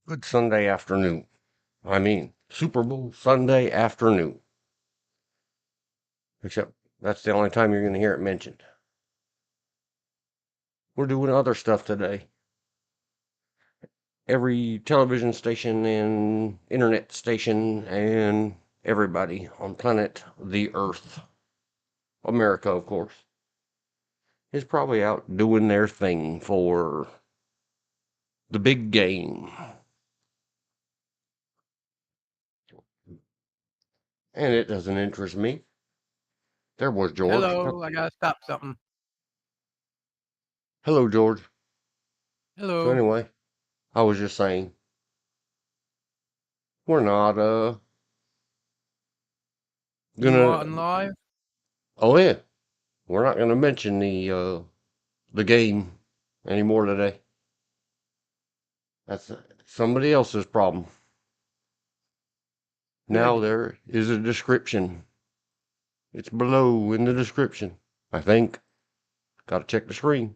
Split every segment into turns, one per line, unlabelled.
Good Sunday afternoon. Super Bowl Sunday afternoon. Except that's the only time you're going to hear it mentioned. We're doing other stuff today. Every television station and internet station and everybody on planet the Earth, America, of course, is probably out doing their thing for the big game. And it doesn't interest me. There was George.
Hello, I gotta stop something.
Hello, George. So
Hello.
anyway, I was just saying, we're not
You
gonna.
on live?
Oh yeah, we're not gonna mention the game anymore today. That's somebody else's problem. Now
Good.
there is a description. It's below in the description. I think. Gotta check the screen.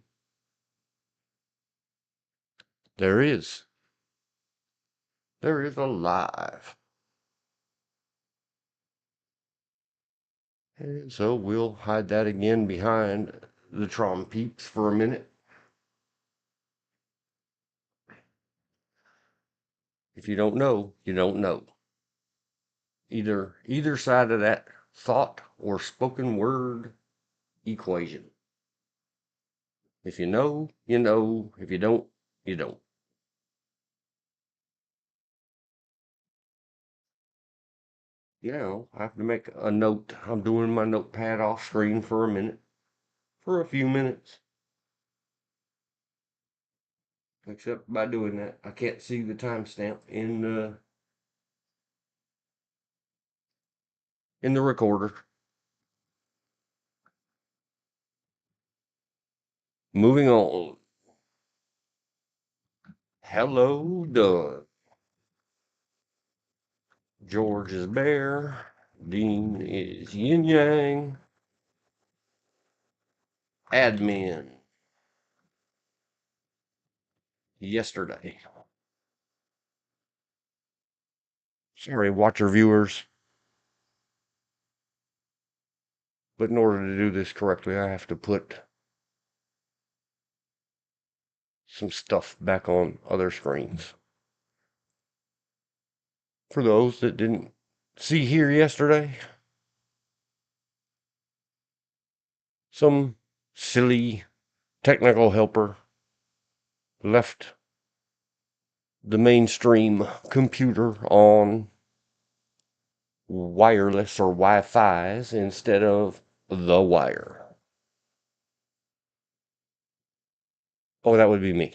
There is. There is a live. And so we'll hide that again behind the Trom peeps for a minute. If you don't know, you don't know. Either side of that thought or spoken word equation. If you know, you know. If you don't, you don't. Now I have to make a note. I'm doing my notepad off screen for a minute, for a few minutes. Except by doing that, I can't see the timestamp in the recorder. Moving on. Hello, Doug. George is bear. Dean is yin yang. Admin. Yesterday. Sorry, watcher viewers. But in order to do this correctly, I have to put some stuff back on other screens. For those that didn't see here yesterday, some silly technical helper left the mainstream computer on wireless or Wi-Fi's instead of the wire. Oh, that would be me.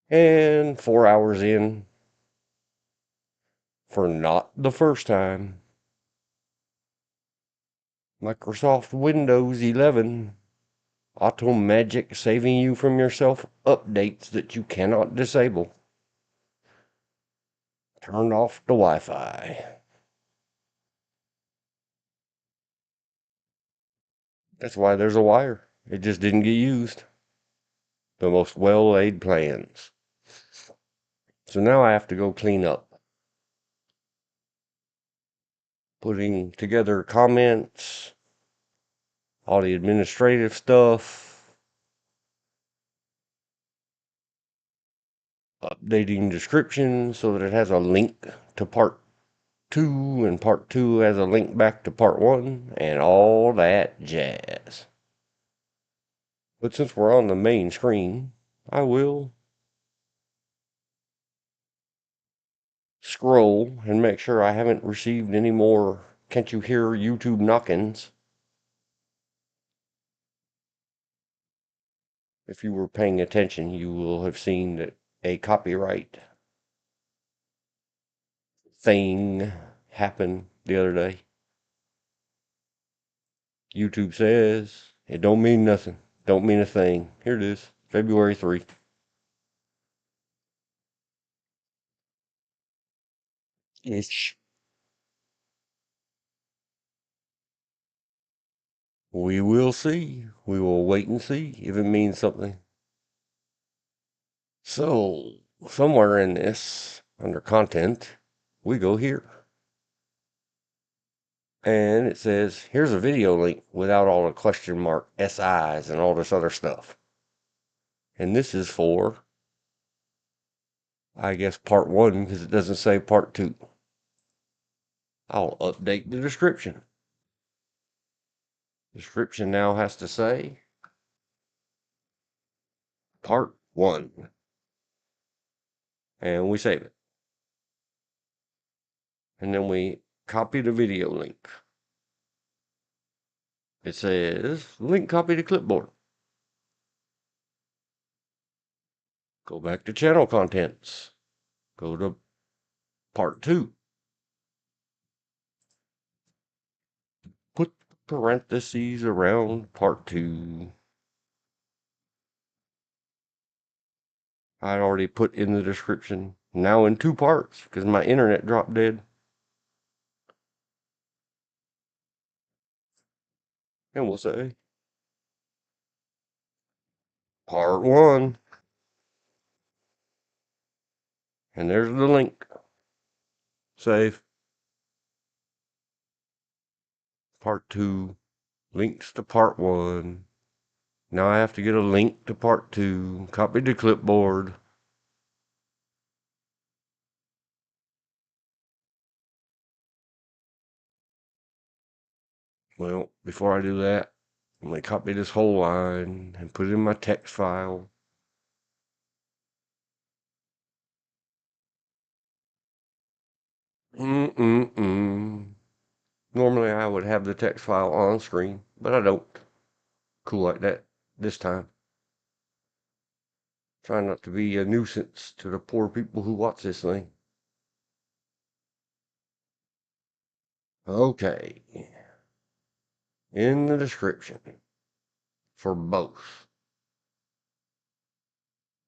And 4 hours in, for not the first time, Microsoft Windows 11 Auto Magic saving you from yourself updates that you cannot disable. Turned off the Wi-Fi. That's why there's a wire. It just didn't get used. The most well-laid plans. So now I have to go clean up. Putting together comments, all the administrative stuff, updating description so that it has a link to part 2, and part 2 has a link back to part 1, and all that jazz. But since we're on the main screen, I will scroll and make sure I haven't received any more "can't you hear YouTube knockins." If you were paying attention, you will have seen that a copyright thing happened the other day. YouTube says it don't mean nothing, don't mean a thing. Here it is, February 3. Ish. We will see. We will wait and see if it means something. So, somewhere in this, under content, we go here. And it says, here's a video link without all the question mark SIs and all this other stuff. And this is for, I guess, part 1 because it doesn't say part 2. I'll update the description. Description now has to say part 1. And we save it. And then we copy the video link. It says link copy to clipboard. Go back to channel contents. Go to part 2. Put parentheses around part 2. I'd already put in the description. Now in 2 parts because my internet dropped dead. And we'll say part 1. And there's the link. Save. Part 2. Links to part 1. Now I have to get a link to part 2. Copy to clipboard. Well, before I do that, I'm going to copy this whole line and put it in my text file. Normally I would have the text file on screen, but I don't. Cool like that this time. Try not to be a nuisance to the poor people who watch this thing. Okay. In the description for both,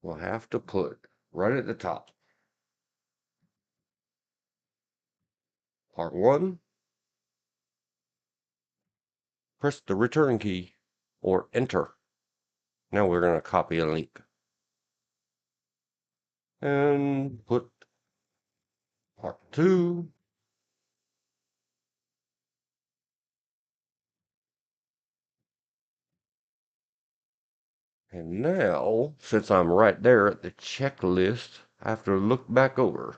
we'll have to put right at the top part 1. Press the return key or enter. Now we're going to copy a link and put part 2. And now, since I'm right there at the checklist, I have to look back over.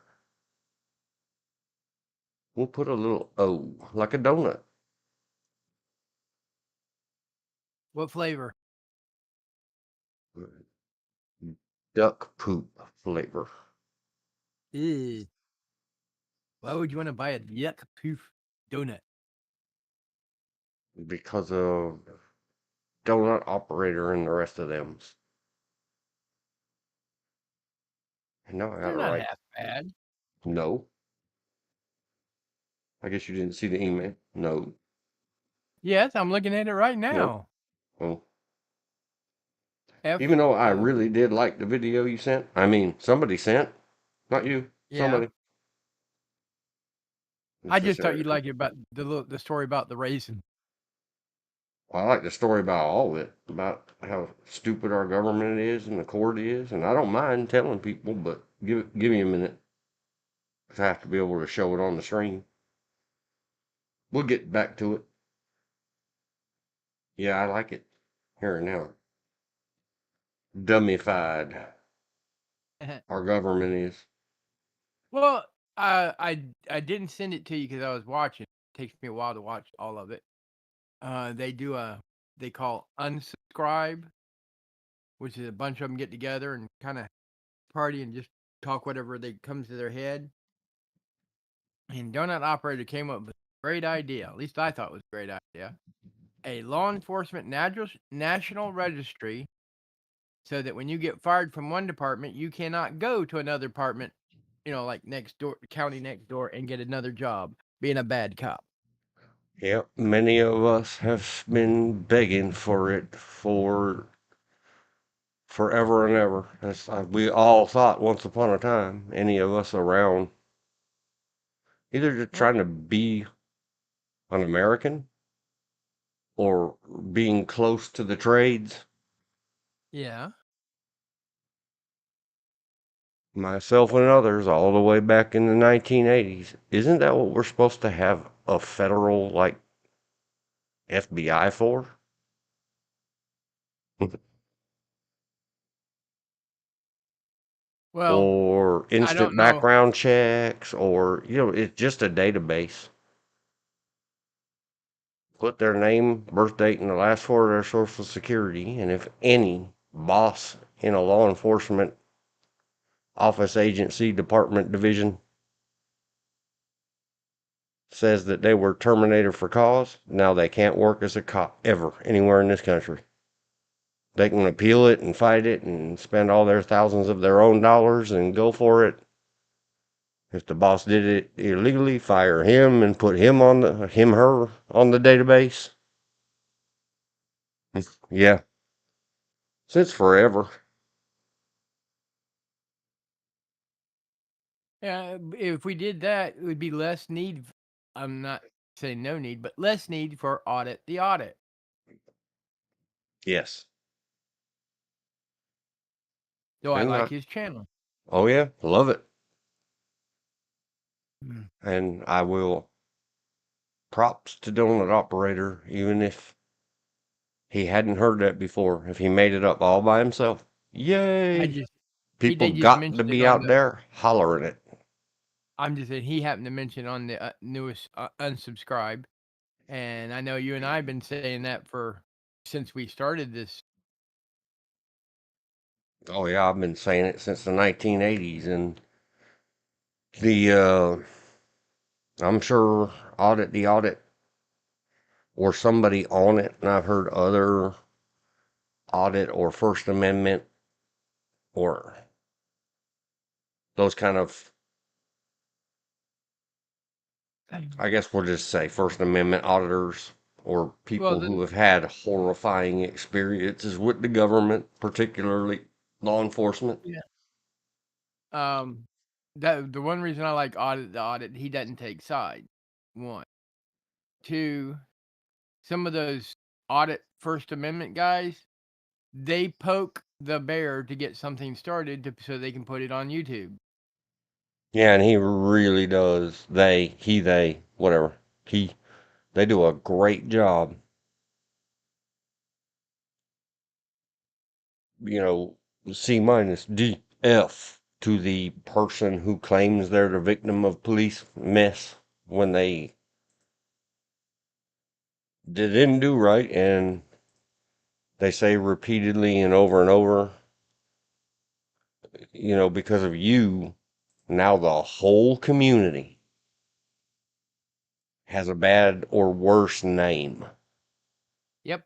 We'll put a little O, like a donut.
What flavor?
Duck poop flavor.
Ew. Why would you want to buy a yuck poof donut?
Because of donut operator and the rest of them. And now I
They're
gotta
not
write
half bad.
no. I guess you didn't see the email. No.
Yes, I'm looking at it right
Nope.
now.
Well,
F
even though I
O.
really did like the video you sent, I mean, somebody sent, not you,
Yeah.
somebody.
I
It's
just
just
thought you'd like it about the story about the raisin.
well, I like the story about all of it, about how stupid our government is and the court is, and I don't mind telling people, but give me a minute. 'Cause I have to be able to show it on the screen. We'll get back to it. Yeah, I like it. Here and now. Dummified. Our government is.
Well, I didn't send it to you because I was watching. It takes me a while to watch all of it. They call unsubscribe, which is a bunch of them get together and kind of party and just talk whatever they comes to their head. And Donut Operator came up with a great idea. At least I thought it was a great idea. A law enforcement national registry, so that when you get fired from one department, you cannot go to another department, like next door, county next door, and get another job being a bad cop.
Yep, many of us have been begging for it for forever and ever. That's we all thought once upon a time, any of us around, either just
Well,
trying to be an American or being close to the trades.
yeah.
myself and others, all the way back in the 1980s. Isn't that what we're supposed to have a federal, like, FBI for?
Well,
Or
I don't
instant
know.
background checks, or, it's just a database. Put their name, birth date, and the last four of their social security, and if any boss in a law enforcement office, agency, department, division says that they were terminated for cause, now they can't work as a cop ever anywhere in this country. They can appeal it and fight it and spend all their thousands of their own dollars and go for it. If the boss did it illegally, fire him and put him on her on the database. Yeah, since forever.
Yeah, if we did that, it would be less need. I'm not saying no need, but less need for audit the audit.
Yes.
So I
And
like his channel.
oh yeah, love it.
Mm.
And I will props to Donut Operator, even if he hadn't heard that before, if he made it up all by himself.
I
Yay!
just
People
they just
got to
mentioned it
be
on
out
the.
there hollering it.
I'm just saying he happened to mention on the newest unsubscribe, and I know you and I have been saying that for since we started this.
Oh yeah, I've been saying it since the 1980s, and the I'm sure Audit the Audit or somebody on it, and I've heard other audit or First Amendment or those kind of, I guess we'll just say First Amendment auditors or
Well,
people who have had horrifying experiences with the government, particularly law enforcement.
yeah. Um, that the one reason I like audit the audit, he doesn't take side. One, two. Some of those audit First Amendment guys, they poke the bear to get something started so they can put it on YouTube.
Yeah, and he really does. They, whatever. They do a great job. C minus D F to the person who claims they're the victim of police mess when they didn't do right, and they say repeatedly and over, because of you, now the whole community has a bad or worse name.
Yep.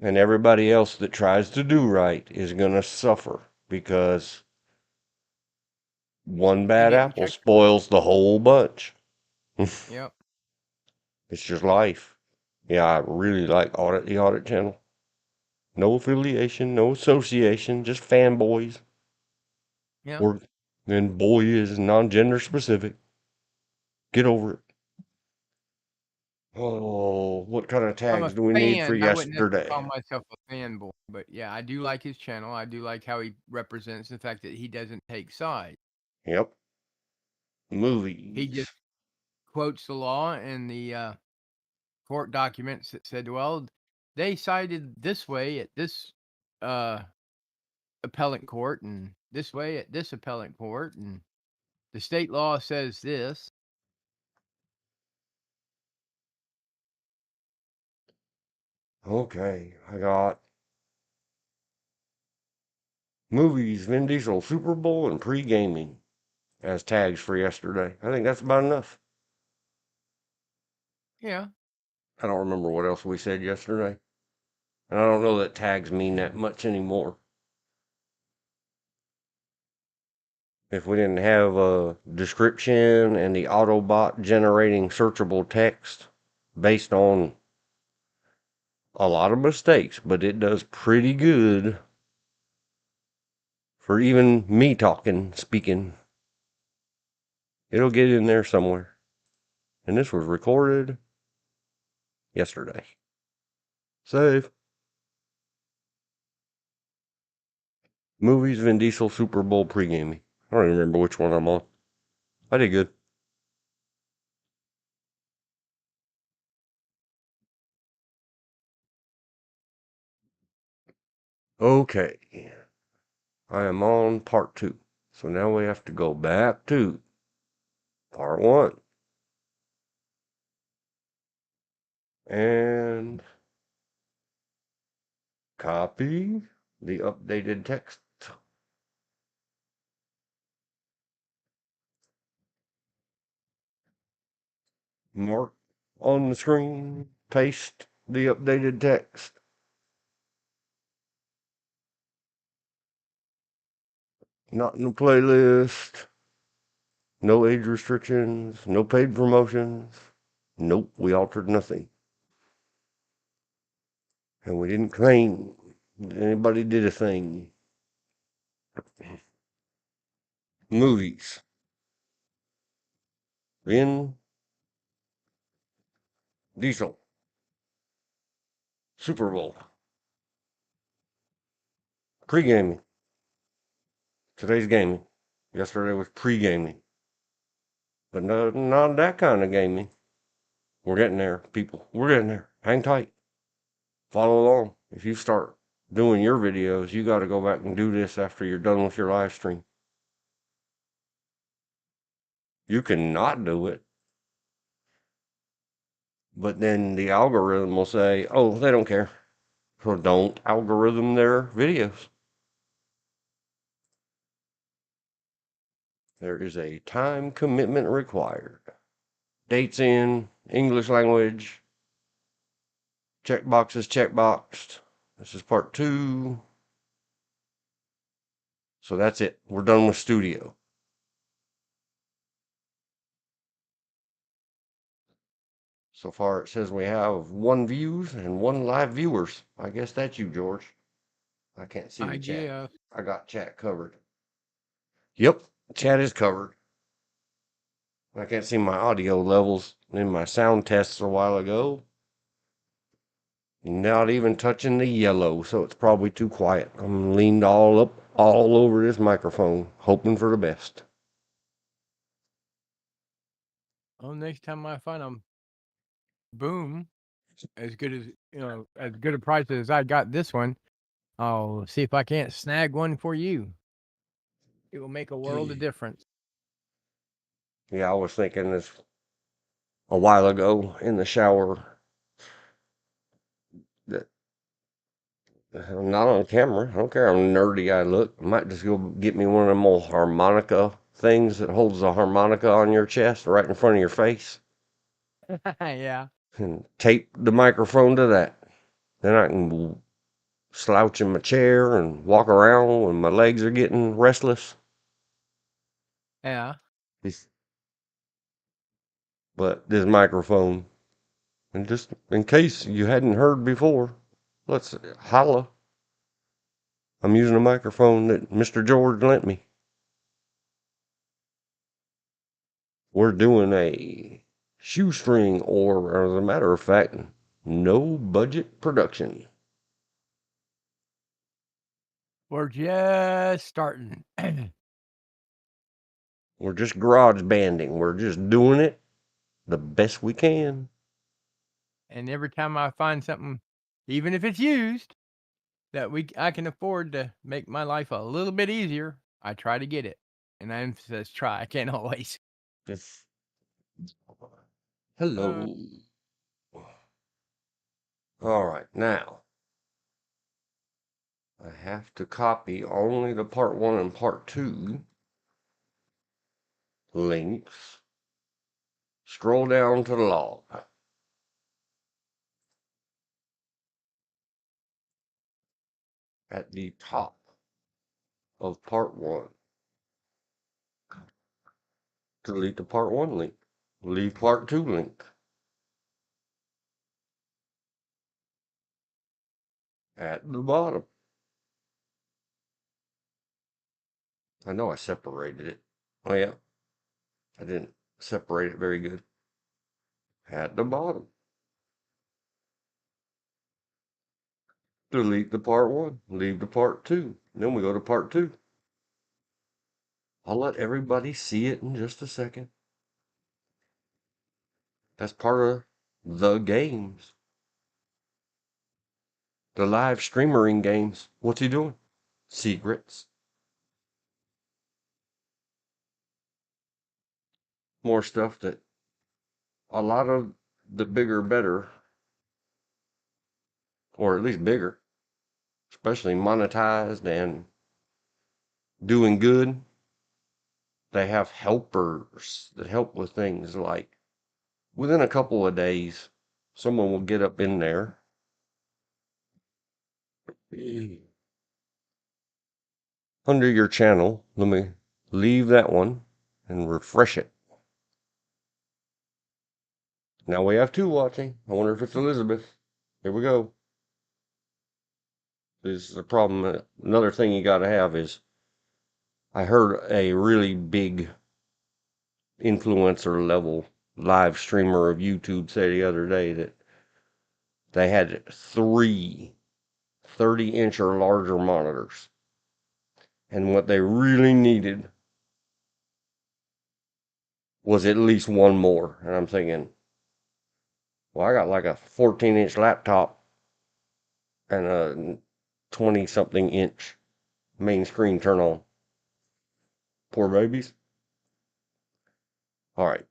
And everybody else that tries to do right is going to suffer because one
They
bad
didn't
apple
check.
spoils the whole bunch.
Yep.
It's just life. Yeah, I really like Audit the Audit channel. No affiliation, no association, just fanboys.
Yep.
Or then boy is non-gender specific. Get over it. Oh, what kind of
I'm
tags
a
do we need for
fan. I wouldn't necessarily call
yesterday?
myself a fanboy, but yeah, I do like his channel. I do like how he represents the fact that he doesn't take sides.
Yep.
He just
Movies.
quotes the law and the court documents that said, well, they sided this way at this uh, appellate court and this way at this appellate court, and the state law says this.
Okay, I got movies, Vin Diesel, Super Bowl, and pre-gaming as tags for yesterday. I think that's about enough.
Yeah.
I don't remember what else we said yesterday. And I don't know that tags mean that much anymore. If we didn't have a description and the Autobot generating searchable text based on a lot of mistakes, but it does pretty good for even me speaking. It'll get in there somewhere. And this was recorded yesterday. Save. Movies, Vin Diesel, Super Bowl pre-gaming. I don't even remember which one I'm on. I did good. Okay. I am on part 2. So now we have to go back to part 1. And copy the updated text. Mark on the screen. Paste the updated text. Not in the playlist. No age restrictions. No paid promotions. Nope, we altered nothing. And we didn't claim anybody did a thing. Movies. Vin Diesel. Super Bowl. Pre-gaming. Today's gaming. Yesterday was pre-gaming. But no, not that kind of gaming. We're getting there, people. We're getting there. Hang tight. Follow along. If you start doing your videos, you got to go back and do this after you're done with your live stream. You can not do it, but then the algorithm will say, oh, they don't care. So don't algorithm their videos. There is a time commitment required. Dates in, English language, checkboxes checkboxed. This is part 2. So that's it. We're done with studio. So far it says we have 1 views and 1 live viewers. I guess that's you, George. I can't see
I
the chat.
guess.
I got chat covered. Yep, chat is covered. I can't see my audio levels in my sound tests a while ago. Not even touching the yellow, so it's probably too quiet. I'm leaned all up, all over this microphone, hoping for the best.
Well, next time I find them, boom, as good as as good a price as I got this one, I'll see if I can't snag one for you. It will make a world of difference.
Yeah, I was thinking this a while ago in the shower that I'm not on camera. I don't care how nerdy I look. I might just go get me one of them old harmonica things that holds the harmonica on your chest right in front of your face
Yeah.
and tape the microphone to that. Then I can slouch in my chair and walk around when my legs are getting restless.
Yeah.
But this microphone, and just in case you hadn't heard before, let's holla. I'm using a microphone that Mr. George lent me. We're doing a shoestring, or as a matter of fact, no budget production.
We're just starting.
We're just garage banding. We're just doing it the best we can.
And every time I find something, even if it's used, that I can afford to make my life a little bit easier, I try to get it. And I emphasize try. I can't always.
Just
Uh,
hello. All right, now I have to copy only the part 1 and part 2 links. Scroll down to the log. At the top of part 1, delete the part 1 link. Leave part 2 link. At the bottom. I know I separated it. Oh yeah, I didn't separate it very good. At the bottom. Delete the part 1. Leave the part 2. Then we go to part 2. I'll let everybody see it in just a second. That's part of the games. The live streamering games. What's he doing? Secrets. More stuff that a lot of the bigger, better, or at least bigger, especially monetized and doing good, they have helpers that help with things like within a couple of days, someone will get up in there under your channel. Let me leave that one and refresh it. Now we have two watching. I wonder if it's Elizabeth. Here we go. This is a problem. Another thing you got to have is I heard a really big influencer level live streamer of YouTube say the other day that they had 3 30-inch or larger monitors. And what they really needed was at least one more. And I'm thinking, well, I got like a 14-inch laptop and a 20-something inch main screen turn on. Poor babies. All right.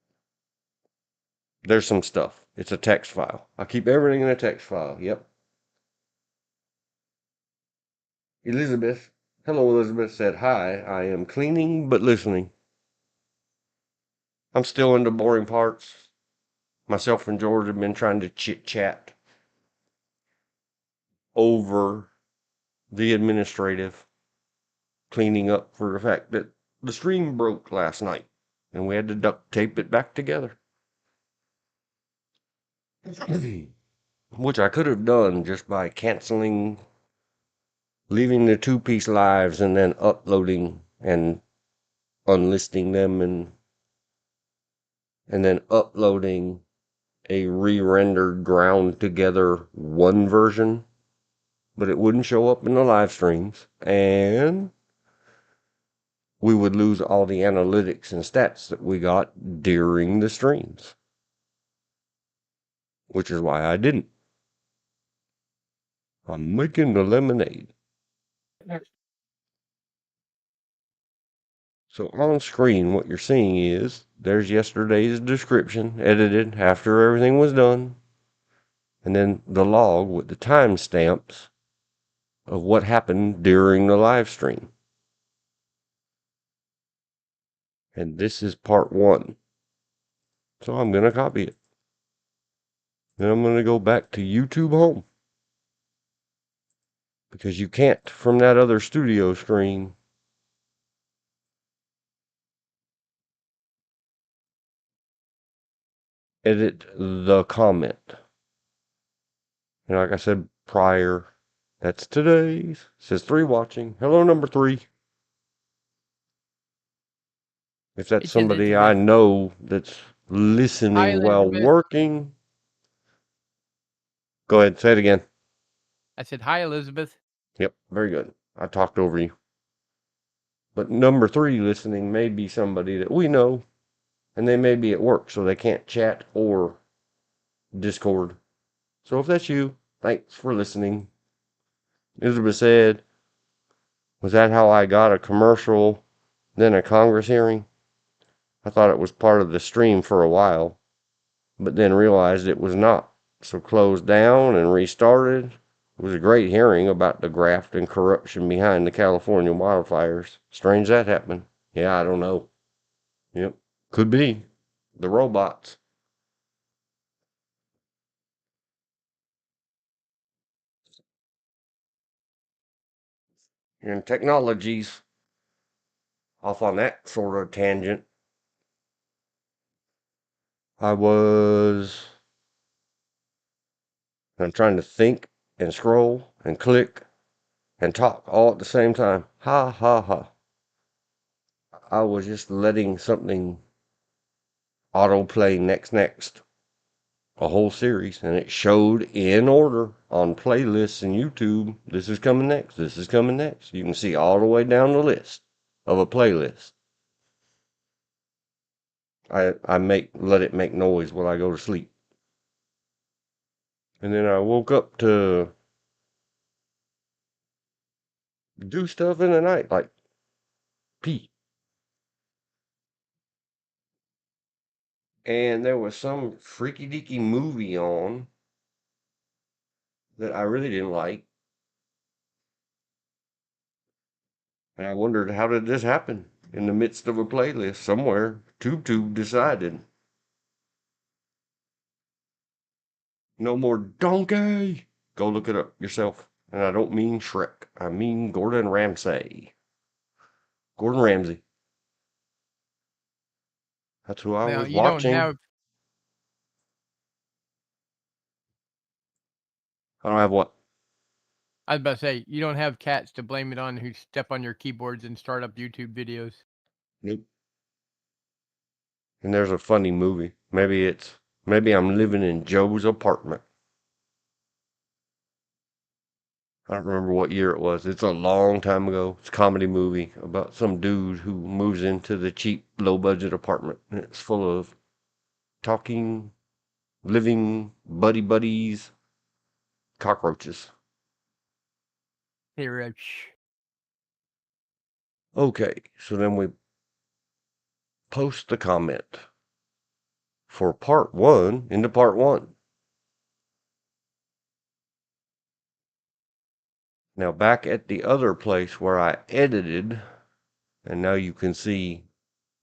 There's some stuff. It's a text file. I keep everything in a text file. Yep. Elizabeth. Hello, Elizabeth said, hi, I am cleaning but listening. I'm still into boring parts. Myself and George have been trying to chit-chat over the administrative cleaning up for the fact that the stream broke last night and we had to duct tape it back together. Which I could have done just by canceling, leaving the 2-piece lives and then uploading and unlisting them and then uploading a re-rendered ground together one version, but it wouldn't show up in the live streams and we would lose all the analytics and stats that we got during the streams, which is why I didn't. I'm making the lemonade. So on screen, what you're seeing is there's yesterday's description edited after everything was done. And then the log with the timestamps of what happened during the live stream. And this is part 1. So I'm going to copy it. Then I'm going to go back to YouTube Home. Because you can't, from that other studio screen, edit the comment. And like I said prior, that's today's. It says 3 watching. Hello, number 3. If that's
It's
somebody I
Elizabeth.
know that's listening while
Elizabeth.
working. Go ahead, say it again.
I said, hi, Elizabeth.
Yep, very good. I talked over you. But number 3 listening may be somebody that we know, and they may be at work, so they can't chat or Discord. So if that's you, thanks for listening. Elizabeth said, was that how I got a commercial, then a Congress hearing? I thought it was part of the stream for a while, but then realized it was not. So closed down and restarted. It was a great hearing about the graft and corruption behind the California wildfires. Strange that happened. Yeah, I don't know. Yep, could be. The robots. And technologies. Off on that sort of tangent. I'm trying to think and scroll and click and talk all at the same time. Ha ha ha. I was just letting something autoplay next, a whole series, and it showed in order on playlists in YouTube. This is coming next. This is coming next. You can see all the way down the list of a playlist. I let it make noise while I go to sleep. And then I woke up to do stuff in the night, like pee. And there was some freaky deaky movie on that I really didn't like. And I wondered, how did this happen? In the midst of a playlist somewhere, TubeTube decided, no more donkey. Go look it up yourself. And I don't mean Shrek. I mean Gordon Ramsay. Gordon Ramsay. That's who I
Now,
was
you don't
watching.
have,
I don't have what?
I was about to say, you don't have cats to blame it on who step on your keyboards and start up YouTube videos.
Nope. And there's a funny movie. Maybe I'm living in Joe's apartment. I don't remember what year it was. It's a long time ago. It's a comedy movie about some dude who moves into the cheap, low budget apartment. And it's full of talking, living, buddies, cockroaches.
Hey, Rich.
Okay, so then we post the comment for part one into part one. Now back at the other place where I edited, and now you can see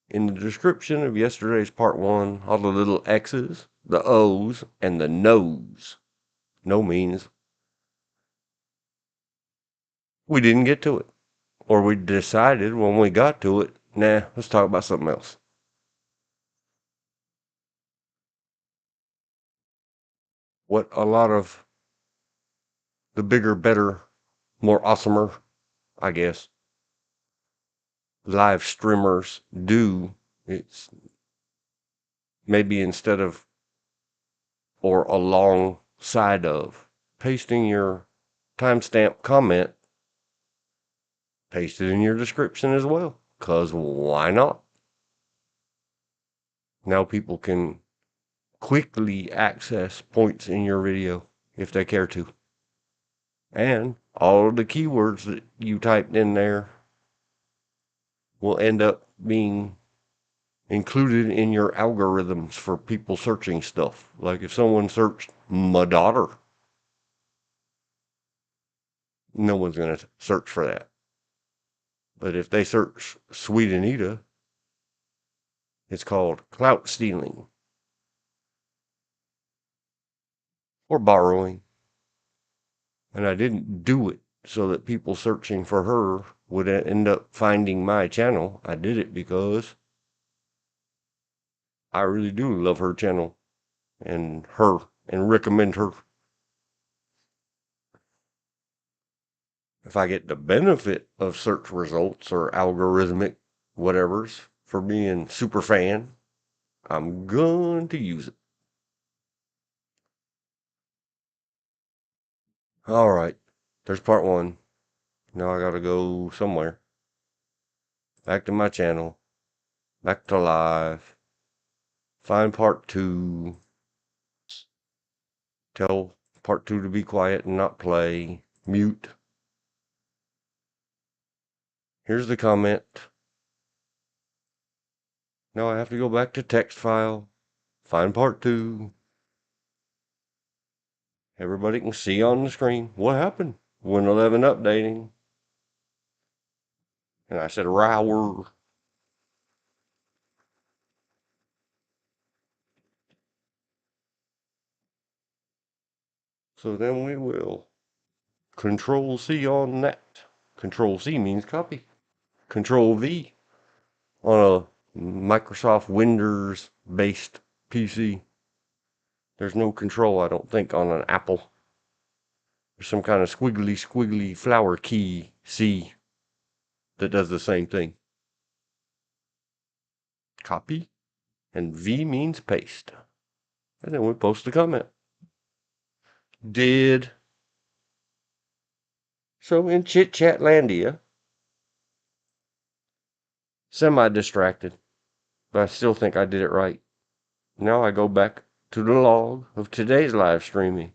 in the description of yesterday's part one, all the little X's, the O's, and the no's. No means we didn't get to it. Or we decided when we got to it, nah, let's talk about something else. What a lot of the bigger, better, more awesomer, I guess, live streamers do, it's maybe instead of or alongside of pasting your timestamp comment, paste it in your description as well. Because why not? Now people can quickly access points in your video if they care to. And all of the keywords that you typed in there will end up being included in your algorithms for people searching stuff. Like if someone searched my daughter, no one's going to search for that. But if they search Sweet Anita, it's called clout stealing or borrowing. And I didn't do it so that people searching for her would end up finding my channel. I did it because I really do love her channel and recommend her. If I get the benefit of search results or algorithmic whatevers for being super fan, I'm going to use it. All right, there's part one. Now I gotta go somewhere. Back to my channel. Back to live. Find part two. Tell part two to be quiet and not play. Mute. Here's the comment. Now I have to go back to text file. Find part two. Everybody can see on the screen what happened. Win 11 updating. And I said, rower. So then we will Control C on that. Control C means copy. Control V on a Microsoft Windows based PC. There's no control, I don't think, on an Apple. There's some kind of squiggly flower key C that does the same thing. Copy. And V means paste. And then we post a comment. Did. So in Chit-Chat Landia, semi-distracted, but I still think I did it right. Now I go back to the log of today's live streaming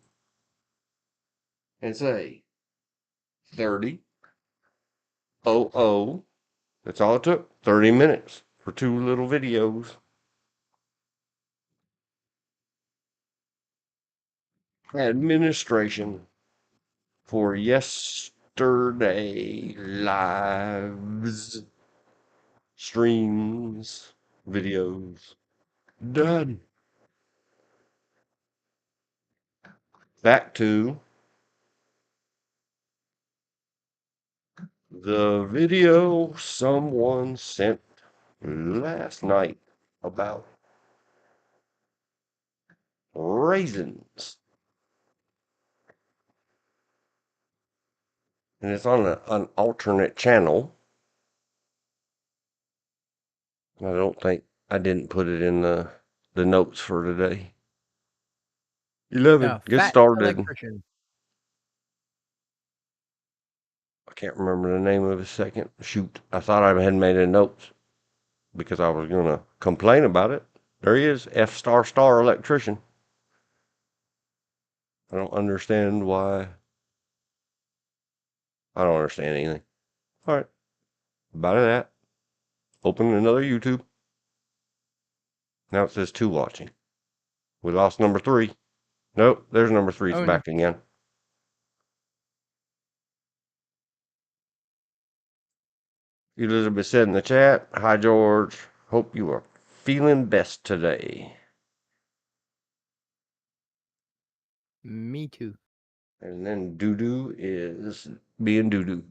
and say 30:00. That's all it took. 30 minutes for 2 little videos. Administration for yesterday lives, streams, videos. Done. Back to the video someone sent last night about raisins. And it's on an alternate channel. I don't think I didn't put it in the notes for today. 11. Get
Fat
started.
Electrician.
I can't remember the name of his second. Shoot. I thought I had made a note because I was going to complain about it. There he is. F*** Electrician. I don't understand why. I don't understand anything. All right. About that. Open another YouTube. Now it says 2 watching. We lost number 3. Nope. There's number 3's
Oh, no.
back again. Elizabeth said in the chat, "Hi George, hope you are feeling best today."
Me too.
And then doo-doo is being doo-doo.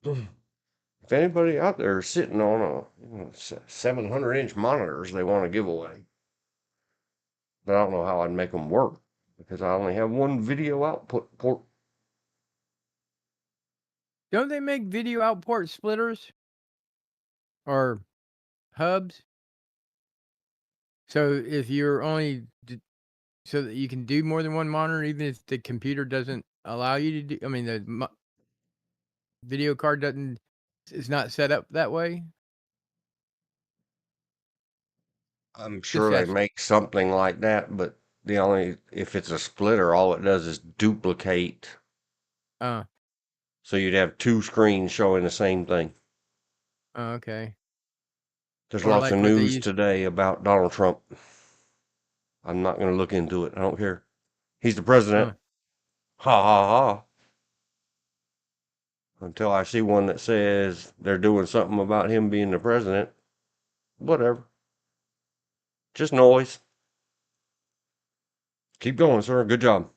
If anybody out there is sitting on a 700-inch monitors they want to give away, but I don't know how I'd make them work because I only have one video output port.
Don't they make video output splitters? Or hubs? So if you're only so that you can do more than one monitor, even if the computer doesn't allow you to do. I mean, the video card doesn't. It's not set up that way.
I'm
Just
sure they
asking.
make something like that, but if it's a splitter, all it does is duplicate. So you'd have 2 screens showing the same thing.
Okay.
There's
Or
lots of
like what they
news
use.
today about Donald Trump. I'm not going to look into it. I don't care. He's the president. Ha ha ha. Until I see one that says they're doing something about him being the president. Whatever. Just noise. Keep going, sir. Good job.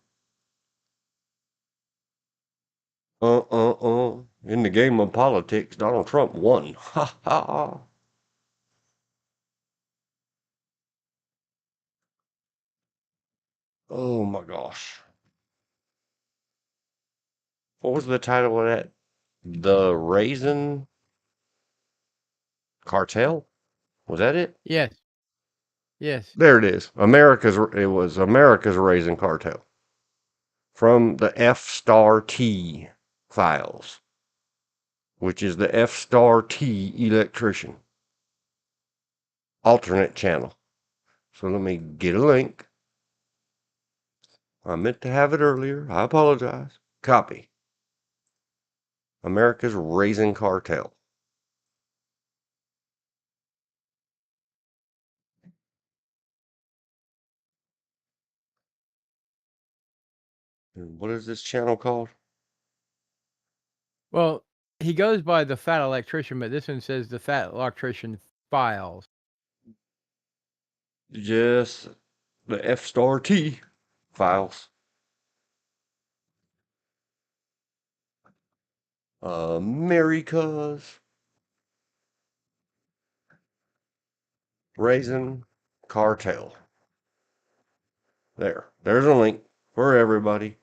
In the game of politics, Donald Trump won. Ha ha ha. Oh my gosh. What was the title of that? The Raisin Cartel? Was that it?
Yes. Yes.
There it is. It was America's Raisin Cartel. From the F*T files, which is the F*T Electrician alternate channel. So let me get a link. I meant to have it earlier. I apologize. Copy. America's Raisin Cartel. And what is this channel called?
Well, he goes by the Fat Electrician, but this one says the Fat Electrician Files.
Just the F*T files. America's Raisin Cartel. There's a link for everybody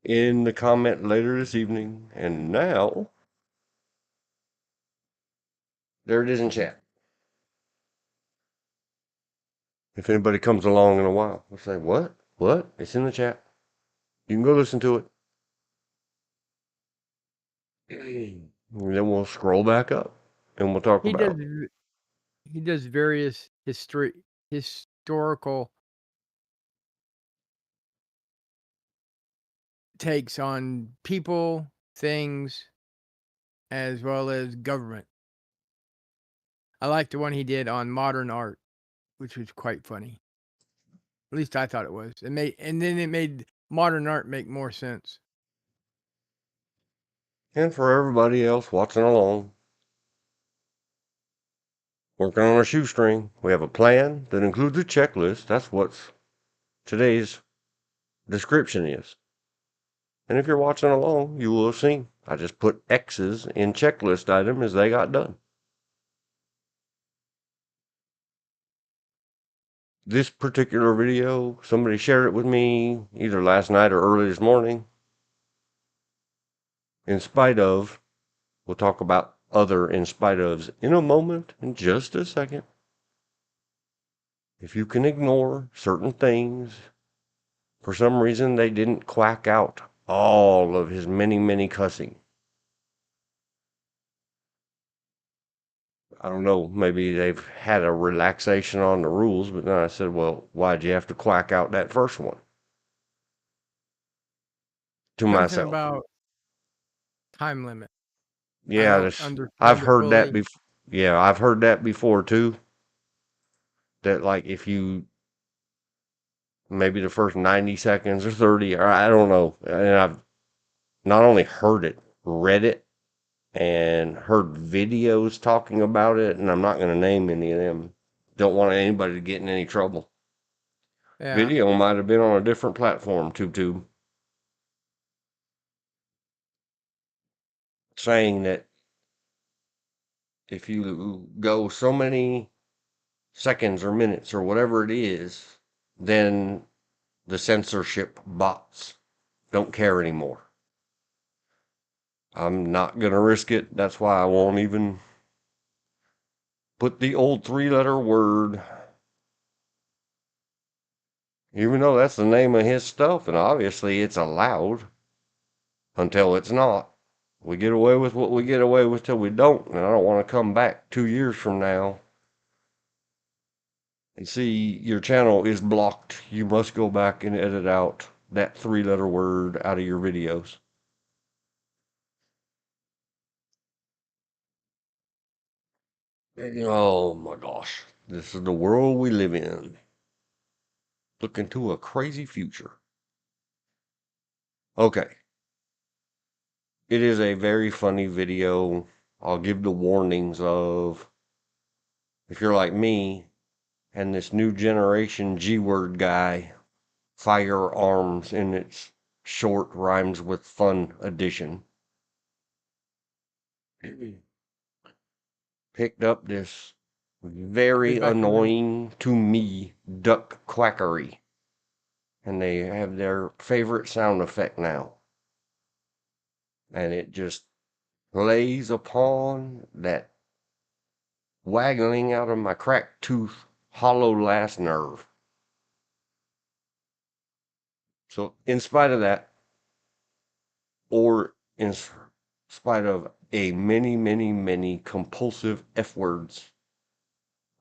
in the comment later this evening. And now, there it is in chat. If anybody comes along in a while, they'll say, what? What? It's in the chat. You can go listen to it. And then we'll scroll back up and we'll talk
He does.
about.
He does various historical takes on people, things, as well as government. I like the one he did on modern art, which was quite funny. At least I thought it was. And then it made modern art make more sense.
And for everybody else watching along, working on a shoestring, we have a plan that includes a checklist. That's what today's description is. And if you're watching along, you will have seen I just put X's in checklist item as they got done. This particular video, somebody shared it with me either last night or early this morning. In spite of, we'll talk about other in spite ofs in a moment, in just a second. If you can ignore certain things, for some reason they didn't quack out all of his many cussing. I don't know, maybe they've had a relaxation on the rules, but then I said, well, why'd you have to quack out that first one? To
Something
myself.
about time limit. I
Yeah,
don't
this, I've
understand it
heard that
fully.
before. Yeah, I've heard that before too. That like if you maybe the first 90 seconds or 30, or I don't know. And I've not only heard it, read it, and heard videos talking about it, and I'm not going to name any of them. Don't want anybody to get in any trouble.
Yeah.
Video might have been on a different platform, TubeTube, saying that if you go so many seconds or minutes or whatever it is, then the censorship bots don't care anymore. I'm not going to risk it. That's why I won't even put the old 3-letter word, even though that's the name of his stuff, and obviously it's allowed until it's not. We get away with what we get away with till we don't, and I don't want to come back 2 years from now and see your channel is blocked. You must go back and edit out that 3-letter word out of your videos. Oh my gosh, this is the world we live in. Looking to a crazy future. Okay. It is a very funny video. I'll give the warnings of if you're like me and this new generation G-word guy, firearms in its short rhymes with fun edition, picked up this
I'll be
very
back in a minute.
annoying to me duck quackery. And they have their favorite sound effect now. And it just plays upon that waggling out of my cracked tooth, hollow last nerve. So, in spite of that, or in spite of a many compulsive F words,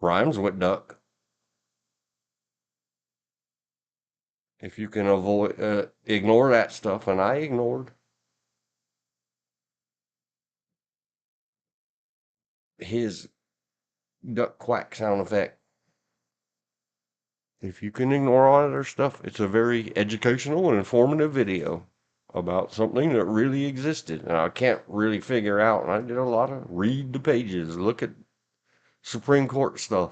rhymes with duck. If you can avoid, ignore that stuff, and I ignored his duck quack sound effect. If you can ignore all other stuff, it's a very educational and informative video about something that really existed. And I can't really figure out, and I did a lot of read the pages, look at Supreme Court stuff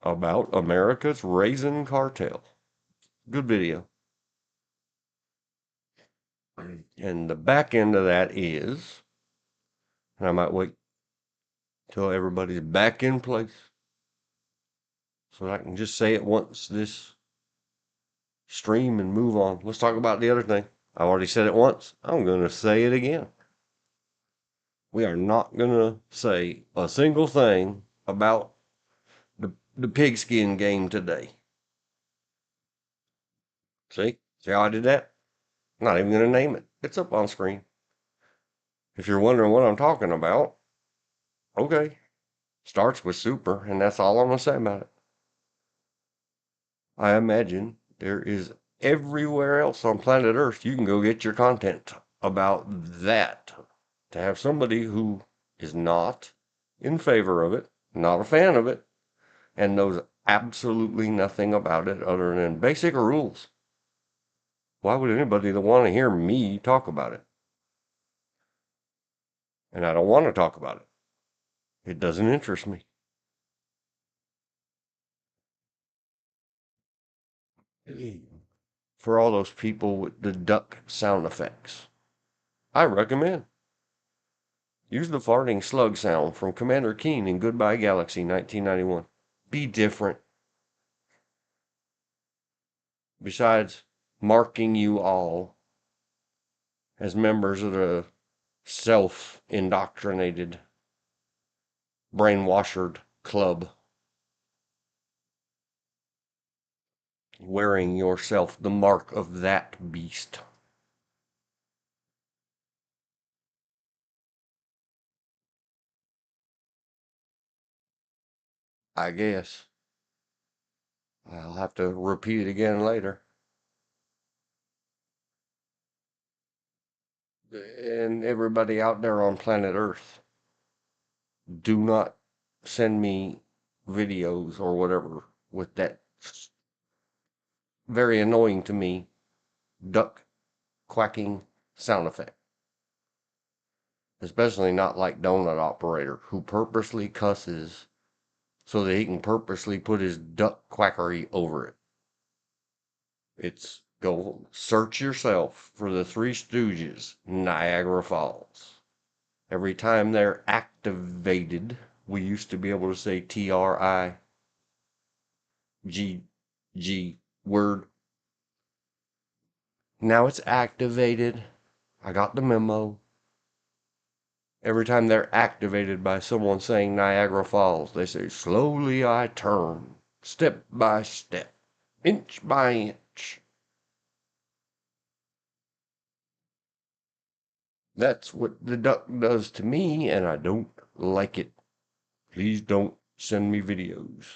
about America's raisin cartel. Good video. And the back end of that is, and I might wait till everybody's back in place so that I can just say it once this stream and move on. Let's talk about the other thing. I already said it once. I'm going to say it again. We are not going to say a single thing about the pigskin game today. See how I did that? I'm not even going to name it. It's up on screen. If you're wondering what I'm talking about, okay. Starts with super, and that's all I'm going to say about it. I imagine there is everywhere else on planet Earth you can go get your content about that. To have somebody who is not in favor of it, not a fan of it, and knows absolutely nothing about it other than basic rules. Why would anybody want to hear me talk about it? And I don't want to talk about it. It doesn't interest me. For all those people with the duck sound effects, I recommend use the farting slug sound from Commander Keen in Goodbye Galaxy 1991. Be different. Besides marking you all as members of the self-indoctrinated, brainwashed club, wearing yourself the mark of that beast. I guess. I'll have to repeat it again later. And everybody out there on planet Earth, do not send me videos or whatever with that very annoying to me duck quacking sound effect. Especially not like Donut Operator, who purposely cusses so that he can purposely put his duck quackery over it. It's go search yourself for the Three Stooges, Niagara Falls. Every time they're activated, we used to be able to say TRIGG word. Now it's activated. I got the memo. Every time they're activated by someone saying Niagara Falls, they say, slowly I turn, step by step, inch by inch. That's what the duck does to me, and I don't like it. Please don't send me videos.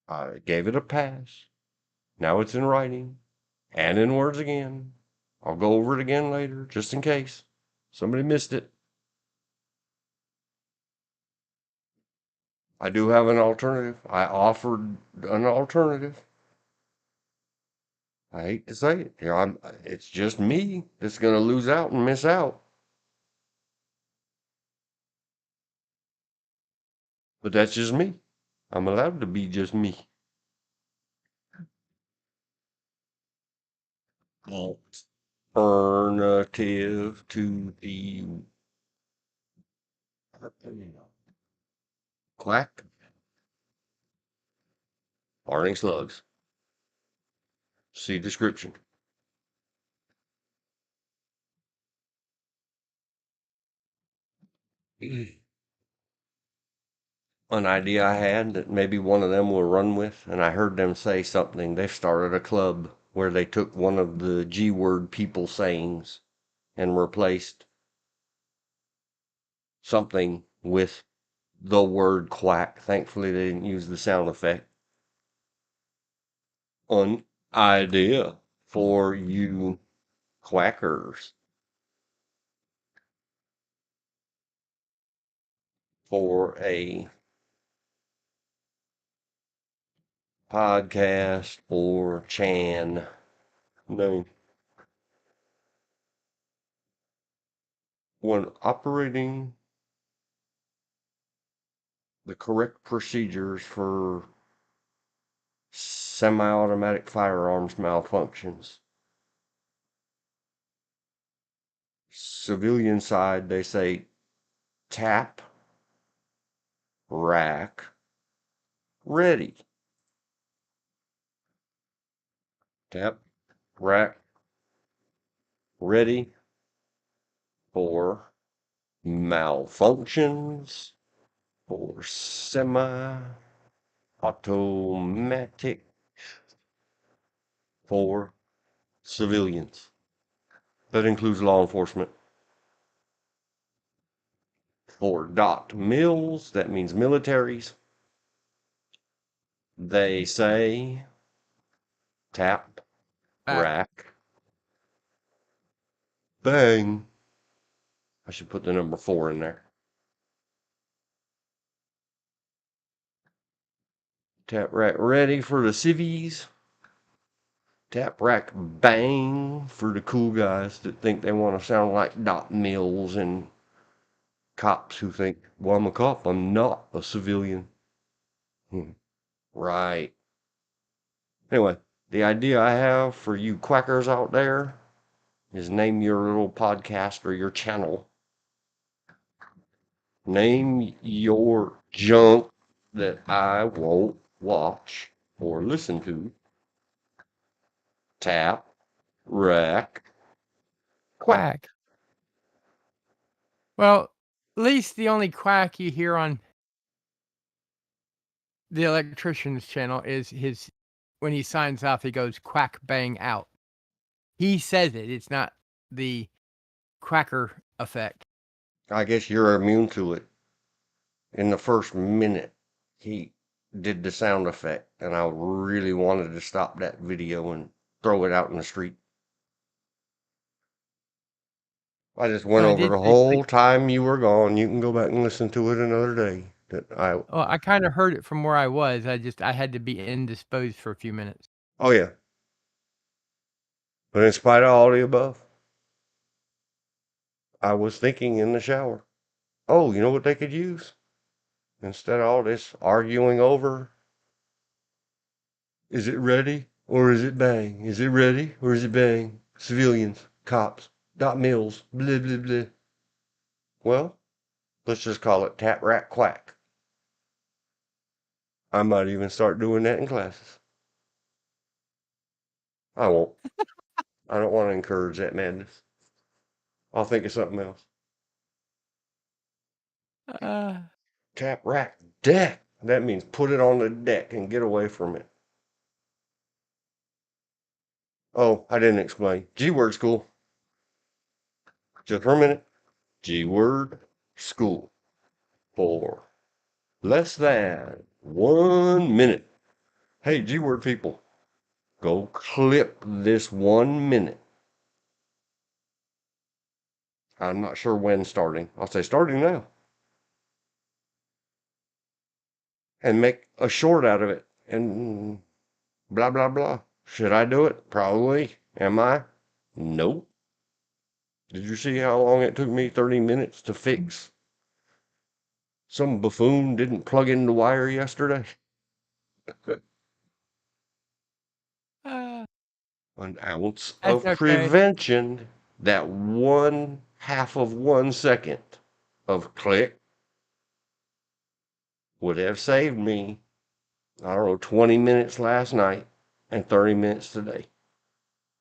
I gave it a pass. Now it's in writing and in words again. I'll go over it again later, just in case somebody missed it. I do have an alternative. I offered an alternative. I hate to say it. It's just me that's going to lose out and miss out. But that's just me. I'm allowed to be just me. Alternative to the quack farting slugs. See description. An idea I had that maybe one of them will run with, and I heard them say something. They've started a club where they took one of the G word people sayings and replaced something with the word quack. Thankfully, they didn't use the sound effect. An idea for you quackers for a podcast or Chan name. When operating the correct procedures for semi-automatic firearms malfunctions. Civilian side, they say tap, rack, ready. Tap, rack, ready for malfunctions, for semi-automatic, for civilians. That includes law enforcement. For dot mills, that means militaries. They say tap,
Back.
rack, bang. I should put the number 4 in there. Tap, rack, ready for the civvies. Tap, rack, bang for the cool guys that think they want to sound like dot mills and cops who think, well, I'm a cop, I'm not a civilian. Right. Anyway, the idea I have for you quackers out there is name your little podcast or your channel. Name your junk that I won't watch or listen to. Tap, rack, quack.
Quack. Well, at least the only quack you hear on the Electrician's channel is his when he signs off, he goes quack bang out. He says it. It's not the quacker effect.
I guess you're immune to it. In the first minute, he did the sound effect, and I really wanted to stop that video and throw it out in the street. I just went
I
over
did
the
say
whole time you were gone. You can go back and listen to it another day.
well, I kind of heard it from where I was. I had to be indisposed for a few minutes.
Oh yeah. But in spite of all the above, I was thinking in the shower, oh, you know what they could use? Instead of all this arguing over, is it ready or is it bang? Is it ready or is it bang? Civilians, cops, dot mills, blah, blah, blah. Well, let's just call it tap, rat, quack. I might even start doing that in classes. I won't. I don't want to encourage that madness. I'll think of something else. Tap, rack, deck. That means put it on the deck and get away from it. Oh, I didn't explain. G-word school. Just for a minute. G-word school. For less than 1 minute. Hey, G-word people. Go clip this 1 minute. I'm not sure when starting. I'll say starting now. And make a short out of it. And blah, blah, blah. Should I do it? Probably. Am I? Nope. Did you see how long it took me? 30 minutes to fix? Some buffoon didn't plug in the wire yesterday.
That's
An ounce of
okay.
prevention, that 1/2 of 1 second of click would have saved me, I don't know, 20 minutes last night and 30 minutes today.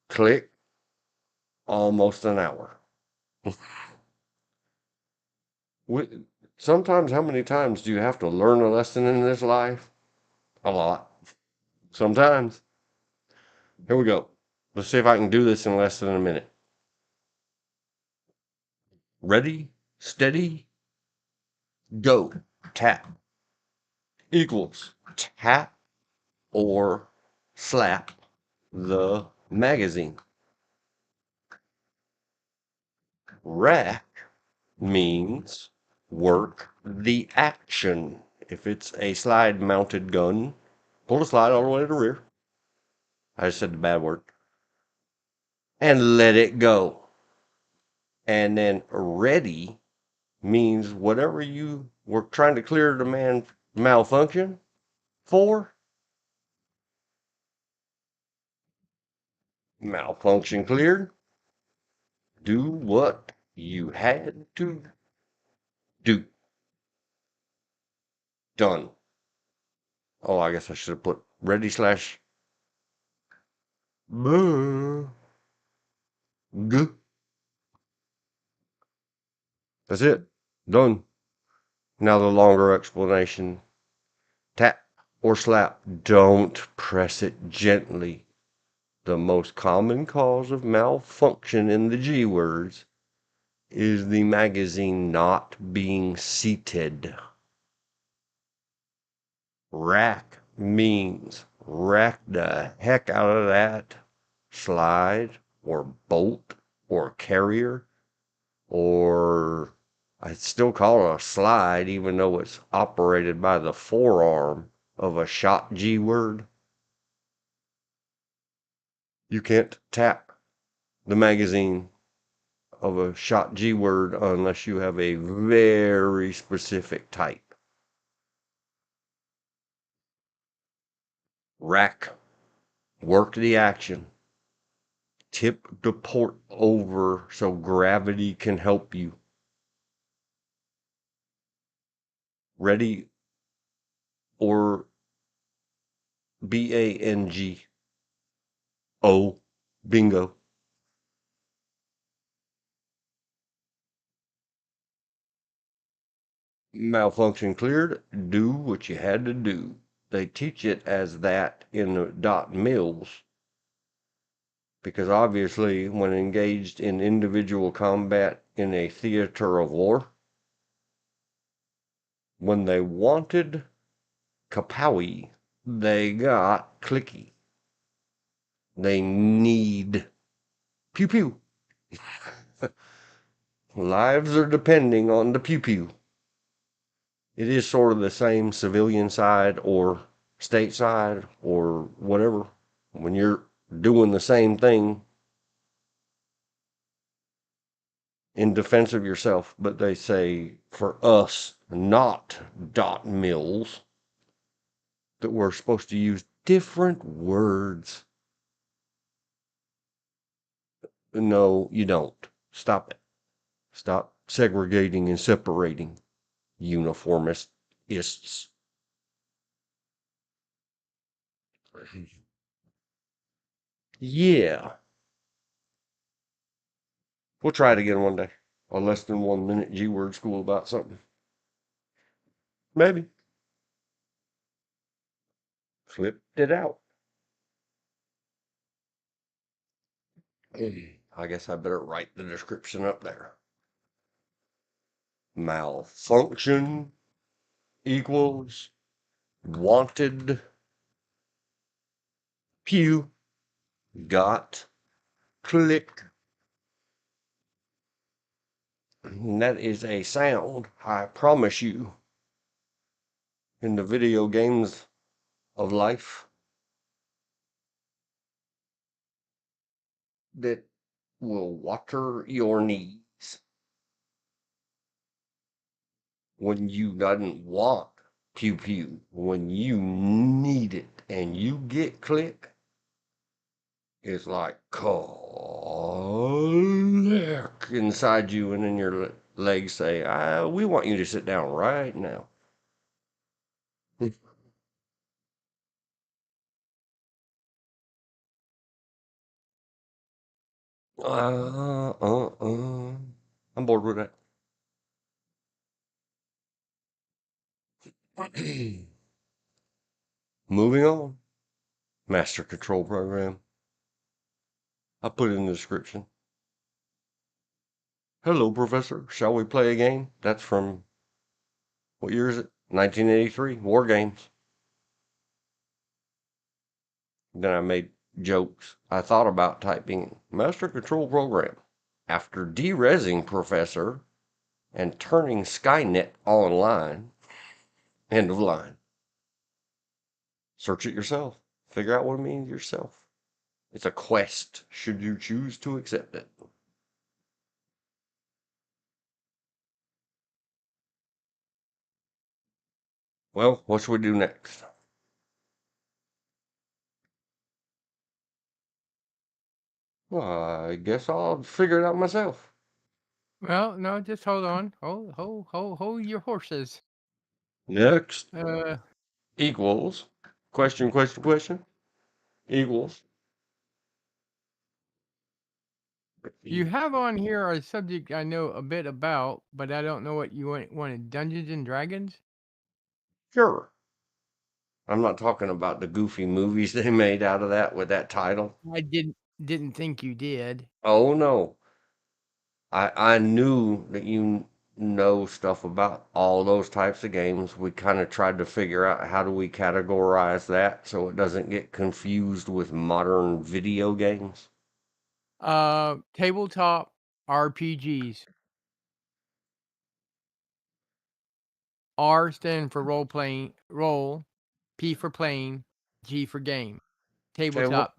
Click, almost an hour. Sometimes, how many times do you have to learn a lesson in this life? A lot. Sometimes. Here we go. Let's see if I can do this in less than a minute. Ready, steady, go. Tap equals tap or slap the magazine. Rack means work the action. If it's a slide mounted gun, pull the slide all the way to the rear. I just said the bad word. And let it go. And then ready means whatever you were trying to clear the malfunction for. Malfunction cleared. Do what you had to do. Done. Oh, I guess I should have put ready slash G. That's it. Done. Now the longer explanation. Tap or slap. Don't press it gently. the most common cause of malfunction in the G words is the magazine not being seated. Rack means rack the heck out of that slide or bolt or carrier, or I still call it a slide even though it's operated by the forearm of a shot G word. You can't tap the magazine of a shot G word unless you have a very specific type. Rack, work the action. Tip the port over so gravity can help you. Ready or BANG. Oh, bingo. Malfunction cleared. Do what you had to do. They teach it as that in the dot mills because obviously, when engaged in individual combat in a theater of war, when they wanted kapowie, they got clicky. They need pew pew. Lives are depending on the pew pew. It is sort of the same civilian side or state side or whatever. When you're doing the same thing in defense of yourself, but they say for us, not dot mills, that we're supposed to use different words. No, you don't. Stop it. Stop segregating and separating, uniformists. Yeah. We'll try it again one day. A less than 1 minute G word school about something. Maybe. Flipped it out. I guess I better write the description up there. Malfunction equals wanted pew got click. And that is a sound, I promise you, in the video games of life that will water your knees when you doesn't want pew pew, when you need it and you get click. It's like colic inside you, and then your legs say, we want you to sit down right now. I'm bored with that. Moving on. Master Control Program. I put it in the description. Hello, Professor. Shall we play a game? That's from, what year is it? 1983. War Games. Then I made jokes. I thought about typing Master Control Program after de-res-ing Professor and turning Skynet online. End of line. Search it yourself. Figure out what it means yourself. It's a quest, should you choose to accept it. Well, what should we do next? Well, I guess I'll figure it out myself.
Well, no, just hold on. Hold your horses.
Next
Uh,
equals question equals.
you have on here a subject I know a bit about, but I don't know what you wanted. Dungeons and Dragons?
Sure. I'm not talking about the goofy movies they made out of that with that title.
I didn't think you did.
Oh no. I knew that you know stuff about all those types of games. We kind of tried to figure out how do we categorize that so it doesn't get confused with modern video games.
Tabletop RPGs. R stand for role, P for playing, G for game. Tabletop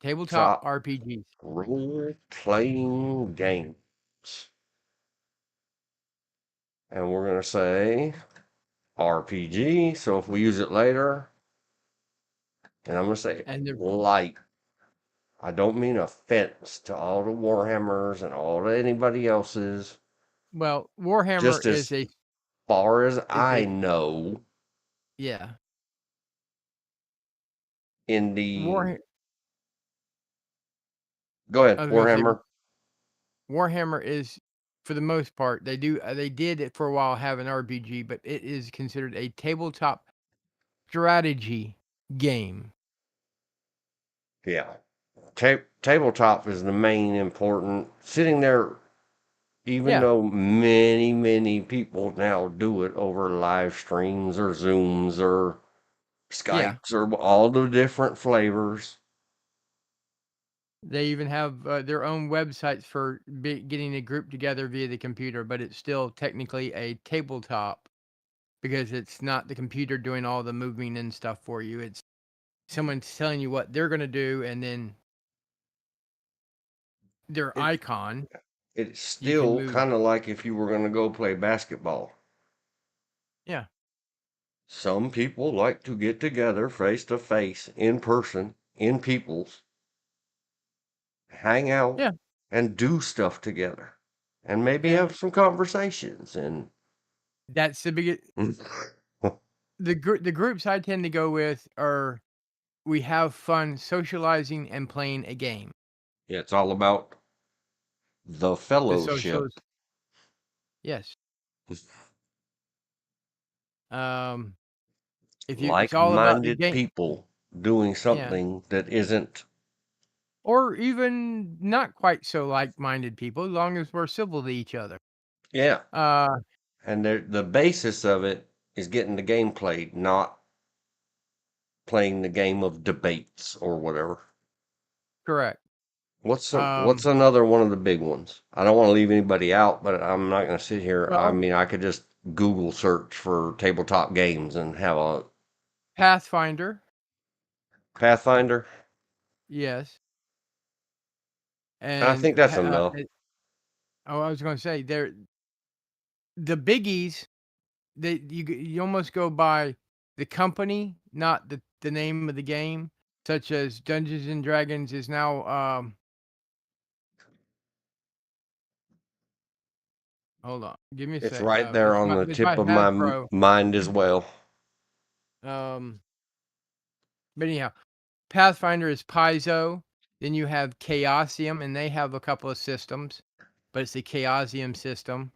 tabletop
Tabletop
RPGs.
role playing games. And we're going to say RPG. So if we use it later, and I'm going to say
And the
light. I don't mean offense to all the Warhammers and all the anybody else's.
Warhammer
Just as far as
is
I
a
know,
yeah.
in the
War
go
I
ahead,
was gonna say
Warhammer.
Warhammer is, for the most part, they did it for a while have an RPG, but it is considered a tabletop strategy game.
Yeah, tabletop is the main important. Sitting there, even
Yeah,
though many people now do it over live streams or Zooms or
yeah.
Skypes or all the different flavors.
They even have their own websites for getting a group together via the computer, but it's still technically a tabletop because it's not the computer doing all the moving and stuff for you. It's someone's telling you what they're going to do, and then their
It
icon,
it's
you can
still
move.
kind of like if you were going to go play basketball.
Yeah,
Some people like to get together face to face, in person, in peoples, hang out,
yeah.
and do stuff together, and maybe have
And
some conversations. And
that's the biggest. The groups I tend to go with are we have fun socializing and playing a game.
yeah, it's all about the
The
fellowship,
socials, yes. Um, if you, it's all about the
like-minded
game.
people doing
Yeah.
something that isn't.
Or even not quite so like-minded people, as long as we're civil to each other.
Yeah,
Uh,
and the basis of it is getting the game played, not playing the game of debates or whatever.
correct.
What's another one of the big ones? I don't want to leave anybody out, but I'm not going to sit here. I
Well,
mean, I could just Google search for tabletop games and have a
Pathfinder,
Pathfinder.
yes,
I
and
think that's enough.
I was gonna say the biggies. You almost go by the company, not the name of the game, such as Dungeons and Dragons is now. Hold on, give me a
It's
sec.
right there on the
It's by
tip of my
Hasbro.
mind as well.
Um, but anyhow, Pathfinder is Paizo. Then you have Chaosium, and they have a couple of systems, but it's the Chaosium system.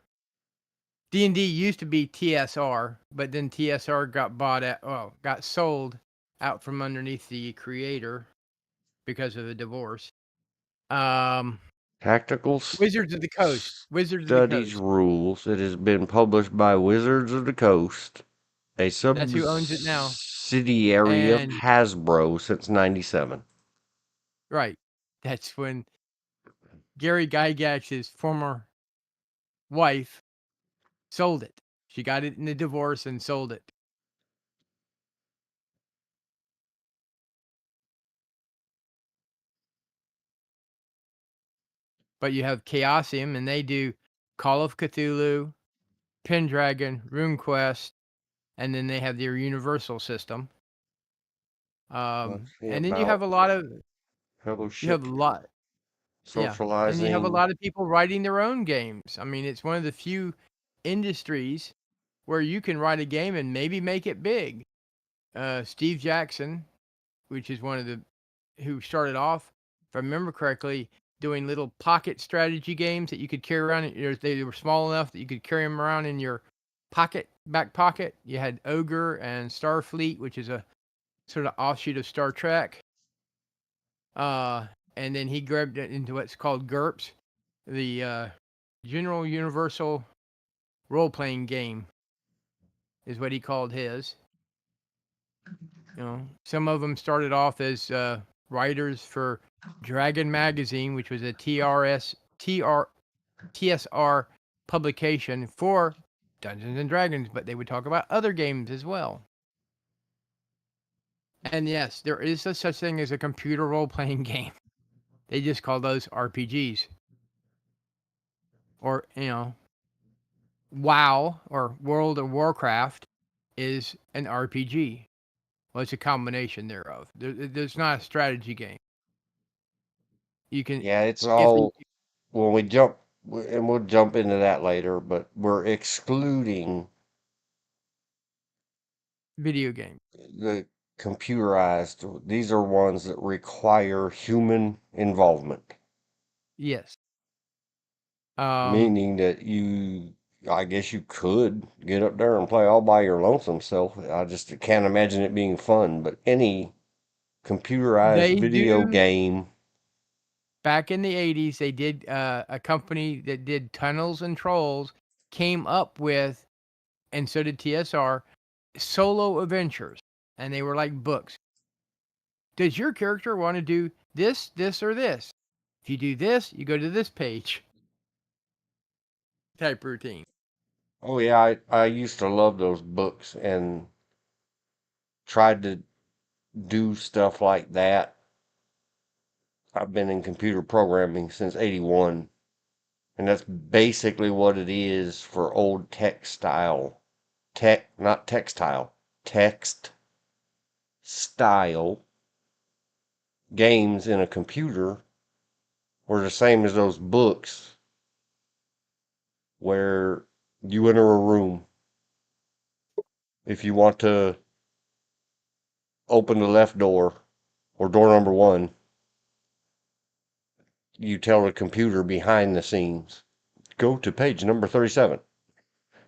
D&D used to be TSR, but then TSR got sold out from underneath the creator because of the divorce.
Tactical
Wizards of the Coast. Wizards of the
Studies
Coast.
Rules. It has been published by Wizards of the Coast, a
That's who owns it now.
subsidiary of
And
Hasbro since '97.
right, that's when Gary Gygax's former wife sold it. She got it in a divorce and sold it. But you have Chaosium, and they do Call of Cthulhu, Pendragon, RuneQuest, and then they have their universal system.
Let's see
And then you have
about
a lot of you have
fellowship,
a lot yeah, and you have a
socializing.
lot of people writing their own games. I mean, it's one of the few industries where you can write a game and maybe make it big. Steve Jackson, which is one of the who started off, if I remember correctly, doing little pocket strategy games that you could carry around. They were small enough that you could carry them around in your pocket back pocket. You had Ogre and Starfleet, which is a sort of offshoot of Star Trek. And then he grabbed it into what's called GURPS, the General Universal Role Playing Game, is what he called his. Some of them started off as writers for Dragon Magazine, which was a TSR publication for Dungeons and Dragons, but they would talk about other games as well. And yes, there is a such thing as a computer role-playing game. They just call those RPGs. Or, WoW or World of Warcraft is an RPG. Well, it's a combination thereof. There's not a strategy game. You can,
Yeah, it's
if
all when we jump, and we'll jump into that later, but we're excluding
video game.
the computerized. These are ones that require human involvement,
Yes.
meaning that I guess you could get up there and play all by your lonesome self. I just can't imagine it being fun, but any computerized
They
video
do.
game.
Back in the 80s, they did a company that did Tunnels and Trolls came up with, and so did TSR, solo adventures. And they were like books. Does your character want to do this, this, or this? If you do this, you go to this page. Type routine.
Oh yeah, I used to love those books and tried to do stuff like that. I've been in computer programming since 81, and that's basically what it is for old not textile, text style games in a computer were the same as those books where you enter a room. If you want to open the left door or door number 1, you tell the computer behind the scenes, go to page number 37.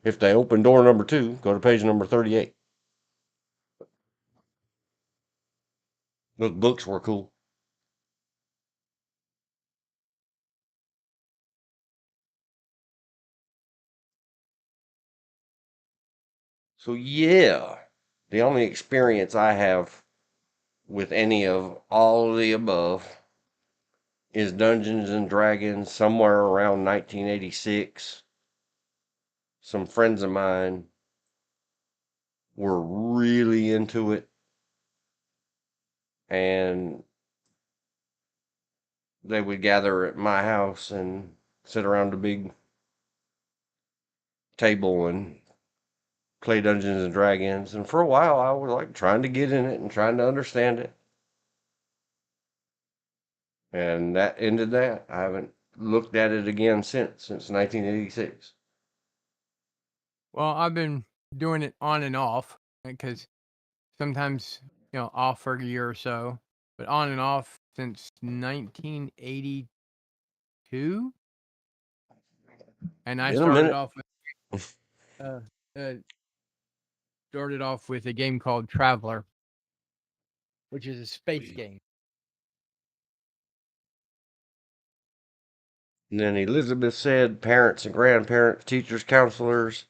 If they open door number 2, go to page number 38. Those books were cool. So yeah, the only experience I have with any of all of the above is Dungeons and Dragons somewhere around 1986. Some friends of mine were really into it, and they would gather at my house and sit around a big table and play Dungeons and Dragons. And for a while, I was like trying to get in it and trying to understand it. And that ended that. I haven't looked at it again since 1986.
Well, I've been doing it on and off because sometimes, off for a year or so, but on and off since 1982. And I
Been a minute.
uh, uh, started off with a game called Traveler, which is a space game.
And then Elizabeth said, parents and grandparents, teachers, counselors,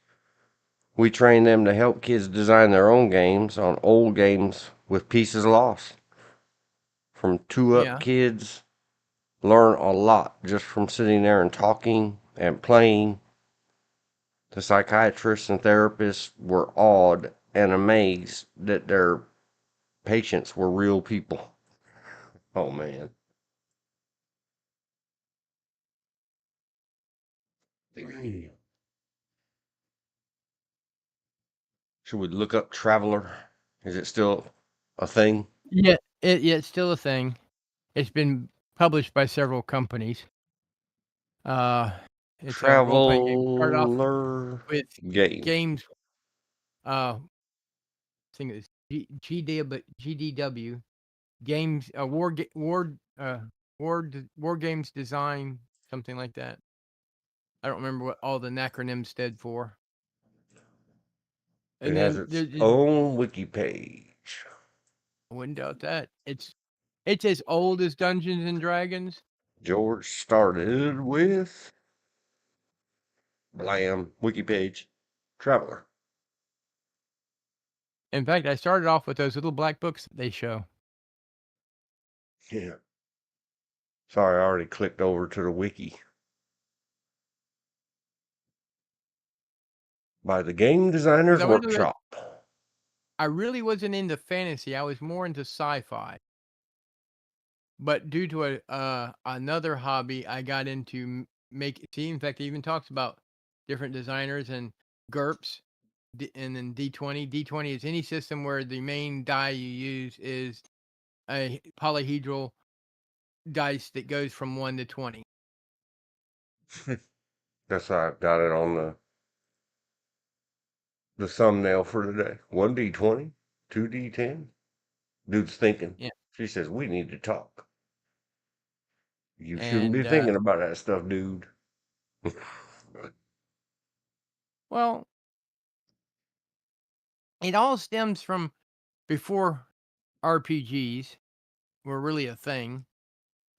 we train them to help kids design their own games on old games with pieces lost. From 2 up
Yeah.
kids learn a lot just from sitting there and talking and playing. The psychiatrists and therapists were awed and amazed that their patients were real people. Oh man. Should we look up Traveler? Is it still a thing?
Yeah, it's still a thing. It's been published by several companies. Uh, it's a role-playing game. Started off
Traveler
with
game.
games, I think it's GDW games, war games design, something like that. I don't remember what all the acronyms stood for.
It
And
has
then
its own wiki page.
I wouldn't doubt that. It's as old as Dungeons and Dragons.
George started with Blam, wiki page, Traveler.
In fact, I started off with those little black books that they show.
Yeah. Sorry, I already clicked over to the wiki. By the Game Designers Workshop.
I really wasn't into fantasy. I was more into sci-fi. But due to another hobby, I got into see. In fact, it even talks about different designers and GURPS, and then D20. D20 is any system where the main die you use is a polyhedral dice that goes from 1 to 20.
That's how I got it on the thumbnail for today. 1D20, 2D10. Dude's thinking.
Yeah.
She says, we need to talk. You shouldn't
And
be thinking about that stuff, dude.
well, it all stems from before RPGs were really a thing,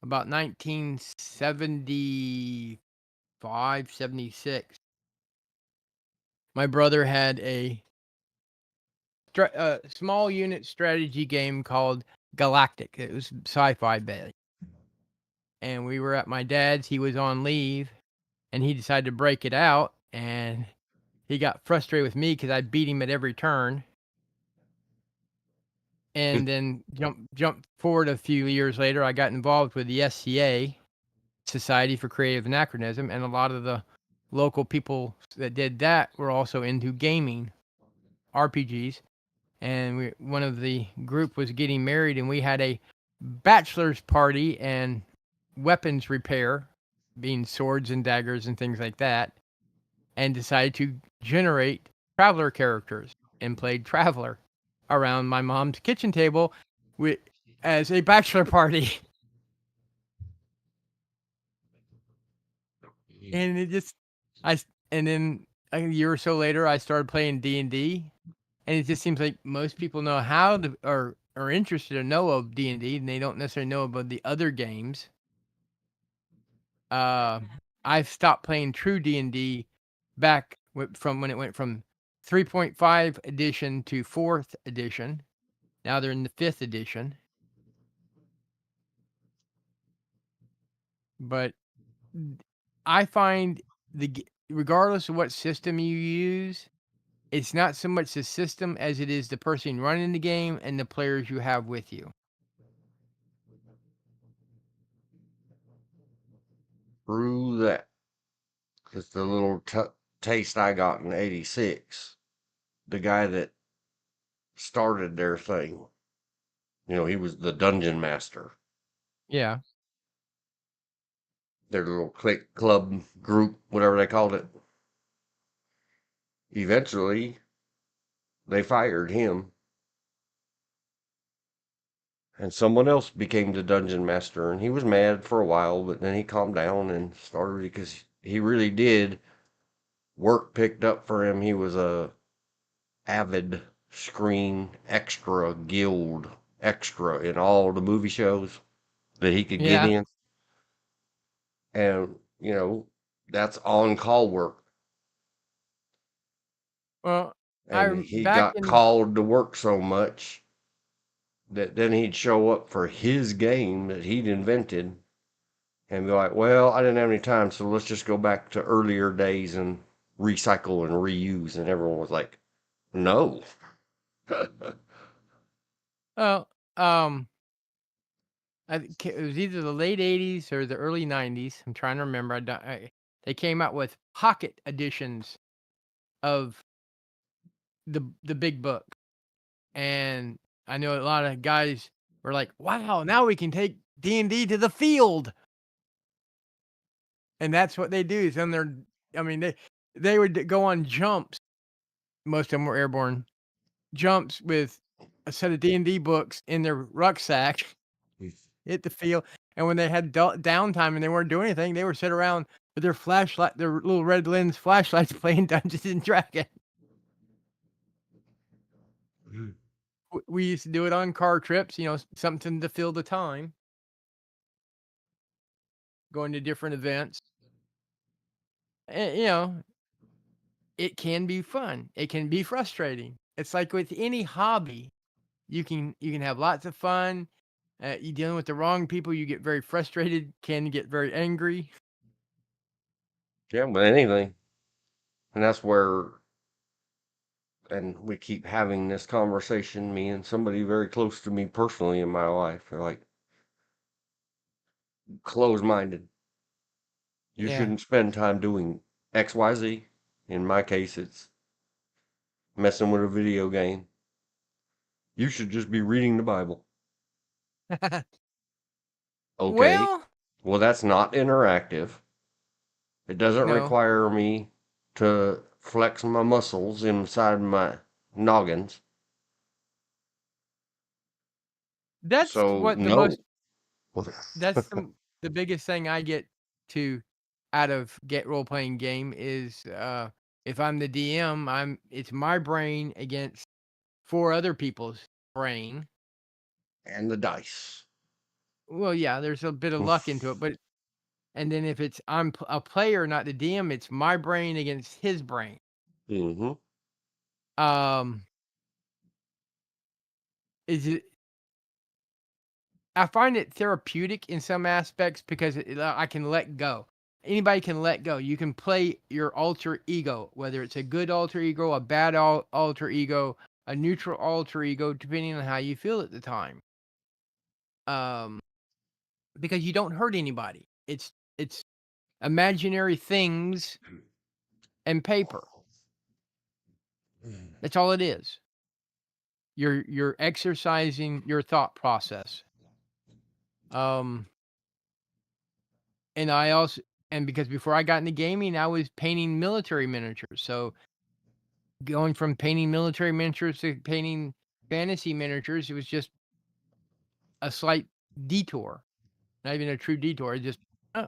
about 1975, 76. My brother had a small unit strategy game called Galactic. It was sci-fi based. And we were at my dad's. He was on leave, and he decided to break it out. And he got frustrated with me because I beat him at every turn. And then jump forward a few years later, I got involved with the SCA, Society for Creative Anachronism, and a lot of the local people that did that were also into gaming, RPGs. And one of the group was getting married, and we had a bachelor's party and weapons repair, being swords and daggers and things like that, and decided to generate Traveler characters and played Traveler around my mom's kitchen table as a bachelor party. And and then a year or so later, I started playing D&D, and it just seems like most people know how to or are interested or know of D&D, and they don't necessarily know about the other games. I've stopped playing true D&D back from when it went from 3.5 edition to 4th edition. Now they're in the 5th edition. But I find regardless of what system you use, it's not so much the system as it is the person running the game and the players you have with you.
Through that. Because the little taste I got in 86, the guy that started their thing, he was the dungeon master.
Yeah.
Their little clique, club, group, whatever they called it. Eventually, they fired him. And someone else became the dungeon master. And he was mad for a while, but then he calmed down and started because he really did. Work picked up for him. He was a avid screen extra guild extra in all the movie shows that he could get in. And, that's on-call work.
Well,
And he got called to work so much that then he'd show up for his game that he'd invented and be like, well, I didn't have any time, so let's just go back to earlier days and recycle and reuse. And everyone was like, no.
Well, I think it was either the late 80s or the early 90s. I'm trying to remember. They came out with pocket editions of the big book. And I know a lot of guys were like, wow, now we can take D&D to the field. And that's what they do. Is they would go on jumps. Most of them were airborne jumps with a set of D&D books in their rucksack, hit the field. And when they had downtime and they weren't doing anything, they would sit around with their flashlight, their little red lens flashlights playing Dungeons and Dragons. We used to do it on car trips, something to fill the time, going to different events. And, it can be fun. It can be frustrating. It's like with any hobby, you can have lots of fun. You dealing with the wrong people, you get very frustrated, can get very angry.
Yeah, with anything. And that's where, and we keep having this conversation, me and somebody very close to me personally in my life. They're like, closed minded. You
Yeah.
shouldn't spend time doing XYZ. In my case, it's messing with a video game. You should just be reading the Bible. Okay.
Well,
Well, that's not interactive. It doesn't
no.
require me to flex my muscles inside my noggins.
That's
So,
what the
no.
most that's the biggest thing I get to out of get role playing game is if I'm the DM, it's my brain against four other people's brain.
And the dice.
Well, yeah, there's a bit of luck into it, but and then if it's a player, not the DM, it's my brain against his brain.
Mm-hmm.
Um, is it? I find it therapeutic in some aspects because I can let go. Anybody can let go. You can play your alter ego, whether it's a good alter ego, a bad alter ego, a neutral alter ego, depending on how you feel at the time. Um, because you don't hurt anybody. It's imaginary things and paper. That's all it is. You're exercising your thought process. Um, and I also because before I got into gaming, I was painting military miniatures. So going from painting military miniatures to painting fantasy miniatures, it was just a slight detour. Not even a true detour. Just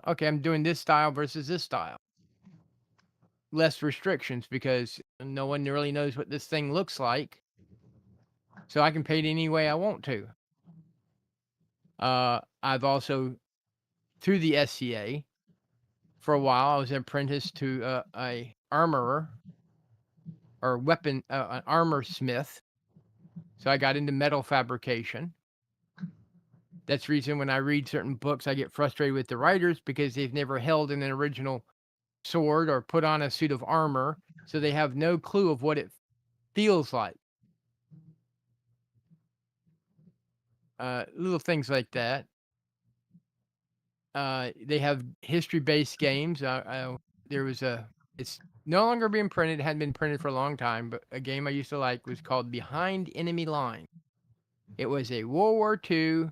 okay, I'm doing this style versus this style. Less restrictions because no one really knows what this thing looks like. So I can paint any way I want to. I've also through the SCA for a while. I was an apprentice to a armorer or an armor smith. So I got into metal fabrication. That's the reason when I read certain books, I get frustrated with the writers because they've never held an original sword or put on a suit of armor. So they have no clue of what it feels like. Little things like that. They have history-based games. There was it's no longer being printed. It hadn't been printed for a long time, but a game I used to like was called Behind Enemy Line. It was a World War II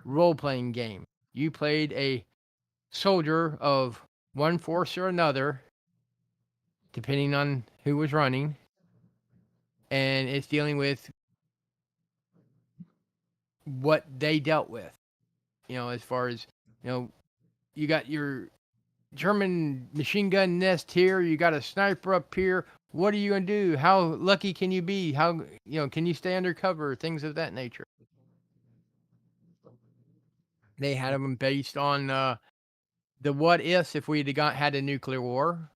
role-playing game. You played a soldier of one force or another, depending on who was running, and it's dealing with what they dealt with. As far as you got your German machine gun nest here. You got a sniper up here. What are you gonna do? How lucky can you be? How can you stay undercover? Things of that nature. They had them based on the what ifs if we'd had a nuclear war.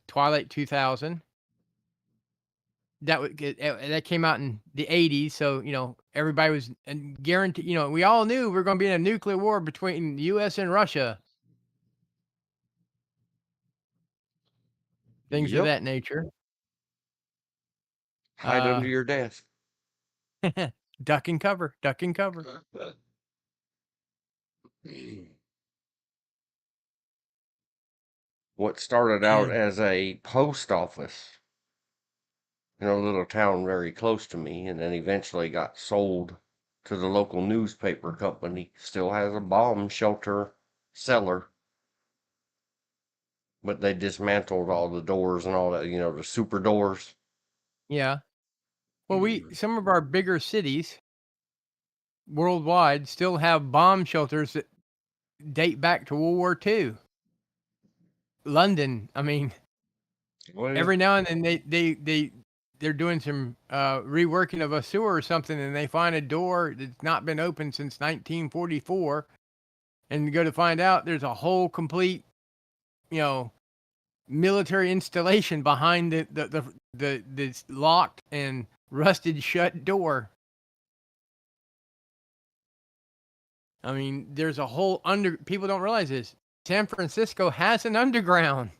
Twilight 2000. That came out in the 80s, so everybody was guaranteed. We all knew we are going to be in a nuclear war between the U.S. and Russia. Things of
Yep.
that nature.
Hide under your desk.
Duck and cover. Duck and cover.
What started out as a post office in a little town very close to me, and then eventually got sold to the local newspaper company, still has a bomb shelter cellar, but they dismantled all the doors and all that, the super doors.
Yeah. Well, some of our bigger cities worldwide still have bomb shelters that date back to World War II. London, I mean,
Well,
every now and then they they're doing some reworking of a sewer or something, and they find a door that's not been opened since 1944, and you go to find out there's a whole complete, you know, military installation behind the this locked and rusted shut door. I mean, there's a whole people don't realize this. San Francisco has an underground.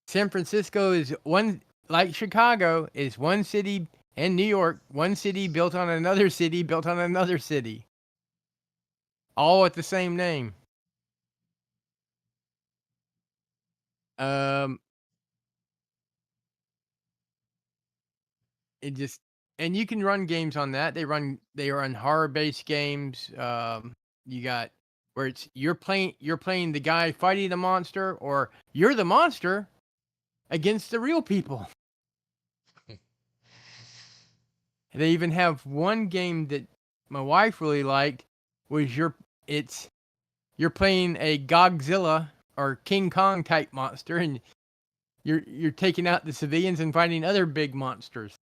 San Francisco is one, like Chicago, is one city, and New York, one city built on another city, built on another city. All with the same name. It just, and you can run games on that. They run horror-based games. You got where it's you're playing the guy fighting the monster, or you're the monster against the real people. They even have one game that my wife really liked, was you're playing a Godzilla or King Kong type monster, and you're taking out the civilians and fighting other big monsters.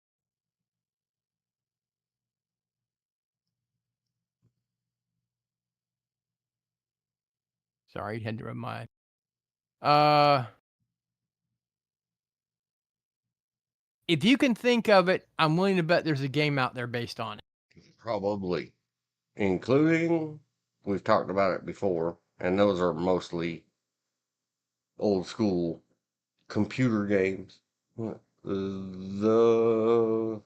Sorry, had to remind. If you can think of it, I'm willing to bet there's a game out there based on it.
Probably, including, we've talked about it before, and those are mostly old school computer games. The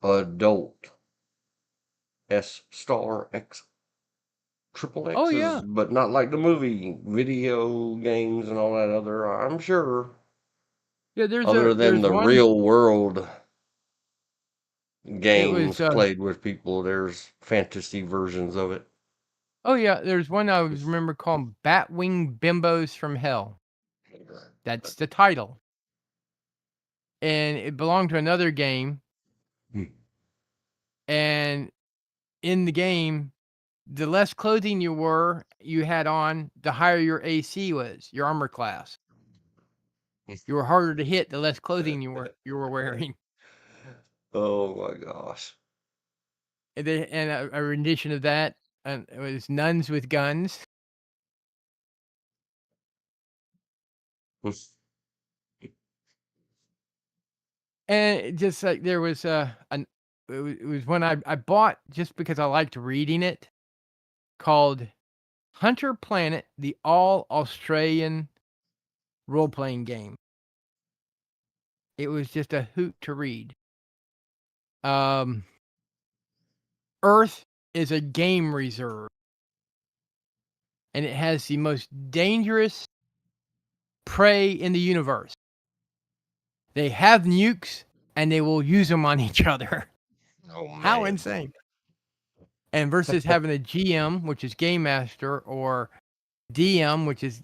adult S*X triple X's,
Oh yeah,
but not like the movie video games and all that other. I'm sure.
yeah.
Other than
There's
the
one.
real world
It
games
was
played with people, there's fantasy versions of it.
oh yeah. There's one I remember called Batwing Bimbos from Hell. That's the title, and it belonged to another game.
Hmm.
And in the game, the less clothing you had on, the higher your AC was, your armor class. You were harder to hit the less clothing you were wearing.
Oh my gosh.
And a rendition of that, and it was nuns with guns. And it just like there was it was one I bought just because I liked reading it, called Hunter Planet: The All Australian Role Playing Game. It was just a hoot to read. Earth is a game reserve, and it has the most dangerous prey in the universe. They have nukes, and they will use them on each other.
Oh man.
How insane. And versus having a GM, which is Game Master, or DM, which is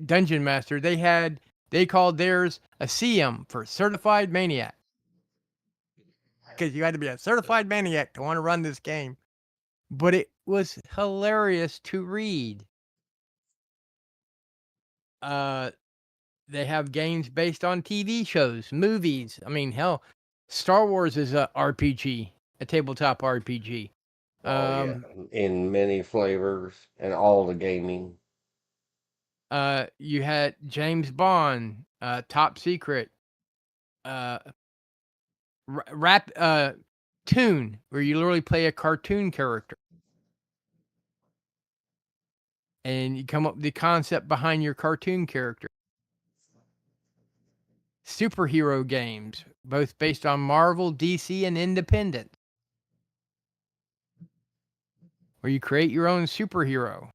Dungeon Master, they called theirs a CM for Certified Maniac. Because you had to be a certified maniac to want to run this game. But it was hilarious to read. They have games based on TV shows, movies. I mean, hell, Star Wars is a RPG, a tabletop RPG.
Oh yeah, in many flavors and all the gaming.
You had James Bond, Top Secret, rap Toon, where you literally play a cartoon character, and you come up with the concept behind your cartoon character. Superhero games, both based on Marvel, DC, and independent, where you create your own superhero.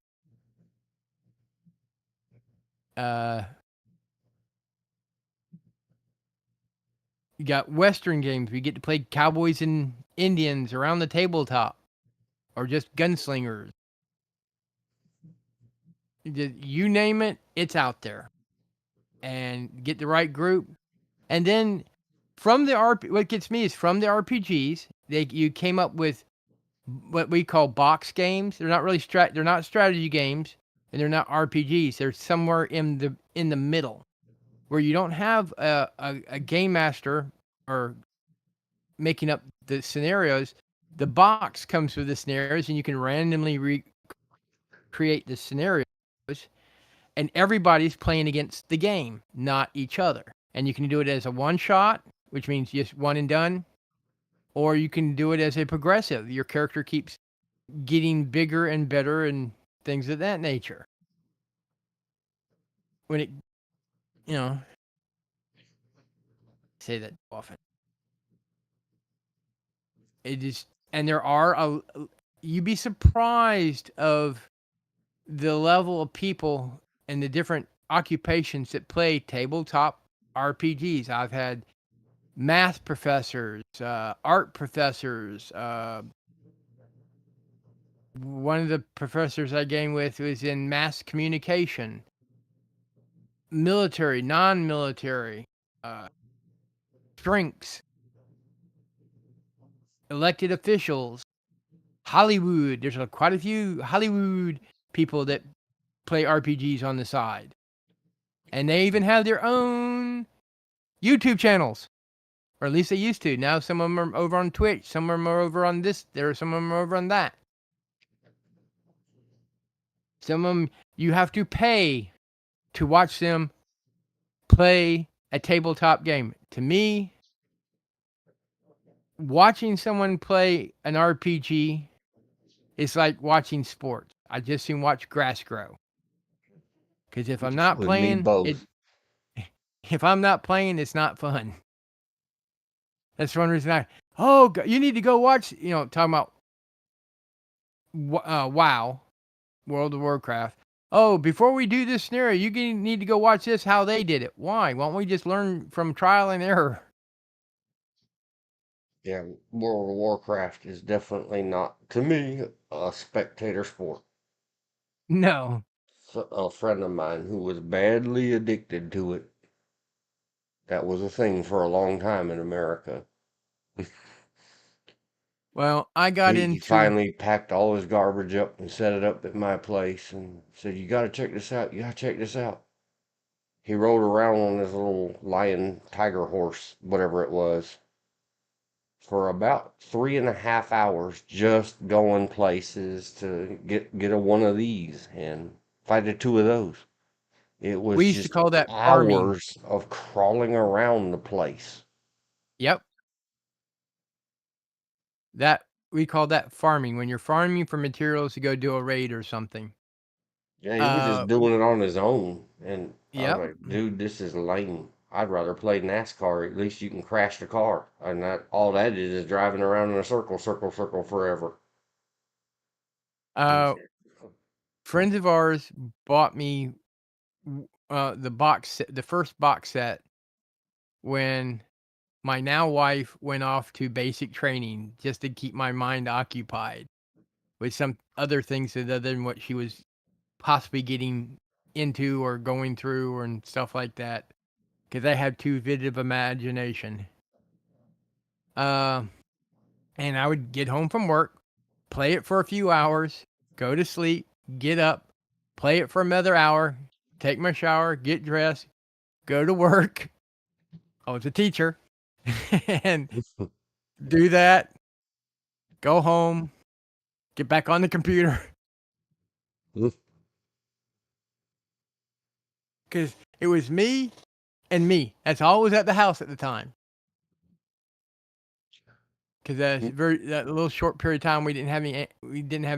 You got Western games where you get to play cowboys and Indians around the tabletop, or just gunslingers. You name it, it's out there. And get the right group. And then from the what gets me is from the RPGs, you came up with what we call box games. They're not really they're not strategy games. and they're not RPGs. They're somewhere in the middle, where you don't have a game master or making up the scenarios. The box comes with the scenarios, and you can randomly create the scenarios, and everybody's playing against the game, not each other. And you can do it as a one shot, which means just one and done, or you can do it as a progressive. Your character keeps getting bigger and better and things of that nature. When it, you know, say that often. It is, and there are you'd be surprised of the level of people and the different occupations that play tabletop RPGs. I've had math professors, art professors. One of the professors I game with was in mass communication, military, non-military, shrinks, elected officials, Hollywood. There's quite a few Hollywood people that play RPGs on the side. And they even have their own YouTube channels. Or at least they used to. Now some of them are over on Twitch. Some of them are over on this. Some of them are over on that. Some of them you have to pay to watch them play a tabletop game. To me, watching someone play an RPG is like watching sports. I just soon watch grass grow. Because if I'm not
With me
playing,
both.
if I'm not playing, it's not fun. That's one reason you need to go watch, talking about WoW, World of Warcraft. Oh, before we do this scenario, you need to go watch this, how they did it. Why? Why don't we just learn from trial and error?
Yeah, World of Warcraft is definitely not, to me, a spectator sport.
No.
So, a friend of mine who was badly addicted to it, that was a thing for a long time in America.
Well, I got
He
into.
finally packed all his garbage up and set it up at my place and said, "You got to check this out. You got to check this out." He rode around on his little lion tiger horse, whatever it was, for about 3.5 hours, just going places to get a one of these and fight a two of those. It was
We used to
just
call that farming.
hours of crawling around the place.
Yep. That we call that farming. When you're farming for materials to go do a raid or something.
Yeah, he was just doing it on his own. And I was
Yep.
like, dude, this is lame. I'd rather play NASCAR. At least you can crash the car. And all that is driving around in a circle, circle, circle forever.
Uh, friends of ours bought me the first box set when my now wife went off to basic training just to keep my mind occupied with some other things other than what she was possibly getting into or going through and stuff like that. Because I have too vivid of imagination. Uh, and I would get home from work, play it for a few hours, go to sleep, get up, play it for another hour, take my shower, get dressed, go to work. I was a teacher and do that, go home, get back on the computer. Because it was me and me. That's all was at the house at the time. Because that little short period of time we didn't have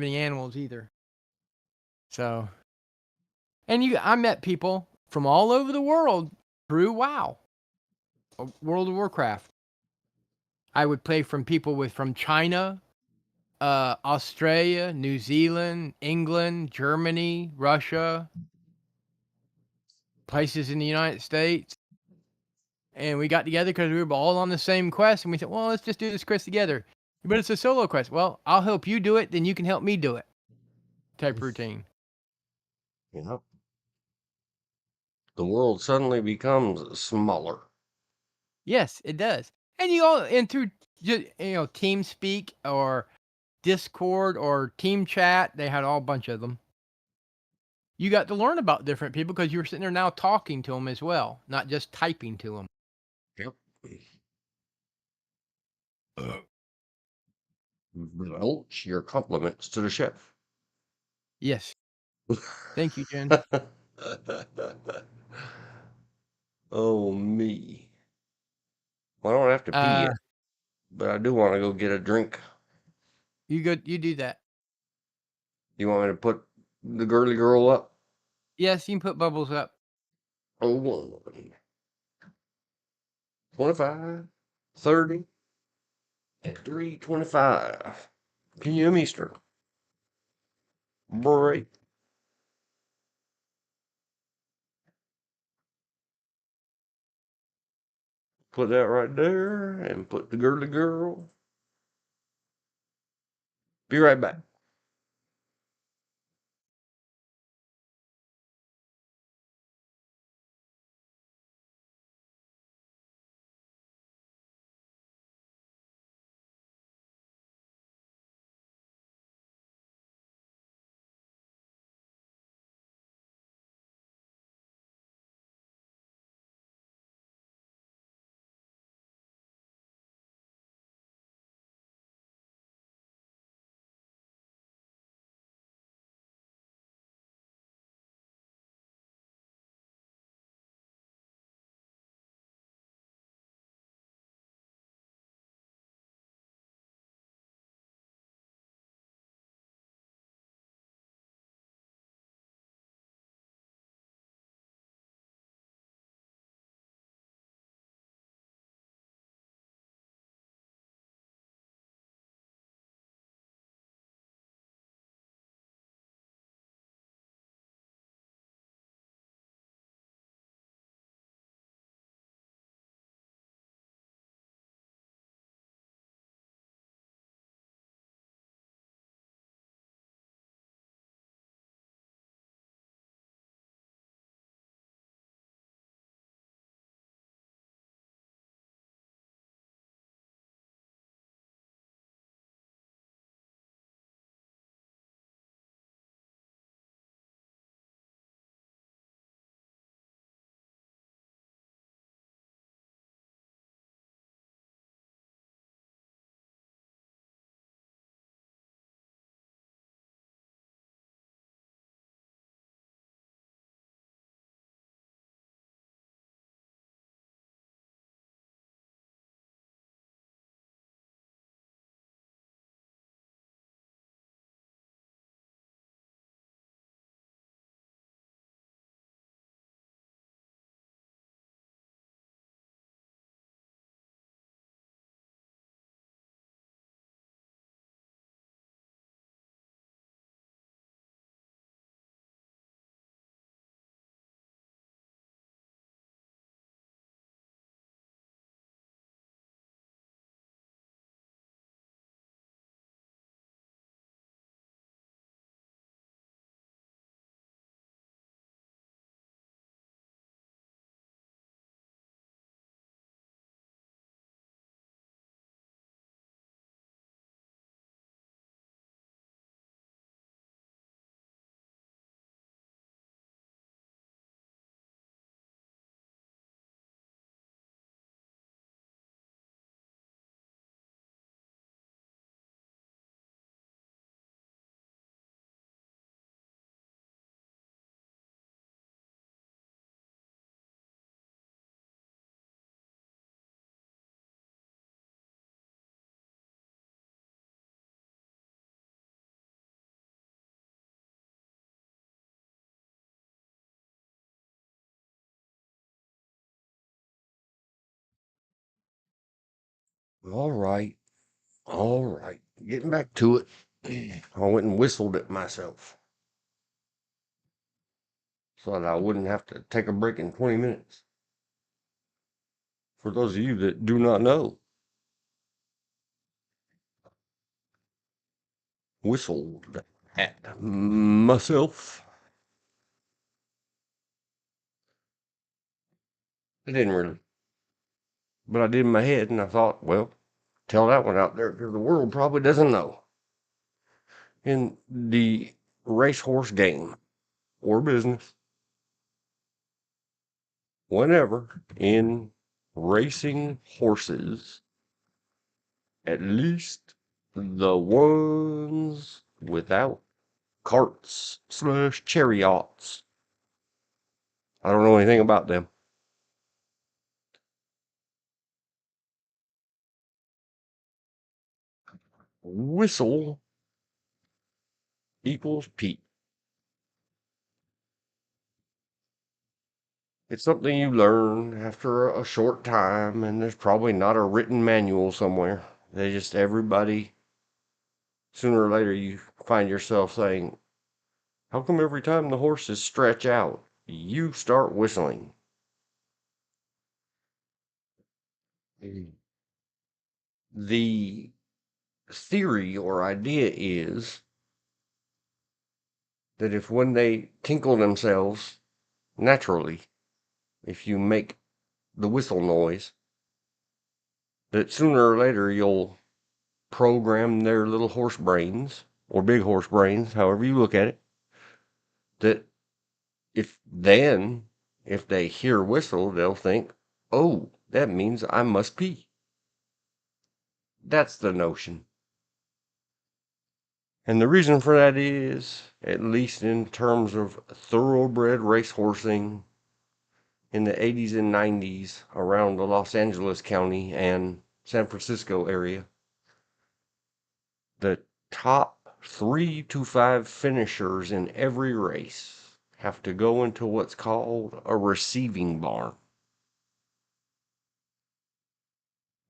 any animals either. So, and I met people from all over the world through WoW, World of Warcraft. I would play from people from China, Australia, New Zealand, England, Germany, Russia, places in the United States. And we got together because we were all on the same quest. And we said, well, let's just do this quest together. But it's a solo quest. Well, I'll help you do it, then you can help me do it. Type routine.
Yep. The world suddenly becomes smaller.
Yes, it does. And through TeamSpeak or Discord or Team Chat, they had all a bunch of them. You got to learn about different people because you're sitting there now talking to them as well, not just typing to them.
Yep. Belch your compliments to the chef.
Yes. Thank you, Jen.
Oh, me. Well, I don't have to pee yet, but I do want to go get a drink.
You do that.
You want me to put the girly girl up?
Yes, you can put bubbles up.
Oh, 1, 25, 30, and 3:25 p.m. Eastern. Break. Put that right there and put the girly girl. Be right back. All right. All right. Getting back to it. I went and whistled at myself so that I wouldn't have to take a break in 20 minutes. For those of you that do not know, whistled at myself. I didn't really, but I did in my head, and I thought, well, tell that one out there because the world probably doesn't know. In the racehorse game, or business, whenever in racing horses, at least the ones without carts slash chariots. I don't know anything about them. Whistle equals Pete. It's something you learn after a short time, and there's probably not a written manual somewhere. They just, everybody, sooner or later, you find yourself saying, how come every time the horses stretch out, you start whistling? The theory or idea is that if when they tinkle themselves naturally, if you make the whistle noise, that sooner or later you'll program their little horse brains or big horse brains, however you look at it, that if they hear whistle, they'll think, oh, that means I must pee. That's the notion. And the reason for that is, at least in terms of thoroughbred racehorsing in the 80s and 90s around the Los Angeles County and San Francisco area, the top 3 to 5 finishers in every race have to go into what's called a receiving barn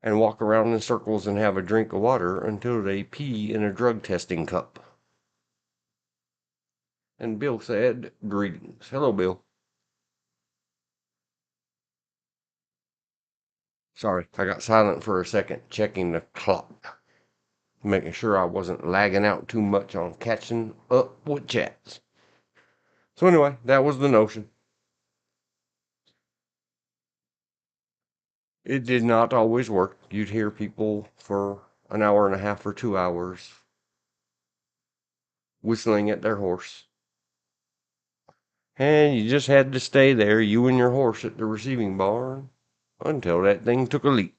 and walk around in circles and have a drink of water until they pee in a drug testing cup. And Bill said, greetings. Hello, Bill. Sorry, I got silent for a second, checking the clock, making sure I wasn't lagging out too much on catching up with chats. So anyway, that was the notion. It did not always work. You'd hear people for an hour and a half or 2 hours whistling at their horse. And you just had to stay there, you and your horse at the receiving barn, until that thing took a leap.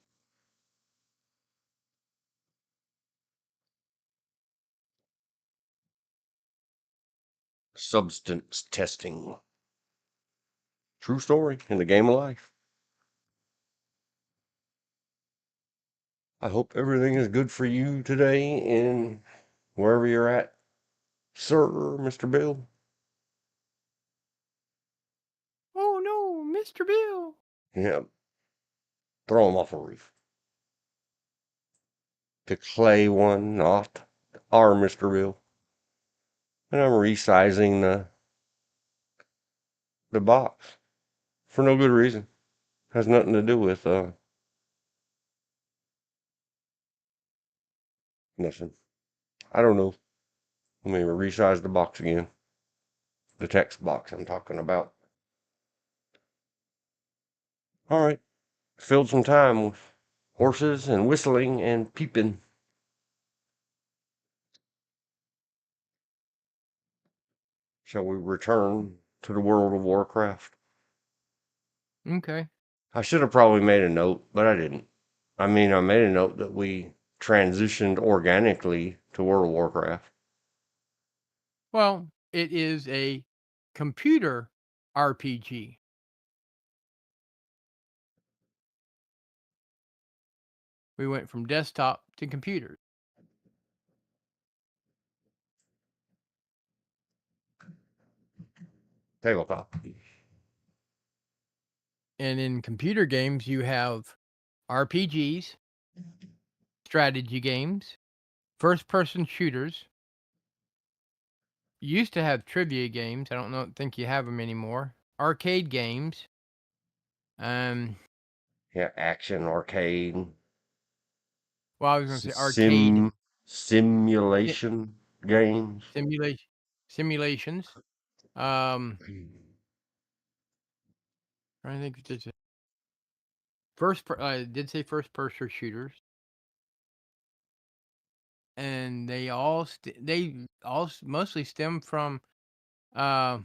Substance testing. True story in the game of life. I hope everything is good for you today in wherever you're at, sir, Mr. Bill.
Oh no, Mr. Bill.
Yeah, throw him off a roof. The clay one, not our Mr. Bill. And I'm resizing the box for no good reason. Has nothing to do with nothing. I don't know. Let me resize the box again. The text box I'm talking about. All right. Filled some time with horses and whistling and peeping. Shall we return to the World of Warcraft?
Okay.
I should have probably made a note, but I didn't. I mean, I made a note that we transitioned organically to World of Warcraft.
Well, it is a computer RPG. We went from desktop to computers.
Tabletop.
And in computer games, you have RPGs, strategy games, first person shooters. You used to have trivia games. I don't think you have them anymore. Arcade games. Um,
Yeah, action, arcade,
well, I was going to say arcade
sim, simulation games.
simulation simulations. Um, I think there's a I did say first person shooters, and they all mostly stem from uh,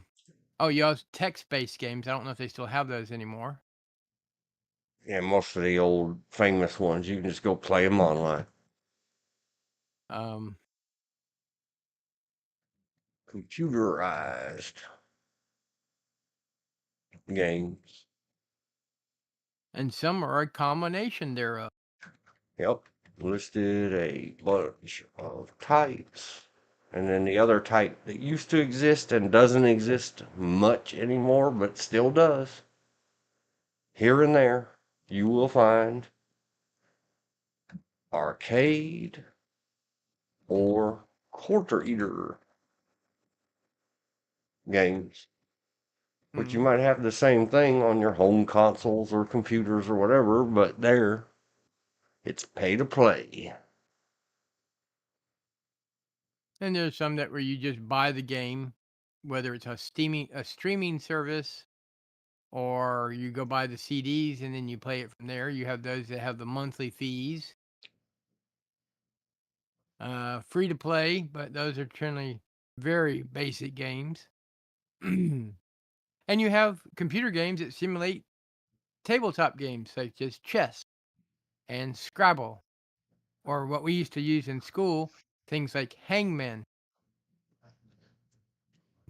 Oh, you have text-based games. I don't know if they still have those anymore.
Yeah, most of the old famous ones, you can just go play them online.
Um,
Computerized games.
and some are a combination thereof.
Yep. Listed a bunch of types. And then the other type that used to exist and doesn't exist much anymore, but still does. Here and there, you will find arcade or quarter eater games. But you
Mhm.
might have the same thing on your home consoles or computers or whatever, but there, it's pay to play.
And there's some that where you just buy the game, whether it's a streaming service or you go buy the CDs and then you play it from there. You have those that have the monthly fees. Free to play, but those are generally very basic games. And you have computer games that simulate tabletop games such as chess and Scrabble, or what we used to use in school, things like Hangman,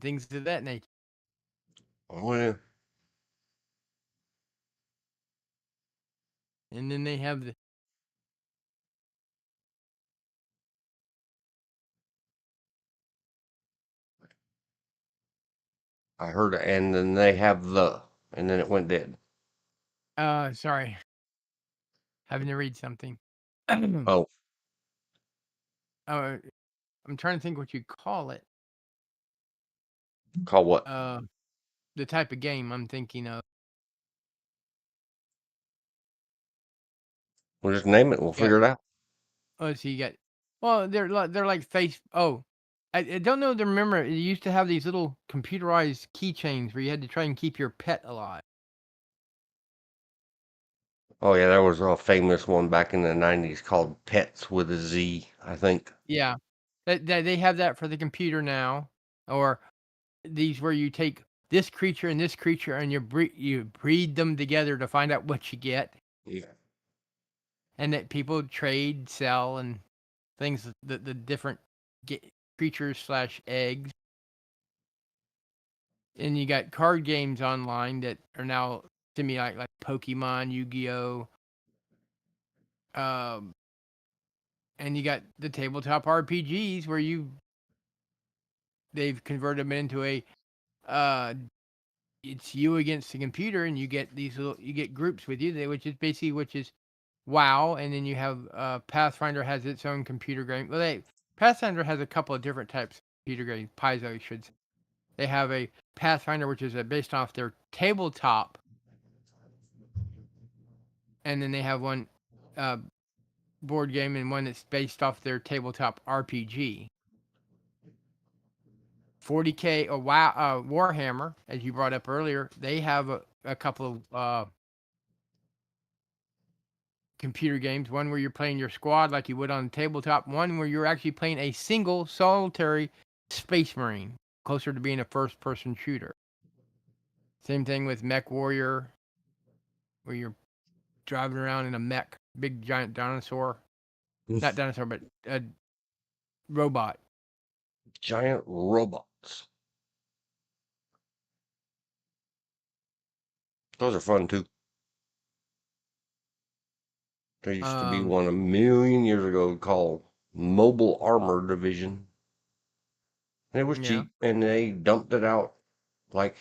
things of that nature.
Well,
And then they have the
I heard it, and then they have and then it went dead.
sorry, having to read something.
Oh,
uh, I'm trying to think what you call it.
call what?
Uh, the type of game I'm thinking of.
We'll just name it. We'll
Yeah.
figure it out.
Oh, so you got. Well, they're like face. Oh, I don't know. To remember, you used to have these little computerized keychains where you had to try and keep your pet alive.
Oh yeah, there was a famous one back in the '90s called Pets with a Z, I think.
Yeah, they have that for the computer now, or these where you take this creature and this creature and you breed them together to find out what you get,
Yeah.
and that people trade, sell, and things the different creatures slash eggs. And you got card games online that are now simulate like Pokemon, Yu-Gi-Oh. Um, and you got the tabletop RPGs where they've converted them into a uh it's you against the computer, and you get you get groups with you, which is WoW. And then you have Pathfinder has its own computer game. Well, Pathfinder has a couple of different types of computer games. Paizo should. They have a Pathfinder which is based off their tabletop, and then they have one uh, board game and one that's based off their tabletop RPG. 40K or WoW, Warhammer, as you brought up earlier, they have a couple of computer games. One where you're playing your squad like you would on the tabletop. One where you're actually playing a single solitary space marine, closer to being a first-person shooter. Same thing with Mech Warrior, where you're driving around in a mech, big giant dinosaur. Not dinosaur, but a robot.
Giant robots. Those are fun too. There used to be
Um,
one a million years ago called Mobile Armor Division. And it was
yeah.
cheap, and they dumped it out. Like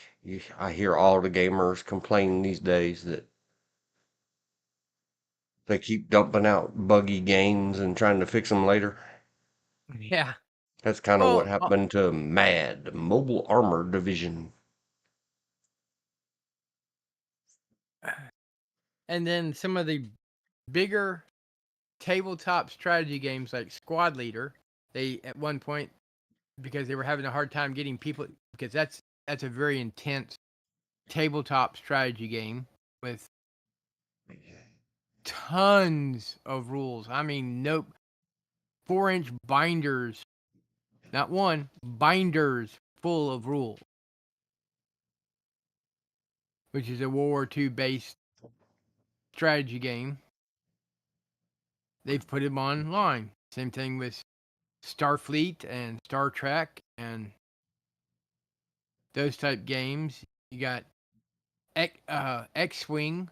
I hear all the gamers complain these days that they keep dumping out buggy games and trying to fix them later.
Yeah.
That's kind of what
Well,
happened to MAD, Mobile Armor Division.
and then some of the bigger tabletop strategy games like Squad Leader, they at one point, because they were having a hard time getting people, because that's a very intense tabletop strategy game with tons of rules. I mean, nope, 4-inch binders, not one, binders full of rules. which is a World War II based strategy game. They've put them online. Same thing with Starfleet and Star Trek and those type games. You got X-Wing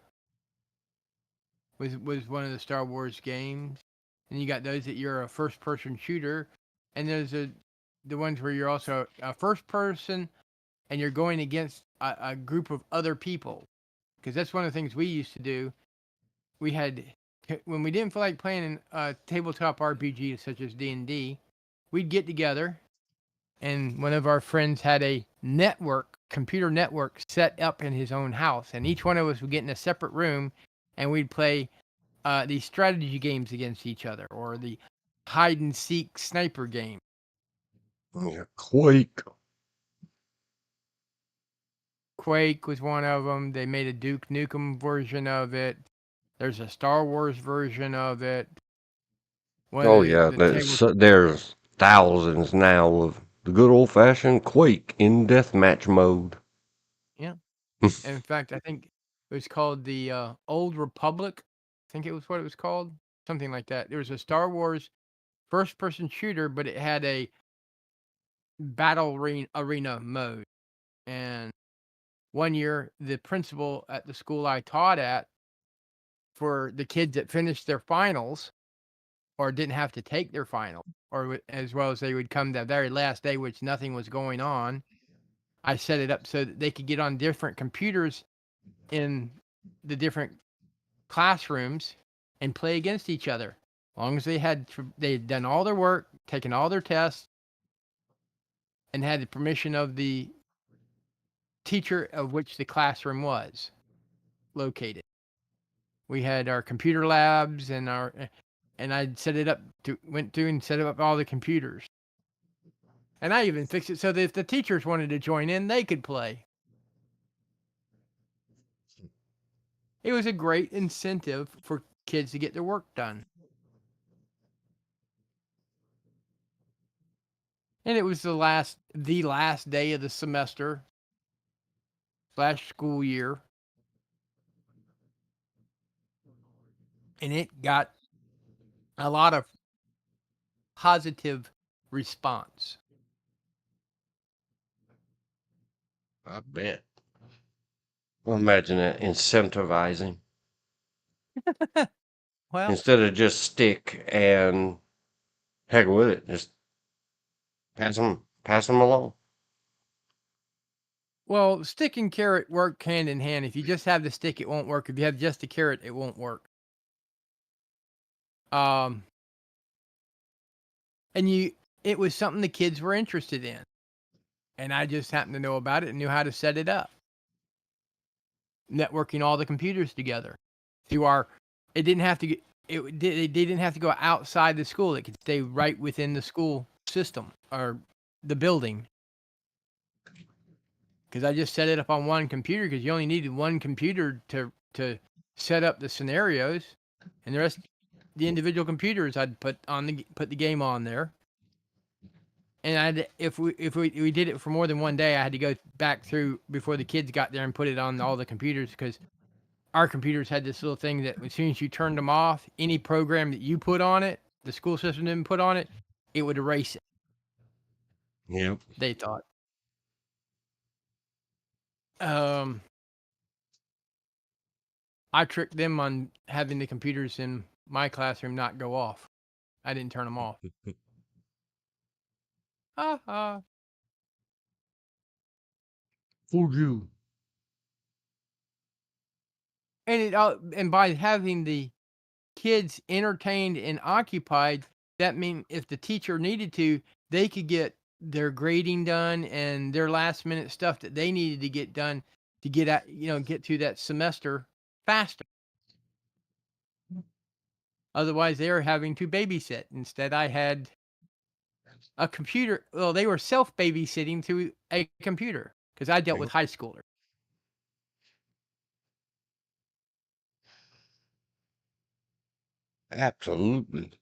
was one of the Star Wars games, and you got those that you're a first-person shooter, and there's the ones where you're also a first person and you're going against a group of other people, because that's one of the things we used to do. We had when we didn't feel like playing a tabletop RPG such as D&D, we'd get together, and one of our friends had a computer network set up in his own house, and each one of us would get in a separate room, and we'd play these strategy games against each other, or the hide and seek sniper game.
Yeah, Quake.
Quake was one of them. They made a Duke Nukem version of it. There's a Star Wars version of it.
Oh yeah, there's thousands now of the good old-fashioned Quake in deathmatch mode.
Yeah. And in fact, I think it was called the Old Republic. I think it was what it was called. Something like that. There was a Star Wars first-person shooter, but it had a battle arena mode. And one year, the principal at the school I taught at, for the kids that finished their finals or didn't have to take their final, or as well as they would come the very last day, which nothing was going on, I set it up so that they could get on different computers in the different classrooms and play against each other. As long as they had done all their work, taken all their tests, and had the permission of the teacher of which the classroom was located. We had our computer labs and I'd set it up went through and set up all the computers. And I even fixed it so that if the teachers wanted to join in, they could play. It was a great incentive for kids to get their work done. And it was the last day of the semester / school year. And it got a lot of positive response.
I bet. Well, imagine that incentivizing
Well,
instead of just stick and heck with it, just pass them along.
well, stick and carrot work hand in hand. If you just have the stick, it won't work. If you have just the carrot, it won't work. And it was something the kids were interested in. And I just happened to know about it and knew how to set it up. Networking all the computers together through it didn't have to get, they didn't have to go outside the school. It could stay right within the school system or the building. Because I just set it up on one computer, because you only needed one computer to set up the scenarios, and the rest, the individual computers, I'd put the game on there. And if we did it for more than one day, I had to go back through before the kids got there and put it on all the computers, because our computers had this little thing that as soon as you turned them off, any program that you put on it, the school system didn't put on it, it would erase it.
Yep.
They thought. I tricked them on having the computers in my classroom not go off. I didn't turn them off. Ha ha.
Fooled you.
And by having the kids entertained and occupied, that means if the teacher needed to, they could get their grading done and their last minute stuff that they needed to get done to get through that semester faster. Otherwise, they were having to babysit. Instead, I had a computer. Well, they were self-babysitting through a computer, because I dealt with high schoolers.
Absolutely.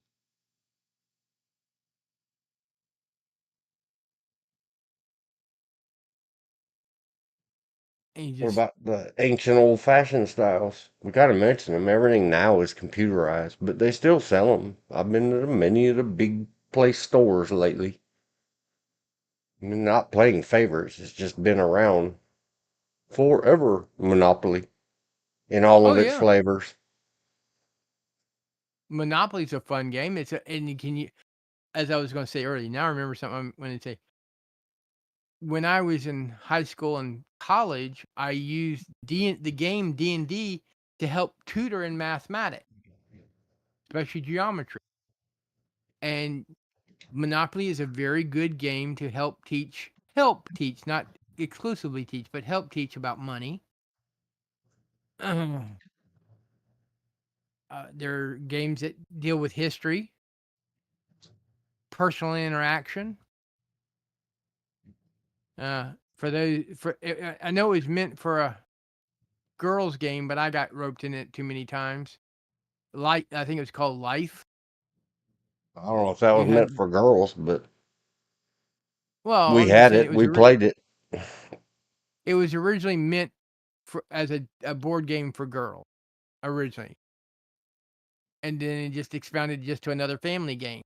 And you
What
just,
about the ancient old-fashioned styles? We gotta mention them. Everything now is computerized, but they still sell them. I've been to many of the big place stores lately. I mean, not playing favorites. It's just been around forever. Monopoly in all
oh
of its
yeah,
flavors.
Monopoly's a fun game. It's a, and you can, as I was going to say earlier, now I remember something when I say, when I was in high school and college, I used the game D&D to help tutor in mathematics, especially geometry. And Monopoly is a very good game to help teach, not exclusively teach, but help teach about money. There are games that deal with history, personal interaction. For those, I know it was meant for a girls' game, but I got roped in it too many times. Like I think it was called Life.
I don't know if that
You
was meant
had
for girls, but
well,
we
I'm just
had
saying
it. We played it.
it was originally meant for as a board game for girls originally, and then it just expounded just to another family game.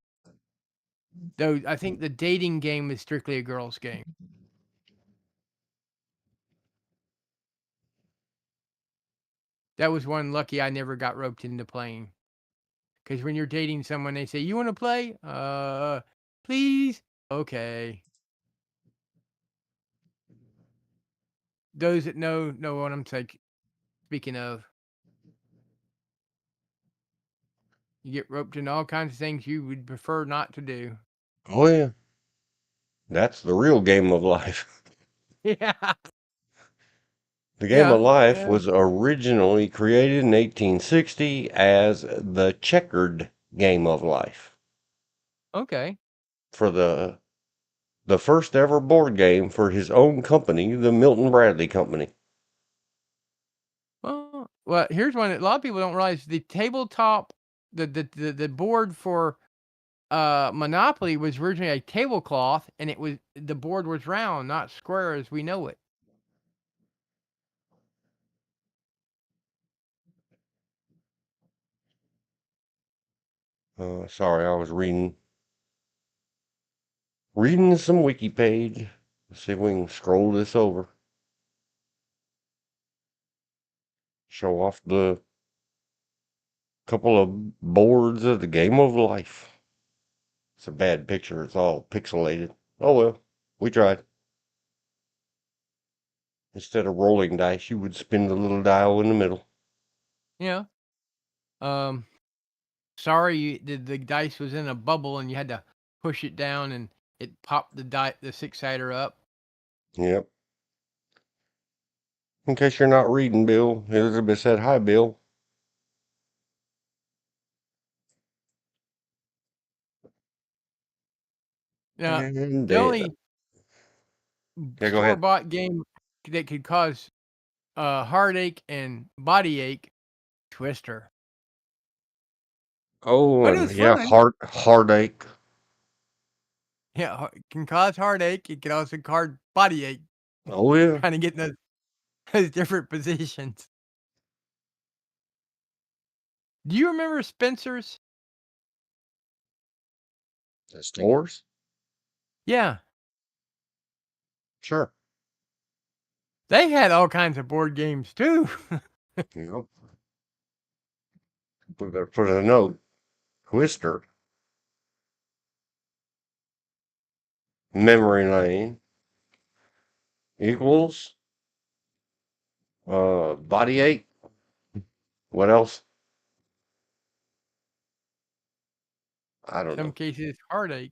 Though I think the dating game is strictly a girls' game. That was one lucky I never got roped into playing. Because when you're dating someone, they say, "You want to play? Please." Okay. Those that know what I'm speaking of. You get roped into all kinds of things you would prefer not to do.
Oh yeah, that's the real game of life.
Yeah.
The game of
Yeah.
life
Yeah.
was originally created in 1860 as the checkered game of life
Okay.
for the first ever board game for his own company, the Milton Bradley Company.
Well, here's one that a lot of people don't realize: the tabletop, the board for Monopoly was originally a tablecloth, and the board was round, not square as we know it.
Sorry, I was reading some wiki page. Let's see if we can scroll this over. Show off the couple of boards of the game of life. It's a bad picture. It's all pixelated. Oh well, we tried. Instead of rolling dice, you would spin the little dial in the middle.
Yeah. Um. Sorry, the dice was in a bubble, and you had to push it down, and it popped the six-sider up.
Yep. In case you're not reading, Bill, Elizabeth said, "Hi, Bill."
Now,
And
the
dead.
only
Yeah, go ahead.
store-bought game that could cause heartache and body ache, Twister.
Oh,
But it
and
was
yeah,
fun.
heartache.
Yeah, it can cause heartache. It can also cause body ache.
Oh yeah.
Trying to get in those different positions. Do you remember Spencer's?
The stores?
Yeah,
Sure.
they had all kinds of board games too.
Yep. Put a note. Twister. Memory lane equals body ache. What else? I don't
Some
know.
cases, heartache.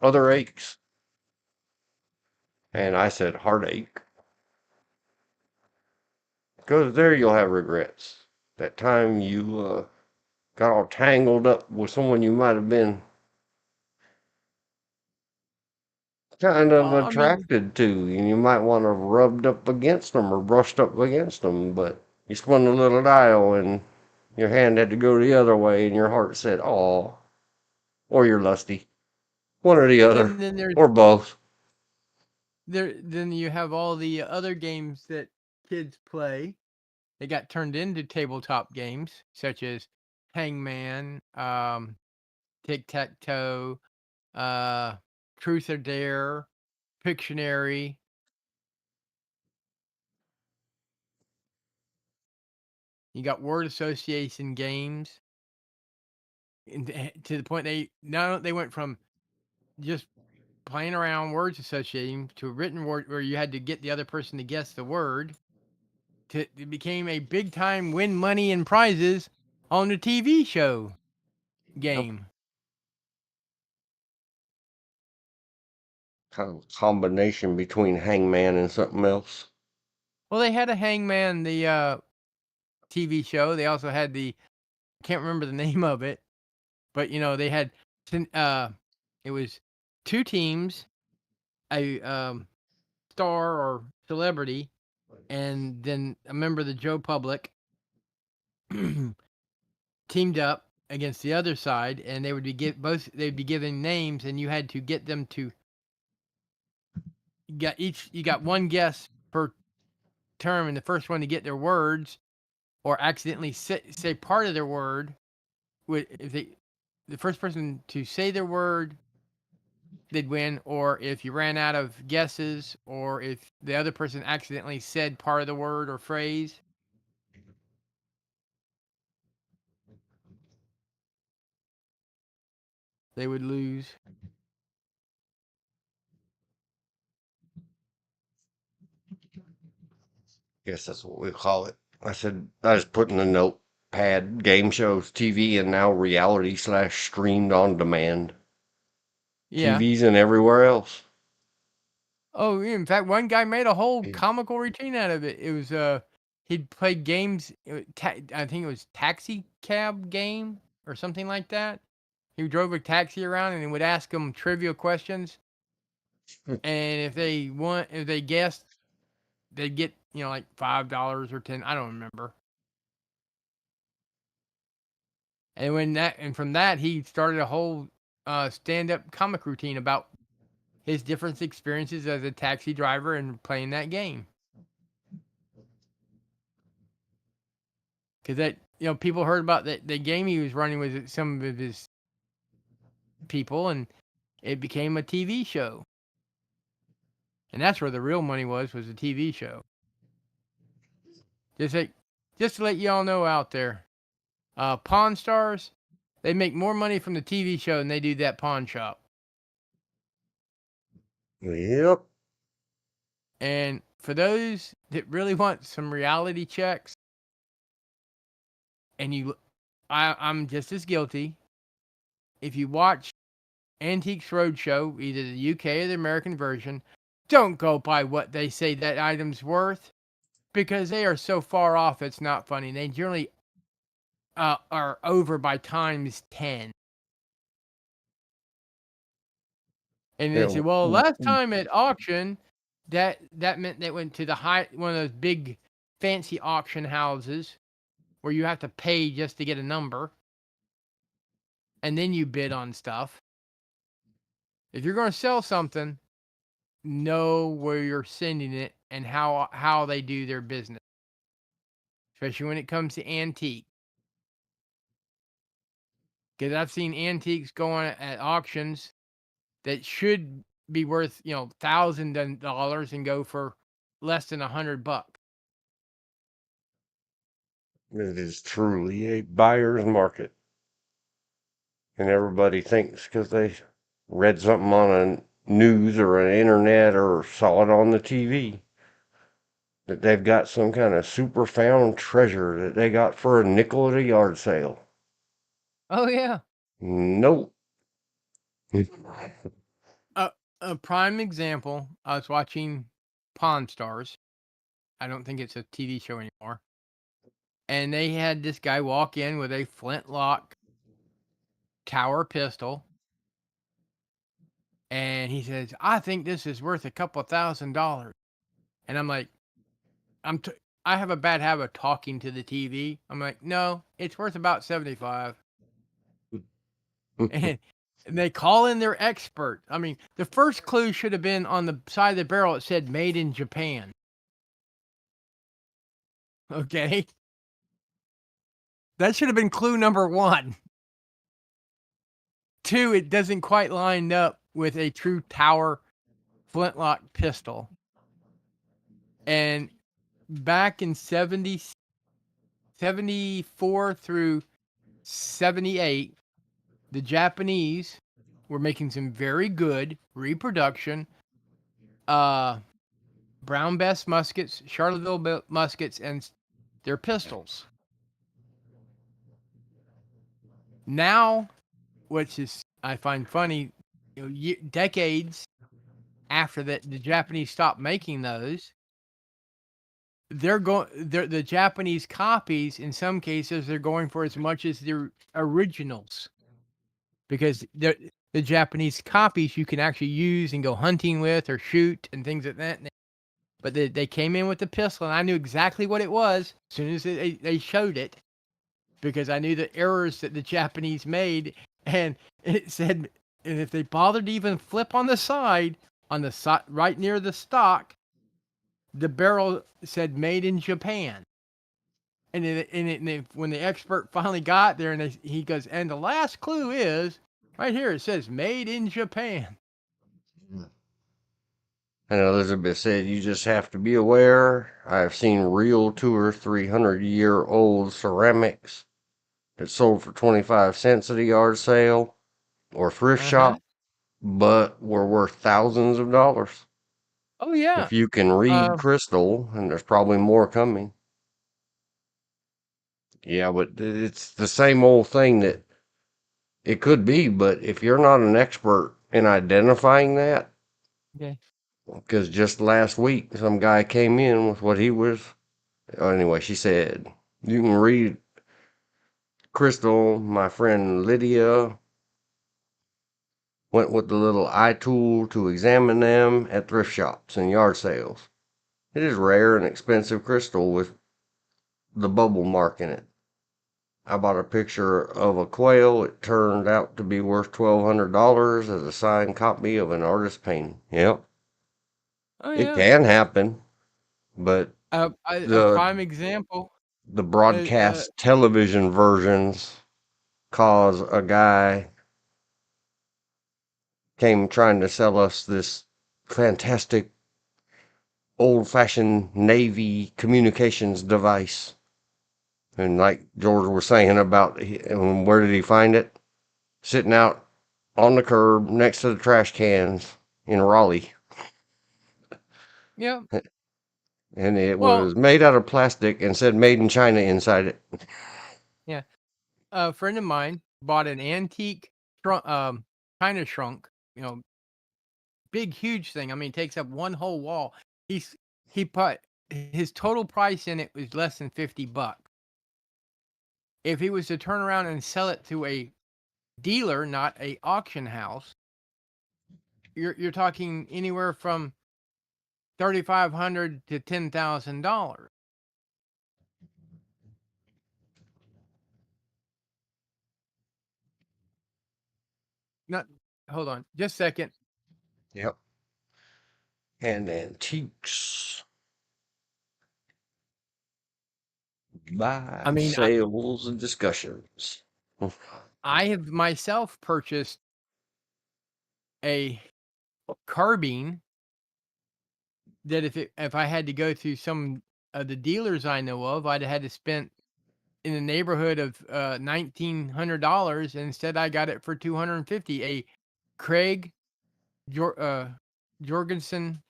Other aches. And I said heartache. Because there you'll have regrets. That time you got all tangled up with someone you might have been kind of
Well, I mean,
attracted to, and you might want to have rubbed up against them or brushed up against them, but you spun a little dial and your hand had to go the other way, and your heart said, "Oh," or you're lusty, one or the other,
and then there's
or both.
then you have all the other games that kids play. They got turned into tabletop games such as Hangman, Tic-Tac-Toe, uh, Truth or Dare, Pictionary. You got word association games, to the point they went from just playing around words associating to a written word where you had to get the other person to guess the word. It became a big time win money and prizes on the TV show
Yep.
game.
Kind of combination between Hangman and something else.
Well, they had a Hangman, the TV show. They also had can't remember the name of it, but they had it was two teams, a star or celebrity, and then a member of the Joe Public teamed up against the other side, and they would be they'd be given names, and you had to get them to you got one guess per term, and the first one to get their words or accidentally say part of their word would if they the first person to say their word they'd win, or if you ran out of guesses, or if the other person accidentally said part of the word or phrase, they would lose.
Guess that's what we call it. I said I was putting a notepad game shows, TV, and now reality / streamed on demand.
Yeah.
TVs and everywhere else.
Oh, in fact, one guy made a whole comical routine out of it. It was he'd play games. I think it was taxi cab game or something like that. He drove a taxi around and would ask them trivia questions, and if they guessed, they'd get like $5 or 10. I don't remember. And from that he started a whole stand-up comic routine about his different experiences as a taxi driver and playing that game. Because people heard about the game he was running with some of his people, and it became a TV show. And that's where the real money was the TV show. Just to let y'all know out there, Pawn Stars, they make more money from the TV show than they do that pawn shop.
Yep.
And for those that really want some reality checks, and I'm just as guilty. If you watch Antiques Roadshow, either the UK or the American version, don't go by what they say that item's worth, because they are so far off it's not funny. They generally are over by times 10. And they say,
Yeah.
well, last time at auction, that meant they went to one of those big fancy auction houses where you have to pay just to get a number, and then you bid on stuff. If you're going to sell something, know where you're sending it and how they do their business, especially when it comes to antique. Because I've seen antiques going at auctions that should be worth $1,000 and go for less than $100.
It is truly a buyer's market. And everybody thinks because they read something on a news or an internet or saw it on the TV that they've got some kind of super found treasure that they got for a nickel at a yard sale.
Oh yeah.
Nope.
A prime example, I was watching Pawn Stars. I don't think it's a TV show anymore. And they had this guy walk in with a flintlock tower pistol. And he says, I think this is worth a couple $1,000. And I'm like, I have a bad habit of talking to the TV. I'm like, no, it's worth about 75. And And they call in their expert. I mean, the first clue should have been on the side of the barrel. It said "Made in Japan." Okay, that should have been clue number 1. 2, it doesn't quite line up with a true Tower flintlock pistol. And back in 74 through 78, the Japanese were making some very good reproduction Brown Bess muskets, Charlottesville muskets, and their pistols. Now, which is I find funny, decades after that the Japanese stopped making those, the Japanese copies, in some cases, they're going for as much as the originals, because the Japanese copies you can actually use and go hunting with or shoot and things like that. But they came in with the pistol, and I knew exactly what it was as soon as they showed it, because I knew the errors that the Japanese made, and it said, and if they bothered to even flip on the side right near the stock, the barrel said "Made in Japan." And when the expert finally got there, and he goes, and the last clue is right here. It says "Made in Japan."
And Elizabeth said, you just have to be aware. I've seen real 200 or 300-year-old ceramics that sold for 25 cents at a yard sale or thrift shop, but were worth thousands of dollars.
Oh yeah.
If you can read crystal, and there's probably more coming. Yeah, but it's the same old thing that it could be, but if you're not an expert in identifying that,
Okay.
because just last week some guy came in with what he was. Anyway, she said, you can read crystal. My friend Lydia went with the little eye tool to examine them at thrift shops and yard sales. It is rare and expensive crystal with the bubble mark in it. I bought a picture of a quail. It turned out to be worth $1,200 as a signed copy of an artist's painting. Yep.
Oh
It
yeah.
can happen, but
A
the
prime example.
broadcast television versions cause a guy came trying to sell us this fantastic old-fashioned Navy communications device. And like George was saying about where did he find it? Sitting out on the curb next to the trash cans in Raleigh.
Yeah.
And it was made out of plastic and said made in China inside it.
Yeah. A friend of mine bought an antique China shrunk, big, huge thing. I mean, it takes up one whole wall. He put his total price in it was less than $50. If he was to turn around and sell it to a dealer, not a auction house, you're talking anywhere from $3,500 to $10,000. Not, hold on, just a second.
Yep. And antiques. Buy, sales, and discussions.
I have myself purchased a carbine that if I had to go through some of the dealers I know of, I'd have had to spend in the neighborhood of $1,900. Instead, I got it for $250. A Craig Jorgensen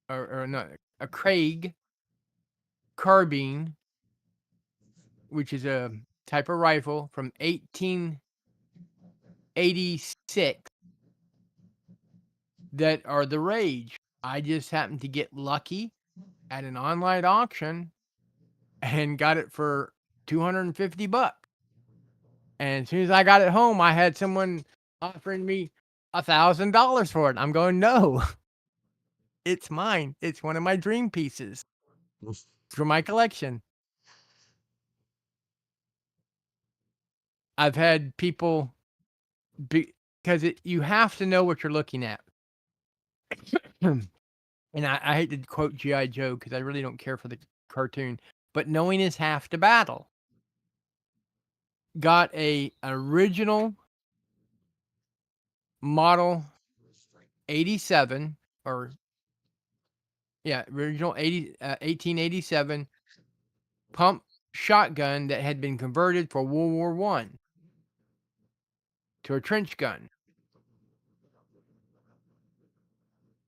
or not a Craig carbine, which is a type of rifle from 1886 that are the rage. I just happened to get lucky at an online auction and got it for $250. And as soon as I got it home, I had someone offering me $1,000 for it. I'm going, no, it's mine. It's one of my dream pieces for my collection. I've had people because you have to know what you're looking at. And I hate to quote G.I. Joe because I really don't care for the cartoon, but knowing is half the battle. Got an original model 87 or original 1887 pump shotgun that had been converted for World War One to a trench gun.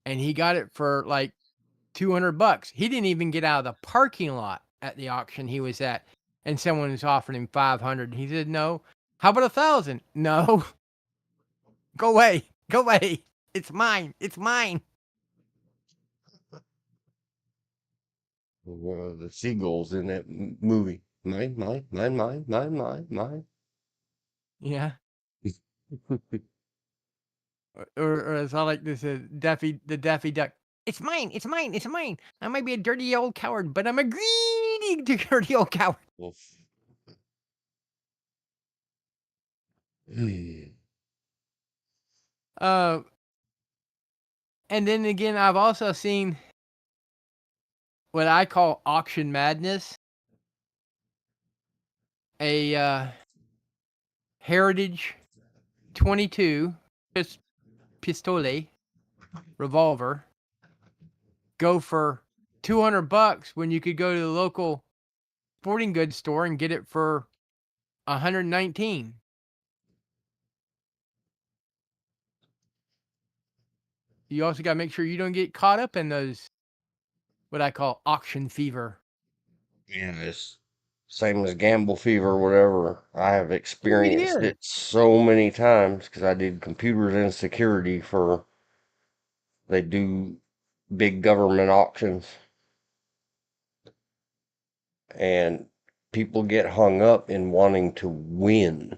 And he got it for like $200. He didn't even get out of the parking lot at the auction he was at, and someone was offering him 500. He said, "No. How about 1,000? No. Go away. Go away. It's mine. It's mine."
The seagulls in that movie. Mine, mine, mine, mine, mine, mine, mine.
Yeah. Or as I like this, the Daffy Duck. It's mine. It's mine. It's mine. I might be a dirty old coward, but I'm a greedy dirty old coward.
Wolf.
Uh, and then again, I've also seen what I call auction madness. A Heritage 22 pistole revolver go for $200 when you could go to the local sporting goods store and get it for 119. You also got to make sure you don't get caught up in those what I call auction fever.
Yeah, it's same as gamble fever, whatever. I have experienced
Yeah.
it so many times because I did computers and security for, they do big government auctions. And people get hung up in wanting to win.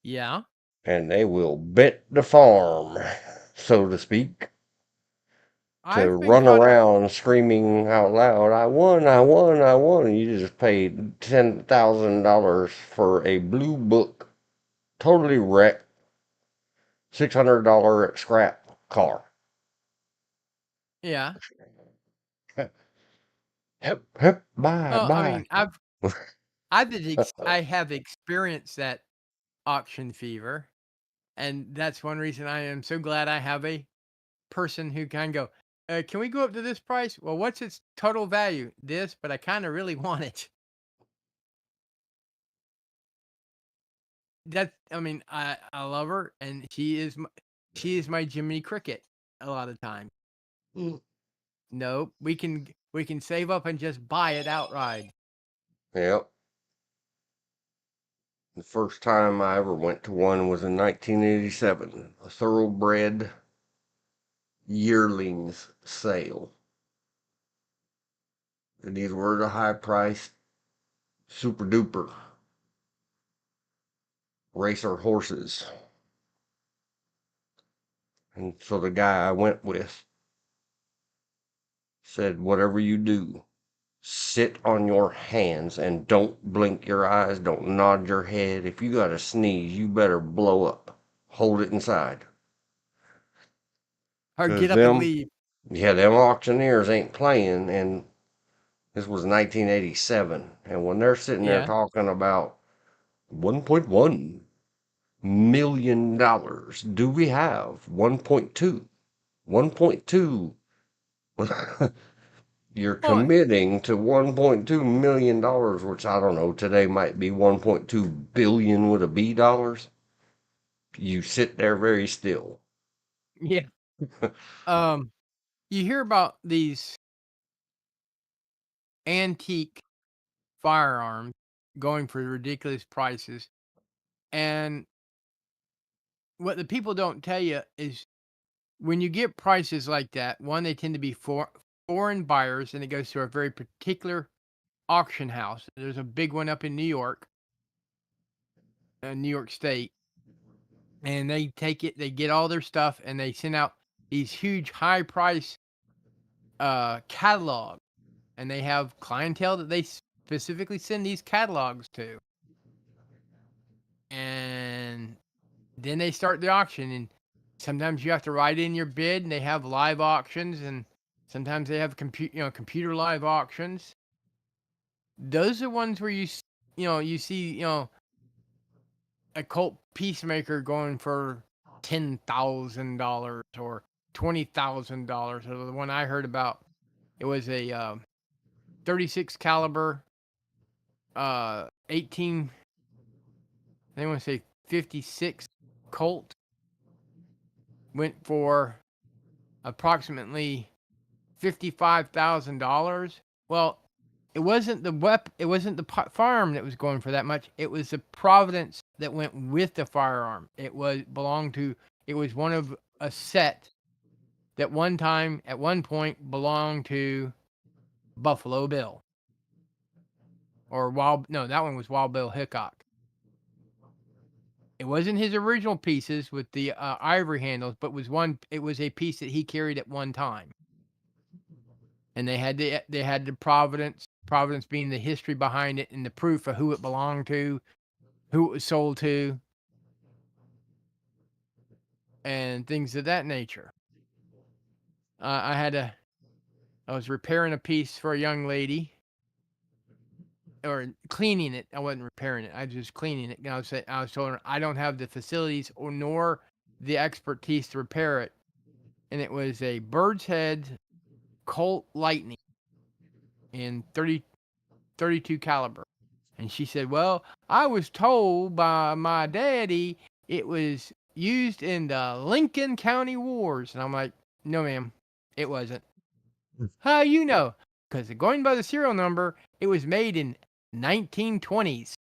Yeah.
And they will bet the farm, so to speak, to
I've been
run
caught up.
around screaming out loud, I won, I won, I won. And you just paid $10,000 for a blue book, totally wrecked, $600 scrap car.
Yeah.
Hep, hep, bye,
Well, I
bye.
mean, I have experienced that auction fever, and that's one reason I am so glad I have a person who can go, can we go up to this price? Well, what's its total value? This, but I kind of really want it. I mean, I love her, and she is my Jiminy Cricket a lot of times.
Mm.
Nope, we can save up and just buy it outright.
Yep. The first time I ever went to one was in 1987, a thoroughbred yearlings sale. And these were the high priced, super duper racer horses. And so the guy I went with said, whatever you do, sit on your hands and don't blink your eyes, don't nod your head. If you got to sneeze, you better blow up. Hold it inside.
Or
Because
get up and
them,
leave.
yeah, them auctioneers ain't playing. And this was 1987. And when they're sitting there
Yeah.
talking about $1.1 million, do we have 1.2? 1.2. You're
Well,
committing to $1.2 million, which I don't know, today might be 1.2 billion with a B dollars. You sit there very still.
yeah. Um, you hear about these antique firearms going for ridiculous prices, and what the people don't tell you is when you get prices like that, one, they tend to be foreign buyers, and it goes to a very particular auction house. There's a big one up in New York State, and they take it, they get all their stuff, and they send out these huge high price catalog, and they have clientele that they specifically send these catalogs to. And then they start the auction, and sometimes you have to write in your bid, and they have live auctions, and sometimes they have computer live auctions. Those are ones where you see a cult peacemaker going for $10,000 or $20,000. Or the one I heard about, it was a 36 caliber 18. They want to say 56 Colt, went for approximately $55,000. Well, it wasn't the firearm that was going for that much. It was the providence that went with the firearm. It was one of a set that at one point belonged to Buffalo Bill. That one was Wild Bill Hickok. It wasn't his original pieces with the ivory handles, but it was a piece that he carried at one time. And they had the providence being the history behind it and the proof of who it belonged to, who it was sold to, and things of that nature. I was repairing a piece for a young lady, or cleaning it. I wasn't repairing it. I was just cleaning it. And I was telling her I don't have the facilities nor the expertise to repair it. And it was a bird's head Colt Lightning in 32 caliber. And she said, "Well, I was told by my daddy it was used in the Lincoln County Wars." And I'm like, "No, ma'am, it wasn't." "How you know?" "Because going by the serial number, it was made in 1920s,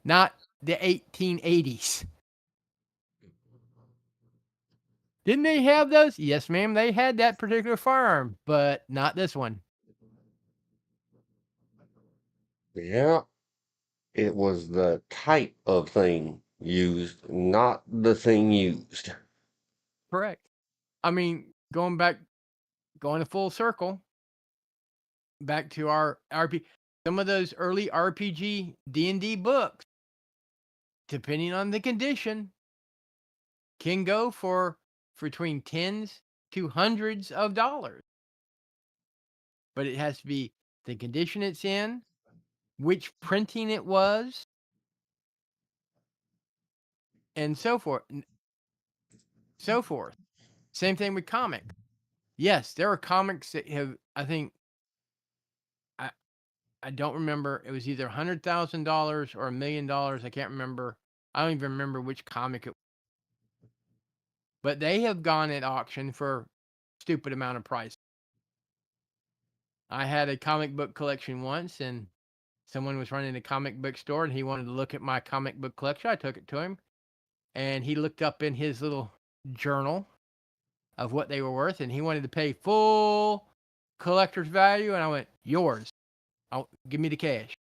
not the 1880s. "Didn't they have those?" "Yes, ma'am, they had that particular firearm, but not this one."
Yeah, it was the type of thing used, not the thing used.
Correct. I mean, going a full circle, back to our some of those early RPG D&D books, depending on the condition, can go for between tens to hundreds of dollars. But it has to be the condition it's in, which printing it was, and so forth. Same thing with comics. Yes, there are comics that have, I think, I I don't remember. It was either $100,000 or $1,000,000. I can't remember. I don't even remember which comic but they have gone at auction for stupid amount of price. I had a comic book collection once, and someone was running a comic book store, and he wanted to look at my comic book collection. I took it to him, and he looked up in his little journal of what they were worth, and he wanted to pay full collector's value, and I went, "Yours. Give me the cash."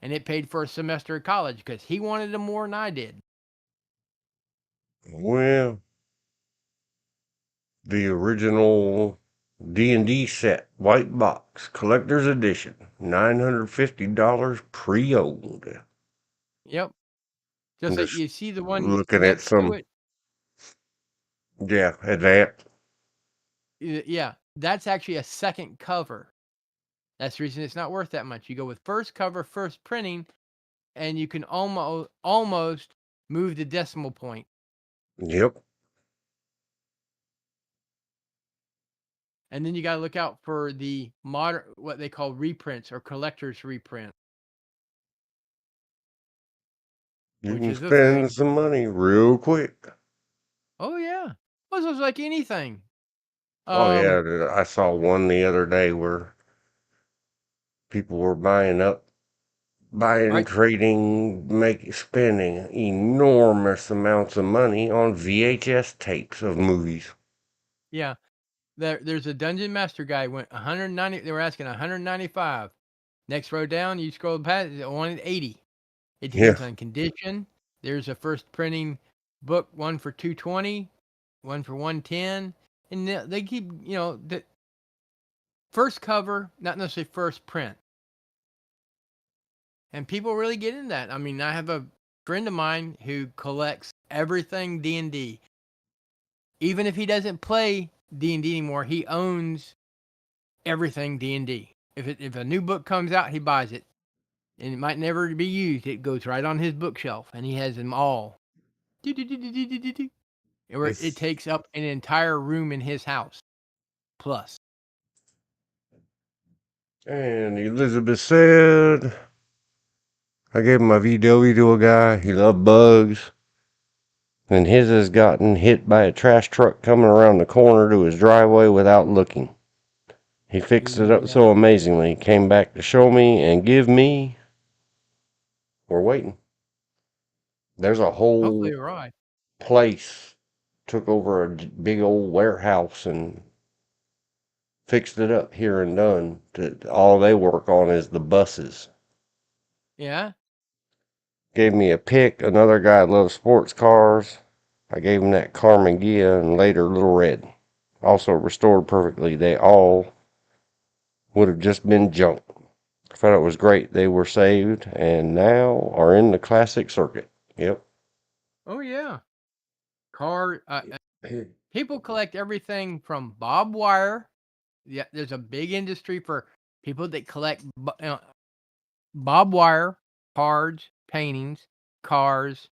And it paid for a semester of college because he wanted them more than I did.
Well, the original D&D set, white box, collector's edition, $950 pre-owned.
Yep.
I'm
Just like
just
you see the one
looking at
next to
some,
it.
yeah, advanced.
Yeah, that's actually a second cover. That's the reason it's not worth that much. You go with first cover, first printing, and you can almost move the decimal point.
Yep.
And then you got to look out for the modern, what they call reprints or collector's reprint,
You
which
can
is a thing.
spend some money real quick.
Oh yeah, well, it's like anything.
Oh,
Um,
yeah, I saw one the other day where people were buying,
right?
trading, spending enormous amounts of money on VHS tapes of movies.
Yeah. There's a dungeon master guy went 190. They were asking 195. Next row down, you scroll past, it wanted 80. It
Yeah.
depends on condition. There's a first printing book, one for 220, one for 110, and they keep, the first cover, not necessarily first print. And people really get into that. I mean, I have a friend of mine who collects everything D&D. Even if he doesn't play D&D anymore, he owns everything D&D. If a new book comes out, he buys it. And it might never be used. It goes right on his bookshelf, and he has them all. Where it takes up an entire room in his house. Plus.
And Elizabeth said, I gave my VW to a guy. He loved bugs. And his has gotten hit by a trash truck coming around the corner to his driveway without looking. He fixed it up so amazingly. Came back to show me and give me. We're waiting. There's a whole place. Took over a big old warehouse and fixed it up here and done. All they work on is the buses.
Yeah.
Gave me a pick. Another guy loves sports cars. I gave him that Carmen Gia and later Little Red. Also restored perfectly. They all would have just been junk. I thought it was great. They were saved and now are in the classic circuit. Yep.
Oh, yeah. People collect everything from barbed wire. Yeah, there's a big industry for people that collect barbed wire, cards, paintings, cars,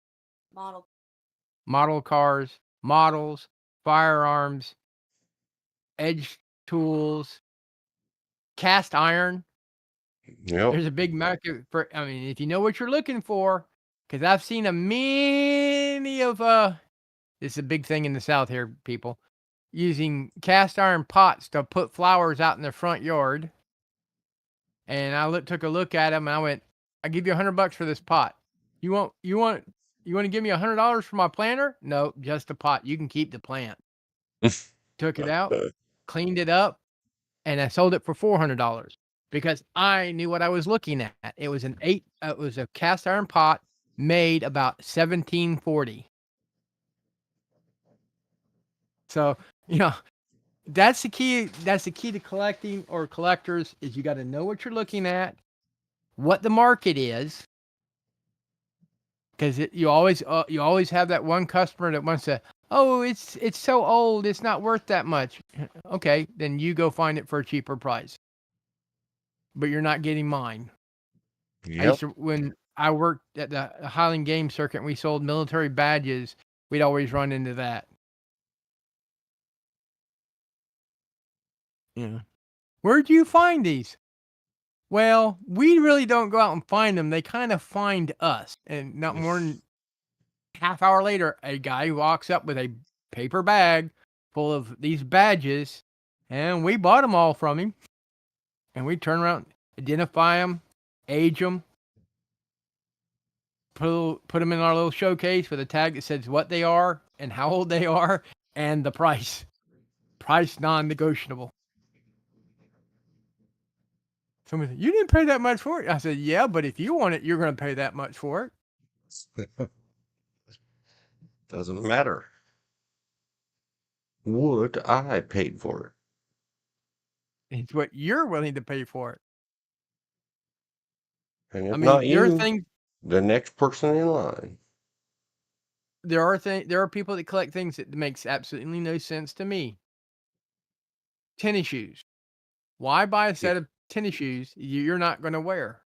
model cars, models, firearms, edge tools, cast iron.
Yep.
There's a big market for, I mean, if you know what you're looking for, because I've seen many of, it's a big thing in the South here, people, using cast iron pots to put flowers out in their front yard. And I took a look at them and I went, I'll give you $100 for this pot. You want to give me $100 for my planter? No, just the pot. You can keep the plant. Took it out, cleaned it up, and I sold it for $400 because I knew what I was looking at. It was it was a cast iron pot made about 1740. So, that's the key. That's the key to collecting or collectors is you got to know what you're looking at, what the market is, because you always have that one customer that wants to. Oh, it's so old, it's not worth that much. Okay, then you go find it for a cheaper price. But you're not getting mine.
Yep.
When I worked at the Highland Game Circuit, and we sold military badges. We'd always run into that. Yeah. Where'd you find these? Well, we really don't go out and find them. They kind of find us. And not more than half hour later, a guy walks up with a paper bag full of these badges, and we bought them all from him. And we turn around, identify them, age them, put them in our little showcase with a tag that says what they are and how old they are and the price. Price non-negotiable. Someone said, you didn't pay that much for it. I said, yeah, but if you want it, you're going to pay that much for it.
Doesn't matter. What I paid for
it. It's what you're willing to pay for it.
And if not you, the next person in line.
There are people that collect things that makes absolutely no sense to me. Tennis shoes. Why buy a set of tennis shoes you're not going to wear?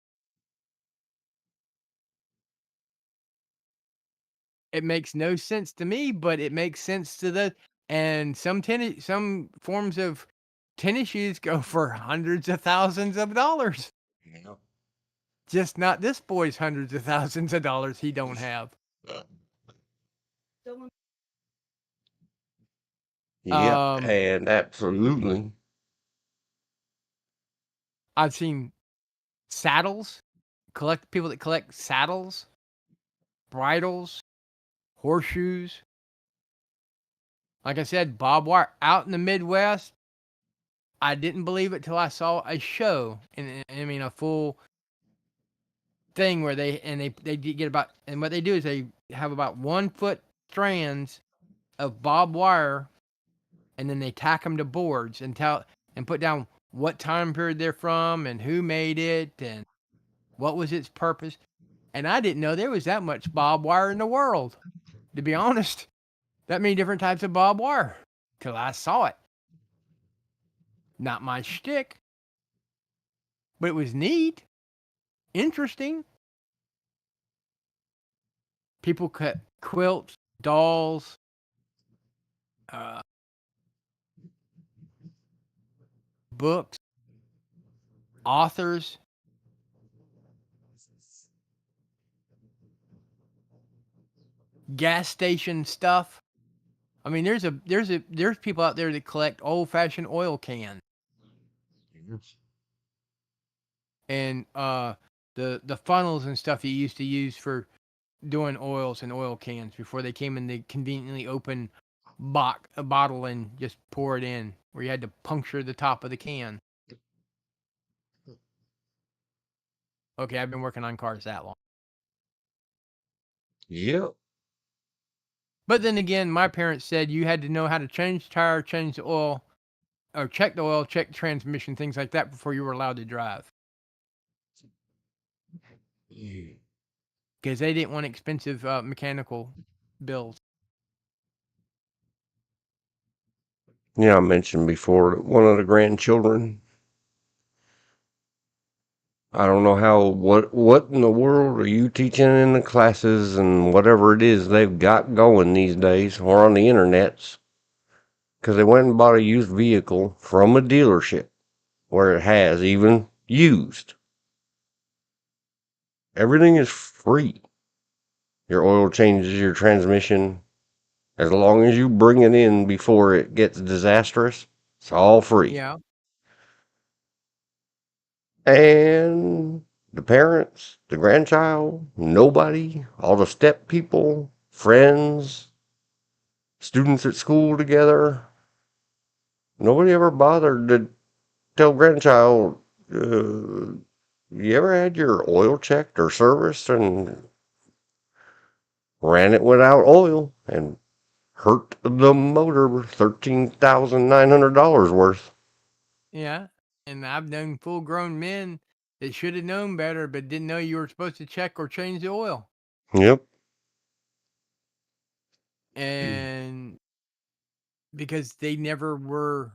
It makes no sense to me, but it makes sense to and some forms of tennis shoes go for hundreds of thousands of dollars.
Yeah.
Just not this boy's hundreds of thousands of dollars he don't have.
Yeah, and absolutely.
I've seen saddles, people that collect saddles, bridles, horseshoes. Like I said, barbed wire out in the Midwest. I didn't believe it till I saw a show, and I mean a full thing where they get about, and what they do is they have about 1 foot strands of barbed wire, and then they tack them to boards and put down what time period they're from and who made it and what was its purpose. And I didn't know there was that much barbed wire in the world, to be honest. That many different types of barbed wire. Till I saw it. Not my shtick, but it was neat, interesting. People cut quilts, dolls, uh, books, authors, gas station stuff. I mean, there's people out there that collect old fashioned oil cans and the funnels and stuff you used to use for doing oils and oil cans before they came in the conveniently open a bottle and just pour it in, where you had to puncture the top of the can. Okay, I've been working on cars that long.
Yep.
But then again, my parents said you had to know how to change the tire, change the oil, or check the oil, check the transmission, things like that before you were allowed to drive. Because they didn't want expensive mechanical bills.
Yeah, I mentioned before that one of the grandchildren, I don't know what in the world are you teaching in the classes and whatever it is they've got going these days or on the internets, because they went and bought a used vehicle from a dealership where it has even used. Everything is free. Your oil changes, your transmission, as long as you bring it in before it gets disastrous, it's all free.
Yeah.
And the parents, the grandchild, nobody, all the step people, friends, students at school together, nobody ever bothered to tell grandchild, you ever had your oil checked or serviced and ran it without oil and hurt the motor $13,900 worth?
Yeah. And I've known full grown men that should have known better, but didn't know you were supposed to check or change the oil.
Yep.
And because they never were,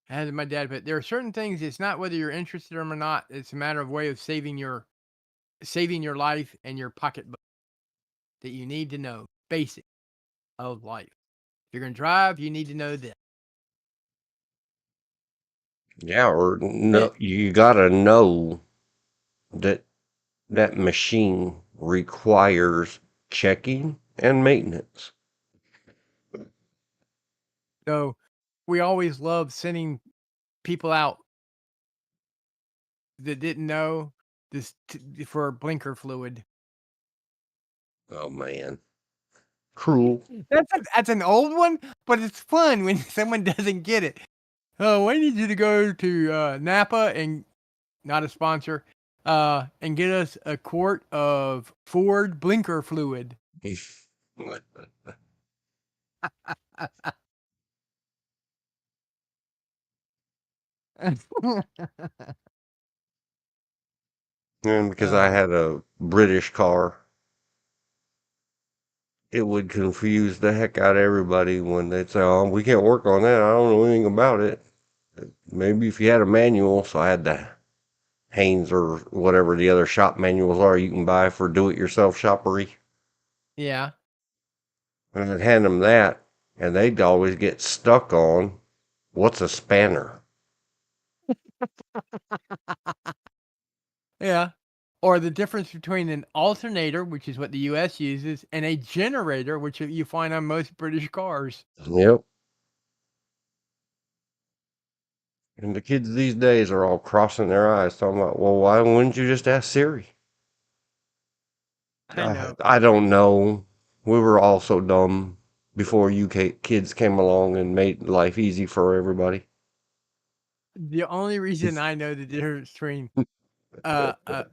as my dad put, there are certain things, it's not whether you're interested in them or not, it's a matter of way of saving your life and your pocketbook that you need to know. Basic of life. If you're gonna drive, you need to know this.
Yeah, or no,
It,
you gotta know that that machine requires checking and maintenance.
so we always love sending people out that didn't know this for blinker fluid.
Oh man, cruel.
That's an old one, but it's fun when someone doesn't get it. Oh, I need you to go to Napa and not a sponsor, and get us a quart of Ford blinker fluid.
And because I
uh,
had a British car, it would confuse the heck out of everybody when they'd say, "Oh, we can't work on that. I don't know anything about it." Maybe if you had a manual, so I had the Haynes or whatever the other shop manuals are you can buy for do-it-yourself shoppery.
yeah.
And I'd hand them that, and they'd always get stuck on what's a spanner.
Yeah. Or the difference between an alternator, which is what the US uses, and a generator, which you find on most British cars.
Yep. And the kids these days are all crossing their eyes, talking about, well, why wouldn't you just ask Siri?
I know.
I don't know. We were all so dumb before you kids came along and made life easy for everybody.
The only reason I know the difference between uh, uh,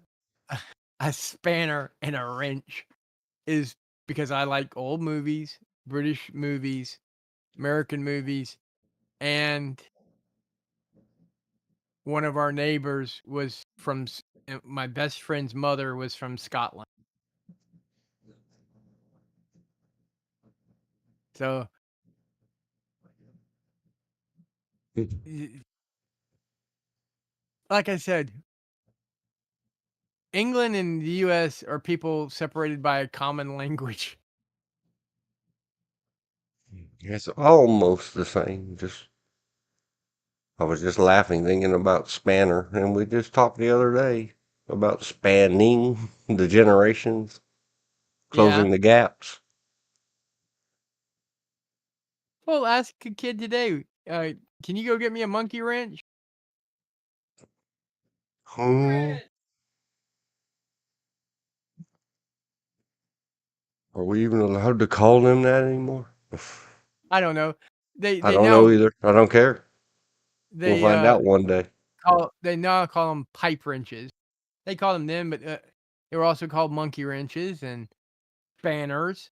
a spanner and a wrench is because I like old movies, British movies, American movies, and one of our neighbors was my best friend's mother was from Scotland. So, like I said, England and the U.S. are people separated by a common language.
It's almost the same. I was just laughing thinking about spanner, and we just talked the other day about spanning the generations,
Yeah.
closing the gaps.
Well, ask a kid today. Can you go get me a monkey wrench?
Hmm. Are we even allowed to call them that anymore?
I don't know. They
I
they
don't know
now
either. I don't care. We'll
they
find out one day.
call them pipe wrenches. They call them, but they were also called monkey wrenches and spanners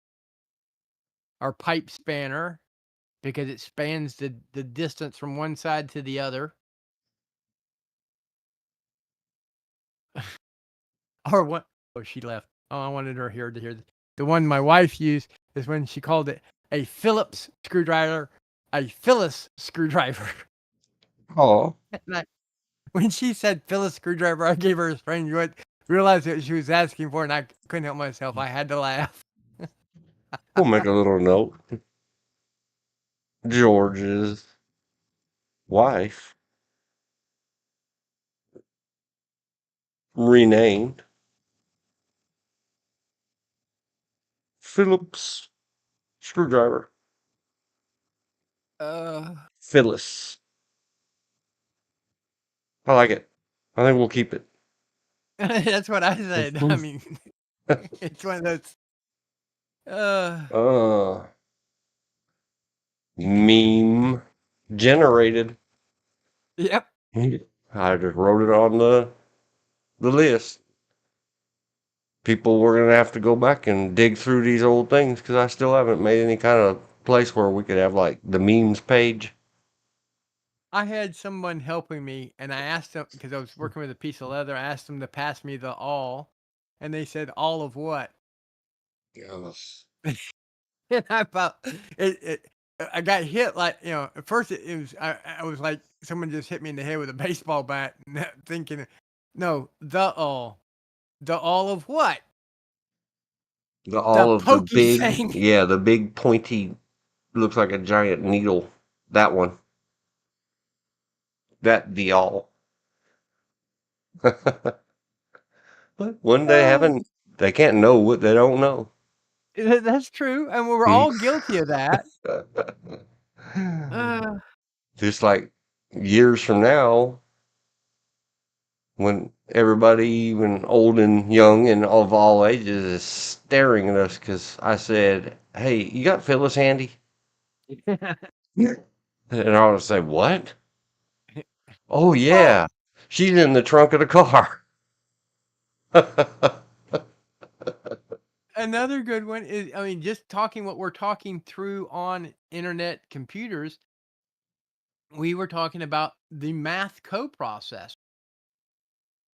or pipe spanner because it spans the distance from one side to the other. Or what? Oh, she left. Oh, I wanted her here to hear the one my wife used is when she called it a Phillips screwdriver, a Phyllis screwdriver.
Oh,
And when she said Phyllis screwdriver, I gave her a strange look, realized what she was asking for, and I couldn't help myself. I had to laugh.
we'll make a little note. George's wife renamed Phillips screwdriver.
Uh,
Phyllis. I like it. I think we'll keep it.
that's what I said. I mean, it's one of those. Uh,
uh, meme generated.
yep.
I just wrote it on the list. People were gonna have to go back and dig through these old things because I still haven't made any kind of place where we could have like the memes page.
I had someone helping me, and I asked them because I was working with a piece of leather. I asked them to pass me the awl, and they said, "All of what?"
Yes.
And I felt it. I got hit like at first it was I was like someone just hit me in the head with a baseball bat, and thinking, no, the all of what?
The
The
all of the
pokey
big,
thing.
yeah, the big pointy, looks like a giant needle. That one. That the all. But when they haven't, they can't know what they don't know.
That's true, and we're all guilty of that. Uh,
Just like years from now, when everybody, even old and young and of all ages, is staring at us because I said, "Hey, you got Phyllis handy?" Yeah. And I would say, "What? Oh
well,
yeah, she's in the trunk of the car."
another good one is, I mean, just talking what we're talking through on internet computers. We were talking about the math coprocessor,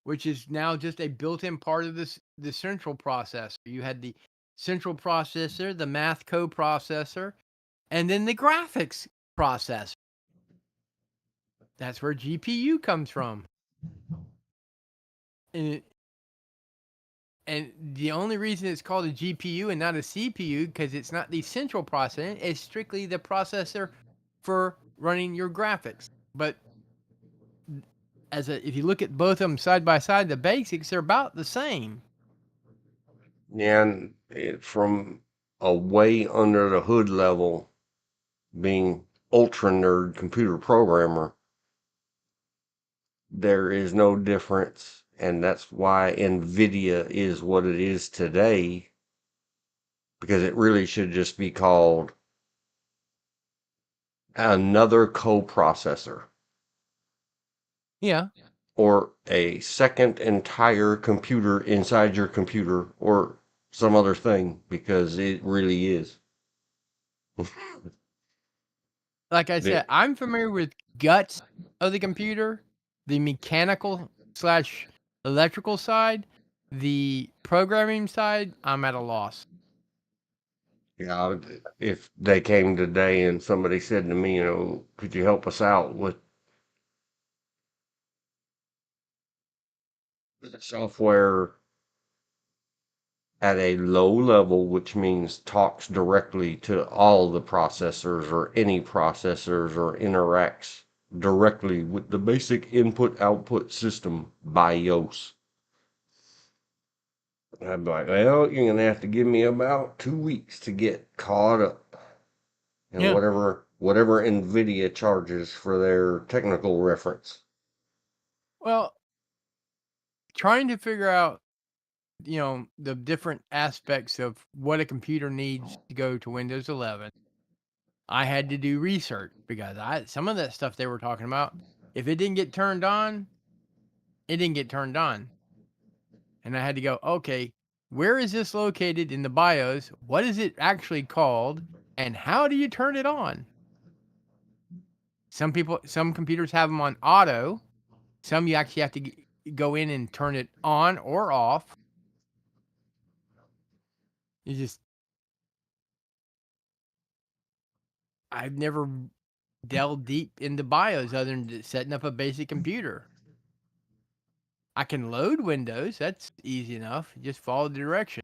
which is now just a built-in part of the central processor. You had the central processor, the math coprocessor, and then the graphics processor. That's where GPU comes from. And and the only reason it's called a GPU and not a CPU because it's not the central processor, it's strictly the processor for running your graphics. But if you look at both of them side by side, the basics are about the same.
And from a way under the hood level, being ultra nerd computer programmer, there is no difference. And that's why NVIDIA is what it is today, because it really should just be called another coprocessor
Yeah.
or a second entire computer inside your computer or some other thing, because it really is.
Like I
The-
said, I'm familiar with guts of the computer, the mechanical slash Electrical side, the programming side, I'm at a loss.
Yeah, if they came today and somebody said to me, could you help us out with software at a low level, which means talks directly to all the processors or any processors or interacts directly with the basic input output system BIOS. I'd be like, well, you're gonna have to give me about 2 weeks to get caught up. And
Yeah.
whatever Nvidia charges for their technical reference.
Well, trying to figure out, the different aspects of what a computer needs to go to Windows 11, I had to do research because some of that stuff they were talking about, if it didn't get turned on, it didn't get turned on. And I had to go, okay, where is this located in the BIOS? What is it actually called? And how do you turn it on? Some computers have them on auto. Some you actually have to go in and turn it on or off. You just, I've never delved deep into BIOS other than just setting up a basic computer. I can load Windows. That's easy enough. Just follow the direction.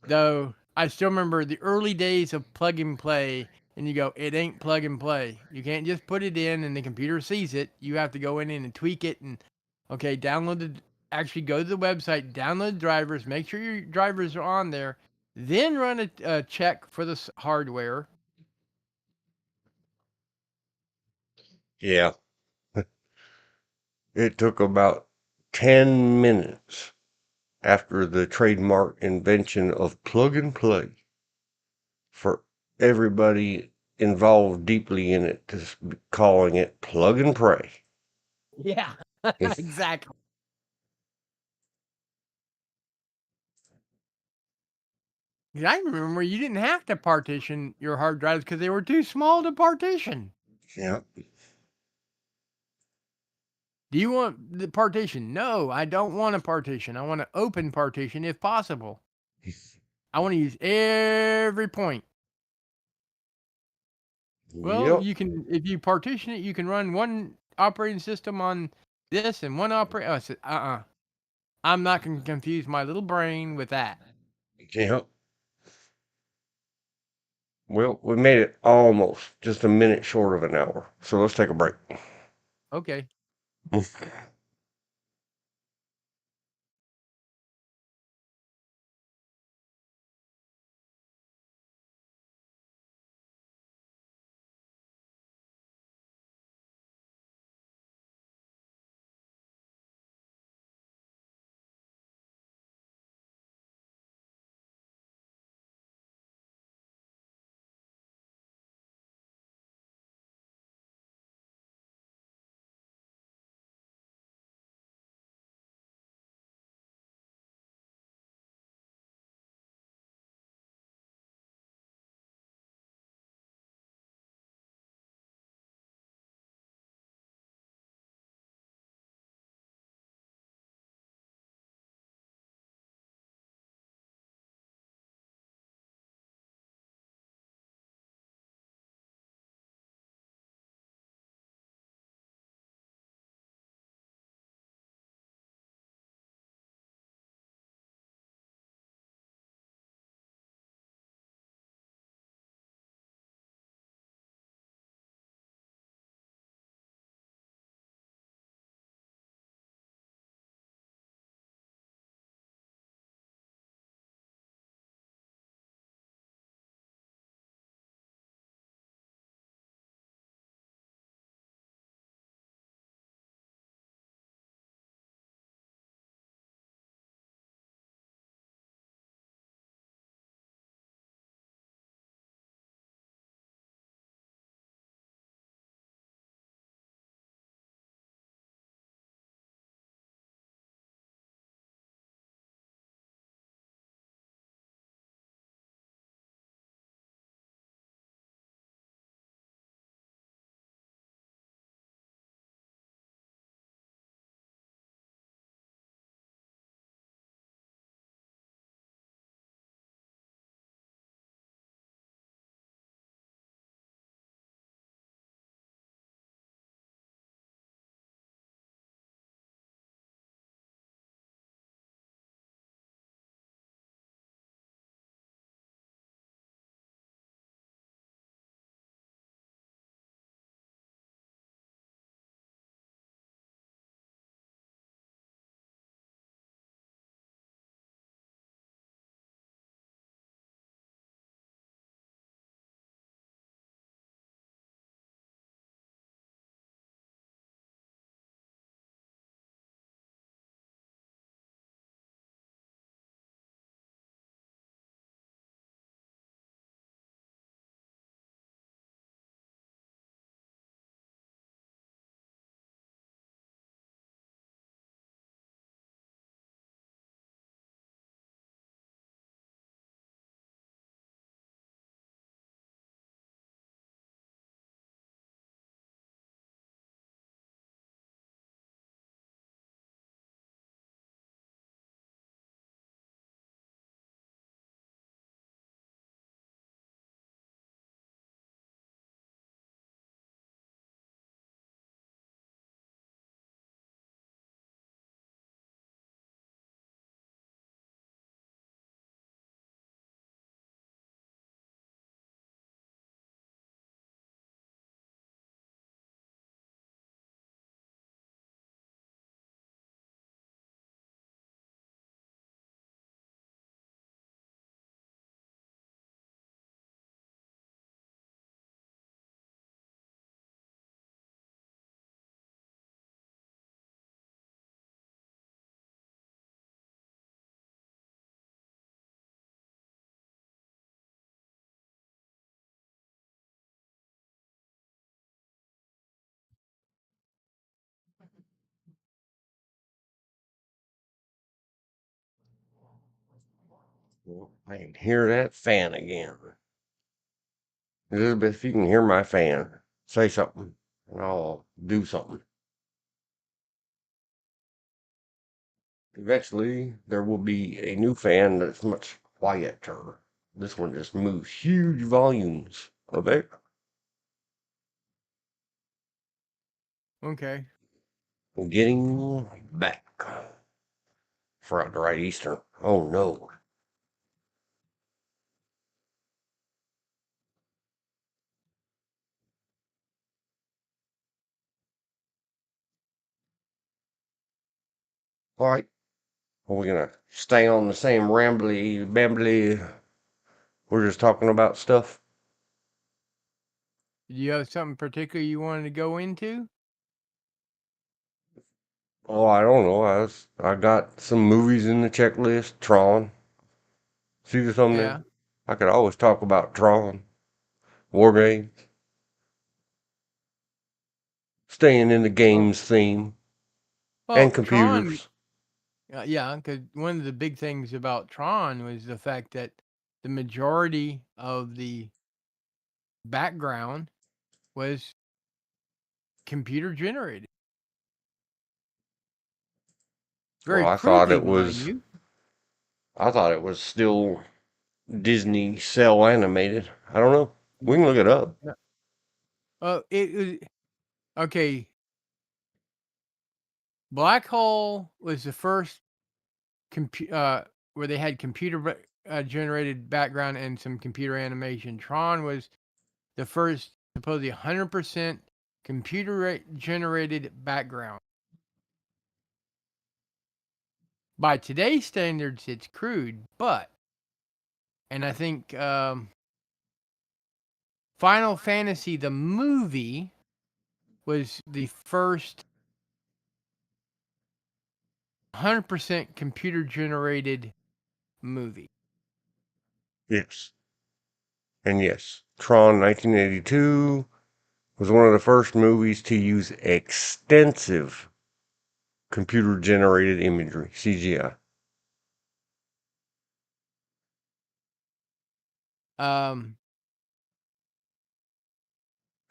Though I still remember the early days of plug and play, and you go, it ain't plug and play. You can't just put it in and the computer sees it. You have to go in and tweak it and, okay, actually go to the website, download drivers, make sure your drivers are on there, then run a check for the hardware.
Yeah. It took about 10 minutes after the trademark invention of plug and play for everybody involved deeply in it to be calling it plug and pray.
Yeah, exactly. I remember you didn't have to partition your hard drives because they were too small to partition.
Yeah.
Do you want the partition? No, I don't want a partition. I want an open partition if possible. I want to use every point. Well,
Yep.
you can, if you partition it, you can run one operating system on this and one operating. I said, I'm not going to confuse my little brain with that.
Yep. Well, we made it almost just a minute short of an hour. So let's take a break.
Okay.
Well, I can hear that fan again. Elizabeth, if you can hear my fan, say something and I'll do something. Eventually, there will be a new fan that's much quieter. This one just moves huge volumes of air.
Okay.
Getting back. Forgot to write Eastern. Oh no. All right. Are we gonna stay on the same rambly, bambly? We're just talking about stuff.
Do you have something particular you wanted to go into?
Oh, I don't know. I got some movies in the checklist. Tron. See the thumbnail?
Yeah.
I could always talk about Tron, War Games, staying in the
Well,
games theme, and
Tron.
computers.
Yeah, because one of the big things about Tron was the fact that the majority of the background was computer generated.
Well,
Very crudely, mind you.
I thought it was still Disney cell animated. I don't know. We
Mm,
can look it up.
no. It was okay. Black Hole was the first where they had computer generated background and some computer animation. Tron was the first supposedly 100% computer generated background. By today's standards, it's crude, but and I think Final Fantasy the movie was the first 100% computer generated movie.
Yes. And yes, Tron 1982 was one of the first movies to use extensive computer generated imagery, CGI.
Um,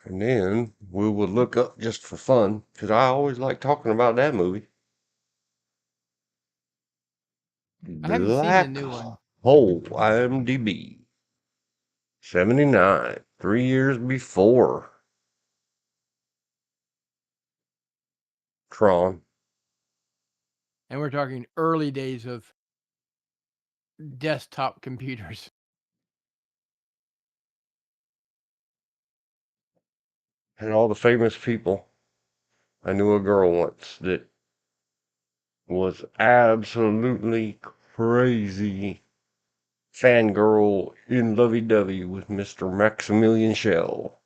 And then we would look up just for fun, because I always like talking about that movie.
I haven't seen the
Black
new one.
Hole, IMDb. 79, 3 years before Tron.
And we're talking early days of desktop computers.
And all the famous people. I knew a girl once that was absolutely crazy fangirl in lovey-dovey with Mr. Maximilian Schell.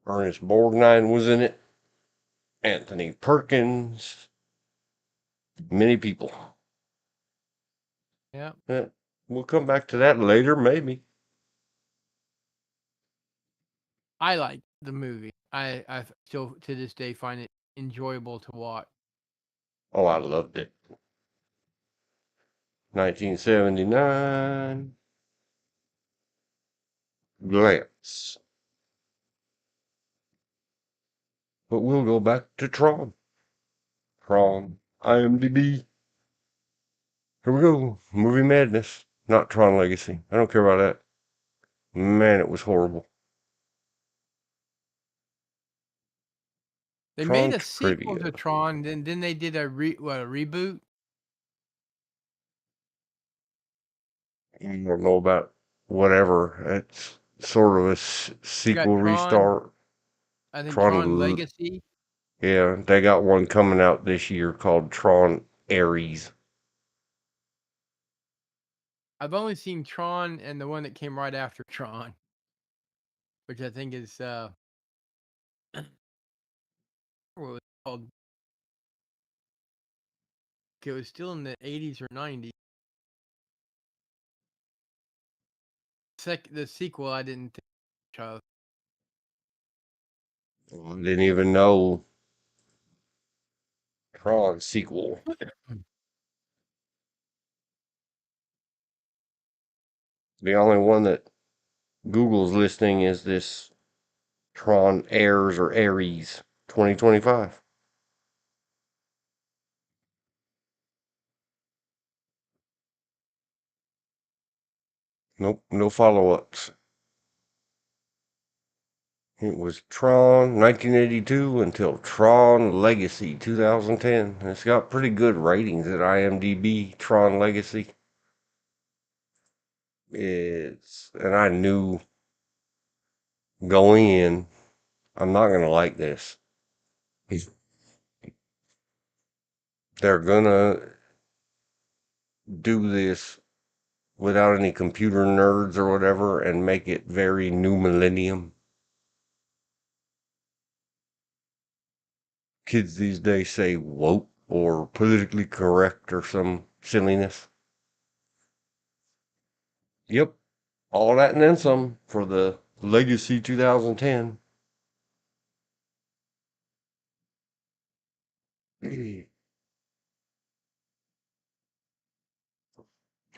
Ernest Borgnine was in it. Anthony Perkins. Many people.
Yeah.
We'll come back to that later, maybe.
I like the movie. I still to this day find it enjoyable to watch.
Oh, I loved it. 1979. Glance. But we'll go back to Tron. Tron. IMDb. Here we go. Movie Madness. Not Tron Legacy. I don't care about that. Man, it was horrible.
They made
Tron
a sequel
Trivia.
to Tron, then they did a reboot.
You don't know about whatever. It's sort of a
You got
sequel
Tron,
restart.
I think Tron
Tron.
Legacy.
Yeah, they got one coming out this year called Tron Ares.
I've only seen Tron and the one that came right after Tron, which I think is what was it called? It was still in the 80s or 90s. The sequel I didn't think of.
I didn't even know Tron sequel. The only one that Google's listing is this Tron Airs or Aries 2025. Nope, no follow-ups. It was Tron 1982 until Tron Legacy 2010. It's got pretty good ratings at IMDb, Tron Legacy. And I knew going in, I'm not gonna like this. They're gonna do this without any computer nerds or whatever and make it very new millennium. Kids these days say woke or politically correct or some silliness. Yep, all that and then some for the Legacy 2010. I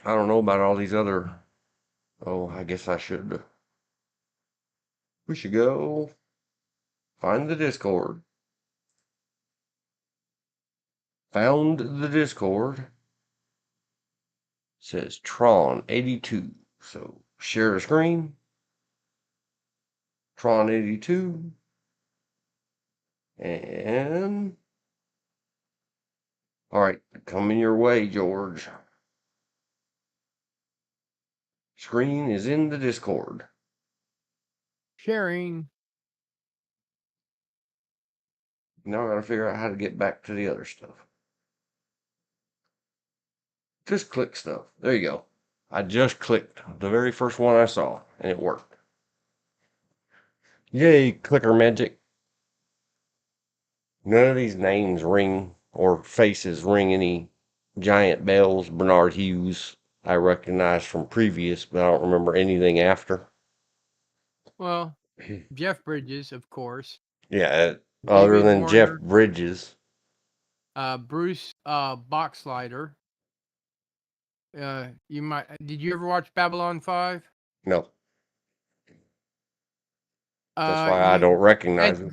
don't know about all these other. Oh, I guess I should. We should go find the Discord. Found the Discord. Says Tron 82. So share the screen. Tron 82. And all right, coming your way, George. Screen is in the Discord.
Sharing.
Now I gotta figure out how to get back to the other stuff. Just click stuff. There you go. I just clicked the very first one I saw, and it worked. Yay, clicker magic. None of these names ring or faces ring any giant bells. Bernard Hughes, I recognize from previous, but I don't remember anything after.
Well, Jeff Bridges, of course.
Yeah, other
David
than Jeff
Warner.
Bridges.
Bruce Boxleiter. You might. Did you ever watch Babylon 5?
No, that's why I
You
don't recognize him.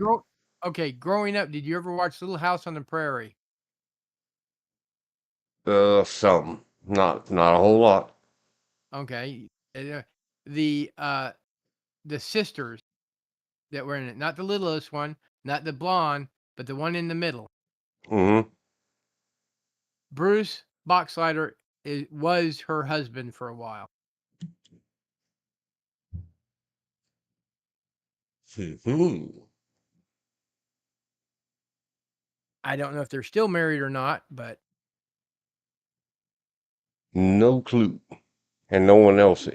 Okay, growing up, did you ever watch Little House on the Prairie?
Some, not a whole lot.
Okay, the sisters that were in it, not the littlest one, not the blonde, but the one in the middle.
Mm-hmm.
Bruce Boxleiter was her husband for a while.
Mm-hmm.
I don't know if they're still married or not, but
No clue, and no one else.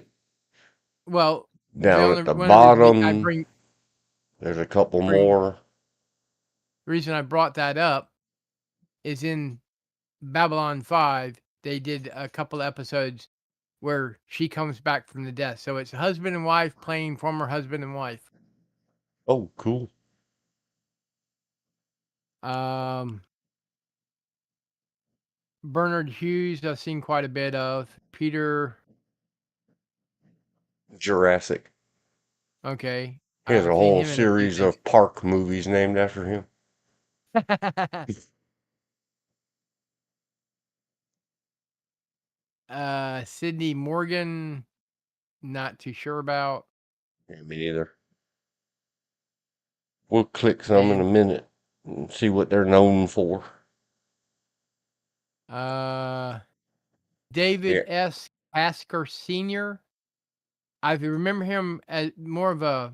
well,
Down at the
one of the reasons I
bottom,
bring
there's a couple more.
the reason I brought that up is in Babylon 5, they did a couple episodes where she comes back from the death. So it's husband and wife playing former husband and wife.
Oh, cool.
Bernard Hughes, I've seen quite a bit of. Peter.
Jurassic.
Okay.
He has a
I've seen
whole
him in a few
series
things.
of park movies named after him.
Sidney Morgan, not too sure about.
Yeah, me neither. We'll click some in a minute and see what they're known for.
David
Yeah.
S. Asker Sr. I remember him as more of a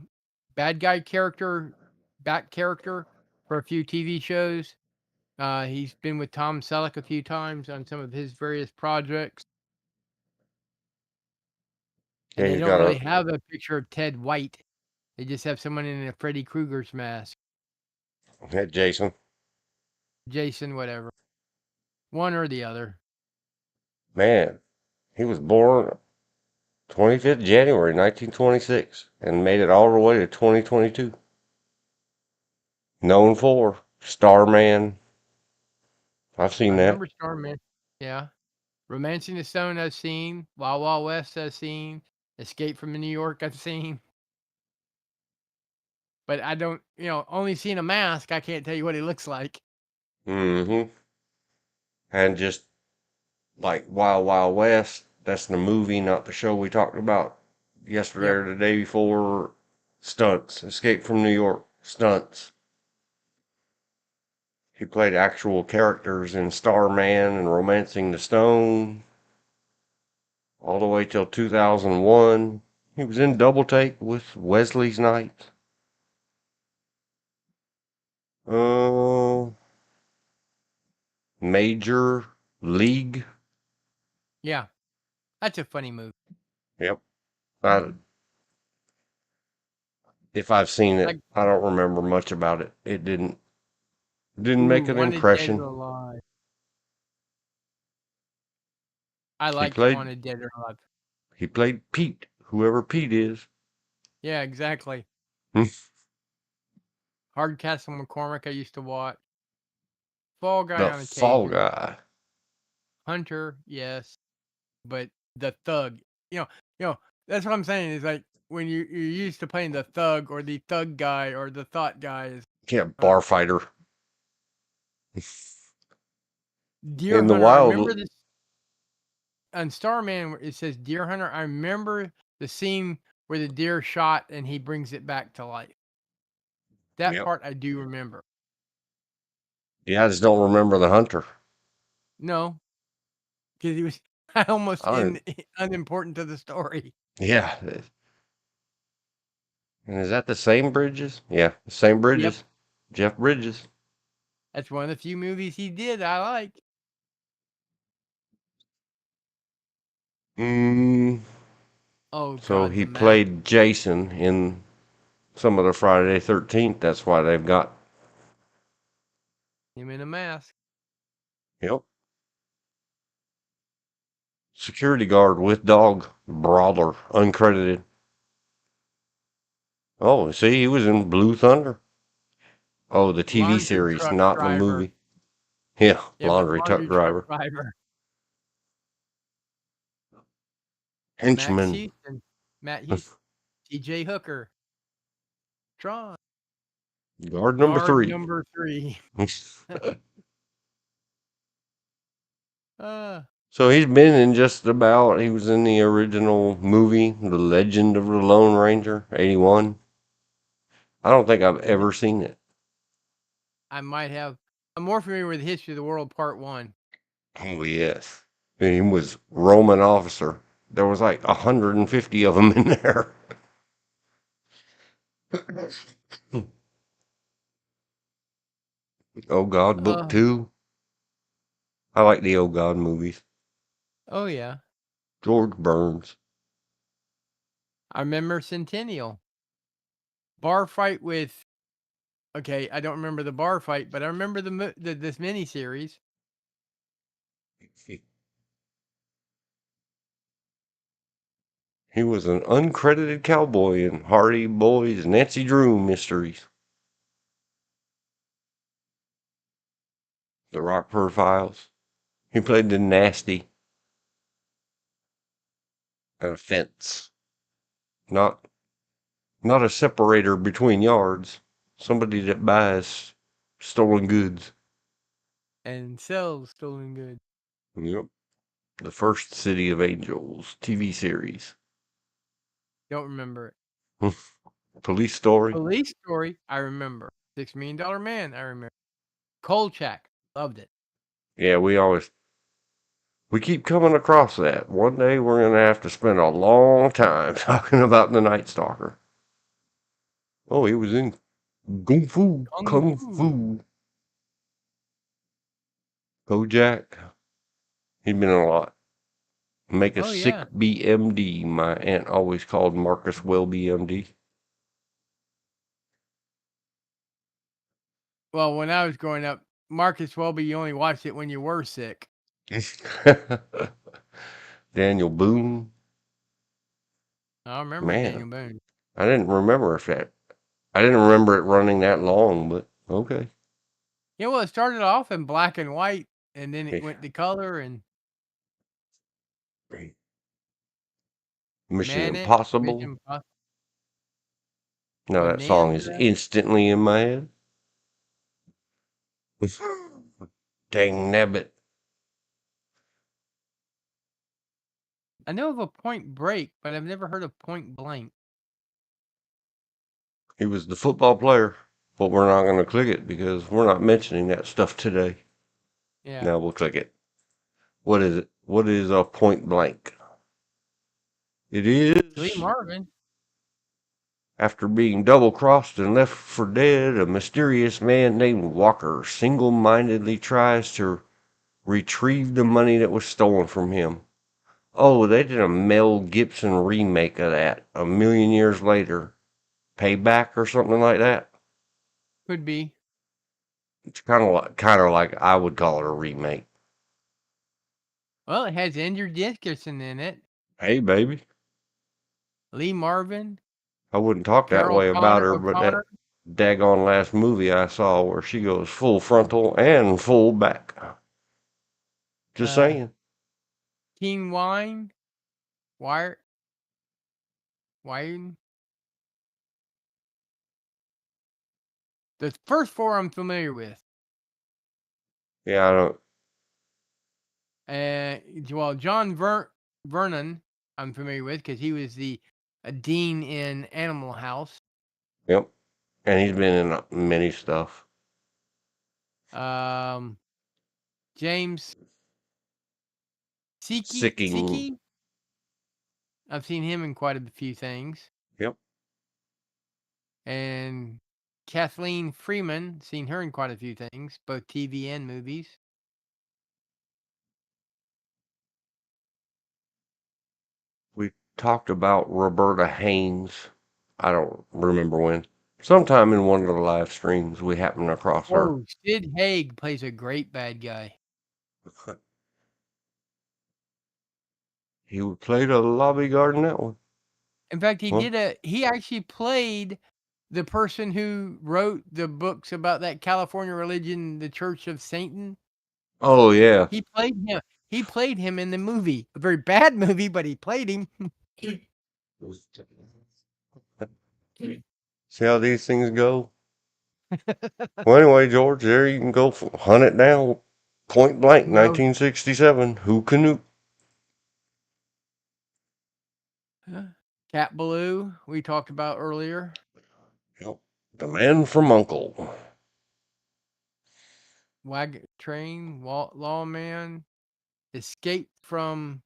bad guy character, back character for a few TV shows. He's been with Tom Selleck a few times on some of his various projects. And
Yeah,
they
he's
don't
got
really have a picture of Ted White. They just have someone in a Freddy Krueger's mask.
Jason.
Jason, whatever. One or the other.
Man, he was born 25th January 1926 and made it all the way to 2022. Known for Starman. I've seen
I
that.
remember Starman. Yeah. Romancing the Stone I've seen. Wild Wild West I've seen. Escape from New York, I've seen. But I don't, only seeing a mask, I can't tell you what he looks like.
Mm-hmm. And just like Wild Wild West, that's the movie, not the show we talked about yesterday
Yep.
or the day before. Stunts. Escape from New York. Stunts. He played actual characters in Starman and Romancing the Stone. All the way till 2001. He was in Double Take with Wesley Snipes. Uh, Major League.
Yeah. That's a funny movie.
Yep. If I've seen it,
Like,
I don't remember much about it. It didn't
ooh,
make an
Wanted Dead or
impression.
Alive. I
He
liked
played
Wanted Dead or Alive.
he played Pete, whoever Pete is.
Yeah, exactly. Hardcastle McCormick, I used to watch. Fall Guy
The
on
Fall
occasion.
Guy.
Hunter, yes. But the thug, you know, you know, that's what I'm saying is like when you're used to playing the thug or the thug guy or the thought guy is
Yeah, bar fighter.
Deer
In the
Hunter. I remember
wild,
this on Starman. It says Deer Hunter. I remember the scene where the deer shot and he brings it back to life. That
yep.
part I do remember.
Yeah, I just don't remember the hunter.
No, because he was almost
I don't.
unimportant to the story.
Yeah. And is that the same Bridges? Yeah, the same
Yep,
Bridges. Jeff Bridges.
that's one of the few movies he did I like.
Mm,
Oh
so
God,
he
the mask.
played Jason in some of the Friday the 13th. That's why they've got.
Him in a mask.
Yep. Security guard with dog. Brawler. Uncredited. Oh, see, he was in Blue Thunder. Oh, the TV
Laundry
series,
truck
not the
driver.
movie. Yeah,
Yeah, but
laundry truck
laundry truck
driver.
driver. Max
Henchman.
Houston. Matt Houston. TJ Hooker. Tron.
Guard number
Guard
3.
number 3. uh,
So he's been in just about, he was in the original movie, The Legend of the Lone Ranger, 81. I don't think I've
yeah,
ever seen it.
I might have. I'm more familiar with History of the World Part 1.
Oh, yes. He was Roman officer. There was like 150 of them in there. Oh God, Book
Uh,
2. I like the Oh God movies.
oh, yeah.
George Burns.
I remember Centennial. Bar fight with. Okay, I don't remember the bar fight, but I remember this miniseries.
He was an uncredited cowboy in Hardy Boys Nancy Drew mysteries. The Rockford Files. He played the nasty at a fence. Not not a separator between yards. Somebody that buys stolen goods.
And sells stolen goods.
Yep. The First City of Angels TV series.
Don't remember it.
Police Story.
Police Story, I remember. $6 Million Man, I remember. Kolchak, loved it.
Yeah, we keep coming across that. One day we're gonna have to spend a long time talking about the Night Stalker. Oh, he was in Kung Fu.
Kung
Kung
Fu.
Fu. Kojak. He'd been in a lot. Make a
Oh,
sick
yeah.
BMD. My aunt always called Marcus Welby MD.
Well, when I was growing up, Marcus Welby, you only watched it when you were sick.
Daniel Boone.
I remember
Man,
Daniel Boone.
I didn't remember if that. I didn't remember it running that long, but okay.
Yeah, well, it started off in black and white, and then it
Yeah,
went to color, and
Mission
Manic,
Impossible.
Mission Impossible,
Now that song is
Bonanza.
instantly in my head. Dang nabbit.
I know of a Point Break, but I've never heard of Point Blank.
He was the football player, but we're not going to click it because we're not mentioning that stuff today.
Yeah.
Now we'll click it. What is it? What is a Point Blank? It
Lee
is,
Marvin.
after being double-crossed and left for dead, a mysterious man named Walker single-mindedly tries to retrieve the money that was stolen from him. Oh, they did a Mel Gibson remake of that a million years later. Payback or something like that.
Could be.
It's kind of like I would call it a remake.
Well, it has Andrew Dickerson in it.
Hey, baby.
Lee Marvin.
I wouldn't talk that
Carol
way about her, but that
O'Connor.
daggone last movie I saw where she goes full frontal and full back. Just saying.
Keen Wine. Wire. Wine. The first four I'm familiar with.
Yeah, I don't.
Well, John Vernon, I'm familiar with because he was the dean in Animal House.
Yep. And he's been in many stuff.
James
Sicking.
Siki. I've seen him in quite a few things.
Yep.
And Kathleen Freeman, seen her in quite a few things, both TV and movies.
We talked about Roberta Haynes. I don't remember when. Sometime in one of the live streams, we happened across her.
Oh, Sid Haig plays a great bad guy.
He played a lobby guard in that one.
In fact, he actually played the person who wrote the books about that California religion, the Church of Satan.
Oh, yeah.
He played him. He played him in the movie. A very bad movie, but he played him.
See how these things go? Well, anyway, George, there you can go hunt it down. Point blank,
No.
1967. Who knew?
Cat Ballou, we talked about earlier.
Yep. The Man from Uncle.
Wagon Train, Lawman, Escape from.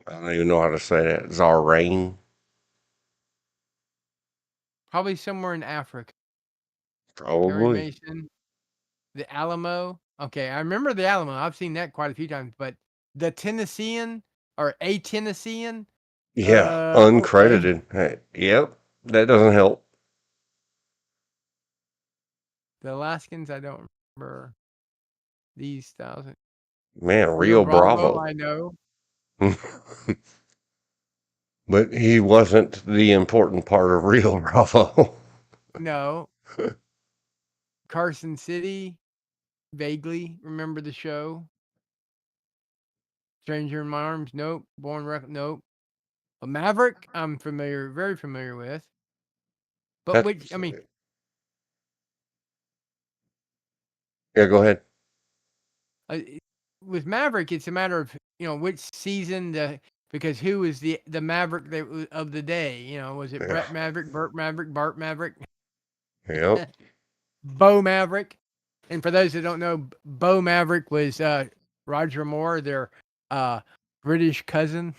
I don't even know how to say that. Zarrain.
Probably somewhere in Africa. Perry
Probably.
Mason, The Alamo. Okay, I remember The Alamo. I've seen that quite a few times, but The Tennessean or A Tennessean.
Yeah,
Okay.
uncredited. Hey, yep, that doesn't help.
The Alaskans, I don't remember. These thousand.
Man, Rio Bravo.
I know.
But he wasn't the important part of Rio Bravo.
No. Carson City. Vaguely remember the show. Stranger in My Arms. Nope. Born Rec. Nope. A Maverick. I'm very familiar with. But
Yeah, go ahead.
With Maverick, it's a matter of which season because who was the Maverick of the day? Was it Brett Maverick, Burt Maverick, Bart Maverick?
Yep.
Bo Maverick. And for those that don't know, Bo Maverick was Roger Moore, their British cousin.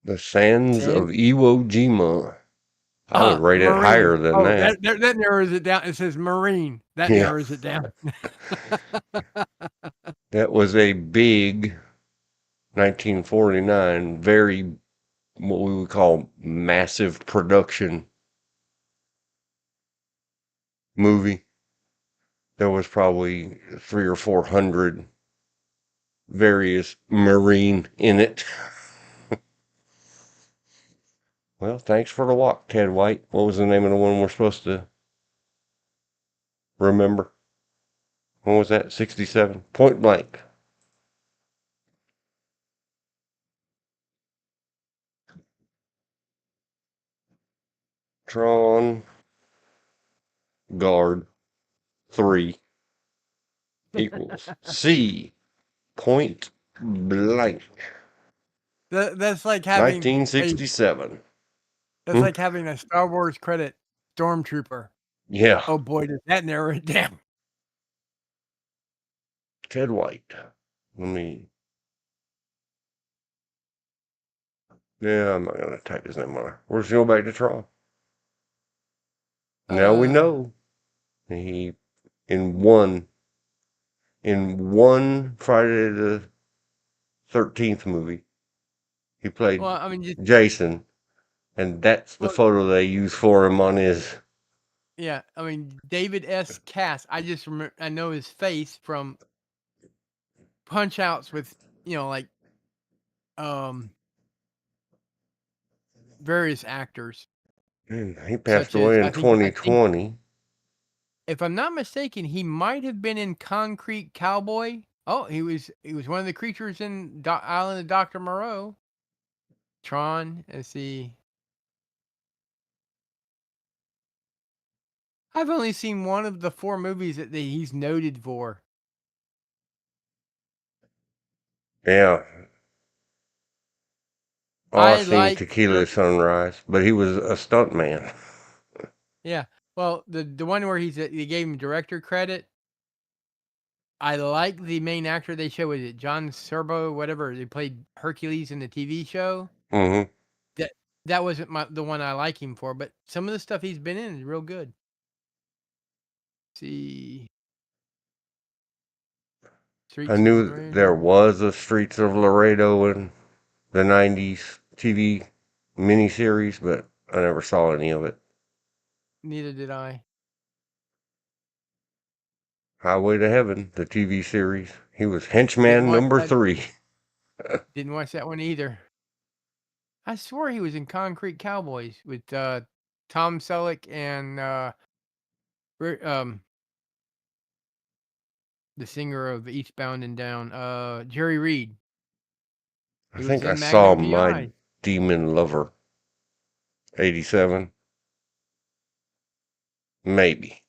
The Sands of Iwo Jima. I would rate
Marine.
it higher than that.
That narrows it down. It says Marine. That narrows it down.
That was a big 1949, very, what we would call massive production movie. There was probably 300 or 400 various Marine in it. Well, thanks for the walk, Ted White. What was the name of the one we're supposed to remember? When was that? 67. Point Blank. Electron Guard 3 equals C. Point blank.
That's like having
1967.
that's like having a Star Wars credit stormtrooper.
Yeah.
Oh boy, does that narrow it down.
Ted White. Yeah, I'm not going to type his name on there. We're just going back to Tron. Now we know. He, in one Friday the 13th movie, he played
Well, I mean,
Jason, and that's the photo they use for him on his.
Yeah, I mean, David S. Cass. I just remember, I know his face from Punch Outs with, like, various actors.
He passed away in 2020.
If I'm not mistaken, he might have been in Concrete Cowboy. Oh, he was one of the creatures in Island of Dr. Moreau. Tron, let's see. I've only seen one of the 4 movies that he's noted for.
Yeah. I've seen Tequila Sunrise, but he was a stuntman.
Yeah. Well, the one where they gave him director credit. I like the main actor they show. Was it John Serbo, whatever? They played Hercules in the TV show.
Mm-hmm.
That wasn't the one I like him for, but some of the stuff he's been in is real good. Let's see.
I knew there was a Streets of Laredo in the 90s TV miniseries, but I never saw any of it.
Neither did I.
Highway to Heaven, the TV series. He was henchman number 3.
Didn't watch that one either. I swore he was in Concrete Cowboys with Tom Selleck and the singer of Eastbound and Down, Jerry Reed.
I think I saw My Demon Lover. 87. Maybe.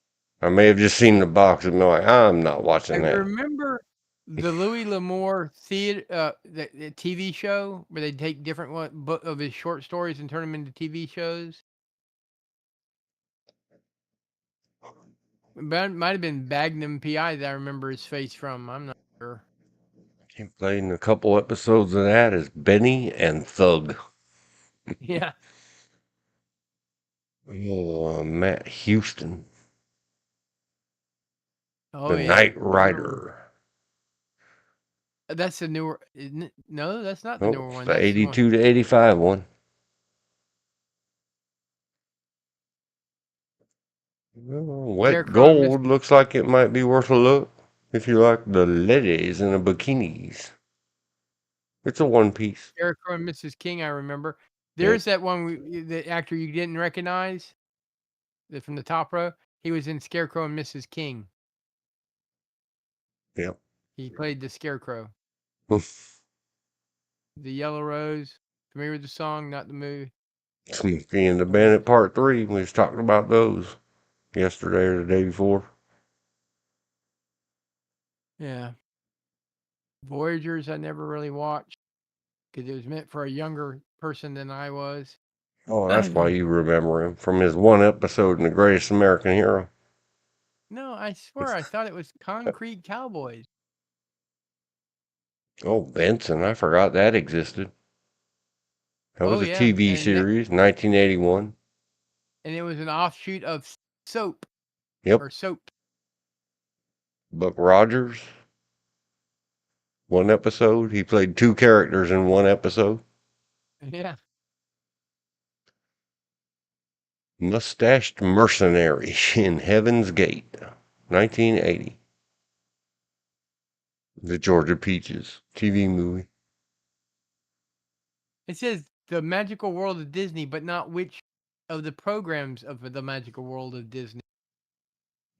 I may have just seen the box and been like, I'm not watching that.
I remember the Louis L'Amour theater, the TV show where they take different book of his short stories and turn them into TV shows. But might have been Bagnum PI that I remember his face from. I'm not sure.
He played in a couple episodes of that as Benny and Thug.
Yeah.
Oh, Matt Houston.
Oh,
the Knight Rider.
That's the newer, isn't it? No, that's not the newer one.
The 82 to 85 one. Wet Gold looks like it might be worth a look if you like the ladies in the bikinis. It's a one piece.
Scarecrow and Mrs. King, I remember. There's that one, the actor you didn't recognize from the top row. He was in Scarecrow and Mrs. King.
Yep.
He played the Scarecrow. The Yellow Rose. Familiar with the song, not the movie?
Smokey and the Bandit Part 3. We was talking about those yesterday or the day before.
Yeah. Voyagers I never really watched because it was meant for a younger person than I was.
Oh, that's why you remember him from his one episode in The Greatest American Hero.
No, I swear I thought it was Concrete Cowboys.
Oh, Benson, I forgot that existed. That was a TV series, 1981.
And it was an offshoot of Soap.
Yep.
Or Soap.
Buck Rogers. One episode. He played 2 characters in one episode.
Yeah.
Mustached Mercenary in Heaven's Gate, 1980. The Georgia Peaches TV movie.
It says The Magical World of Disney, but not which of the programs of the Magical World of Disney.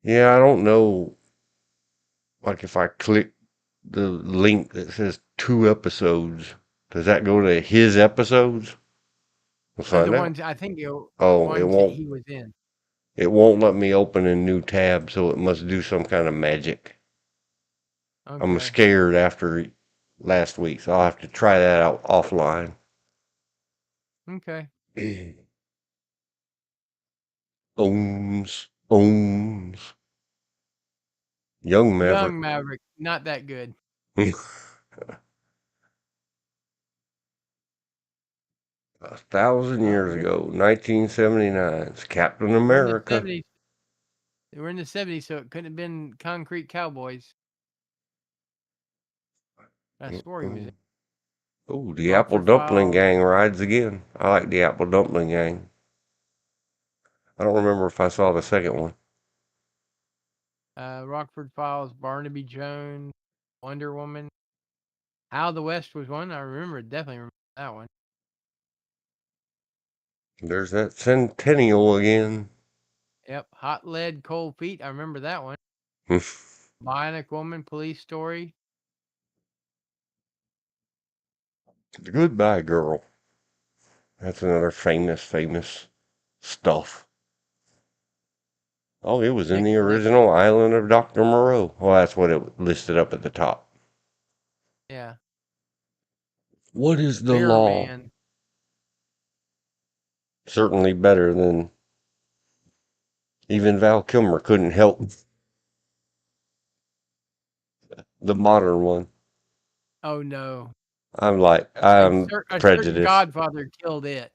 Yeah, I don't know. Like if I click the link that says 2 episodes, does that go to his episodes? Let's
The
find out.
ones I think the
Oh,
ones that he was in.
it won't let me open a new tab, so it must do some kind of magic. I'm
Okay.
scared after last week, so I'll have to try that out offline.
Okay.
Ohms, ohms. Young Maverick.
Young Maverick, not that good.
1,000
Oh,
years ago, 1979. It's Captain
we're in the
America.
70s. We're in the 70s, so it couldn't have been Concrete Cowboys. I swore he was in.
Oh, the Apple
Rockford
Dumpling
Files.
Gang rides again. I like the Apple Dumpling Gang. I don't remember if I saw the second one.
Rockford Files, Barnaby Jones, Wonder Woman. How the West was one. I remember, definitely remember that one.
There's that Centennial again.
Yep. Hot Lead, Cold Feet. I remember that one. Bionic Woman, Police Story.
Goodbye Girl. That's another famous stuff. Oh, it was in
Chick
the
Flick.
original Island of Dr. Moreau. Well, that's what it listed up at the top.
Yeah.
What is the
Bear
law?
Man.
Certainly better than even Val Kilmer couldn't help the modern one.
Oh, no.
I'm
A certain
prejudiced.
Godfather killed it.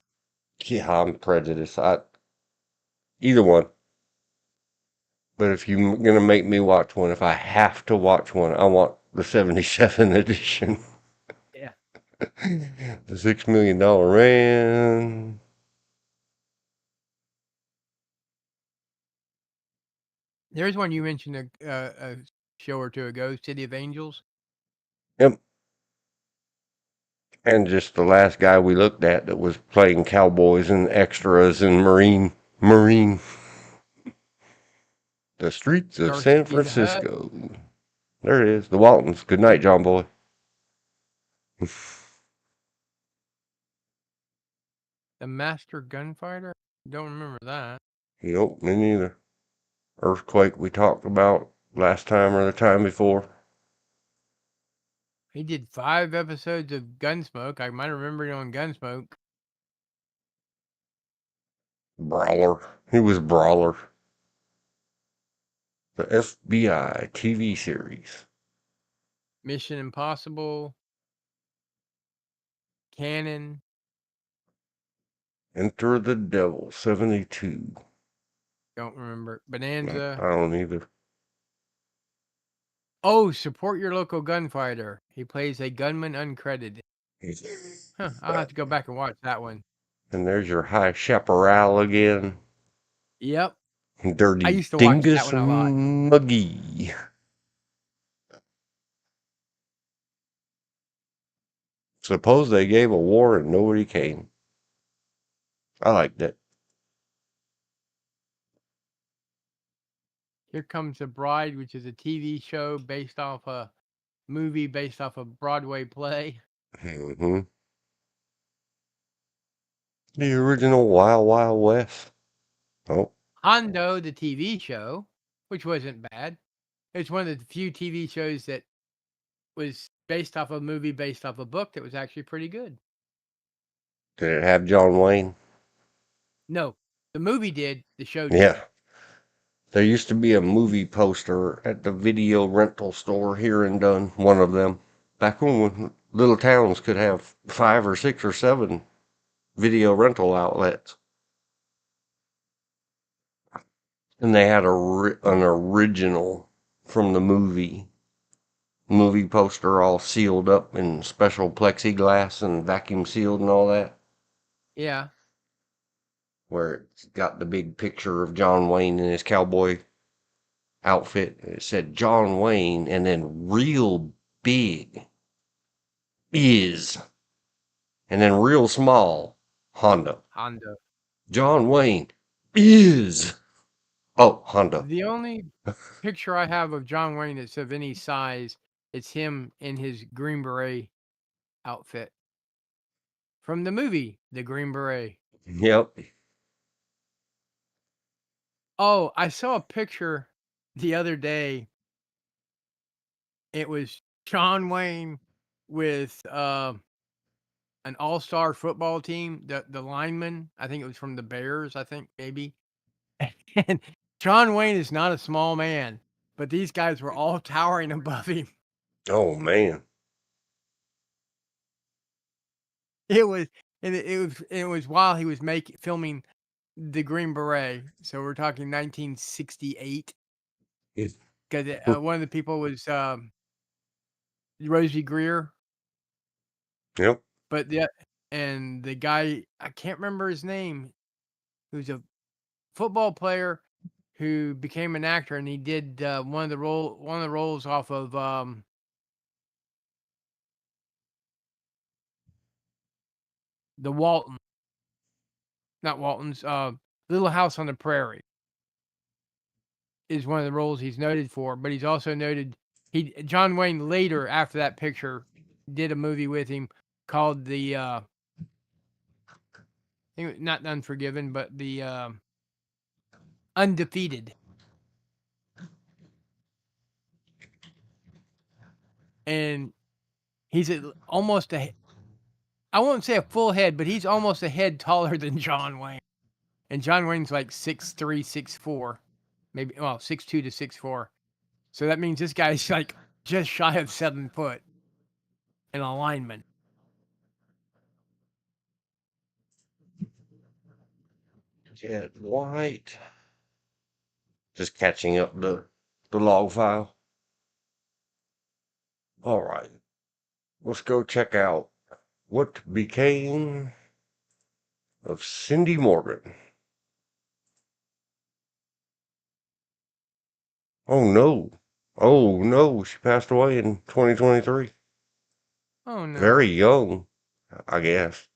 Yeah, I'm prejudiced. Either one. But if you're gonna make me watch one, if I have to watch one, I want the '77 edition.
Yeah.
The $6 Million Man.
There's one you mentioned a show or two ago, City of Angels.
Yep. And just the last guy we looked at that was playing cowboys and extras and Marine. The streets of San
Starsky and the Hutch.
Francisco. There it is. The Waltons. Good night, John Boy.
The Master Gunfighter. Don't remember that.
Nope, me neither. Earthquake we talked about last time or the time before.
He did 5 episodes of Gunsmoke. I might remember it on Gunsmoke.
Brawler. He was Brawler. The FBI TV series.
Mission Impossible. Cannon.
Enter the Devil 72.
Don't remember.
I
Bonanza.
don't either.
Oh, Support Your Local Gunfighter. He plays a gunman uncredited. Huh, I'll have to go back and watch that one.
And there's your High Chaparral again.
Yep. I
Dirty
used to watch that
Dingus
one a lot.
McGee. Suppose they gave a war and nobody came. I liked it.
Here Comes the Bride, which is a TV show based off a movie based off a Broadway play.
Mm-hmm. The original Wild Wild West. Oh,
Hondo, the TV show, which wasn't bad. It's one of the few TV shows that was based off a movie based off a book that was actually pretty good.
did it have John Wayne?
No, the movie did. The show didn't.
Yeah. There used to be a movie poster at the video rental store here in Dunn, one of them. Back when little towns could have 5 or 6 or 7 video rental outlets. And they had an original from the movie poster all sealed up in special plexiglass and vacuum sealed and all that.
Yeah.
Where it's got the big picture of John Wayne in his cowboy outfit. It said John Wayne and then real big is and then real small Honda.
Hondo.
John Wayne is Honda.
The only picture I have of John Wayne that's of any size, it's him in his Green Beret outfit from the movie The Green Beret.
Yep.
Oh, I saw a picture the other day. It was John Wayne with an all-star football team, the lineman. I think it was from the Bears, I think maybe. And John Wayne is not a small man, but these guys were all towering above him.
Oh man.
It was it was while he was filming the Green Beret. So we're talking 1968
It's-
because one of the people was Rosie Greer,
Yep.
but and the guy I can't remember his name, who's a football player who became an actor, and he did one of the roles off of the not Waltons, Little House on the Prairie is one of the roles he's noted for, but he's also noted John Wayne later after that picture did a movie with him called I think it was not Unforgiven, but the Undefeated. And he's almost I won't say a full head, but he's almost a head taller than John Wayne. And John Wayne's like 6'3", 6'4", maybe 6'2" to 6'4". So that means this guy's like just shy of 7 foot in a lineman.
Jet White. Just catching up the log file. All right. Let's go check out what became of Cindy Morgan. Oh no. Oh no, she passed away in 2023.
Oh no.
Very young, I guess.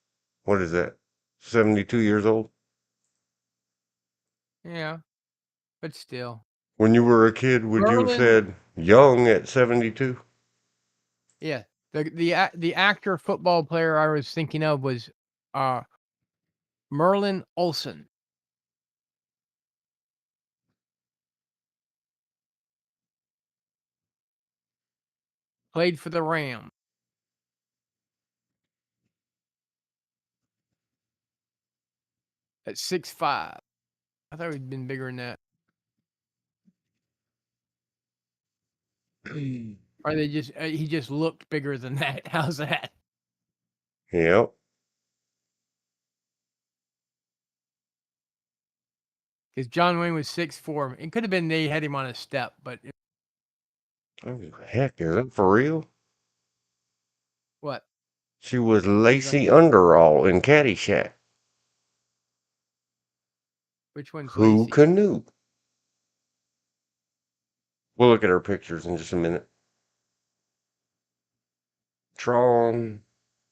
What is that? 72 years old?
Yeah, but still.
When you were a kid, would you have
Merlin,
said young at 72?
yeah. The actor football player I was thinking of was uh Merlin Olsen. Played for the Rams at 6'5". I thought he'd been bigger than that. Or they just he just looked bigger than that. How's that?
Yep.
Because John Wayne was 6'4". It could have been they had him on a step, but
Oh, heck, is that for real?
what?
She was
She's on
Lacey Underall in Caddyshack.
which one's
Who
Lacey?
knew? We'll look at her pictures in just a minute. Tron,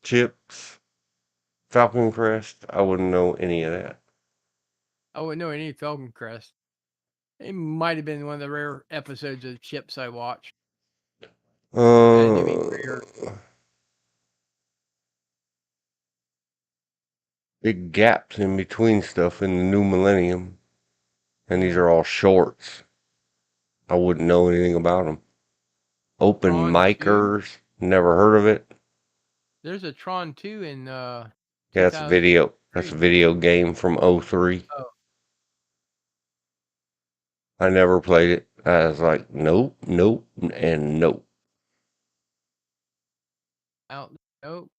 Chips, Falcon Crest. I wouldn't know any of that.
I wouldn't know any Falcon Crest. It might have been one of the rare episodes of Chips I watched. Had to be rare.
Big gaps in between stuff in the new millennium. And these
Yeah.
are all shorts. I wouldn't know anything about them. Open
Tron 2.
micers. Never heard of it.
There's a Tron 2 in
Yeah, that's a
2003.
video. That's a video game from 03.
Oh,
I never played it. I was like, nope, nope, and nope.
out. Nope.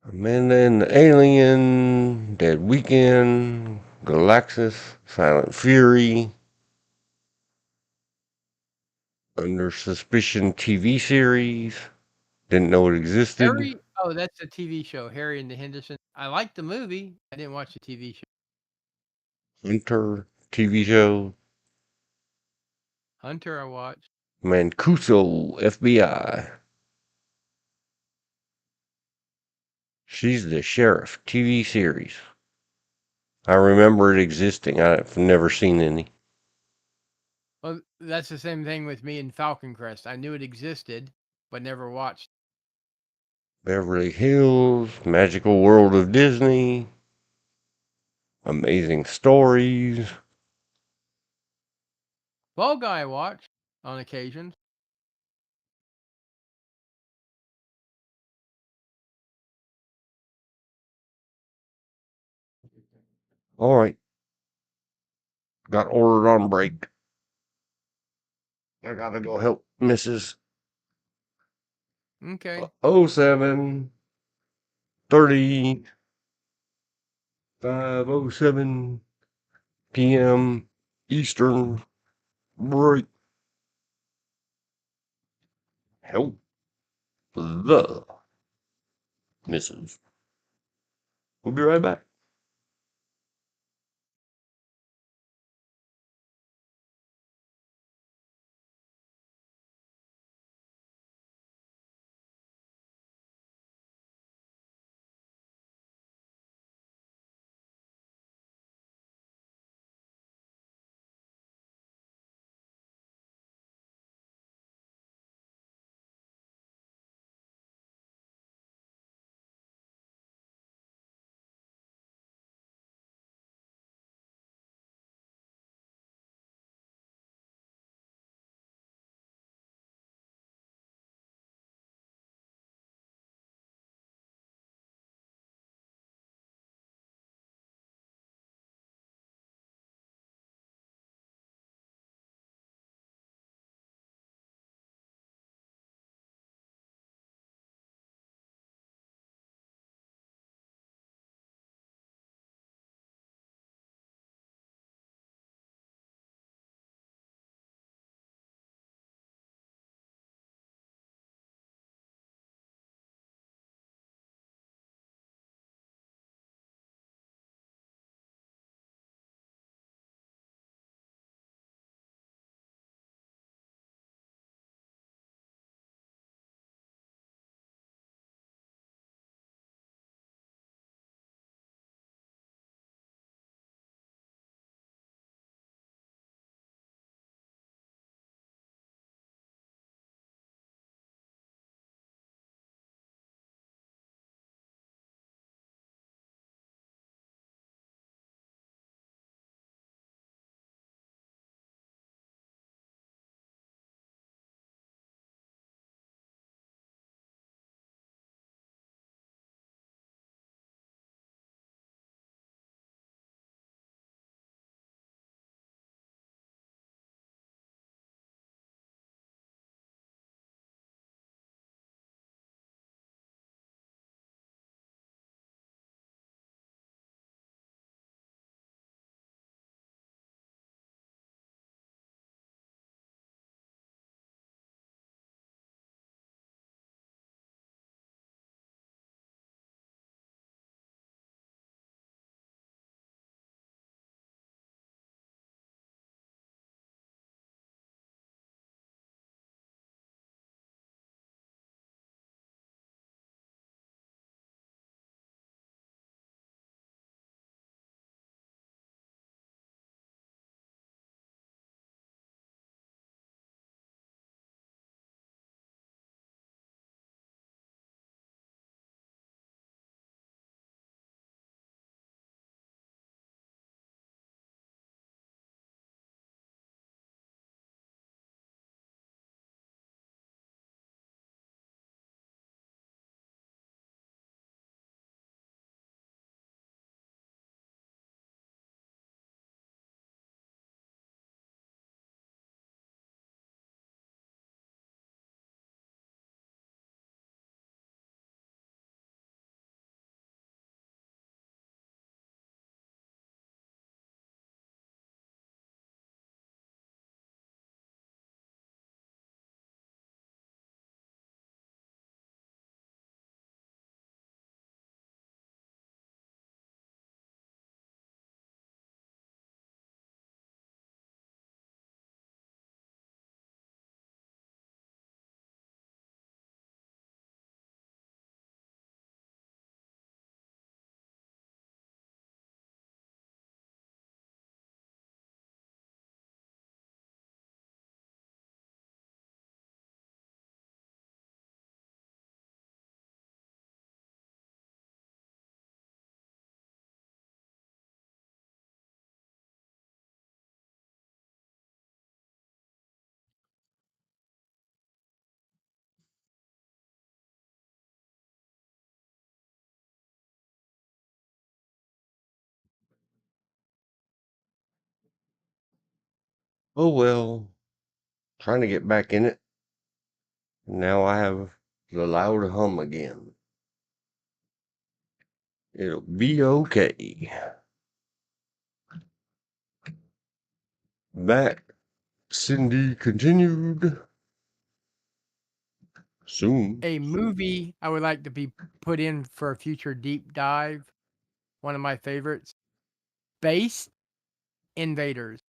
Amanda and the Alien, Dead Weekend, Galaxis, Silent Fury, Under Suspicion TV series. Didn't know it existed.
Harry. Oh, that's a TV show. Harry and the Henderson. I liked the movie. I didn't watch the TV show.
Hunter TV show.
Hunter, I watched.
Mancuso FBI. She's the Sheriff TV series. I remember it existing. I've never seen any.
Well, that's the same thing with me and Falcon Crest. I knew it existed, but never watched.
Beverly Hills, Magical World of Disney, Amazing Stories.
Fall Guy I watch on occasion.
All right, got ordered on break. I gotta go help Mrs.
Okay.
07 35:07 p.m. Eastern break. Help the Mrs. We'll be right back. Oh well, trying to get back in it. Now I have the loud hum again. It'll be okay. Back, Cindy continued. Soon.
A movie I would like to be put in for a future deep dive. One of my favorites. Space Invaders.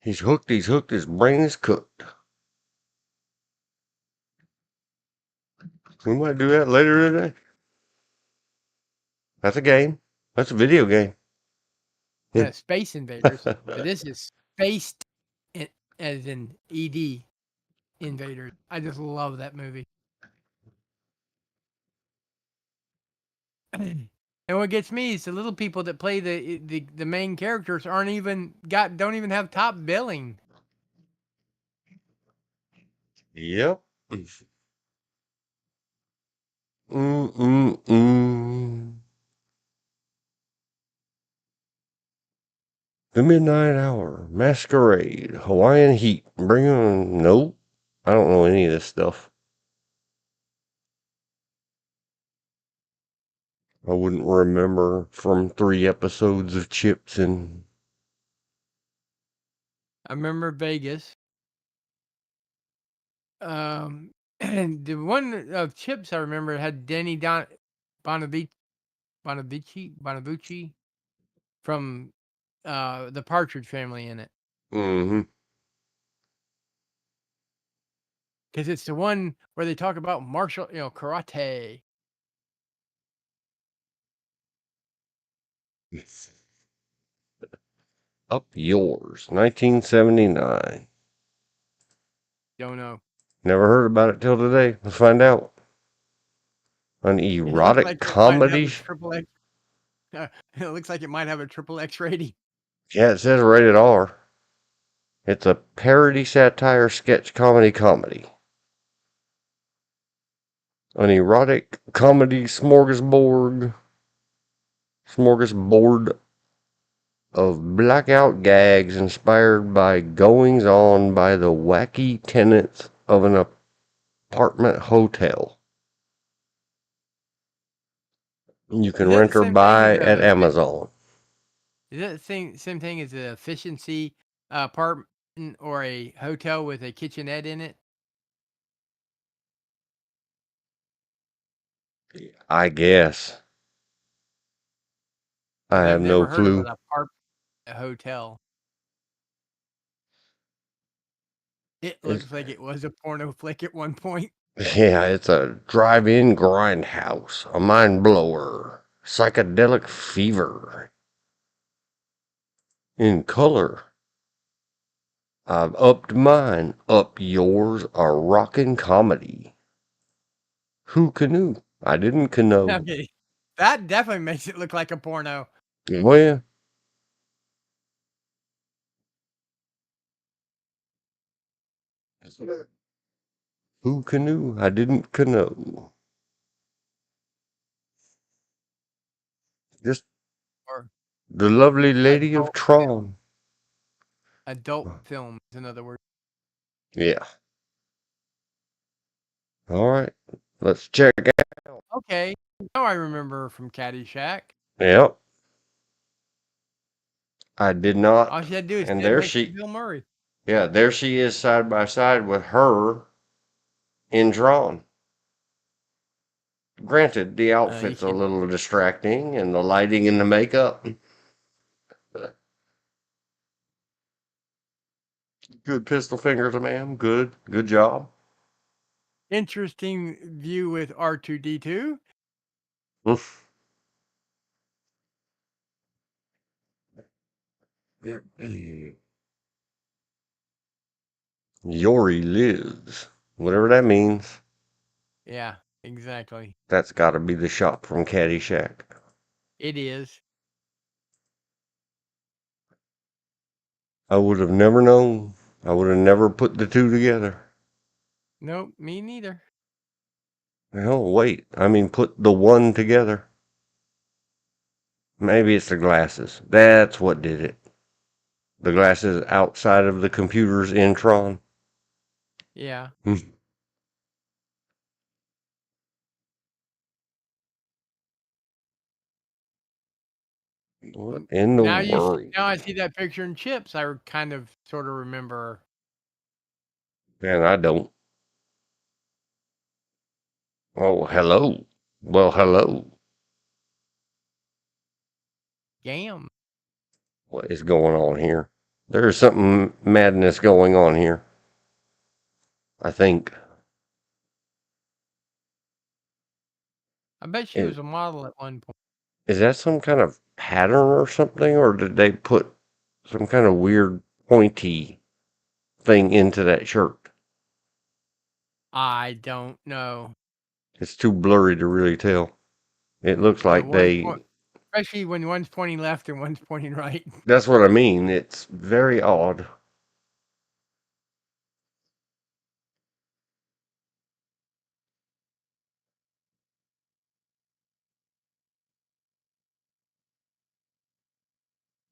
He's hooked, his brain is cooked. We might do that later today. That's a game. That's a video game.
Yeah, Space Invaders. But this is Spaced as in ED Invaders. I just love that movie. And what gets me is the little people that play the main characters don't even have top billing.
Yep. Mm-mm-mm. The Midnight Hour, Masquerade, Hawaiian Heat, Bring On. Nope. I don't know any of this stuff. I wouldn't remember from 3 episodes of Chips and.
I remember Vegas. And the one of Chips I remember had Denny Bonavici from the Partridge Family in it.
Mm-hmm.
Because it's the one where they talk about karate.
Up Yours, 1979.
Don't know.
Never heard about it till today. Let's find out. An
It looks
erotic
like it might have a
comedy.
triple X. It looks like it might have a triple X rating.
Yeah, it says rated R. It's a parody satire sketch comedy. An erotic comedy smorgasbord of blackout gags inspired by goings on by the wacky tenants of an apartment hotel. You can rent or buy at Amazon.
Is that the same thing as an efficiency apartment or a hotel with a kitchenette in it?
I guess. I have
I've
no
never heard of
clue.
an apartment hotel. It looks like it was a porno flick at one point.
Yeah, it's a drive-in grindhouse, a mind blower, psychedelic fever. In color, I've upped mine, up yours, a rockin' comedy. Who canoe? I didn't canoe.
Okay, that definitely makes it look like a porno.
Well, who canoe? I didn't canoe. Just
Or
the lovely lady of
adult
Tron.
films, in other words.
Yeah. All right. Let's check out.
Okay, now I remember from Caddyshack.
Yep. I did not.
All she had to do is
And
sit
there
next to
she,
Bill Murray.
yeah, there she is side by side with her in Tron. Granted, the outfit's a little distracting and the lighting and the makeup. Good pistol fingers, ma'am. Good job.
Interesting view with R2D2.
Oof. Yori lives. Whatever that means.
Yeah, exactly.
That's got to be the shop from Caddyshack.
It is.
I would have never known. I would have never put the two together.
Nope, me neither.
Oh, wait. I mean, put the one together. Maybe it's the glasses. That's what did it. The glasses outside of the computers in Tron.
Yeah.
What in the world?
Now I see that picture in Chips. I kind of sort of remember.
Man, I don't. Oh, hello. Well, hello.
Yam.
What is going on here? There is something madness going on here. I think.
I bet she
Is,
was a model at one point.
is that some kind of pattern or something? Or did they put some kind of weird pointy thing into that shirt?
I don't know.
It's too blurry to really tell. It looks like they.
Especially when one's pointing left and one's pointing right.
That's what I mean. It's very odd.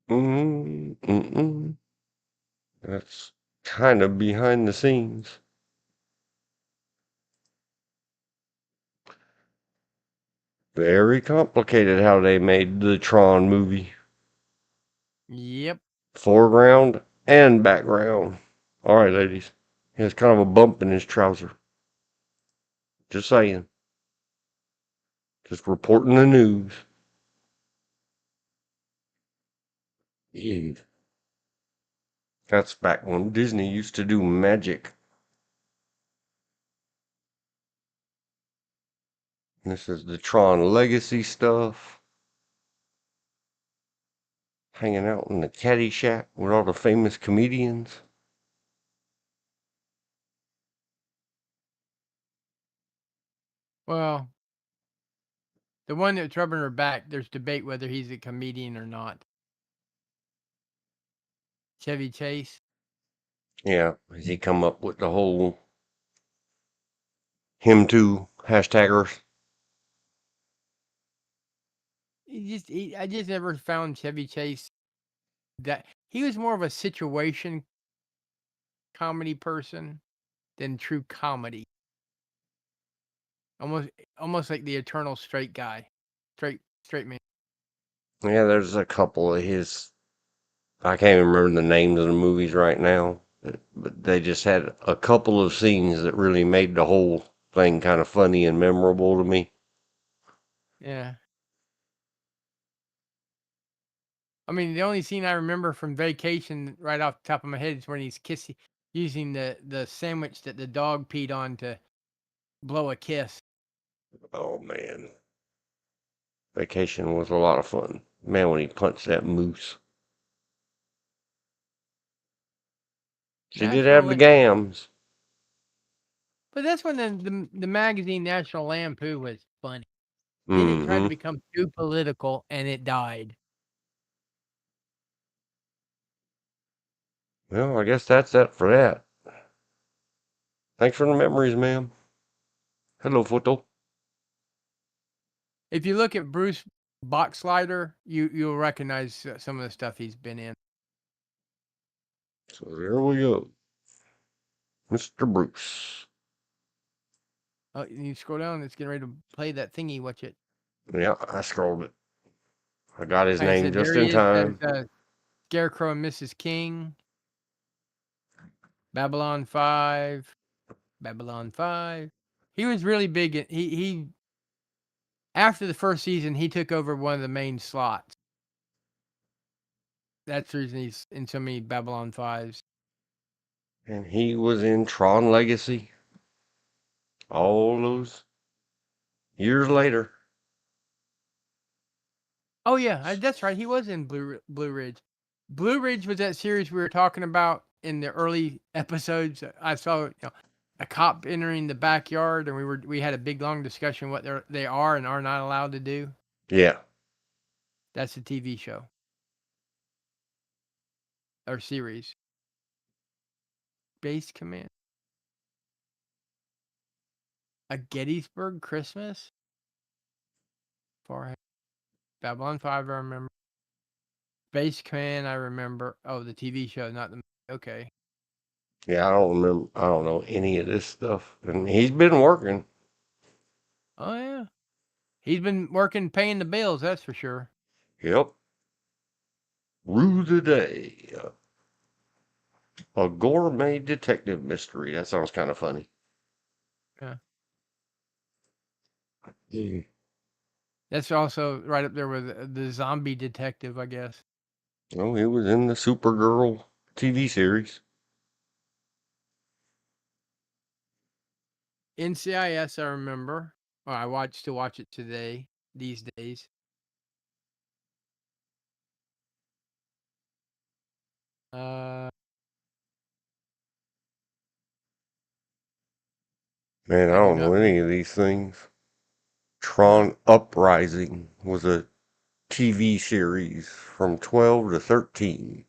Mm-mm. That's kind of behind the scenes. Very complicated how they made the Tron movie.
Yep.
Foreground and background. All right, ladies. He has kind of a bump in his trouser. Just saying. Just reporting the news. Eve. That's back when Disney used to do magic. This is the Tron Legacy stuff. Hanging out in the caddy shack with all the famous comedians.
Well, the one that's rubbing her back, there's debate whether he's a comedian or not. Chevy Chase.
Yeah, has he come up with the whole him too hashtaggers?
I just never found Chevy Chase that he was more of a situation comedy person than true comedy. Almost like the eternal straight guy. Straight man.
Yeah, there's a couple of his. I can't even remember the names of the movies right now, but they just had a couple of scenes that really made the whole thing kind of funny and memorable to me.
Yeah. I mean, the only scene I remember from Vacation right off the top of my head is when he's using the sandwich that the dog peed on to blow a kiss.
Oh man, Vacation was a lot of fun. Man, when he punched that moose, she did have the
National,
gams.
but that's when the magazine National Lampoon was funny. Then it tried to
Mm-hmm.
become too political, and it died.
Well, I guess that's it for that. Thanks for the memories, ma'am. Hello, Photo.
If you look at Bruce Boxleiter, you'll recognize some of the stuff he's been in.
So there we go. Mr. Bruce.
Oh, you scroll down, it's getting ready to play that thingy. Watch it.
Yeah, I scrolled it. I got his
Like I
name
said,
just
there
in
he is.
time.
Scarecrow and Mrs. King. Babylon 5. Babylon 5. He was really big. He after the first season, he took over one of the main slots. That's the reason he's in so many Babylon 5s.
And he was in Tron Legacy all those years later.
Oh yeah, that's right. He was in Blue Ridge. Blue Ridge was that series we were talking about in the early episodes. I saw a cop entering the backyard, and we had a big long discussion what they are and are not allowed to do.
Yeah.
That's a TV show or series. Base Command. A Gettysburg Christmas. Far Babylon 5. I remember. Space Can, I remember. Oh, the TV show, not the. Okay.
Yeah, I don't remember. I don't know any of this stuff. And he's been working.
Oh yeah, he's been working, paying the bills. That's for sure.
Yep. Rue the day. A gourmet detective mystery. That sounds kind of funny.
Yeah.
Mm.
That's also right up there with the zombie detective, I guess.
Oh, he was in the Supergirl TV series.
NCIS, I remember. Oh, I still watch it today, these days. Uh,
Man, I
I do
don't know
not
any
remember.
of these things.
Huh?
Tron Uprising was a TV series from 12 to 13.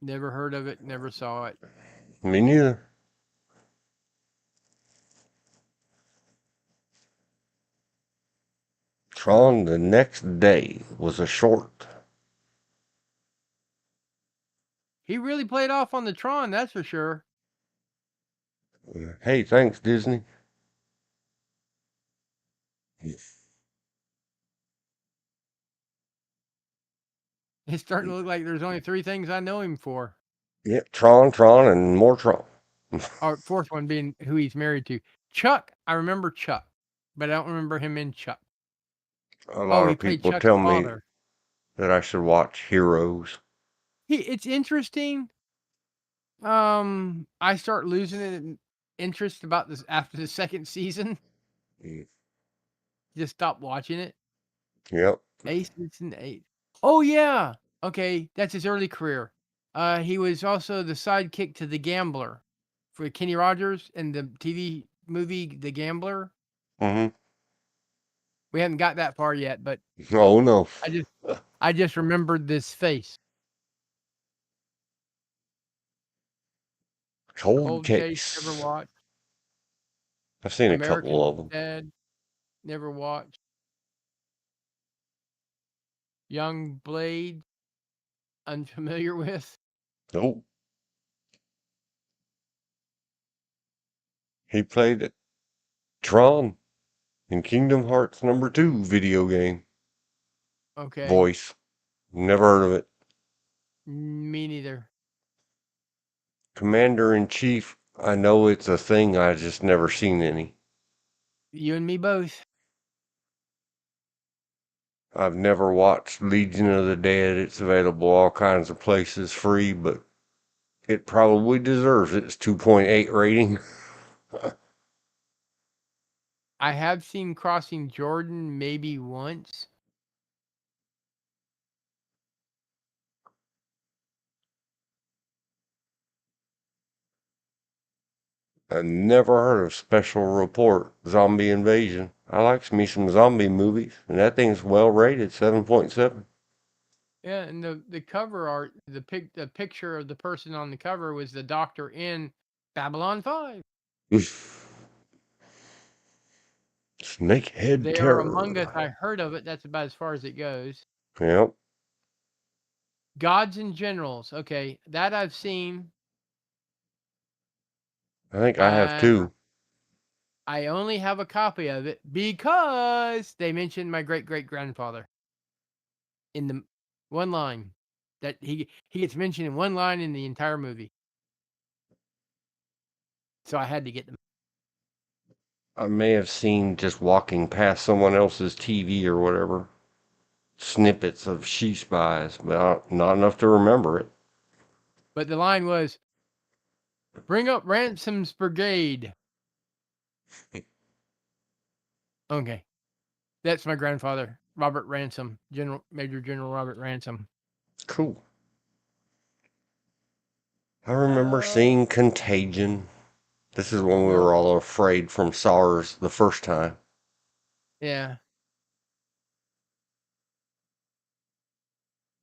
Never heard of it. Never saw it.
Me neither. Tron the Next Day was a short.
He really played off on the Tron, that's for sure.
Hey, thanks, Disney.
It's starting to look like there's only 3 things I know him for.
Yeah, Tron, and more Tron.
Or fourth one being who he's married to. Chuck, I remember Chuck, but I don't remember him in Chuck.
A
Oh,
lot
he
of
played
people
Chuck's
tell me
father.
that I should watch Heroes.
It's interesting. I start losing interest about this after the second season.
Mm.
Just stop watching it.
Yep.
Ace and 8. Oh yeah. Okay, that's his early career. He was also the sidekick to the Gambler for Kenny Rogers in the TV movie The Gambler.
Mm-hmm.
We haven't got that far yet, but
Oh no.
I just I just remembered this face.
Cold
Cold Case, never
Case.
watched.
I've seen a couple
American
of them.
Dad, never watched. Young Blade, unfamiliar with.
Nope. He played Tron in Kingdom Hearts #2 video game.
Okay,
Voice. Never heard of it.
me neither.
Commander in Chief. I know it's a thing. I just never seen any.
You and me both.
I've never watched Legion of the Dead. It's available all kinds of places free, but it probably deserves its 2.8 rating.
I have seen Crossing Jordan maybe once.
I never heard of Special Report Zombie Invasion. I likes me some zombie movies, and that thing's well rated, 7.7.
Yeah, and the cover art, the picture of the person on the cover was the doctor in Babylon 5.
Snakehead
They Are Among Us.
Terror.
I heard of it. That's about as far as it goes.
Yep,
Gods and Generals. Okay, that I've seen,
I think I have
and
too.
I only have a copy of it because they mentioned my great great grandfather in the one line that he gets mentioned in one line in the entire movie. So I had to get them.
I may have seen just walking past someone else's TV or whatever snippets of She Spies, but not enough to remember it.
But the line was, "Bring up Ransom's brigade." Okay, that's my grandfather, Robert Ransom, Major General Robert Ransom.
Cool. I remember
Uh,
seeing Contagion. This is when we
never.
were all afraid from SARS the first time.
Yeah,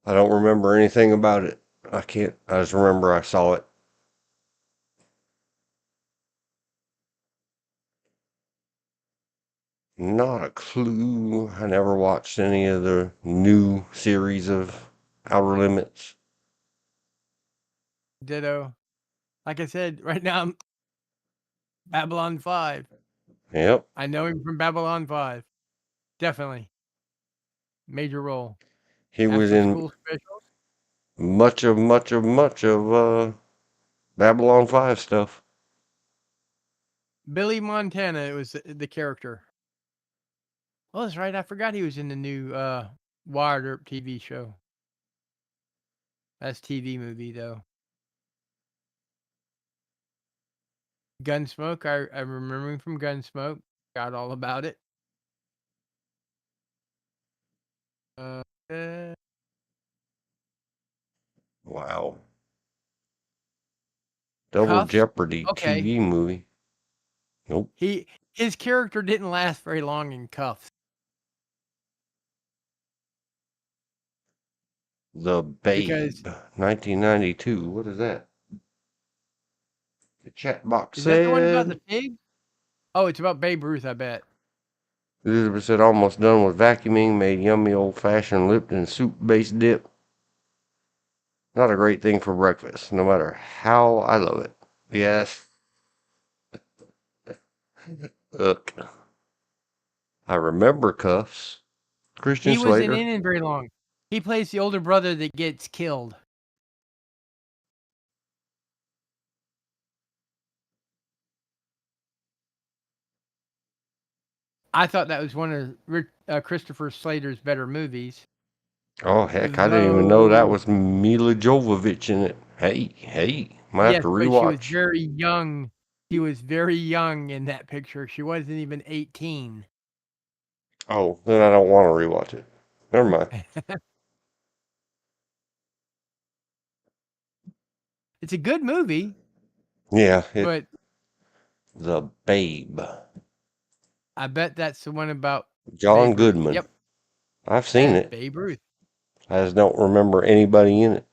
I don't remember anything about it. I can't. I just remember I saw it. Not a clue. I never watched any of the new series of Outer Limits.
Ditto. Like I said, right now I'm Babylon 5.
Yep.
I know him from Babylon 5. Definitely. Major role.
He was
After
in
school specials.
much of Babylon 5 stuff.
Billy Montana, it was the character. Oh, that's right. I forgot he was in the new Wired Earp TV show. That's TV movie though. Gunsmoke, I remember him from Gunsmoke. Got all about it. Uh,
Wow. Double
Cuffs.
Jeopardy
Okay.
TV movie. Nope.
His character didn't last very long in Cuffs.
The
Because
Babe. 1992. What is that? The chat box
is that the one about
said.
the pig? Oh, it's about Babe Ruth, I bet.
Elizabeth said almost done with vacuuming. Made yummy old-fashioned Lipton soup-based dip. Not a great thing for breakfast, no matter how I love it. Yes. Look. I remember Cuffs. Christian
He wasn't
Slater.
in it very long. He plays the older brother that gets killed. I thought that was one of Christopher Slater's better movies.
Oh, heck, I didn't even know that
Though,
was Mila Jovovich in it. Hey, might have
yes,
to
but she was
rewatch.
very young. She was very young in that picture. She wasn't even 18.
Oh, then I don't want to rewatch it. Never mind.
It's a good movie,
Yeah,
but
The Babe.
I bet that's the one about
John
Babe Ruth.
Goodman.
Yep,
I've seen
as
it.
Babe Ruth.
I just don't remember anybody in it.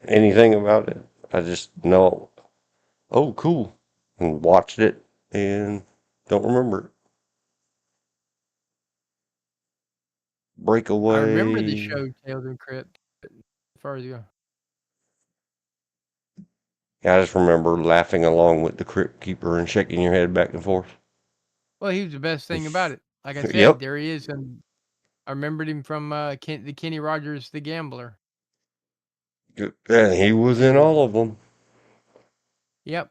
Anything about it. I just know, oh, cool. And watched it and don't remember it.
I remember the
Breakaway.
show Tales of the Crypt. But as far as you go,
Yeah, I just remember laughing along with the crypt keeper and shaking your head back and forth.
well, he was the best thing about it. Like I said,
Yep.
there he is, and I remembered him from the Kenny Rogers, The Gambler.
And he was
He
in
was.
all of them.
Yep.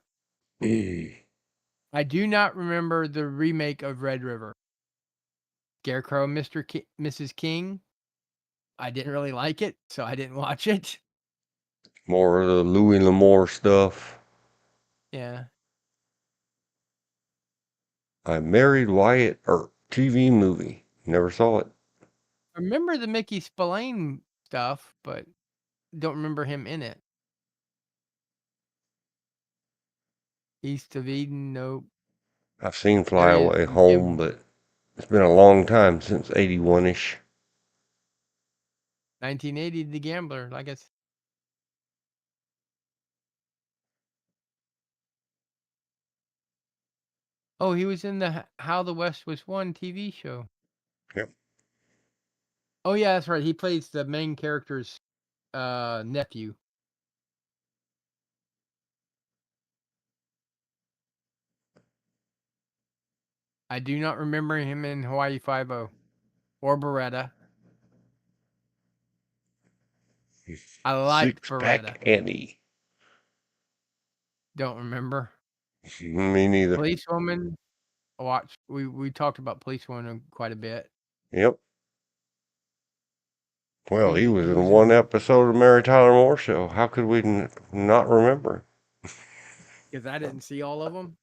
I do not remember the remake of Red River. Scarecrow, Mrs. King. I didn't really like it, so I didn't watch it.
More of the Louis L'Amour stuff.
Yeah.
I Married Wyatt Earp. TV movie. Never saw it.
I remember the Mickey Spillane stuff, but don't remember him in it. East of Eden, nope.
I've seen Fly
There he is.
Away Home,
Jim,
but it's been a long time since 81-ish.
1980, The Gambler. Like I said. Oh, he was in the How the West Was Won TV show.
Yep.
Oh yeah, that's right. He plays the main character's nephew. I do not remember him in Hawaii Five-0 or Beretta. I liked
Six
Beretta.
Pack Annie.
Don't remember.
Me neither.
Policewoman. Watch. We talked about Policewoman quite a bit.
Yep. Well, he was
He
in
was
one
in
episode of Mary Tyler Moore Show. How could we not remember?
because I didn't see all of them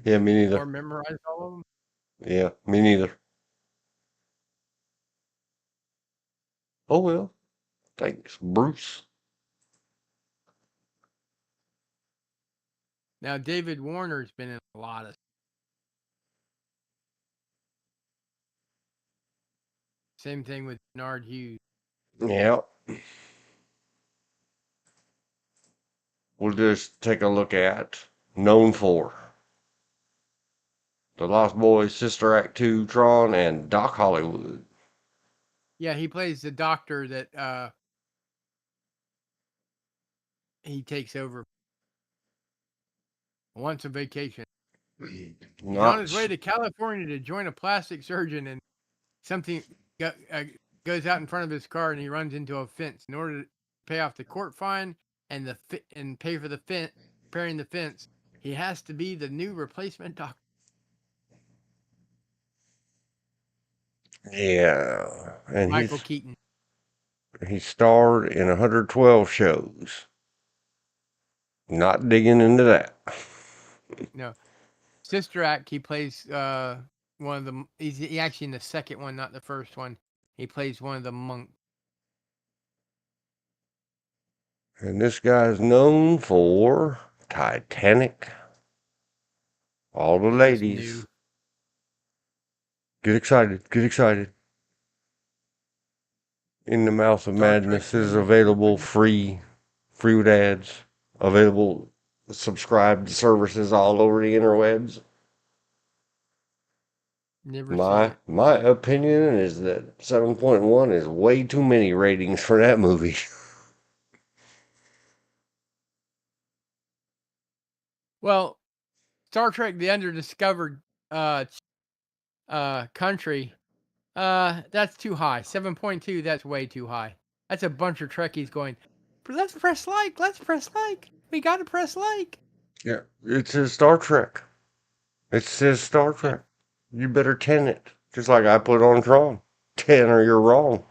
Yeah, me
or
neither.
memorize all of them.
Yeah, me neither. Oh well. Thanks, Bruce.
Now David Warner's been in a lot of. Same thing with Bernard Hughes.
Yeah. We'll just take a look at known for. The Lost Boys, Sister Act 2, Tron, and Doc Hollywood.
Yeah, he plays the doctor that he takes over once a vacation. He's on his way to California to join a plastic surgeon, and something goes out in front of his car, and he runs into a fence. In order to pay off the court fine and pay for the fence, repairing the fence, he has to be the new replacement doctor.
Yeah, and
Michael Keaton.
he starred in 112 shows. Not digging into that.
No, Sister Act. He plays one of the. He's actually in the second one, not the first one. He plays one of the monks.
And this guy's known for Titanic. All the ladies. Get excited. Get excited. In the Mouth of Madness is available free with ads. Available subscribed services all over the interwebs. My opinion is that 7.1 is way too many ratings for that movie.
Well, Star Trek: The Undiscovered Country, that's too high. 7.2, that's way too high. That's a bunch of Trekkies going, let's press like, we gotta press like.
Yeah, it says Star Trek. It says Star Trek. Yeah. You better 10 it. Just like I put on Tron. 10 or you're wrong.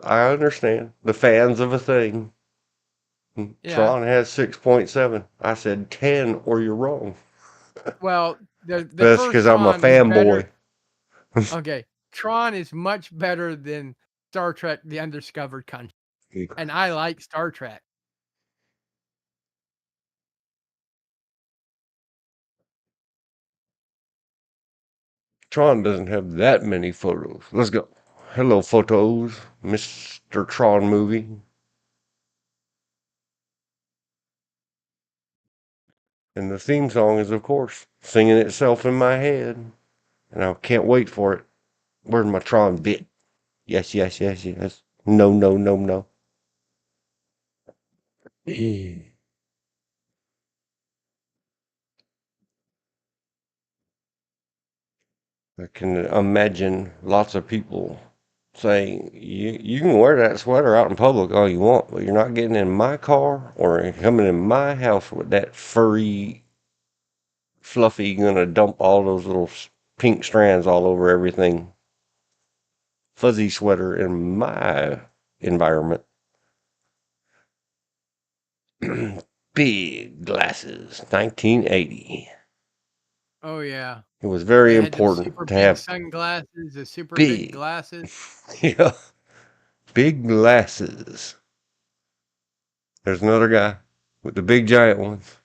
I understand. The fans of a thing. Yeah. Tron has 6.7. I said 10 or you're wrong.
Well, the
that's because I'm a fanboy.
Okay, Tron is much better than Star Trek: The Undiscovered Country, and I like Star Trek.
Tron doesn't have that many photos. Let's go. Hello, photos, Mr. Tron movie. And the theme song is, of course, singing itself in my head. And I can't wait for it. Where's my Tron bit? Yes, yes, yes, yes. No, no, no, no. I can imagine lots of people saying, you can wear that sweater out in public all you want, but you're not getting in my car or coming in my house with that furry, fluffy, gonna dump all those little pink strands all over everything. Fuzzy sweater in my environment. Big glasses, 1980.
Oh yeah.
It was very important to have
sunglasses, the super big glasses.
Yeah, big glasses. There's another guy with the big giant ones.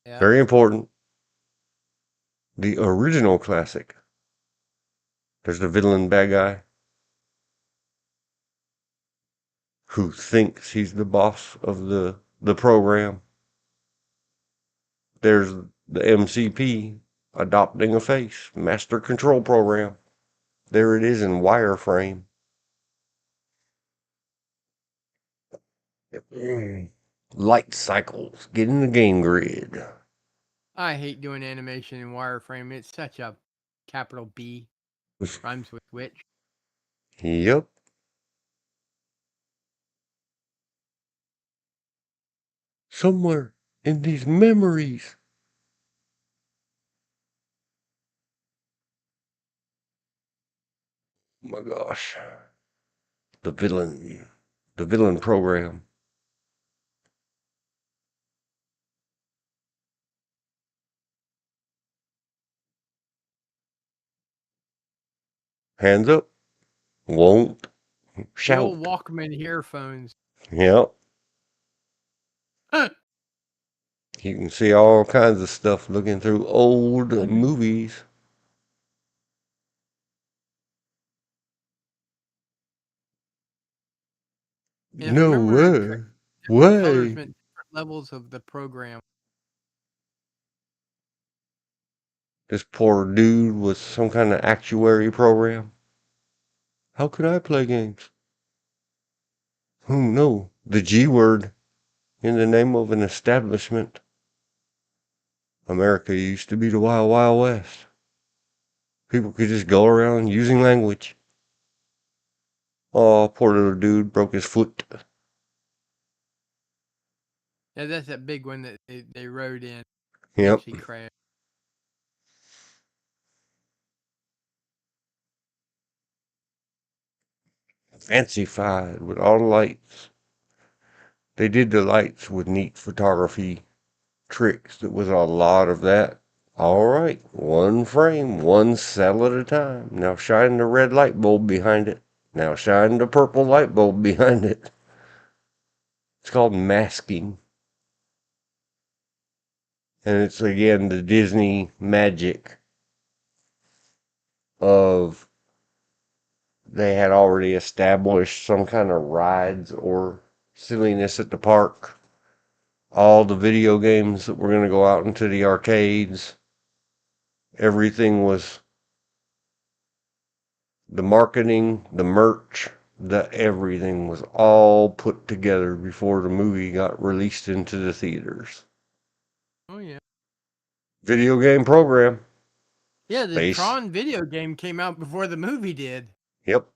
Yeah. Very important. The original classic. There's the villain bad guy who thinks he's the boss of the program. There's the MCP adopting a face, master control program. There it is in wireframe. Light cycles, get in the game grid.
I hate doing animation in wireframe. It's such a capital B. Rhymes with witch.
Yep. Somewhere in these memories. Oh my gosh. The villain program. Hands up. Won't shout.
Old Walkman earphones.
Yep. You can see all kinds of stuff looking through old movies.
Yeah,
no way.
Colors meant different levels of the program.
This poor dude with some kind of actuary program. How can I play games? Oh no, the G word in the name of an establishment. America used to be the Wild Wild West. People could just go around using language. Oh, poor little dude broke his foot.
Yeah, that's that big one that they rode in.
Yep.
Actually crashed.
Fancified with all the lights. They did the lights with neat photography tricks. There was a lot of that. All right, one frame, one cell at a time. Now shine the red light bulb behind it. Now shine the purple light bulb behind it. It's called masking. And it's again the Disney magic of they had already established some kind of rides or silliness at the park. All the video games that were going to go out into the arcades. Everything was the marketing, the merch, the everything was all put together before the movie got released into the theaters.
Oh yeah.
Video game program.
Yeah, the
Base.
Tron video game came out before the movie did.
Yep.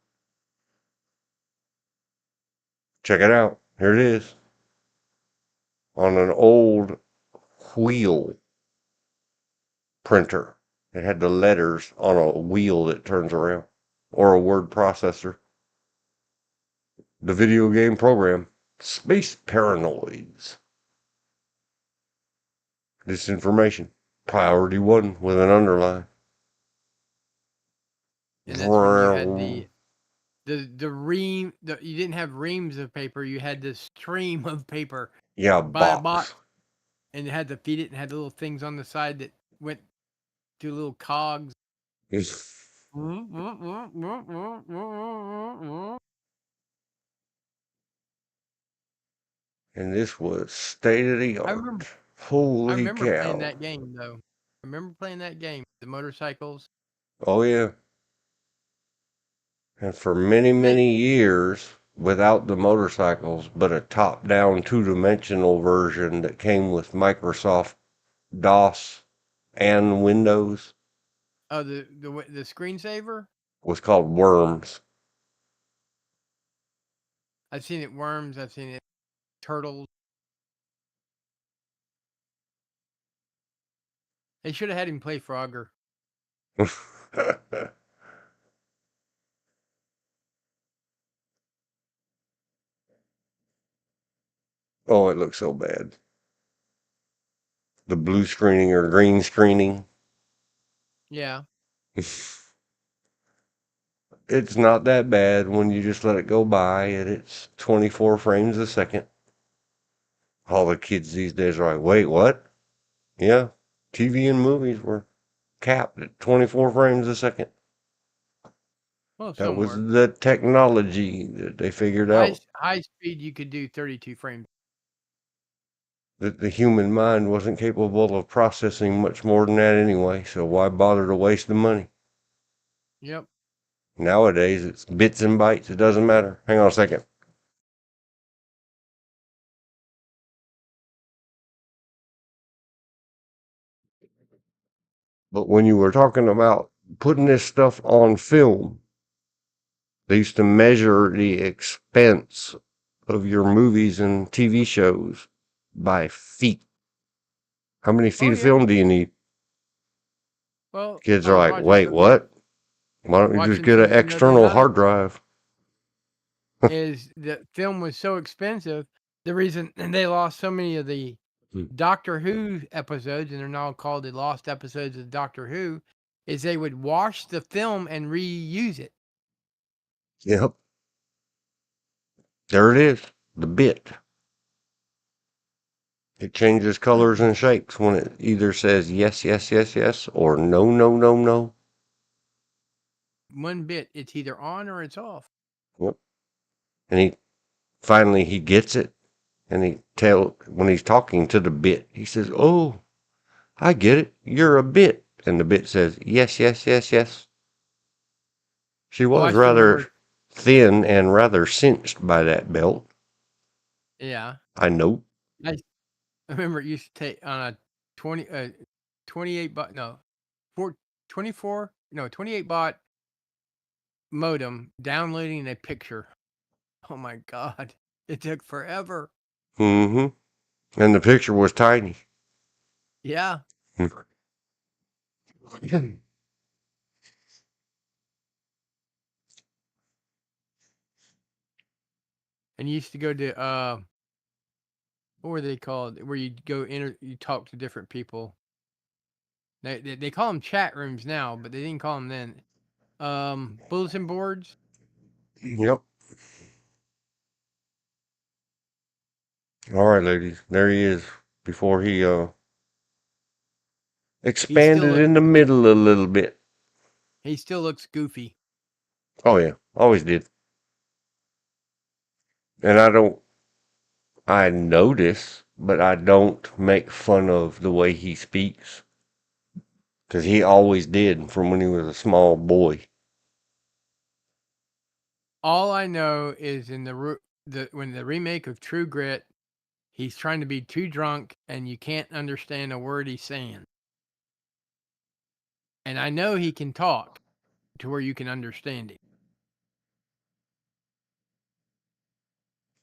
Check it out. Here it is. On an old wheel printer. It had the letters on a wheel that turns around. Or a word processor. The video game program. Space Paranoids. Disinformation. Priority 1 with an underline.
And that's when you had the ream. You didn't have reams of paper. You had this stream of paper.
Yeah,
By a
box.
bot, and you had to feed it, and had little things on the side that went to little cogs.
And this was state of the art.
I
Holy
remember playing
cow.
that game though. I remember playing that game. The motorcycles.
Oh, yeah. And for many,
They,
many years, without the motorcycles, but a top-down two-dimensional version that came with Microsoft DOS and Windows
oh, the screensaver.
was called Worms.
I've seen it worms. I've seen it turtles. They should have had him play Frogger.
Oh, it looks so bad. The blue screening or green screening.
Yeah.
It's not that bad when you just let it go by and it's 24 frames a second. All the kids these days are like, wait, what? Yeah, TV and movies were capped at 24 frames a second.
Well,
That
some
was
were.
the technology that they figured out.
High speed, you could do 32 frames.
That the human mind wasn't capable of processing much more than that anyway, so why bother to waste the money?
Yep.
Nowadays, it's bits and bytes. It doesn't matter. Hang on a second. But when you were talking about putting this stuff on film, they used to measure the expense of your movies and TV shows by feet. How many
Oh
feet of
yeah.
film do you need?
Well,
Kids
I
are
was
like, wait, what? Why don't you just
watching
get an
something the other
external
night.
hard drive?
Is the film was so expensive. The reason they lost so many of the Doctor Who episodes, and they're now called the lost episodes of Doctor Who, is they would wash the film and reuse it.
Yep. There it is. The bit. It changes colors and shapes when it either says yes, yes, yes, yes, or no, no, no, no.
One bit, it's either on or it's off.
Yep. And he gets it. And when he's talking to the bit, he says, oh, I get it. You're a bit. And the bit says, yes, yes, yes, yes. She
Oh,
was
I still
rather
remember.
thin and rather cinched by that belt.
Yeah,
I know.
I remember it used to take on a 20, 28 baht, no, 24, no, 28 baht modem downloading a picture. Oh my God, it took forever.
Mm-hmm. And the picture was tiny.
Yeah, and you used to go to what were they called? Where you go you talk to different people. They call them chat rooms now, but they didn't call them then. Bulletin boards.
Yep. All right, ladies. There he is. Before he
He still
expanded
looks
in the middle a little bit.
he still looks goofy.
Oh yeah, always did. And I notice, but I don't make fun of the way he speaks. Because he always did from when he was a small boy.
All I know is in when the remake of True Grit, he's trying to be too drunk and you can't understand a word he's saying. And I know he can talk to where you can understand him.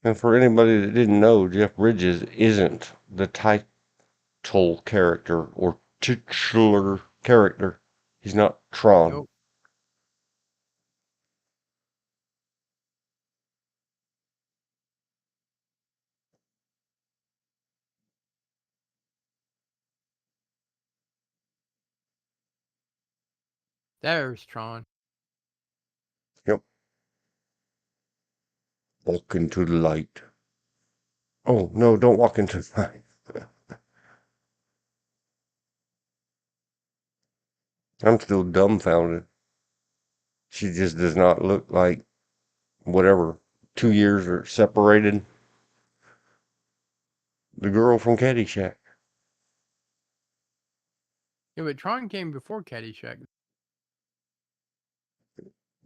And for anybody that didn't know, Jeff Bridges isn't the title character or titular character. He's not Tron.
Nope. There's Tron.
Yep. Walk into the light. Oh, no, don't walk into the light. I'm still dumbfounded. She just does not look like whatever 2 years are separated. The girl from Caddyshack.
Yeah, but Tron came before Caddyshack.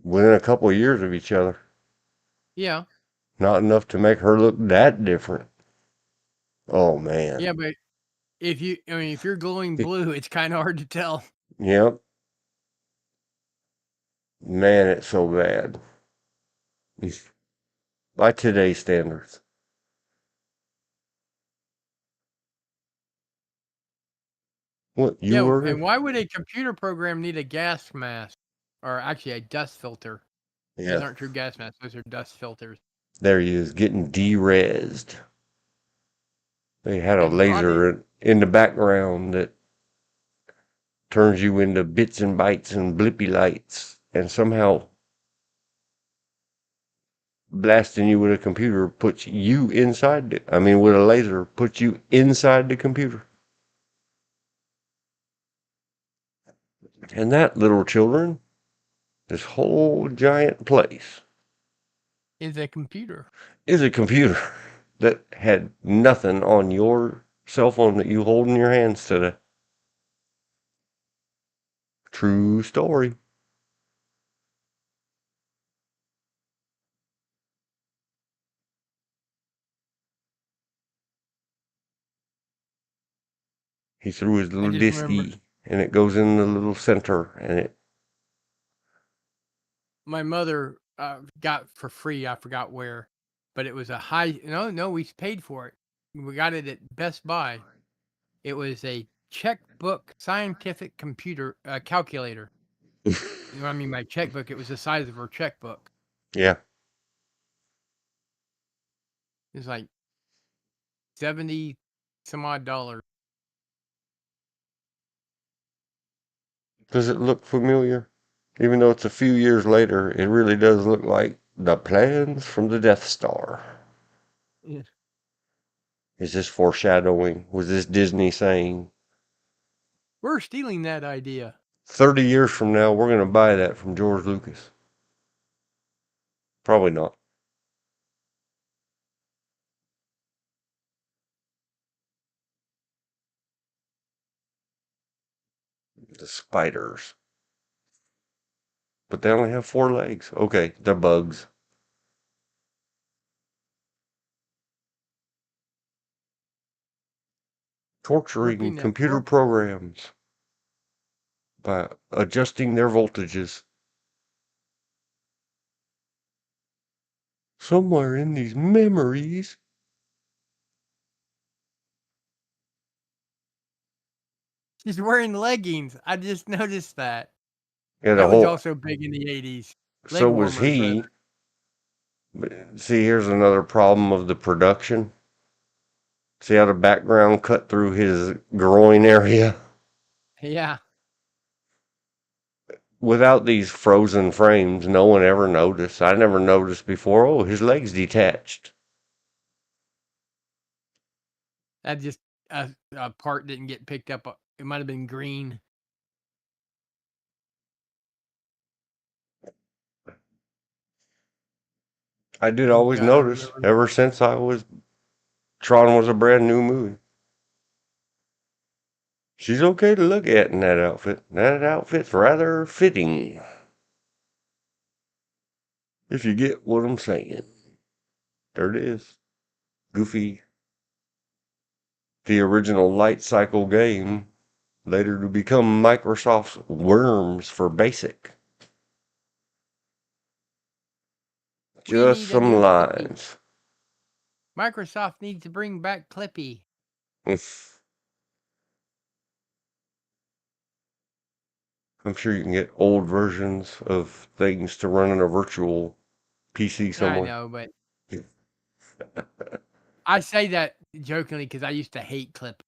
Within a couple of years of each other.
Yeah.
Not enough to make her look that different. Oh, man.
Yeah, but if you're glowing blue, it's kind of hard to tell.
Yep. Man, it's so bad. By today's standards. What, you
Yeah,
were?
and why would a computer program need a gas mask? Or actually a dust filter? Those
Yeah.
aren't true gas masks, those are dust filters.
There he is, getting de-rezzed. They had a
And probably
laser in the background that turns you into bits and bytes and blippy lights. And somehow blasting you with a computer puts you inside it. I mean, with a laser, puts you inside the computer. And that, little children, this whole giant place
is a computer.
is a computer that had nothing on your cell phone that you hold in your hands today. True story. He threw his
I
little
just remember
disky and it goes in the little center and it.
my mother got for free. I forgot where, but it was a high. No, we paid for it. We got it at Best Buy. It was a checkbook scientific computer calculator. You know what I mean by checkbook? It was the size of her checkbook.
Yeah.
It was like 70 some odd dollars.
Does it look familiar? Even though it's a few years later, it really does look like the plans from the Death Star.
Yeah.
Is this foreshadowing? Was this Disney saying,
We're stealing that idea.
30 years from now, we're going to buy that from George Lucas? Probably not. The spiders. But they only have 4 legs. Okay, they're bugs. Torturing
Working at
computer
4.
programs by adjusting their voltages. Somewhere in these memories.
She's wearing leggings. I just noticed that.
Yeah, the
That was
whole.
also big in the 80s. Leg
So was
warmers,
he.
rather.
But see, here's another problem of the production. See how the background cut through his groin area?
Yeah.
Without these frozen frames, no one ever noticed. I never noticed before. Oh, his leg's detached.
That just a part didn't get picked up. It might have been green.
I did
Oh
always
God, I
notice
remember.
ever since Tron was a brand new movie. She's okay to look at in that outfit. That outfit's rather fitting. If you get what I'm saying. There it is. Goofy. The original light cycle game, later to become Microsoft's Worms for Basic.
We
Just
need a
some
new Clippy.
lines.
Microsoft needs to bring back Clippy.
I'm sure you can get old versions of things to run in a virtual PC
I
somewhere.
know, but I say that jokingly because I used to hate Clippy.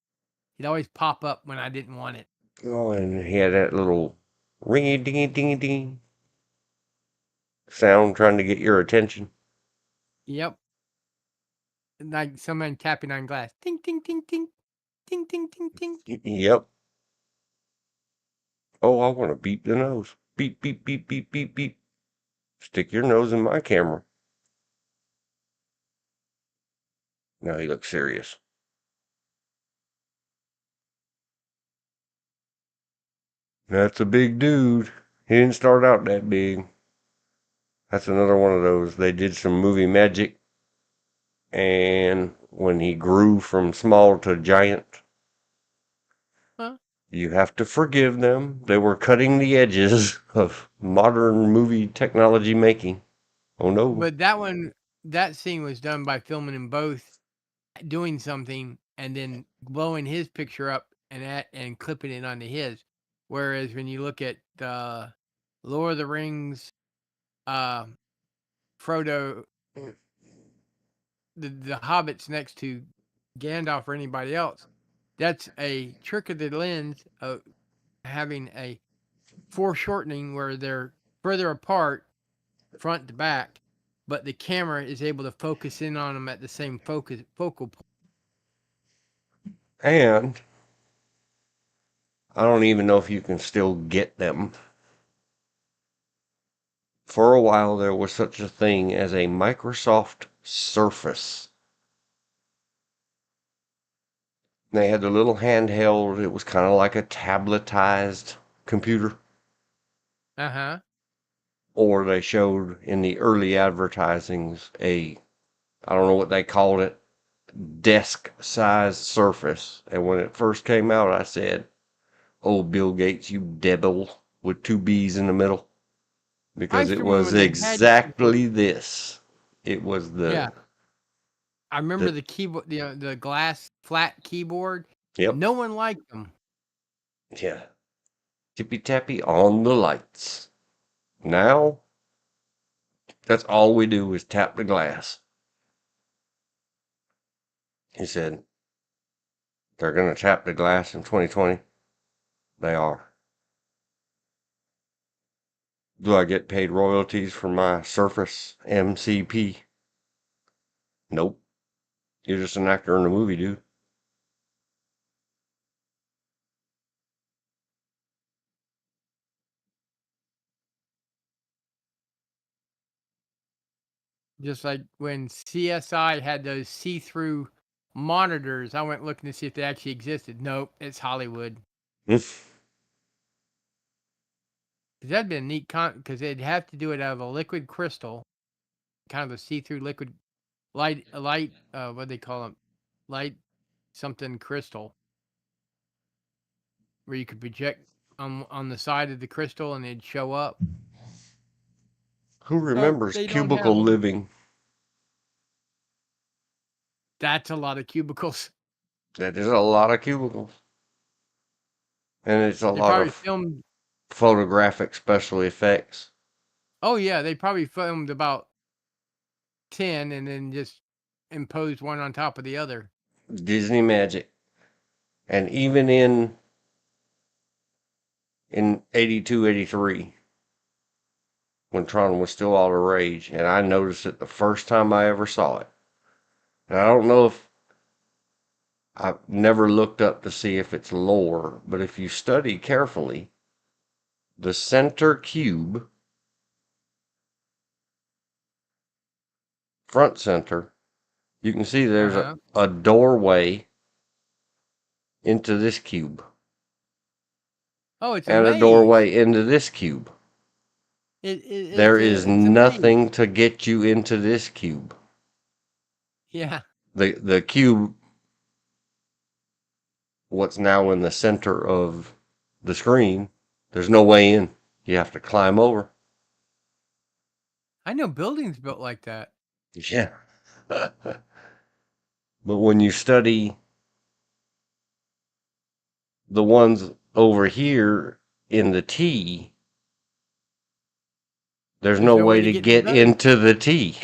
It'd always pop up when I didn't want it.
Oh, and he had that little ringy dingy dingy ding sound trying to get your attention.
Yep. Like someone tapping on glass. Ting, ting, ting, ting. Ting, ting, ting, ting.
Yep. Oh, I want to beep the nose. Beep, beep, beep, beep, beep, beep. Stick your nose in my camera. Now he looks serious. That's a big dude. He didn't start out that big. That's another one of those. They did some movie magic, and when he grew from small to giant,
Huh?
you have to forgive them. They were cutting the edges of modern movie technology making. Oh no.
But that scene was done by filming them both doing something and then blowing his picture up and clipping it onto his. Whereas when you look at Lord of the Rings, uh, Frodo, the hobbits next to Gandalf or anybody else, that's a trick of the lens of having a foreshortening where they're further apart, front to back, but the camera is able to focus in on them at the same focal point.
And I don't even know if you can still get them. For a while, there was such a thing as a Microsoft Surface. They had the little handheld, it was kind of like a tabletized computer.
Uh huh.
Or they showed in the early advertisings I don't know what they called it, desk-sized Surface. And when it first came out, I said, "Oh, Bill Gates, you devil," with 2 B's in the middle.
I
Because
used
it
to remember
was
when they had keyboards.
exactly this. It was
Yeah,
the,
I remember
the
the keyboard, the glass flat keyboard.
yep,
No one liked them.
yeah, tippy tappy on the lights. Now, that's all we do is tap the glass. He said, they're going to tap the glass in 2020. They are. Do I get paid royalties for my Surface MCP? Nope. You're just an actor in a movie, dude.
Just like when CSI had those see-through monitors, I went looking to see if they actually existed. Nope, it's Hollywood. 'Cause that'd be a neat because they'd have to do it out of a liquid crystal, kind of a see-through liquid light, what do they call them? Light something crystal, where you could project on the side of the crystal and it'd show up.
Who remembers
They don't have
cubicle
them.
living?
That's a lot of cubicles.
That is a lot of cubicles. And it's a
They
lot
probably
of
filmed.
photographic special effects.
Oh yeah, they probably filmed about 10 and then just imposed one on top of the other.
Disney magic. And even in 82, 83, when Tron was still all the rage, and I noticed it the first time I ever saw it. And I don't know if I've never looked up to see if it's lore, but if you study carefully, the center cube, front center, you can see there's
Uh-huh.
a doorway into this cube.
Oh, it's a
And a
maze.
doorway into this cube. There is
It's a maze.
nothing to get you into this cube.
Yeah.
The cube, what's now in the center of the screen, there's no way in. You have to climb over.
I know buildings built like that.
Yeah. But when you study the ones over here in the T, there's no way to get into the T.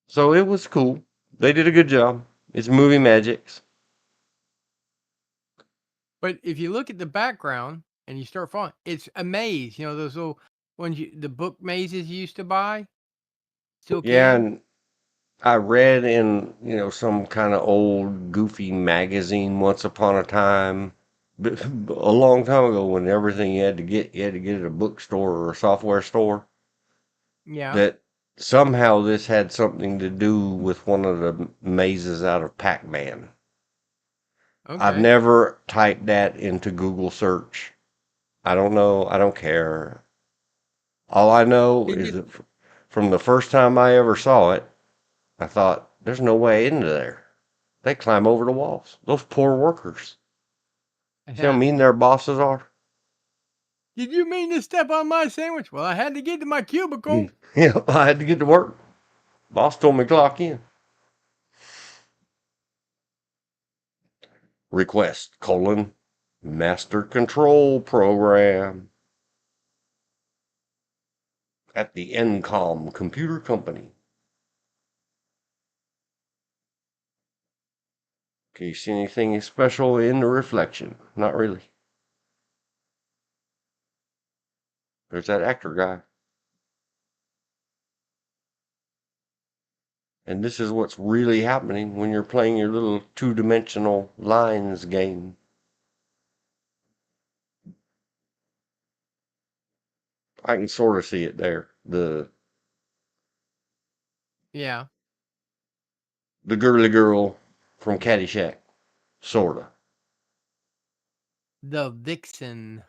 So it was cool. They did a good job. It's movie magics.
But if you look at the background and you start following, it's a maze. You know, those little ones, the book mazes you used to buy? Still
Yeah,
can?
and I read in, some kind of old goofy magazine once upon a time, a long time ago, when everything you had to get at a bookstore or a software store,
Yeah.
that somehow this had something to do with one of the mazes out of Pac-Man. I've
Okay.
never typed that into Google search. I don't know. I don't care. All I know is that from the first time I ever saw it, I thought, there's no way into there. They climb over the walls. Those poor workers. See how
Yeah.
mean their bosses are?
Did you mean to step on my sandwich? Well, I had to get to my cubicle.
Yeah, I had to get to work. Boss told me clock in. Request, master control program at the NCOM Computer Company. Okay, you see anything special in the reflection? Not really. There's that actor guy. And this is what's really happening when you're playing your little two-dimensional lines game. I can sort of see it there.
Yeah.
The girly girl from Caddyshack. Sorta.
The vixen.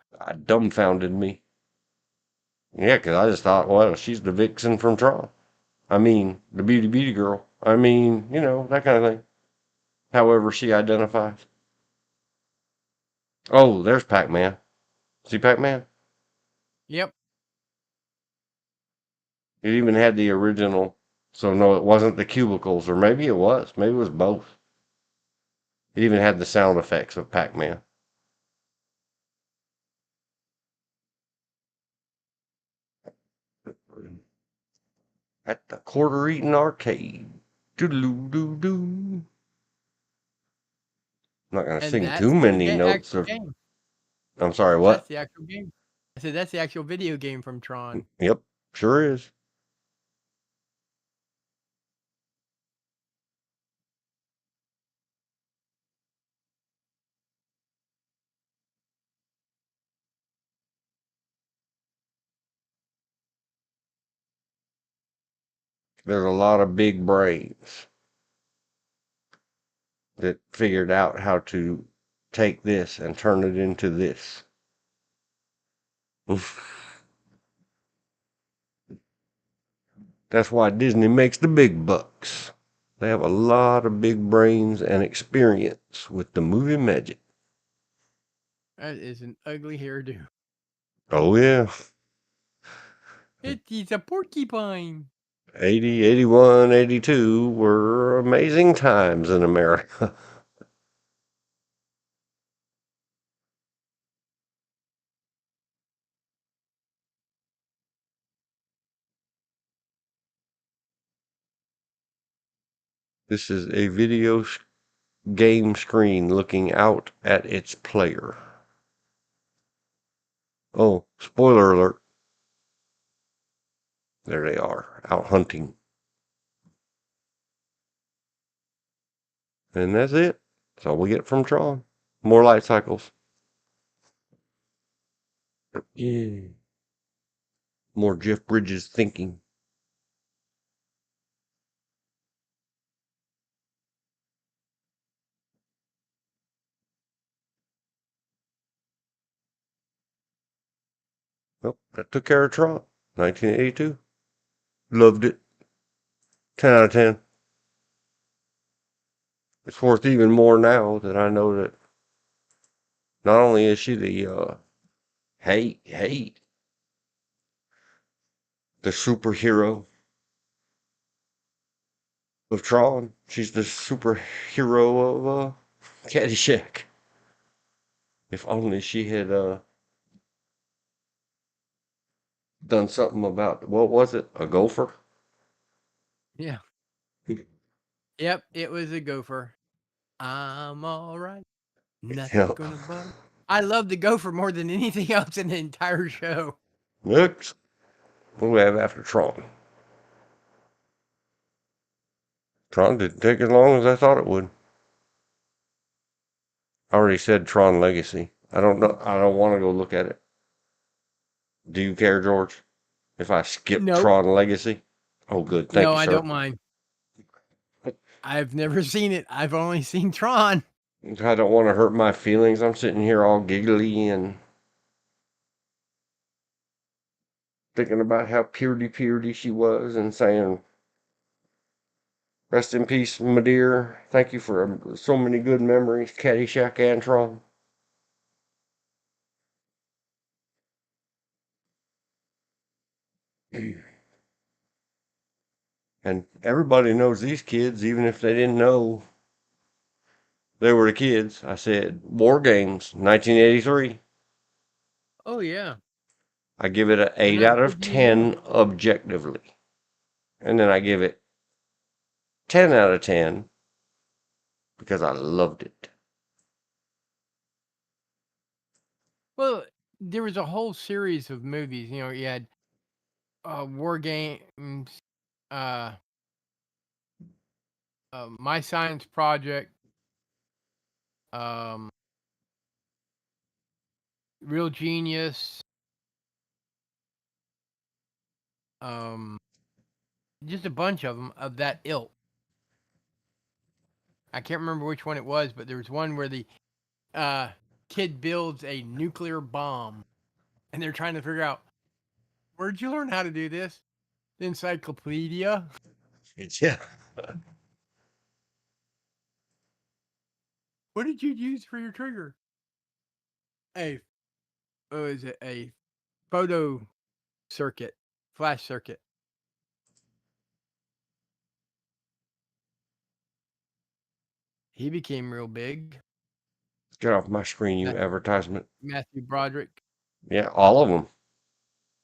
Dumbfounded me. Yeah, 'cause I just thought, well, she's the vixen from Tron. I mean, the beauty girl. I mean, that kind of thing. However she identifies. Oh, there's Pac-Man. See Pac-Man?
Yep.
It even had the original. So no, it wasn't the cubicles, or maybe it was. Maybe it was both. It even had the sound effects of Pac-Man. At the Quarter Eating Arcade. Doo-doo-doo-doo. I'm not going to
And
sing too
that's the
many notes
actual
of.
game.
I'm sorry,
That's
what?
the actual game. I said that's the actual video game from Tron.
Yep, sure is. There's a lot of big brains that figured out how to take this and turn it into this. That's why Disney makes the big bucks. They have a lot of big brains and experience with the movie magic.
That is an ugly hairdo.
Oh, yeah.
It is a porcupine.
80, 81, 82 were amazing times in America. This is a video game screen looking out at its player. Oh, spoiler alert. There they are, out hunting. And that's it. That's all we get from Tron. More light cycles. Yeah. More Jeff Bridges thinking. Well, that took care of Tron. 1982. Loved it. 10 out of 10. It's worth even more now that I know that not only is she the the superhero of Tron, she's the superhero of Caddyshack. If only she had done something about, what was it? A gopher?
Yeah. Yep, it was a gopher. I'm all right. Nothing's
Yeah.
gonna bug. I love the gopher more than anything else in the entire show.
Next, what do we have after Tron? Tron didn't take as long as I thought it would. I already said Tron Legacy. I don't know. I don't want to go look at it. Do you care, George? If I skip
Nope.
Tron Legacy? Oh, good. Thank
No,
you,
I
sir.
don't mind. I've never seen it. I've only seen Tron.
I don't want to hurt my feelings. I'm sitting here all giggly and thinking about how purity she was and saying, rest in peace, my dear. Thank you for so many good memories, Caddyshack and Tron. And everybody knows these kids, even if they didn't know they were the kids. I said, War Games, 1983.
Oh yeah.
I give it an 8 out of 10 objectively. And then I give it 10 out of 10 because I loved it.
Well, there was a whole series of movies. You know, you had War Games, uh, My Science Project, um, Real Genius, um, just a bunch of them of that ilk. I can't remember which one it was, but there was one where the kid builds a nuclear bomb, and they're trying to figure out, where'd you learn how to do this? The encyclopedia.
Yeah.
What did you use for your trigger? What was it? A photo circuit, flash circuit. He became real big.
Get off my screen, you advertisement.
Matthew Broderick.
Yeah, all of them.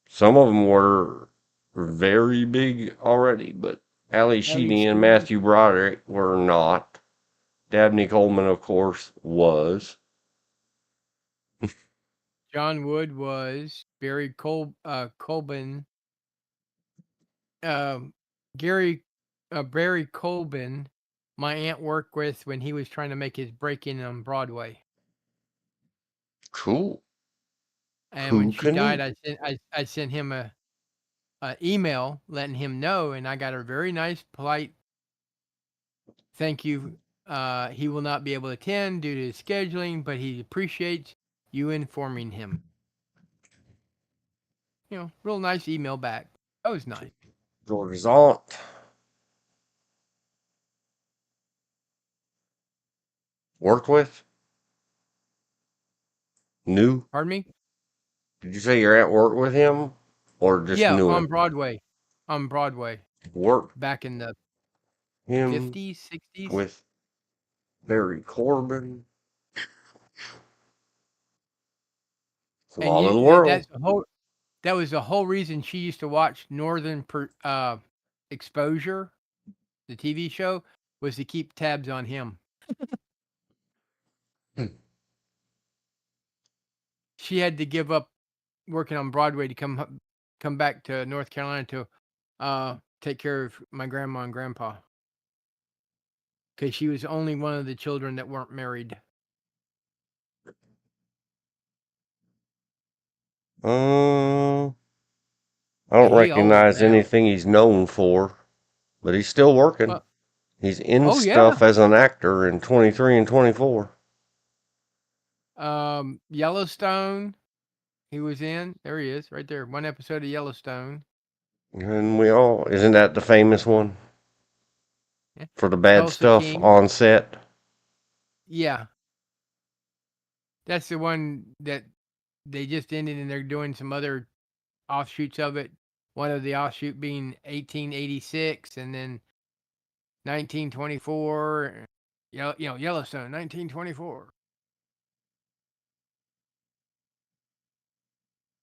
Some of them were very big already, but Ali Sheedy and Matthew Broderick were not. Dabney Coleman, of course, was.
John Wood was. Barry Colbin. Barry Colbin. My aunt worked with when he was trying to make his break in on Broadway.
Cool.
And when she died, I sent him a email letting him know, and I got a very nice, polite thank you he will not be able to attend due to his scheduling, but he appreciates you informing him. Real nice email back. That was nice.
George's aunt. Worked with? Knew?
Pardon me?
Did you say your aunt worked with him? Or just
Yeah,
knew
on
him?
Broadway. On Broadway.
Worked
Back in the
him
50s, 60s.
with Barry Corbin. Small little world.
That was the whole reason she used to watch Northern Exposure, the TV show, was to keep tabs on him. She had to give up working on Broadway to come back to North Carolina to take care of my grandma and grandpa, because she was only one of the children that weren't married.
I don't
He old
recognize
now.
anything he's known for, but he's still working. He's in stuff as an actor in 23 and 24.
Yellowstone, he was in. There he is, right there. One episode of Yellowstone.
And isn't that the famous one?
Yeah.
For the bad
Tulsa
stuff
King.
on set?
Yeah. That's the one that they just ended, and they're doing some other offshoots of it. One of the offshoot being 1886, and then 1924. Yellowstone, 1924.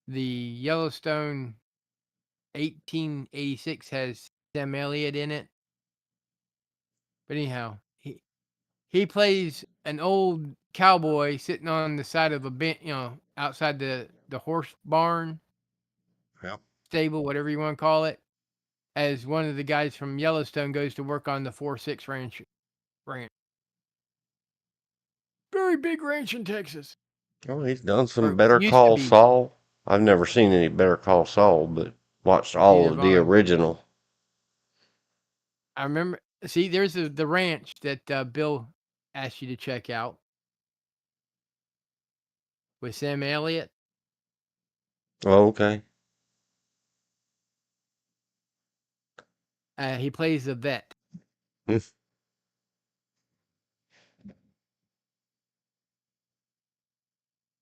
The Yellowstone 1886 has Sam Elliott in it. But anyhow, he plays an old cowboy sitting on the side of a bench, outside the horse barn.
Yep.
Stable, whatever you want to call it, as one of the guys from Yellowstone goes to work on the 4-6 ranch. Very big ranch in Texas.
Oh, he's done some
Or
Better
used to
Call
be.
Saul. I've never seen any Better Call Saul, but watched all of the original.
I remember. See, there's the ranch that Bill asked you to check out with Sam Elliott.
Oh, okay.
He plays the vet.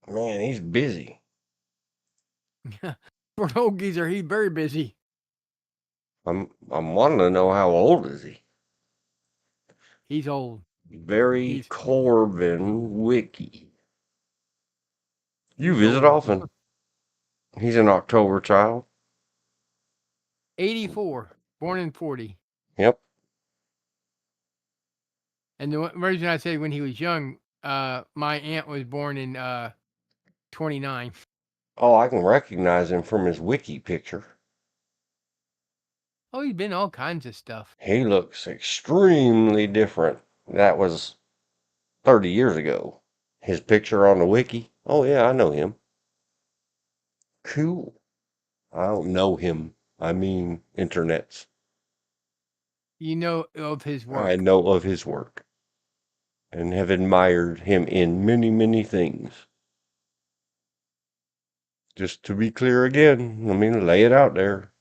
Man, he's busy.
For an old geezer, he's very busy.
I'm wanting to know how old is he?
He's old.
Barry Corbin Wiki. You visit
old.
often. He's an October child.
84, born in 40.
Yep.
And the reason I say when he was young, my aunt was born in 29.
Oh, I can recognize him from his wiki picture.
Oh, he's been all kinds of stuff.
He looks extremely different. That was 30 years ago. His picture on the wiki. Oh, yeah, I know him. Cool. I don't know him. I mean, internets.
You know of his work.
I know of his work. And have admired him in many, many things. Just to be clear again, I mean, lay it out there.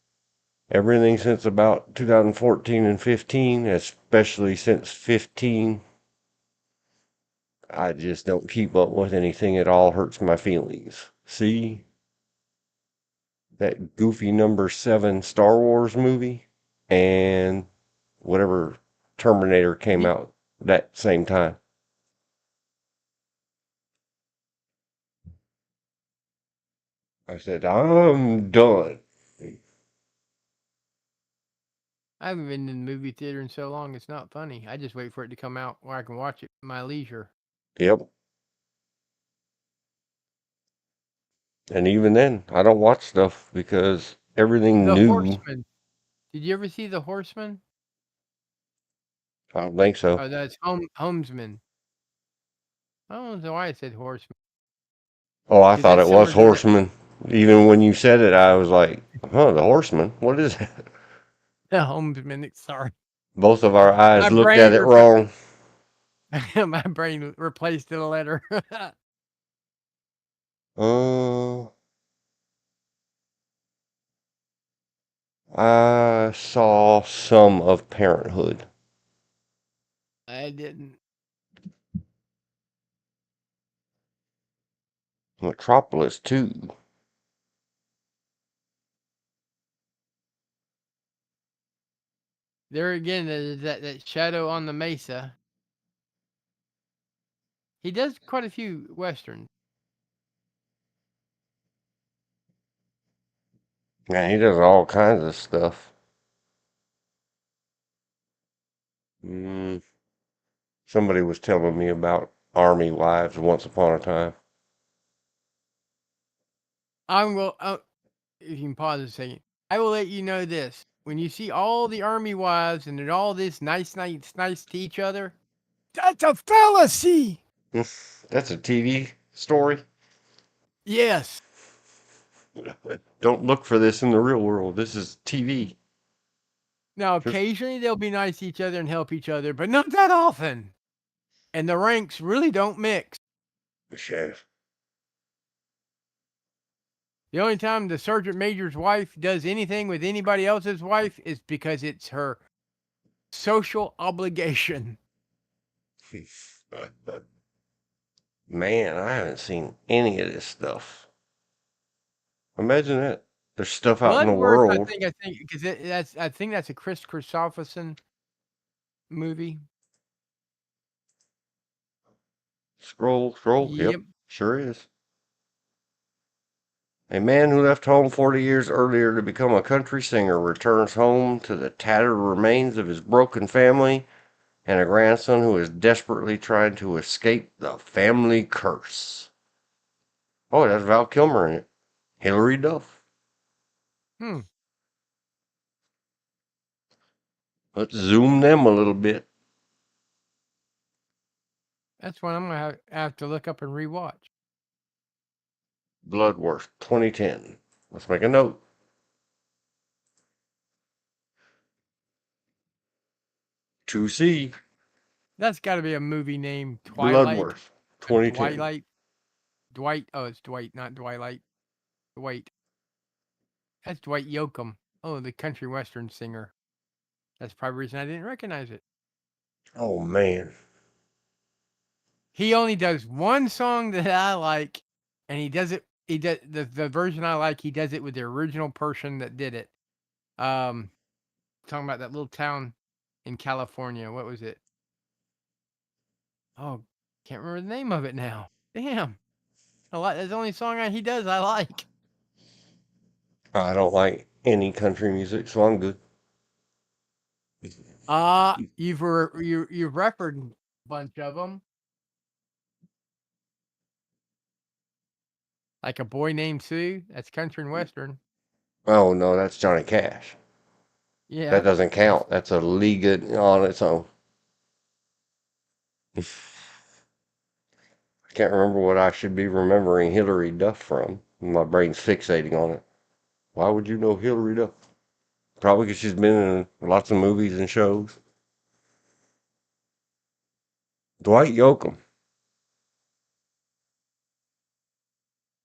Everything since about 2014 and 15, especially since 15, I just don't keep up with anything at all. Hurts my feelings. See? That goofy number 7 Star Wars movie and whatever Terminator came out that same time. I said, I'm done.
I haven't been in the movie theater in so long, it's not funny. I just wait for it to come out where I can watch it at my leisure.
Yep. And even then, I don't watch stuff because everything
The
new.
Horseman. Did you ever see The Horseman?
I don't think so.
Oh, that's Homesman. I don't know why I said Horseman.
Oh, I thought it was Horseman. Even when you said it, I was like, the Horseman? What is that?
The Homesman, sorry.
Both of our eyes looked at it wrong.
My brain replaced the letter.
I saw some of Parenthood.
I didn't.
Metropolis too.
There again, there's that shadow on the mesa. He does quite a few westerns.
Yeah, he does all kinds of stuff. Mm, somebody was telling me about Army Wives once upon a time.
I will. If you can pause a second, I will let you know this: when you see all the army wives and they're all this nice to each other, that's a fallacy.
That's a TV story.
Yes.
Don't look for this in the real world. This is TV.
Now, occasionally they'll be nice to each other and help each other, but not that often. And the ranks really don't mix.
Chef.
The only time the sergeant major's wife does anything with anybody else's wife is because it's her social obligation.
Man, I haven't seen any of this stuff. Imagine that. There's stuff out in the
Bloodworth, I
world.
think, because I think that's a Chris Christopherson movie.
Scroll. Yep,
Yep.
sure is. A man who left home 40 years earlier to become a country singer returns home to the tattered remains of his broken family and a grandson who is desperately trying to escape the family curse. Oh, that's Val Kilmer in it. Hilary Duff. Let's zoom them a little bit.
That's one I'm gonna have to look up and rewatch.
Bloodworth, 2010. Let's make a note. To see.
That's got to be a movie named Twilight,
Bloodworth, 2010.
Twilight, Dwight. Oh, it's Dwight, not Twilight. Dwight. That's Dwight Yoakam. Oh, the country western singer. That's probably the reason I didn't recognize it.
Oh, man.
He only does one song that I like, and he does it. He does the version I like. He does it with the original person that did it. Talking about that little town in California. What was it? Oh, can't remember the name of it now. Damn. That's the only song he does I like.
I don't like any country music, so I'm good.
You've referenced a bunch of them. Like A Boy Named Sue. That's country and western.
Oh, no, that's Johnny Cash. That
Yeah.
doesn't count. That's a league on its own. I can't remember what I should be remembering Hilary Duff from. My brain's fixating on it. Why would you know Hilary Duff? Probably because she's been in lots of movies and shows. Dwight Yoakam.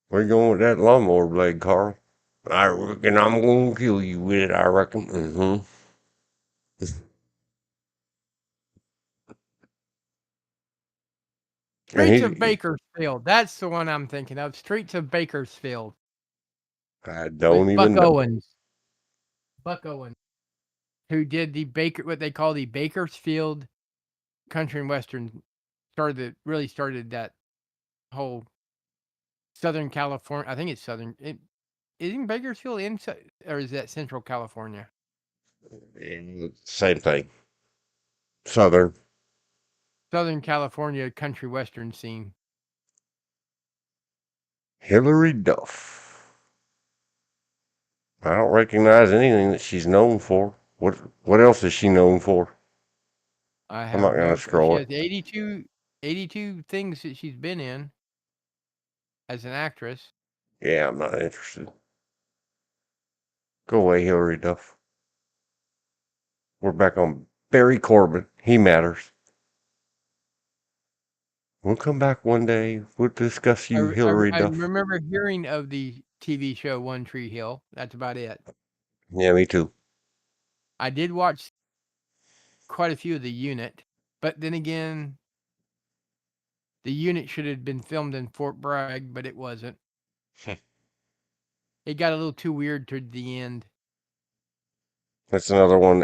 Where you going with that lawnmower blade, Carl? I reckon I'm going to kill you with it, I reckon. Mm-hmm.
Streets of Bakersfield. That's the one I'm thinking of. Streets of Bakersfield.
I don't
With Buck
even know.
Owens. Buck Owens. Who did what they call the Bakersfield country and western, really started that whole Southern California. I think it's Southern. Isn't Bakersfield or is that Central California?
Same thing. Southern.
Southern California country western scene.
Hilary Duff. I don't recognize anything that she's known for. What else is she known for? I'm not going to scroll
She has
it.
82 things that she's been in as an actress.
Yeah, I'm not interested. Go away, Hilary Duff. We're back on Barry Corbin. He matters. We'll come back one day. We'll discuss you, Hillary
I
Duff.
remember hearing of the TV show One Tree Hill. That's about it.
Yeah, me too.
I did watch quite a few of the unit, but then again, the unit should have been filmed in Fort Bragg, but it wasn't. It got a little too weird toward the end.
That's another one.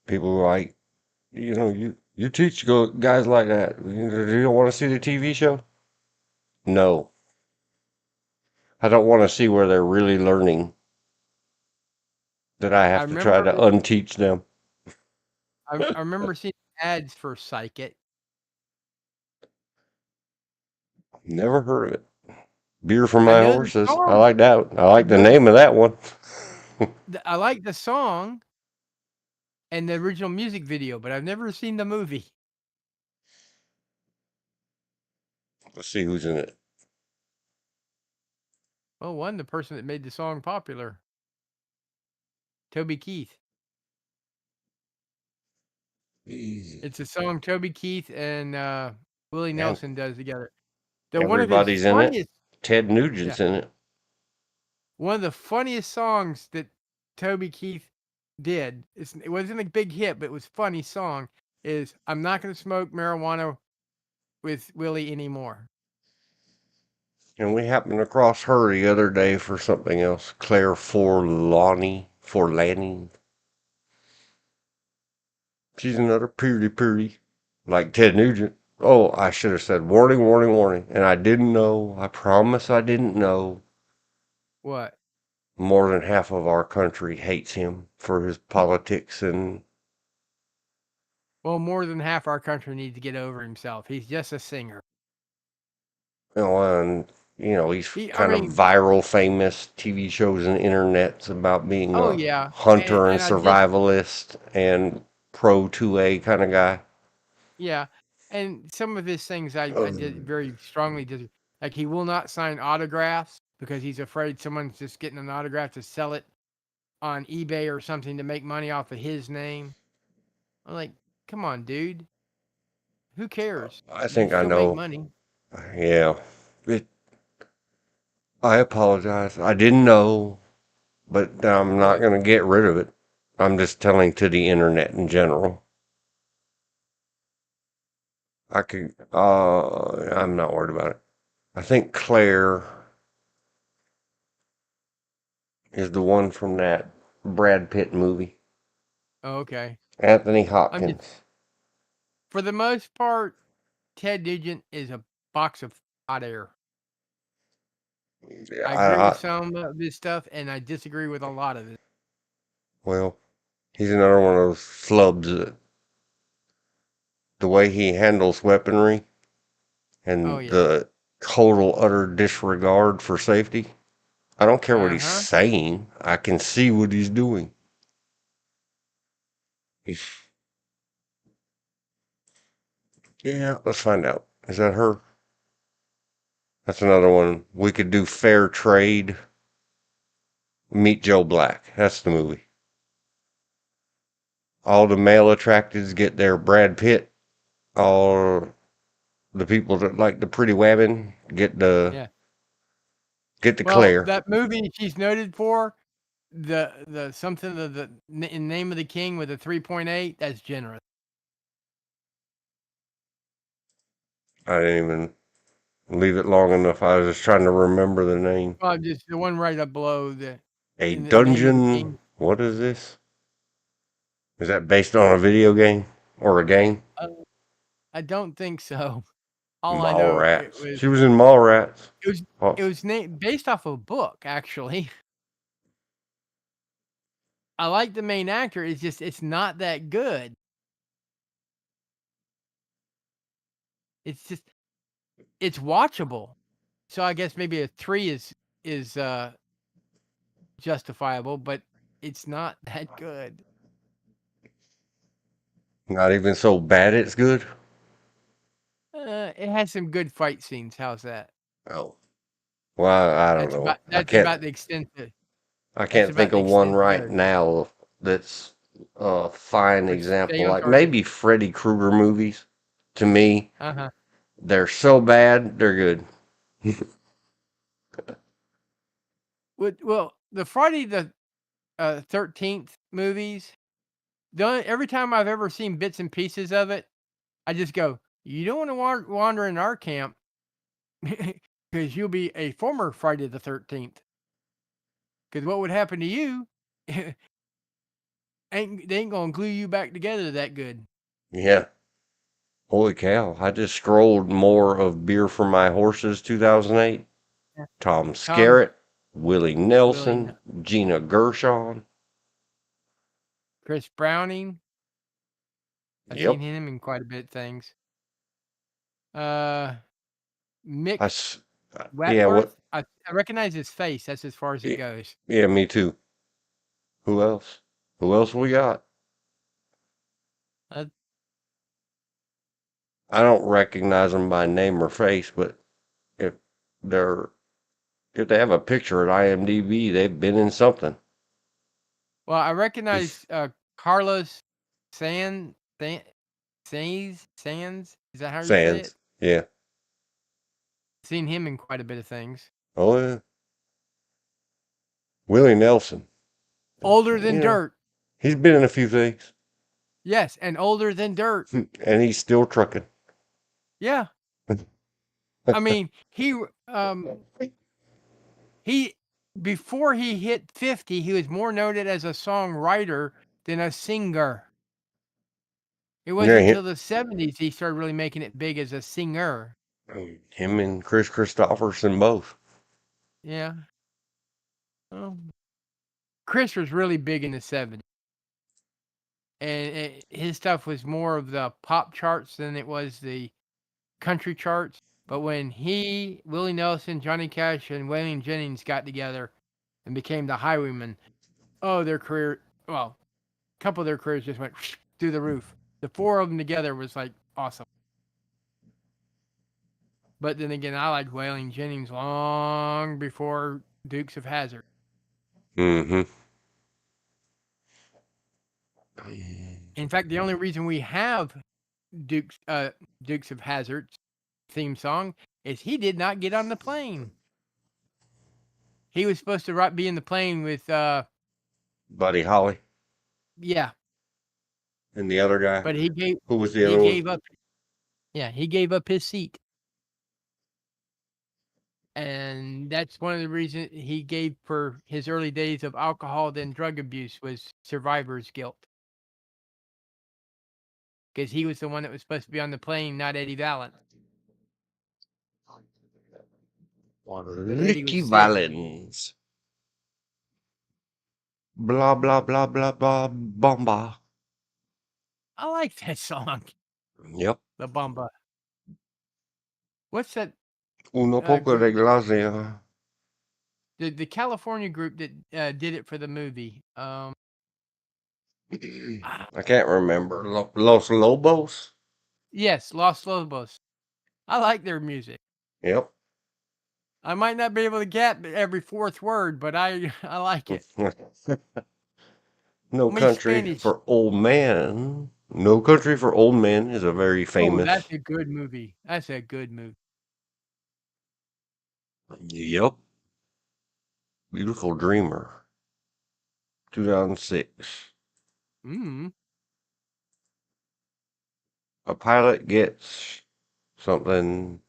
People like, you teach guys like that. You don't want to see the TV show? No. I don't want to see where they're really learning that I
I
have to try to
remember
unteach them.
I remember seeing ads for Psych It.
Never heard of it. Beer for
I
my
know the
horses. I
song.
like that. I
I
like the
know
name of that one.
I like the song and the original music video, but I've never seen the movie.
Let's see who's in it.
Well, one, the person that made the song popular, Toby Keith. It's a song Toby Keith and Willie
And
Nelson does together. They're one of his
everybody's in it.
funniest.
Ted Nugent's
Yeah,
in it.
one of the funniest songs that Toby Keith did. It wasn't a big hit, but it was a funny song. Is I'm not going to smoke marijuana with Willie anymore.
And we happened across her the other day for something else. Claire Forlani. She's another pretty, like Ted Nugent. Oh, I should have said warning, warning, warning. And I didn't know. I promise I didn't know.
What?
More than half of our country hates him for his politics and.
Well, more than half our country needs to get over himself. He's just a singer.
And he's
I
kind of
mean,
viral, famous TV shows and internets about being
oh
a
yeah,
hunter and
and I just
survivalist and pro 2A kind of guy.
yeah, and some of his things I did
Um,
very strongly disagree. Like he will not sign autographs because he's afraid someone's just getting an autograph to sell it on eBay or something to make money off of his name. I'm like, come on, dude. Who cares?
I
You can
think I
still make
know.
money.
Yeah. I apologize. I didn't know, but
You're
I'm not
good.
going to get rid of it. I'm just telling to the internet in general. I'm not worried about it. I think Claire is the one from that Brad Pitt movie.
Oh, okay.
Anthony
I'm just,
Hopkins.
for the most part, Ted Nugent is a box of hot air.
Yeah,
I agree with some of his stuff, and I disagree with a lot of it.
well, he's another one of those flubs that the way he handles weaponry
Oh
and
yeah.
the total utter disregard for safety. I don't care what he's
Uh-huh.
saying. I can see what he's doing. Yeah, let's find out. Is that her? That's another one. We could do fair trade. Meet Joe Black. That's the movie. All the male attracteds get their Brad Pitt. All the people that like the pretty women get
Yeah. Well,
Claire.
that movie she's noted for, the something of the in Name of the King with a 3.8, that's generous.
I didn't even leave it long enough. I was just trying to remember the name.
Well, just the one right up below
A
in the Name of the
dungeon.
King.
What is this? Is that based on a video game or a game?
I don't think so. All I know
Mallrats. She was in Mallrats.
it was based off of a book, actually. I like the main actor. It's just it's not that good. It's just it's watchable. So I guess maybe a 3 is justifiable, but it's not that good.
Not even so bad it's good.
It has some good fight scenes. How's that?
Oh, well, I don't know.
That's about the extent that
I can't think of one right now that's a fine example. Like maybe Freddy Krueger movies. To me, They're so bad, they're good.
Well, the Friday the 13th movies, every time I've ever seen bits and pieces of it, I just go, "You don't want to wander in our camp because you'll be a former Friday the 13th. Because what would happen to you? They ain't gonna glue you back together that good."
Yeah. Holy cow. I just scrolled more of Beer for My Horses 2008.
Yeah.
Tom
Tom
Skerritt, Willie
Willie,
Nelson, Gina Gershon.
Chris Browning. I've seen
Yep.
him in quite a bit of things. Uh,
I,
Mick
s- yeah,
Watworth.
what?
I recognize his face. That's as far as it
y-
goes.
Yeah, me too. Who else? Who else we got?
Uh,
I don't recognize them by name or face, but if they're if they have a picture at IMDb, they've been in something.
well, I
'Cause
recognize Carlos Sands. Is that how you say it?
Sands. Yeah.
Seen him in quite a bit of things.
Oh yeah. Willie Nelson.
Older than
You know,
dirt.
he's been in a few things.
Yes, and older than dirt.
And he's still trucking.
Yeah. I mean, he before he hit 50, he was more noted as a songwriter than a singer. It
Yeah,
wasn't until the 70s he started really making it big as a singer.
him and Chris Christopherson both.
Yeah. Well, Chris was really big in the 70s. And his stuff was more of the pop charts than it was the country charts. But when Willie Nelson, Johnny Cash, and Waylon Jennings got together and became the Highwaymen, their career, well, a couple of their careers just went through the roof. The four of them together was like awesome. But then again, I liked Waylon Jennings long before Dukes of Hazzard.
Mm-hmm.
In fact, the only reason we have Dukes of Hazzard's theme song is he did not get on the plane. He was supposed to be in the plane with
Buddy Holly
yeah,
and the other guy.
but
Who was the
he
other one?
gave up. Yeah, he gave up his seat. And that's one of the reasons he gave for his early days of alcohol then drug abuse was survivor's guilt. Because he was the one that was supposed to be on the plane, not Eddie Valance. But Eddie was
Ricky
sick.
Valens. Blah blah blah blah blah bomba.
I like that song,
Yep.
La Bamba. What's that
Uno poco
group?
de glacia.
The California group that did it for the movie.
I can't remember. Los Lobos?
Yes, Los Lobos. I like their music.
Yep.
I might not be able to get every fourth word, but I I like it.
No
My
Country
Spanish.
for Old Men. No Country for Old Men is a very
Oh,
famous.
that's a good movie. That's a good movie.
Yep. Beautiful Dreamer. 2006.
Mm.
A pilot gets something.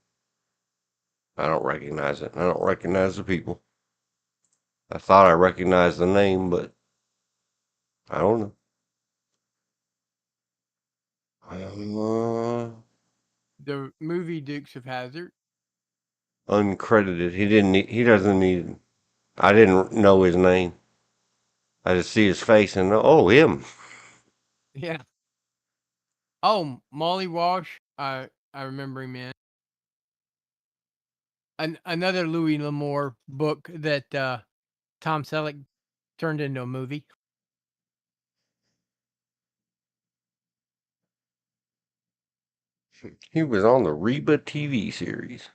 I don't recognize it. I don't recognize the people. I thought I recognized the name, but I don't know.
The movie Dukes of Hazzard.
Uncredited. He didn't. He doesn't need. I didn't know his name. I just see his face and oh, him.
Yeah. Oh, Molly Walsh. I remember him in another Louis L'Amour book that Tom Selleck turned into a movie.
He was on the Reba TV series.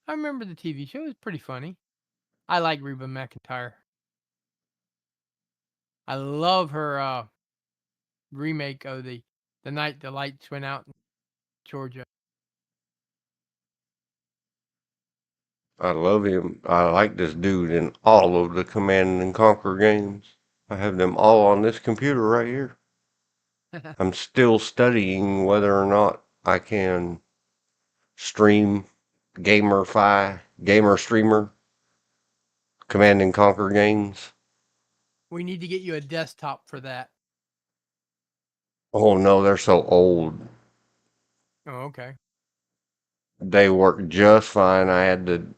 I remember the TV show. It was pretty funny. I like Reba McEntire. I love her remake of the night the lights went out in Georgia.
I love him. I like this dude in all of the Command and Conquer games. I have them all on this computer right here. I'm still studying whether or not I can stream gamer streamer, Command and Conquer games.
We need to get you a desktop for that.
Oh no, they're so old.
Oh, okay.
They work just fine. I had to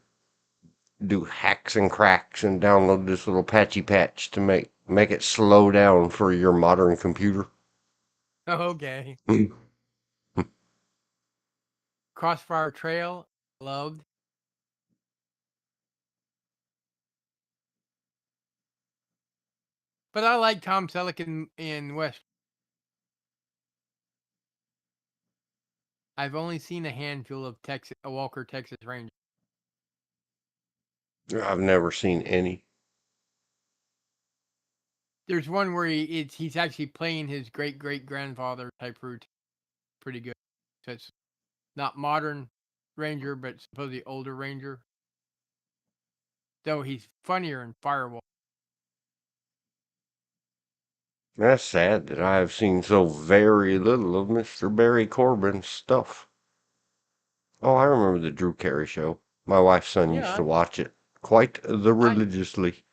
do hacks and cracks and download this little patchy patch to make it slow down for your modern computer.
Okay. Crossfire Trail, loved. But I like Tom Selleck in West. I've only seen a handful of Walker Texas Ranger.
I've never seen any.
There's one where he's actually playing his great grandfather type route. Pretty good. So it's not modern Ranger, but supposedly older Ranger. Though he's funnier in Firewall.
That's sad that I have seen so very little of Mr. Barry Corbin's stuff. Oh, I remember the Drew Carey show. My wife's son used
Yeah,
to watch it quite the religiously.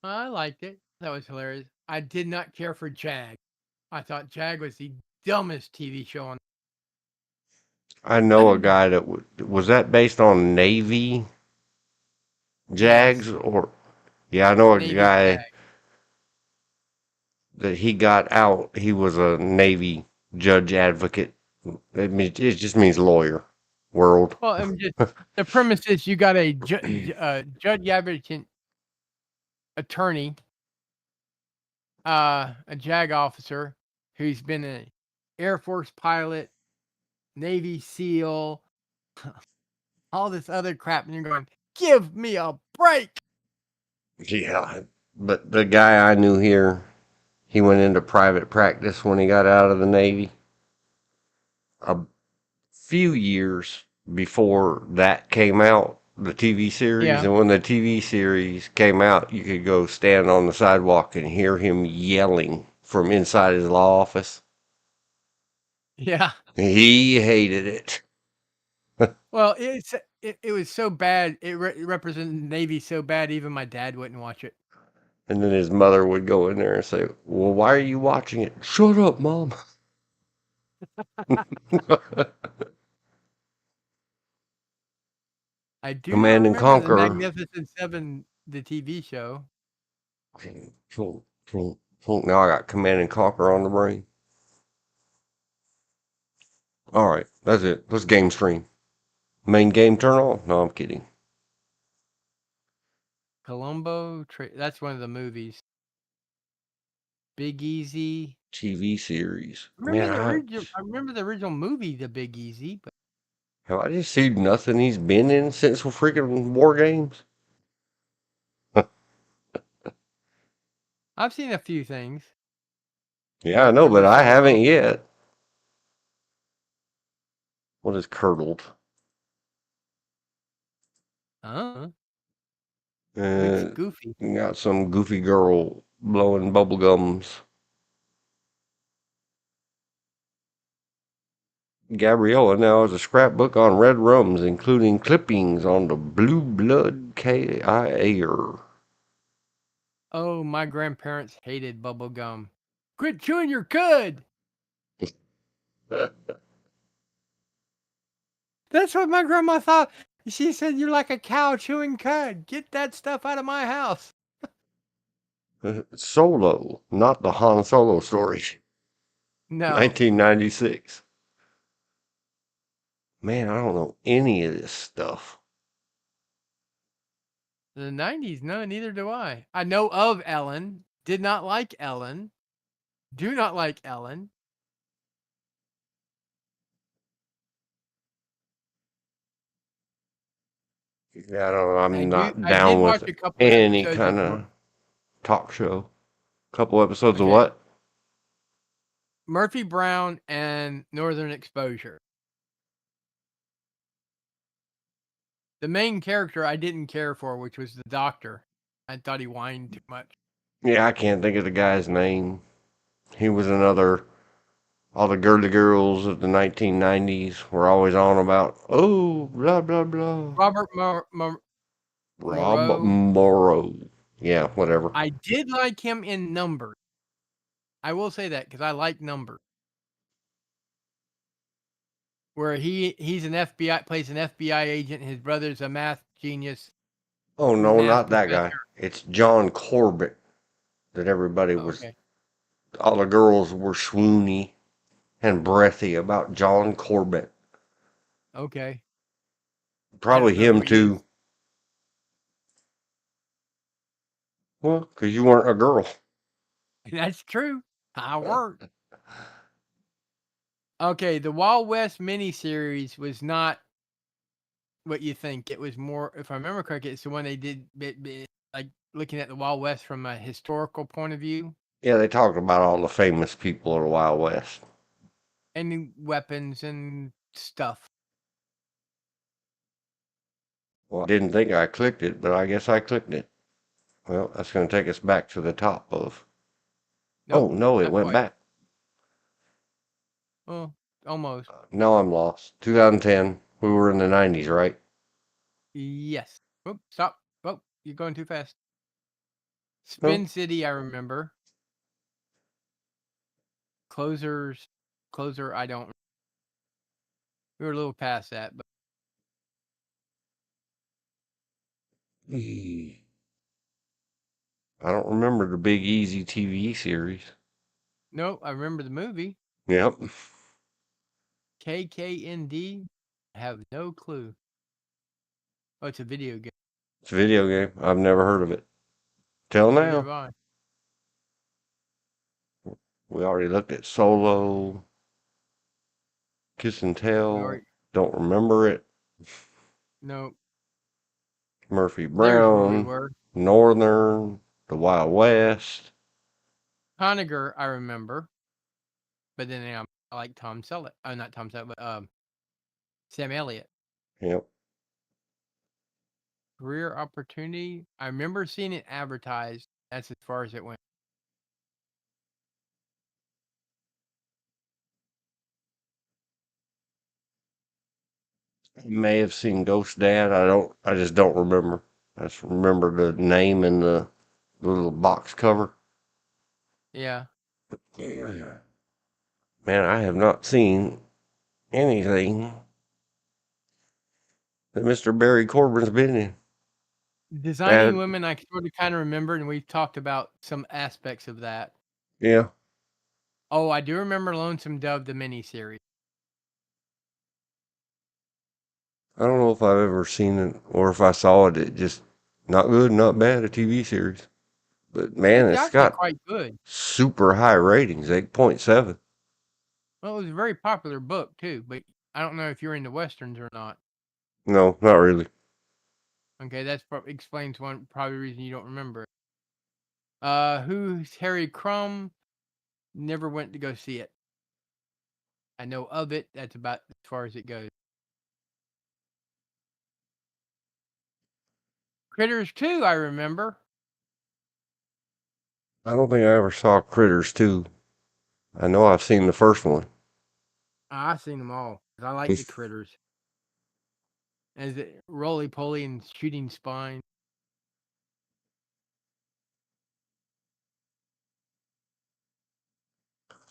I liked it. That was hilarious. I did not care for Jag. I thought Jag was the dumbest TV show on.
I know a guy that was that based on Navy Jags
Yes,
or yeah, I know a
Navy Jag.
guy that he got out. He was a Navy judge advocate. It just means lawyer world.
Well, I'm just the premise is you got a judge advocate attorney, a JAG officer who's been an Air Force pilot, Navy SEAL, all this other crap, and you're going, give me a break.
Yeah, but the guy I knew here, he went into private practice when he got out of the Navy. A few years before that came out, the TV series,
Yeah,
and when the TV series came out, you could go stand on the sidewalk and hear him yelling from inside his law office.
yeah.
He hated it.
Well, it was so bad. It represented Navy so bad. Even my dad wouldn't watch it.
And then his mother would go in there and say, "Well, why are you watching it?" "Shut up, Mom."
I do not
Command and
remember the
Conquer.
Magnificent Seven, the TV show.
Now I got Command and Conquer on the brain. All right, that's it. Let's game stream. Main game turn on? No, I'm kidding.
Columbo. That's one of the movies. Big Easy.
TV series.
Remember
Man,
the original? I remember the original movie, The Big Easy. But
have I just seen nothing he's been in since freaking War Games?
I've seen a few things.
Yeah, I
But
know, but
River
I
Solo.
haven't yet. What is curdled?
Looks
Uh,
goofy.
got some goofy girl blowing bubble gums. Gabriella now has a scrapbook on red rums, including clippings on the Blue Blood KIA.
Oh, my grandparents hated bubble gum. Quit chewing your cud. That's what my grandma thought. She said, "You're like a cow chewing cud. Get that stuff out of my house."
Solo, not the Han Solo story.
No,
1996. Man, I don't know any of this stuff.
the '90s. No, neither do I. I know of Ellen. Did not like Ellen. Do not like Ellen.
Yeah, I don't know. I'm not
I did
down
watch
with
a couple of
any
episodes
kind
of
of talk show. Couple episodes of
okay,
what?
Murphy Brown and Northern Exposure. The main character I didn't care for, which was the doctor. I thought he whined too much.
Yeah, I can't think of the guy's name. He was another. All the girly girls of the 1990s were always on about, oh, blah, blah, blah.
Robert
Rob
Moreau.
Morrow. Yeah, whatever.
I did like him in Numbers. I will say that because I like Numbers. Where he's an FBI, plays an FBI agent. His brother's a math genius,
Oh, no,
math
not that guy.
professor.
It's John Corbett that everybody
Oh,
was,
okay.
all the girls were swoony and breathy about John Corbett.
Okay. I
Probably
don't know who
him
he is.
too. Well, because you weren't a girl.
That's true. I weren't. Okay, the Wild West miniseries was not what you think. It was more, if I remember correctly, it's the one they did, like looking at the Wild West from a historical point of view.
Yeah, they talked about all the famous people of the Wild West.
And weapons and stuff.
Well, I didn't think I clicked it, but I guess I clicked it. Well, that's going to take us back to the top of.
Nope,
Oh, no, it
not
went
quite.
back.
Well, almost.
Now I'm lost. 2010. We were in the 90s, right?
Yes. Whoop, stop. Oh, you're going too fast.
No.
Spin City, I remember. Closer, I don't. We were a little past that, but
I don't remember the Big Easy TV series.
no, I remember the movie.
Yep.
KKND. I have no clue. Oh, it's a video game.
It's a video game. I've never heard of it. Till
Neither have
now.
I.
We already looked at Solo. Kiss and Tell. Don't remember it.
No.
Murphy
There's where we
Brown.
were.
Northern. The Wild West.
Conager, I remember. But then I like Tom Selleck. Not Tom Selleck, but Sam Elliott.
Yep.
Career opportunity. I remember seeing it advertised. That's as far as it went.
I may have seen Ghost Dad. I just don't remember. I just remember the name and the little box cover.
Yeah.
Man, I have not seen anything that Mr. Barry Corbin's been in.
Designing Women, I sort of kind of remember, and we've talked about some aspects of that.
Yeah.
Oh, I do remember Lonesome Dove, the miniseries.
I don't know if I've ever seen it or if I saw it. It just not good, not bad, a TV series. But man,
It's
it's
actually
got
quite good.
super high ratings, 8.7.
Well, it was a very popular book too, but I don't know if you're into westerns or not.
No, not really.
Okay, that's explains one probably reason you don't remember it. Who's Harry Crumb? Never went to go see it. I know of it. That's about as far as it goes. Critters 2, I remember.
I don't think I ever saw Critters 2. I know I've seen the first one.
I've seen them all. I like the critters. As it roly poly and shooting spine.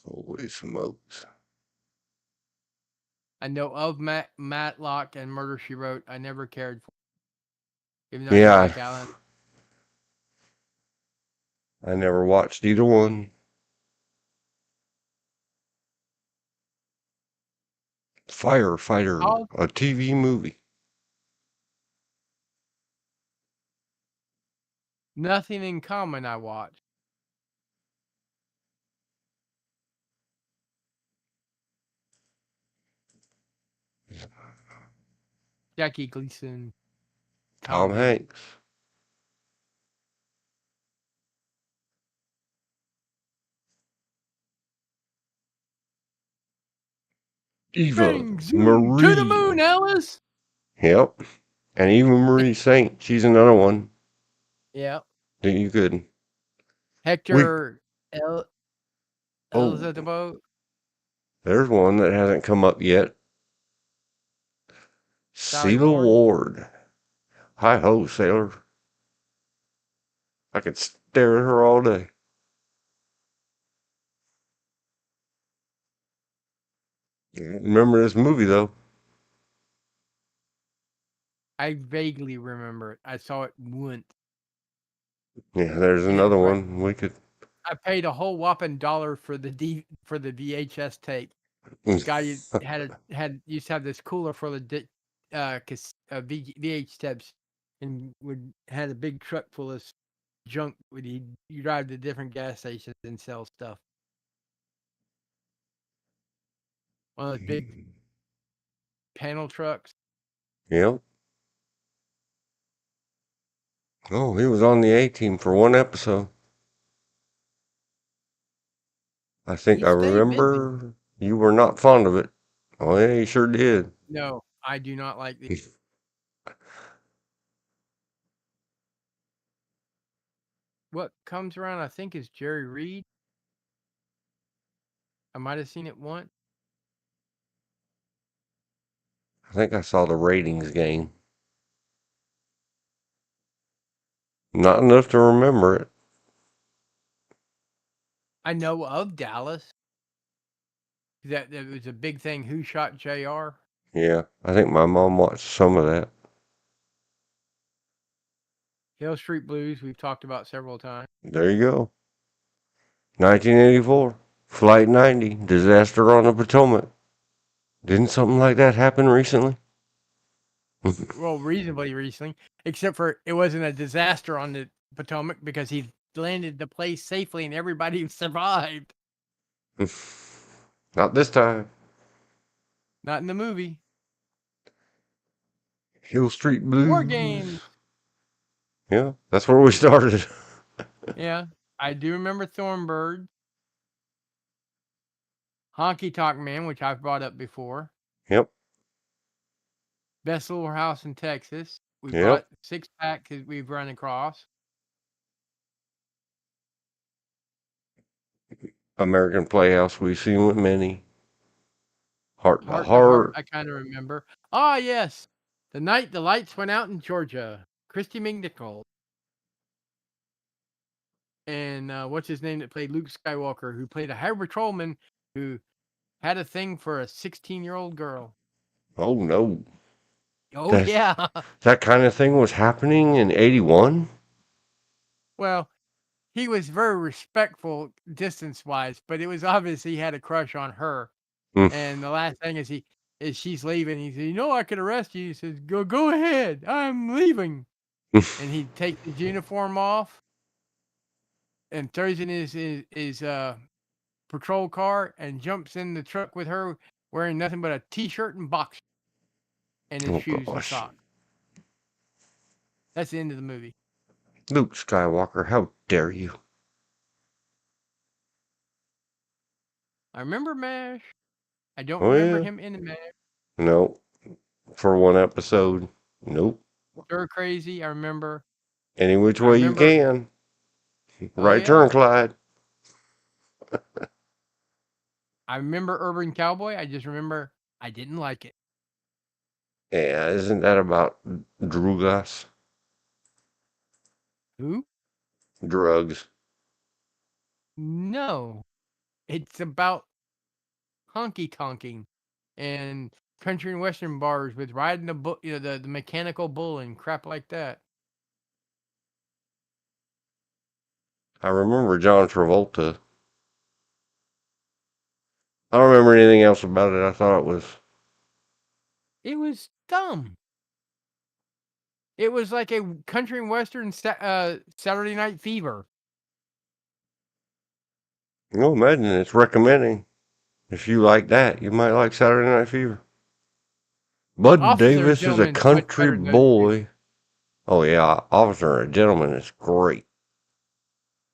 Holy smokes.
I know of Matlock and Murder, She Wrote. I never cared for it, even though
Yeah,
I like Alan.
I never watched either one. Firefighter, a TV movie.
Nothing in Common I watched. Jackie Gleason.
Tom Hanks. Eva
Bang, zoom,
Marie.
to the moon, Alice.
Yep. And even Marie Saint, she's another one
Yeah.
that you could. We
Hector El
oh,
Elizabeth.
there's one that hasn't come up yet.
Sally
Sheila
Warren.
Ward. Hi ho, sailor. I could stare at her all day. Remember this movie though?
I vaguely remember it. I saw it once.
Yeah, there's
And it
another
was right.
one we could.
I paid a whole whopping $1 for the VHS tape. Guy used to have this cooler full of VH tapes, and had a big truck full of junk. You drive to different gas stations and sell stuff. One of those big panel trucks.
Yep. Oh, he was on the A-Team for one episode. I think
He
I
stayed busy.
remember you were not fond of it. Oh, yeah, you sure did.
No, I do not like the. What comes around, I think, is Jerry Reed. I might have seen it once.
I think I saw the ratings game. Not enough to remember it.
I know of Dallas. That was a big thing. Who shot JR?
Yeah, I think my mom watched some of that.
Hill Street Blues, we've talked about several times.
There you go. 1984, Flight 90, disaster on the Potomac. Didn't something like that happen recently?
Well, reasonably recently, except for it wasn't a disaster on the Potomac because he landed the place safely and everybody survived.
Not this time.
Not in the movie.
Hill Street
War
Blues.
Games.
Yeah, that's where we started.
Yeah, I do remember Thornbird. Honky Tonk Man, which I've brought up before.
Yep.
Best Little House in Texas. We
Yep.
brought 6-pack because we've run across.
American Playhouse, we've seen with many. Heart to
Heart to Heart,
Heart.
I kind of remember. Ah, yes. The Night the Lights Went Out in Georgia. Christy McNichol. And what's his name that played Luke Skywalker, who played a highway patrolman who had a thing for a 16-year-old girl.
Oh no.
Oh, yeah.
That kind of thing was happening in 81?
Well, he was very respectful distance-wise, but it was obvious he had a crush on her. And the last thing is she's leaving. He said, I could arrest you. He says, go ahead. I'm leaving. And he takes his uniform off and throws in his patrol car and jumps in the truck with her wearing nothing but a t-shirt and boxers and his shoes and socks. That's the end of the movie.
Luke Skywalker, how dare you?
I remember MASH. I don't remember him in the MASH.
No. For one episode. Nope.
Stir Crazy, I remember.
Any which way you can. Right turn, Clyde.
I remember Urban Cowboy. I just remember I didn't like it.
Yeah, isn't that about drugas?
Who?
Drugs.
No. It's about honky tonking and country and western bars with riding the mechanical bull and crap like that.
I remember John Travolta. I don't remember anything else about it. I thought
it was dumb. It was like a country and western Saturday Night Fever.
No, imagine it's recommending. If you like that, you might like Saturday Night Fever. Bud
Officer
Davis is a country boy. Oh yeah, Officer and a Gentleman is great.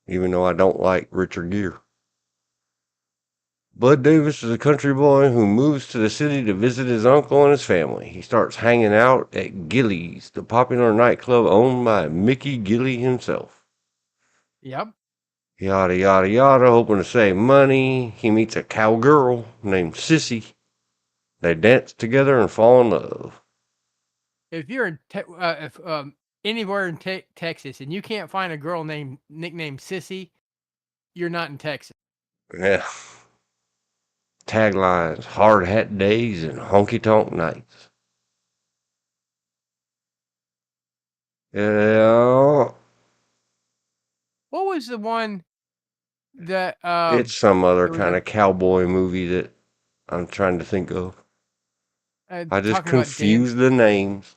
Even though I don't like Richard Gere. Bud Davis is a country boy who moves to the city to visit his uncle and his family. He starts hanging out at Gilly's, the popular nightclub owned by Mickey Gilly himself.
Yep.
Yada, yada, yada, hoping to save money. He meets a cowgirl named Sissy. They dance together and fall in love.
If you're in if anywhere in Texas and you can't find a girl nicknamed Sissy, you're not in Texas.
Yeah. Taglines, hard hat days and honky tonk nights. Yeah.
What was the one that
It's some other
there was
kind
a
of cowboy movie that I'm trying to think of. I just
talking about dance
confuse the names.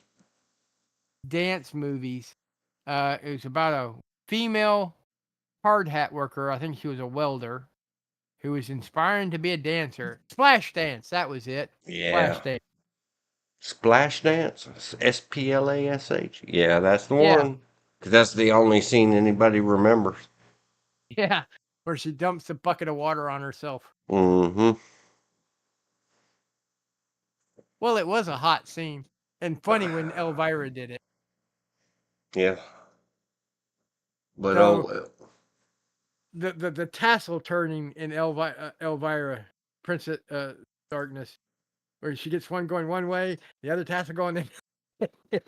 movies. It was about a female hard hat worker. I think she was a welder who was inspiring to be a dancer. Splash dance, that was it.
Yeah.
Splash dance.
Splash Dance? Splash? Yeah, that's the
Yeah,
one. Because that's the only scene anybody remembers.
yeah. Where she dumps a bucket of water on herself.
Mm-hmm.
Well, it was a hot scene and funny when Elvira did it.
Yeah. But oh
Though
well.
the tassel turning in Elvira, Princess Darkness, where she gets one going one way, the other tassel going in.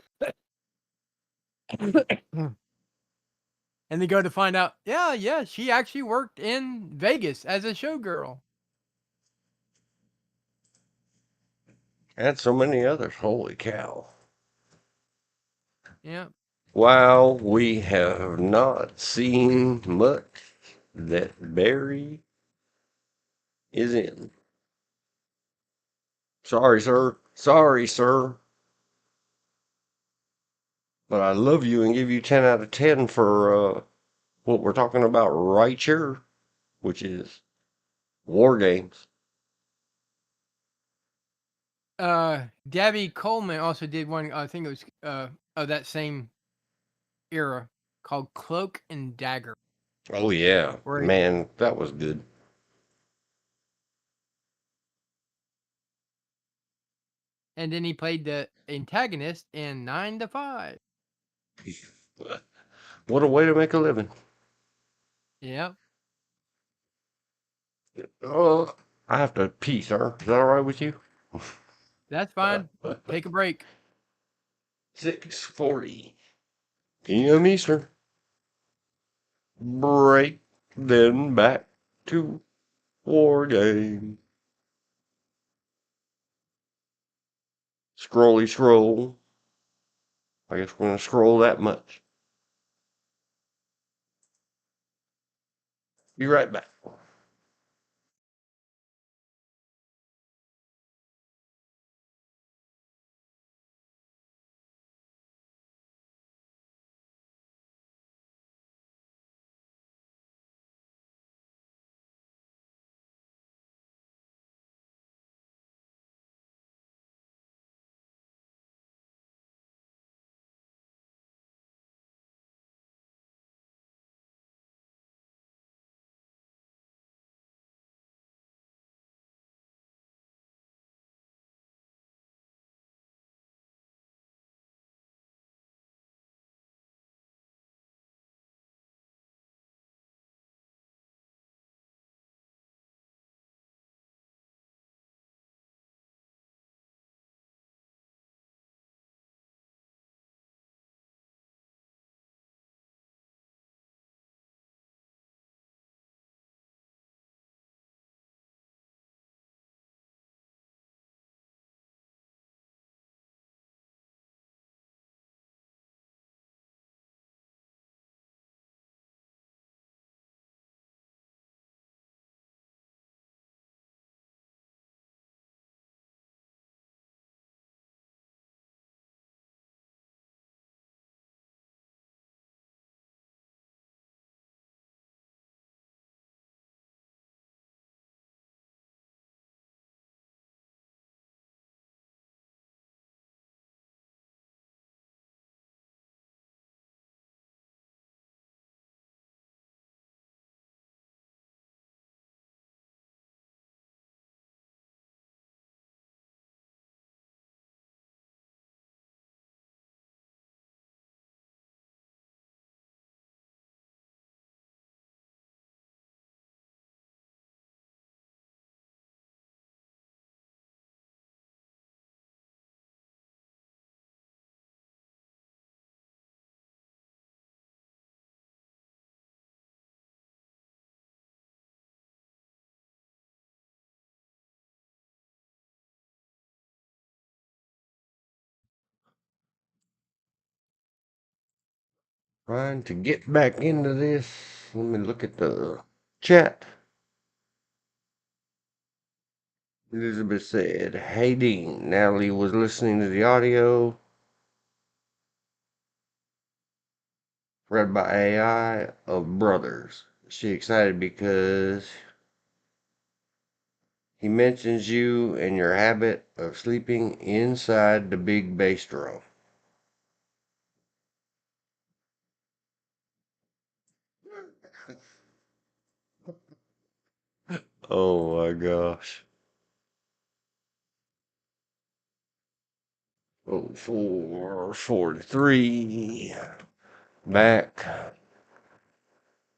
And they go to find out, yeah, she actually worked in Vegas as a showgirl.
And so many others. Holy cow.
Yeah.
While we have not seen much that Barry is in. Sorry, sir. Sorry, sir. But I love you and give you 10 out of 10 for what we're talking about right here, which is war games.
Debbie Coleman also did one, I think it was of that same era, called Cloak and Dagger.
Oh, yeah.
Where he,
Man, that was good.
and then he played the antagonist in 9 to 5.
What a way to make a living.
Yep,
Oh, I have to pee, sir. Is that all right with you?
that's fine. Take a break.
6:40 p.m. Eastern. Break, then back to war game. Scrolly scroll. I guess we're going to scroll that much. Be right back. Trying to get back into this. Let me look at the chat. Elizabeth said, "Hey Dean, Natalie was listening to the audio read by AI of Brothers. She excited because he mentions you and your habit of sleeping inside the big bass drum." Oh my gosh. Oh, 443. Back.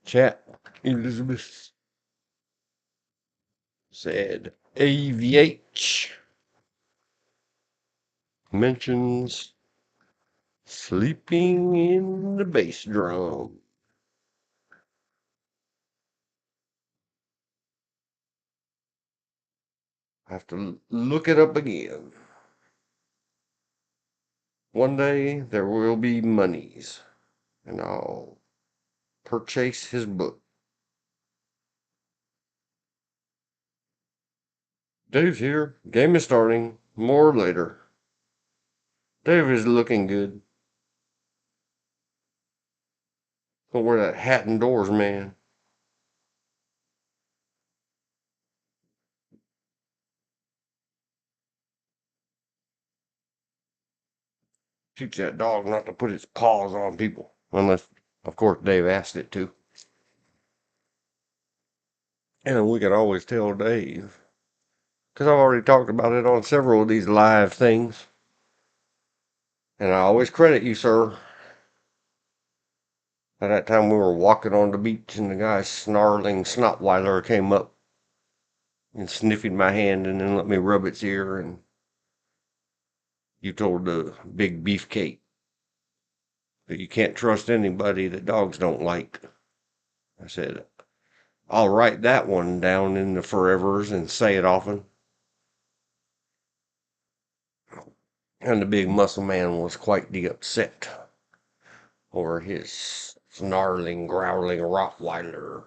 Chat. Elizabeth said, AVH mentions sleeping in the bass drum. I have to look it up again. One day there will be monies, and I'll purchase his book. Dave's here. Game is starting. More later. Dave is looking good. Don't wear that hat indoors, man. Teach that dog not to put its paws on people. Unless, of course, Dave asked it to. And we can always tell Dave. Because I've already talked about it on several of these live things. And I always credit you, sir. At that time we were walking on the beach and the guy's snarling snotweiler came up and sniffing my hand and then let me rub its ear, and you told the big beefcake that you can't trust anybody that dogs don't like. I said, I'll write that one down in the forevers and say it often. And the big muscle man was quite the upset over his snarling, growling Rottweiler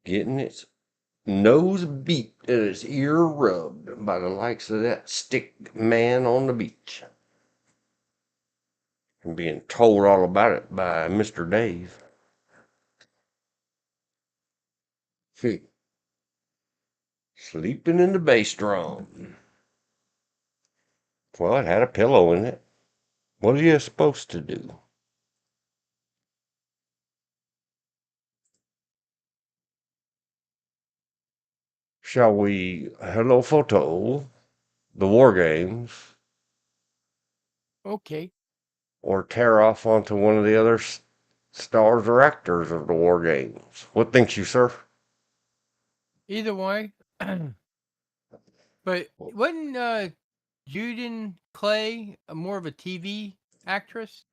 getting its nose beat and its ear rubbed by the likes of that stick man on the beach. And being told all about it by Mr. Dave. Sleeping in the bass drum. Well, it had a pillow in it. What are you supposed to do? Shall we hello photo the war games
Okay.
or tear off onto one of the other stars or actors of the war games? What thinks you, sir?
Either way. But wasn't Juden Clay more of a TV actress?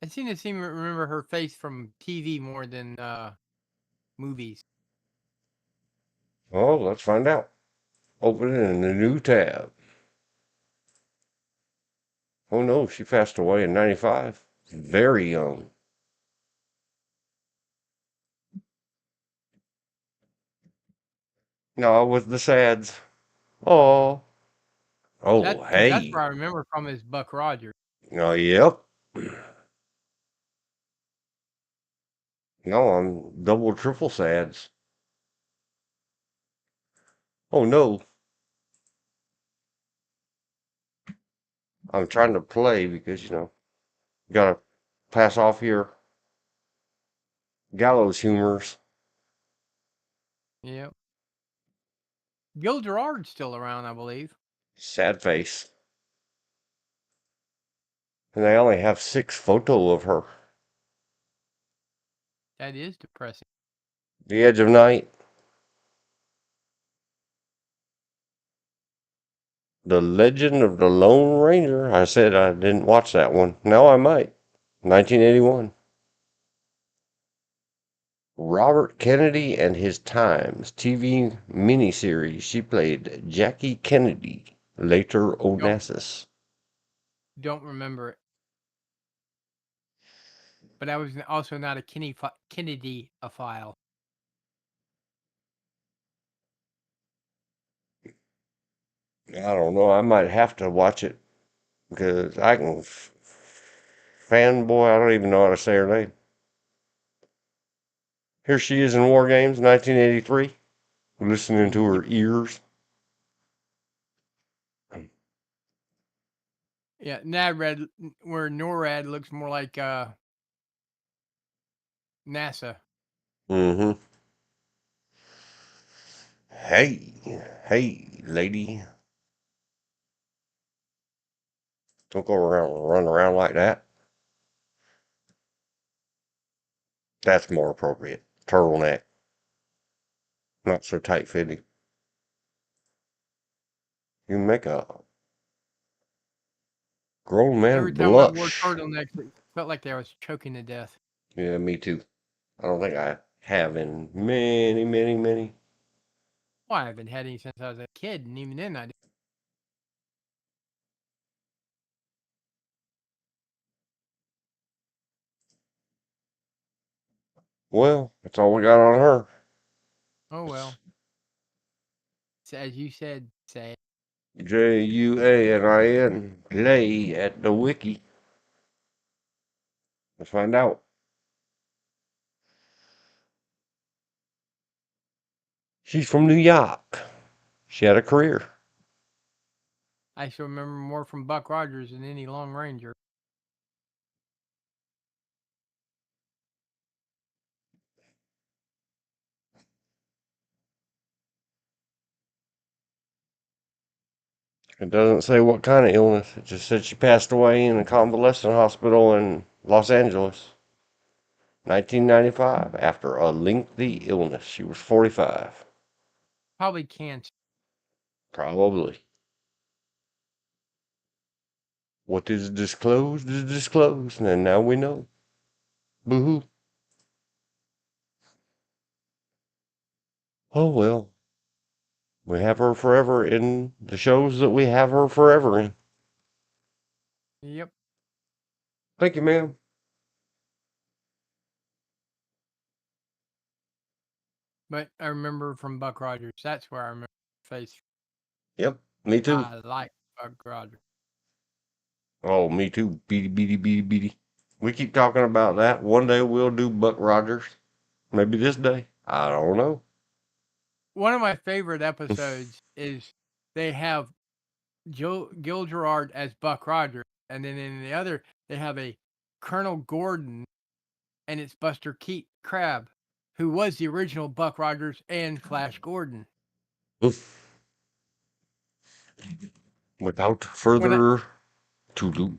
I seem to remember her face from TV more than movies.
Oh, let's find out. Open it in a new tab. Oh no, she passed away in 95. Very young. No, with the sads. Oh. Oh,
That's
hey.
where I remember from is Buck Rogers.
Oh, yep. No, I'm double, triple sads. Oh no. I'm trying to play because, gotta pass off your gallows humors.
Yep. Gil Gerard's still around, I believe.
Sad face. And they only have 6 photo of her.
That is depressing.
The Edge of Night. The Legend of the Lone Ranger. I said I didn't watch that one. Now I might. 1981. Robert Kennedy and His Times TV miniseries. She played Jackie Kennedy. Later
Don't
Onassis.
don't remember it. But I was also not a Kennedy a file.
I don't know. I might have to watch it because I can fanboy. I don't even know how to say her name. Here she is in War Games, 1983, listening to her ears.
Yeah, NADRAD, where NORAD looks more like NASA.
Mm-hmm. Hey, hey, lady. Don't go around run around like that. That's more appropriate. Turtleneck. Not so tight fitting. You make a grown man
Every time I wore
blush.
turtlenecks, it felt like I was choking to death.
Yeah, me too. I don't think I have in many, many, many.
Well, I haven't had any since I was a kid, and even then I did.
Well, that's all we got on her.
Oh well. So, as you said, say
Juanin. Lay at the wiki. Let's find out. She's from New York. She had a career.
I shall remember more from Buck Rogers than any Long Ranger.
It doesn't say what kind of illness. It just said she passed away in a convalescent hospital in Los Angeles, 1995, after a lengthy illness. She was 45.
Probably cancer.
Probably. What is disclosed is disclosed, and now we know. Boo-hoo. Oh well. We have her forever in the shows that we have her forever in.
Yep.
Thank you, ma'am.
But I remember from Buck Rogers. That's where I remember her face.
Yep, me too.
I like Buck Rogers.
Oh, me too. Beady, beady, beady, beady. We keep talking about that. One day we'll do Buck Rogers. Maybe this day. I don't know.
One of my favorite episodes is they have Gil Gerard as Buck Rogers, and then in the other they have a Colonel Gordon, and it's Buster Crabbe, who was the original Buck Rogers and Flash Gordon.
Oof. Without
When
further to-do.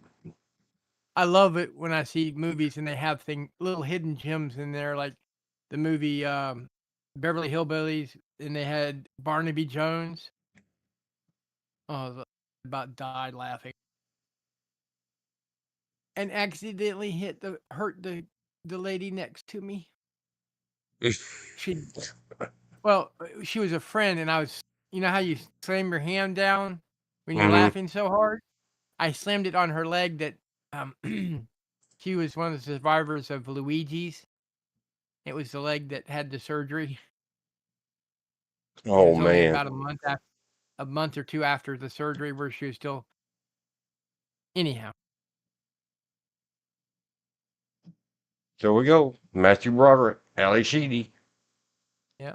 I love it when I see movies and they have little hidden gems in there, like the movie Beverly Hillbillies, and they had Barnaby Jones. Oh, I was about died laughing. And accidentally hurt the lady next to me. She she was a friend, and I was, you know how you slam your hand down when you're
Mhm.
laughing so hard? I slammed it on her leg that she was one of the survivors of Luigi's. It was the leg that had the surgery. It
Oh
was only
man.
about a month or two after the surgery where she was still anyhow.
There we go. Matthew Broderick, Ali Sheedy,
Yeah.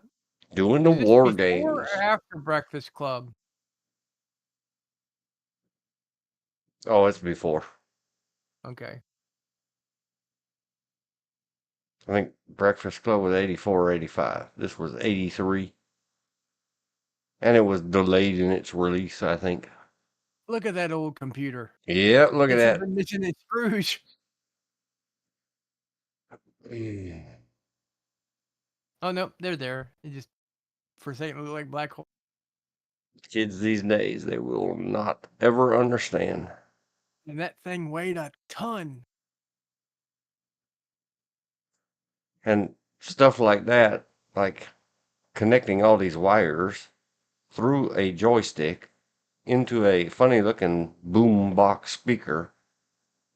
doing the
Is this
war
before or
games.
after Breakfast Club?
Oh, it's before.
Okay.
I think Breakfast Club was 84 or 85. This was 83. And it was delayed in its release, I think.
Look at that old computer.
Yeah, look at
It's
that.
even missing its screws. Oh no, they're there. It just for a second looked like black hole.
Kids these days, they will not ever understand.
And that thing weighed a ton.
And stuff like that, like connecting all these wires through a joystick into a funny looking boom box speaker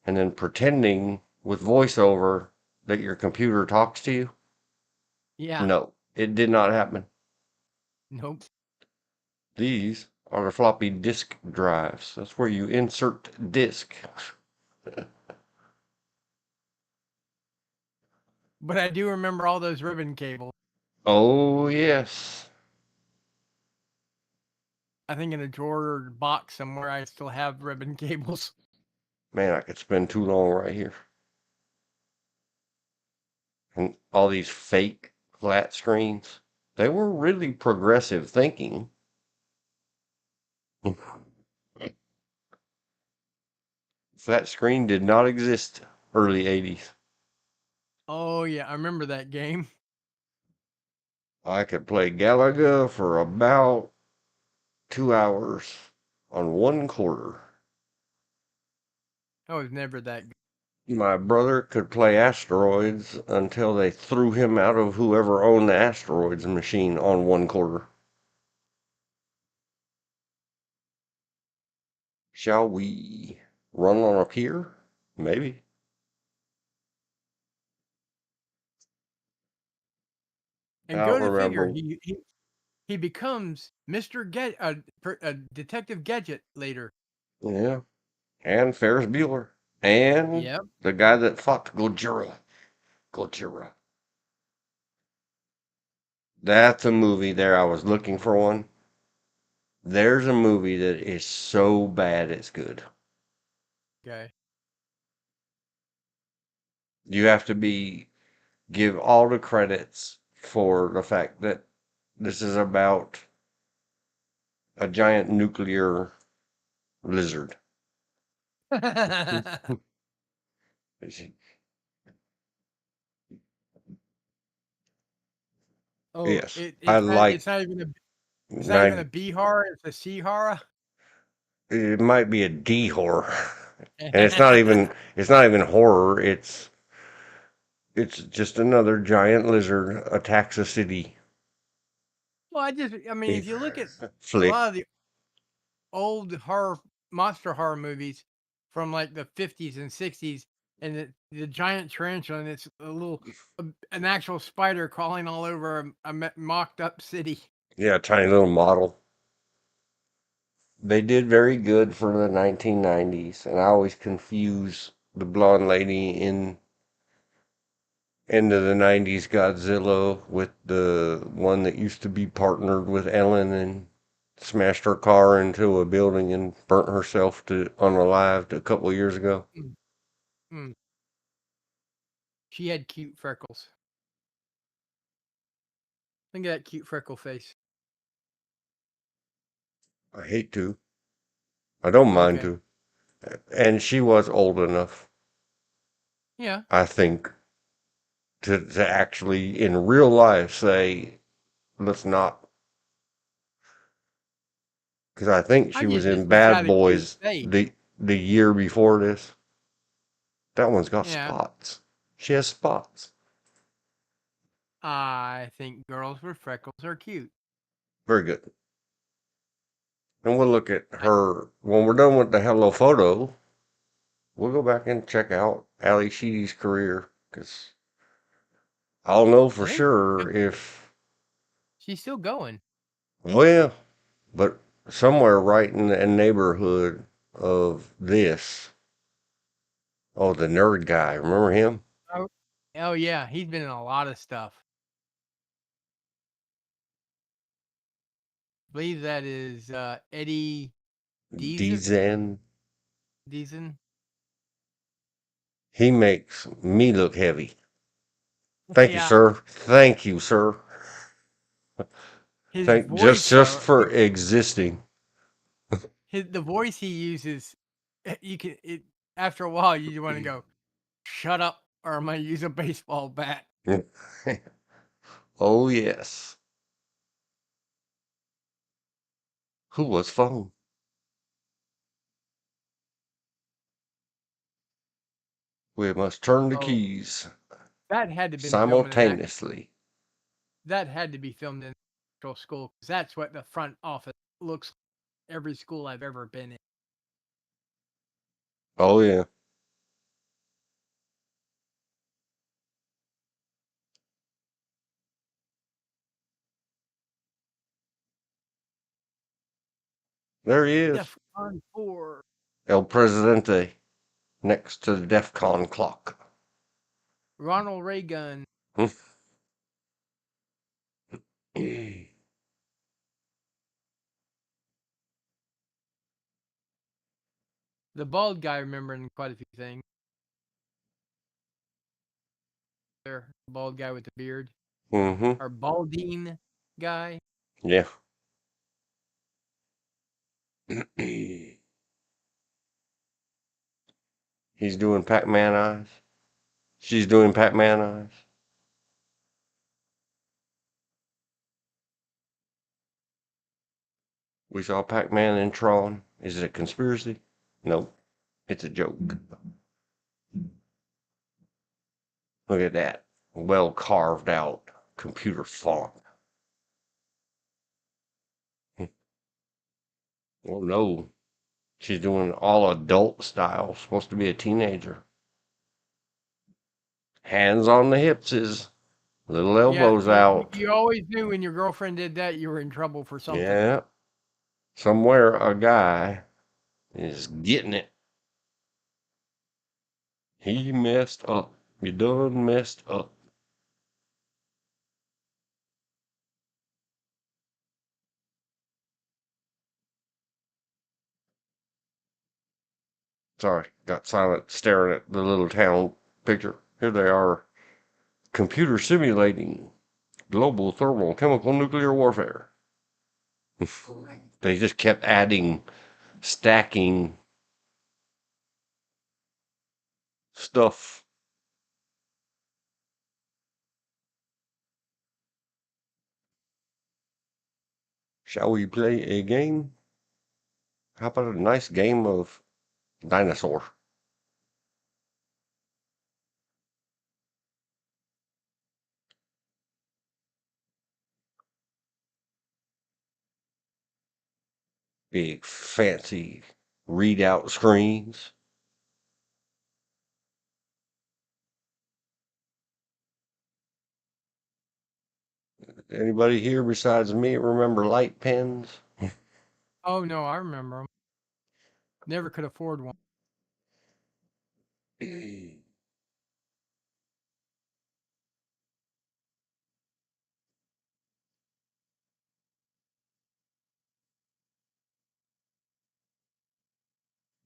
and then pretending with voiceover that your computer talks to you?
Yeah.
No, it did not happen.
Nope.
These are the floppy disk drives. That's where you insert disk.
But I do remember all those ribbon cables.
Oh, yes.
I think in a drawer or box somewhere I still have ribbon cables.
Man, I could spend too long right here. And all these fake flat screens. They were really progressive thinking. Flat screen did not exist early 80s.
Oh yeah, I remember that game.
I could play Galaga for about 2 hours on 1/4.
I was never that good.
My brother could play asteroids until they threw him out of whoever owned the asteroids machine on 1/4. Shall we run on a pier? Maybe. I
And
don't
go to figure,
remember.
he becomes Mr. Detective Gadget later.
Yeah. And Ferris Bueller. And
Yep.
the guy that fought Gojira. Gojira. That's a movie there. I was looking for one. There's a movie that is so bad it's good.
Okay.
You have to give all the credits for the fact that this is about a giant nuclear lizard.
Oh,
Yes, I like.
it's not even a
I,
B horror, it's a C horror.
it might be a D horror, and it's not even horror. It's just another giant lizard attacks a city.
Well, I mean, if you look at a
Flick.
lot of the old monster horror movies from like the 50s and 60s, and the giant tarantula, and it's an actual spider crawling all over a mocked up city.
Yeah, tiny little model. They did very good for the 1990s, and I always confuse the blonde lady in end of the 90s Godzilla with the one that used to be partnered with Ellen and smashed her car into a building and burnt herself to unalived a couple of years ago.
Mm, mm. She had cute freckles. Look at that cute freckle face.
I hate to. I don't mind
Okay.
to. And she was old enough,
Yeah.
I think, to actually in real life say, let's not. Because I think
I
she was in
just
Bad
had a cute
Boys
face.
the year before this. That one's got
Yeah.
spots. She has spots.
I think girls with freckles are cute.
Very good. And we'll look at her when we're done with the Hello Photo. We'll go back and check out Ali Sheedy's career because I'll know for
I think
sure if,
she's still going.
well, but somewhere right in the neighborhood of this. Oh, the nerd guy. Remember him?
Oh, oh yeah, he's been in a lot of stuff. I believe that is Eddie
D-Zen.
Deason.
He makes me look heavy. Thank you,
Yeah,
sir. Thank you, sir.
his
Thank
voice
just
though,
for existing.
the voice he uses, you can after a while you want to go, shut up, or I'm gonna use a baseball bat.
Oh yes. Who was phone? We must turn the
Oh,
keys
that had to have been filmed in an act.
simultaneously.
That had to be filmed in actual school because that's what the front office looks like. every school I've ever been in.
Oh, yeah. There he is.
DEFCON 4.
El Presidente, next to the DEFCON clock.
Ronald Reagan. The bald guy, remembering quite a few things. There, bald guy with the beard.
Mm-hmm.
Or balding guy.
Yeah. He's doing Pac-Man eyes. She's doing Pac-Man eyes. We saw Pac-Man in Tron. Is it a conspiracy? No, it's a joke. Look at that. Well carved out computer font. Oh no. She's doing all adult style. Supposed to be a teenager. Hands on the hipses. Little elbows out.
You always knew when your girlfriend did that, you were in trouble for something.
Yeah. Somewhere a guy is getting it. He messed up. You done messed up. Sorry, got silent staring at the little town picture. Here they are. Computer simulating global thermal chemical nuclear warfare. They just kept adding, stacking stuff. Shall we play a game? How about a nice game of dinosaur? Big fancy readout screens. Anybody here besides me remember light pens?
Oh, no, I remember them. Never could afford one.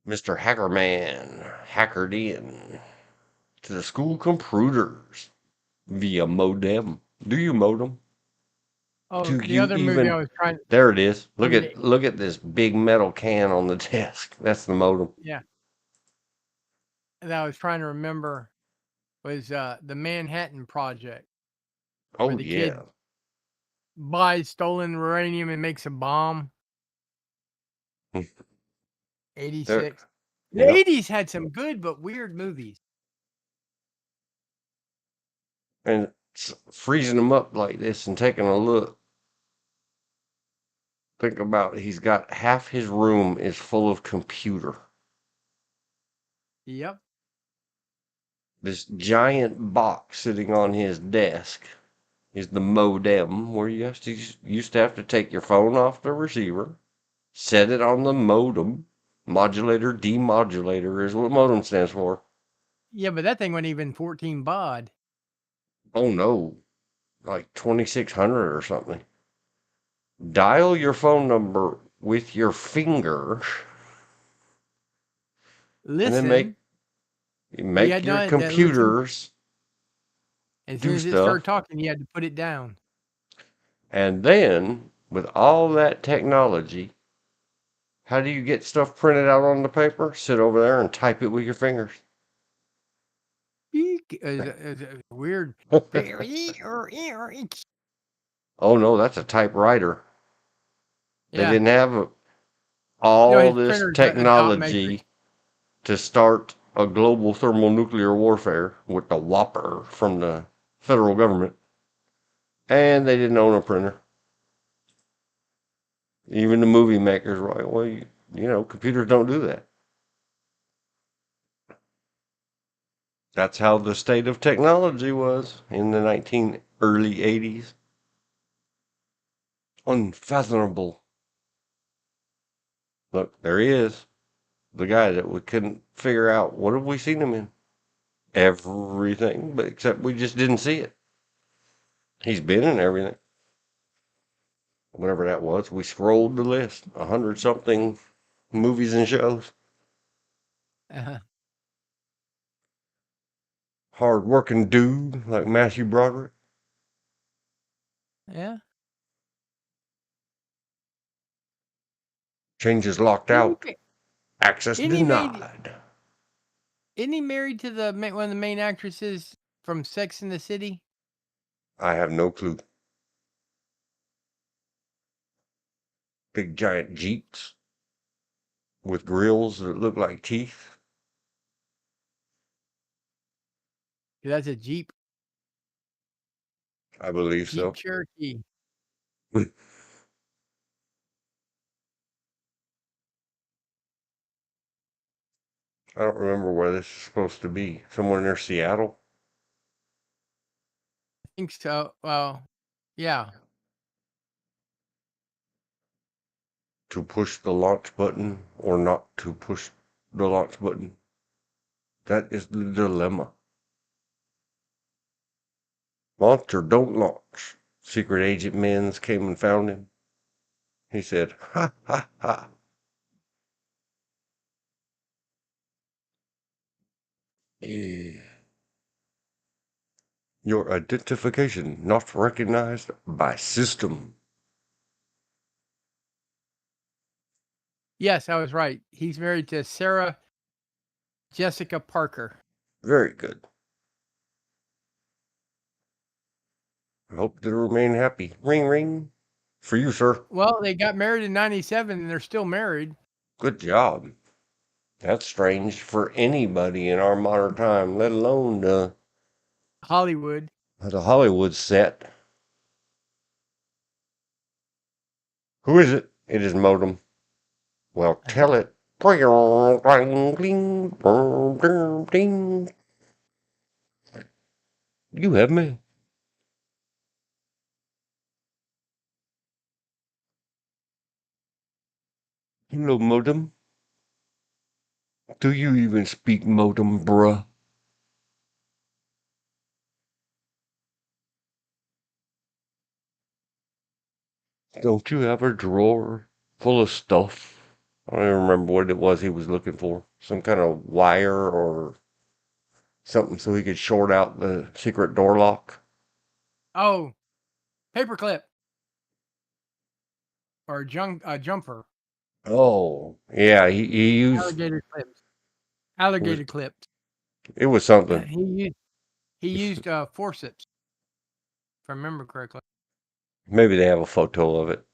Mr. Hackerman hackered in to the school computers via modem. Do you modem?
Oh,
Do
the
you
other movie I
even?
was trying.
There it is.
I mean,
Look at this big metal can on the desk. That's the modem.
yeah, that I was trying to remember was the Manhattan Project, where
Oh
the
yeah.
kid buys stolen uranium and makes a bomb.
There.
86. The
Yep.
80s had some good but weird movies.
And freezing them up like this and taking a look. Think about it. He's got half his room is full of computer.
Yep.
This giant box sitting on his desk is the modem, where you used to have to take your phone off the receiver, set it on the modem. Modulator, demodulator is what modem stands for.
Yeah, but that thing wasn't even 14 baud.
Oh no, like 2600 or something. Dial your phone number with your finger, and then
Listen, you
make
had
your
to listen.
computers
As soon
do
as it started
stuff.
talking, you had to put it down.
And then, with all that technology, how do you get stuff printed out on the paper? Sit over there and type it with your fingers.
Eek, is a weird.
Oh no, that's a typewriter. They
Yeah.
didn't have
No,
all
his
this
printer's a dot matrix.
technology to start a global thermonuclear warfare with the whopper from the federal government. And they didn't own a printer. Even the movie makers were like, well, computers don't do that. That's how the state of technology was in the early 80s. Unfathomable. Look, there he is. The guy that we couldn't figure out. What have we seen him in? Everything, but except we just didn't see it. He's been in everything. Whatever that was. We scrolled the list. 100-something movies and shows.
Uh-huh.
Hard-working dude like Matthew Broderick.
Yeah.
Changes locked out. Access
Isn't he
denied.
Isn't he married to one of the main actresses from Sex and the City?
I have no clue. Big giant Jeeps with grills that look like teeth.
That's a Jeep.
I believe
Jeep
so.
Cherokee.
I don't remember where this is supposed to be. Somewhere near Seattle?
I think so. Well, yeah.
To push the launch button or not to push the launch button. That is the dilemma. Launch or don't launch. Secret agent Men's came and found him. He said, ha, ha, ha. Your identification not recognized by system.
Yes, I was right. He's married to Sarah Jessica Parker.
Very good. I hope they'll remain happy. Ring, ring. For you, sir.
Well, they got married in 97 and they're still married.
Good job. That's strange for anybody in our modern time, let alone the
Hollywood.
Hollywood set. Who is it? It is Modem. Well, tell it. You have me. Hello, Modem. Do you even speak Modem, bruh? Don't you have a drawer full of stuff? I don't even remember what it was he was looking for. Some kind of wire or something so he could short out the secret door lock.
Oh, paperclip or jumper.
Oh, yeah, he used
Alligator clips.
was
Alligator clips.
it was something.
He used forceps, if I remember correctly.
Maybe they have a photo of it.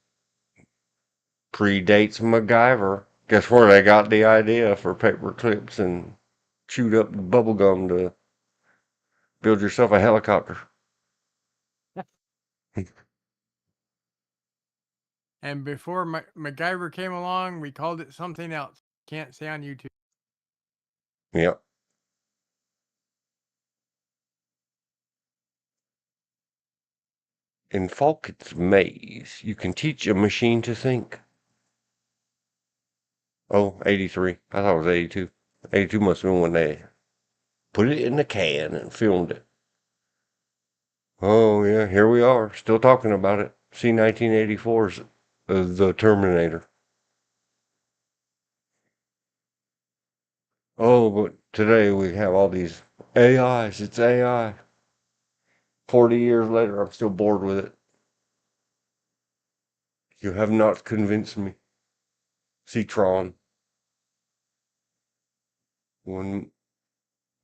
Predates MacGyver. Guess where they got the idea for paper clips and chewed up bubble gum to build yourself a helicopter.
And before MacGyver came along, we called it something else. Can't say on YouTube.
Yep. In Falket's maze, you can teach a machine to think. Oh, 83. I thought it was 82. 82 must have been when they put it in the can and filmed it. Oh, yeah, here we are, still talking about it. See 1984's The Terminator. Oh, but today we have all these AIs. It's AI. 40 years later, I'm still bored with it. You have not convinced me. See Tron. When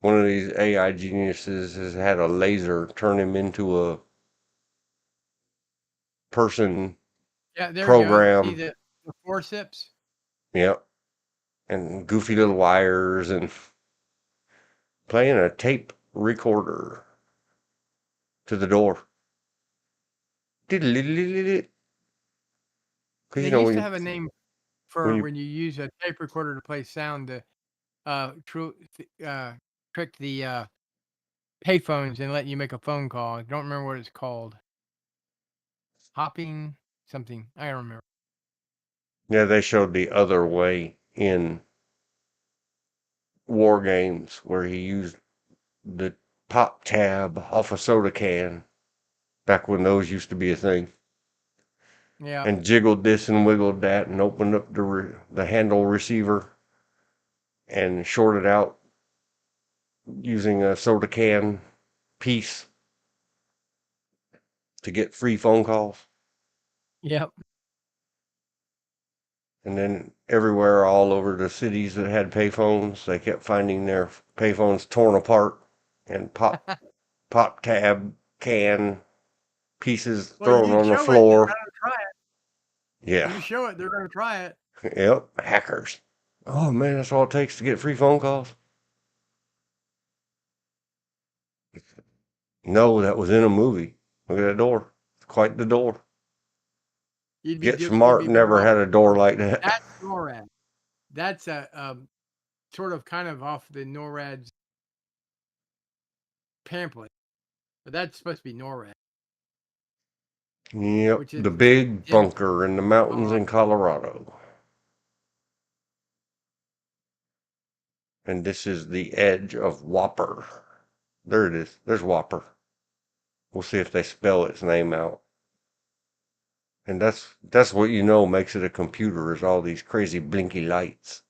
one of these AI geniuses has had a laser turn him into a person
Yeah, there we go. See
program.
the forceps?
Yep. And goofy little wires and playing a tape recorder to the door. Because
They
you know
used to have a name
when
for
you
when you use a tape recorder to play sound to trick the payphones and let you make a phone call. I don't remember what it's called. Hopping something. I don't remember.
yeah, they showed the other way in War Games where he used the pop tab off a soda can back when those used to be a thing,
Yeah.
and jiggled this and wiggled that and opened up the handle receiver and shorted out using a soda can piece to get free phone calls.
Yep.
And then everywhere, all over the cities that had payphones, they kept finding their payphones torn apart and pop tab can pieces
Well,
thrown
you
on the
show it, they're
floor.
gonna try it.
Yeah,
You show it, they're gonna try it.
yep, hackers. Oh man, that's all it takes to get free phone calls. No, that was in a movie. Look at that door. It's quite the door. Get
You'd
Smart
be better
never
off.
had a door like that.
That's NORAD. That's a sort of kind of off the NORAD's pamphlet, but that's supposed to be NORAD,
Yep,
which is
the big
in
bunker in the mountains
Colorado.
in Colorado. And this is the edge of Whopper. There it is. There's Whopper. We'll see if they spell its name out. And that's what you know makes it a computer is all these crazy blinky lights.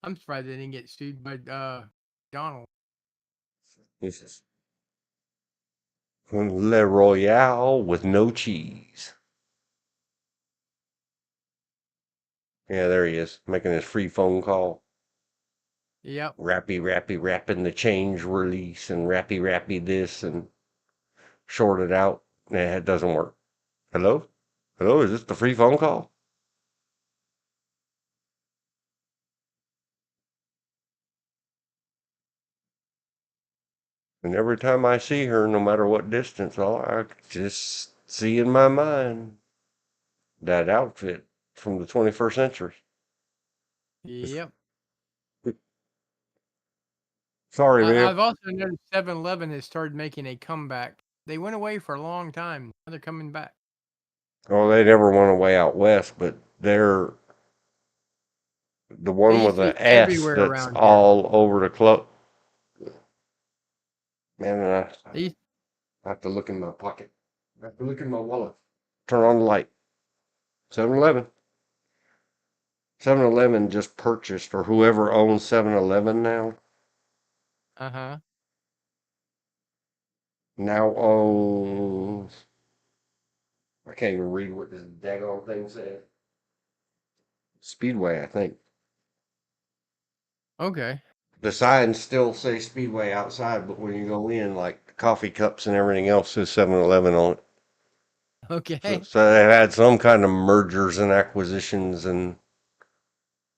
I'm surprised they didn't get sued by Donald.
This is Le Royale with no cheese. Yeah, there he is, making his free phone call.
Yep.
Rapping the change release and rappy this and short it out. Nah, it doesn't work. Hello? Hello, is this the free phone call? And every time I see her, no matter what distance, all I just see in my mind that outfit from the 21st century.
Yep.
Sorry, man.
I've also noticed 7-Eleven has started making a comeback. They went away for a long time. Now they're coming back.
Oh, they never went away out west, but they're the
They
one
used
with
to be
the S
everywhere
that's
around here.
all over the club. Man,
They used,
I have to look in my pocket. I have to look in my wallet. Turn on the light. 7-Eleven. 7-Eleven just purchased, or whoever owns 7-Eleven
uh-huh.
now owns. I can't even read what this daggone thing says. Speedway, I think.
Okay.
The signs still say Speedway outside, but when you go in, like the coffee cups and everything else says 7-Eleven on it. So,
Okay.
so they've had some kind of mergers and acquisitions and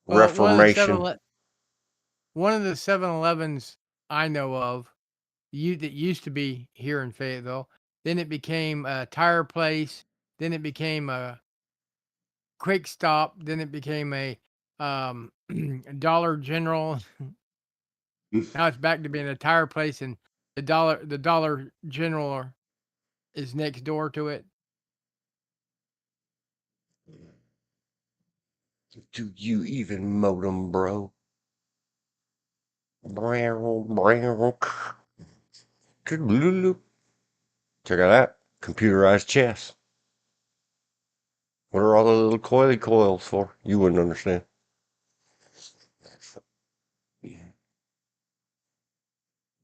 Well,
reformation.
one of the 7-Elevens I know of, that used to be here in Fayetteville. Then it became a tire place. Then it became a quick stop. Then it became a Dollar General. Now it's back to being a tire place, and the Dollar General is next door to it.
Do you even modem, bro? Brow, brow. Check out that computerized chess. What are all the little coily coils for? You wouldn't understand.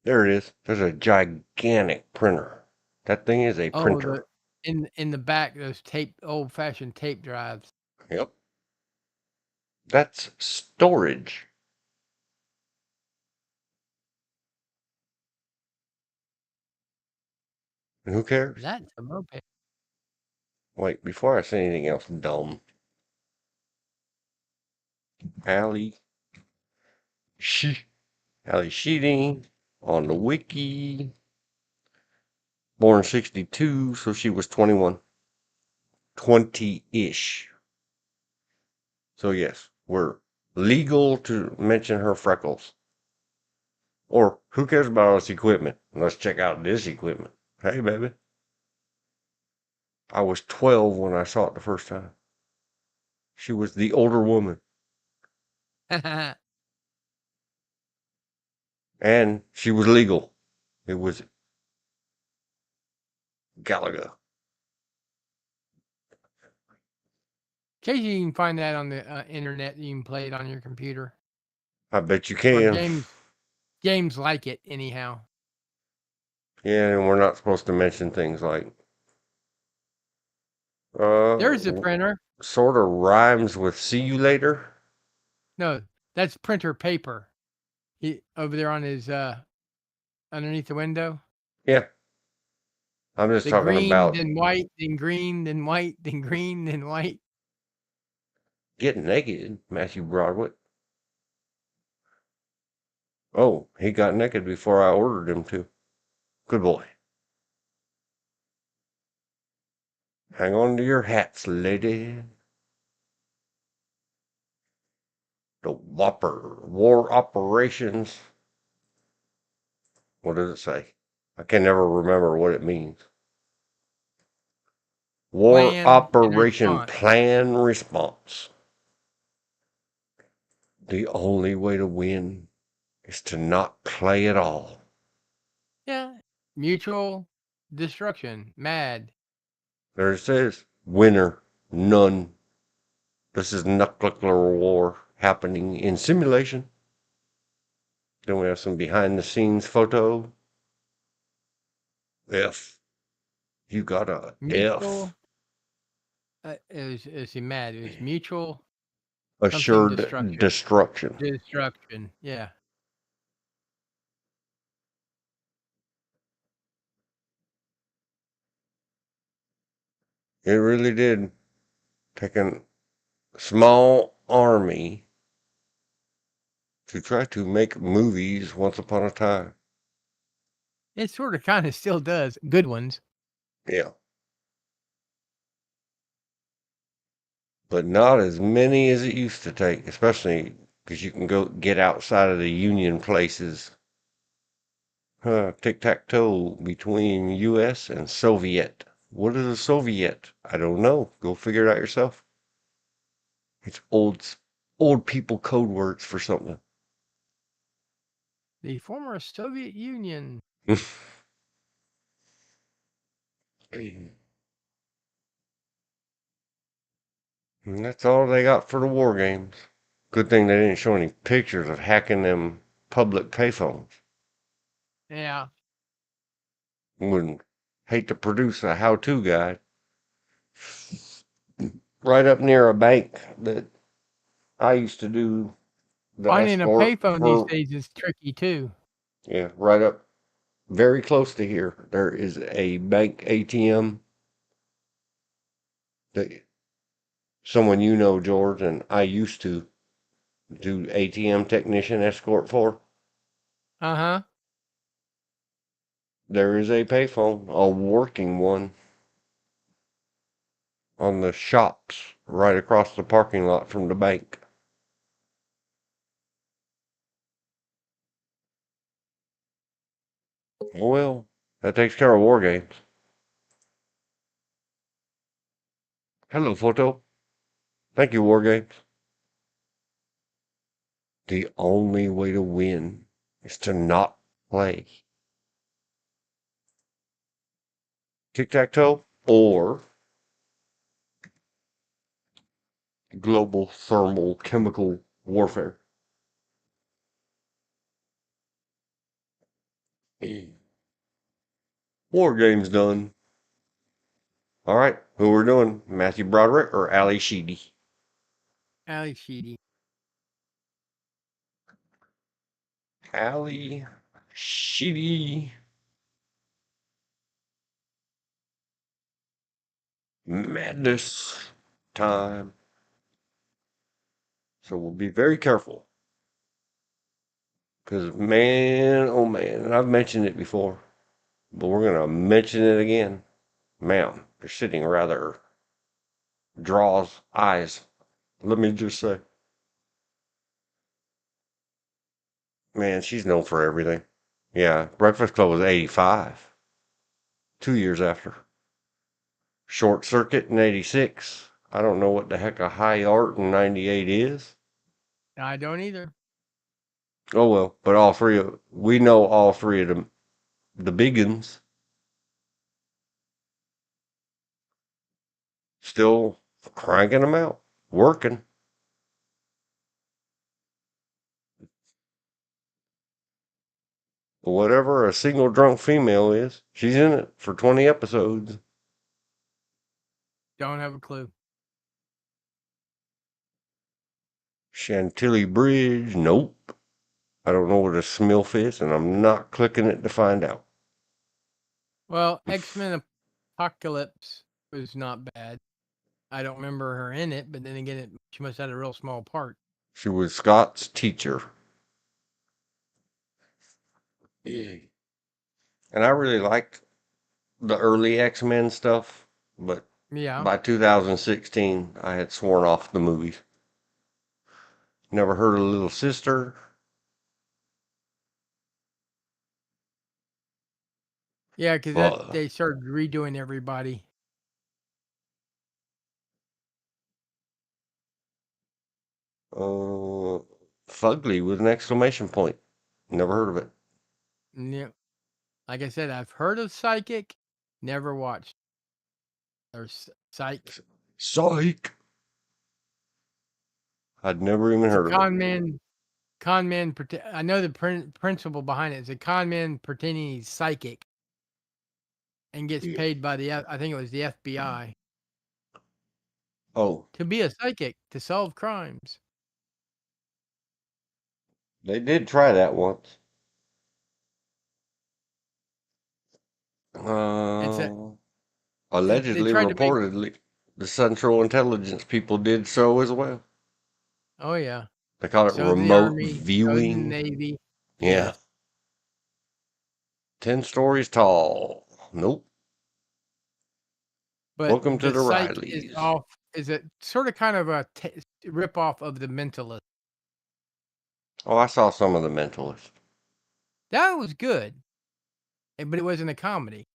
There it is. There's a gigantic printer. That thing is a
Oh,
printer.
in the back, those old fashioned tape drives.
Yep. That's storage. And who cares?
That's a moped.
Wait, before I say anything else dumb, Allie, Allie Sheeting on the wiki. Born 62, so she was 21. 20-ish. So yes, we're legal to mention her freckles. Or who cares about all this equipment? Let's check out this equipment. Hey, baby. I was 12 when I saw it the first time. She was the older woman. And she was legal. It was Galaga.
Occasionally you can find that on the internet. You can play it on your computer.
I bet you
Or
can.
games like it, anyhow.
Yeah, and we're not supposed to mention things like
There's a printer.
sort of rhymes with see you later.
No, that's printer paper. Over there on his underneath the window.
Yeah. I'm just
The
talking
green,
about
then white, then green, then white, then green, then white.
getting naked, Matthew Broadway. Oh, he got naked before I ordered him to. Good boy. Hang on to your hats, lady. The Whopper War Operations. What does it say? I can never remember what it means. War
Plan and
Operation
response.
Plan Response. The only way to win is to not play at all.
Yeah. Mutual destruction. Mad.
There it says, winner, none. This is nuclear war happening in simulation. Then we have some behind the scenes photo. F. You got a
Mutual.
F.
It was mad. It was mutual something
Assured destruction.
destruction. Yeah.
It really did take a small army to try to make movies once upon a time.
It sort of kind of still does. Good ones.
Yeah. But not as many as it used to take, especially because you can go get outside of the union places. Tic-tac-toe between U.S. and Soviet. What is a Soviet? I don't know. Go figure it out yourself. It's old people code words for something.
The former Soviet Union.
And that's all they got for the war games. Good thing they didn't show any pictures of hacking them public payphones.
Yeah.
Wouldn't hate to produce a how-to guide. Right up near a bank that I used to do the
Finding a
escort
payphone these
for.
days is tricky too.
Yeah, right up very close to here. There is a bank ATM that someone you know, George, and I used to do ATM technician escort for.
Uh-huh.
There is a payphone, a working one, on the shops right across the parking lot from the bank. Oh well, that takes care of war games. Hello, photo. Thank you, war games. The only way to win is to not play. Tic-tac-toe or global thermal chemical warfare. War game's done. All right, who we're doing? Matthew Broderick or Ali Sheedy?
Ali Sheedy.
Ali Sheedy. Madness time. So we'll be very careful. Because, man, oh man, and I've mentioned it before, but we're going to mention it again. Ma'am, you're sitting rather draws eyes. Let me just say. Man, she's known for everything. Yeah, Breakfast Club was 85. 2 years after. Short Circuit in 86. I don't know what the heck a High Art in 98 is.
I don't either.
Oh well, but we know all three of them, the big uns. Still cranking them out, working. But whatever a single drunk female is, she's in it for 20 episodes.
Don't have a clue.
Chantilly Bridge, nope. I don't know what a smilf is, and I'm not clicking it to find out.
Well, X-Men Apocalypse was not bad. I don't remember her in it, but then again, she must have had a real small part.
She was Scott's teacher. And I really liked the early X-Men stuff, but
Yeah.
by 2016, I had sworn off the movies. Never heard of Little Sister.
Yeah, because
Well,
they started redoing everybody.
Fugly with an exclamation point. Never heard of it.
Yeah. Like I said, I've heard of Psychic, never watched. Or Psych.
Psych. I'd never even
It's a
heard of it.
con man. Con man. I know the principle behind it. It's a con man pretending he's psychic and gets paid by I think it was the FBI
Oh,
to be a psychic to solve crimes.
they did try that once.
It's a. They
Allegedly,
tried to make.
reportedly, the Central Intelligence people did so as well.
Oh yeah.
They call it
So did the
remote
Army. So did the
viewing.
Navy.
Yeah.
Yes.
10 stories tall. Nope.
But
Welcome to
the
the
Psych is
Rileys.
off. Is a sort of kind of a rip off of the Mentalist.
Oh, I saw some of The Mentalist.
That was good, but it wasn't a comedy.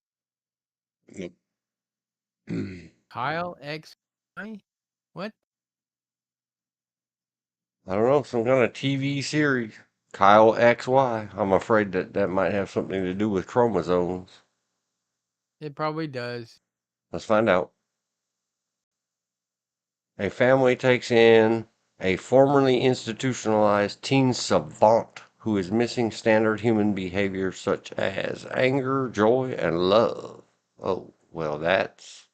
Yep.
Kyle X. What?
I don't know, some kind of TV series. Kyle XY. I'm afraid that might have something to do with chromosomes.
It probably does.
Let's find out. A family takes in a formerly institutionalized teen savant who is missing standard human behavior such as anger, joy, and love. Oh, well, that's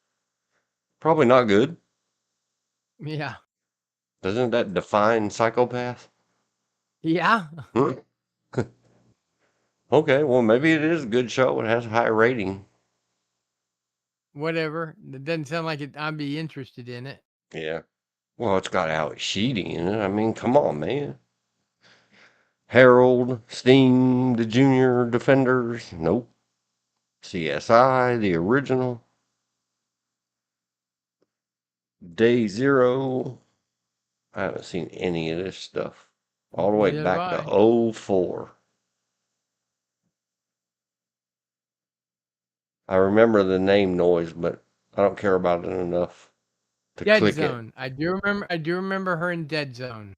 probably not good.
Yeah.
Doesn't that define psychopath?
Yeah.
Hmm. Okay, well, maybe it is a good show. It has a high rating.
Whatever. It doesn't sound like I'd be interested in it.
Yeah. Well, it's got Alex Sheedy in it. I mean, come on, man. Harold, Steen, the Junior Defenders. Nope. CSI, the original. Day Zero. I haven't seen any of this stuff. All the way
Neither have
back to
I.
'04. I remember the name noise, but I don't care about it enough to
Dead
click it.
Zone. I do remember her in Dead Zone.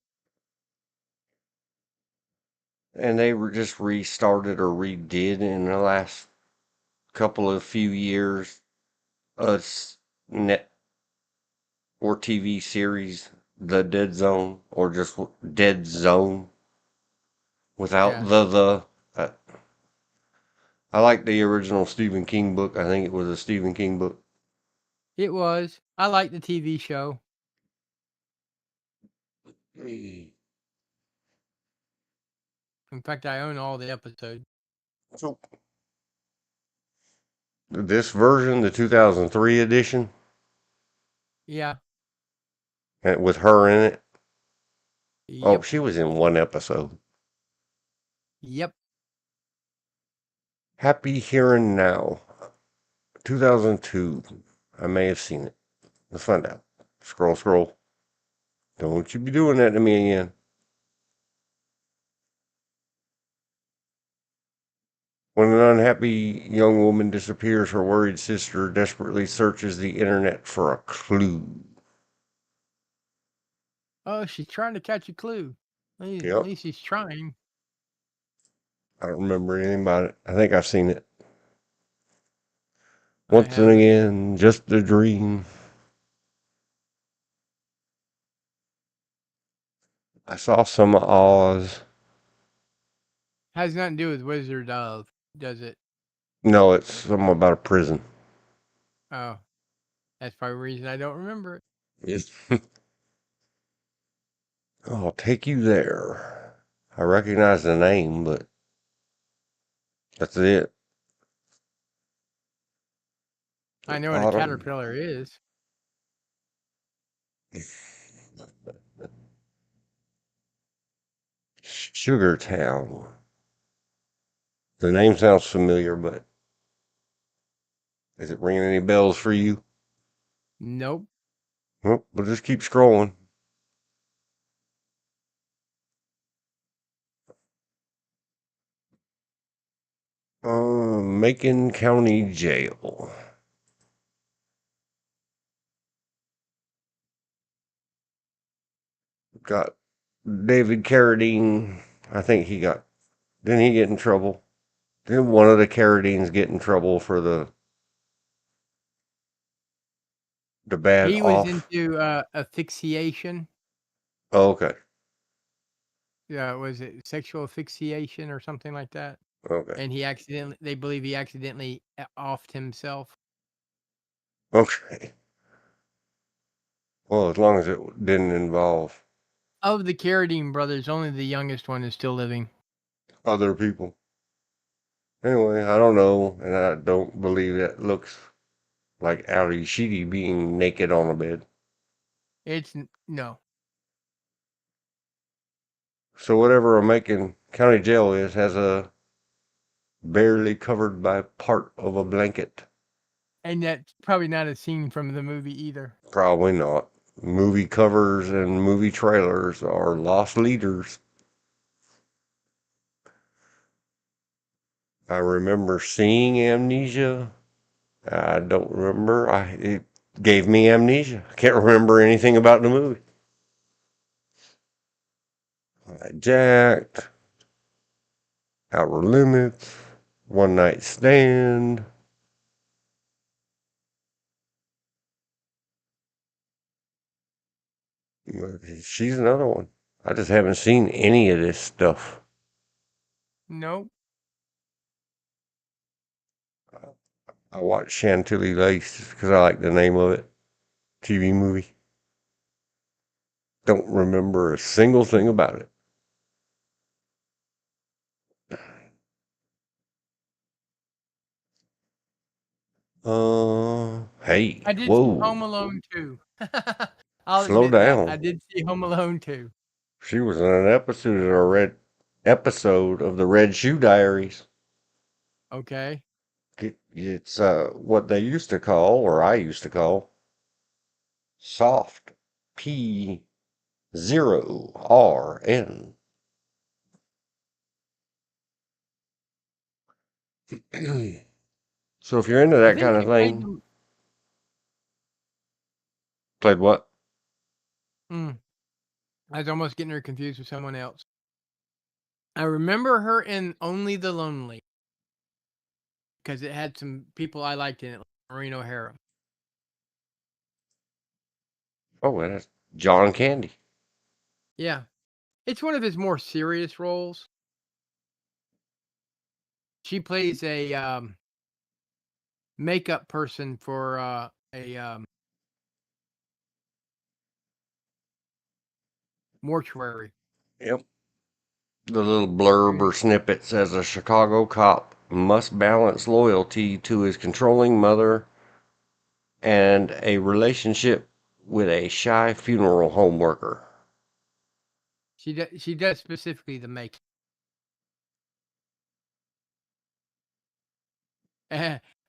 And they were just restarted or redid in the last couple of few years a net or TV series, The Dead Zone, or just Dead Zone without
Yeah.
uh, I like the original Stephen King book. I think it was a Stephen King book.
It was. I like the TV show. In fact, I own all the episodes.
So this version, the 2003 edition,
Yeah.
with her in it. Oh,
Yep.
she was in one episode.
Yep.
Happy Here and Now, 2002. I may have seen it. Let's find out. Scroll, scroll. Don't you be doing that to me again. When an unhappy young woman disappears, her worried sister desperately searches the internet for a clue.
Oh, she's trying to catch a clue. At
Yep.
least she's trying.
I don't remember anything about it. I think I've seen it.
I
Once and
haven't.
again, just a dream. I saw some Oz.
Has nothing to do with Wizard of, does it?
No, it's something about a prison.
Oh, that's probably the reason I don't remember it.
Yes. I'll take you there. I recognize the name, but that's it.
I know what a
Autumn.
caterpillar is.
Sugar Town. The name sounds familiar, but is it ringing any bells for you?
Nope.
Well, we'll just keep scrolling. Macon County Jail. Got David Carradine. I think didn't he get in trouble? Didn't one of the Carradines get in trouble for the bad
He was
off?
into asphyxiation.
Oh, okay.
Yeah, was it sexual asphyxiation or something like that?
Okay.
And they believe he accidentally offed himself.
Okay. Well, as long as it didn't involve
Of the Carradine brothers, only the youngest one is still living.
other people. Anyway, I don't know, and I don't believe that looks like Ali Sheedy being naked on a bed.
No.
So whatever a Macon County Jail is has a barely covered by part of a blanket.
And that's probably not a scene from the movie either.
Probably not. Movie covers and movie trailers are lost leaders. I remember seeing Amnesia. I don't remember. It gave me amnesia. I can't remember anything about the movie. Jacked, Outer Limits, One Night Stand. She's another one. I just haven't seen any of this stuff.
Nope.
I watched Chantilly Lace because I like the name of it. TV movie. Don't remember a single thing about it. Hey,
I did see Home
whoa,
Alone 2. I'll
slow
admit that. I
down.
did see Home Alone 2.
She was in an episode of the Red Shoe Diaries.
Okay.
It's what they used to call, or I used to call, soft P0RN. So if you're into
I
that
think
kind of
she played
thing,
them.
played what?
I was almost getting her confused with someone else. I remember her in Only the Lonely because it had some people I liked in it, like Maureen O'Hara.
Oh, that's John Candy.
Yeah. It's one of his more serious roles. She plays a makeup person for a mortuary.
Yep. The little blurb
And
or snippet says a Chicago cop must balance loyalty to his controlling mother and a relationship with a shy funeral home worker.
she does specifically the makeup.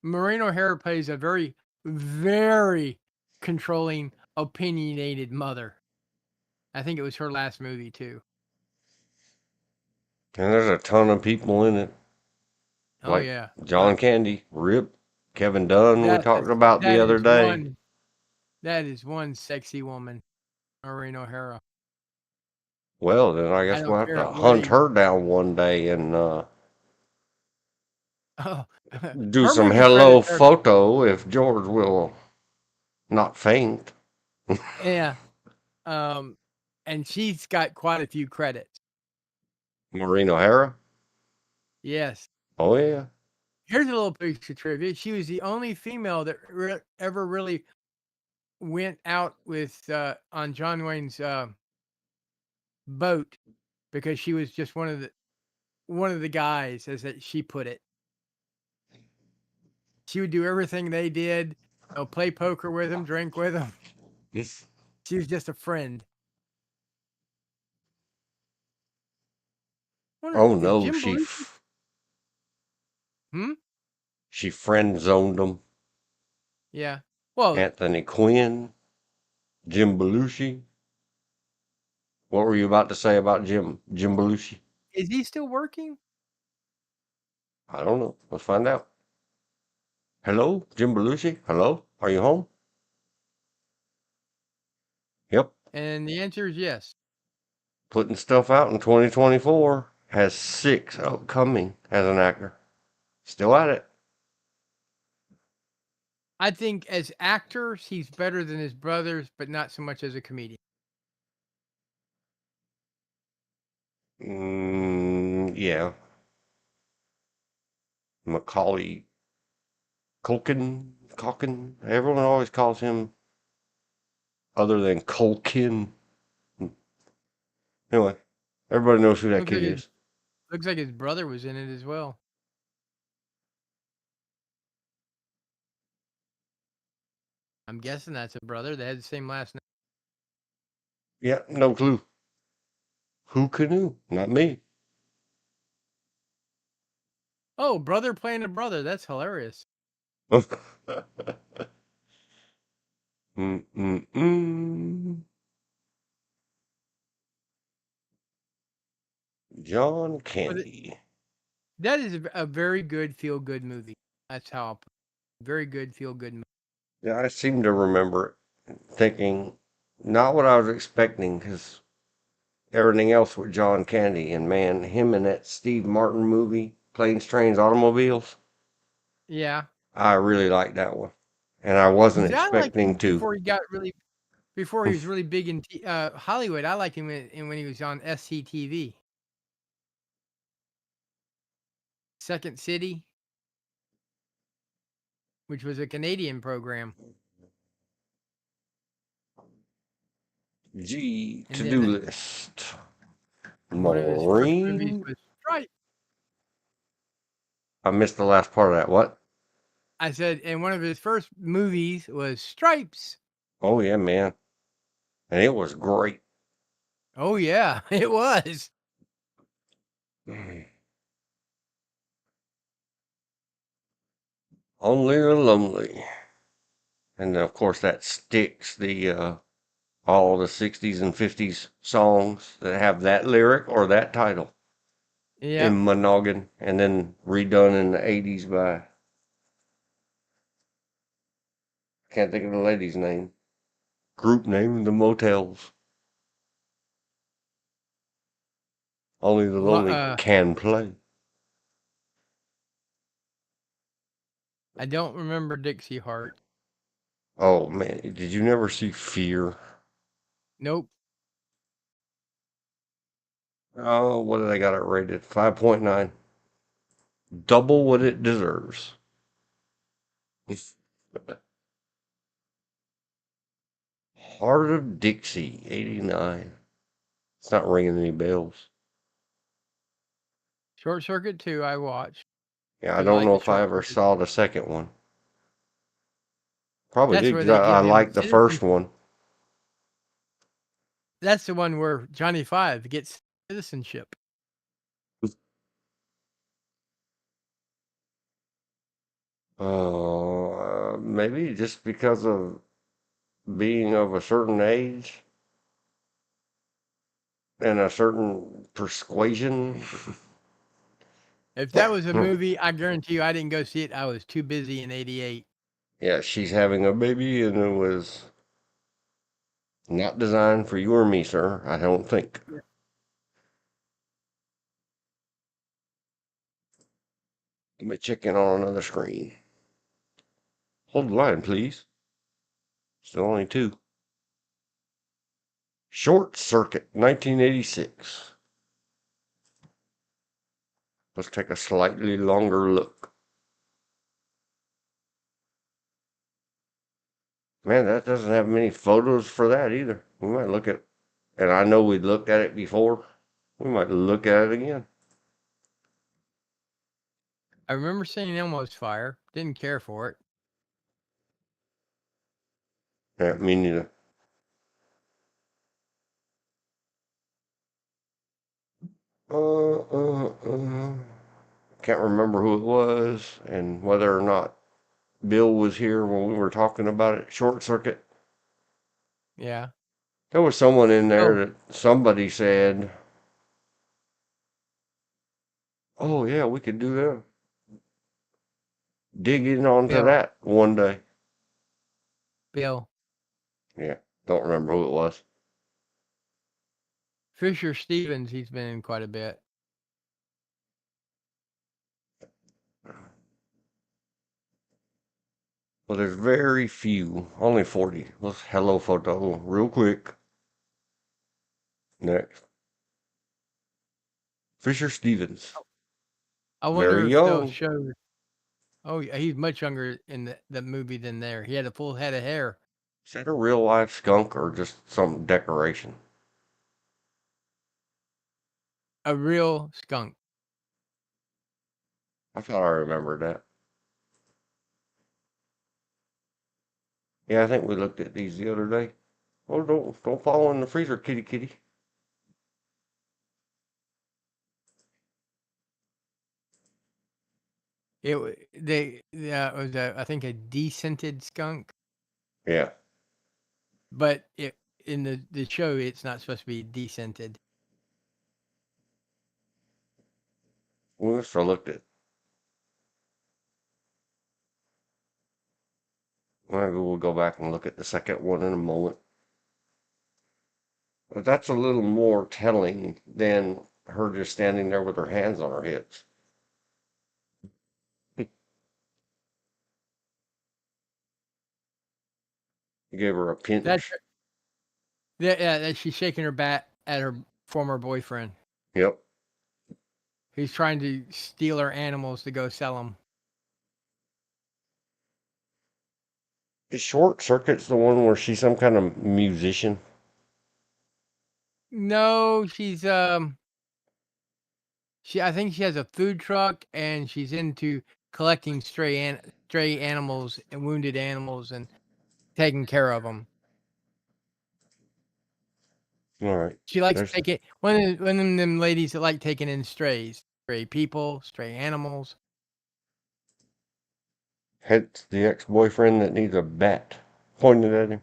Maureen O'Hara plays a very, very controlling opinionated mother. I think it was her last movie too.
And there's a ton of people in it.
Oh
Like
yeah,
John Candy, Rip, Kevin Dunn we
that
talked about the
that
other
is
day.
one sexy woman, Maureen O'Hara.
Well, then I
I
guess we'll
don't
have
care
to
what
hunt
age.
her down one day and
Oh,
do
her
some
movie
hello
credits are
photo if George will not faint.
yeah. And she's got quite a few credits.
Maureen O'Hara?
Yes.
Oh, yeah.
Here's a little piece of trivia. She was the only female that ever really went out with on John Wayne's boat because she was just one of the guys, as that she put it. She would do everything they did. Play poker with them, drink with them.
Yes.
She was just a friend.
Oh,
Is
no,
Jim Belushi? Hmm.
she friend zoned him.
Yeah. Well,
Anthony Quinn, Jim Belushi. What were you about to say about Jim Belushi?
is he still working?
I don't know. Let's find out. Hello, Jim Belushi? Hello? Are you home? Yep.
And the answer is yes.
Putting stuff out in 2024. Has 6 upcoming as an actor. Still at it.
I think as actors, he's better than his brothers, but not so much as a comedian.
Yeah. Macaulay Culkin. Everyone always calls him other than Culkin. Anyway, everybody knows who that
Looks
kid
like his
is.
looks like his brother was in it as well. I'm guessing that's a brother. They had the same last name.
Yeah, no clue. Who knew? Not me.
Oh, brother playing a brother. That's hilarious.
Mm-mm-mm. John
But
Candy.
that is a very good feel good movie. That's how I'll put it. Very good feel good movie.
Yeah, I seem to remember it, thinking not what I was expecting because everything else with John Candy and man, him in that Steve Martin movie, Planes, Trains, Automobiles.
Yeah.
I really liked that one, and I wasn't
See, I liked
expecting
him
to.
before he was really big in Hollywood. I liked him when he was on SCTV, Second City, which was a Canadian program.
G
And
to-do
then
list.
one of his first movies
Maureen.
was Stripe.
I missed the last part of that. What?
I said, and one of his first movies was Stripes.
Oh yeah, man, and it was great.
Oh yeah, it was.
Only the lonely, and then of course that sticks. The all the '60s and '50s songs that have that lyric or that title
Yeah.
in my noggin, and then redone in the '80s by can't think of the lady's name. Group name, the Motels. Only the lonely can play.
I don't remember Dixie Hart.
Oh man, did you never see Fear?
Nope.
Oh, what did I got it rated? 5.9. Double what it deserves. Heart of Dixie, 89. It's not ringing any bells.
Short Circuit 2 I watched
Yeah, I
because I
don't
like
know
the
if I
Short
ever
Circuit.
saw the second one. Probably
That's
did
where
because
they
I
give him
liked the first
citizenship.
one.
That's the one where Johnny Five gets citizenship.
Maybe just because of being of a certain age and a certain persuasion.
If that was a movie, I guarantee you I didn't go see it. I was too busy in '88.
Yeah, she's having a baby, and it was not designed for you or me, sir. I don't think.
Yeah.
Let me check in on another screen. Hold the line, please. Still only two. Short Circuit, 1986. Let's take a slightly longer look. Man, that doesn't have many photos for that either. We might look at, and I know we looked at it before. We might look at it again.
I remember seeing Elmo's Fire. Didn't care for it.
Yeah, me neither. Can't remember who it was and whether or not Bill was here when we were talking about it. Short Circuit.
Yeah.
There was someone in there
Oh,
that somebody said, "Oh yeah, we could do that. Dig in onto
Bill.
that one day."
Bill.
Yeah, don't remember who it was.
Fisher Stevens, he's been in quite a bit.
Well, there's very few, only 40. Let's hello photo real quick. Next. Fisher Stevens.
I wonder
Very
if they'll
young.
show. Oh, yeah, he's much younger in the movie than there. He had a full head of hair.
Is that a real life skunk or just some decoration?
A real skunk.
I thought I remembered that. Yeah, I think we looked at these the other day. Oh, don't fall in the freezer, kitty kitty.
It was I think a descented skunk,
Yeah,
but in the show it's not supposed to be descented.
we must have looked at. Maybe we'll go back and look at the second one in a moment. But that's a little more telling than her just standing there with her hands on her hips. You gave her a
That's
pinch.
that she's shaking her bat at her former boyfriend.
Yep.
He's trying to steal her animals to go sell them.
Is Short Circuit's the one where she's some kind of musician?
No, I think she has a food truck and she's into collecting stray animals and wounded animals and taking care of them.
All right.
She likes to
There's
take it one of them ladies that like taking in stray people, stray animals.
It's the ex-boyfriend that needs a bat pointed at him.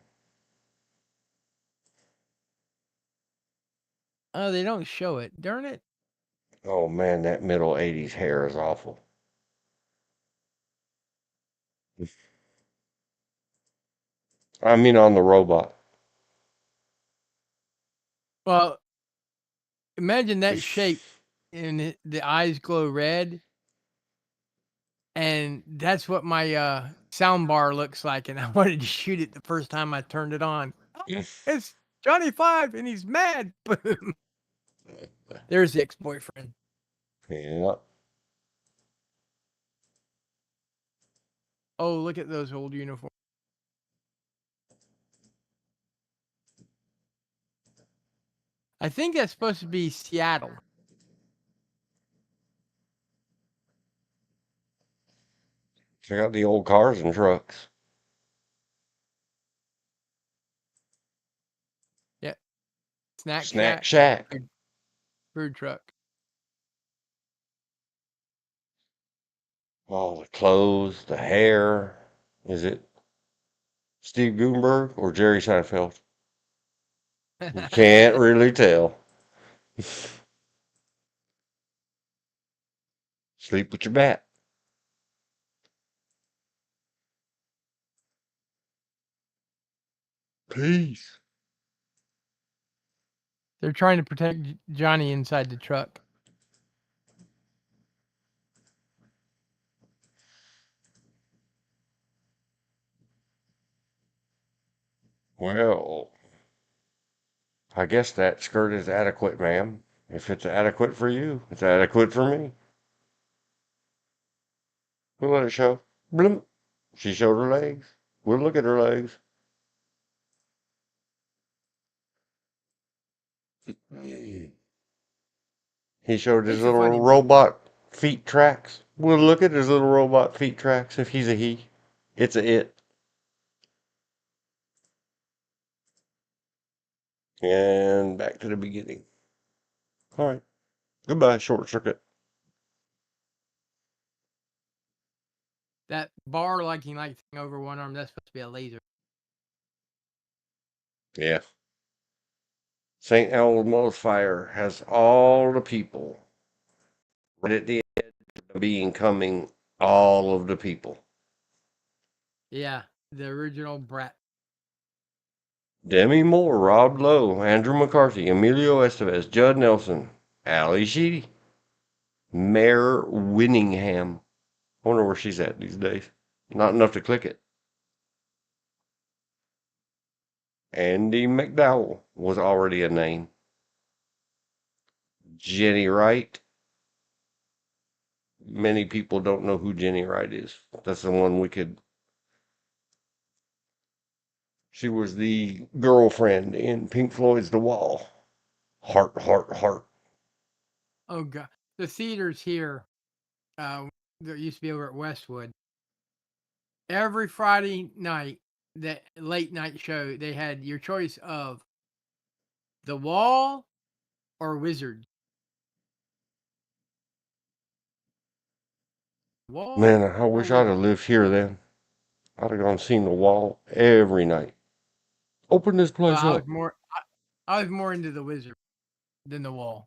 Oh, they don't show it. Darn it.
Oh man, that middle 80s hair is awful. I mean on the robot.
Well, imagine that
Just
shape and the eyes glow red. And that's what my sound bar looks like. And I wanted to shoot it the first time I turned it on. Oh, it's Johnny Five and he's mad. Boom. There's the ex-boyfriend.
yeah.
Oh, look at those old uniforms. I think that's supposed to be Seattle.
Check out the old cars and trucks.
Yeah. Snack
Snack
Shack.
Shack.
Food truck.
Oh, the clothes, the hair. Is it Steve Gutenberg or Jerry Seinfeld? You can't really tell. Sleep with your bat. Peace.
They're trying to protect Johnny inside the truck.
Well, I guess that skirt is adequate, ma'am. If it's adequate for you, it's adequate for me. We'll let it show. Blimp. She showed her legs. We'll look at her legs. He showed his
It's a
little
funny movie.
robot feet tracks. We'll look at his little robot feet tracks if he's a he. It's a it. And back to the beginning. All right. Goodbye, short circuit.
That bar liking like thing over one arm, that's supposed to be a laser.
Yeah. St. Elmo's fire has all the people right at the edge of becoming all of the people.
Yeah, the original Brat.
Demi Moore, Rob Lowe, Andrew McCarthy, Emilio Estevez, Judd Nelson, Ali Sheedy, Mare Winningham. I wonder where she's at these days. Not enough to click it. Andy McDowell was already a name. Jenny Wright. Many people don't know who Jenny Wright is. That's the one we could. She was the girlfriend in Pink Floyd's The Wall. Heart, heart, heart.
Oh god, the theaters here, that used to be over at Westwood. Every Friday night, the late night show, they had your choice of The Wall or Wizard. Wall
Man, I
or
wish I'd have
Wizard.
lived here then. I'd have gone and seen The Wall every night. Open this
Well,
place up.
I was more into the Wizard than the Wall.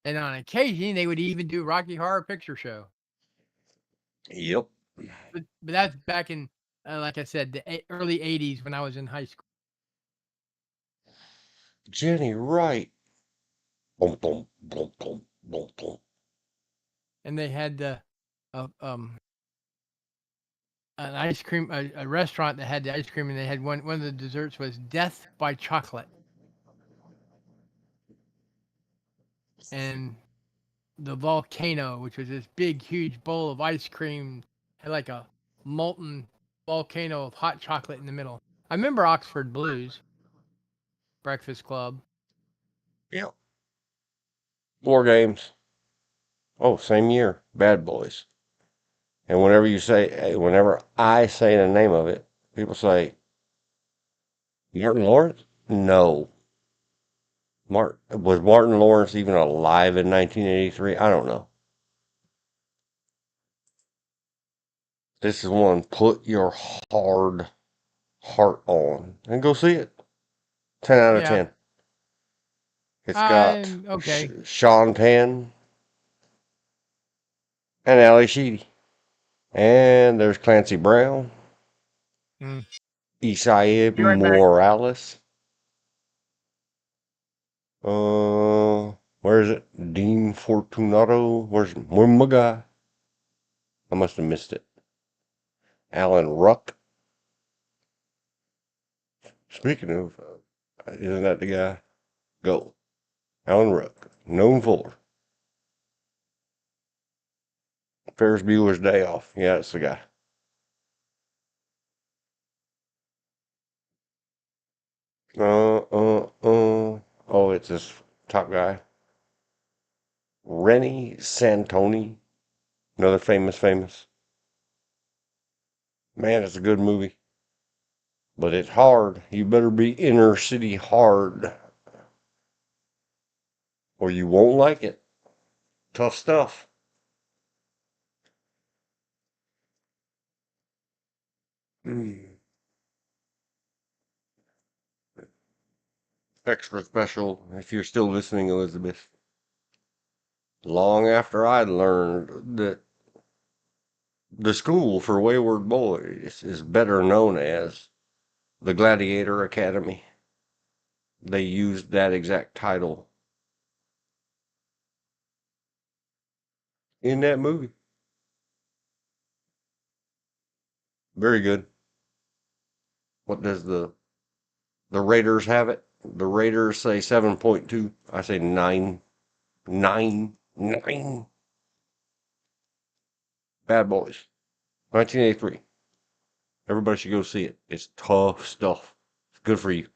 And on occasion, they would even do Rocky Horror Picture Show.
Yep.
But that's back in, like I said, the early '80s when I was in high school.
Jenny Wright. Boom, boom, boom, boom, boom, boom.
And they had uh, um, an ice cream, a restaurant that had the ice cream, and they had one of the desserts was Death by Chocolate. And the volcano, which was this big, huge bowl of ice cream, had like a molten volcano of hot chocolate in the middle. I remember Oxford Blues Breakfast Club.
Yep. War Games. Oh, same year. Bad Boys. And whenever I say the name of it, people say, Martin Lawrence? No. Was Martin Lawrence even alive in 1983? I don't know. This is one. Put your hard heart on and go see it. 10 out of
Yeah,
10. It's got
I'm okay.
Sean Penn and Ali Sheedy. And there's Clancy Brown,
Mm.
Isaiah
Be right back.
Morales. Where is it? Dean Fortunato. Where's my guy? I must have missed it. Alan Ruck. Speaking of, isn't that the guy? Go. Alan Ruck. Known for Ferris Bueller's Day Off. Yeah, that's the guy. Oh, it's this top guy. Rennie Santoni. Another famous. Man, it's a good movie. But it's hard. You better be inner city hard, or you won't like it. Tough stuff. Extra special if you're still listening, Elizabeth. Long after I learned that the school for wayward boys is better known as the Gladiator Academy. They used that exact title in that movie. Very good. What does the Raiders have it? The Raiders say 7.2. I say 9. 9. 9. Bad Boys. 1983. Everybody should go see it. It's tough stuff. It's good for you.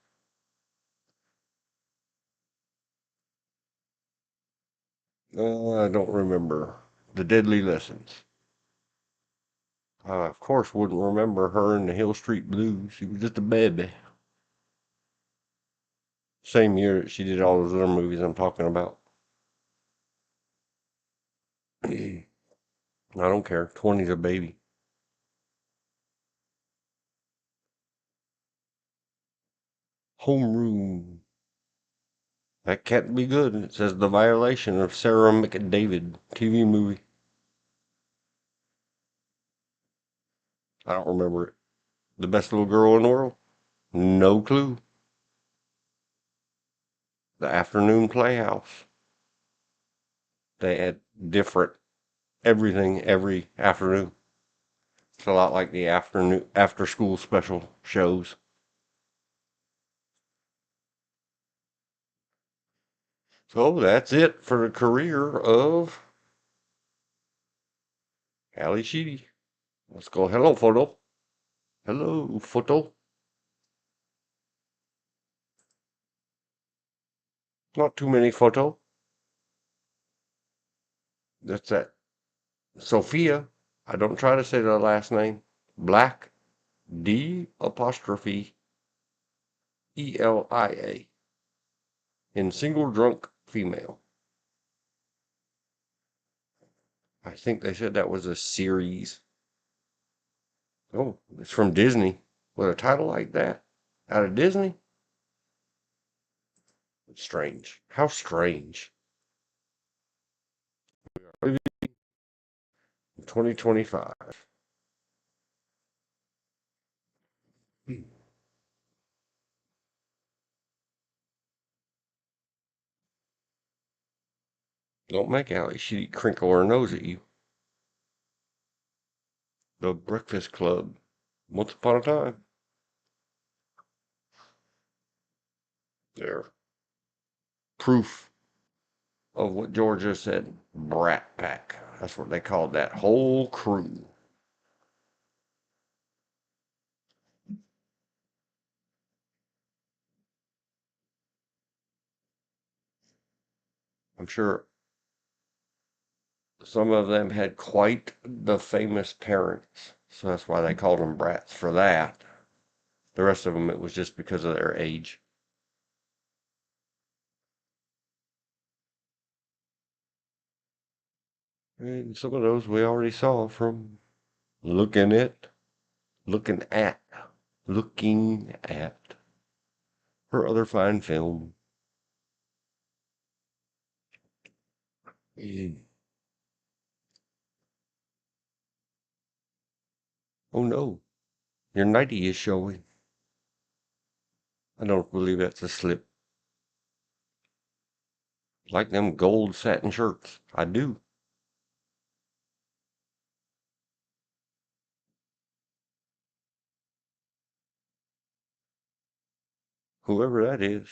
I don't remember. The Deadly Lessons. I, of course, wouldn't remember her in the Hill Street Blues. She was just a baby. Same year that she did all those other movies I'm talking about. I don't care. 20's a baby. Homeroom. That can't be good. It says The Violation of Sarah McDavid. TV movie. I don't remember it. The Best Little Girl in the World? No clue. The Afternoon Playhouse. They had different everything every afternoon. It's a lot like the after school special shows. So that's it for the career of Ally Sheedy. Let's go. Hello, photo. Hello, photo. Not too many photo. That's that. Sophia. I don't try to say the last name. Black. D apostrophe Elia. In single drunk female. I think they said that was a series. Oh, it's from Disney. With a title like that? Out of Disney? It's strange. How strange. 2025. Don't make Allie. She'd crinkle her nose at you. The Breakfast Club. Once upon a time. There. Proof of what Georgia said. Brat Pack. That's what they called that whole crew. I'm sure some of them had quite the famous parents. So that's why they called them brats for that. The rest of them, it was just because of their age. And some of those we already saw from looking at, looking at, looking at her other fine film. Oh no, your nightie is showing. I don't believe that's a slip. Like them gold satin shirts. I do. Whoever that is.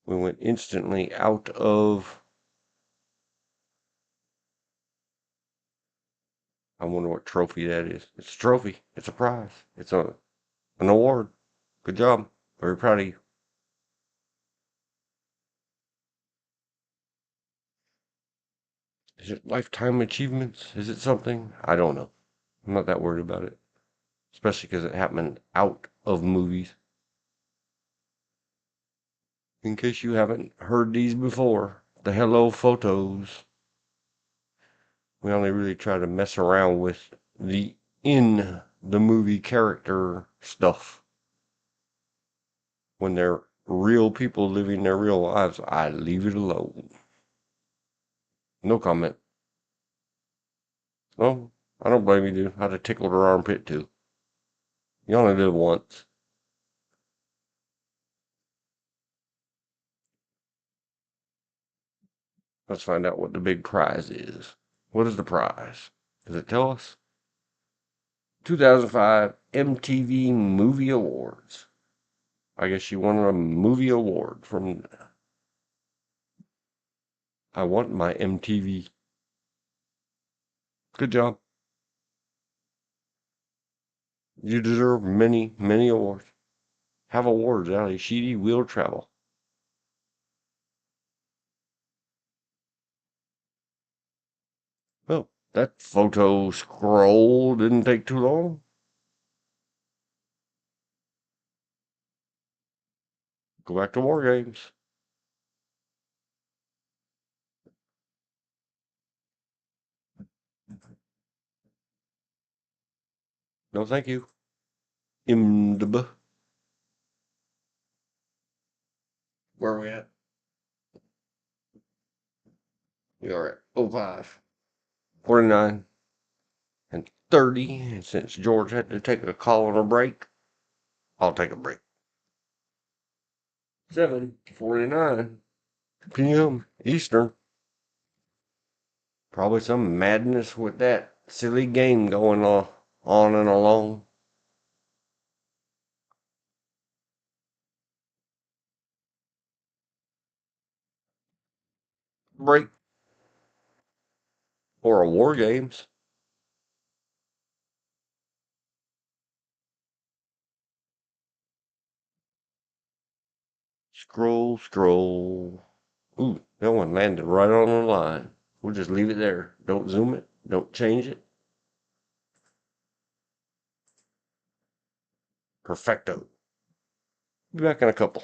We went instantly out of. I wonder what trophy that is. It's a trophy. It's a prize. It's an award. Good job. Very proud of you. Is it lifetime achievements? Is it something? I don't know. I'm not that worried about it. Especially because it happened out of movies. In case you haven't heard these before, the hello photos. We only really try to mess around with the in the movie character stuff. When they're real people living their real lives, I leave it alone. No comment. Well, I don't blame you, dude. I'd have tickled her armpit too. You only live once. Let's find out what the big prize is. What is the prize? Does it tell us? 2005 MTV Movie Awards. I guess she won a movie award from I Want My MTV. Good job. You deserve many, many awards. Have awards, Ally Sheedy. Will travel. Well, that photo scroll didn't take too long. Go back to War Games. No, thank you. IMDb. Where are we at? We are at 05, 49, and 30. And since George had to take a call on a break, I'll take a break. 7:49 p.m. Eastern. Probably some madness with that silly game going on and along. Break or a War Games. Scroll, scroll. Ooh, that one landed right on the line. We'll just leave it there. Don't zoom it. Don't change it. Perfecto. Be back in a couple.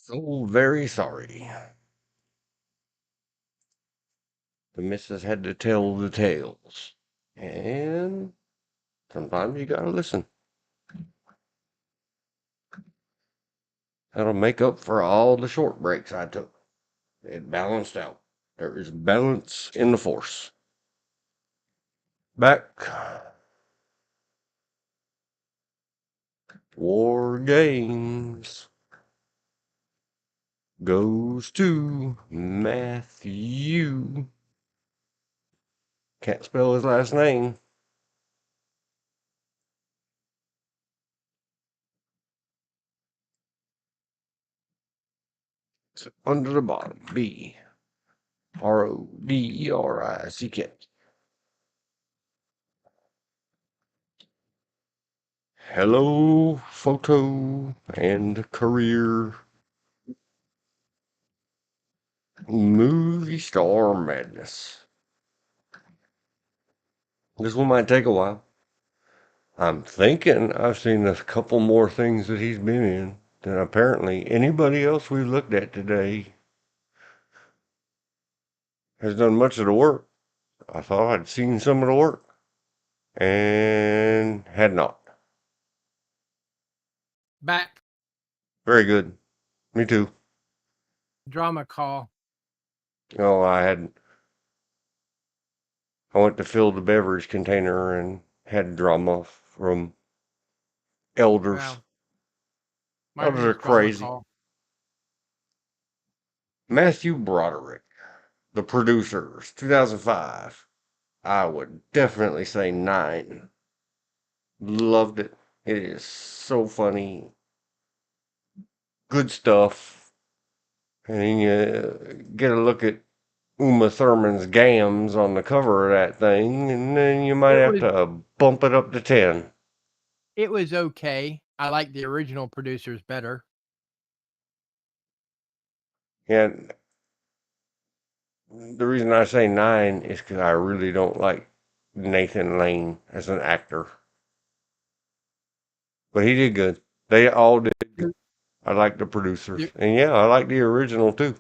So very sorry. The missus had to tell the tales. And sometimes you gotta listen. That'll make up for all the short breaks I took. It balanced out. There is balance in the force. Back. War Games goes to Matthew. Can't spell his last name. It's under the bottom. Broderick. Hello, photo and career movie star madness. This one might take a while. I'm thinking I've seen a couple more things that he's been in than apparently anybody else we've looked at today has done much of the work. I thought I'd seen some of the work and had not.
Back.
Very good. Me too.
Drama call.
Oh, I went to fill the beverage container and had drama from elders.
Wow.
Elders are
first drama
crazy.
call.
Matthew Broderick, The Producers, 2005. I would definitely say 9. Loved it. It is so funny. Good stuff. And you get a look at Uma Thurman's gams on the cover of that thing, and then you might have to bump it up to 10.
It was okay. I like the original producers better.
And the reason I say 9 is because I really don't like Nathan Lane as an actor. But he did good. They all did good. I like the producers. And yeah, I like the original too.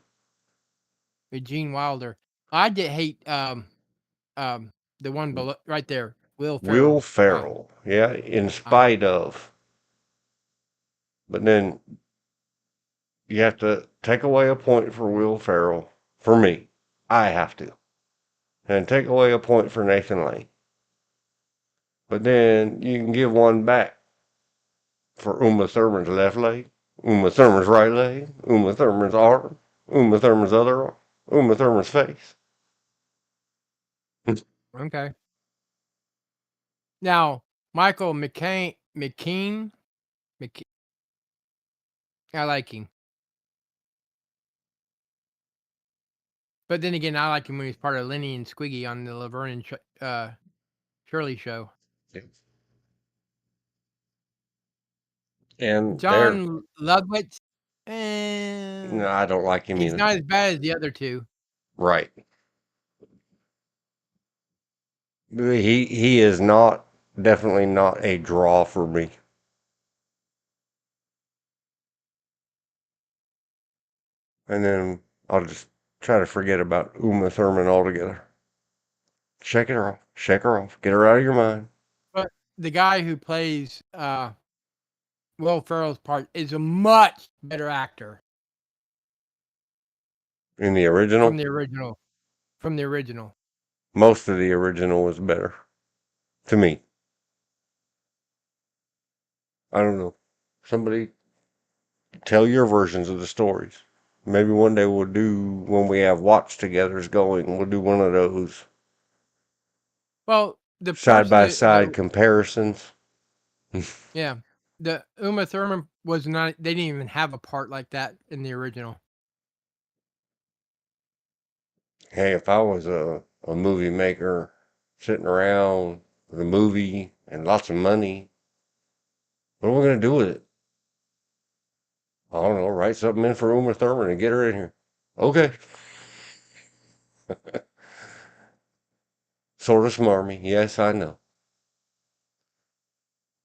Gene Wilder. I did hate the one below right there. Will Ferrell.
Will Ferrell. Yeah, in spite of. But then you have to take away a point for Will Ferrell. For me. I have to. And take away a point for Nathan Lane. But then you can give one back for Uma Thurman's left leg, Uma Thurman's right leg, Uma Thurman's arm, Uma Thurman's other arm, Uma Thurman's face.
Okay. Now, Michael McKean, I like him. But then again, I like him when he's part of Lenny and Squiggy on the Laverne and Shirley show.
And
John Ludwig.
No, I don't like him
He's
either.
not as bad as the other two.
Right. He is not, definitely not a draw for me. And then I'll just try to forget about Uma Thurman altogether. Shake her off. Shake her off. Get her out of your mind.
But the guy who plays Will Ferrell's part is a much better actor.
In the original?
From the original.
Most of the original was better. To me. I don't know. Somebody tell your versions of the stories. Maybe one day we'll do, when we have watch togethers going, we'll do one of those.
Well, the
side by side comparisons.
Yeah. The Uma Thurman was not, they didn't even have a part like that in the original.
Hey, if I was a movie maker sitting around with a movie and lots of money, what are we going to do with it? I don't know, write something in for Uma Thurman and get her in here. Okay. Sort of smarmy. Yes, I know.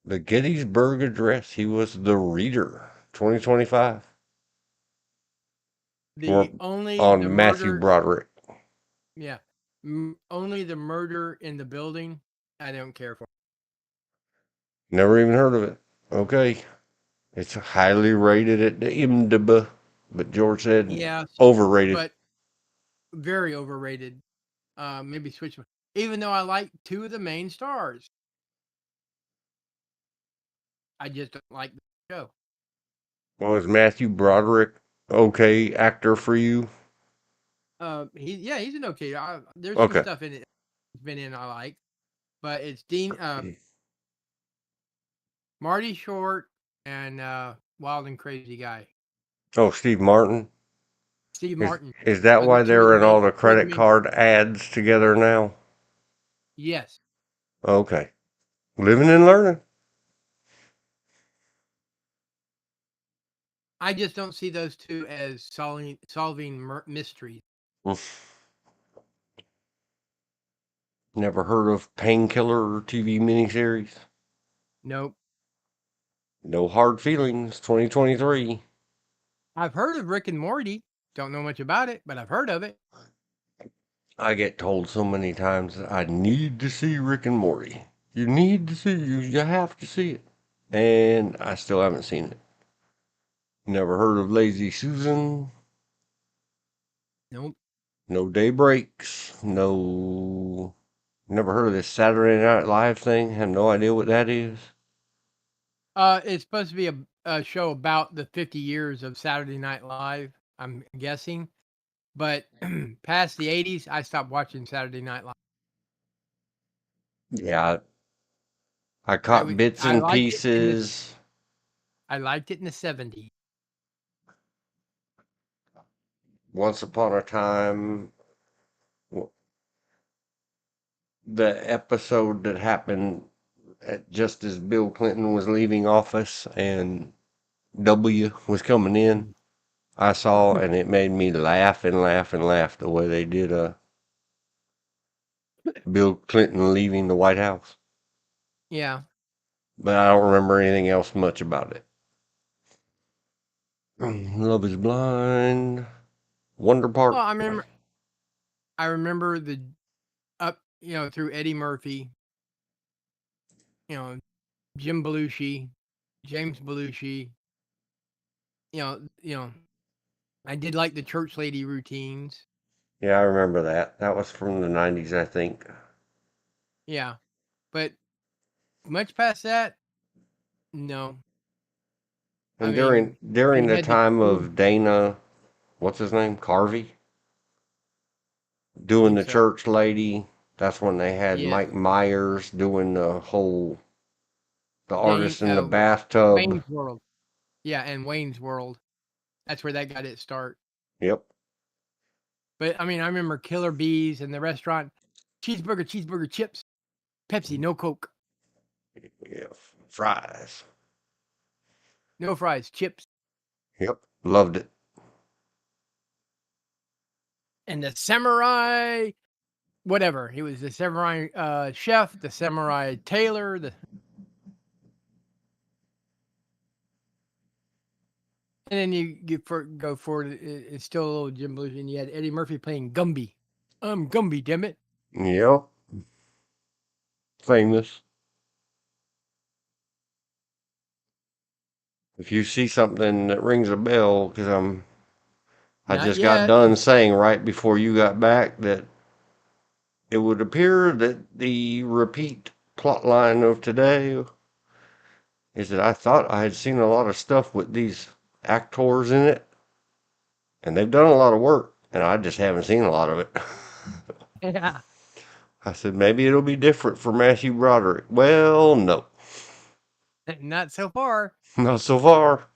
The Gettysburg Address. He was the reader. 2025. We're
only the
on Matthew
murder,
Broderick.
yeah, only the murder in the building. I don't care for.
Never even heard of it. Okay. It's highly rated at the IMDb, but George said
Yeah,
overrated.
but very overrated. Maybe switch. Even though I like two of the main stars, I just don't like the show.
Well, is Matthew Broderick okay actor for you?
He's an okay. There's some
Okay.
stuff in it he's been in I like, but it's Marty Short and Wild and Crazy Guy,
Oh, Steve Martin.
Steve
Is
Martin,
is that
are the
why
two of the
they're in all
main
the
two of the
credit
main.
card ads together now?
Yes,
Okay. Living and learning.
I just don't see those two as solving mysteries.
Never heard of Painkiller TV miniseries.
Nope.
No hard feelings. 2023.
I've heard of Rick and Morty. Don't know much about it, but I've heard of it.
I get told so many times that I need to see Rick and Morty. You need to see. You have to see it, and I still haven't seen it. Never heard of Lazy Susan.
Nope.
No day breaks. No. Never heard of this Saturday Night Live thing. Have no idea what that is.
It's supposed to be a show about the 50 years of Saturday Night Live, I'm guessing. But past the 80s, I stopped watching Saturday Night Live.
Yeah, I
I
caught
would
bits
I
and
liked it in this
pieces.
I liked it in the 70s.
Once upon a time, the episode that happened just as Bill Clinton was leaving office and W was coming in, I saw, and it made me laugh and laugh and laugh the way they did Bill Clinton leaving the White House.
Yeah.
But I don't remember anything else much about it. Love is Blind, Wonder
Well,
Park.
I remember the through Eddie Murphy, Jim Belushi, James Belushi, you know, you know, I did like the church lady routines.
Yeah, I remember that. That was from the 90s, I think.
Yeah. But much past that, no. I
And
mean,
during
you
the
had the
time
two,
of Dana, what's his name, Carvey,
I
doing
think
the
so.
church lady. That's when they had
Yes.
Mike Myers doing the
Dane
artist in the bathtub.
Wayne's World. Yeah, and Wayne's World. That's where that got its start.
Yep.
But I mean, I remember Killer Bees and the restaurant, cheeseburger, chips, Pepsi, no Coke,
Yeah. Fries.
no fries, chips,
Yep. Loved it.
and the samurai, whatever. He was the samurai chef, the samurai tailor, and then go forward. It's still a little Jim Belushi, and you had Eddie Murphy playing Gumby. I'm Gumby, damn it.
Yep. Famous. If you see something that rings a bell, because I
Not
just got
yet.
done saying right before you got back that it would appear that the repeat plot line of today is that I thought I had seen a lot of stuff with these actors in it, and they've done a lot of work, and I just haven't seen a lot of it.
Yeah.
I said maybe it'll be different for Matthew Broderick. Well, no,
Not so far.
not so far.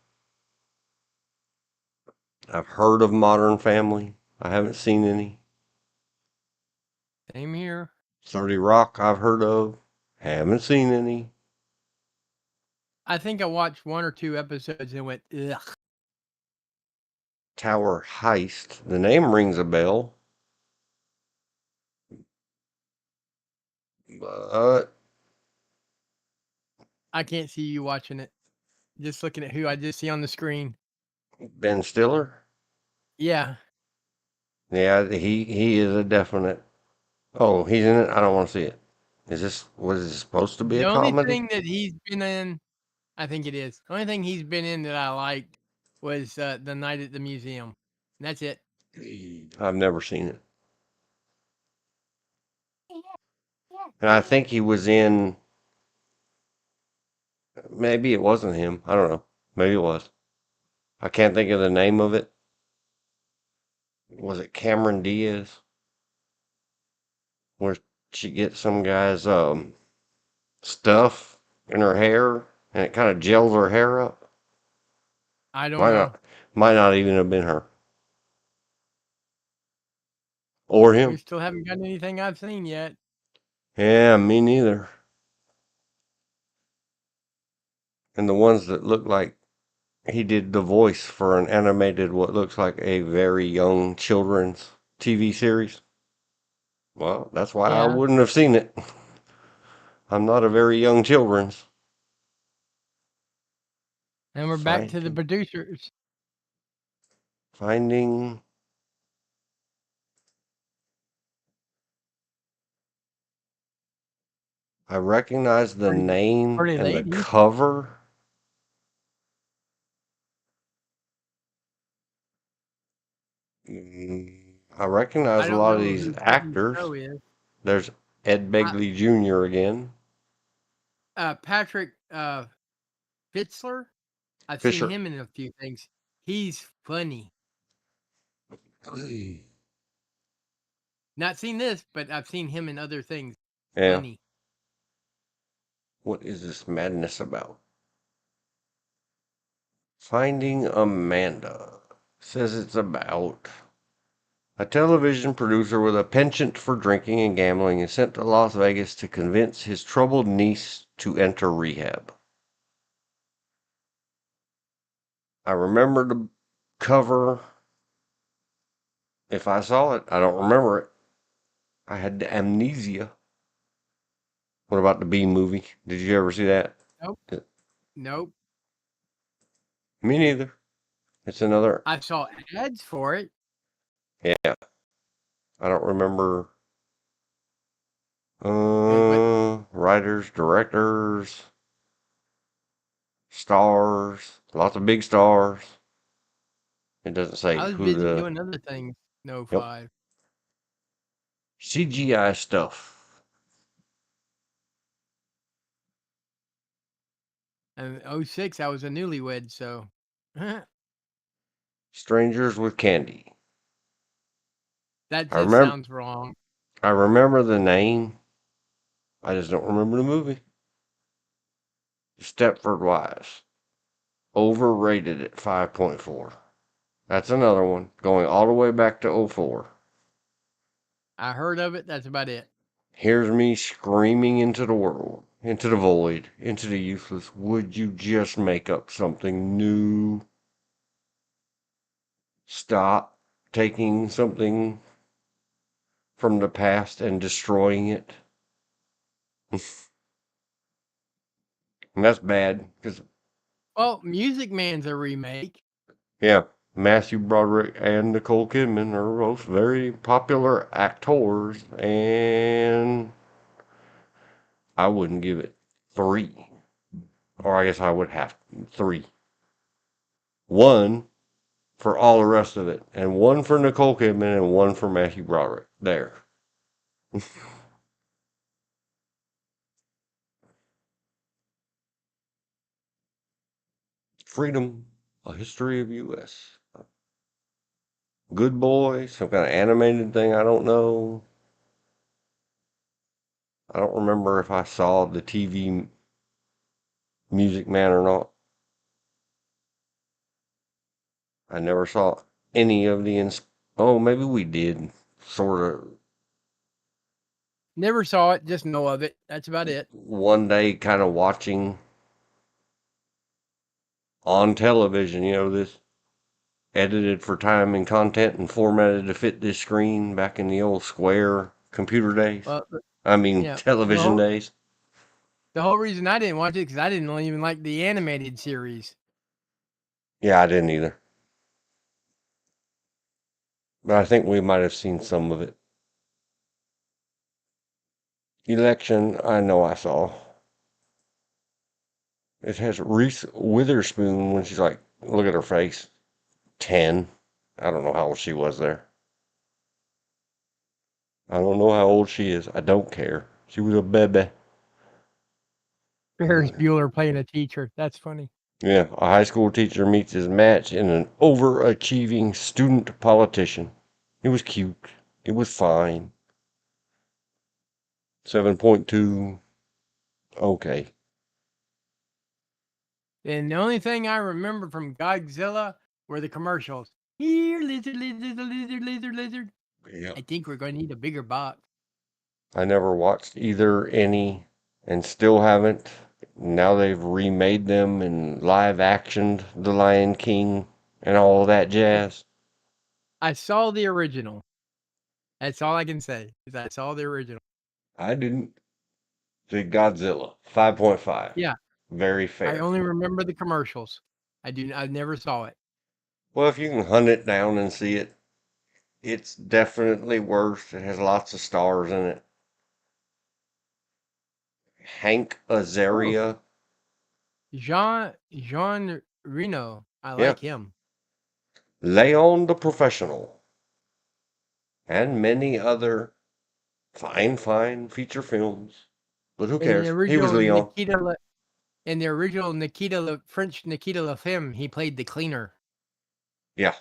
I've heard of Modern Family. I haven't seen any.
Same here.
30 Rock I've heard of. Haven't seen any.
I think I watched one or two episodes and went, ugh.
Tower Heist. The name rings a bell. But
I can't see you watching it. Just looking at who I just see on the screen.
Ben Stiller?
Yeah.
Yeah, he is a definite. Oh, he's in it. I don't want to see it. Was this supposed to be
The
a
only
comedy?
thing that he's been in, I think it is. The only thing he's been in that I liked was The Night at the Museum. And that's it.
I've never seen it. And I think he was in. Maybe it wasn't him. I don't know. Maybe it was. I can't think of the name of it. Was it Cameron Diaz? Where she gets some guy's stuff in her hair and it kind of gels her hair up.
I don't
Might
know.
not, might not even have been her or
We
him.
still haven't gotten anything I've seen yet.
Yeah, me neither. And the ones that look like he did the voice for an animated, what looks like a very young children's TV series. Well, that's why I
Yeah.
wouldn't have seen it. I'm not a very young children's.
And we're back to the
Finding,
producers.
finding. I recognize the name
Pretty
and the
lady.
cover. I recognize
I
a
don't
lot of
know
these
who Teddy
actors.
Snow is.
There's Ed Begley Jr. again.
Patrick Fitzler. I've seen
Fisher.
him in a few things. He's funny. Not seen this, but I've seen him in other things.
Yeah.
Funny.
What is this madness about? Finding Amanda says it's about a television producer with a penchant for drinking and gambling is sent to Las Vegas to convince his troubled niece to enter rehab. I remember the cover. If I saw it, I don't remember it. I had amnesia. What about the B movie? Did you ever see that?
Nope. Nope.
Me neither. It's another.
I saw ads for it.
Yeah. I don't remember.
What?
Writers, directors, stars, lots of big stars. It doesn't say
I was
who
busy
the.
doing other things. No
Yep.
5.
CGI stuff.
And 06, I was a newlywed, so that
Strangers with Candy. I
just
remember.
sounds wrong.
I remember the name. I just don't remember the movie. Stepford Wives. Overrated at 5.4. That's another one going all the way back to 04.
I heard of it. That's about it.
Here's me screaming into the world, into the void, into the useless. Would you just make up something new? Stop taking something from the past and destroying it. And that's bad because,
Well, Music Man's a remake.
yeah, Matthew Broderick and Nicole Kidman are both very popular actors, and I wouldn't give it 3. Or I guess I would have 3. 1 for all the rest of it, and 1 for Nicole Kidman, and 1 for Matthew Broderick. There. Freedom, a history of U.S. Good Boy, some kind of animated thing. I don't know. I don't remember if I saw the TV Music Man or not. I never saw any of the. Oh, maybe we did. Sort of.
Never saw it, just know of it. That's about it.
One day, kind of watching on television. This edited for time and content and formatted to fit this screen back in the old square computer days.
Well,
I mean,
yeah.
television days.
The whole reason I didn't watch it because I didn't even like the animated series.
Yeah, I didn't either. But I think we might have seen some of it. Election, I know I saw. It has Reese Witherspoon when she's like, look at her face, 10. I don't know how old she was there. I don't know how old she is. I don't care. She was a baby.
Ferris Bueller playing a teacher. That's funny.
Yeah, a high school teacher meets his match in an overachieving student politician. It was cute. It was fine. 7.2. Okay.
And the only thing I remember from Godzilla were the commercials. Here, lizard, lizard, lizard, lizard, lizard.
Yeah.
I think we're going to need a bigger box.
I never watched either any and still haven't. Now they've remade them and live actioned The Lion King and all that jazz.
I saw the original. That's all I can say. Is I saw the original.
I didn't. The Godzilla 5.5.
Yeah.
Very
I
fair.
only remember the commercials. I never saw it.
Well, if you can hunt it down and see it, it's definitely worth. It has lots of stars in it. Hank Azaria.
Jean Reno. I like him.
Leon the Professional. And many other fine feature films. But who cares? He was Leon.
In the original French Nikita Lafemme, he played the cleaner.
Yeah.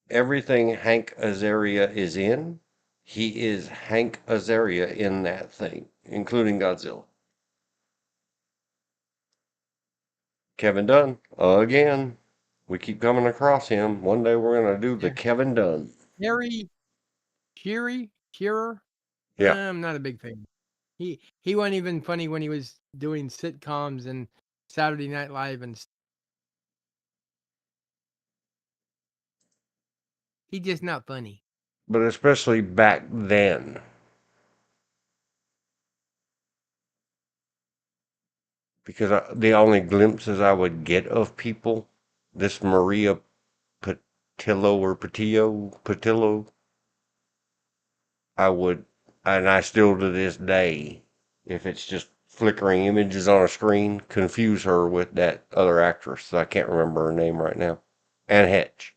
Everything Hank Azaria is in, he is Hank Azaria in that thing, including Godzilla. Kevin Dunn, again. We keep coming across him. One day we're going to do the Kevin Dunn.
Shearer?
Yeah.
I'm not a big fan. He wasn't even funny when he was doing sitcoms and Saturday Night Live and he's just not funny.
But especially back then. Because the only glimpses I would get of people, this Maria Patillo, I still to this day, if it's just flickering images on a screen, confuse her with that other actress. I can't remember her name right now. Anne Hetch.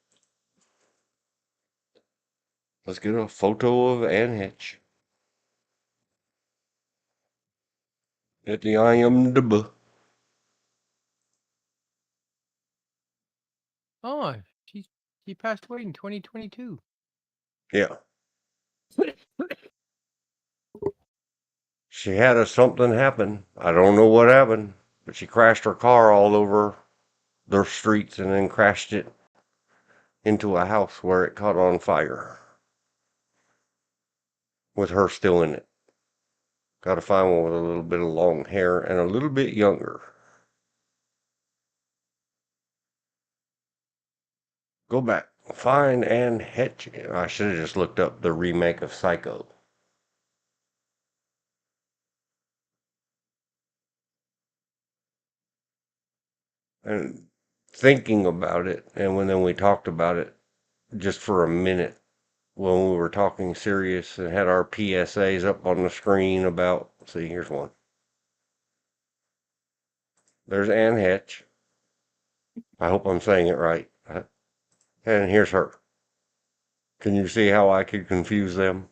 Let's get a photo of Anne Hetch. At the IMDb.
Oh, she passed away in 2022.
Yeah. She had something happen. I don't know what happened, but she crashed her car all over the streets and then crashed it into a house where it caught on fire. With her still in it. Got to find one with a little bit of long hair and a little bit younger. Go back. Find Anne Hetch. I should have just looked up the remake of Psycho. And thinking about it, and then we talked about it just for a minute when we were talking serious and had our PSAs up on the screen about, see, here's one. There's Anne Hetch. I hope I'm saying it right. And here's her. Can you see how I could confuse them?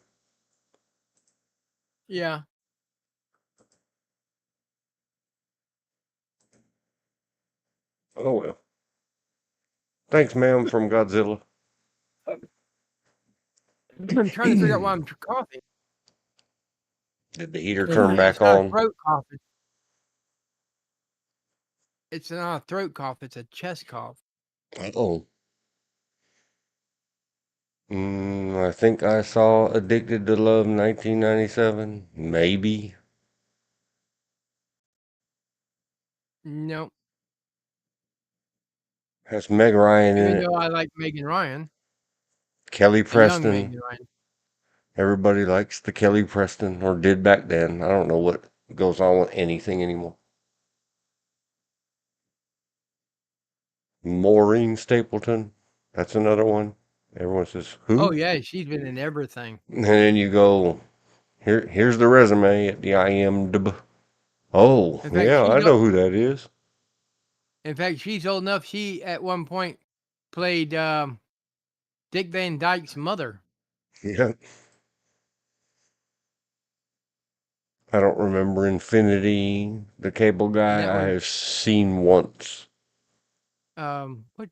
Yeah.
Oh well. Thanks, ma'am, from Godzilla.
I'm trying to figure out why I'm coughing.
Did the heater turn back on?
It's not a throat cough. It's not a throat cough. It's a chest cough.
Uh-oh. I think I saw Addicted to Love 1997. Maybe.
Nope.
Has Meg Ryan in
Even
it.
though I like Megan Ryan.
Kelly
Young
Preston.
Megan Ryan.
Everybody likes the Kelly Preston, or did back then. I don't know what goes on with anything anymore. Maureen Stapleton. That's another one. Everyone says,
Oh
who?
yeah, she's been in everything.
And then you go, here's the resume at the IMDb. Oh,
In fact,
yeah, I know who that is.
she's old enough. She at one point played Dick Van Dyke's mother.
Yeah. I don't remember Infinity, the cable
And
guy
that
I
was
have seen once.
what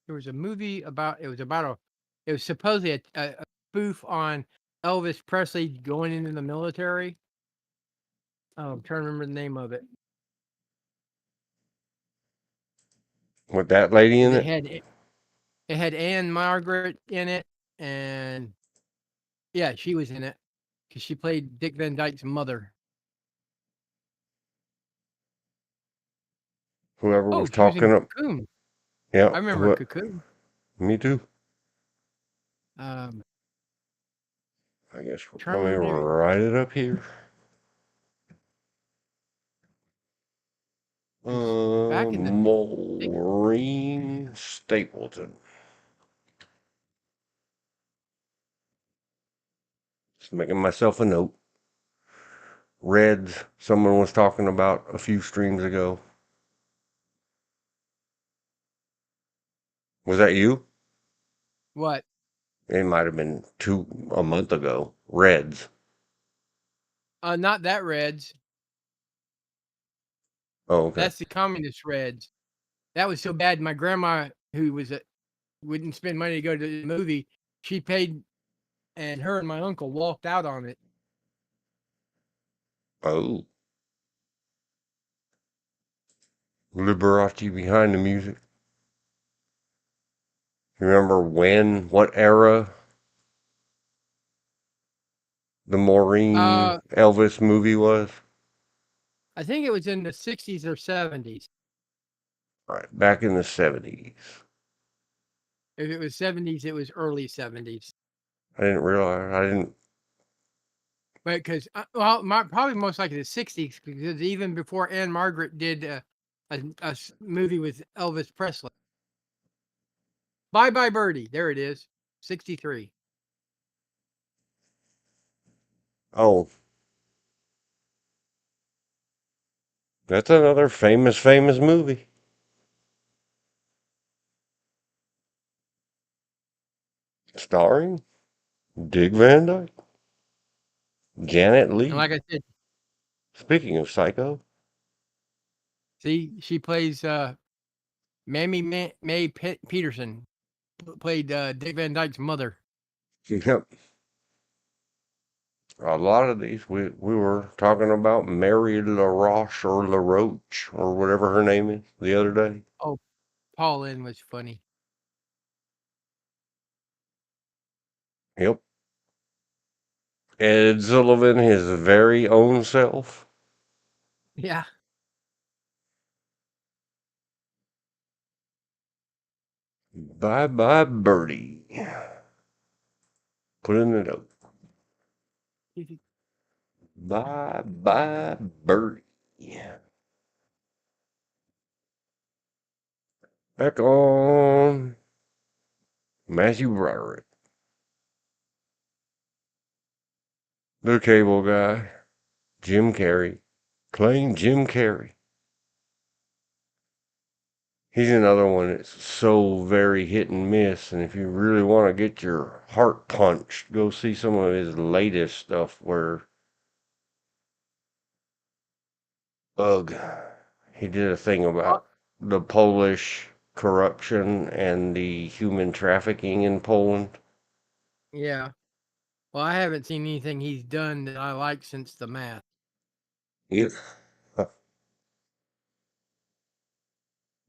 there was a movie about it was supposedly a spoof on Elvis Presley going into the military. Oh, I'm trying to remember the name of it.
With that lady in
It
it?
had Anne Margaret in it, and yeah, she was in it because she played Dick Van Dyke's mother.
Whoever
Oh,
was
she was in
talking up.
Cocoon.
Yeah,
I remember Cocoon.
me too.
Um,
I guess
trying
let
to
me
remember the name.
write it up here.
It's back in the
Maureen Stapleton. Just making myself a note. Reds, someone was talking about a few streams ago. Was that you?
what?
It might have been a month ago. Reds.
Not that Reds.
Oh, okay.
That's the communist Reds. That was so bad. My grandma, who wouldn't spend money to go to the movie, she paid, and her and my uncle walked out on it.
Oh. Liberace behind the music. You remember what era the Maureen
Uh,
Elvis movie was?
I think it was in the 60s or 70s.
All right, back in the 70s.
If it was 70s, it was early 70s.
I didn't realize. I didn't.
But because, probably most likely the 60s, because even before Anne Margaret did a movie with Elvis Presley. Bye Bye Birdie. There it is. 63.
Oh, that's another famous movie. Starring Dick Van Dyke, Janet
And
Leigh.
like I said,
Speaking of Psycho.
see, she plays Mammy Mae Peterson, played Dick Van Dyke's mother.
Yep. A lot of these we were talking about Mary LaRoche or LaRoche or whatever her name is the other day.
Oh, Pauline was funny.
Yep. Ed Sullivan, his very own self.
Yeah.
Bye bye birdie. Put in the note. Bye bye birdie. Back on Matthew Broderick. The cable guy. Jim Carrey. Playing Jim Carrey. He's another one that's so very hit and miss. And if you really want to get your heart punched, go see some of his latest stuff where, ugh, he did a thing
Uh,
about the Polish corruption and the human trafficking in Poland.
yeah. Well, I haven't seen anything he's done that I like since The Mask.
Yeah.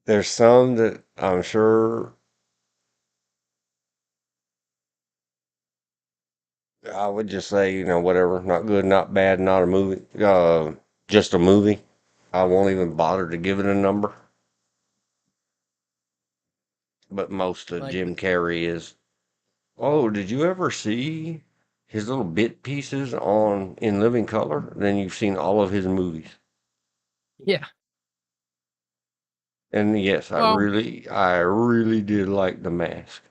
There's some that I'm sure I would just say, whatever, not good, not bad, not a movie, just a movie. I won't even bother to give it a number. But most of
Like,
Jim Carrey is. Oh, did you ever see his little bit pieces on In Living Color? Then you've seen all of his movies.
yeah.
And yes,
Well,
I really did like the mask.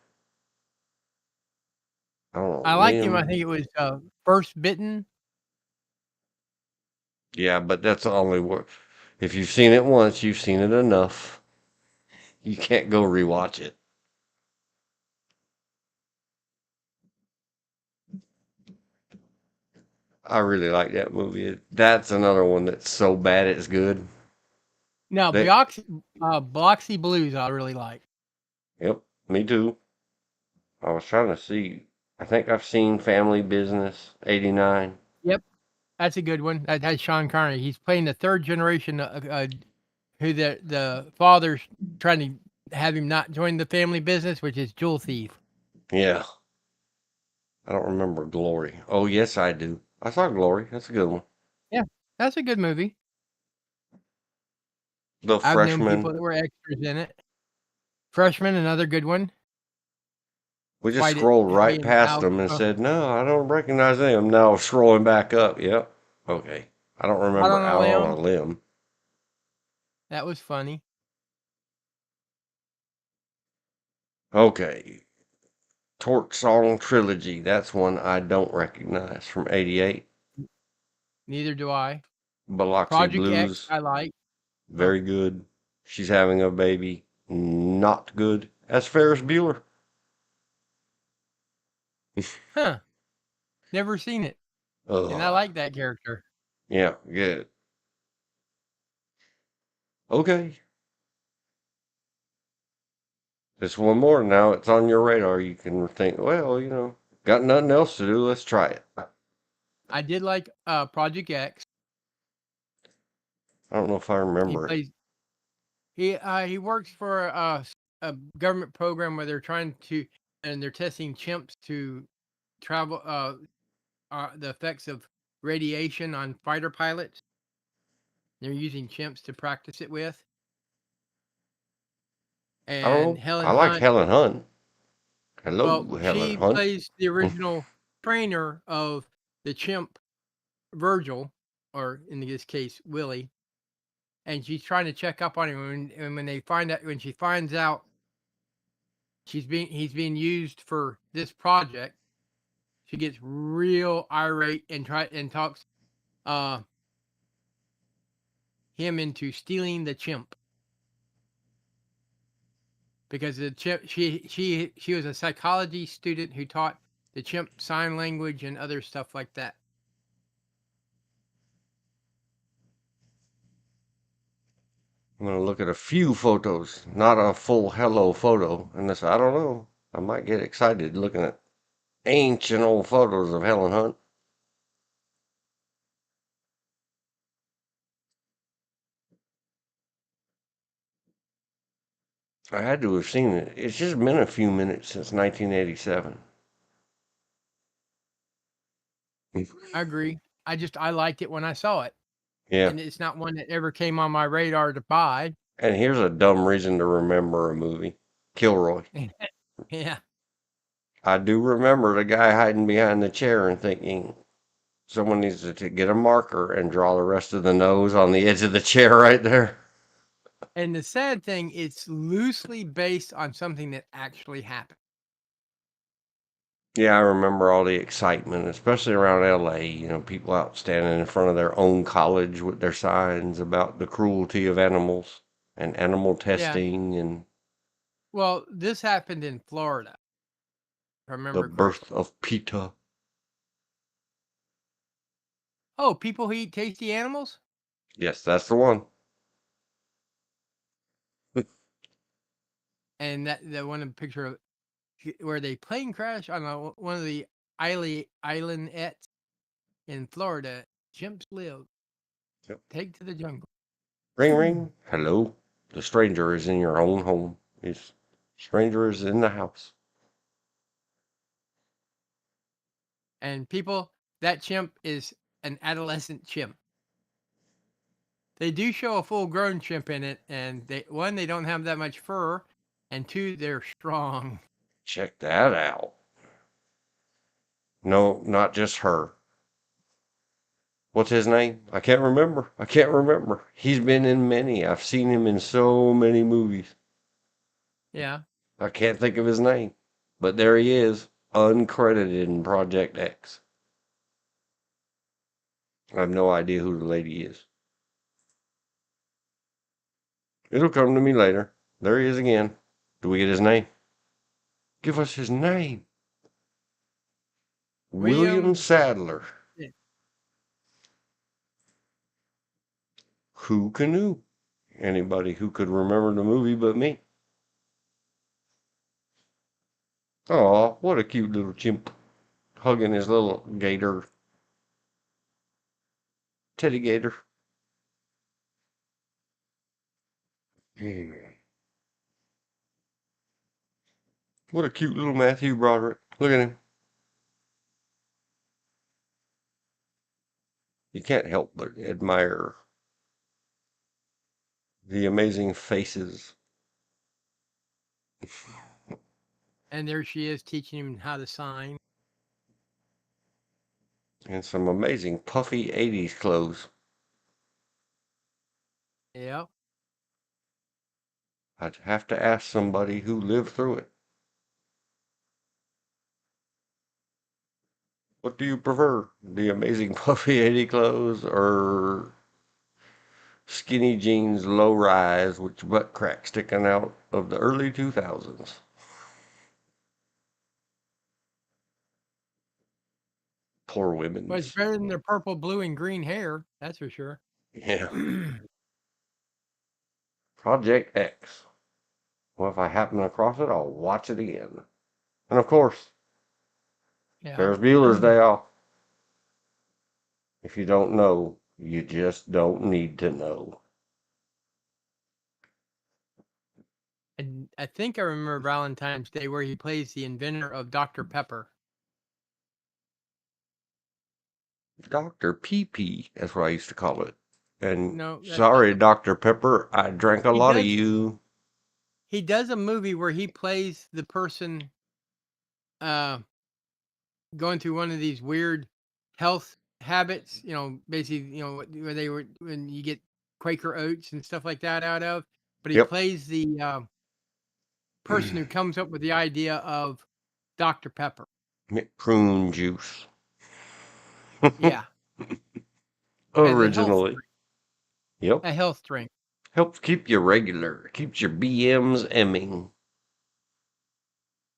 I don't
I
know,
liked him. I
Liam.
think it was First Bitten.
Yeah, but that's the only word. If you've seen it once, you've seen it enough. You can't go rewatch it. I really like that movie. That's another one that's so bad it's good.
Now,
They,
Biloxi Blues, I really like.
yep, me too. I was trying to see. I think I've seen Family Business '89.
Yep, that's a good one. That has Sean Connery. He's playing the third generation who the father's trying to have him not join the family business, which is jewel thief.
Yeah, I don't remember Glory. Oh, yes, I do. I saw Glory. That's a good one.
Yeah, that's a good movie.
The
I've known people
Freshman.
that were extras in it. Freshman, another good one.
We just
Fight it
scrolled right
being a
past
house.
them and said, "No, I don't recognize them." Now scrolling back up. Yep. Okay. I don't
Out
remember
on a
Out on
Limb.
a Limb.
That was funny.
Okay. Torch Song Trilogy. That's one I don't recognize from '88.
Neither do I.
Biloxi
Project X,
Blues.
I like. Huh.
Very good. She's having a baby. Not good. That's Ferris Bueller.
Huh. Never seen it. And I
Ugh.
like that character.
Yeah, good. Okay. Just one more. Now it's on your radar. You can think, well, got nothing else to do. Let's try it.
I did like Project X.
I don't know if I
He
remember it.
plays he works for a government program where they're trying to and they're testing chimps to travel the effects of radiation on fighter pilots. They're using chimps to practice it with.
I don't
And
know. I
Helen
like
Hunt,
Helen Hunt.
well,
Hello, Helen
she
Hunt.
plays the original trainer of the chimp Virgil, or in this case, Willie, and she's trying to check up on him. And when they find out, when she finds out he's being used for this project, she gets real irate and talks uh him into stealing the chimp because the chimp she was a psychology student who taught the chimp sign language and other stuff like that.
I'm gonna look at a few photos, not a full hello photo, unless I don't know. I might get excited looking at ancient old photos of Helen Hunt. I had to have seen it. It's just been a few minutes since 1987.
I agree. I liked it when I saw it,
Yeah.
and it's not one that ever came on my radar to buy.
And here's a dumb reason to remember a movie. Kilroy.
Yeah.
I do remember the guy hiding behind the chair and thinking someone needs to get a marker and draw the rest of the nose on the edge of the chair right there.
And the sad thing, it's loosely based on something that actually happened.
Yeah, I remember all the excitement, especially around LA. People out standing in front of their own college with their signs about the cruelty of animals and animal
Yeah.
testing and
Well, this happened in Florida, if I
the
remember
birth
correctly.
of PETA.
Oh, people who eat tasty animals?
Yes, that's the one.
And that the one picture of where they plane crash on one of the islandettes in Florida. Chimps live.
Yep.
Take to the jungle.
Ring ring. Hello. The stranger is in your own home. His stranger is in the house.
And people, that chimp is an adolescent chimp. They do show a full-grown chimp in it, and they don't have that much fur, and two, they're strong.
Check that out. No, not just her. What's his name? I can't remember. I can't remember. He's been in many. I've seen him in so many movies.
Yeah.
I can't think of his name. But there he is, uncredited in Project X. I have no idea who the lady is. It'll come to me later. There he is again. Do we get his name? Give us his name. William
William.
Sadler.
Yeah.
Who knew? Anybody who could remember the movie but me. Aw, what a cute little chimp. Hugging his little gator. Teddy gator. What a cute little Matthew Broderick. Look at him. You can't help but admire the amazing faces.
And there she is teaching him how to sign.
And some amazing puffy 80s clothes.
Yep.
I'd have to ask somebody who lived through it. What do you prefer? The amazing puffy 80 clothes or skinny jeans, low rise, with your butt crack sticking out of the early 2000s? Poor
Well, it's
women's.
better than their purple, blue, and green hair. That's for sure.
Yeah. Project X. Well, if I happen across it, I'll watch it again. And of course,
Yeah.
Ferris Bueller's Day Off. If you don't know, you just don't need to know.
And I think I remember Valentine's Day where he plays the inventor of Dr. Pepper.
Dr. Pee-Pee, that's what I used to call it. And
No, that's not
sorry,
the.
Dr. Pepper, I drank a
He
lot of
does.
you.
He does a movie where he plays the person going through one of these weird health habits, basically, where they were when you get Quaker oats and stuff like that out of. But he
Yep.
plays the person who comes up with the idea of Dr. Pepper.
Prune juice.
Yeah, as a health
Originally. Yep.
a health drink.
Helps keep you regular. Keeps your BMs emming.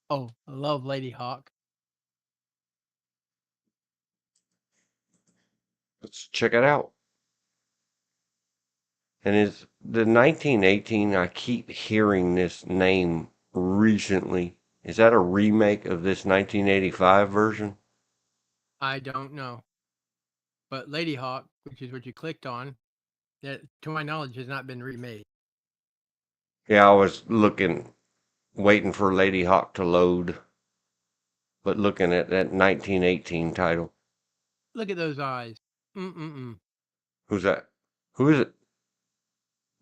Oh, I love Lady Hawk.
Let's check it out. And is the 1918, I keep hearing this name recently. Is that a remake of this 1985 version?
I don't know, but Lady Hawk, which is what you clicked on, that to my knowledge has not been remade.
Yeah, I was looking, waiting for Lady Hawk to load, but looking at that 1918 title.
Look at those eyes. Mm-mm-mm.
Who's that? Who is it?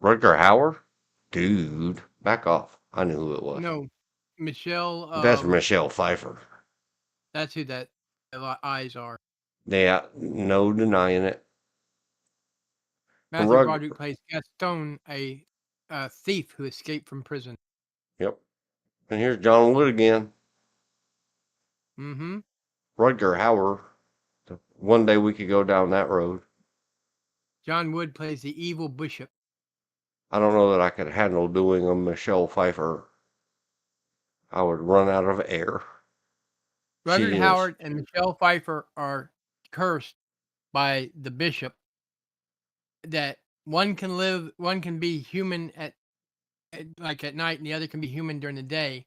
Rutger Hauer? Dude, back off. I knew who it was.
No, Michelle.
That's Michelle Pfeiffer.
That's who that eyes are.
Yeah, no denying it.
Matthew Broderick plays Gaston, a thief who escaped from prison.
Yep. And here's John Wood again.
Mm-hmm.
Rutger Hauer. One day we could go down that road.
John Wood plays the evil bishop.
I don't know that I could handle doing a Michelle Pfeiffer. I would run out of air.
Rutger Hauer and Michelle Pfeiffer are cursed by the bishop that one can be human at night, and the other can be human during the day.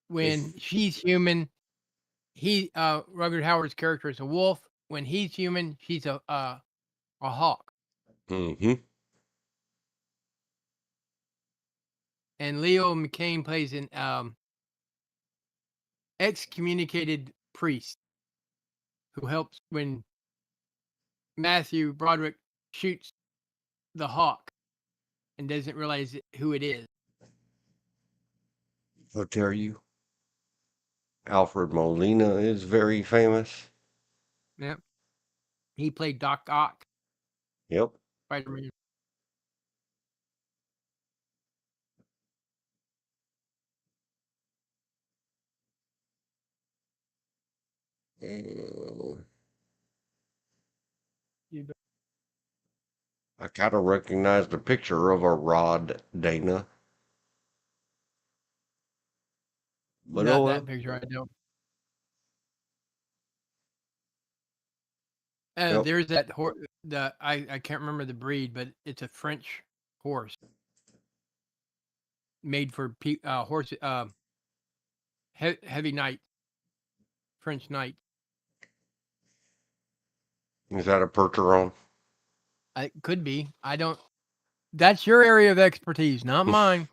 When she's human, Rutger Hauer's character is a wolf. When he's human, she's a hawk.
Mm-hmm.
And Leo McCain plays an excommunicated priest who helps when Matthew Broderick shoots the hawk and doesn't realize who it is.
How dare you? Alfred Molina is very famous.
Yep. He played Doc Ock,
Yep.
Spider-Man.
Uh,
You bet.
I kind of recognized the picture of a Rod Dana. But
Not
oh
that
well.
picture, I don't.
Yep.
There's that horse. I can't remember the breed, but it's a French horse made for horse heavy knight, French knight.
Is that a Percheron?
It could be. I don't. That's your area of expertise, not mine.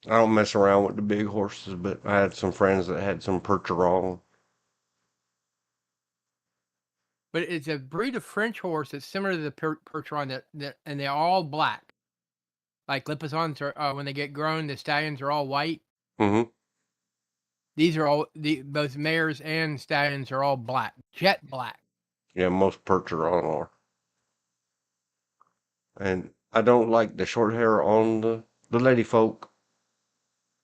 I don't mess around with the big horses, but I had some friends that had some Percheron.
But it's a breed of French horse that's similar to the Percheron and they're all black. Like Lipizzans are when they get grown, the stallions are all white.
Mm-hmm.
These are all both mares and stallions are all black, jet black.
Yeah, most Percheron are. And I don't like the short hair on the lady folk.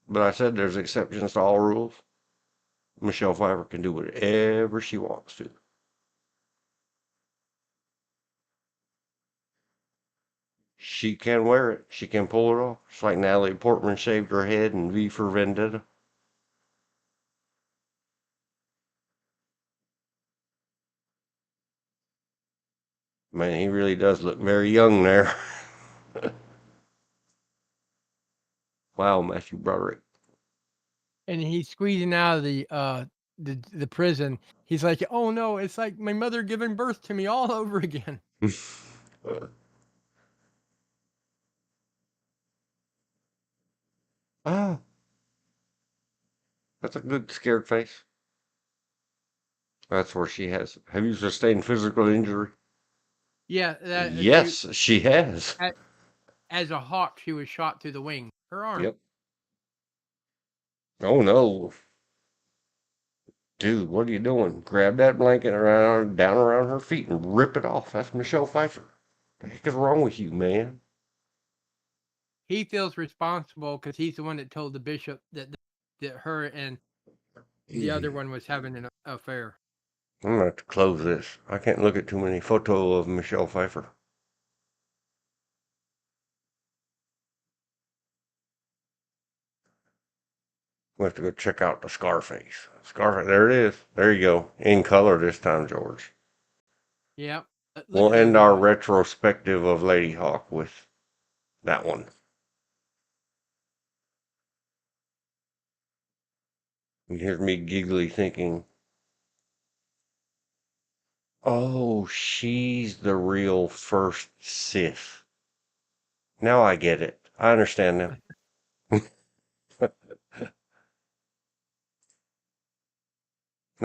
But I said there's exceptions to all rules. Michelle Pfeiffer can do whatever she wants to. She can wear it. She can pull it off. It's like Natalie Portman shaved her head in V for Vendetta. Man, he really does look very young there. Wow, Matthew Broderick.
And he's squeezing out of the prison. He's like, "Oh no, it's like my mother giving birth to me all over again."
Ah, that's a good scared face. That's where she has. Have you sustained physical injury?
Yeah,
Yes, she has.
as a hawk, she was shot through the wing, her arm.
Yep. Oh no. Dude, what are you doing? Grab that blanket down around her feet and rip it off. That's Michelle Pfeiffer. What the heck is wrong with you, man?
He feels responsible because he's the one that told the bishop that her and the other one was having an affair.
I'm gonna have to close this. I can't look at too many photos of Michelle Pfeiffer. We have to go check out the Scarface. Scarface, there it is. There you go. In color this time, George.
Yep. Look
We'll
at those
end our
eyes.
retrospective of Lady Hawk with that one. And here's me giggly thinking, oh, she's the real first Sith. Now I get it. I understand now.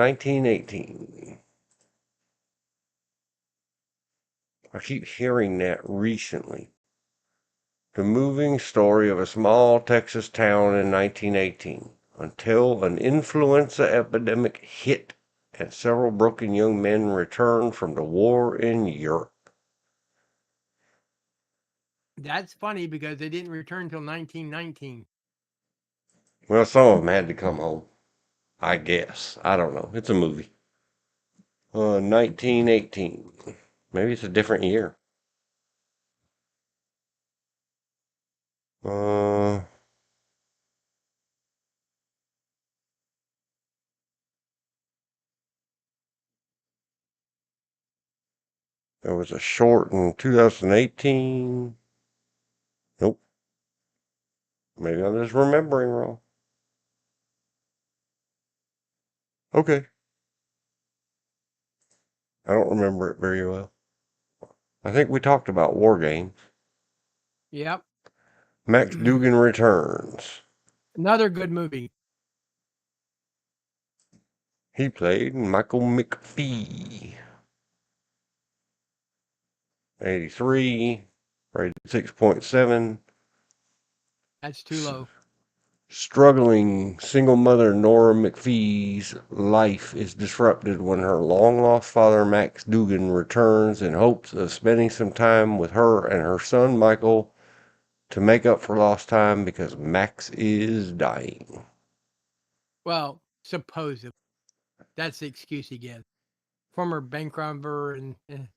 1918. I keep hearing that recently. The moving story of a small Texas town in 1918 until an influenza epidemic hit and several broken young men returned from the war in Europe.
That's funny because they didn't return until 1919.
Well, some of them had to come home. I guess. I don't know. It's a movie. 1918. Maybe it's a different year. Uh, there was a short in 2018. Nope. Maybe I'm just remembering wrong. Okay. I don't remember it very well. I think we talked about War Games.
Yep.
Max Dugan returns.
Another good movie.
He played Michael McPhee. 83, rated 6.7.
That's too low.
Struggling single mother Nora McPhee's life is disrupted when her long-lost father Max Dugan returns in hopes of spending some time with her and her son Michael to make up for lost time because Max is dying.
Well, supposedly. That's the excuse he gives. Former bank robber and
Hey,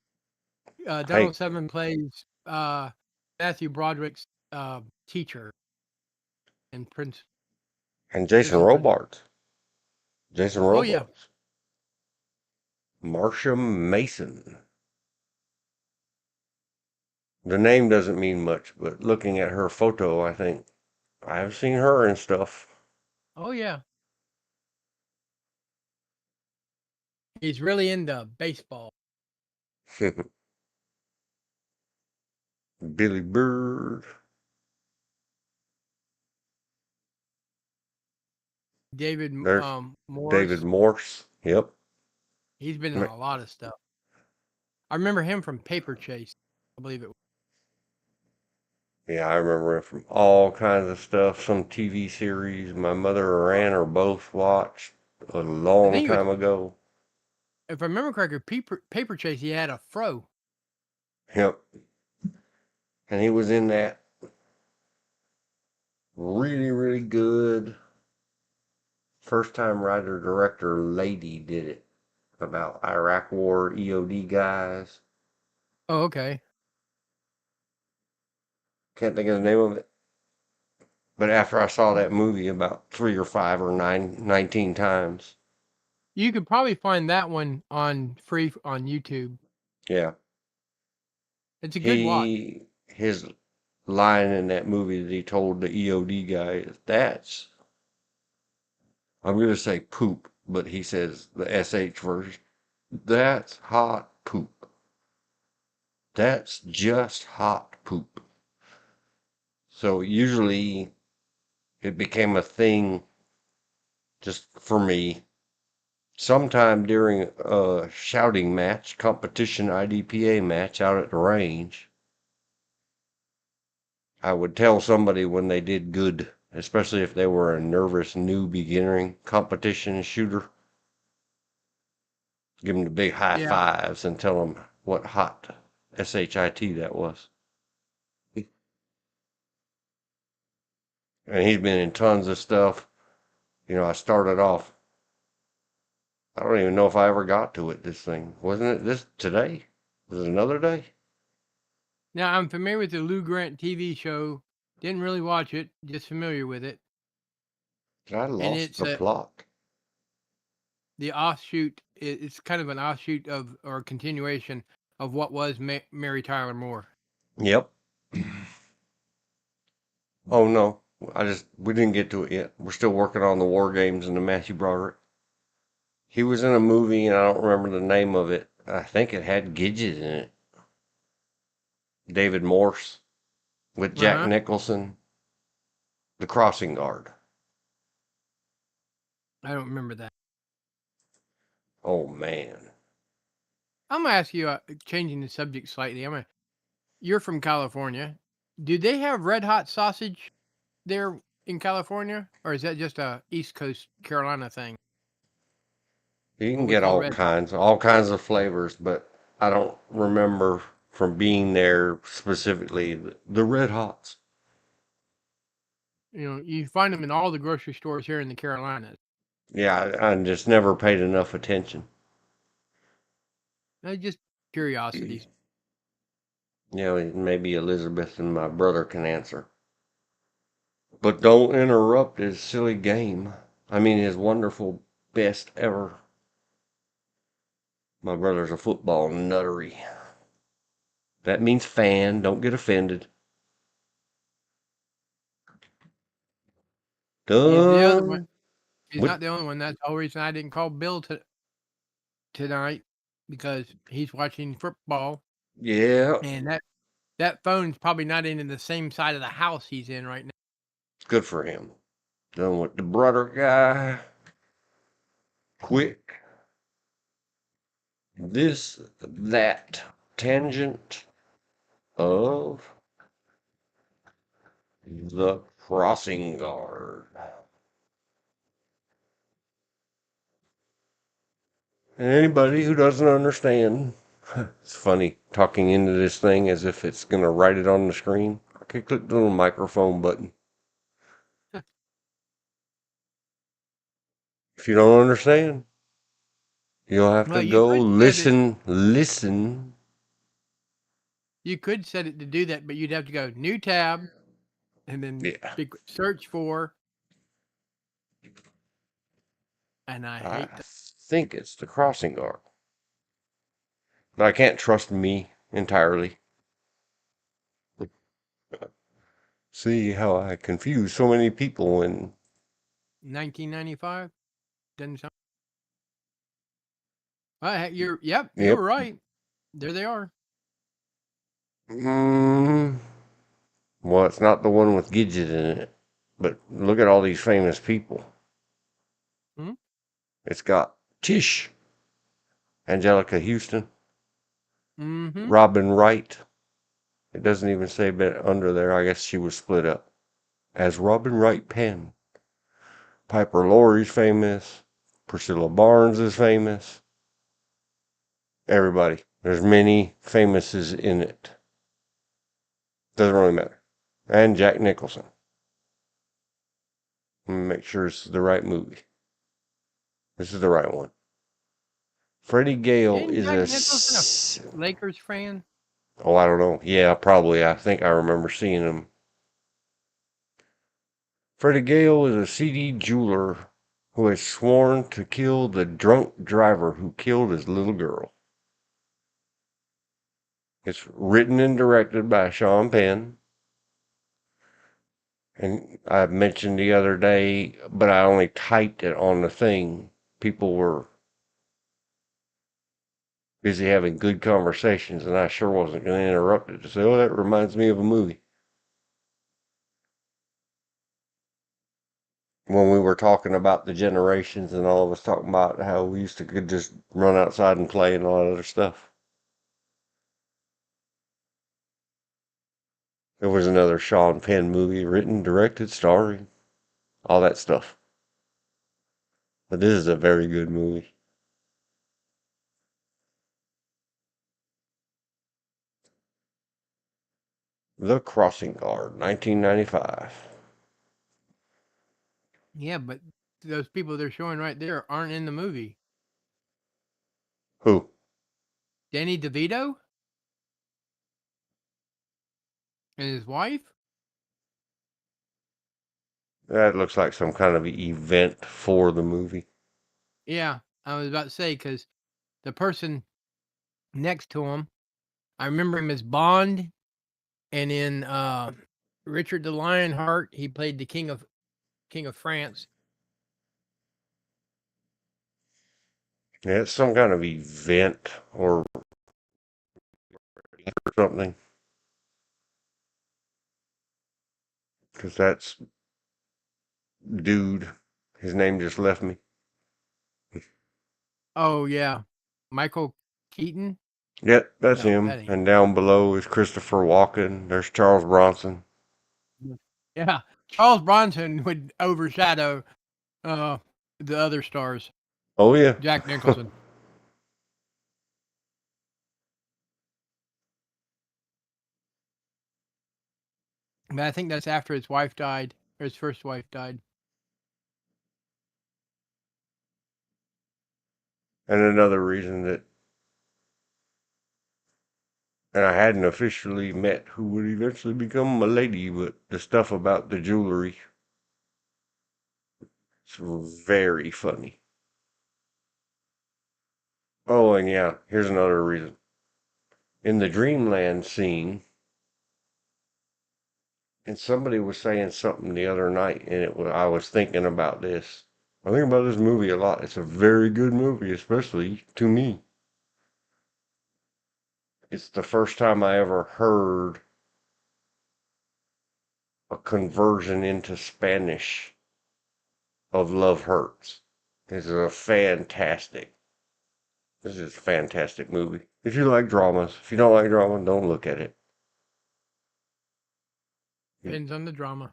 Donald Sutherland plays Matthew Broderick's teacher and Prince.
and Jason
Assistant principal.
Robards. Jason
Oh yeah,
Robards. Marcia Mason. The name doesn't mean much, but looking at her photo, I think I've seen her and stuff.
oh yeah. He's really into baseball.
Billy Bird.
David
There's David
Morris.
Morse. Yep.
He's been in a lot of stuff. I remember him from Paper Chase. I believe it was.
Yeah, I remember it from all kinds of stuff. Some TV series my mother or aunt or both watched a
I
long
think it was,
time ago.
if I remember correctly, Paper Chase. He had a fro.
Yep. And he was in that really, really good first time writer director lady did it about Iraq War EOD guys.
Oh, okay.
Can't think of the name of it. But after I saw that movie about 3 or 5 or 19 times,
You could probably find that one on free on YouTube.
yeah,
It's a good watch.
his line in that movie that he told the EOD guy is, "That's," I'm gonna say poop, but he says the SH version. "That's hot poop. That's just hot poop." So usually it became a thing just for me. Sometime during a shouting match, competition IDPA match out at the range, I would tell somebody when they did good, especially if they were a nervous new beginning competition shooter. Give them the big high
Yeah.
fives and tell them what hot SHIT that was. And he's been in tons of stuff. You know, I started off, I don't even know if I ever got to it, this thing. Wasn't it this today? Was it another day?
Now I'm familiar with the Lou Grant TV show. Didn't really watch it, just familiar with it.
I
And
lost
it's
the plot.
the offshoot. It's kind of an offshoot of or continuation of what was Mary Tyler Moore.
Yep. Oh no, we didn't get to it yet. We're still working on the war games and the Matthew Broderick. He was in a movie and I don't remember the name of it. I think it had Gidget in it. David Morse with
Uh
Jack
huh.
Nicholson. The Crossing Guard.
I don't remember that.
Oh man.
I'm gonna ask you, changing the subject slightly. You're from California. Do they have red hot sausage there in California, or is that just a East Coast Carolina thing?
You can
What we
get
call red hot.
all kinds of flavors, but I don't remember from being there specifically the Red Hots.
You find them in all the grocery stores here in the Carolinas.
Yeah, I just never paid enough attention.
Just curiosities.
You know, maybe Elizabeth and my brother can answer. But don't interrupt his silly game. I mean, his wonderful best ever. My brother's a football nuttery. That means fan. Don't get offended.
He's the other one.
Done.
He's
What?
not the only one. That's the whole reason I didn't call Bill tonight, because he's watching football,
Yeah.
and that phone's probably not in the same side of the house he's in right now.
Good for him. Done with the brother guy. Quick. This, that. Tangent of the crossing guard. And anybody who doesn't understand, it's funny talking into this thing as if it's going to write it on the screen. I could click the little microphone button. If you don't understand, you'll have
Well,
to
you
go
could set it.
listen.
You could set it to do that, but you'd have to go new tab and then
Yeah,
search for. And I
I
hate that.
think it's the crossing guard. But I can't trust me entirely. See how I confuse so many people and
1995. Doesn't sound. You
yep.
were right. There they are.
Mm, well, it's not the one with Gidget in it. But look at all these famous people.
Hmm?
It's got Tish, Angelica Houston,
Mm-hmm.
Robin Wright. It doesn't even say bit under there. I guess she was split up. As Robin Wright Penn. Piper Laurie's famous. Priscilla Barnes is famous. Everybody. There's many famouses in it. Doesn't really matter. And Jack Nicholson. Make sure it's the right movie. This is the right one. Freddie Gale
Isn't
is
Jack Nicholson a Lakers fan?
oh, I don't know. Yeah, probably. I think I remember seeing him. Freddie Gale is a seedy jeweler who has sworn to kill the drunk driver who killed his little girl. It's written and directed by Sean Penn. And I mentioned the other day, but I only typed it on the thing. People were busy having good conversations, and I sure wasn't going to interrupt it to say, oh, that reminds me of a movie. When we were talking about the generations and all of us talking about how we used to could just run outside and play and all that other stuff. There was another Sean Penn movie written, directed, starring, all that stuff. But this is a very good movie. The Crossing Guard, 1995.
Yeah, but those people they're showing right there aren't in the movie.
Who?
Danny DeVito and his wife.
That looks like some kind of event for the movie.
Yeah, I was about to say because the person next to him, I remember him as Bond, and in Richard the Lionheart, he played the King of France.
Yeah, it's some kind of event or something. Because that's dude. His name just left me.
Oh yeah, Michael Keaton.
Yep, that's
No,
him.
that ain't.
And down below is Christopher Walken. There's Charles Bronson.
Yeah, Charles Bronson would overshadow uh, the other stars.
Oh, yeah.
Jack Nicholson. But I think that's after his wife died, or his first wife died.
And another reason that, and I hadn't officially met who would eventually become my lady, but the stuff about the jewelry, it's very funny. Oh, and yeah, here's another reason. In the Dreamland scene, and somebody was saying something the other night, and I was thinking about this. I think about this movie a lot. It's a very good movie, especially to me. It's the first time I ever heard a conversion into Spanish of Love Hurts. This is a fantastic. This is a fantastic movie. If you like dramas, if you don't like drama, don't look at it.
Depends on the drama.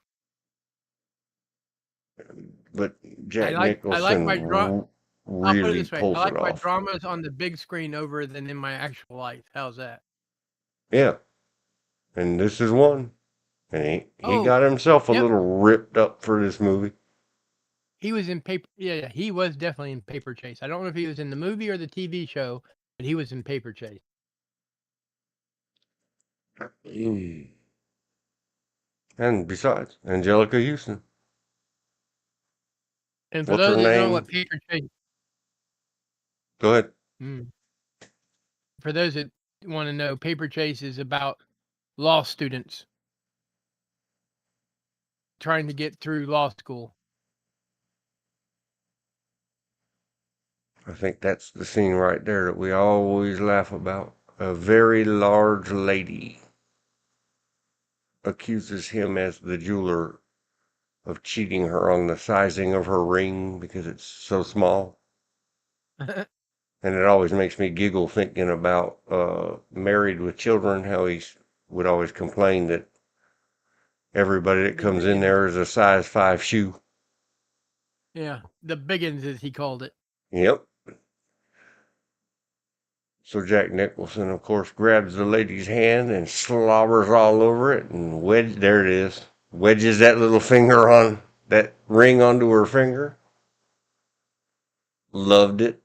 But
I
Jack
like my drama.
Nicholson,
I'll put it
really
this way: I
pulls it
like my
off.
dramas on the big screen over than in my actual life. How's that?
Yeah, and this is one. And he
Oh,
got himself a
yep.
little ripped up for this movie.
He was in Paper. Yeah, he was definitely in Paper Chase. I don't know if he was in the movie or the TV show, but he was in Paper Chase.
Mm. And besides, Angelica Houston.
And for
What's her
those that know
name?
what Paper Chase,
Go ahead.
For those that want to know, Paper Chase is about law students trying to get through law school.
I think that's the scene right there that we always laugh about. A very large lady accuses him as the jeweler of cheating her on the sizing of her ring because it's so small. And it always makes me giggle thinking about Married with Children, how he would always complain that everybody that
The
comes in
biggins.
there is a size 5 shoe.
Yeah, the biggins, as he called it.
Yep. So Jack Nicholson, of course, grabs the lady's hand and slobbers all over it, and there it is, wedges that little finger on that ring onto her finger. Loved it.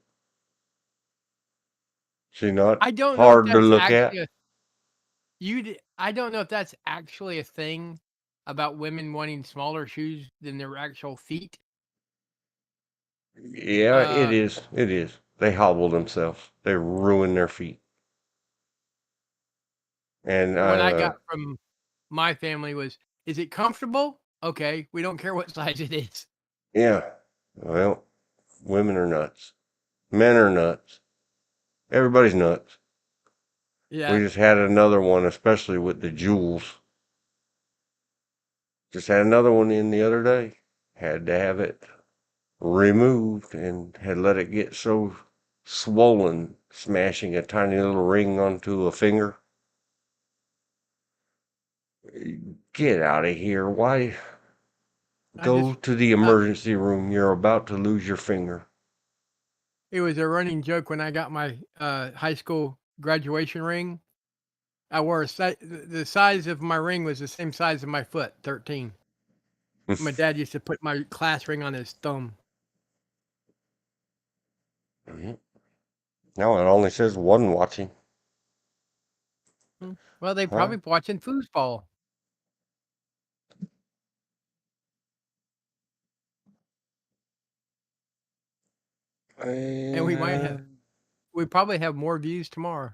She not
I don't know if
hard to
that's
look at.
actually I don't know if that's actually a thing about women wanting smaller shoes than their actual feet.
Yeah, it is. It is. They hobble themselves. They ruin their feet. And
What I got from my family was, is it comfortable? Okay, we don't care what size it is.
yeah, well, women are nuts. Men are nuts. Everybody's nuts.
Yeah.
We just had another one, especially with the jewels. Just had another one in the other day. Had to have it removed and had let it get so swollen, smashing a tiny little ring onto a finger. Get out of here. Why go to the emergency room? You're about to lose your finger.
It was a running joke when I got my high school graduation ring. I wore the size of my ring was the same size of my foot, 13. My dad used to put my class ring on his thumb.
Now it only says one watching.
Well, they probably watching foosball. And we probably have more views tomorrow.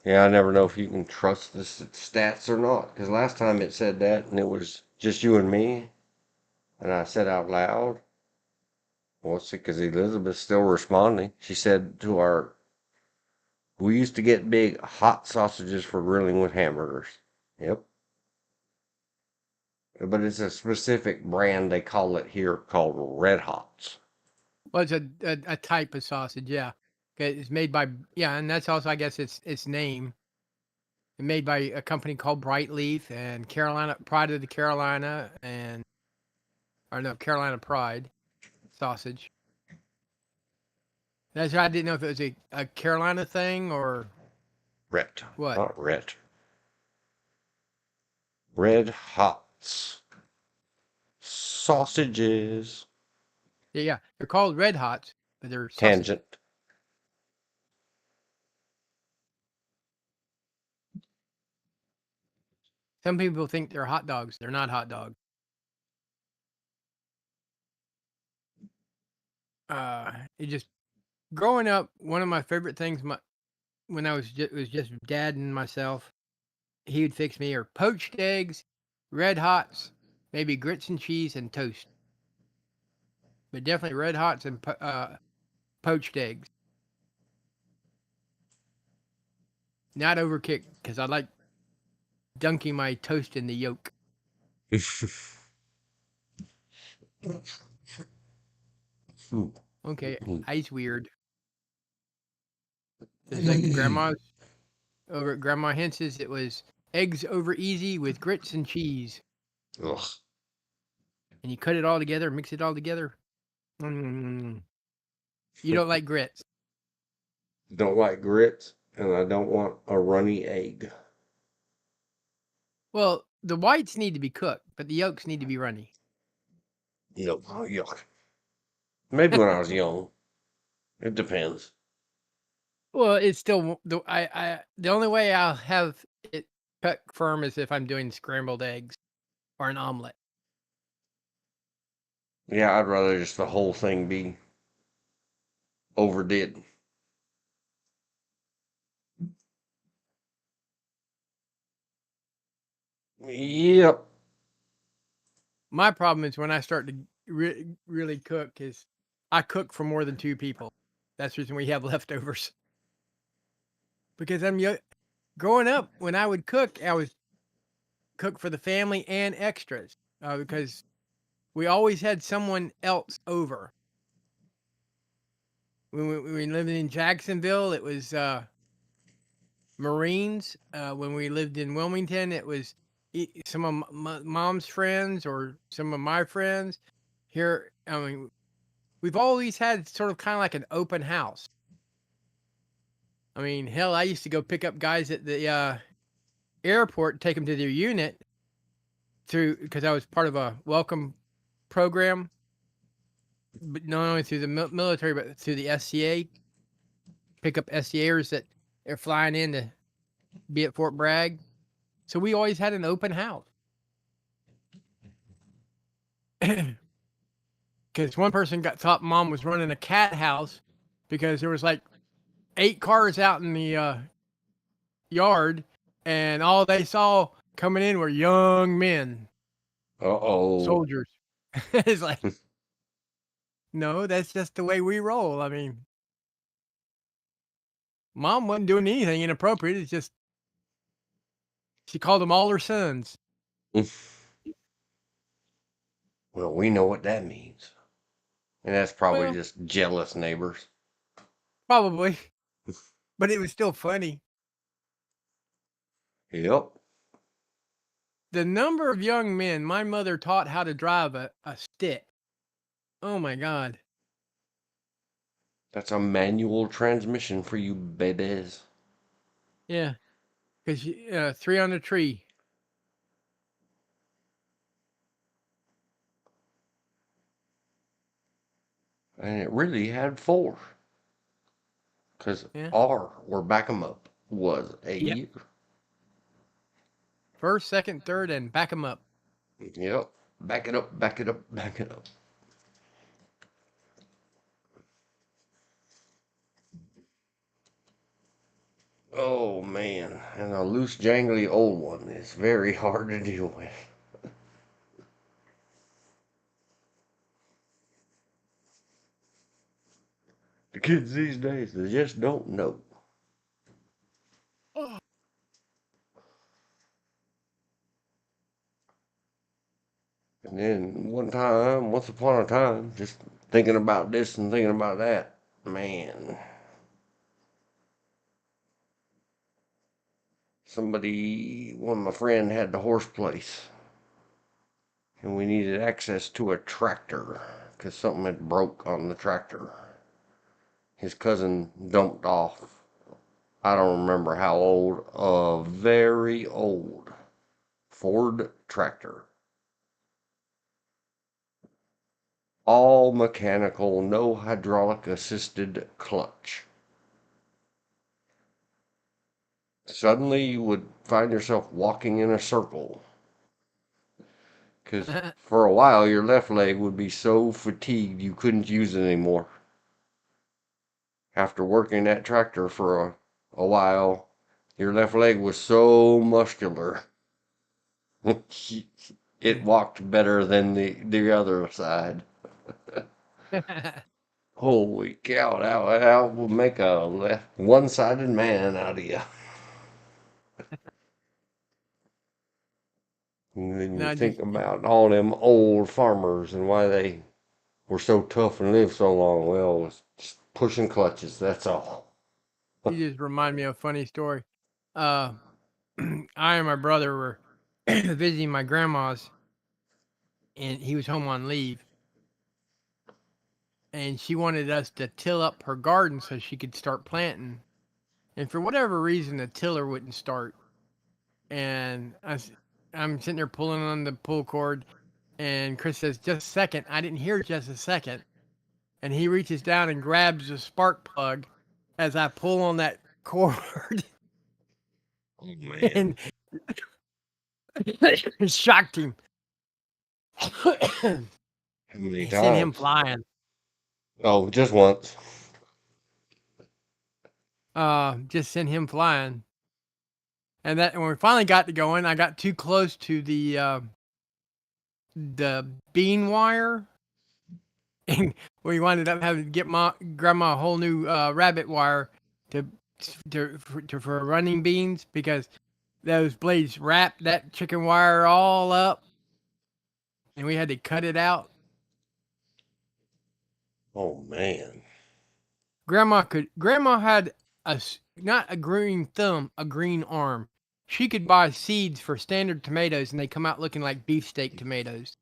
Yeah, I never know if you can trust the stats or not. Because last time it said that, and it was just you and me. And I said out loud, well, it's because Elizabeth's still responding. She said we used to get big hot sausages for grilling with hamburgers. Yep. But it's a specific brand, they call it here, called Red Hots.
Well, it's a type of sausage, yeah. It's made by, and that's also, I guess, its name. It's made by a company called Brightleaf and Pride of the Carolina, Carolina Pride sausage. That's why I didn't know if it was a Carolina thing or
Ret.
what.
Not Ret. Red Hots. Sausages.
Yeah, they're called Red Hots, but they're sausages.
Tangent.
Some people think they're hot dogs. They're not hot dogs. It just growing up, one of my favorite things when I was just dad and myself, he would fix me are poached eggs, Red Hots, maybe grits and cheese and toast. But definitely Red Hots and poached eggs. Not overkicked, because I like dunking my toast in the yolk. Okay, ice weird. It's like grandma's over at Grandma Hence's. It was eggs over easy with grits and cheese.
Ugh.
And you cut it all together, mix it all together. Mm. You don't like grits.
Don't like grits, and I don't want a runny egg.
Well, the whites need to be cooked, but the yolks need to be runny.
Yuck. Oh, yuck. Maybe when I was young. It depends.
Well, it's still the only way I'll have it cut firm is if I'm doing scrambled eggs or an omelet.
Yeah, I'd rather just the whole thing be overdid. Yep.
My problem is when I start to really cook is I cook for more than 2 people. That's the reason we have leftovers. Because growing up, when I would cook, I would cook for the family and extras because we always had someone else over. When we lived in Jacksonville, it was Marines. When we lived in Wilmington, it was some of mom's friends or some of my friends. Here, I mean, we've always had sort of kind of like an open house. I mean, hell, I used to go pick up guys at the airport, take them to their unit because I was part of a welcome program, but not only through the military but through the SCA. Pick up SCAers that are flying in to be at Fort Bragg. So we always had an open house. Because one person thought mom was running a cat house because there was like 8 cars out in the yard, and all they saw coming in were young men,
Uh-oh.
soldiers. It's like, no, that's just the way we roll. I mean, mom wasn't doing anything inappropriate. It's just she called them all her sons.
Well, we know what that means. And that's probably
Well,
just jealous neighbors.
probably, but it was still funny.
Yep.
The number of young men my mother taught how to drive a stick. Oh my God.
That's a manual transmission for you babies.
Yeah. Because 3 on the tree.
And it really had 4. Because
Yeah.
R, or back 'em up, was a
Yep.
year.
First, second, third, and back them up.
Yep. Back it up, back it up, back it up. Oh man, and a loose, jangly old one is very hard to deal with. The kids these days, they just don't know.
Oh.
And then once upon a time, just thinking about this and thinking about that, man. One of my friend had the horse place, and we needed access to a tractor because something had broke on the tractor. His cousin dumped off, I don't remember how old, a very old Ford tractor. All mechanical, no hydraulic assisted clutch. Suddenly you would find yourself walking in a circle. Because for a while your left leg would be so fatigued you couldn't use it anymore. After working that tractor for a while, your left leg was so muscular it walked better than the other side. Holy cow, that will make a one-sided man out of you. And then you
Now,
think about all them old farmers and why they were so tough and lived so long. Well, it's just pushing clutches, that's all.
you just remind me of a funny story. Uh, I and my brother were visiting my grandma's, and he was home on leave. and she wanted us to till up her garden so she could start planting. And for whatever reason, the tiller wouldn't start. And I'm sitting there pulling on the pull cord, and Chris says, "Just a second." I didn't hear just a second. And he reaches down and grabs the spark plug as I pull on that cord,
Oh man,
and it shocked him.
how many
He sent him
times?
flying.
Oh, just once.
Just sent him flying. And that when we finally got to going, I got too close to the bean wire, and we wound up having to get my grandma a whole new rabbit wire to for running beans, because those blades wrapped that chicken wire all up, and we had to cut it out.
Oh man.
Grandma had not a green thumb, a green arm. She could buy seeds for standard tomatoes, and they come out looking like beefsteak tomatoes.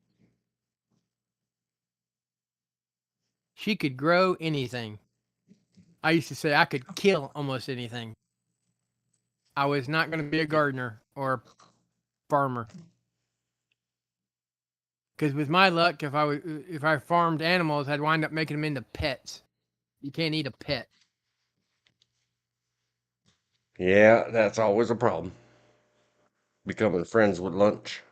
She could grow anything. I used to say I could kill almost anything. I was not going to be a gardener or a farmer, because with my luck, if I farmed animals, I'd wind up making them into pets. You can't eat a pet.
Yeah, that's always a problem. Becoming friends with lunch.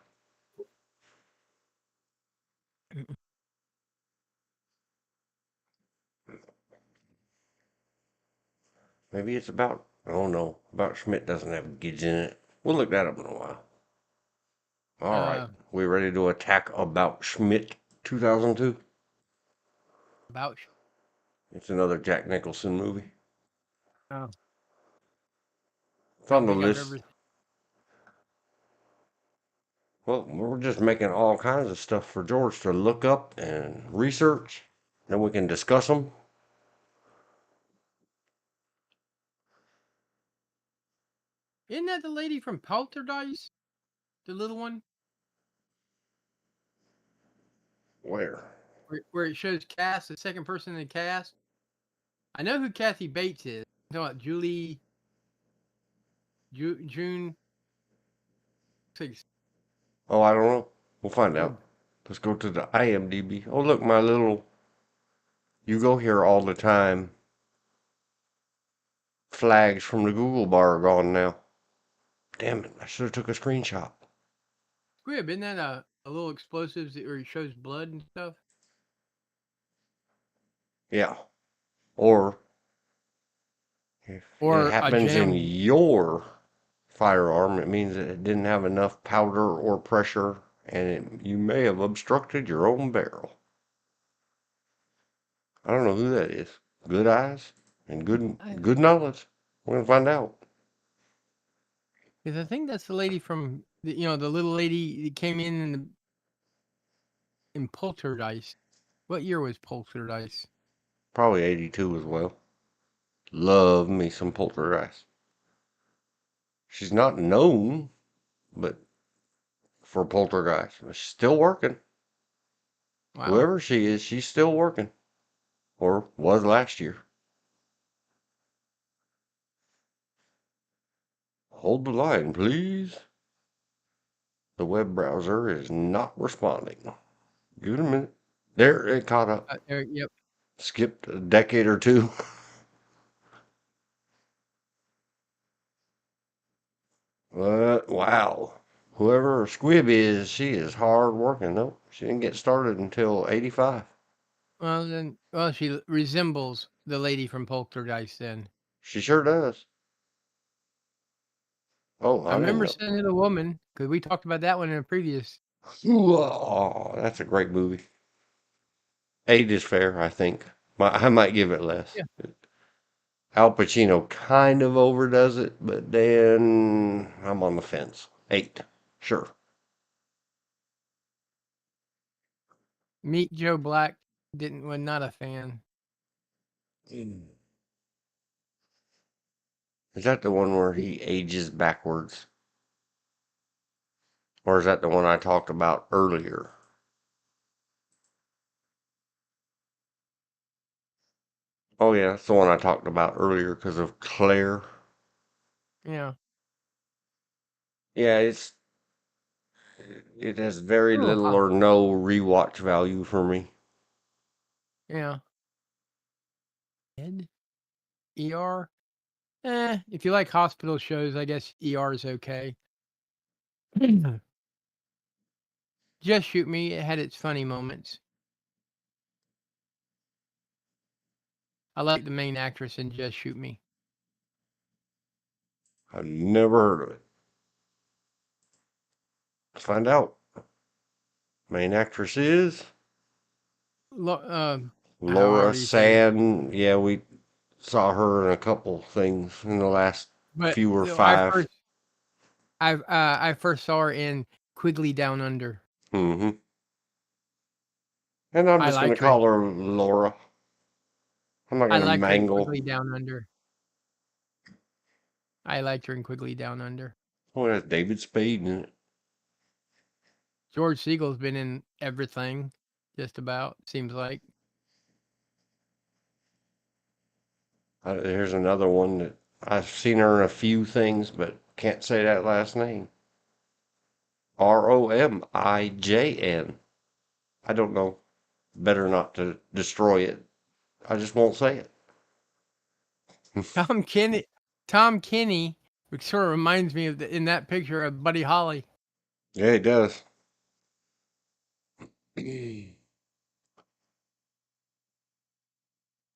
Maybe it's about, oh no, about Schmidt doesn't have gids in it. We'll look that up in a while. All right,
Uh,
we ready to attack About Schmidt 2002?
about
It's another Jack Nicholson movie.
oh,
It's
I
on
don't
the
think I've
list.
ever.
Well, we're just making all kinds of stuff for George to look up and research. Then we can discuss them.
Isn't that the lady from Poltergeist? The little one?
Where?
Where it shows cast, the second person in the cast? I know who Kathy Bates is. I'm talking about Julie. June.
Oh, I don't know. We'll find
Oh,
out. Let's go to the IMDb. Oh, look, my little. You go here all the time. Flags from the Google bar are gone now. Damn it, I should have took a screenshot.
Squib, isn't that a little explosives where he shows blood and stuff?
Yeah. Or if it
Or a
happens in
jam.
your firearm, it means that it didn't have enough powder or pressure, and you may have obstructed your own barrel. I don't know who that is. Good eyes and good knowledge. We're gonna find out.
Because I think that's the lady from, the little lady that came in Poltergeist. What year was Poltergeist?
Probably 82 as well. Love me some poltergeist. She's not known, but for poltergeist, but she's still working.
Wow.
Whoever she is, she's still working, or was last year. Hold the line, please. The web browser is not responding. Give it a minute. There, it caught up.
Yep.
Skipped a decade or two. But wow. Whoever Squib is, she is hard working. Nope, she didn't get started until 85.
Well, she resembles the lady from Poltergeist then.
She sure does. Oh,
I
I didn't
remember
know.
sending a woman, because we talked about that one in a previous.
Oh, that's a great movie. 8 is fair, I think. I might give it less.
Yeah.
Al Pacino kind of overdoes it, but then I'm on the fence. 8, sure.
Meet Joe Black was not a fan.
Is that the one where he ages backwards? Or is that the one I talked about earlier? Oh yeah, that's the one I talked about earlier because of Claire.
Yeah.
Yeah, it has very
Oh,
little or no rewatch value for me.
yeah. Ed? ER? If you like hospital shows, I guess ER is okay. Just Shoot Me, it had its funny moments. I like the main actress in Just Shoot Me.
I've never heard of it. Let's find out. Main actress is Laura
However you say it.
Sand. Yeah, we saw her in a couple things in the last
But
few or
I
five.
first saw her in Quigley Down Under.
Mm-hmm. And I'm
I
just gonna
liked her.
call her Laura. I'm not
I
gonna
liked her in
mangle.
Quigley Down Under. I liked her in Quigley Down Under.
Oh, that's David Spade in it.
George Siegel's been in everything, just about, seems like.
Here's another one that I've seen her in a few things, but can't say that last name. Romijn. I don't know. Better not to destroy it. I just won't say it.
Tom Kenny, which sort of reminds me of in that picture of Buddy Holly.
Yeah, it does.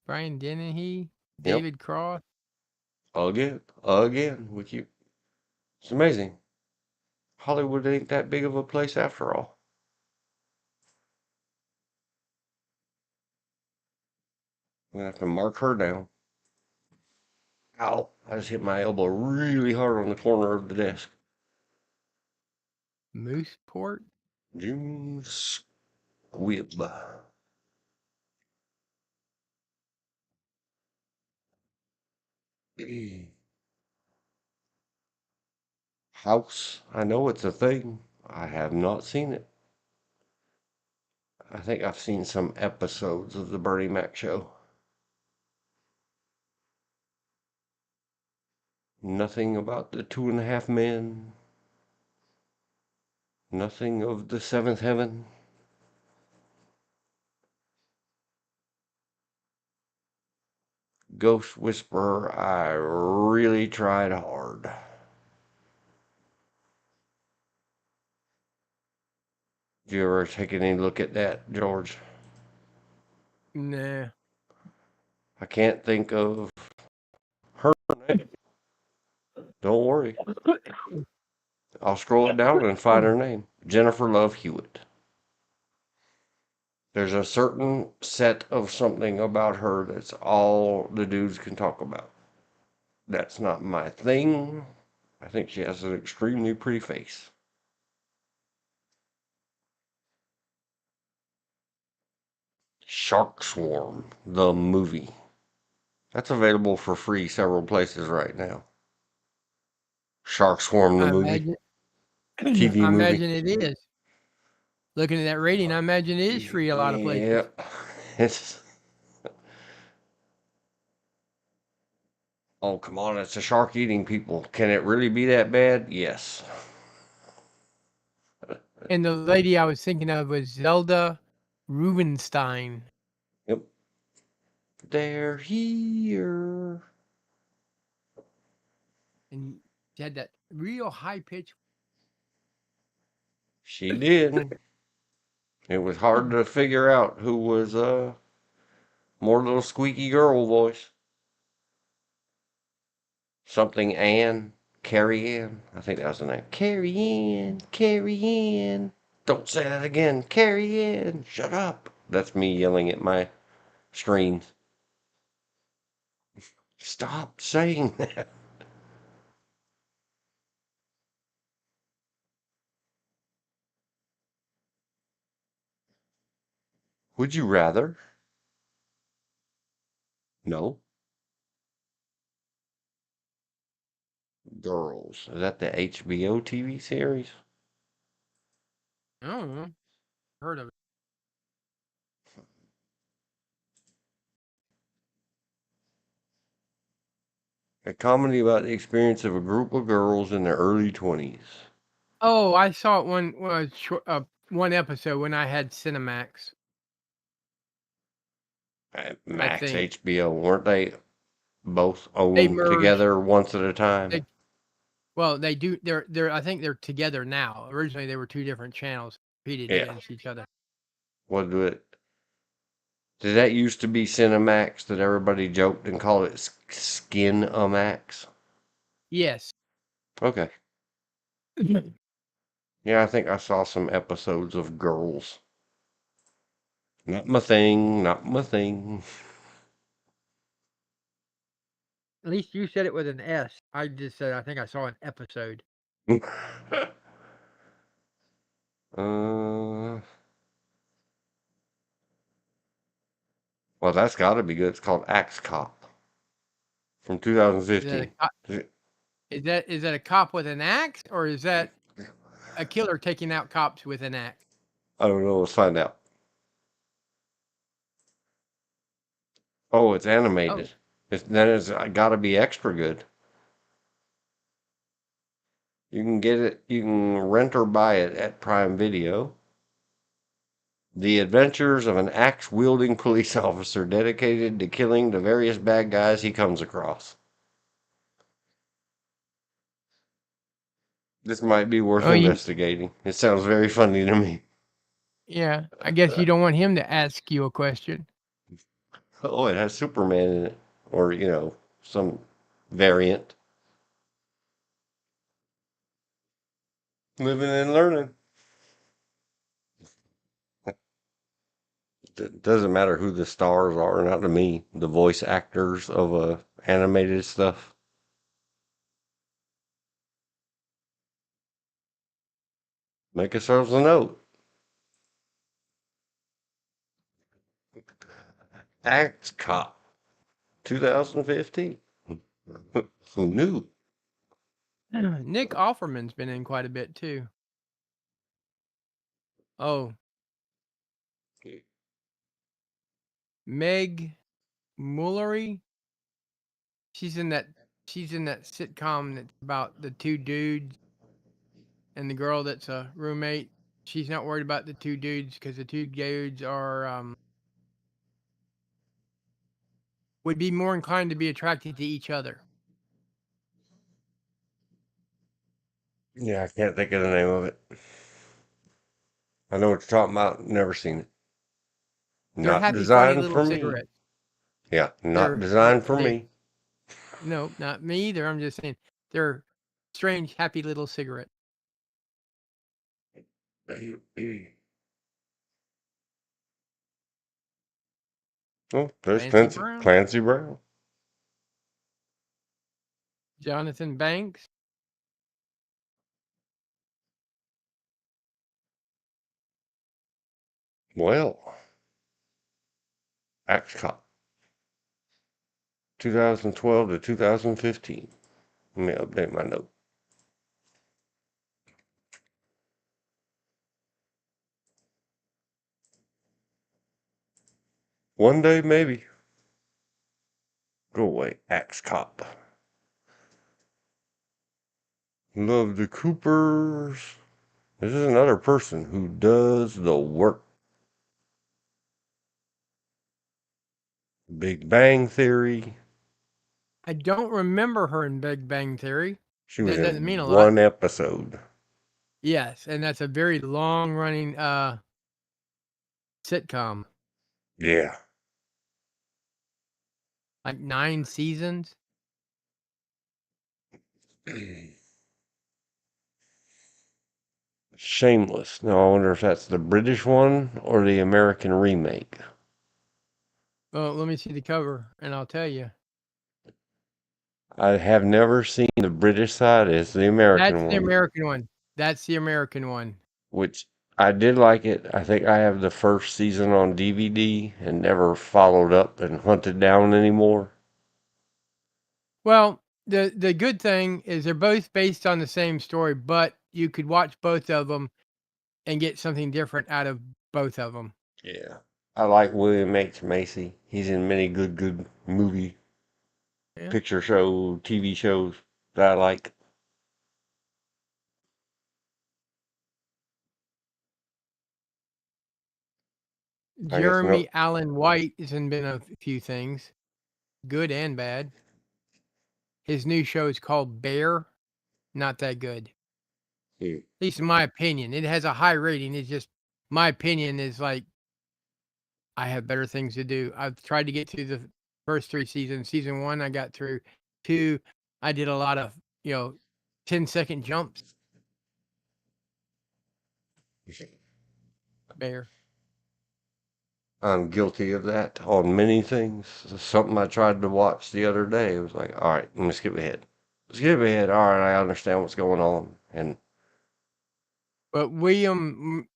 Brian Dennehy,
Yep.
David Cross.
Again with you. It's amazing. Hollywood ain't that big of a place after all. I'm gonna have to mark her down. Ow. I just hit my elbow really hard on the corner of the desk.
Mooseport?
June Squibb. House. I know it's a thing. I have not seen it. I think I've seen some episodes of the Bernie Mac show. Nothing about the 2.5 Men. Nothing of the Seventh Heaven. Ghost Whisperer. I really tried hard. Did you ever take any look at that, George?
Nah.
I can't think of her name. Don't worry. I'll scroll it down and find her name. Jennifer Love Hewitt. There's a certain set of something about her that's all the dudes can talk about. That's not my thing. I think she has an extremely pretty face. Shark Swarm, the movie. That's available for free several places right now. Shark Swarm, the
I
movie.
imagine
TV
I
movie.
imagine it is. Looking at that rating, I imagine it is free a lot of places.
Yep. It's. Oh, come on. It's a shark eating people. Can it really be that bad? Yes.
And the lady I was thinking of was Zelda Rubinstein.
Yep. They're here.
And she had that real high pitch.
She did. It was hard to figure out who was more little squeaky girl voice. Something Ann. Carrie Ann. I think that was the name. Carrie Ann. Carrie Ann. Don't say that again. Carrie Ann. Shut up. That's me yelling at my screens. Stop saying that. Would you rather? No. Girls. Is that the HBO TV series?
I don't know. Heard of it.
A comedy about the experience of a group of girls in their early 20s.
Oh, I saw it one episode when I had Cinemax. I
Max
think
HBO, weren't they both
they
owned
merged.
together once at a time?
They do. They're. I think they're together now. Originally, they were two different channels competed
Yeah.
against each other.
What do it? Did that used to be Cinemax that everybody joked and called it Skin-a-Max?
Yes.
Okay. Yeah, I think I saw some episodes of Girls. Not my thing, not my thing.
At least you said it with an S. I just said I think I saw an episode.
Well, that's got to be good. It's called Axe Cop from
Is that a
2015.
cop? Is that a cop with an axe, or is that a killer taking out cops with an axe?
I don't know. Let's find out. Oh, it's
Oh,
animated. Then it's got to be extra good. You can get it. You can rent or buy it at Prime Video. The adventures of an axe-wielding police officer dedicated to killing the various bad guys he comes across. This might be worth
oh,
investigating. It sounds very funny to me.
yeah. I guess you don't want him to ask you a question.
Oh, it has Superman in it. Or, some variant. Living and learning. It doesn't matter who the stars are, not to me. The voice actors of animated stuff. Make yourselves a note. Axe Cop, 2015. Who knew?
Nick Offerman's been in quite a bit too. Oh, Meg Mullery. She's in that. She's in that sitcom that's about the two dudes and the girl that's a roommate. She's not worried about the two dudes because the two dudes are would be more inclined to be attracted to each other.
Yeah, I can't think of the name of it. I know what you're talking about. Never seen it.
They're
Not
happy, funny
designed
little
for me.
cigarettes.
Yeah, not
They're
designed for
they
me.
no, not me either. I'm just saying they're strange, happy little cigarettes.
Oh, there's
Clancy Brown,
Clancy Brown.
Jonathan Banks.
Well, Axe Cop, 2012 to 2015. Let me update my note. One day, maybe. Go away, Axe Cop. Love the Coopers. This is another person who does the work. Big Bang Theory.
I don't remember her in Big Bang Theory.
She was
That doesn't mean
in
a lot.
one episode.
Yes, and that's a very long running sitcom.
Yeah.
Like 9 seasons.
Shameless. Now I wonder if that's the British one or the American remake.
Well, let me see the cover and I'll tell you.
I have never seen the British side. It's the American
That's the
one,
American one. That's the American one.
which I did like it. I think I have the first season on DVD and never followed up and hunted down anymore.
Well, the good thing is they're both based on the same story, but you could watch both of them and get something different out of both of them.
Yeah. I like William H. Macy. He's in many good movie.
Yeah.
picture show, TV shows that I like. I guess no.
Jeremy Allen White has been in a few things, good and bad. His new show is called Bear. Not that good.
Hmm.
At least in my opinion. It has a high rating. It's just my opinion is like I have better things to do. I've tried to get through the first 3 seasons. Season 1 I got through. 2 I did a lot of, 10-second jumps. Bear.
I'm guilty of that on many things. Something I tried to watch the other day. It was like, all right, let me skip ahead. Skip ahead. All right, I understand what's going on. And
But William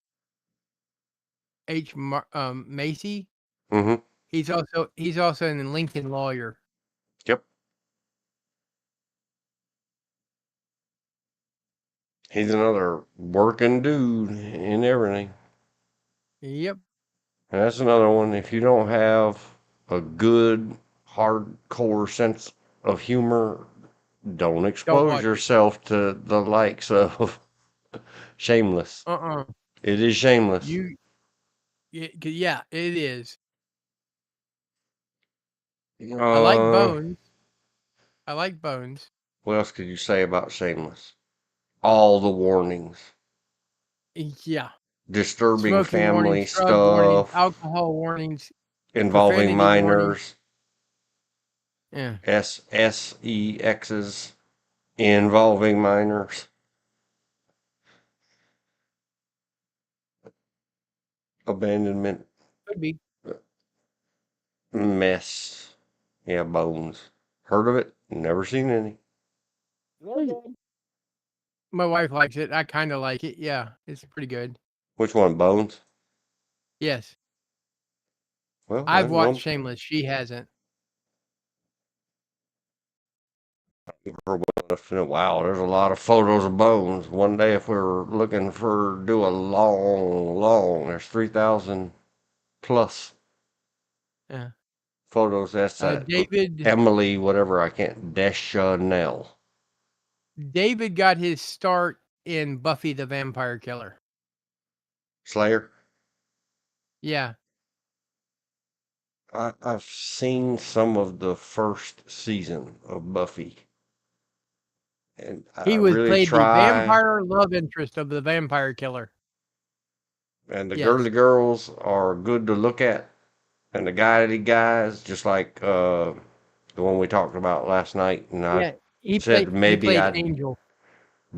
Macy,
mm-hmm.
he's also in Lincoln Lawyer.
Yep. He's another working dude in everything.
Yep.
And that's another one. If you don't have a good, hardcore sense of humor, don't
Don't
expose
watch it.
yourself to the likes of Shameless.
Uh-uh.
It is shameless.
You yeah, it is. I like
Uh,
Bones. I like Bones.
what else could you say about Shameless? All the warnings,
Yeah.
disturbing
Smoking warnings,
family
drug warnings,
stuff,
alcohol warnings,
involving
profanity warnings.
minors,
Yeah.
SEXs, involving minors, abandonment,
Could be.
mess. Yeah, Bones. Heard of it? Never seen any.
My wife likes it. I kinda like it. Yeah. It's pretty good.
Which one, Bones?
Yes.
Well,
I've
there's
watched
one
Shameless. She hasn't.
for well enough to know. Wow, there's a lot of photos of Bones. One day, if we were looking for do a long, there's 3,000 plus
Yeah.
photos. That's that
David
Emily, whatever I can't. Deschanel.
David got his start in Buffy the Vampire Killer.
Slayer.
Yeah.
I've seen some of the first season of Buffy, and I
He was
really
played the
try.
vampire love interest of the vampire killer.
And the
Yes.
girly girls are good to look at, and the guys, just like the one we talked about last night. And I
Yeah. He
said
played he
maybe
played
I'd
Angel.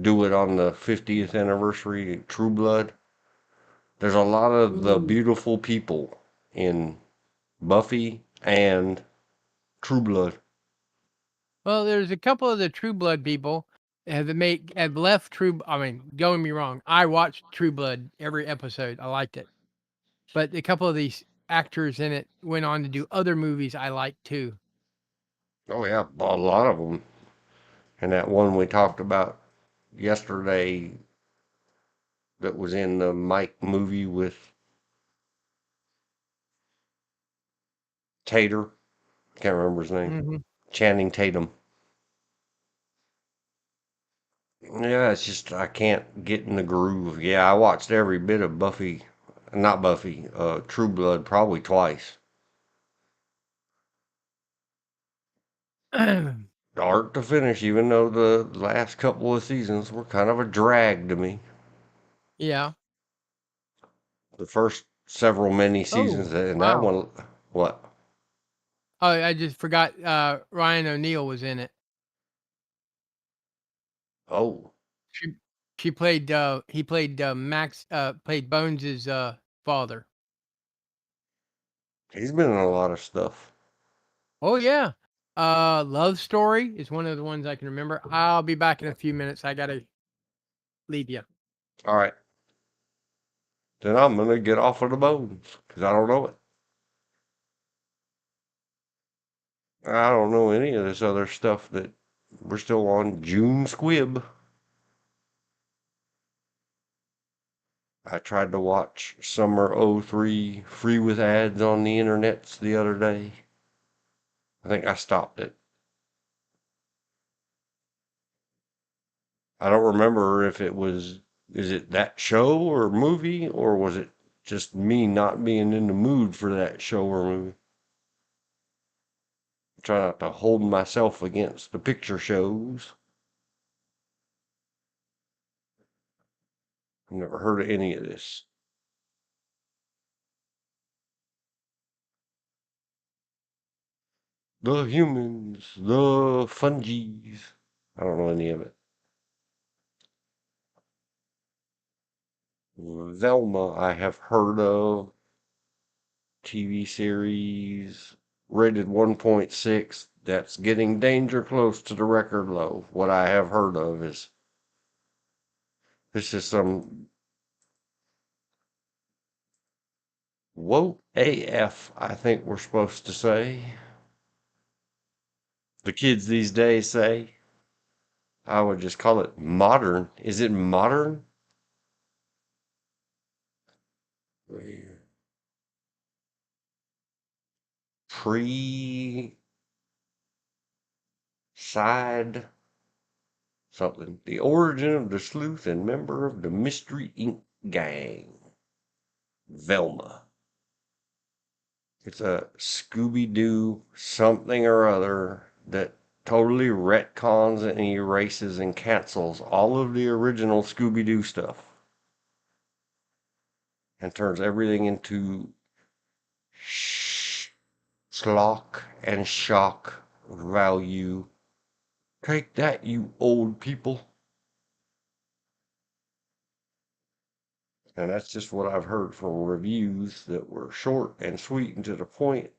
do it on the 50th anniversary True Blood. There's a lot of the
Ooh.
beautiful people in Buffy and True Blood.
Well, there's a couple of the True Blood people have left True. I mean, don't get me wrong. I watched True Blood every episode. I liked it, but a couple of these actors in it went on to do other movies I liked too.
Oh yeah, a lot of them. And that one we talked about yesterday that was in the Mike movie with Tater. Can't remember his name.
Hmm.
Channing Tatum. Yeah, it's just I can't get in the groove. Yeah, I watched every bit of Buffy, not Buffy, True Blood probably twice. Start to finish, even though the last couple of seasons were kind of a drag to me.
Yeah.
The first several many
Oh,
seasons, and that
wow.
one, what?
Oh, I just forgot. Ryan O'Neal was in it.
Oh,
She she played. He played Max. Played Bones's father.
he's been in a lot of stuff.
Oh yeah. Love Story is one of the ones I can remember. I'll be back in a few minutes. I gotta leave you.
All right, then I'm gonna get off of the bones because I don't know it. I don't know any of this other stuff that we're still on June Squibb. I tried to watch Summer '03 free with ads on the internets the other day. I think I stopped it. I don't remember if it was, is it that show or movie, or was it just me not being in the mood for that show or movie? Try not to hold myself against the picture shows. I've never heard of any of this. The humans, the fungies. I don't know any of it. Velma, I have heard of. TV series rated 1.6. That's getting danger close to the record low. What I have heard of is this is some woke AF, I think we're supposed to say. The kids these days say. I would just call it modern. Is it modern? Pre side something. The origin of the sleuth and member of the Mystery Inc. gang. Velma. It's a Scooby-Doo something or other that totally retcons and erases and cancels all of the original Scooby-Doo stuff and turns everything into schlock and shock value. Take that, you old people. And that's just what I've heard from reviews that were short and sweet and to the point.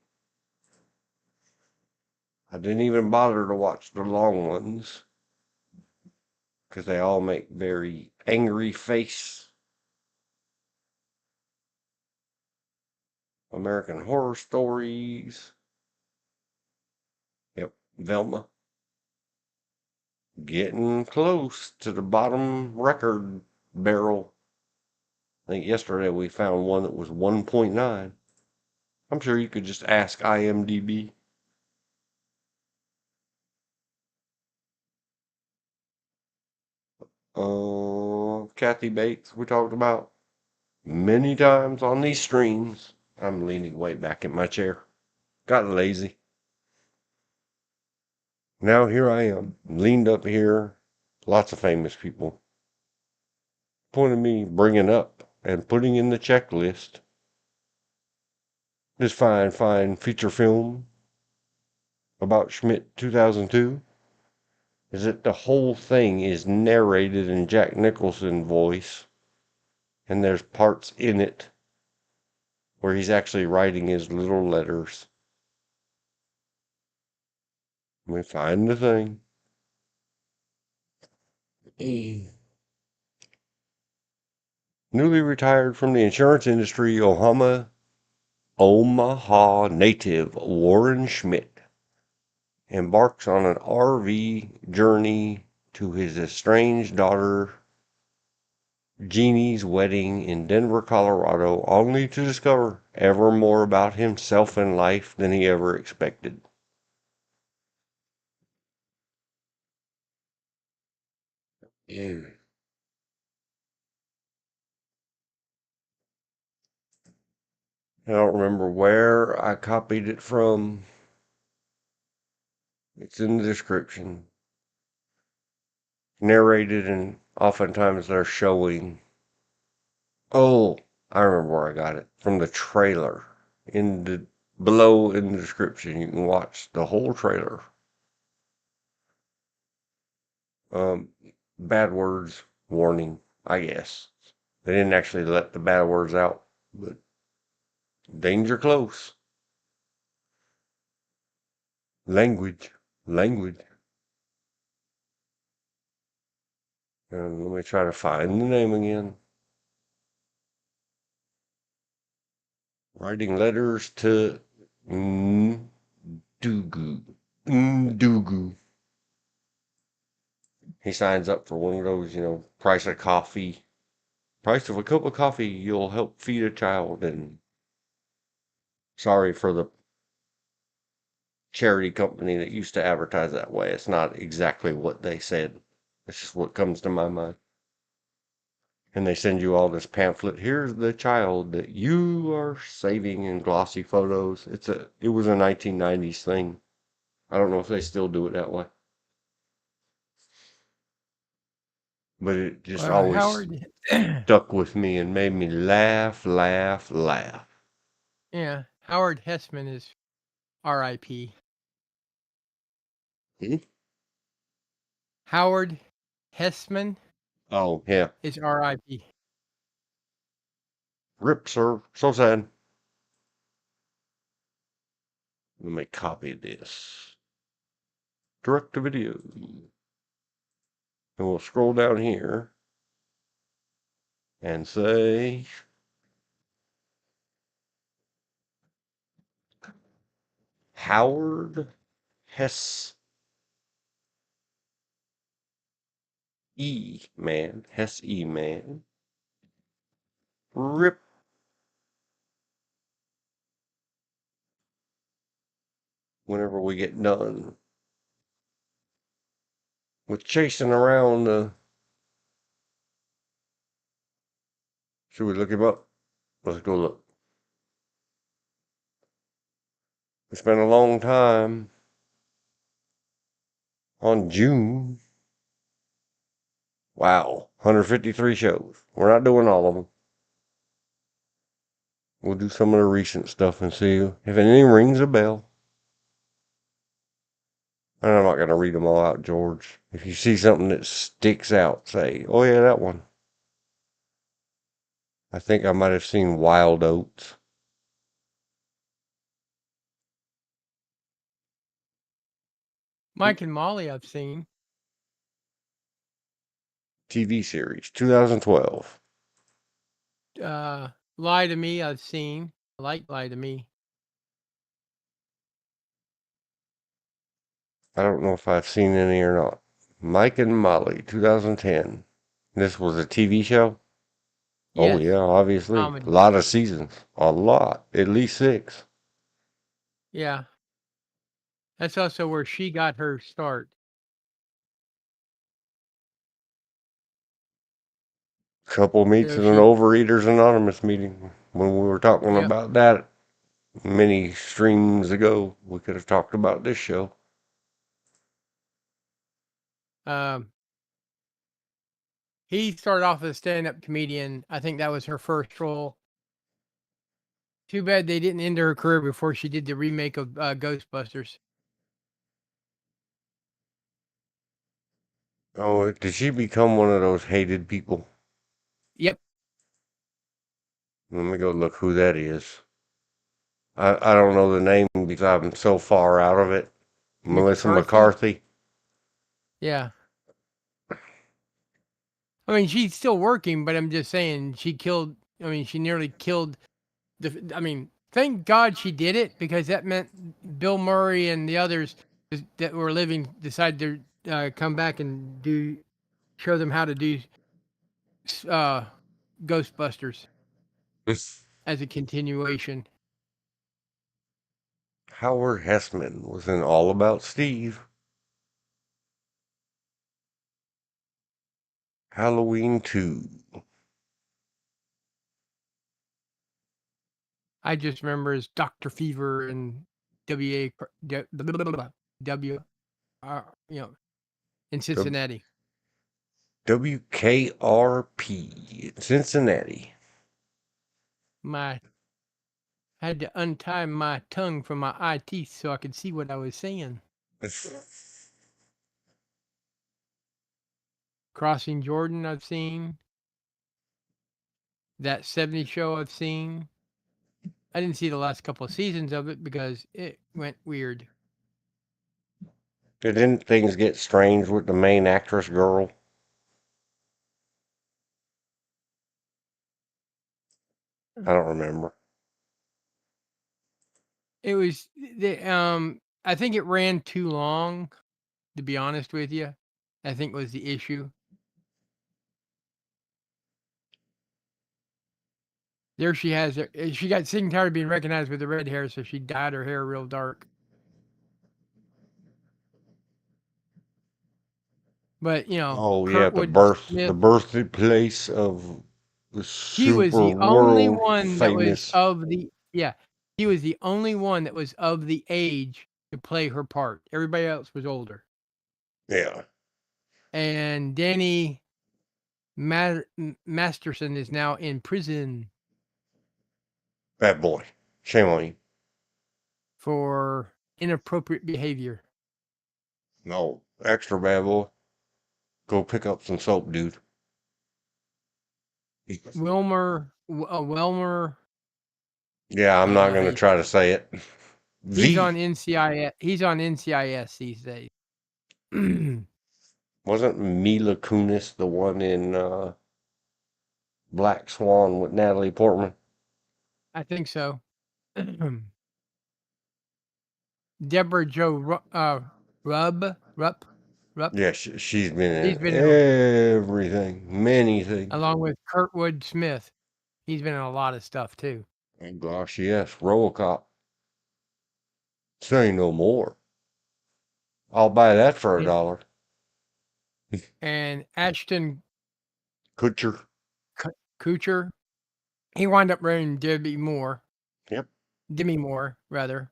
I didn't even bother to watch the long ones because they all make very angry face. American Horror Stories. Yep, Velma. Getting close to the bottom record barrel. I think yesterday we found one that was 1.9. I'm sure you could just ask IMDb. Kathy Bates, we talked about many times on these streams. I'm leaning way back in my chair. Got lazy. Now here I am, leaned up here. Lots of famous people. Point of me bringing up and putting in the checklist this fine feature film about Schmidt 2002 is that the whole thing is narrated in Jack Nicholson voice, and there's parts in it where he's actually writing his little letters. Let me find the thing. Newly retired from the insurance industry, Omaha native Warren Schmidt embarks on an RV journey to his estranged daughter Jeannie's wedding in Denver, Colorado, only to discover ever more about himself and life than he ever expected. Yeah. I don't remember where I copied it from. It's in the description. Narrated, and oftentimes they're showing. Oh, I remember where I got it. From the trailer. Below in the description, you can watch the whole trailer. Um, Bad words warning, I guess. They didn't actually let the bad words out, but danger close. Language, language. And let me try to find the name again. Writing letters to Ndugu. Ndugu. He signs up for one of those, price of coffee. Price of a cup of coffee, you'll help feed a child. And sorry for the charity company that used to advertise that way. It's not exactly what they said. That's just what comes to my mind. And they send you all this pamphlet. Here's the child that you are saving in glossy photos. It was a 1990s thing. I don't know if they still do it that way. But it just always
Howard.
stuck with me and made me laugh, laugh, laugh.
Yeah, Howard Hessman is R.I.P.
Hmm?
Howard Hessman
Oh, yeah.
is R.I.P.
Rip, sir. So sad. Let me copy this. Direct to video. And we'll scroll down here and say Howard Hess E man. Hess E man. Rip. Whenever we get done with chasing around should we look him up? Let's go look. We spent a long time on June. Wow, 153 shows. We're not doing all of them. We'll do some of the recent stuff and see if any rings a bell. And I'm not going to read them all out, George. If you see something that sticks out, say, oh yeah, that one. I think I might have seen Wild Oats.
Mike and Molly, I've seen.
TV series, 2012.
Lie to Me, I've seen. I like Lie to Me.
I don't know if I've seen any or not. Mike and Molly, 2010. This was a TV show? Oh,
Yes,
yeah, obviously. A
comedy.
lot of seasons. A lot. At least 6.
Yeah, that's also where she got her start.
Couple meets
So
in an
she,
Overeaters Anonymous meeting. When we were talking
yep.
about that many streams ago, we could have talked about this show.
Um, he started off as a stand-up comedian. I think that was her first role. Too bad they didn't end her career before she did the remake of Ghostbusters.
Oh, did she become one of those hated people?
Yep.
Let me go look who that is. I don't know the name because I'm so far out of it. Melissa
McCarthy.
McCarthy.
Yeah. I mean, she's still working, but I'm just saying she killed. I mean, she nearly killed the. I mean, thank God she did it because that meant Bill Murray and the others that were living decided to come back and show them how to do Ghostbusters as a continuation.
Howard Hessman was in All About Steve. Halloween 2.
I just remember as Dr. Fever and W in Cincinnati.
WKRP in Cincinnati.
I had to untie my tongue from my eye teeth so I could see what I was saying. Crossing Jordan, I've seen. That 70 show, I've seen. I didn't see the last couple of seasons of it because it went weird.
Didn't things get strange with the main actress girl? I don't remember.
It was I think it ran too long, to be honest with you. I think was the issue. There she has her. She got sick and tired of being recognized with the red hair, so she dyed her hair real dark. But
Oh yeah,
Kurtwood
the
Smith,
birthplace of the
he was
super
the only
world
one that was
famous.
of the yeah, he was the only one that was of the age to play her part. Everybody else was older.
Yeah,
And Danny Masterson is now in prison
bad boy. Shame on you.
for inappropriate behavior.
No, extra bad boy. Go pick up some soap, dude.
Wilmer,
Yeah, I'm not gonna
he,
try to say it.
he's on
V
NCIS. He's on NCIS these days.
wasn't Mila Kunis the one in Black Swan with Natalie Portman?
I think so. Deborah Rupp.
Yeah, she's been
She's
in
been in,
everything, many things.
along with Kurtwood Smith. He's been in a lot of stuff too.
Oh gosh, yes, RoboCop. Say no more. I'll buy that for
Yeah.
$1.
And Ashton
Kutcher.
Kutcher, he wound up marrying
Yep.
Demi Moore, rather.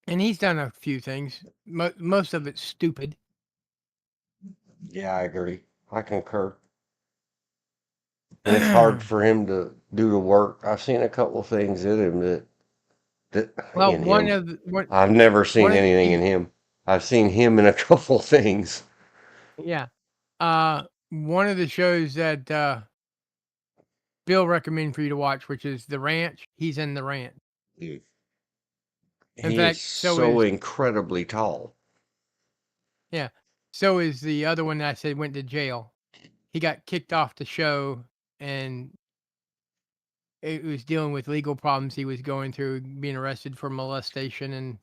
And he's done a few things. Most of it's stupid.
Yeah, I agree. I concur. And it's hard for him to do the work. I've seen a couple of things in him that
Well,
in him.
one
I've never seen
of the
anything in him. I've seen him in a couple of things.
yeah, one of the shows that Bill recommended for you to watch, which is The Ranch. He's in The Ranch.
Mm.
In
He is
fact, so
so
is
incredibly tall.
yeah, so is the other one that I said went to jail. He got kicked off the show, and it was dealing with legal problems he was going through, being arrested for molestation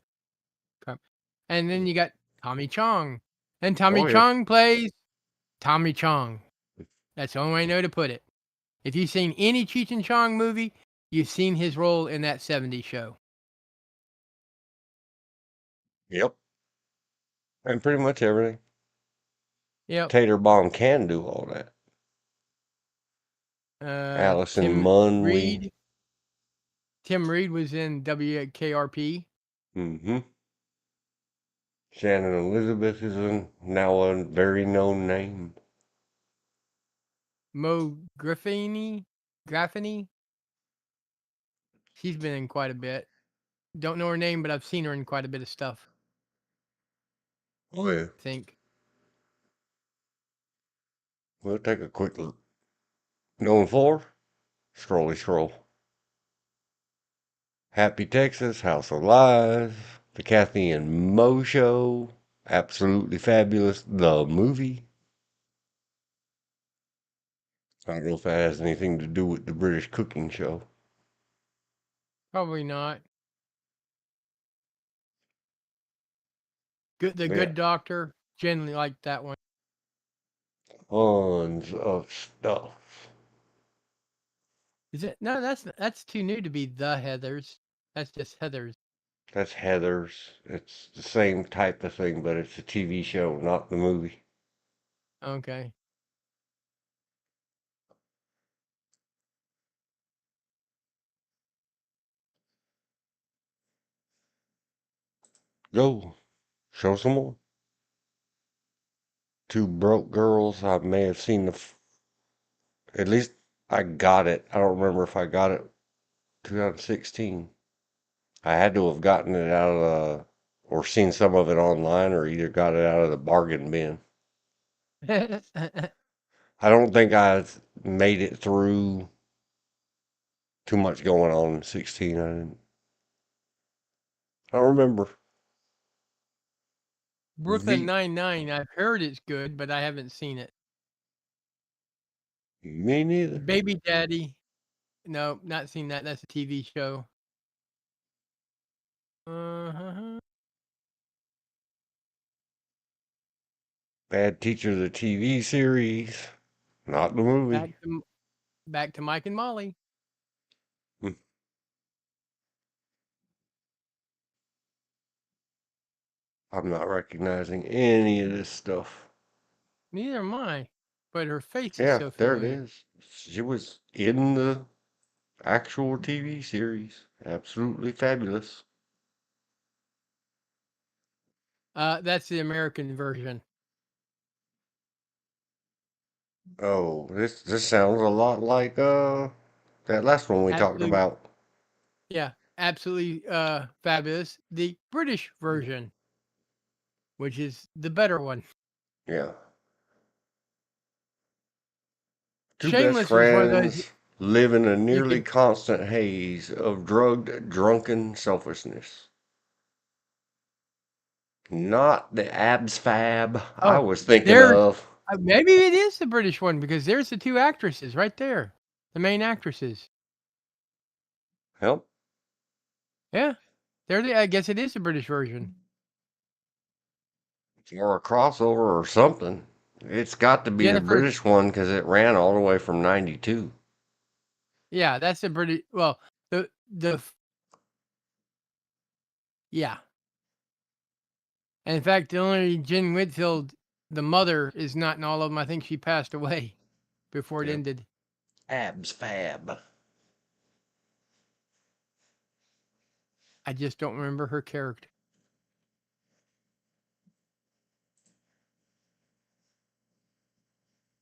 and then you got Tommy Chong, and Tommy
Oh yeah.
Chong plays Tommy Chong. That's the only way I know to put it. If you've seen any Cheech and Chong movie, you've seen his role in that '70s show.
Yep. And pretty much everything.
Yep.
Tater Bomb can do all that. Allison
Tim
Munley.
Reed. Tim Reed was in WKRP.
Mm-hmm. Shannon Elizabeth is now a very known name.
Mo Graffini. She's been in quite a bit. Don't know her name, but I've seen her in quite a bit of stuff.
Oh yeah.
I think.
We'll take a quick look. Known for Scrolly Scroll. Happy Texas, House of Lies, The Kathy and Mo Show, Absolutely Fabulous, the movie. I don't know if that has anything to do with the British cooking show.
Probably not. The
But yeah,
Good Doctor. Generally like that one.
tons of stuff.
Is it? No, that's too new to be the Heathers. That's just Heathers.
That's Heather's. It's the same type of thing, but it's a TV show, not the movie.
Okay.
Go, show some more. Two Broke Girls. I may have seen at least I got it. I don't remember if I got it 2016. I had to have gotten it out of or seen some of it online, or either got it out of the bargain bin. I don't think I made it through too much going on in 16. I don't remember.
Brooklyn
V.
Nine-Nine. I've heard it's good, but I haven't seen it.
Me neither.
Baby Daddy. No, not seen that. That's a TV show. Uh-huh.
Bad Teacher, the TV series, not the
Back
movie.
to back to Mike and Molly.
Hmm. I'm not recognizing any of this stuff.
Neither am I, but her face is
Yeah,
so
there it
familiar.
is. She was in the actual TV series. Absolutely fabulous.
That's the American version.
Oh, this sounds a lot like that last one we talked
Absolutely,
about.
yeah, absolutely fabulous. The British version, which is the better one.
Yeah. Two best
Shameless was one of those
friends live in a
you
nearly
could.
constant haze of drugged, drunken selfishness. Not the abs fab I
Oh,
was thinking
there's
of.
maybe it is the British one because there's the two actresses right there, the main actresses.
Help.
Yeah, they're the. I guess it is the British version.
Or a crossover or something. It's got to be the
Jennifer.
British one because it ran all the way from 92.
Yeah, that's the British. Well, the yeah, and in fact, the only Jen Whitfield, the mother, is not in all of them. I think she passed away before it
Yep.
ended.
Abs fab.
I just don't remember her character.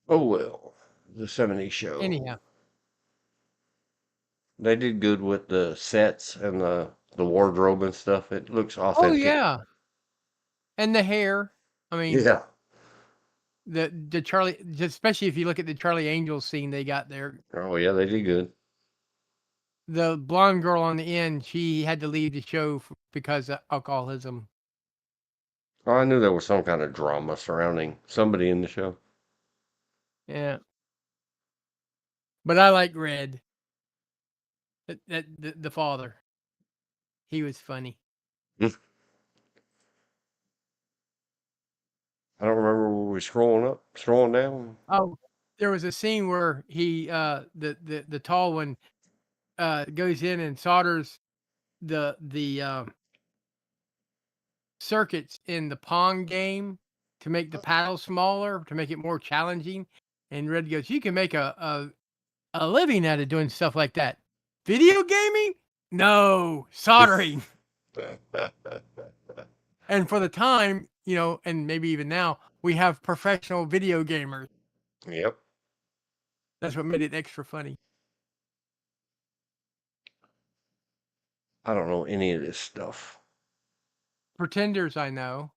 Oh well. The 70s show.
Anyhow.
They did good with the sets and the wardrobe and stuff. It looks
Oh
authentic.
yeah, and the hair. I mean,
Yeah.
the Charlie, especially if you look at the Charlie Angels scene they got there.
Oh yeah, they did good.
The blonde girl on the end, she had to leave the show because of alcoholism.
Oh, I knew there was some kind of drama surrounding somebody in the show.
Yeah, but I like Red. The father. He was funny.
I don't remember were we scrolling down.
Oh, there was a scene where he the tall one goes in and solders the circuits in the Pong game to make the paddle smaller, to make it more challenging. And Red goes, "You can make a living out of doing stuff like that. Video gaming? No, soldering." And for the time, and maybe even now, we have professional video gamers.
Yep.
That's what made it extra funny.
I don't know any of this stuff.
Pretenders, I know.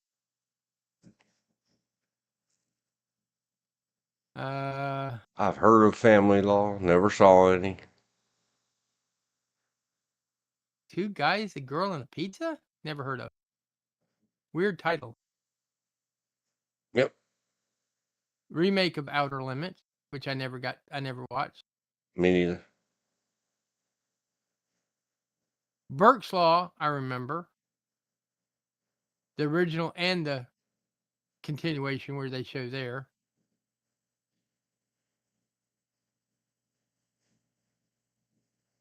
Uh,
I've heard of Family Law, never saw any.
Two guys, a girl, and a pizza? Never heard of. Weird title.
Yep.
Remake of Outer Limits, which I never watched.
Me neither.
Burke's Law, I remember. The original and the continuation where they show there.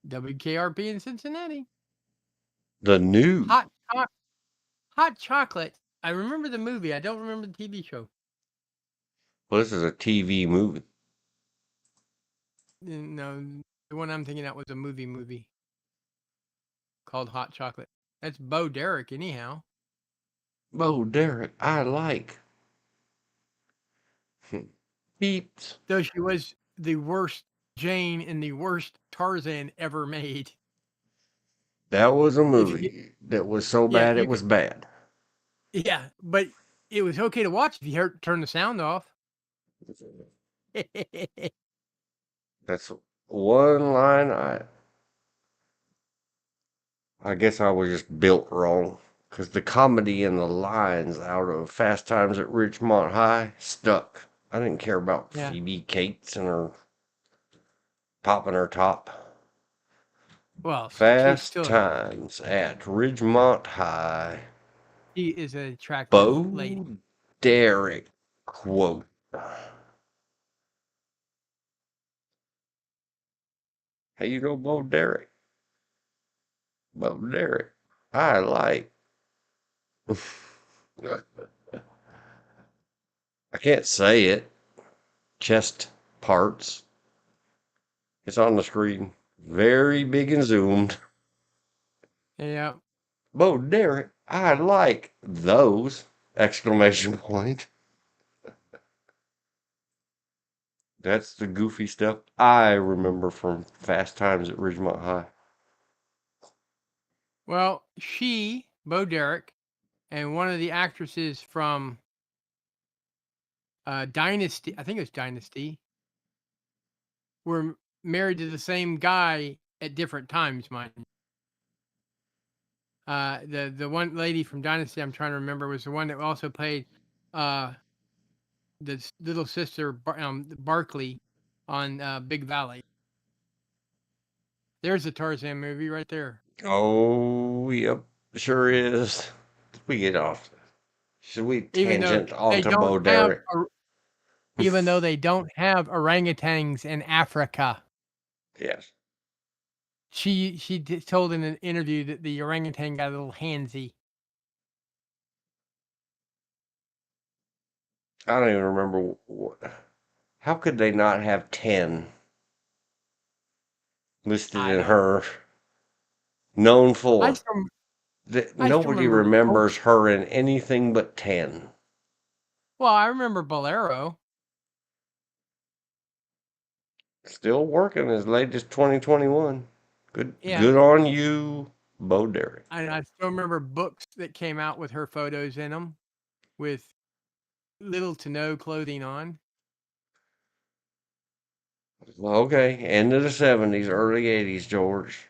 WKRP in Cincinnati.
The new.
Hot Hot Chocolate. I remember the movie. I don't remember the TV show.
Well, this is a TV movie.
No, the one I'm thinking of was a movie called Hot Chocolate. That's Bo Derek, anyhow.
Bo Derek, I like. Beeps.
Though she was the worst Jane in the worst Tarzan ever made.
That was a
If you,
movie that was so
yeah,
bad
you
it
could,
was bad.
yeah, but it was okay to watch if you turn the sound off.
That's one line I guess I was just built wrong. Because the comedy and the lines out of Fast Times at Ridgemont High stuck. I didn't care about
Yeah.
Phoebe Cates and her popping her top.
Well, she's
Fast
still
Times at Ridgemont High.
she is an attractive lady.
Bo Derek quote. Hey, you know Bo Derek? Bo Derek. I like. I can't say it. Chest parts. It's on the screen. Very big and zoomed.
Yeah.
Bo Derek, I like those! Exclamation point. That's the goofy stuff I remember from Fast Times at Ridgemont High.
Well, Bo Derek, and one of the actresses from Dynasty, I think it was Dynasty, were married to the same guy at different times, mind you. The one lady from Dynasty I'm trying to remember was the one that also played the little sister Barkley on Big Valley. There's the Tarzan movie right there.
Oh, yep, sure is. We get off. Should we
Even though
tangent
they
onto
don't
Bo
have,
Derek?
even though they don't have orangutans in Africa.
Yes.
She told in an interview that the orangutan got a little handsy.
I don't even remember. How could they not have 10 listed
I
in
don't know.
her known
I
for?
still, I still
Nobody
remember.
remembers her in anything but 10.
Well, I remember Bolero.
Still working as late as 2021. Good,
Yeah,
good on you, Bo Derek.
and I still remember books that came out with her photos in them, with little to no clothing on.
Well, okay, end of the 70s, early 80s, George.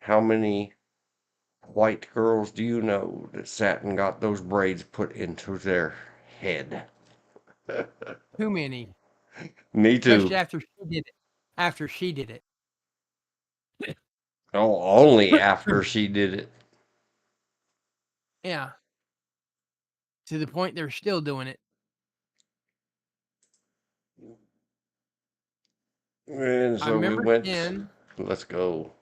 How many white girls do you know that sat and got those braids put into their head?
Too many,
Me
especially
too.
after she did it. After she did it.
Oh, only after she did it.
Yeah, to the point they're still doing it.
And
I
so we
remember
went,
10.
let's go.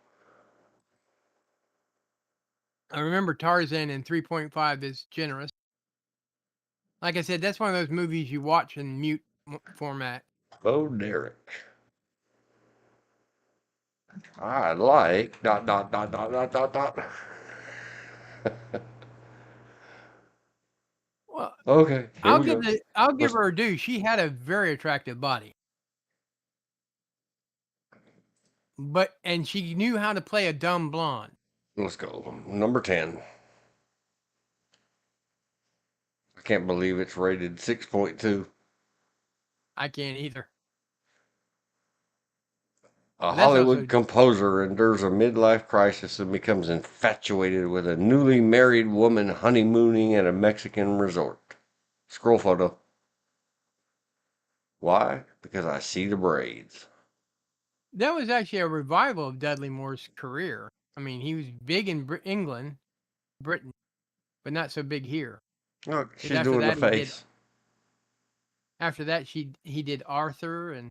I remember Tarzan, and 3.5 is generous. Like I said, that's one of those movies you watch in mute format.
Bo Derek. I like dot dot dot dot dot dot dot.
Well,
Okay, here we go.
I'll give
Let's
her a due. She had a very attractive body, and she knew how to play a dumb blonde.
let's go. Number 10. I can't believe it's rated 6.2.
I can't either.
A
But that's also
Hollywood composer endures a midlife crisis and becomes infatuated with a newly married woman honeymooning at a Mexican resort. Scroll photo. Why? Because I see the braids.
that was actually a revival of Dudley Moore's career. I mean, he was big in England, Britain, but not so big here.
Look,
Because
she's doing the face.
After that he did Arthur, and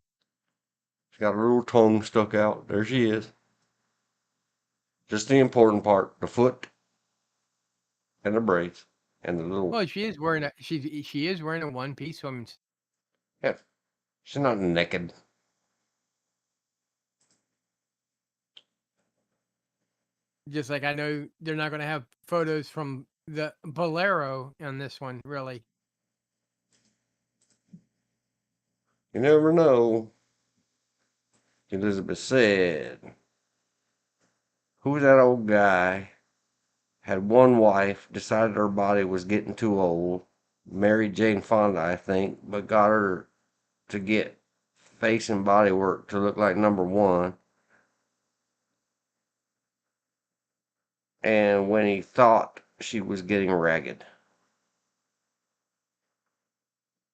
She's got a little tongue stuck out. There she is. Just the important part, the foot and the braids and the little.
well, she is wearing a one piece swimming.
Yeah, she's not naked.
Just like I know they're not going to have photos from the Bolero on this one, really.
You never know. Elizabeth said, "Who's that old guy? Had one wife, decided her body was getting too old, married Jane Fonda, I think, but got her to get face and body work to look like number one. And when he thought she was getting ragged,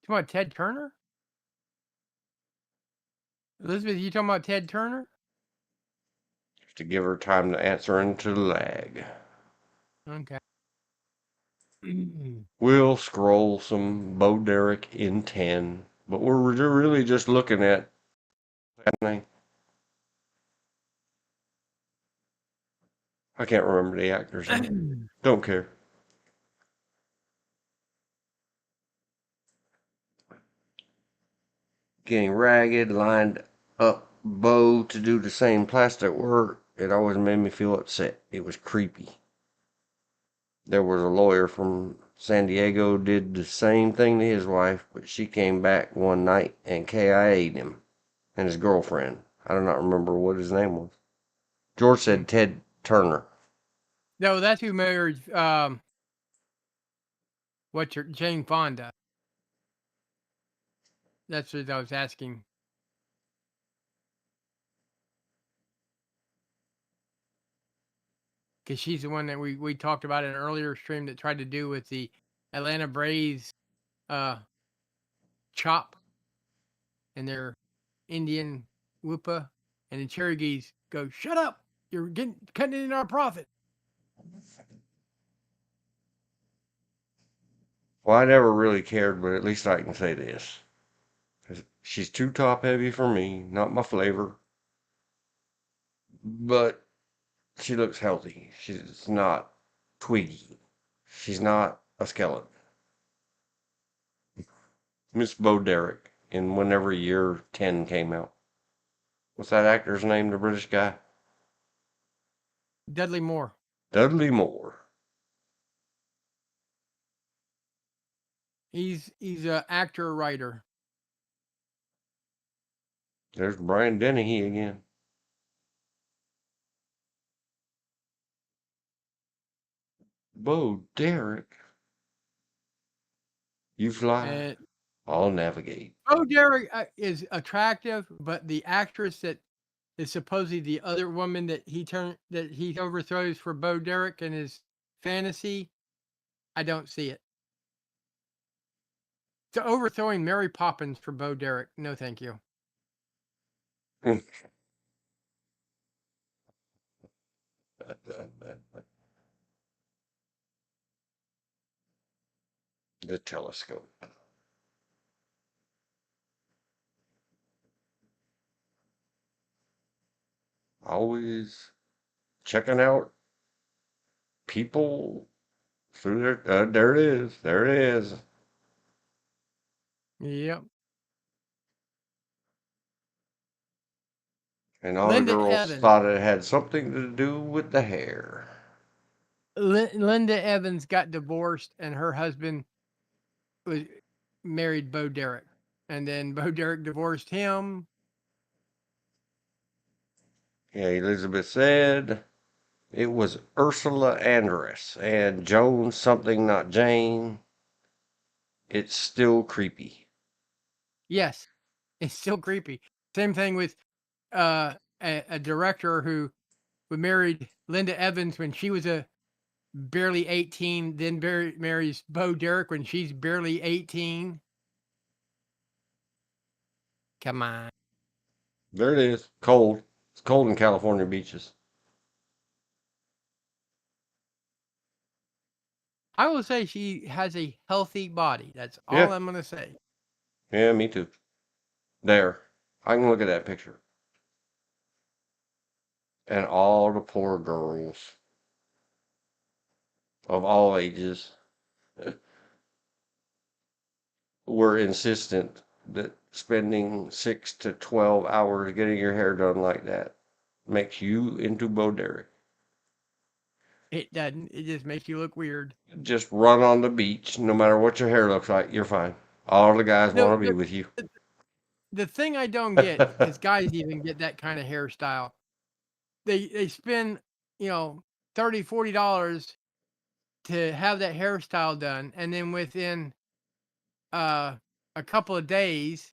You talking about Ted Turner? Elizabeth, you talking about Ted Turner?
to give her time to answer into the lag.
Okay.
We'll scroll some Bo Derek in 10, but we're really just looking at. I can't remember the actor's name. Don't care. getting ragged, lined up bow to do the same plastic work. It always made me feel upset. It was creepy. There was a lawyer from San Diego did the same thing to his wife, but she came back one night and KIA'd him and his girlfriend. I do not remember what his name was. George said Ted Turner.
No, that's who married Jane Fonda. That's what I was asking. Because she's the one that we talked about in an earlier stream that tried to do with the Atlanta Braves chop and their Indian whoopa, and the Cherokees go, "Shut up! You're cutting in our profit."
Well, I never really cared, but at least I can say this. She's too top heavy for me, not my flavor. But she looks healthy. She's not Twiggy. She's not a skeleton. Miss Bo Derek in whenever year 10 came out. What's that actor's name, the British guy?
Dudley Moore.
Dudley Moore.
He's an actor, writer.
There's Brian Dennehy again. Bo Derek. You fly, I'll navigate.
Bo Derek is attractive, but the actress that is supposedly the other woman that he overthrows for Bo Derek and his fantasy, I don't see it. So overthrowing Mary Poppins for Bo Derek, no thank you.
The telescope. Always checking out people through their. There it is. There it is.
Yep.
And all
Linda
the girls
Evans.
thought it had something to do with the hair.
Linda Evans got divorced, and her husband married Bo Derek, and then Bo Derek divorced him.
Yeah, Elizabeth said it was Ursula Andress and Joan something, not Jane. It's still creepy.
Yes, it's still creepy. Same thing with a director who married Linda Evans when she was barely 18, then marries Bo Derek when she's barely 18. Come on.
There it is. Cold. It's cold in California beaches.
I will say she has a healthy body. That's all I'm going to say.
Yeah, me too. There. I can look at that picture. And all the poor girls of all ages were insistent that spending 6 to 12 hours getting your hair done like that makes you into Bo Derek.
It doesn't. It just makes you look weird.
Just run on the beach. No matter what your hair looks like, you're fine. All the guys want to be with you.
The thing I don't get is guys even get that kind of hairstyle. They spend, $30, $40 to have that hairstyle done, and then within a couple of days,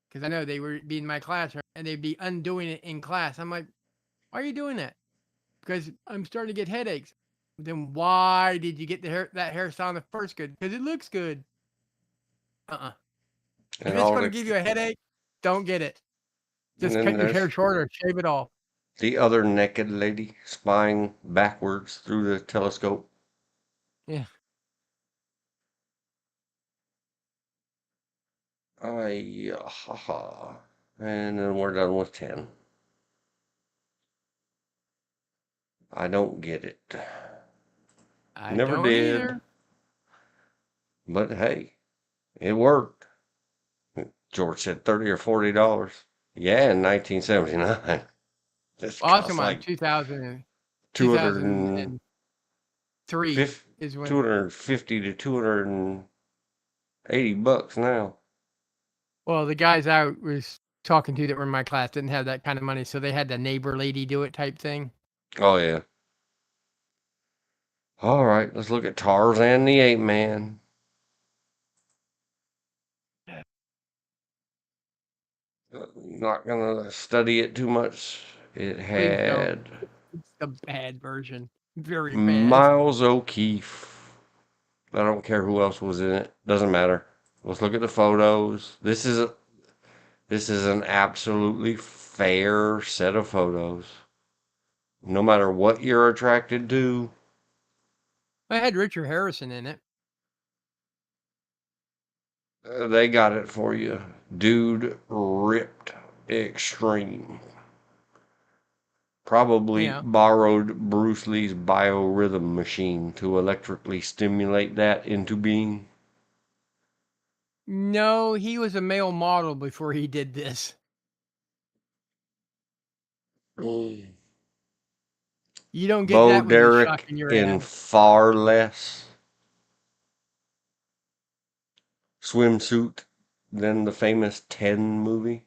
because I know they were be in my classroom, and they'd be undoing it in class. I'm like, why are you doing that? Because I'm starting to get headaches. Then why did you get that hairstyle in the first good? Because it looks good. If it's going to give you a headache, don't get it. Just cut your hair short or shave it off.
The other naked lady spying backwards through the telescope.
Yeah.
Haha. And then we're done with 10. I don't get it.
I
Never
don't
did.
either.
But hey, it worked. George said $30 or $40. Yeah, in 1979. This
Awesome
costs
on
like
2000,
250
2003 is when.
250 to $280 now.
Well, the guys I was talking to that were in my class didn't have that kind of money, so they had the neighbor lady do it type thing.
Oh yeah. All right, let's look at Tarzan the Ape Man. Not gonna study it too much. It
Please don't.
had
It's a bad version. Very bad.
Miles O'Keefe. I don't care who else was in it. Doesn't matter. Let's look at the photos. This is an absolutely fair set of photos. No matter what you're attracted to,
I had Richard Harrison in it.
they got it for you. Dude ripped extreme. Probably
Yeah.
borrowed Bruce Lee's biorhythm machine to electrically stimulate that into being.
No, he was a male model before he did this.
Mm.
You don't get
Bo
that with a shock
Derek
in your
in
ass.
far less swimsuit than the famous 10 movie.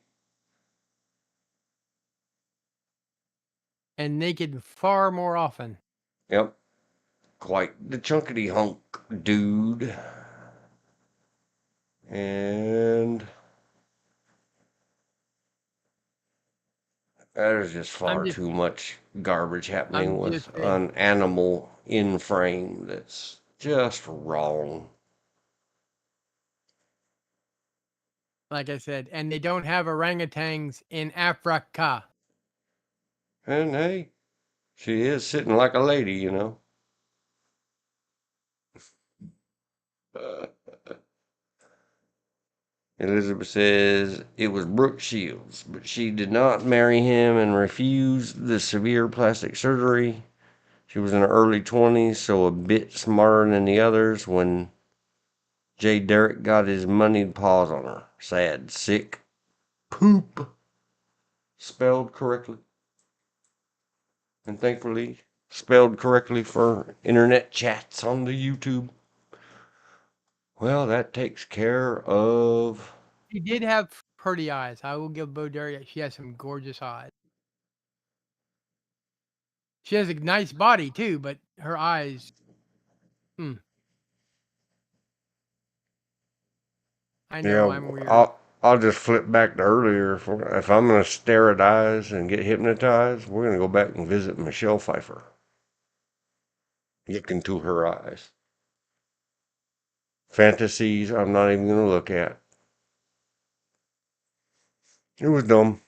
And naked far more often.
Yep. Quite the chunkity hunk dude. And there's just far too much garbage happening
I'm
with
just saying.
an animal in frame that's just wrong.
Like I said, and they don't have orangutans in Africa.
And hey, she is sitting like a lady, you know. Uh, Elizabeth says it was Brooke Shields, but she did not marry him and refused the severe plastic surgery. She was in her early 20s, so a bit smarter than the others when Jay Derrick got his moneyed paws on her. Sad, sick, poop, spelled correctly. And thankfully, spelled correctly for internet chats on the YouTube. Well, that takes care of.
She did have pretty eyes. I will give Bo Derek. She has some gorgeous eyes. She has a nice body too, but her eyes. I know
Yeah,
I'm weird.
I'll just flip back to earlier. If I'm gonna stare at eyes and get hypnotized, we're gonna go back and visit Michelle Pfeiffer. Look into her eyes. Fantasies I'm not even gonna look at. It was dumb.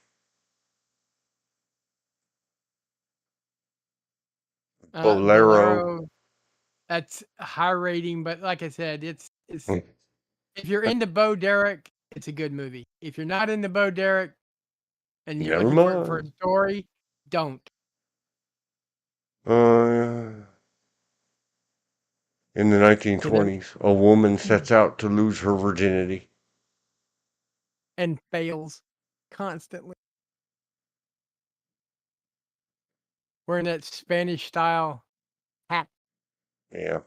Bolero.
Bolero. That's high rating, but like I said, it's
Hmm.
if you're into Bo Derek, it's a good movie. If you're not into Bo Derek and you're
Never
looking for a
mind.
story, don't.
Uh, in the 1920s, a woman sets out to lose her virginity.
And fails constantly. Wearing that Spanish style hat.
Yeah.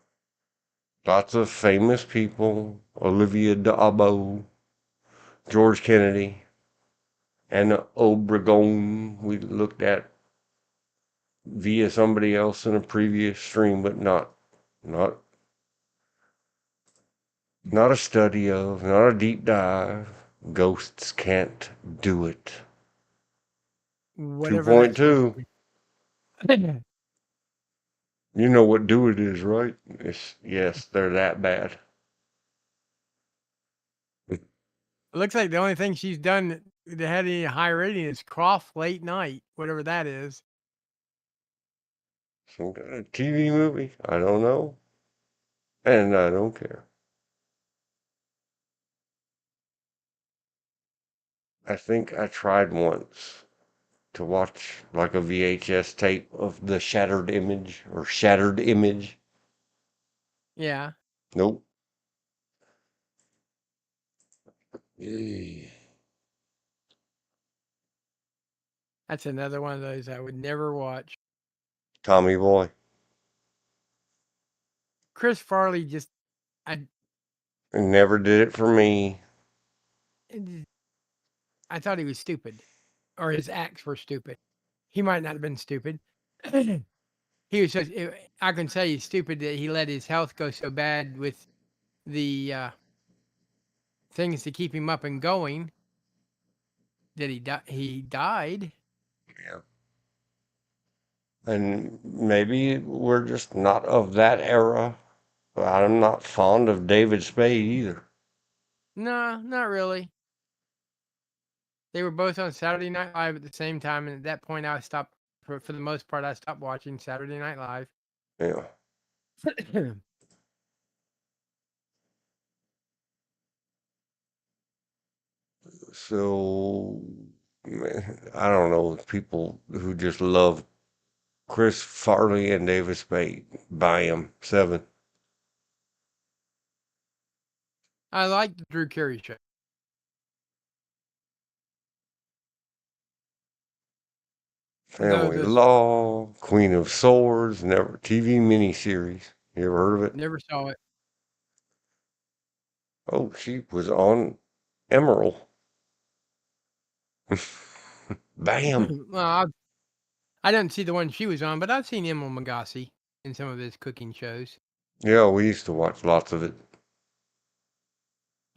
Lots of famous people. Olivia d'Abo, George Kennedy, Anna Obregon. We looked at via somebody else in a previous stream, but not not a study of, not a deep dive. Ghosts can't do it.
Whatever that's supposed
2.2.
to be.
You know what do it is, right? Yes, they're that bad.
It looks like the only thing she's done that had any high rating is Croft Late Night, whatever that is.
Some kind of TV movie? I don't know. And I don't care. I think I tried once to watch like a VHS tape of the Shattered Image or Shattered Image.
Yeah.
Nope. Yay.
That's another one of those I would never watch.
Tommy Boy.
Chris Farley just, I,
Never did it for me.
I thought he was stupid, or his acts were stupid. He might not have been stupid. He was just, I can say he's stupid that he let his health go so bad with the things to keep him up and going that he died.
Yeah. And maybe we're just not of that era. But I'm not fond of David Spade either.
No, not really. They were both on Saturday Night Live at the same time, and at that point, I stopped. For the most part, I stopped watching Saturday Night Live.
Yeah. So, man, I don't know, people who just love Chris Farley and David Spade. Buy him. 7.
I like the Drew Carey show.
Family Law, Queen of Swords, never TV miniseries. You ever heard of it?
Never saw it.
Oh, she was on Emerald. Bam.
Well, I didn't see the one she was on, but I've seen Emil Magassi in some of his cooking shows.
Yeah, we used to watch lots of it.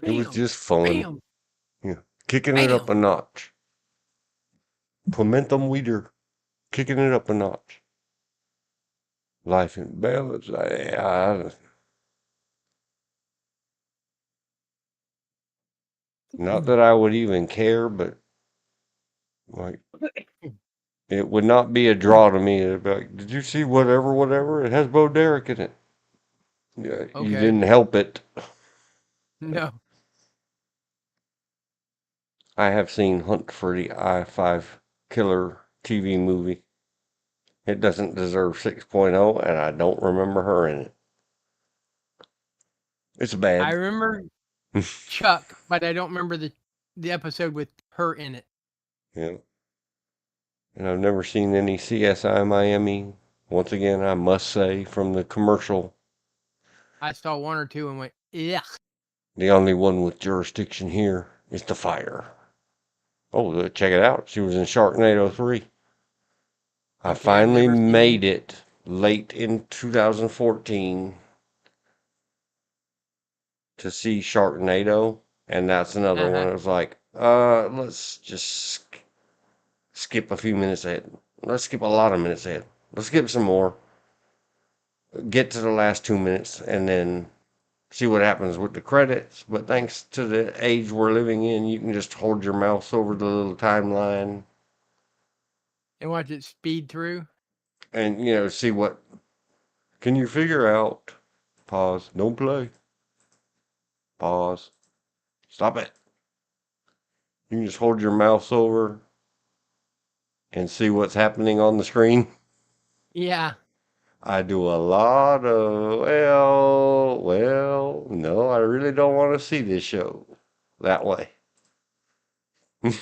It was just fun.
Bam.
Yeah, kicking it up a notch. Pimentum Weeder, kicking it up a notch. Life in balance. Not that I would even care, but like, it would not be a draw to me. It'd be like, did you see whatever? It has Bo Derek in it. Yeah, you didn't help it.
No.
I have seen Hunt for the I-5 Killer TV movie. It doesn't deserve 6.0, and I don't remember her in it. It's bad.
I remember Chuck, but I don't remember the episode with her in it.
Yeah. And I've never seen any CSI Miami. Once again, I must say, from the commercial.
I saw one or two and went, yeah.
The only one with jurisdiction here is the fire. Oh, check it out. She was in Sharknado 3. I finally made it late in 2014 to see Sharknado, and that's another one. It was like, let's just skip a few minutes ahead. Let's skip a lot of minutes ahead. Let's skip some more. Get to the last 2 minutes, and then see what happens with the credits. But thanks to the age we're living in, you can just hold your mouse over the little timeline
and watch it speed through.
And, see what can you figure out. Pause. Don't play. Pause. Stop it. You can just hold your mouse over and see what's happening on the screen.
Yeah.
I do a lot of, no, I really don't want to see this show that way.
Did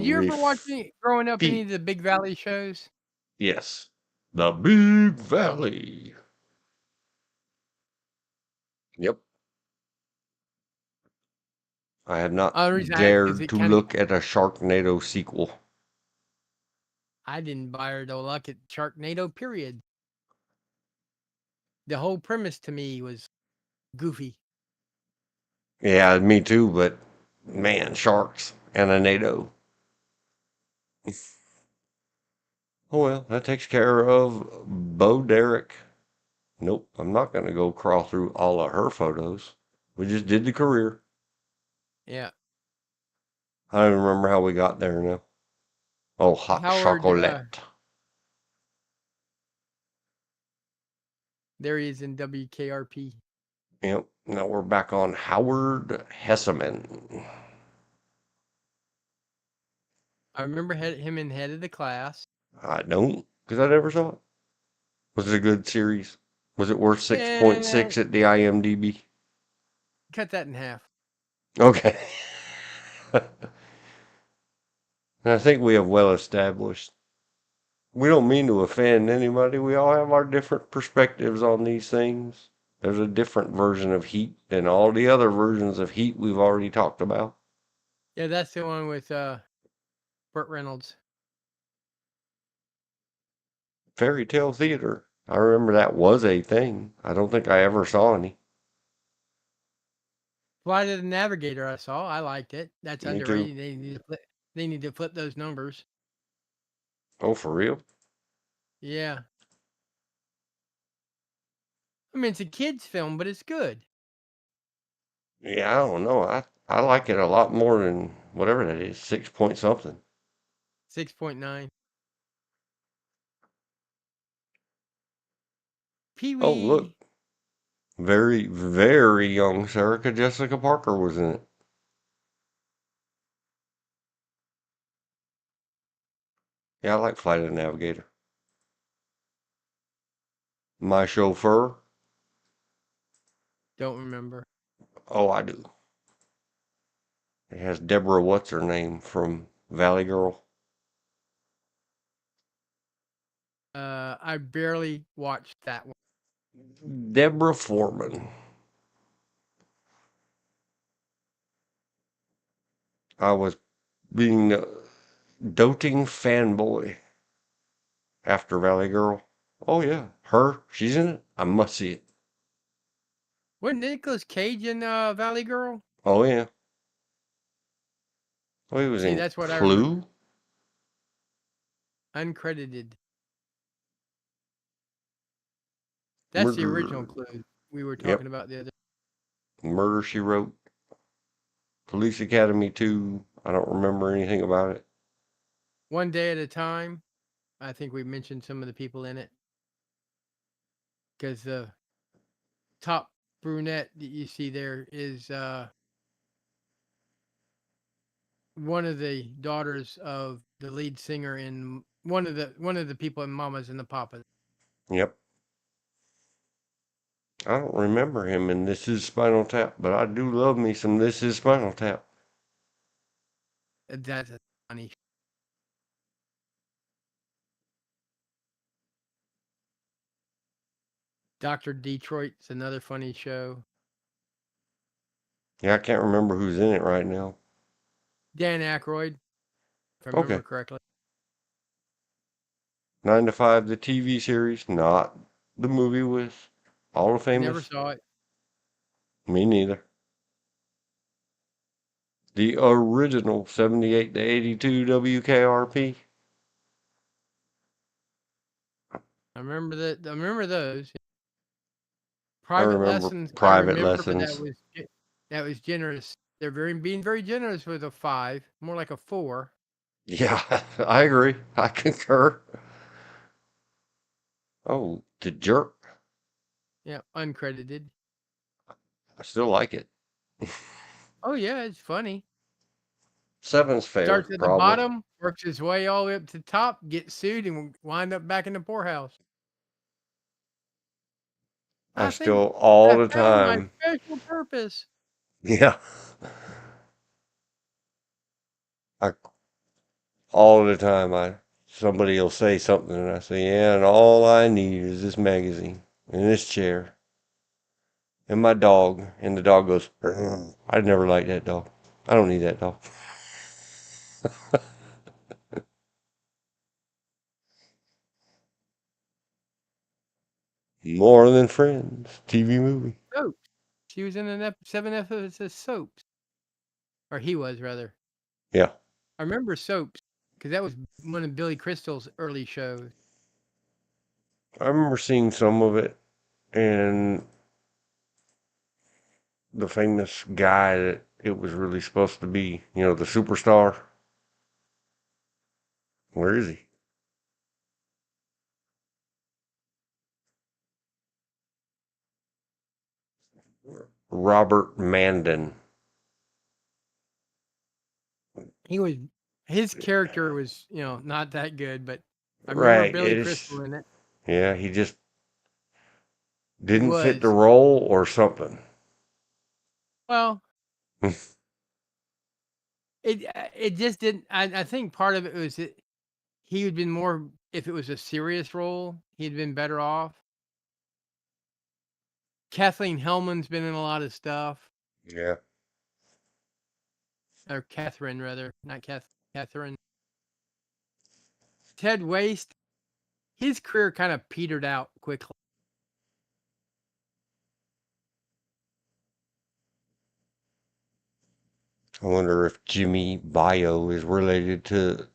you ever watch growing up any of the Big Valley shows?
Yes. The Big Valley. Yep. I had not dared to look at a Sharknado sequel.
I didn't buy her to look at Sharknado, period. The whole premise to me was goofy.
Yeah, me too, but man, sharks and a NATO. Oh well, that takes care of Bo Derek. Nope, I'm not going to go crawl through all of her photos. We just did the career.
Yeah.
I don't even remember how we got there now. Oh, hot chocolate.
There he is in WKRP.
Yep, now we're back on Howard Hesseman.
I remember him in Head of the Class.
I don't, because I never saw it. Was it a good series? Was it worth 6.6 at the IMDb?
Cut that in half.
Okay. And I think we have well established. We don't mean to offend anybody. We all have our different perspectives on these things. There's a different version of heat than all the other versions of heat we've already talked about.
Yeah, that's the one with Burt Reynolds.
Fairy tale theater. I remember that was a thing. I don't think I ever saw any.
Flight of the Navigator I saw. I liked it. That's
Me too.
underrated. They need to flip those numbers.
Oh, for real?
Yeah. I mean, it's a kid's film, but it's good.
Yeah, I don't know. I like it a lot more than whatever that is, 6 point something.
6.9.
Oh, look.
Pee-wee.
Very, very young Sarah Jessica Parker was in it. Yeah, I like Flight of the Navigator. My Chauffeur.
Don't remember.
Oh, I do. It has Deborah, what's her name from Valley Girl.
I barely watched that one.
Deborah Foreman. I was being a doting fanboy after Valley Girl. Oh yeah, her. She's in it. I must see it.
Wasn't Nicolas Cage in Valley Girl?
Oh yeah. Oh, he was
See,
in
that's what I remember.
Clue.
Uncredited. That's the original
Murder.
Clue we were
Yep.
talking about the other.
Murder She Wrote. Police Academy 2. I don't remember anything about it.
One Day at a Time. I think we mentioned some of the people in it. Because the top brunette that you see there is one of the daughters of the lead singer in one of the people in Mamas and the Papas.
Yep. I don't remember him in This Is Spinal Tap, but I do love me some This Is Spinal Tap.
That's a funny. Dr. Detroit's another funny show.
Yeah, I can't remember who's in it right now.
Dan Aykroyd, if I remember
Okay.
correctly.
9 to 5, the TV series, not the movie with all the
Never
famous.
saw it.
Me neither. The original 78 to 82 WKRP.
I remember that. I remember those.
I
Private
remember
Lessons. I
Private
remember
Lessons.
that was generous. They're being very generous with a 5, more like a 4.
Yeah, I agree. I concur. Oh, The Jerk.
Yeah, uncredited.
I still like it.
Oh yeah, it's funny.
Seven's fair,
Starts at the
probably.
bottom, works his way all the way up to the top, gets sued, and wind up back in the poorhouse.
I
I think
still, all
I
the
found my
time.
special purpose.
Yeah. I, all the time, somebody will say something, and I say, yeah, and all I need is this magazine and this chair and my dog. And the dog goes, I'd never like that dog. I don't need that dog. More Than Friends, TV movie.
Soaps. She was in 7 episodes of Soaps, or he was rather.
Yeah.
I remember Soaps because that was one of Billy Crystal's early shows.
I remember seeing some of it, and the famous guy that it was really supposed to be, the superstar. Where is he? Robert Mandan.
He was his character was not that good, but I remember
Right.
Billy Crystal in it.
Yeah, he just
He
didn't fit the
was
role or something.
well. It just didn't. I think part of it was that he would been more if it was a serious role, he'd been better off. Kathleen Hellman's been in a lot of stuff,
Yeah.
or Catherine rather, not Catherine. Ted Waste, his career kind of petered out quickly.
I wonder if Jimmy Bio is related to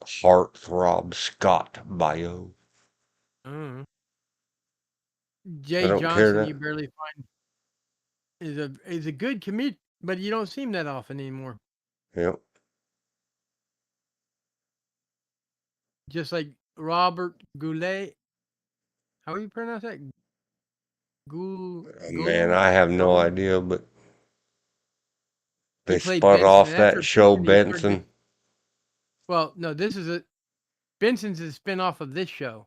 heartthrob Scott Bio.
Mm.
I
Jay
don't care
Johnson,
that.
you barely find is a good commute, but you don't see him that often anymore.
Yep.
Just like Robert Goulet, how do you pronounce that?
Man,
Gould,
I have no
Gould.
idea, but
He
they
played
spun
Benson,
off
and after
that show
Benson, he started.
Benson.
Well, no, this is a Benson's a spinoff of this show,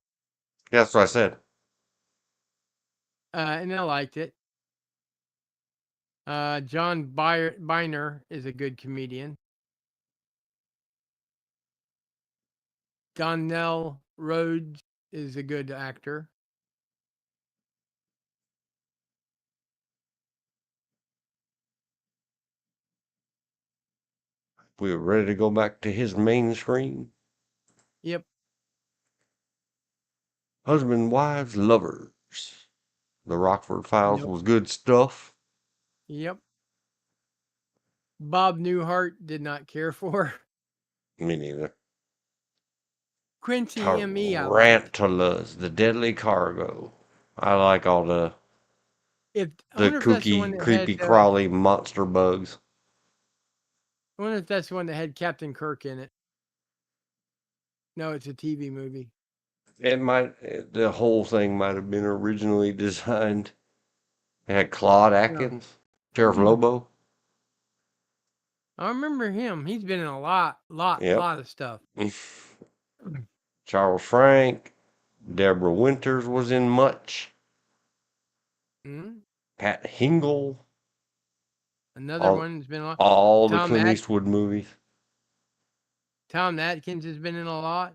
That's what I said.
and I liked it. John Biner is a good comedian. Donnell Rhodes is a good actor.
We were ready to go back to his main screen.
Yep.
Husband, wives, lovers. The Rockford Files
Nope.
was good stuff.
Yep. Bob Newhart did not care for.
Me neither.
Quincy M.E. I liked.
Tarantulas, the deadly cargo. I like all
I
the
wonder if that's the one
kooky,
that had.
creepy, crawly monster bugs.
I wonder if that's the one that had Captain Kirk in it. No, it's a TV movie.
The whole thing might have been originally designed. It had Claude
No.
Atkins, Sheriff Lobo.
I remember him. He's been in a lot
Yep.
of stuff.
Charles Frank. Deborah Winters was in much.
Mm-hmm.
Pat Hingle.
Another one has been a lot.
All the Clint Eastwood movies.
Tom Atkins has been in a lot.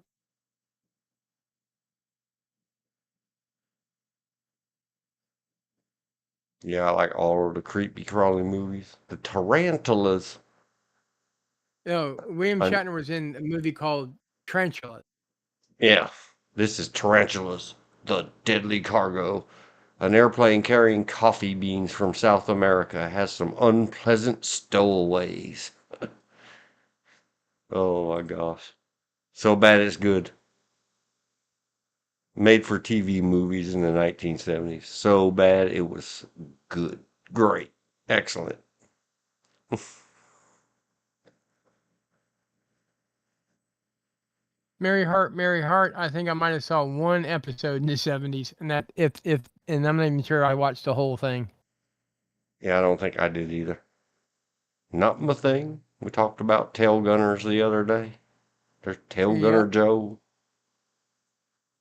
Yeah, I like all of the creepy crawly movies. The Tarantulas.
No, William Shatner was in a movie called Tarantula.
Yeah, this is Tarantulas, the deadly cargo. An airplane carrying coffee beans from South America has some unpleasant stowaways. Oh my gosh. So bad it's good. Made for TV movies in the 1970s. So bad it was good. Great. Excellent.
Mary Hart. I think I might have saw one episode in the 70s, and that if and I'm not even sure I watched the whole thing.
Yeah, I don't think I did either. Not my thing. We talked about tail gunners the other day. There's Tail Gunner
Yep.
Joe,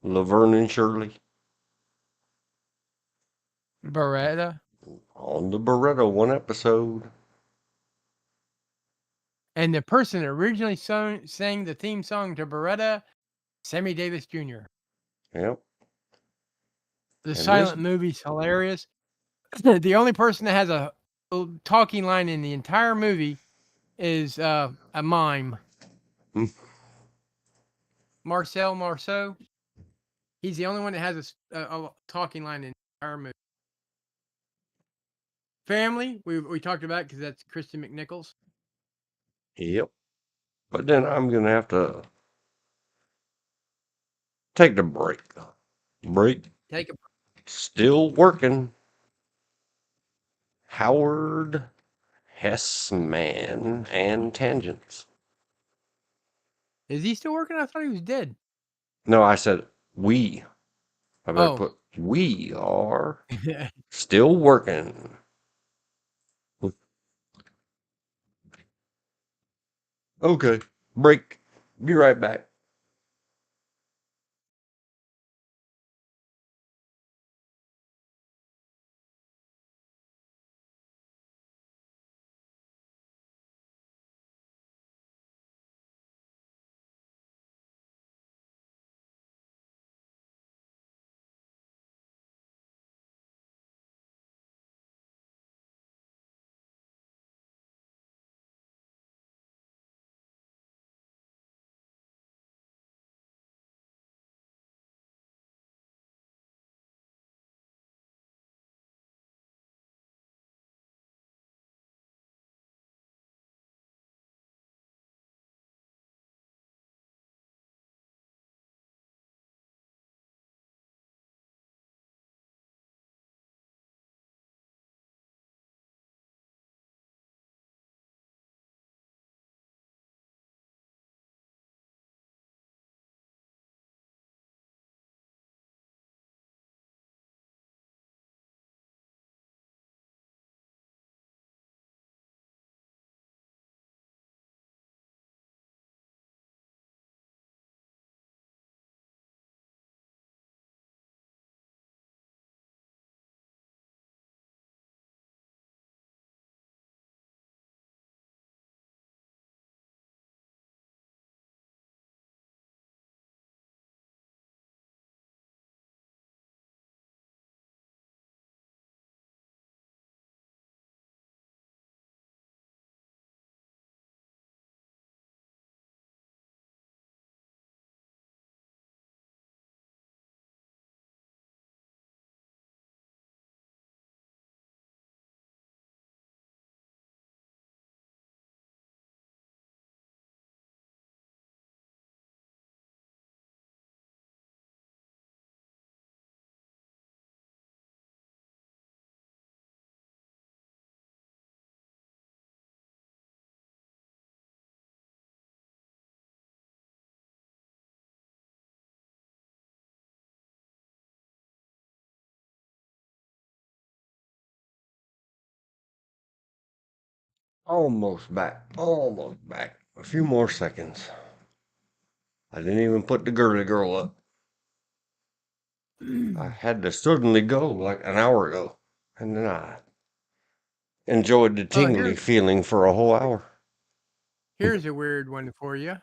Laverne and Shirley.
Beretta.
On the Beretta one episode.
And the person that originally sang the theme song to Beretta, Sammy Davis Jr.
Yep.
The
And
silent movie's hilarious. The only person that has a talking line in the entire movie is a mime. Marcel Marceau. He's the only one that has a talking line in the entire movie. Family, we talked about because that's Kristen McNichols.
Yep. But then I'm going to have to take the break.
Take a.
Still working. Howard Hessman and Tangents.
Is he still working? I thought he was dead.
No, I said we. I better put we are still working. Okay. Break. Be right back. Almost back. Almost back. A few more seconds. I didn't even put the girly girl up. I had to suddenly go like an hour ago. And then I enjoyed the
Oh,
tingly feeling for a whole hour.
here's a weird one for you.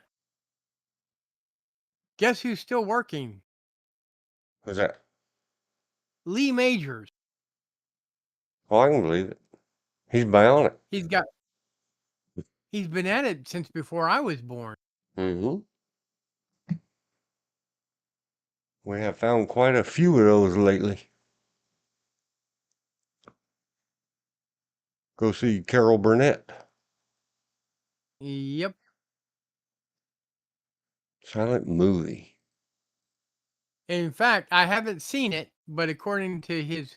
Guess who's still working?
Who's that?
Lee Majors.
Oh, I can believe it. He's bionic.
He's been at it since before I was born.
Mm-hmm. We have found quite a few of those lately. Go see Carol Burnett.
Yep.
Silent movie.
In fact, I haven't seen it, but according to his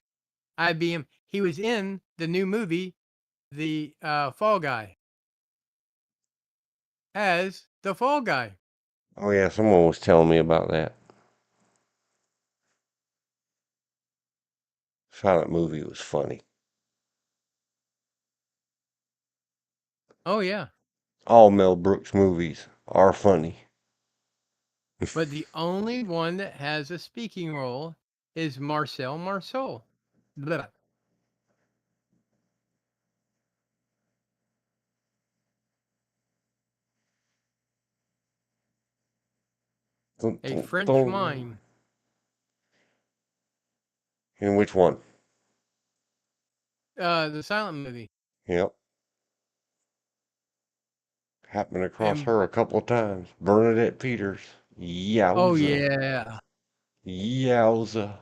IBM, he was in the new movie, The Fall Guy, as the Fall Guy.
Oh yeah, someone was telling me about that. Silent movie was funny.
Oh yeah.
All Mel Brooks movies are funny.
But the only one that has a speaking role is Marcel Marceau. Blah. A French mime.
In which one?
The silent movie.
Yep. Happened across
And
her a couple of times. Bernadette Peters. Yowza.
oh yeah.
Yowza.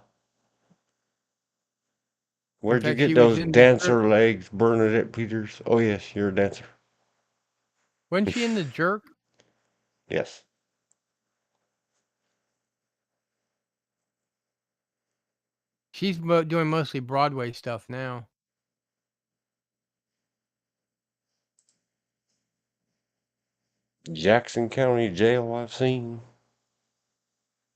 Where'd you
fact,
get
she was
those
in the
dancer legs, Bernadette Peters? Oh yes, you're a dancer.
Wasn't she in The Jerk?
Yes.
She's doing mostly Broadway stuff now.
Jackson County Jail I've seen.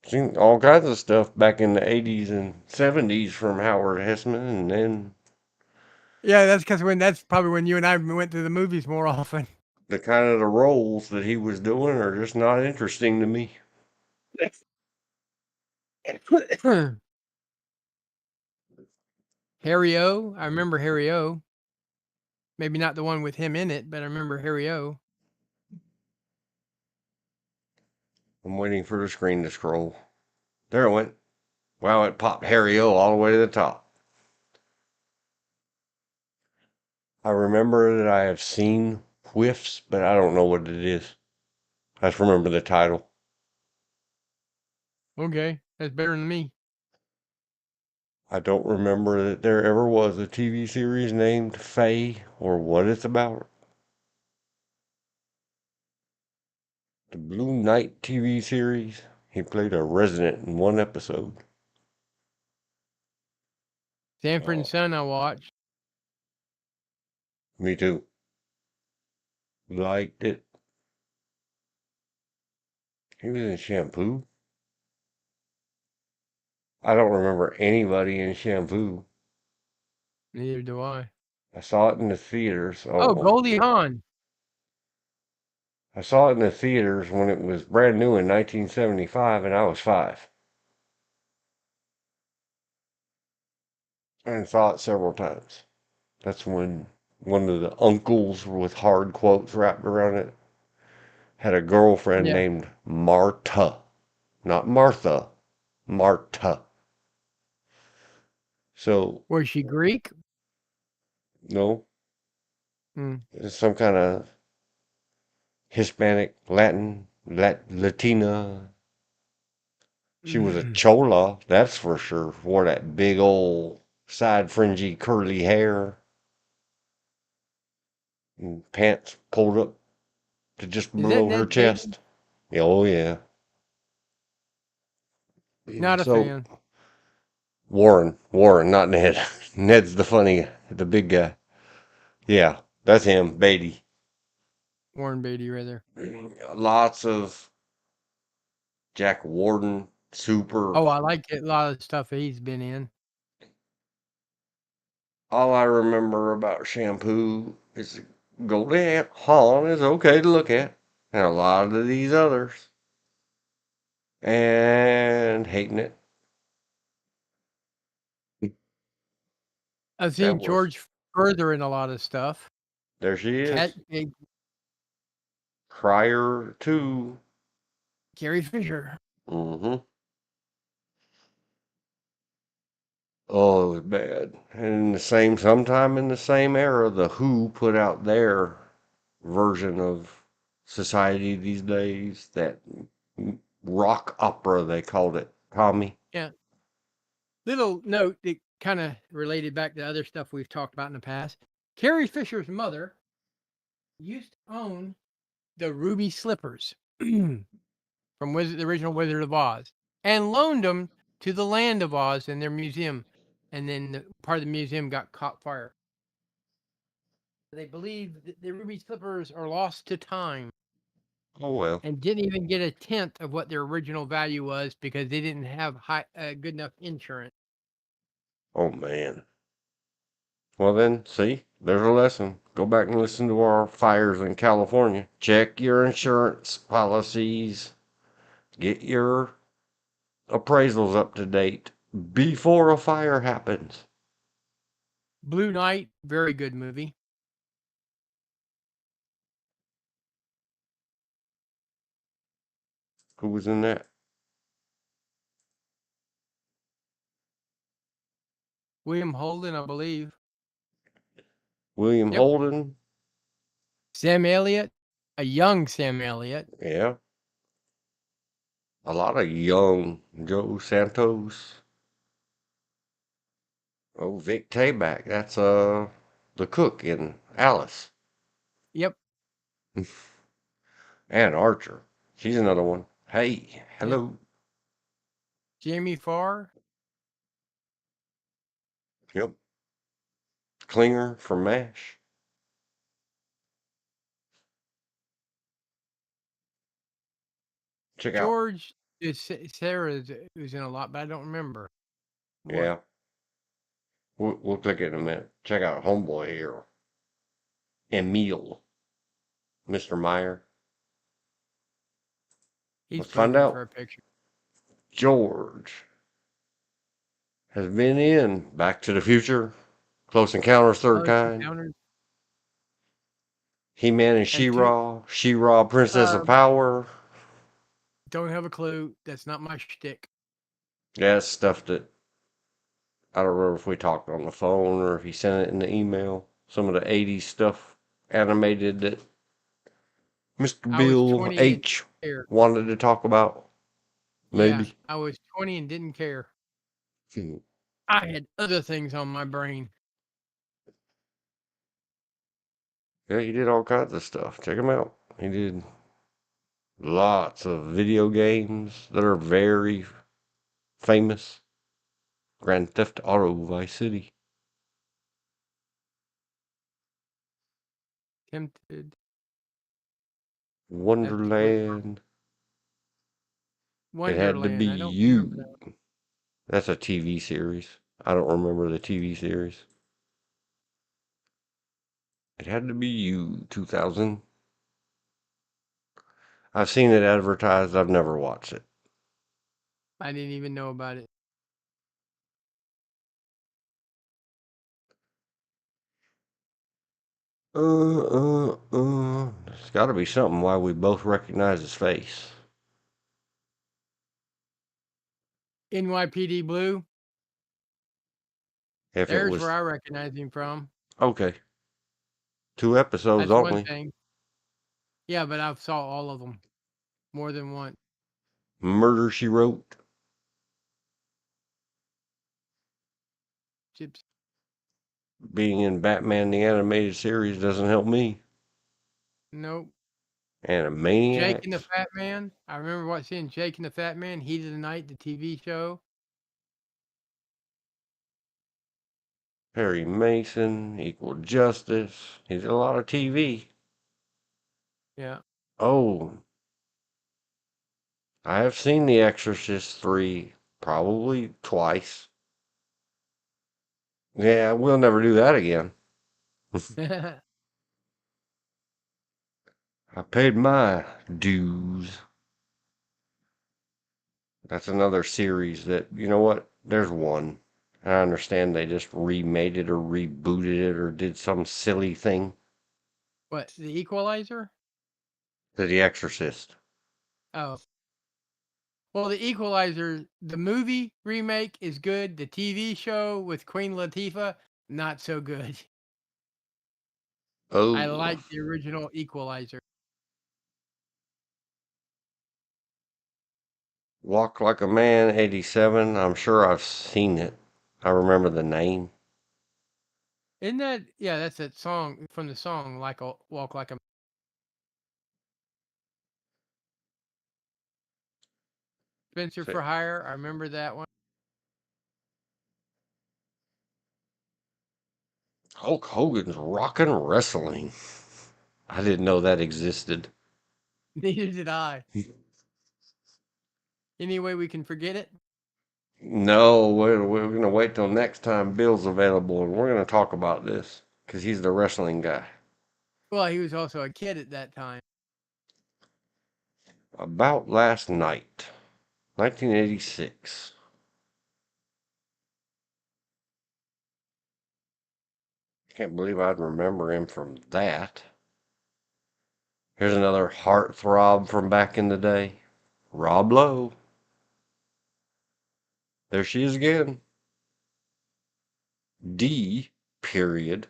Seen all kinds of stuff back in the 80s and 70s from Howard Hessman, and then
Yeah, that's probably when you and I went to the movies more often.
the kind of the roles that he was doing are just not interesting to me.
Harry O. I remember Harry O. Maybe not the one with him in it, but I remember Harry O.
I'm waiting for the screen to scroll. There it went. Wow, it popped Harry O all the way to the top. I remember that I have seen whiffs, but I don't know what it is. I just remember the title.
Okay, that's better than me.
I don't remember that there ever was a TV series named Faye or what it's about. The Blue Knight TV series, he played a resident in one episode.
Sanford and
Oh,
Son I watched.
me too. Liked it. He was in Shampoo. I don't remember anybody in Shampoo.
Neither do I.
I saw it in the theaters.
Oh,
Oh,
Goldie Hawn.
I saw it in the theaters when it was brand new in 1975, and I was 5. And saw it several times. That's when one of the uncles with hard quotes wrapped around it had a girlfriend
Yeah.
named Marta. Not Martha, Marta. So,
Was she Greek?
no,
Hmm.
it's some kind of Hispanic, Latin, Latina. She was a chola, that's for sure. Wore that big old side fringy curly hair and pants pulled up to just
Is that
below her
Ned Beatty?
chest. Oh yeah.
Not a
So
fan.
Warren, not Ned. Ned's the funny, the big guy. Yeah, that's him, Beatty.
Warren Beatty, rather.
Lots of Jack Warden, Super.
Oh, I like a lot of stuff he's been in.
All I remember about Shampoo is Goldie Hawn is okay to look at, and a lot of these others, and hating it.
I've
That
seen
was
George further in a lot of stuff.
there. She is. Crier too.
Carrie Fisher.
Mm-hmm. Oh, it was bad. And in the same, sometime in the same era, the Who put out their version of society these days. That rock opera they called it. Tommy.
Yeah. Little note that kind of related back to other stuff we've talked about in the past. Carrie Fisher's mother used to own the ruby slippers from the original Wizard of Oz, and loaned them to the Land of Oz in their museum, and then part of the museum got caught fire. They believe that the ruby slippers are lost to time
Oh well.
and didn't even get a tenth of what their original value was because they didn't have good enough insurance.
Oh man. Well then, see, there's a lesson. Go back and listen to our fires in California. Check your insurance policies. Get your appraisals up to date before a fire happens.
Blue Knight, very good movie.
Who was in that?
William Holden, I believe.
William
Yep.
Holden.
Sam Elliott, a young Sam Elliott.
Yeah. A lot of young Joe Santos. Oh, Vic Tayback. That's the cook in Alice.
Yep.
And Archer. She's another one. Hey,
Yep.
hello.
Jamie Farr.
Yep. Klinger from MASH. Check out.
George Sarah was in a lot, but I don't remember.
Yeah. We'll click it in a minute. Check out Homeboy here. Emil. Mr. Meyer.
He's
Let's find
perfect for
out.
a picture.
George has been in Back to the Future, Close Encounters, Third Kind, He-Man and She-Ra, She-Ra, Princess of Power.
Don't have a clue. That's not my shtick.
Yeah, it's stuff that I don't remember if we talked on the phone or if he sent it in the email. Some of the 80s stuff animated that Mr. Bill H wanted to talk about. Maybe.
Yeah, I was 20 and didn't care. I had other things on my brain.
Yeah, he did all kinds of stuff. Check him out. He did lots of video games that are very famous. Grand Theft Auto Vice City.
Tempted.
Wonderland. It had to be you. That's a TV series. I don't remember the TV series. It had to be you, 2000. I've seen it advertised. I've never watched it.
I didn't even know about it.
There's got to be something why we both recognize his face.
NYPD Blue.
If
There's
it was
where I recognize him from.
okay, 2 episodes
That's
only.
one thing. Yeah, but I've saw all of them more than once.
Murder, She Wrote.
Chips.
Being in Batman the Animated Series doesn't help me.
Nope.
Animaniacs.
Jake and the Fat Man. I remember seeing Jake and the Fat Man, Heat of the Night, the TV show.
Perry Mason, Equal Justice. He did a lot of TV.
Yeah.
Oh, I have seen The Exorcist 3 probably twice. Yeah, we'll never do that again. I paid my dues. That's another series that, you know what? There's one. I understand they just remade it or rebooted it or did some silly thing.
What, The Equalizer?
The Exorcist.
Oh. Well, The Equalizer, the movie remake is good. The TV show with Queen Latifah, not so good. I
Oh,
like the original Equalizer.
Walk Like a Man 87. I'm sure I've seen it. I remember the name.
Isn't that, yeah, that's that song from the song, like a Walk Like a Spencer
Say,
for Hire. I remember that one.
Hulk Hogan's Rockin' Wrestling. I didn't know that existed.
Neither did I. Any way we can forget it?
No, we're going to wait till next time Bill's available and we're going to talk about this because he's the wrestling guy.
Well, he was also a kid at that time.
About last night, 1986. Can't believe I'd remember him from that. Here's another heartthrob from back in the day. Rob Lowe. There she is again. D. Period.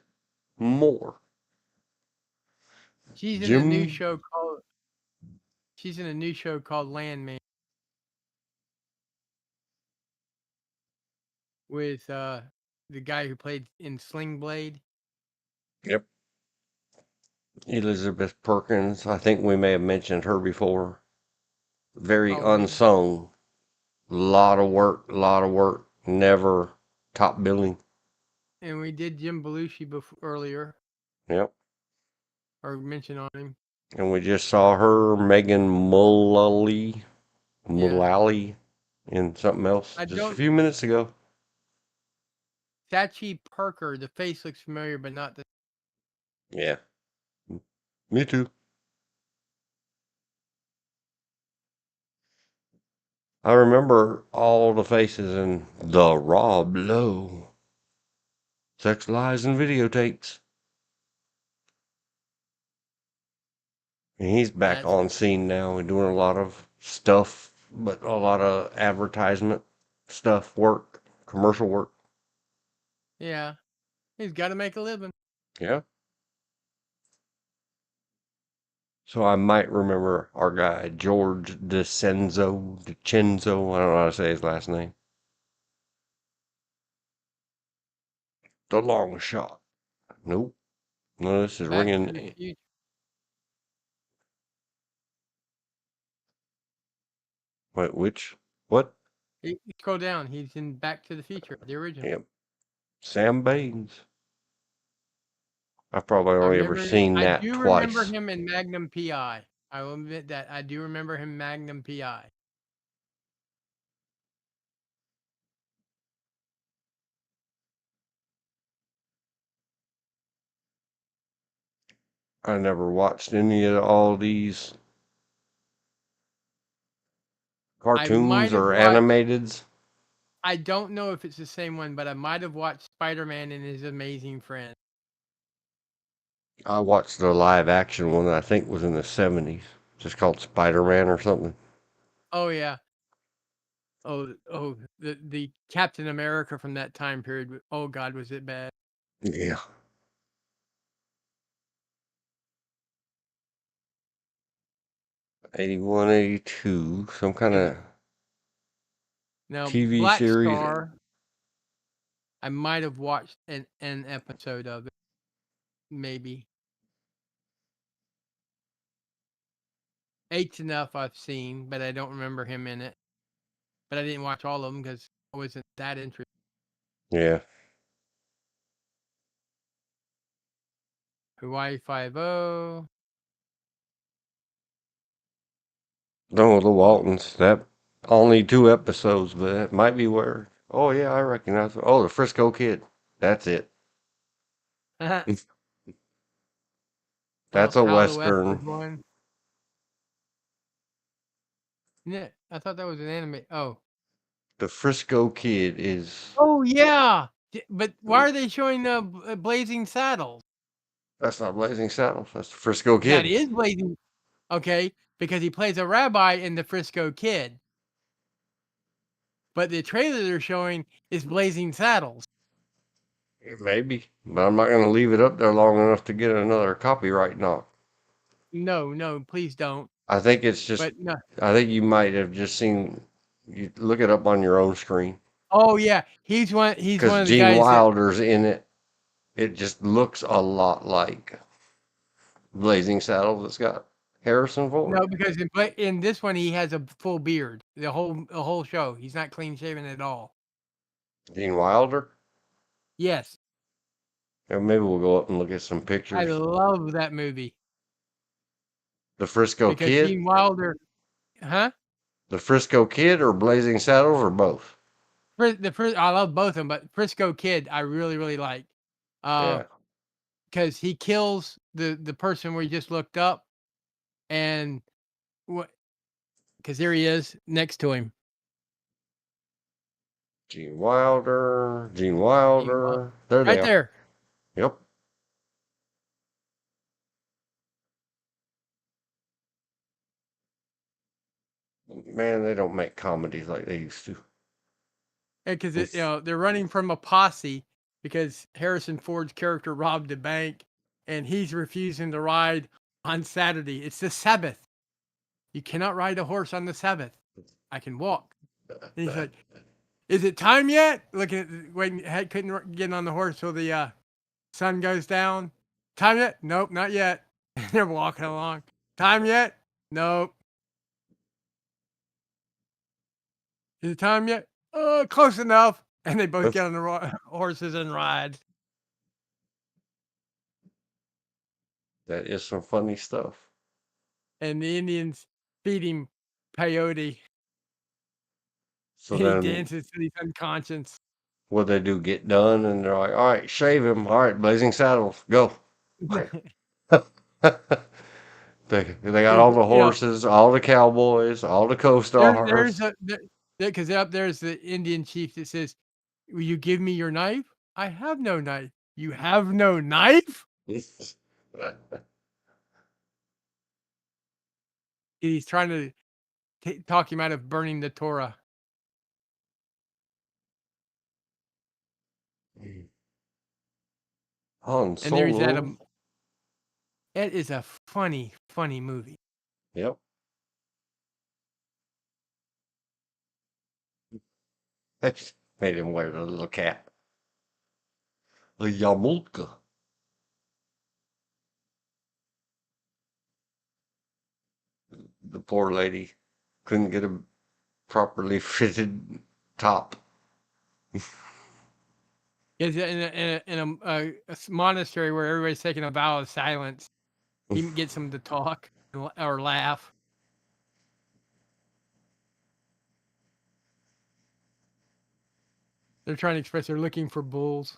More.
She's in a new
Jim.
show called She's in a new show called Landman with the guy who played in Sling Blade.
Yep. Elizabeth Perkins. I think we may have mentioned her before. Very
Oh, maybe.
unsung. Lot of work. Lot of work. Never top billing.
And we did Jim Belushi earlier,
Yep.
or mention on him.
And we just saw her, Megan Mullally.
Yeah.
Mullally. In something else
I
just a
don't
few minutes ago.
Sachi Parker, the face looks familiar, but not the
Yeah. Me too. I remember all the faces in the Rob Lowe. Sex, Lies, and Videotapes. And he's back
that's
on scene now and doing a lot of stuff, but a lot of advertisement stuff, work, commercial work.
yeah. He's gotta make a living.
Yeah. So I might remember our guy, George DeCenzo. I don't know how to say his last name. The Long Shot. Nope. No, this is
Back to the
ringing.
Future.
Wait, which? What?
Scroll down. He's in Back to the Future, the original.
Yep. Sam Baines. I've probably only ever seen
I
that
do remember
twice.
him in Magnum PI. I will admit that I do remember him Magnum PI.
I never watched any of all these
I might
cartoons
have
or
watched.
animateds.
I don't know if it's the same one, but I might have watched Spider-Man and His Amazing Friend.
I watched the live action one that I think was in the 70s. Just called Spider-Man or something.
Oh yeah. Oh, the Captain America from that time period. Oh God, was it bad?
Yeah. 81, 82. Some kind
And
of
now
TV
Black
series.
Star, I might have watched an episode of it, maybe. Eight's Enough I've seen, but I don't remember him in it. But I didn't watch all of them because I wasn't that interested.
Yeah.
Hawaii Five-O.
No, the
Oh,
Waltons. That only 2 episodes, but it might be where. Oh, yeah, I recognize it. Oh, the Frisco Kid. That's it.
well,
That's a
How the West was
Western.
one. Yeah, I thought that was an anime. Oh.
The Frisco Kid is.
Oh yeah. But why are they showing Blazing Saddles?
That's not Blazing Saddles. That's the Frisco
That
Kid.
is Blazing. Okay, because he plays a rabbi in the Frisco Kid. But the trailer they're showing is Blazing Saddles.
Maybe, but I'm not going to leave it up there long enough to get another copyright knock.
No, please don't.
I think it's just.
But no.
I think you might have just seen. You look it up on your own screen.
Oh yeah, he's one. He's
Because
one of the
Gene
guys that.
Wilder's in it. It just looks a lot like Blazing Saddles. It's got Harrison Ford.
No, because in this one he has a full beard. The whole show, he's not clean shaven at all.
Gene Wilder.
Yes.
Or maybe we'll go up and look at some
I
pictures.
love that movie.
The Frisco
Because
Kid?
Gene Wilder, huh?
The Frisco Kid or Blazing Saddles or both?
I love both of them, but Frisco Kid I really like.
Yeah.
Because he kills the person we just looked up, and what? Because here he is next to him.
Gene Wilder. There they
Right
are.
there.
Yep. Man, they don't make comedies like they used to.
Because they're running from a posse because Harrison Ford's character robbed a bank, and he's refusing to ride on Saturday. It's the Sabbath. You cannot ride a horse on the Sabbath. I can walk. And he's like, "Is it time yet?" Looking at waiting, couldn't get on the horse till the sun goes down. Time yet? Nope, not yet. They're walking along. Time yet? Nope. Is it time yet? Close enough. And they both get on the horses and ride.
That is some funny stuff.
And the Indians feed him peyote.
So
He
then,
dances till he's unconscious.
what they do, get done, and they're like, all right, shave him. All right, Blazing Saddles, go. They got all the horses, all the cowboys, all the co-stars.
Because up there's the Indian chief that says, "Will you give me your knife?" "I have no knife." "You have no knife?" He's trying to talk him out of burning the Torah.
Han
And there he's at
Solo.
him. It is a funny movie.
Yep. Made him wear the little cap. A yarmulke. The poor lady couldn't get a properly fitted top.
He's in a monastery where everybody's taking a vow of silence. He gets them to talk or laugh. They're trying to express they're looking for bulls.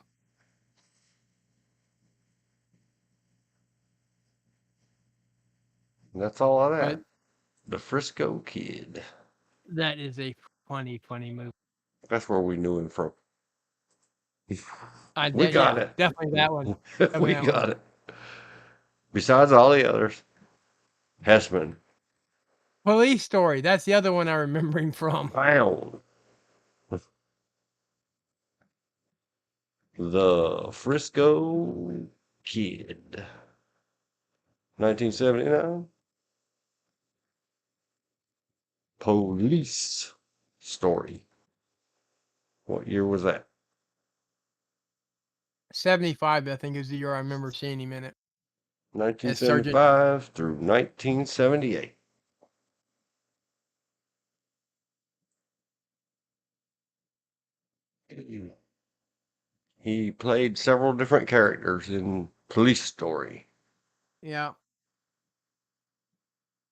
And that's all of that.
But
The Frisco Kid.
that is a funny movie.
That's where we knew him from.
We
got it.
Definitely that one.
We got it. Besides all the others, Hessman.
Police Story. That's the other one I remember him from.
Found. The Frisco Kid. 1979. Police Story. What year was that?
75, I think, is the year I remember seeing him in it.
1975 through 1978. He played several different characters in Police Story.
Yeah.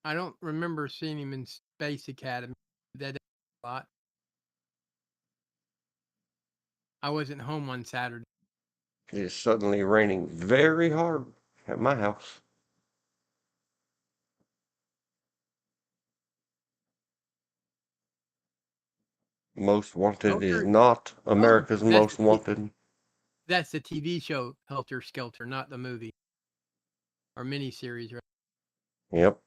I don't remember seeing him in Space Academy. That a lot. I wasn't home on Saturday.
It is suddenly raining very hard at my house. Most Wanted is
Helter.
not
Oh,
America's
that's
Most Wanted.
that's the TV show Helter Skelter, not the movie or miniseries. Right?
Yep.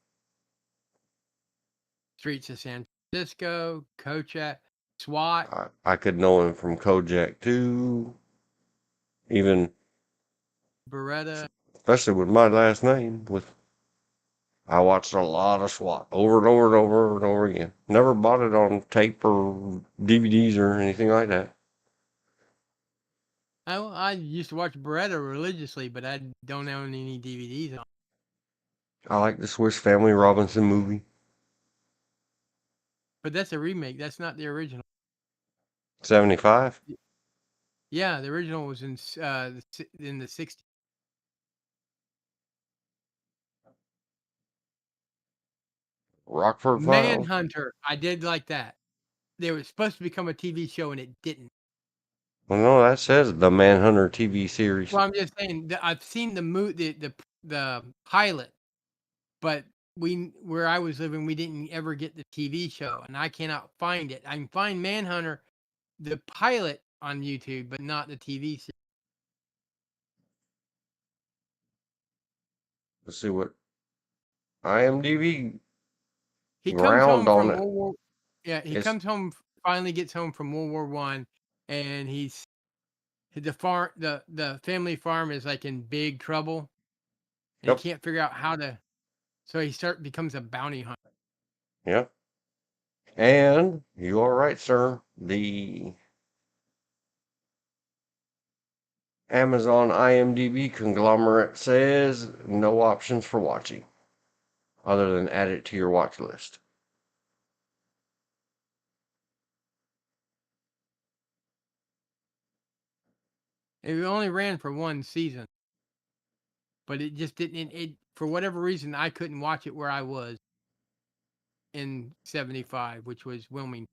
Streets of San Francisco, Chit-Chat, SWAT,
I could know him from Kojak too. Even,
Beretta.
especially with my last name. I watched a lot of SWAT over and over and over and over again. Never bought it on tape or DVDs or anything like that.
I used to watch Beretta religiously, but I don't own any DVDs on.
I like the Swiss Family Robinson movie.
But that's a remake. That's not the original.
75.
Yeah, the original was in the 60s.
Rockford Files.
Manhunter. I did like that. They were supposed to become a TV show and it didn't.
Well, no, that says the Manhunter TV series.
Well, I'm just saying that I've seen the pilot, but where I was living, we didn't ever get the TV show, and I cannot find it. I can find Manhunter, the pilot on YouTube, but not the TV series.
Let's see what IMDb
He comes
ground
home
on
from
it.
World War. Yeah, he
It's
comes home. Finally, gets home from World War I, and the farm. The family farm is like in big trouble, and
yep,
he can't figure out how to. So he becomes a bounty hunter.
yep. And you are right, sir. The Amazon IMDb conglomerate says no options for watching, other than add it to your watch list.
It only ran for one season, but it just didn't. It for whatever reason I couldn't watch it where I was in '75, which was Wilmington.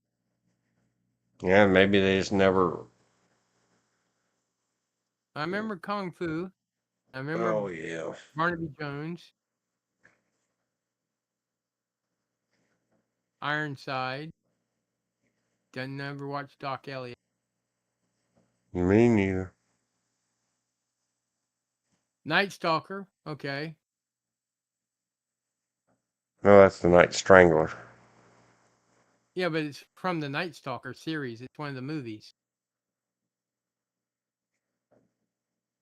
Yeah, maybe they just never.
I remember Kung Fu. I remember
Oh yeah.
Barnaby Jones, Ironside. Didn't ever watch Doc Elliott.
Me neither.
Night Stalker. Okay.
No, that's the Night Strangler.
Yeah, but it's from the Night Stalker series. It's one of the movies.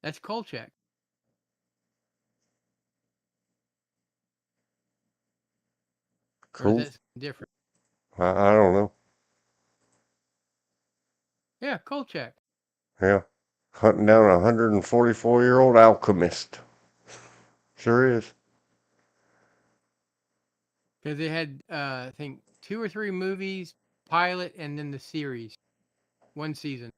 That's Kolchak. Or is
Cool.
that different?
I don't know.
Yeah, Kolchak.
Yeah. Hunting down a 144-year-old alchemist. Sure is.
Because they had, I think, 2 or 3 movies, pilot, and then the series. One season.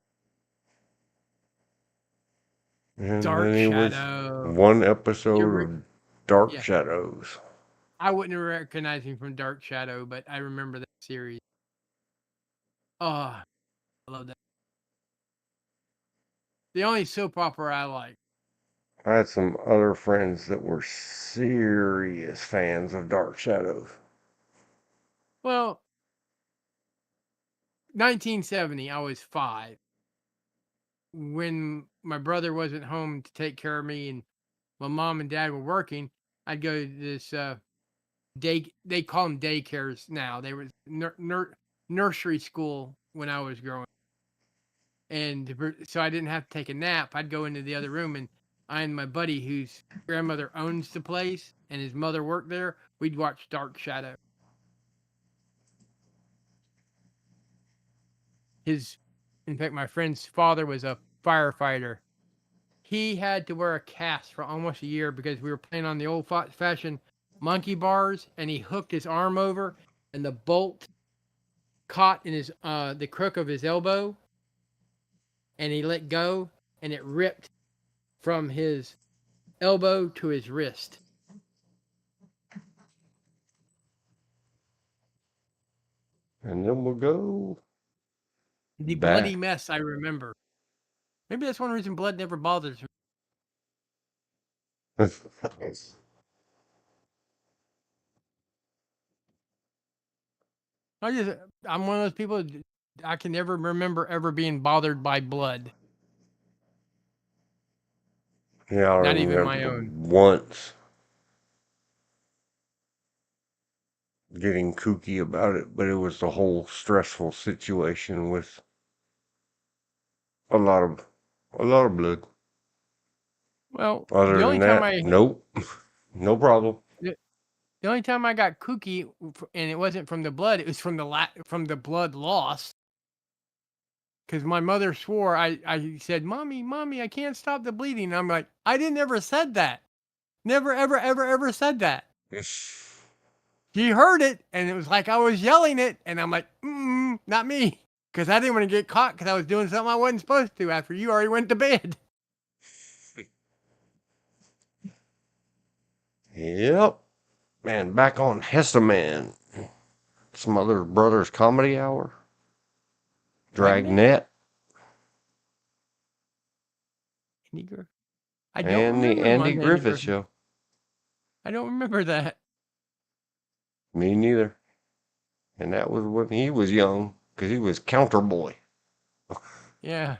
And
Dark
then he was
Shadow.
one episode of Dark
Yeah.
Shadows.
I wouldn't recognize him from Dark Shadow, but I remember that series. Oh, I love that. The only soap opera I like.
I had some other friends that were serious fans of Dark Shadows.
Well, 1970, I was 5. When my brother wasn't home to take care of me and my mom and dad were working, I'd go to this they call them daycares now. They were nursery school when I was growing. And so I didn't have to take a nap. I'd go into the other room and I and my buddy whose grandmother owns the place and his mother worked there, we'd watch Dark Shadow. In fact, my friend's father was a firefighter. He had to wear a cast for almost a year because we were playing on the old-fashioned monkey bars, and he hooked his arm over, and the bolt caught in his the crook of his elbow, and he let go, and it ripped from his elbow to his wrist.
And then we'll go
The bloody
back.
mess I remember. Maybe that's one reason blood never bothers me. I'm one of those people. I can never remember ever being bothered by blood.
Yeah, I
Not even
remember
my own.
once getting kooky about it, but it was the whole stressful situation with a lot of blood.
Well,
Other
the
than
only time
that,
I
nope, no problem.
the the only time I got kooky, and it wasn't from the blood, it was from the blood loss. Because my mother swore, I said, "Mommy, mommy, I can't stop the bleeding." And I'm like, I didn't ever said that. Never, ever, ever, ever said that. She heard it, and it was like I was yelling it, and I'm like, not me, because I didn't want to get caught because I was doing something I wasn't supposed to after you already went to bed.
Yep. Man, back on Hessaman. Smothers Brothers Comedy Hour.
Dragnet?
Dragnet.
I don't
And the
remember him
Andy
on Andy
Griffith
Griffith.
Show.
I don't remember that.
Me neither. And that was when he was young, because he was Counter Boy.
Yeah.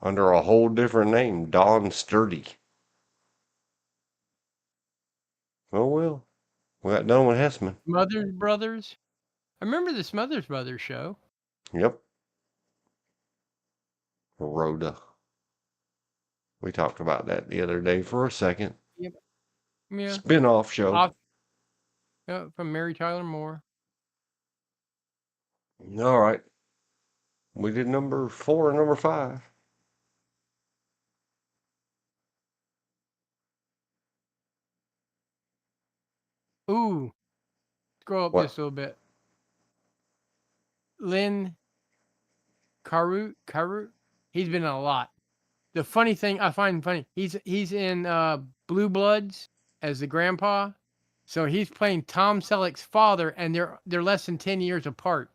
Under a whole different name, Don Sturdy. Oh well. We got done with Hessman.
Smothers Brothers. I remember the Smothers Brothers show.
Yep. Rhoda. We talked about that the other day for a second.
Yep. Yeah.
Spin-off show.
Off, from Mary Tyler Moore.
All right. We did number 4 and number 5.
Ooh. Scroll up
What?
just a little bit. Lynn Carew. He's been in a lot. The funny thing I find funny, he's in Blue Bloods as the grandpa. So he's playing Tom Selleck's father, and they're less than 10 years apart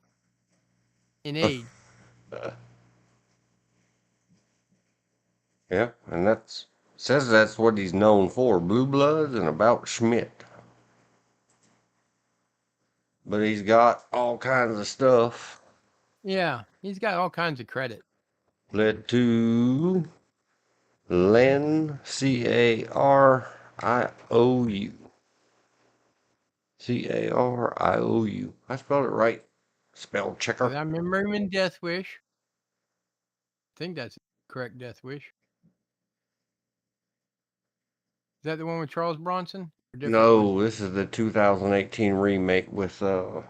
in age.
Yeah, and that's what he's known for. Blue Bloods and About Schmidt. But he's got all kinds of stuff.
Yeah, he's got all kinds of credit.
Led to Len, Cariou. Cariou. I spelled it right. Spell checker.
I remember him in Death Wish. I think that's correct, Death Wish. Is that the one with Charles Bronson? Or different one?
No, this is the 2018 remake with, dang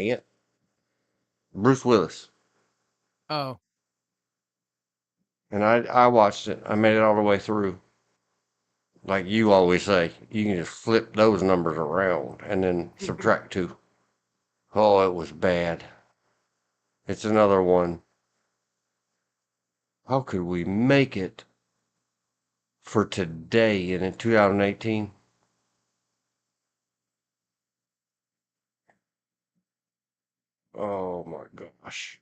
it, Bruce Willis.
Oh,
And I watched it. I made it all the way through. Like you always say, you can just flip those numbers around and then subtract 2. Oh, it was bad. It's another one. How could we make it for today and in 2018? Oh my gosh.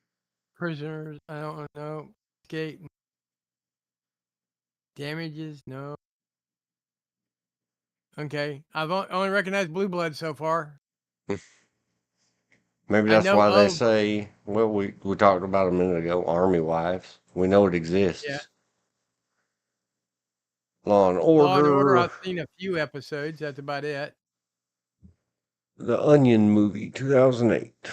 Prisoners. I don't know. Skate. Damages. No. Okay, I've only recognized Blue Blood so far.
Maybe
I
that's
know
why they
of.
say, well, we talked about a minute ago, Army Wives. We know it
Yeah.
exists. Law and
Law and Order.
Order.
I've seen a few episodes. That's about it.
The Onion movie, 2008.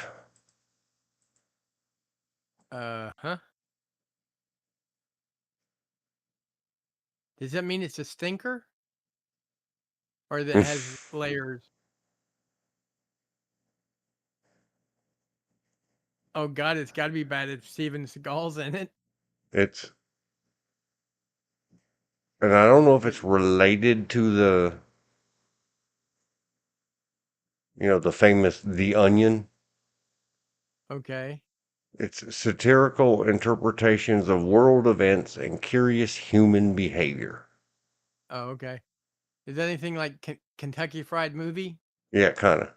Huh? Does that mean it's a stinker, or that has layers? Oh God, it's got to be bad if Steven Seagal's in it.
It's, and I don't know if
It-
it's related to the famous The Onion.
Okay.
It's satirical interpretations of world events and curious human behavior.
Oh, okay. Is that anything like Kentucky Fried Movie?
Yeah, kind of.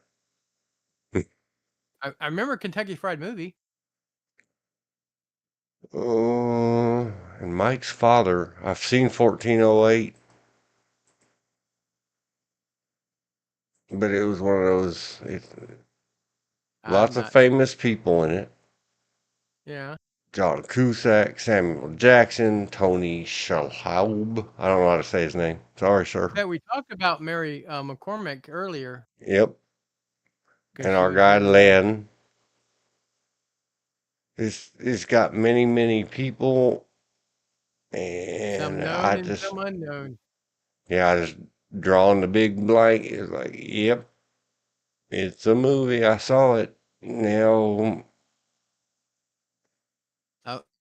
I remember Kentucky Fried Movie.
And Mike's father, I've seen 1408, but it was one of those. Lots
I'm
of
not.
famous people in it.
Yeah.
John Cusack, Samuel Jackson, Tony Shalhoub. I don't know how to say his name. Sorry, sir.
Yeah, we talked about Mary McCormick earlier
Yep.
because
And
she
our
was
guy
in.
Len. It's got many, many people.
Some
And
known and some unknown.
I just drawing the big blank. It's like, yep, it's a movie. I saw it. Now,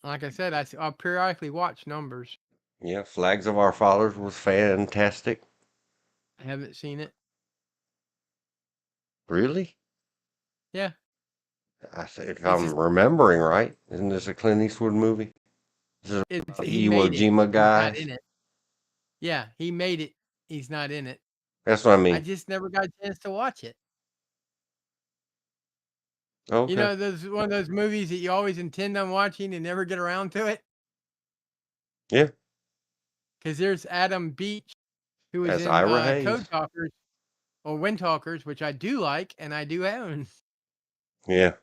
Like I said, I'll periodically watch numbers.
yeah, Flags of Our Fathers was fantastic.
I haven't seen it.
Really?
Yeah,
I said, if
it's
I'm
just
remembering right, isn't this a Clint Eastwood movie? This is about
he
the Iwo
made it.
Jima
He's not
guys.
in it. Yeah, he made it. He's not in it.
That's what I
I
mean.
just never got a chance to watch it. You
Okay.
know, those one of those movies that you always intend on watching and never get around to it.
Yeah.
Because there's Adam Beach, who was
That's
in
Ira Hayes.
Code Talkers or Wind Talkers, which I do like and I do own.
Yeah.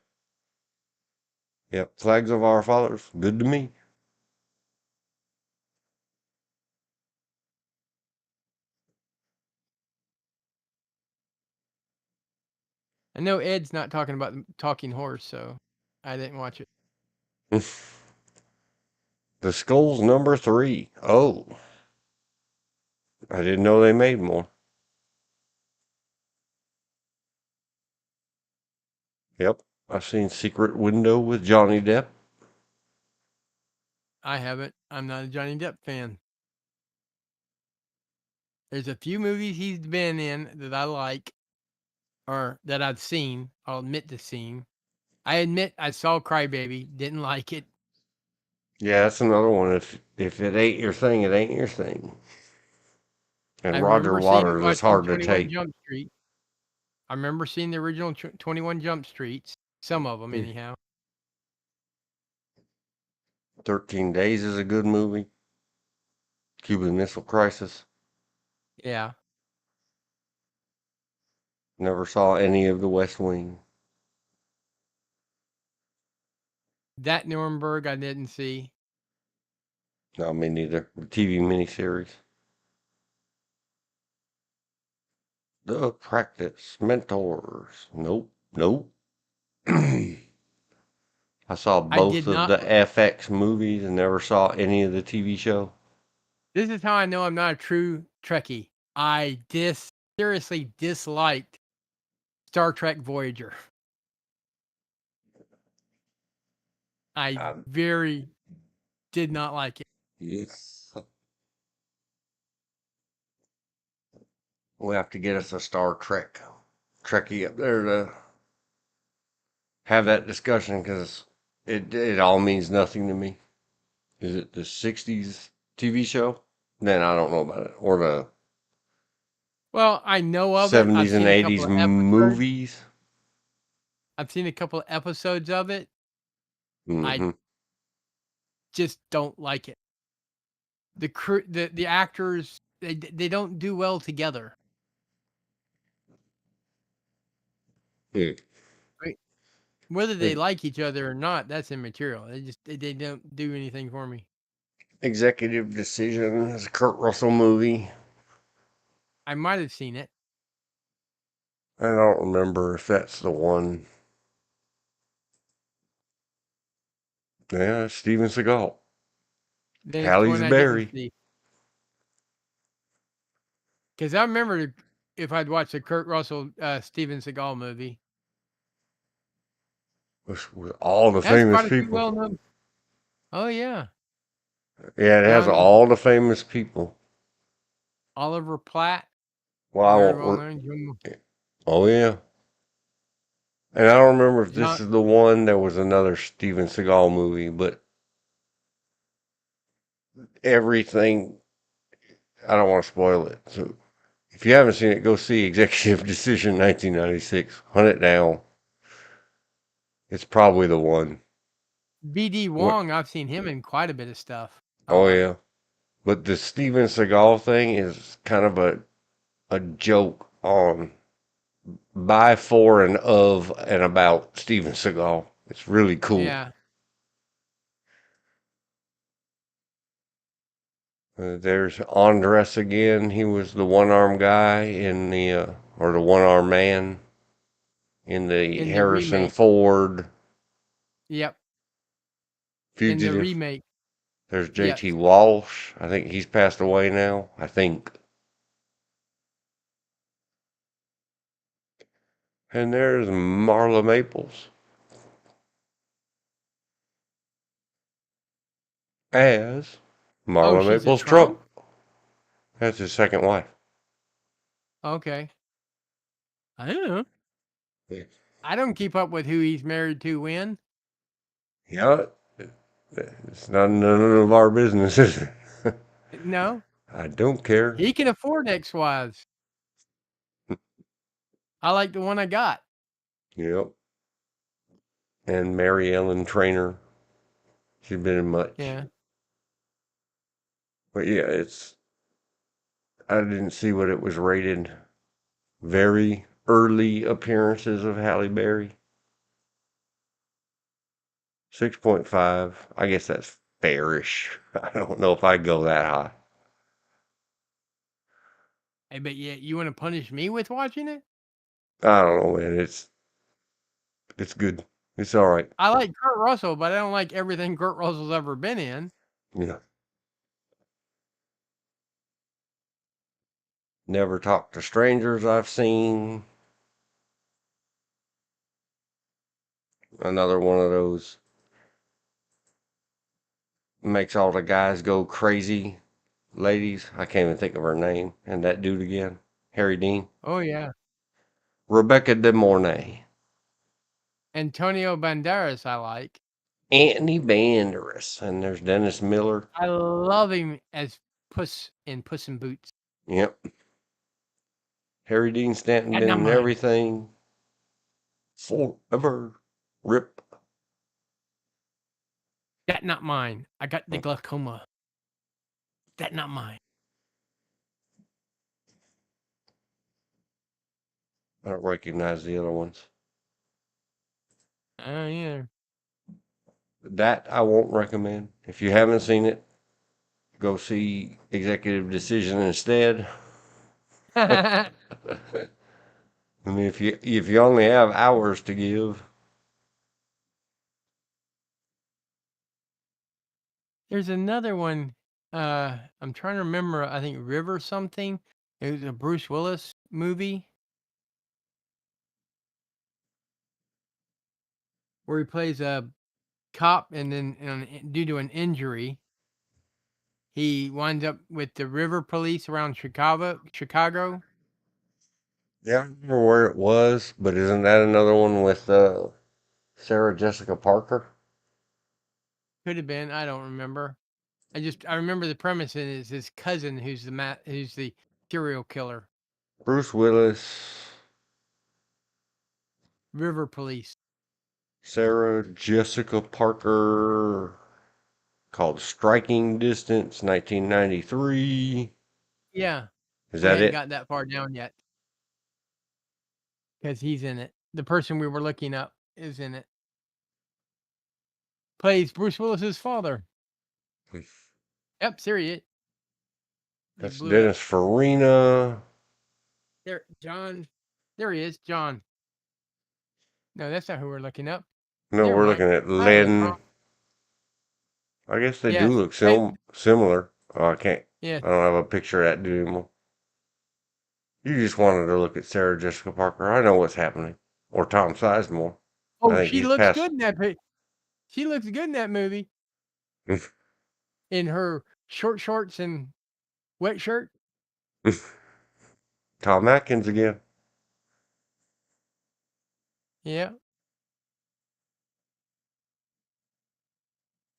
Yep. Flags of Our Fathers. Good to me.
I know Ed's not talking about the Talking Horse, so I didn't watch it.
The Skulls number 3. Oh, I didn't know they made more. Yep. I've seen Secret Window with Johnny Depp.
I haven't. I'm not a Johnny Depp fan. There's a few movies he's been in that I like or that I've seen. I'll admit to seeing. I admit I saw Crybaby, didn't like it.
Yeah, that's another one. If it ain't your thing, it ain't your thing.
I
And Roger
remember
Waters is
watching
hard to
21
take.
Jump Street. I remember seeing the original 21 Jump Streets, some of them anyhow.
13 Days is a good movie. Cuban Missile Crisis.
Yeah.
Never saw any of The West Wing.
That Nuremberg I didn't see.
No, me neither. The TV miniseries. The Practice Mentors. Nope. Nope. I saw
I did
both of
not.
the FX movies and never saw any of the TV show.
This is how I know I'm not a true Trekkie. I seriously disliked Star Trek Voyager. I
Um,
very did not like it.
yes. We'll have to get us a Star Trek Trekkie up there to have that discussion because it all means nothing to me. Is it the 60s TV show? Then I don't know about it. Or the
Well, I know of it. I've
70s and
seen a couple
80s
of episodes.
movies.
I've seen a couple of episodes of it. I
Mm-hmm.
just don't like it. The actors they don't do well together.
Mm.
Right? Whether they like each other or not, that's immaterial. They don't do anything for me.
Executive Decision is a Kurt Russell movie.
I might have seen it.
I don't remember if that's the one. Yeah, Steven Seagal.
Then it's
Halle's
one I didn't
Berry.
see. Because I remember if I'd watched a Kurt Russell, Steven Seagal movie.
With all the
Has
famous
quite a few
people.
well-known. Oh yeah,
Yeah, it has
John
all the famous people.
Oliver Platt,
Well, I
very
won't.
well known.
Oh, yeah. And I don't remember if this
John,
is the one. There was another Steven Seagal movie, but everything. I don't want to spoil it. So if you haven't seen it, go see Executive Decision 1996. Hunt it down. It's probably the one.
B.D.
What?
Wong, I've seen him in quite a bit of stuff. I
Oh,
like.
yeah. But the Steven Seagal thing is kind of a joke on by, for, and of and about Steven Seagal. It's really cool.
Yeah.
There's Andres again. He was the one-armed guy in the, or the one-armed man in the
In the
Harrison
remake.
Ford
Yep. In the
Fugitive.
remake.
There's
Yes.
JT Walsh. I think he's passed away now. I think. And there's Marla Maples as
Oh,
Marla
she's a
Maples
Trump?
Trump. That's his second wife.
Okay. I don't know.
Yeah.
I don't keep up with who he's married to when.
Yeah, it's not none of our business, is it?
No.
I don't care.
He can afford ex-wives. I like the one I got.
Yep. And Mary Ellen Trainor. She's been in much.
Yeah.
But yeah, I didn't see what it was rated. Very early appearances of Halle Berry. 6.5. I guess that's fairish. I don't know if I'd go that high.
Hey, but yeah, you want to punish me with watching it?
I don't know, man. It's good. It's all right.
I like Kurt Russell, but I don't like everything Kurt Russell's ever been in.
Yeah. Never Talk to Strangers I've seen. Another one of those makes all the guys go crazy. Ladies, I can't even think of her name. And that dude again, Harry Dean.
Oh yeah.
Rebecca De Mornay.
Antonio Banderas I like.
Anthony Banderas. And there's Dennis Miller.
I love him as Puss in Puss in Boots.
Yep. Harry Dean Stanton
That
been
not
in
mine.
everything. Forever. Rip.
That not mine. I got the glaucoma. That not mine.
I don't recognize the other ones.
Yeah.
That I won't recommend. If you haven't seen it, go see Executive Decision instead. I mean, if you only have hours to give,
There's another one. I'm trying to remember. I think River something. It was a Bruce Willis movie where he plays a cop, and then due to an injury, he winds up with the river police around Chicago. Chicago.
yeah, I don't remember where it was, but isn't that another one with Sarah Jessica Parker?
Could have been. I don't remember. I remember the premise is his cousin who's the serial killer.
Bruce Willis,
River police.
Sarah Jessica Parker, called Striking Distance, 1993.
Yeah,
Is
we
that
hadn't
it?
got that far down yet because he's in it. The person we were looking up is in it. Plays Bruce Willis's father. Yep, Siri. They
That's
blew it up.
Dennis Farina.
There, John. There he is, John. No, that's not who we're looking up.
No,
Never
we're
mind.
looking at
I was
Len.
wrong.
I guess they do
Yes.
look similar. Oh, I can't.
Yeah.
I don't have a picture of that dude anymore. You just wanted to look at Sarah Jessica Parker. I know what's happening. Or Tom Sizemore. I
Oh,
think
she
he's
looks
past.
good in that. She looks good in that movie. In her short shorts and wet shirt.
Tom Atkins again.
Yeah.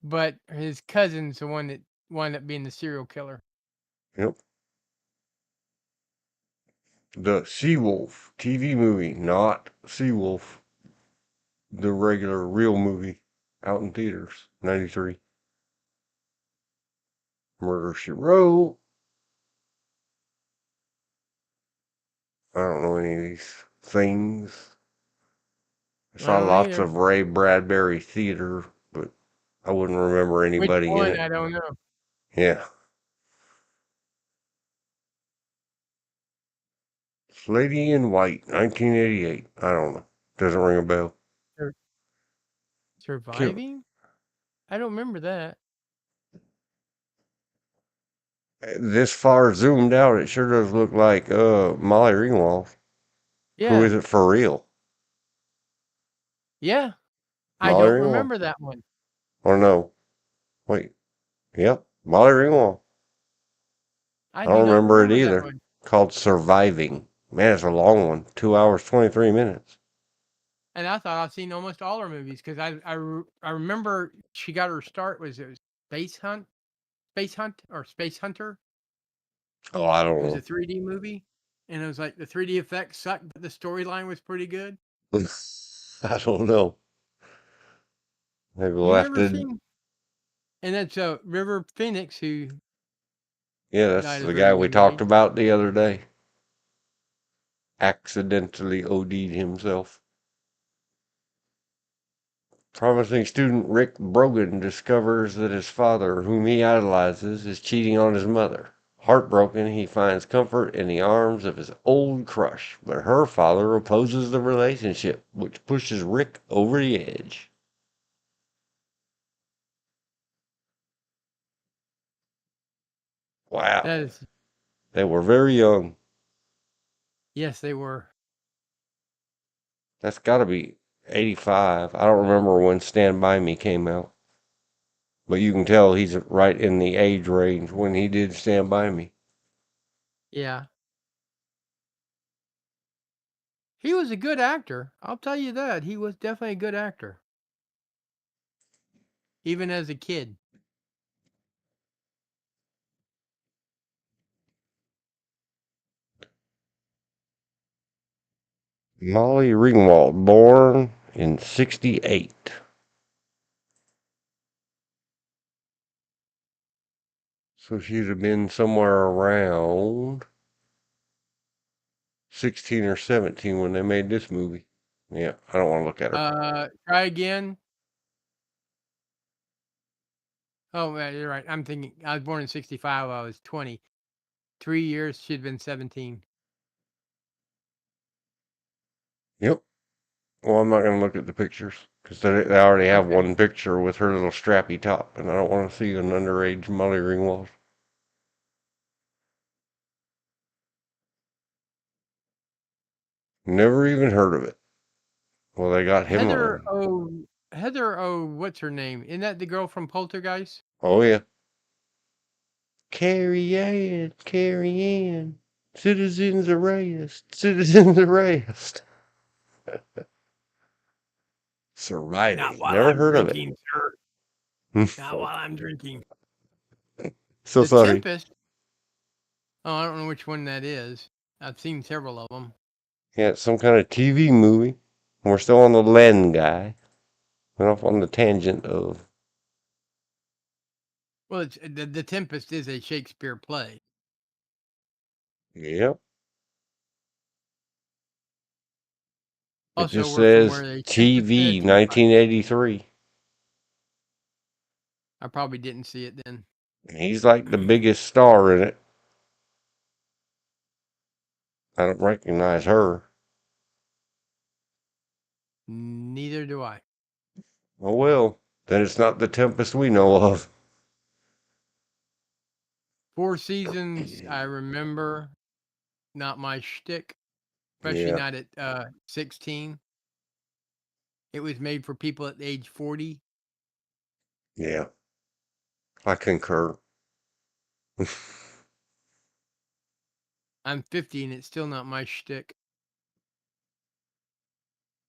But his cousin's the one that wound up being the serial killer.
Yep. The Seawolf TV movie, not Seawolf. The regular, real movie. Out in theaters. 93. Murder, She Wrote. I don't know any of these. things. I
I
saw
don't
lots
either.
of Ray Bradbury theater, but I wouldn't remember
Which
anybody in
one?
it.
I don't know.
Yeah. Lady in White, 1988. I don't know. Doesn't ring a bell.
Sur-
Can't-
Surviving? I don't remember that.
This far zoomed out, it sure does look like Molly Ringwald. Who is
Yeah.
it for real?
Yeah. I
Molly
don't
Ringwald?
remember that one.
Or no? Wait. Yep. Molly Ringwald.
I
I
do
don't
not
remember it
remember that
either.
one.
Called Surviving. Man, it's a long one. 2 hours, 23 minutes.
And I thought I'd seen almost all her movies because I remember she got her start was it Space Hunt or Space Hunter.
Oh, I
It was
don't
a 3D movie, and it was like the 3D effects sucked, but the storyline was pretty good.
know. I don't know. Maybe we'll
You
have
never
to.
seen? And that's River Phoenix who
Yeah, that's
died a
the
very
guy we
young
talked
age.
about the other day. Accidentally OD'd himself. Promising student Rick Brogan discovers that his father, whom he idolizes, is cheating on his mother. Heartbroken, he finds comfort in the arms of his old crush, but her father opposes the relationship, which pushes Rick over the edge.
That
Wow.
is,
They were very young.
yes, they were.
That's got to be 85. I don't remember when Stand By Me came out. But you can tell he's right in the age range when he did Stand By Me.
Yeah, he was a good actor. I'll tell you that he was definitely a good actor, even as a kid.
Molly Ringwald, born in 68. So she'd have been somewhere around 16 or 17 when they made this movie. Yeah, I don't want to look at her.
Try again. Oh, yeah, you're right. I'm thinking I was born in '65. I was 20. 3 years. She'd been 17.
Yep. Well, I'm not going to look at the pictures because they already have
Okay.
one picture with her little strappy top, and I don't want to see an underage Molly Ringwald. Never even heard of it. Well, they got him
Heather
on.
O. Heather O. What's her name? Isn't that the girl from Poltergeist?
Oh, yeah. Carrie Ann. Citizens arrest, citizens arrest.
Not
Surviving.
while
Never
I'm
heard of it.
drinking, sir. Not while I'm drinking.
So
The
sorry.
Tempest. Oh, I don't know which one that is. I've seen several of them.
Yeah, it's some kind of TV movie. We're still on the Len guy. Went off on the tangent of.
Well, it's, the Tempest is a Shakespeare play.
Yep. It
Also,
just
we're from
says
where a Tempest in a
TV
Teapot.
1983.
I probably didn't see it then.
He's like the biggest star in it. I don't recognize her.
Neither do I.
Oh well. Then it's not the Tempest we know of.
Four Seasons, I remember. Not my shtick, especially
Yeah,
not at 16. It was made for people at age 40.
yeah. I concur.
I'm 50 and it's still not my shtick.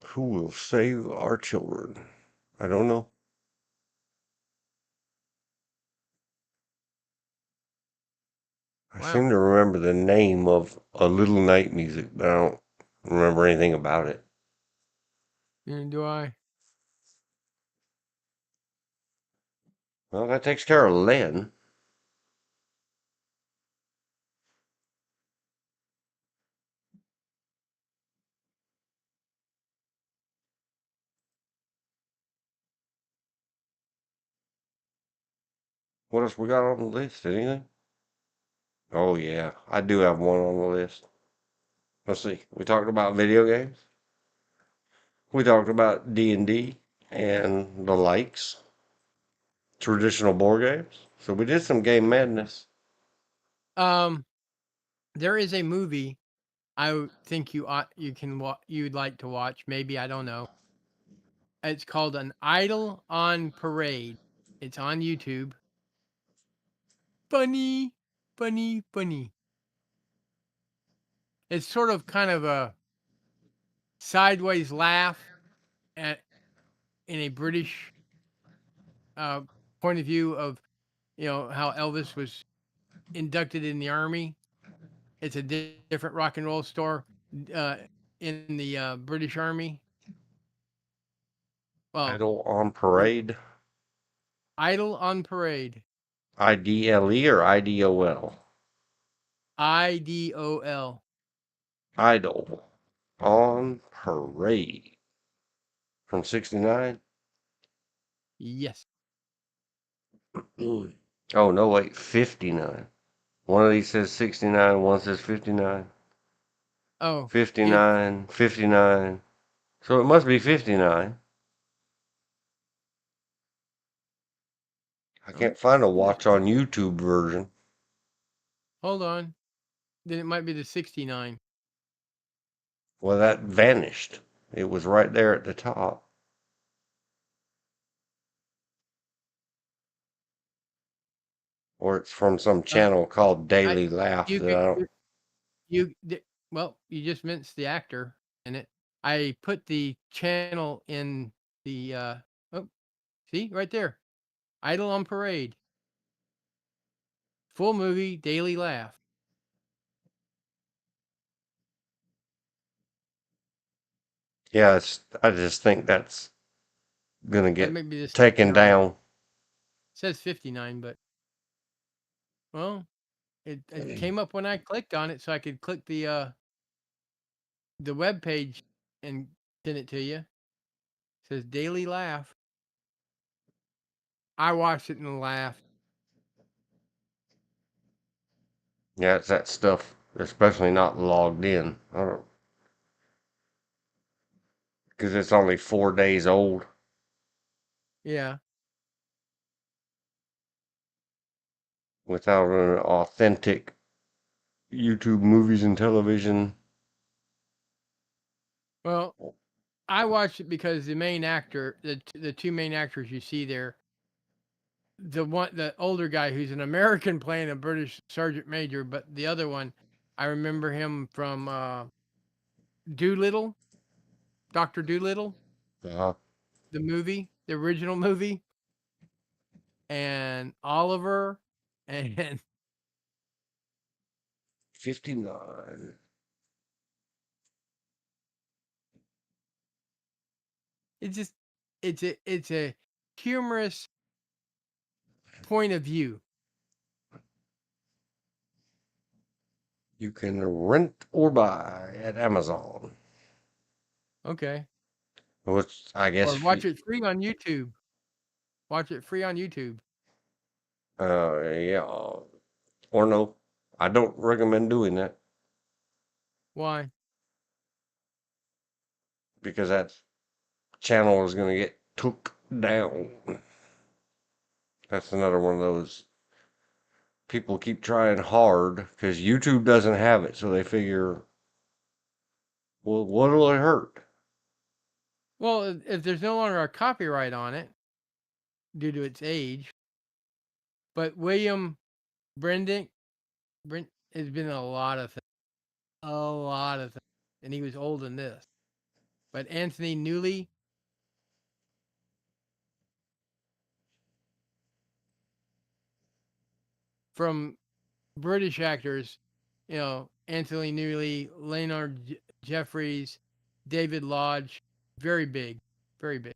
Who will save our children? I don't know. I seem
Wow.
to remember the name of A Little Night Music, but I don't remember anything about it.
Neither do I.
Well, that takes care of Len. What else we got on the list? Anything? Oh yeah, I do have one on the list. Let's see. We talked about video games. We talked about D&D and the likes, traditional board games. So we did some game madness.
Um, there is a movie think you'd like to watch. Maybe, I don't know. It's called An Idol on Parade. It's on YouTube. Funny, funny, funny. It's sort of kind of a sideways laugh at in a British uh, point of view of how Elvis was inducted in the army. It's a different rock and roll store uh, in the British Army. Well,
Idle on
or
Parade.
Idol on Parade.
IDLE or IDOL?
IDOL.
Idle on Parade. From 69?
Yes.
Oh, no, wait, 59. One of these says 69, one says 59.
Oh, if
59, 59. So it must be 59. I
oh,
can't find a watch on YouTube version.
hold on. Then it might be the 69.
Well, that vanished. It was right there at the top. Or it's from some
Uh,
channel called
I
Daily Laugh
you
that
could
I don't.
well, you just minced the actor in it. I put the channel in the oh, see right there. Idol on Parade. Full movie, daily laugh.
Yeah, I just think that's gonna
That
get
may be the
taken
69.
down.
It says 59, but well, it came up when I clicked on it, so I could click the web page and send it to you. It says daily laugh. I watched it and laughed.
Yeah, it's that stuff, especially not logged in. I don't, because it's only 4 days old
Yeah.
without an authentic YouTube movies and television.
Well, I watched it because the main actor, the two main actors you see there, the older guy who's an American playing a British sergeant major, but the other one, I remember him from Doolittle, Doctor Doolittle,
Uh,
the movie, the original movie, and Oliver, and
59.
it's just it's a humorous point of view.
You can rent or buy at Amazon.
Okay,
Which I
or
guess,
watch it free on YouTube. Watch it free on YouTube.
yeah, or no, I don't recommend doing that
Why?
because that channel is going to get took down. That's another one of those people keep trying hard because YouTube doesn't have it, so they figure, well, what'll it hurt?
Well, if there's no longer a copyright on it due to its age, but William Brent has been in a lot of things, and he was old in this. But Anthony Newley, from British actors, Anthony Newley, Leonard Jeffries, David Lodge, very big, very big.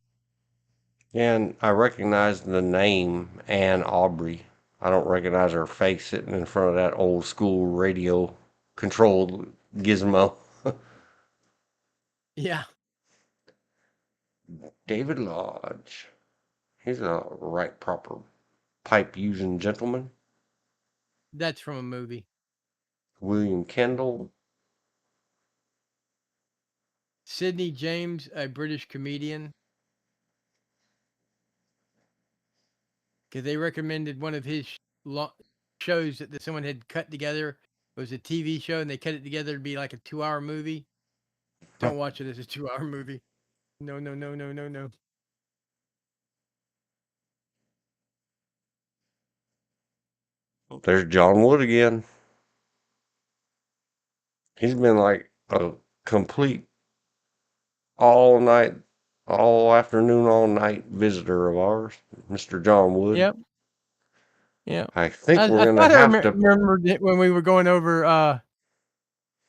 And I recognize the name Ann Aubrey. I don't recognize her face sitting in front of that old school radio controlled gizmo.
Yeah,
David Lodge. He's a right proper pipe-using gentleman.
That's from a movie.
William Kendall.
Sidney James, a British comedian. Because they recommended one of his shows that someone had cut together. It was a TV show, and they cut it together to be like a 2-hour movie. Don't watch it as a 2-hour movie. No, no, no, no, no, no.
There's John Wood again. He's been like a complete all night, all afternoon, all night visitor of ours, Mr. John Wood.
Yep. Yeah.
I think we're
I
going to
thought I
have to.
remembered it when we were going over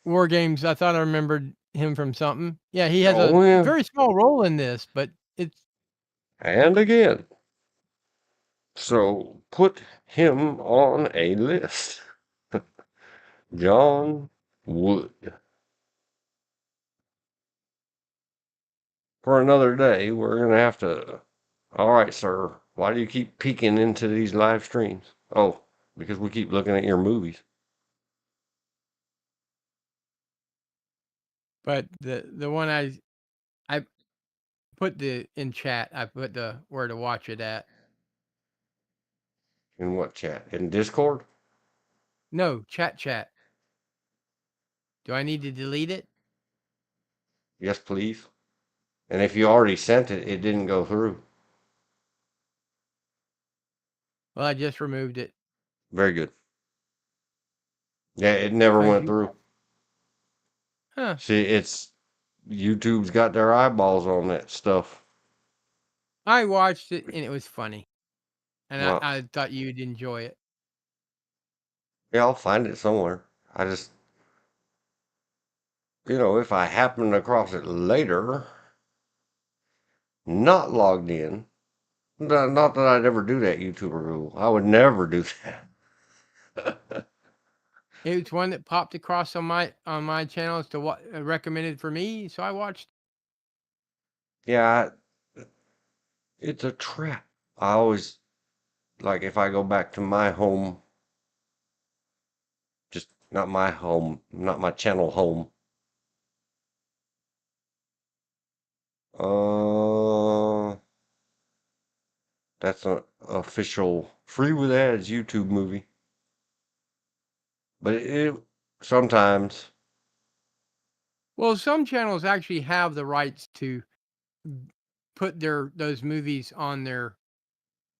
War Games. I thought I remembered him from something. Yeah, he has
Oh,
a
yeah.
very small role in this, but it's.
And again. So put him on a list. John Wood. For another day, we're going to have to. All right, sir. Why do you keep peeking into these live streams? Oh, because we keep looking at your movies.
But the one I put in chat. I put the where to watch it at.
In what chat? In Discord?
No, chat. Do I need to delete it?
Yes, please. And if you already sent it, it didn't go through.
Well, I just removed it.
Very good. Yeah, it never went through.
Huh.
See, it's YouTube's got their eyeballs on that stuff.
I watched it and it was funny, and
Well,
I thought you'd enjoy it.
yeah, I'll find it somewhere. I just, if I happen across it later, not logged in, not that I'd ever do that, YouTuber rule. I would never do that.
It was one that popped across on my channels to what recommended for me, so I watched.
Yeah, it's a trap. I always, like, if I go back to my home, just not my home, not my channel home. That's an official free with ads YouTube movie. But it sometimes,
Well, some channels actually have the rights to put those movies on their.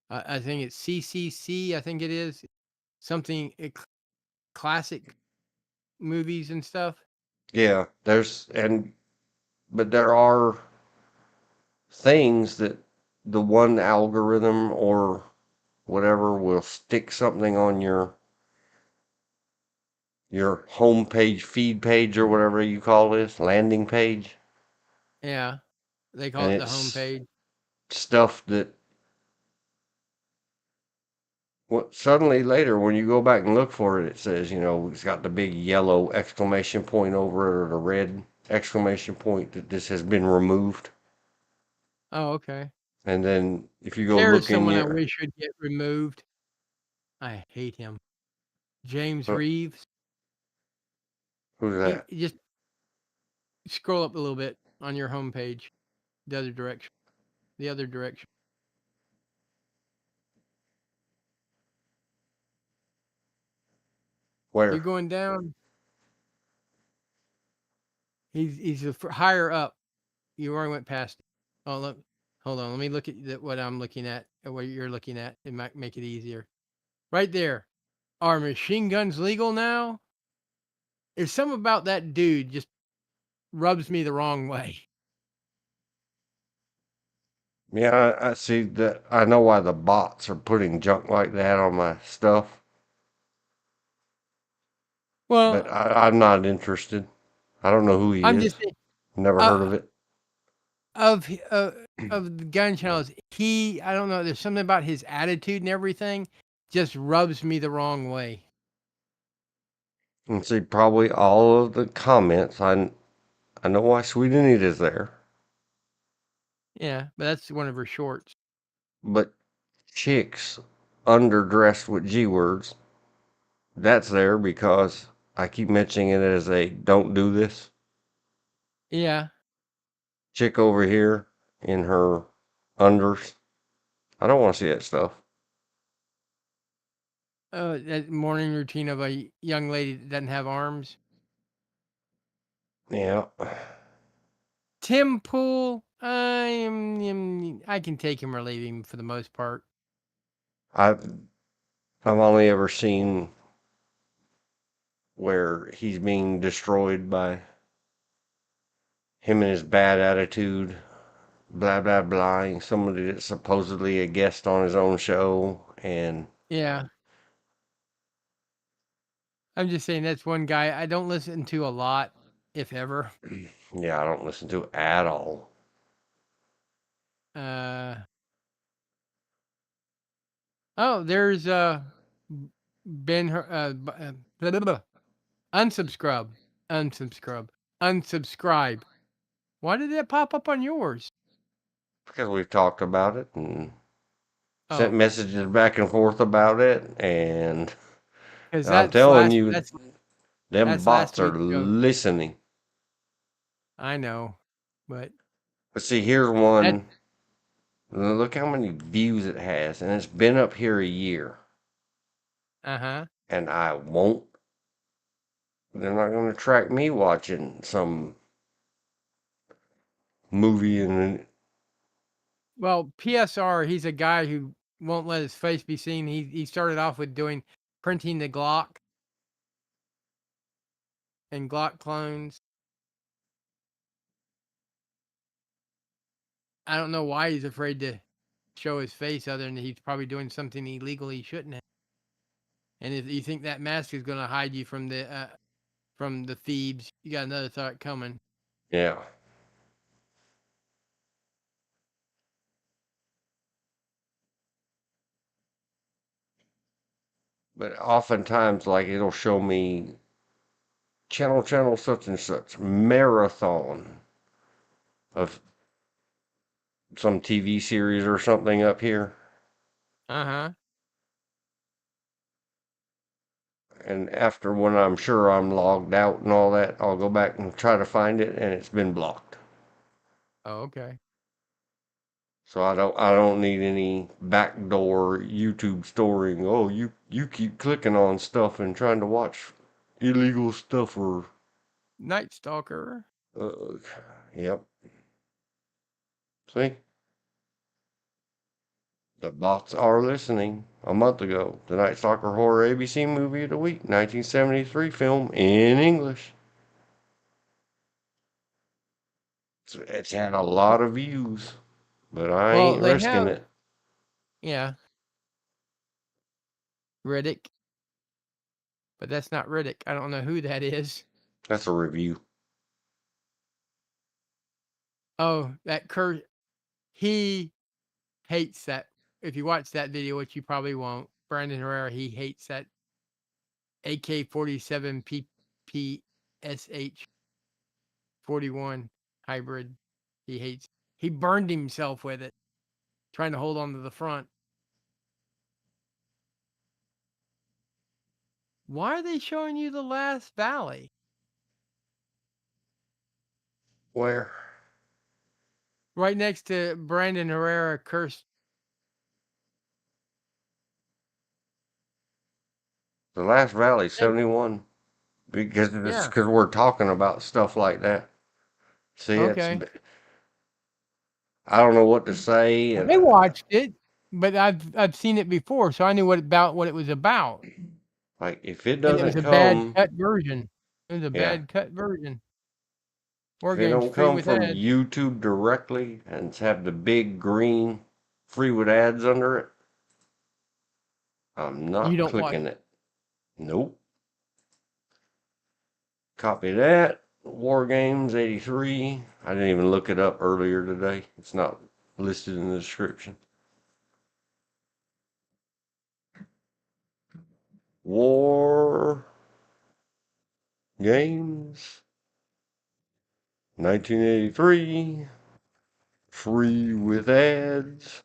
I think it's CCC. I think it is something classic movies and stuff.
yeah, but there are things that the one algorithm or whatever will stick something on your homepage, feed page, or whatever you call this, landing page.
Yeah, they call
And
it the
it's
homepage.
stuff that suddenly later when you go back and look for it, it says, it's got the big yellow exclamation point over it or the red exclamation point that this has been removed.
Oh, okay.
And then if you go
There's
look in
someone I
your,
wish would get removed. I hate him. James
uh,
Reeves.
who's that?
Just scroll up a little bit on your homepage, the other direction. The other direction. You're
Where?
going down. He's higher up. You already went past. Oh, look. Hold on. Let me look at what I'm looking at. What you're looking at. It might make it easier. Right there. Are machine guns legal now? There's something about that dude just rubs me the wrong way.
Yeah, I see that. I know why the bots are putting junk like that on my stuff, but
Well,
I'm not interested. I don't know who he
I'm
is.
just saying,
Never heard of
uh,
it.
of of the gun channels, I don't know. There's something about his attitude and everything just rubs me the wrong way.
And see, probably all of the comments. I know why Sweet Anita's there,
Yeah, but that's one of her shorts.
but chicks underdressed with G words. That's there because I keep mentioning it as a don't do this.
Yeah.
Chick over here in her unders. I don't want to see that stuff.
That morning routine of a young lady that doesn't have arms.
Yeah.
Tim Pool, I can take him or leave him for the most part.
I've only ever seen where he's being destroyed by him and his bad attitude, blah blah blah. Somebody that's supposedly a guest on his own show, and
Yeah. I'm just saying that's one guy I don't listen to a lot, if ever.
yeah, I don't listen to it at all.
There's Ben blah, blah, blah. Unsubscribe. Unsubscribe. Why did that pop up on yours?
Because we've talked about it and sent
Oh,
messages back and forth about it, and
because
I'm
that's
telling
last
you, them bots
last
are
week's show.
listening.
I know, but
But see, here's
that
one. Look how many views it has, and it's been up here a year.
uh-huh.
And I won't. They're not going to track me watching some movie and
Well, PSR, he's a guy who won't let his face be seen. He started off with doing printing the Glock and Glock clones. I don't know why he's afraid to show his face, other than he's probably doing something illegal he shouldn't have. And if you think that mask is going to hide you from the thieves, you got another thought coming.
yeah. But oftentimes, like it'll show me channel such and such marathon of some TV series or something up here.
Uh-huh.
And after when I'm sure I'm logged out and all that, I'll go back and try to find it, and it's been blocked.
Oh, okay.
So I don't need any backdoor YouTube storing. Oh, you keep clicking on stuff and trying to watch illegal stuff or
Night Stalker.
uh, yep. See, the bots are listening. A month ago, the Night Stalker horror ABC movie of the week, 1973 film in English. It's had a lot of views, but I
Well,
ain't
they
risking
have,
it.
yeah, Riddick, but that's not Riddick. I don't know who that is.
That's a review.
Oh, that Kurt, he hates that. If you watch that video, which you probably won't, Brandon Herrera, he hates that AK-47 PPSH 41 hybrid. He hates. He burned himself with it, trying to hold on to the front. Why are they showing you the last valley?
Where?
Right next to Brandon Herrera cursed.
The Last Valley,
Hey,
71. Because it's
yeah.
because we're talking about stuff like that. See,
Okay.
I don't know what to say, and
I watched it, but I've seen it before, so I knew what it was about.
like if it
And it was
doesn't
a bad
come,
cut version. It was a
yeah,
bad cut version.
if
War
it
games
don't
free
come
with
from
ads.
YouTube directly and have the big green free with ads under it, I'm
You
not
don't watch.
clicking it. Nope. Copy that. War Games 83. I didn't even look it up earlier today. It's not listed in the description. War Games 1983. Free with ads.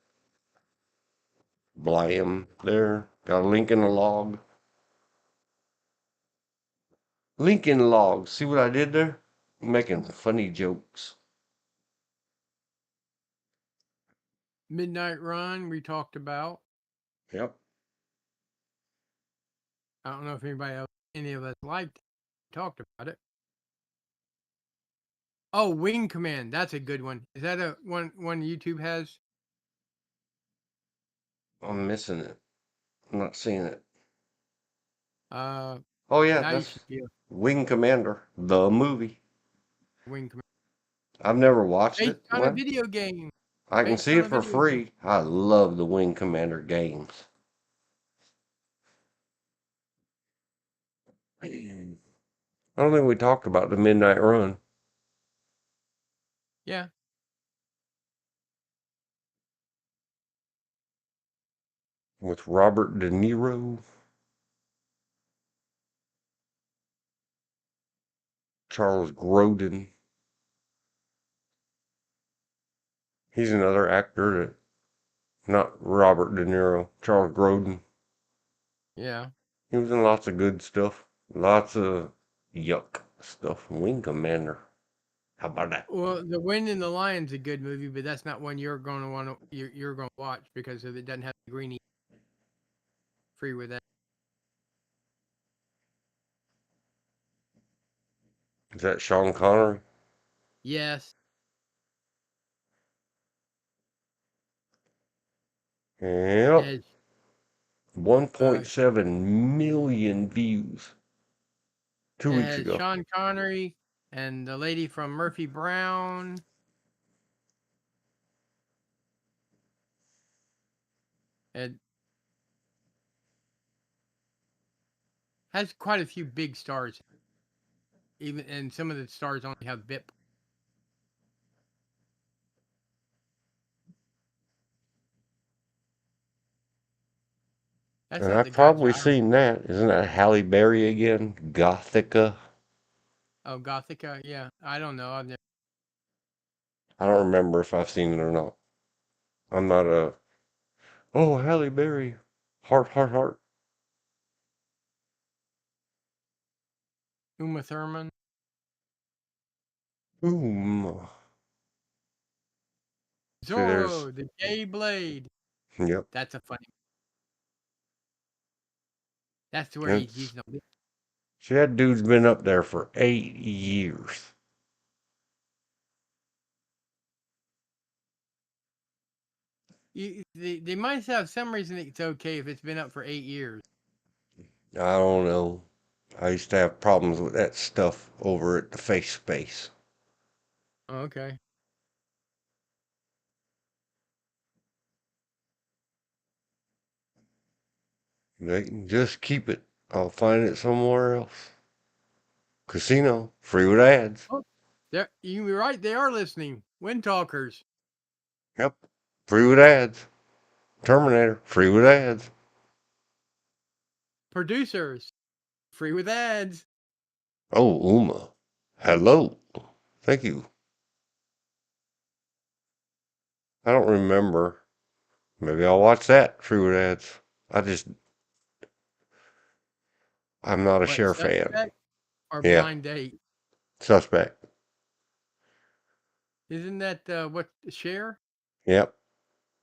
Blam there. Got a link in the log. Link in the log. See what I did there? Making funny jokes.
Midnight Run, we talked about.
Yep.
I don't know if any of us talked about it. Oh, Wing Command, that's a good one. Is that a one YouTube has?
I'm missing it. I'm not seeing it.
Uh,
Oh yeah,
now you
that's
should be a
Wing Commander, the movie.
Wing Command.
I've never watched
Based
it.
on a
Well,
video game.
I can
Based
see
on
it
a
for
video game.
free. I love the Wing Commander games. I don't think we talked about the Midnight Run
Yeah.
with Robert De Niro, Charles Grodin. He's another actor that, not Robert De Niro, Charles Grodin.
Yeah.
He was in lots of good stuff. Lots of yuck stuff. Wing Commander. How about that?
Well, The Wind and the Lion's a good movie, but that's not one you're going to want to you're going to watch because it doesn't have the greenie free with that.
Is that Sean Connery?
Yes.
Yep.
It has,
1.7 million views 2 weeks ago.
Sean Connery and the lady from Murphy Brown. It has quite a few big stars. And some of the stars only have bit. That's
And
not
I've
the Gotcha.
probably seen that. Isn't that Halle Berry again? Gothica?
Oh, Gothica. Yeah, I don't know. I've never.
I don't remember if I've seen it or not. I'm not a, oh, Halle Berry. Heart, heart, heart.
Uma Thurman.
Boom. See, there's,
Zorro, the Gay Blade.
yep.
That's a funny. That's where he's
It's,
using a.
see, that dude's been up there for 8 years.
They might have some reason it's okay if it's been up for 8 years.
I don't know. I used to have problems with that stuff over at the face space.
Oh, okay.
They can just keep it. I'll find it somewhere else. Casino, free with ads.
Oh, you're right. They are listening. Wind Talkers.
Yep, free with ads. Terminator, free with ads.
Producers. Free with ads.
Oh, Uma. Hello. Thank you. I don't remember. Maybe I'll watch that. Free with ads. I'm not a
What,
Cher fan.
Suspect or
Yeah,
Blind Date?
Suspect.
Isn't that what Cher?
Yep.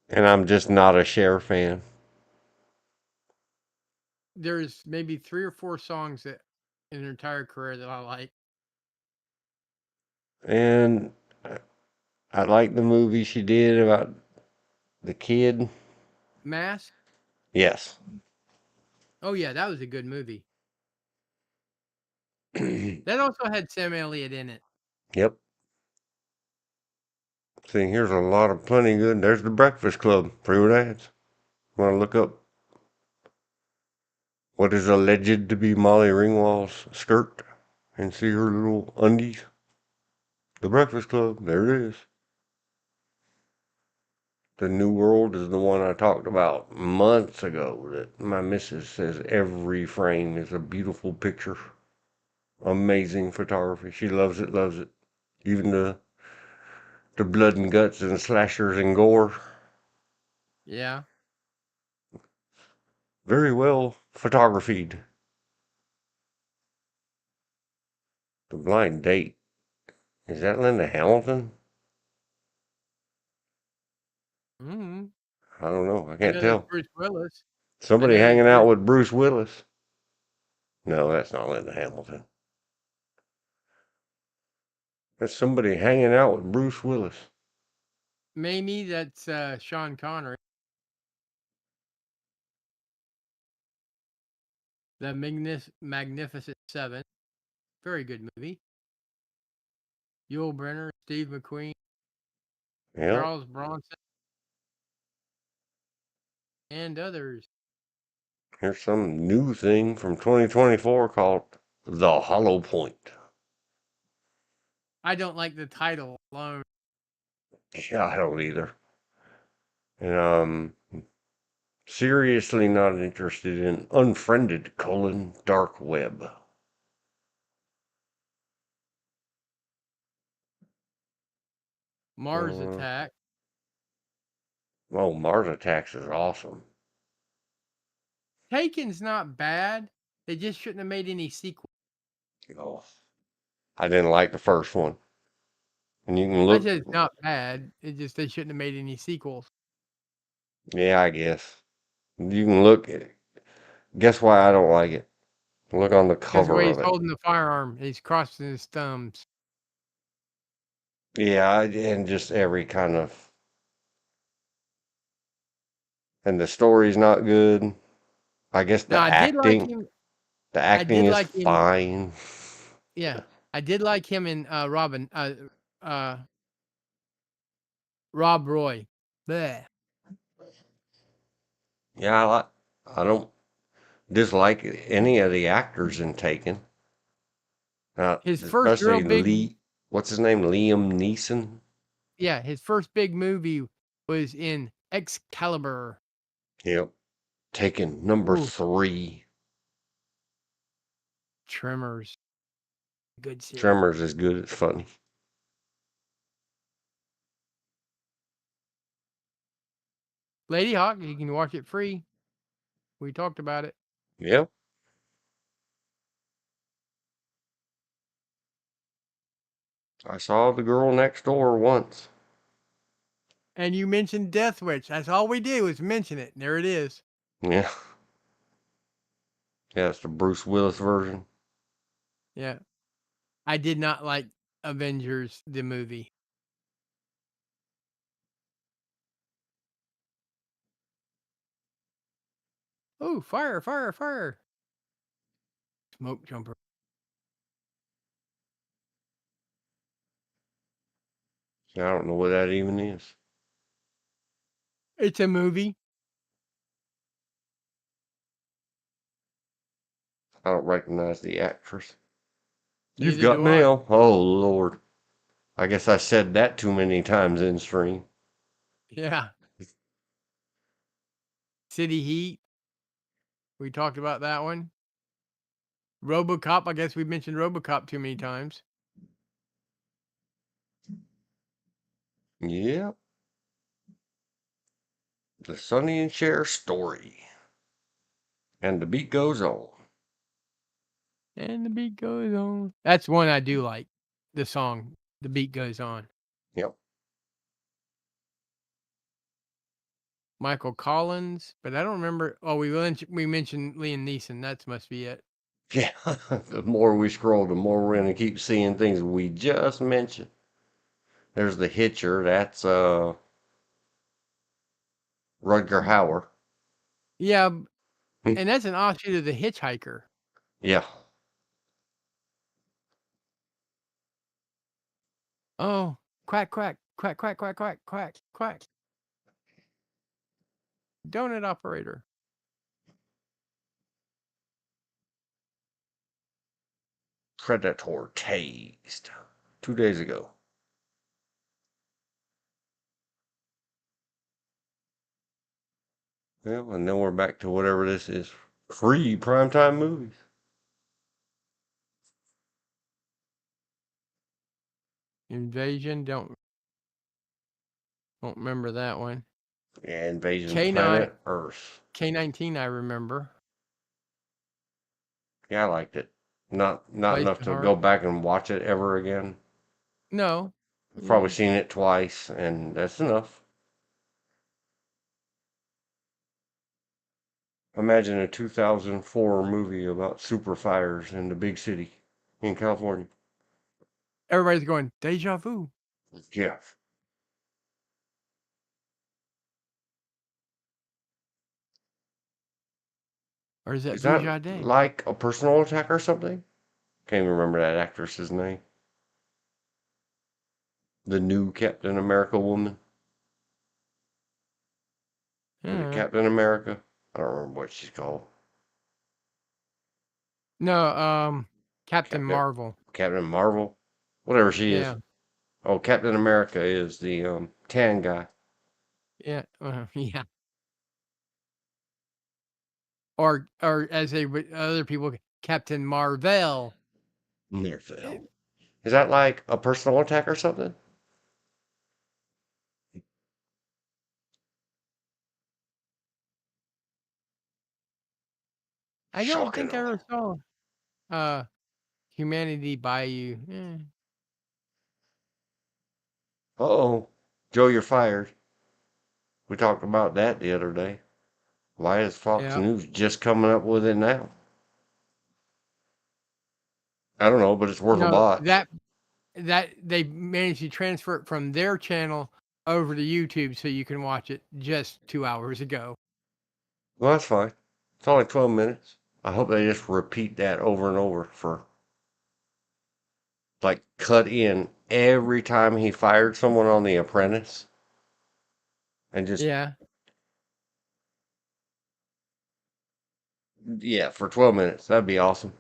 And I'm just not a Cher fan.
There's maybe 3 or 4 songs that in her entire career that I like.
And I like the movie she did about the kid.
Mask?
Yes.
Oh yeah, that was a good movie. That also had Sam Elliott in it.
Yep. See, here's a lot of plenty good. There's the Breakfast Club. Free with ads. Want to look up what is alleged to be Molly Ringwald's skirt and see her little undies? The Breakfast Club. There it is. The New World is the one I talked about months ago that my missus says every frame is a beautiful picture. Amazing photography. She loves it, loves it. Even the blood and guts and slashers and gore.
Yeah.
very well photographied. The Blind Date. Is that Linda Hamilton?
Mm-hmm.
I don't know. I
I
can't
know that's
tell.
Bruce Willis. I
Somebody
know that's
hanging out
Bruce.
with Bruce Willis. No, that's not Linda Hamilton. That's somebody hanging out with Bruce Willis.
Maybe that's Sean Connery. The Magnificent Seven. Very good movie. Yul Brynner, Steve McQueen,
Yeah.
Charles Bronson, and others.
Here's some new thing from 2024 called The Hollow Point.
I don't like the title alone.
Yeah, I don't either. And seriously not interested in Unfriended: Dark Web.
Mars
Uh,
Attack.
oh, Mars Attacks is awesome.
Taken's not bad. They just shouldn't have made any sequel.
Oh, I didn't like the first one. And you can
I
look,
said it's not bad. It just they shouldn't have made any sequels.
yeah, I guess. You can look at it. Guess why I don't like it? Look on the
Because the
cover
way
of
he's
it.
holding the firearm, he's crossing his thumbs.
Yeah, and just every kind of. And the story's not good. I guess
Now I did like him.
the
I
acting
did
is
like him.
fine.
Yeah, I did like him in Rob Roy. Bleh.
Yeah, I don't dislike any of the actors in Taken.
His first real
Especially
big,
what's his name? Liam Neeson.
yeah, his first big movie was in Excalibur.
Yep. Taken number
Ooh,
3.
Tremors, good series.
Tremors is good. It's funny.
Lady Hawk, you can watch it free. We talked about it.
Yep. I saw The Girl Next Door once.
And you mentioned Death Wish. That's all we do is mention it. There it is.
Yeah. Yeah, it's the Bruce Willis version.
Yeah. I did not like Avengers, the movie. Oh, fire, fire, fire. Smoke jumper.
I don't know what that even is.
It's a movie.
I don't recognize the actress. You've
Neither
got
do I.
mail. Oh, Lord. I guess I said that too many times in stream.
Yeah. City Heat. We talked about that one. RoboCop. I guess we mentioned RoboCop too many times.
Yep. The Sonny and Cher story. And the beat goes on.
And the beat goes on. That's one I do like. The song. The beat goes on.
Yep.
Michael Collins, but I don't remember. Oh, we mentioned Liam Neeson. That must be it.
Yeah. The more we scroll, the more we're gonna keep seeing things we just mentioned. There's the Hitcher. That's Rutger Hauer.
Yeah,
Hmm.
and that's an offshoot of The Hitchhiker.
Yeah.
Oh, quack, quack, quack, quack, quack, quack, quack, quack. Donut operator.
Predator tased 2 days ago. Well, and then we're back to whatever this is. Free primetime movies.
Invasion. Don't remember that one.
Yeah, Invasion
K9,
Planet Earth.
K19, I remember.
Yeah, I liked it. Not
Blazing
enough to
Heart.
go back and watch it ever again.
No.
I've probably
Yeah.
seen it twice, and that's enough. Imagine a 2004 movie about super fires in the big city in California.
Everybody's going, deja vu.
Yeah.
Or is that
Is that
Vujade?
like a personal attack or something? Can't even remember that actress's name. The new Captain America woman. Is it
Yeah.
Captain America? I don't remember what she's called.
No, Captain
Captain
Marvel.
Captain Marvel? Whatever she is.
Yeah.
Oh, Captain America is the tan guy.
Yeah. Yeah. Or as they other people, Captain Marvel.
Nerfell. Is that like a personal attack or something?
I don't
Shocking.
think I ever saw uh Humanity by You.
Uh-oh. Joe, you're fired. We talked about that the other day. Why is Fox
Yeah.
News just coming up with it now? I don't know, but it's worth a
No,
watch.
that they managed to transfer it from their channel over to YouTube so you can watch it just 2 hours ago.
Well, that's fine. It's only 12 minutes. I hope they just repeat that over and over for, like, cut in every time he fired someone on The Apprentice. And just,
Yeah.
yeah, for 12 minutes. That'd be awesome.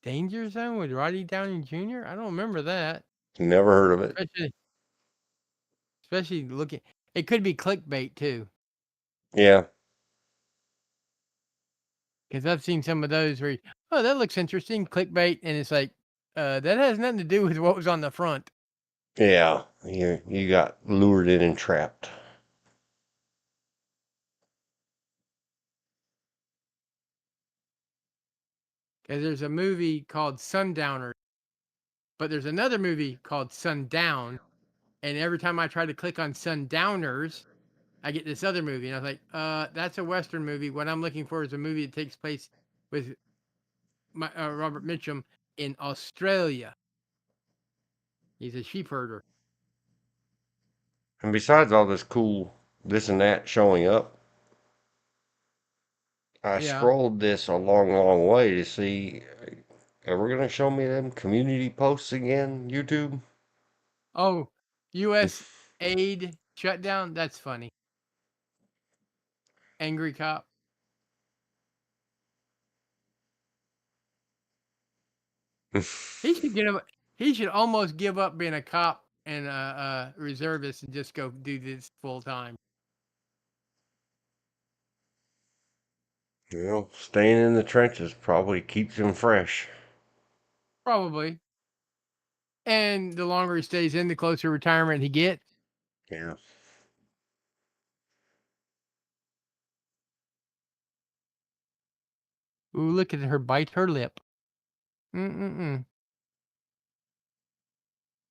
Danger Zone with Roddy Downey Jr.? I don't remember that.
Never heard of it.
Especially looking, it could be clickbait too.
Yeah.
Because I've seen some of those where, oh, that looks interesting, clickbait, and it's like, that has nothing to do with what was on the front.
Yeah. You got lured in and trapped.
Because there's a movie called Sundowner, but there's another movie called Sundown, and every time I try to click on Sundowners, I get this other movie, and I was like, that's a Western movie. What I'm looking for is a movie that takes place with Robert Mitchum in Australia. He's a sheep herder.
And besides all this cool this and that showing up, I
Yeah.
scrolled this a long, long way to see, ever gonna show me them community posts again, YouTube?
Oh, U.S. aid shutdown. That's funny. Angry cop. He should get up. He should almost give up being a cop and a reservist and just go do this full time.
Staying in the trenches probably keeps him fresh.
Probably. And the longer he stays in, the closer retirement he gets.
Yeah.
Ooh, look at her bite her lip. Mm-mm-mm.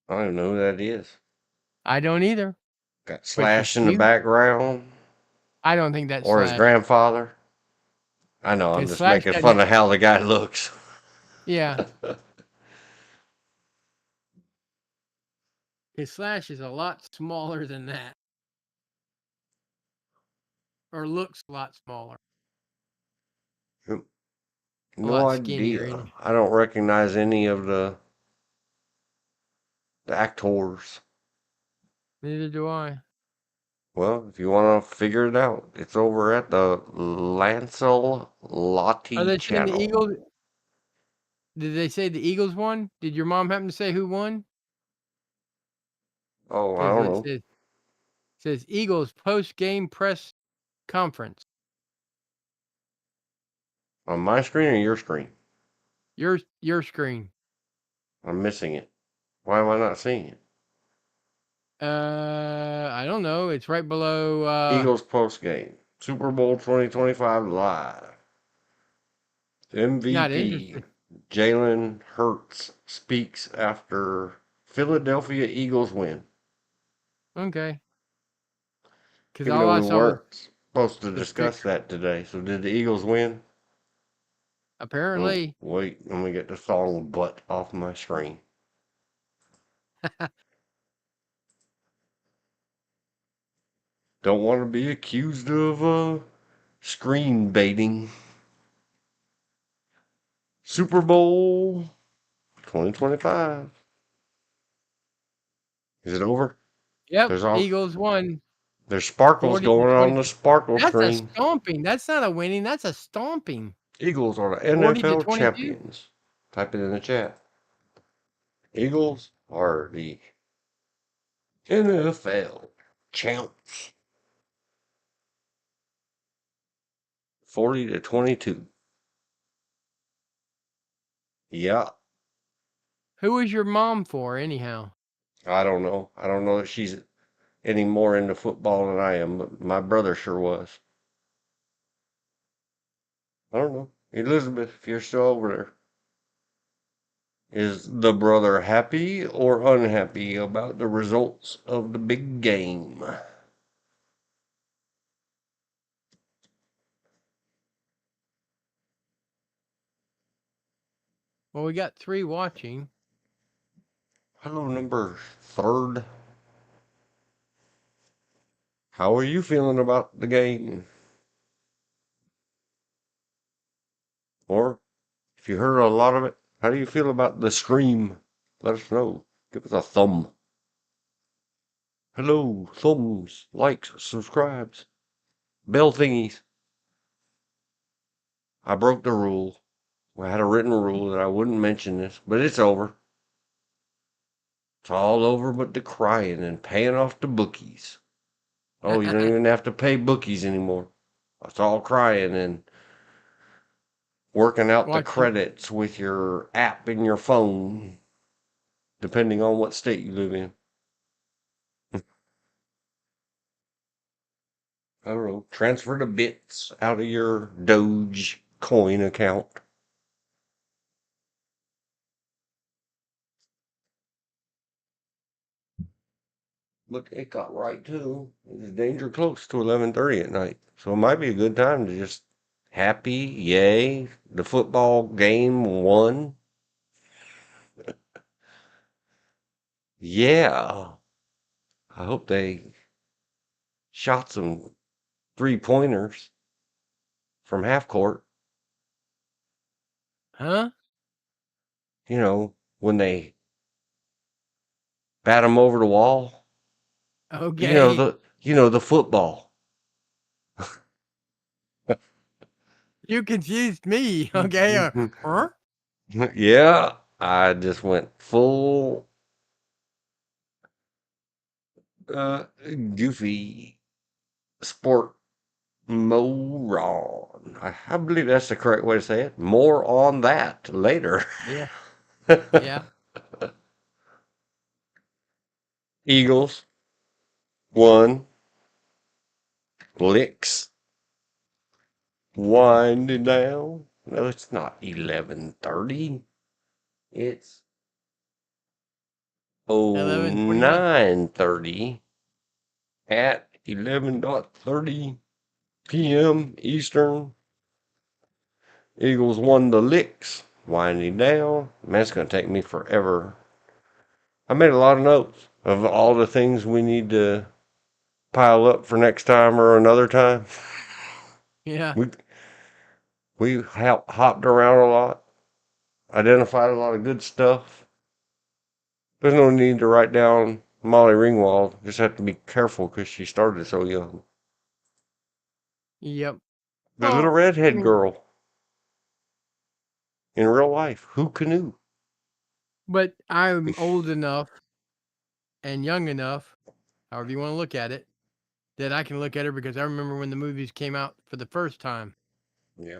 I don't even know who that is.
I don't either.
Got
But she's
Slash in the
cute.
background.
I don't think that's
Or his
Slash.
grandfather. I know, I'm
Because
just
Slash
making
doesn't.
fun of how the guy looks.
Yeah. His Slash is a lot smaller than that. Or looks a lot smaller. A
No
lot skinnier.
idea. I don't recognize any of the actors.
Neither do I.
Well, if you want to figure it out, it's over at the Lancel
Are
Lottie
they saying the
channel.
Eagles? Did they say the Eagles won? Did your mom happen to say who won?
Oh, I
Because
don't
it
know.
says Eagles post game press conference.
On my screen or your screen?
Your screen.
I'm missing it. Why am I not seeing it?
I don't know. It's right below.
Eagles post game. Super Bowl 2025 live.
Not
MVP
interested.
Jalen Hurts speaks after Philadelphia Eagles win.
Okay. Because
Even
all
though
I
we
saw was
weren't supposed to
the
discuss
sticker.
that today. So did the Eagles win? Oh,
Apparently.
wait, let me get the song butt off my screen. Don't want to be accused of screen baiting. Super Bowl 2025. Is it over?
Yep.
There's all
Eagles won
there's sparkles
40 to
going on
20.
the sparkle
That's a
screen.
stomping. That's not a winning. That's a stomping.
Eagles are the
40 to
NFL
22.
champions. Type it in the chat. Eagles are the NFL champs. 40 to 22. Yeah,
Who is your mom for, anyhow?
I don't know. I don't know if she's any more into football than I am, but my brother sure was. I don't know. Elizabeth, if you're still over there, is the brother happy or unhappy about the results of the big game?
Well, we got 3 watching.
Hello, number third. How are you feeling about the game? Or if you heard a lot of it, how do you feel about the stream? Let us know. Give us a thumb. Hello, thumbs, likes, subscribes, bell thingies. I broke the rule. I had a written rule that I wouldn't mention this, but it's over. It's all over but the crying and paying off the bookies. Oh, you don't even have to pay bookies anymore. It's all crying and working out the
Watching.
credits with your app in your phone, depending on what state you live in. I don't know. Transfer the bits out of your Doge coin account. But it got right too. It's danger close to 11:30 at night, so it might be a good time to just happy, yay, the football game won. Yeah, I hope they shot some 3-pointers from half court.
Huh?
You know, when they bat them over the wall.
Okay.
The football.
You confused me. Okay. Huh?
Yeah, I just went full goofy sport moron. I believe that's the correct way to say it. More on that later.
Yeah. Yeah.
Eagles won. Licks winding down. No, it's not 11:30. It's
11:29.
09:30 at 11:30 p.m. Eastern. Eagles won the licks. Winding down. Man, it's going to take me forever. I made a lot of notes of all the things we need to pile up for next time or another time.
Yeah.
We we hopped around a lot, identified a lot of good stuff. There's no need to write down Molly Ringwald. Just have to be careful because she started so young.
Yep.
The little
I
redhead
mean,
girl in real life. Who knew?
but I'm old enough and young enough, however you want to look at it, that I can look at her because I remember when the movies came out for the first time.
Yeah.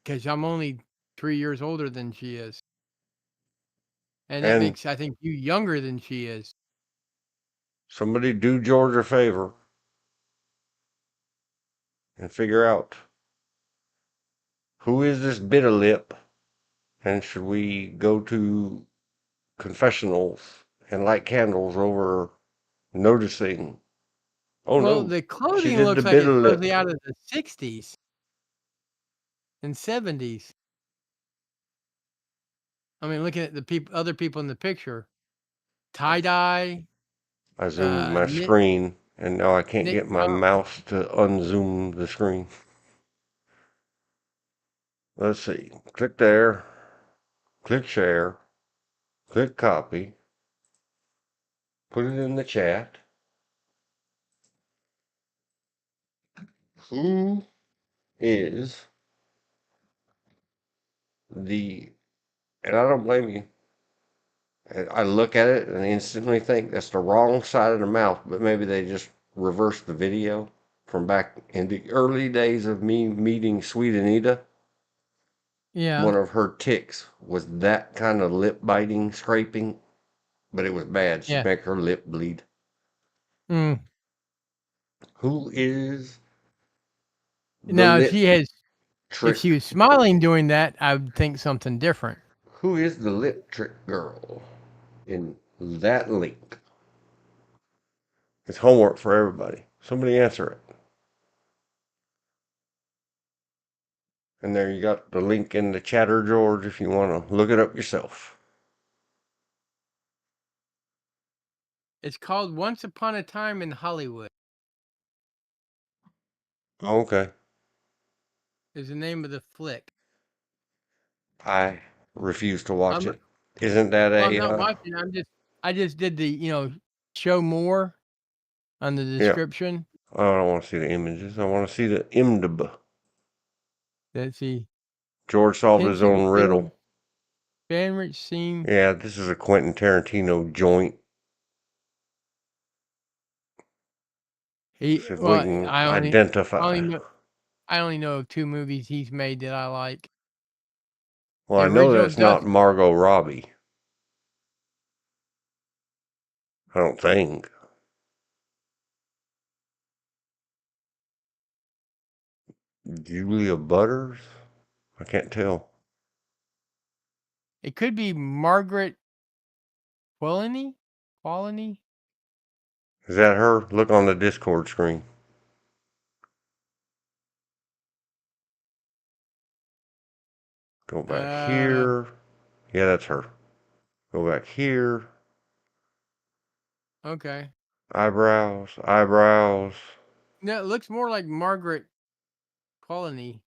Because I'm only 3 years older than she is. And that
And
makes, I think, you younger than she is.
Somebody do George a favor and figure out who is this bitter lip, and should we go to confessionals and light candles over noticing, oh
Well,
no,
the
she
clothing
did the
looks like
bitter
it's
lip.
supposedly out of the 60s and 70s. I mean, looking at the other people in the picture, tie-dye,
I zoomed my
knit,
screen and now I can't
knit.
get my mouse to unzoom the screen. Let's see. Click there. Click share. Click copy. Put it in the chat. Who is the, and I don't blame you. I look at it and instantly think that's the wrong side of the mouth, but maybe they just reversed the video from back in the early days of me meeting Sweet Anita.
Yeah.
One of her ticks was that kind of lip biting, scraping, but it was bad. She'd
Yeah.
make her lip bleed.
Mm.
Who is the
Now, if
lip
she
trick?
was smiling doing that, I would think something different.
Who is the lip trick girl in that link? It's homework for everybody. Somebody answer it. And there you got the link in the chatter, George, if you want to look it up yourself.
It's called Once Upon a Time in Hollywood.
Okay.
Is the name of the flick.
I refuse to watch
I'm,
it. Isn't that
well, I'm
a,
not watching. I just did the, show more on the
yeah.
description.
I don't want to see the images. I want to see the IMDb.
Let's see.
George solved his
Tension
own riddle.
fan-rich scene.
Yeah, this is a Quentin Tarantino joint. See if we can identify.
I only know of 2 movies he's made that I like.
Well,
The
I know
original
that's not Margot Robbie. I don't think. Julia Butters? I can't tell.
It could be Margaret Quilleney? Quilleney?
Is that her? Look on the Discord screen. Go back here. Yeah, that's her. Go back here.
Okay.
Eyebrows.
No, it looks more like Margaret Quilleney.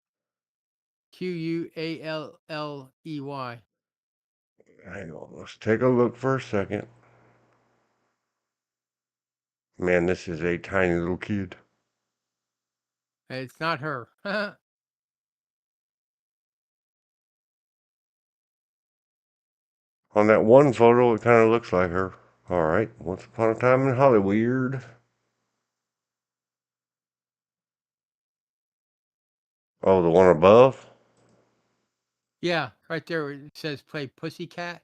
Qualley.
Hang on, let's take a look for a second. Man, this is a tiny little kid.
It's not her.
On that one photo, it kind of looks like her. All right, Once Upon a Time in Hollywood. Oh, the one above?
Yeah, right there where it says play Pussycat.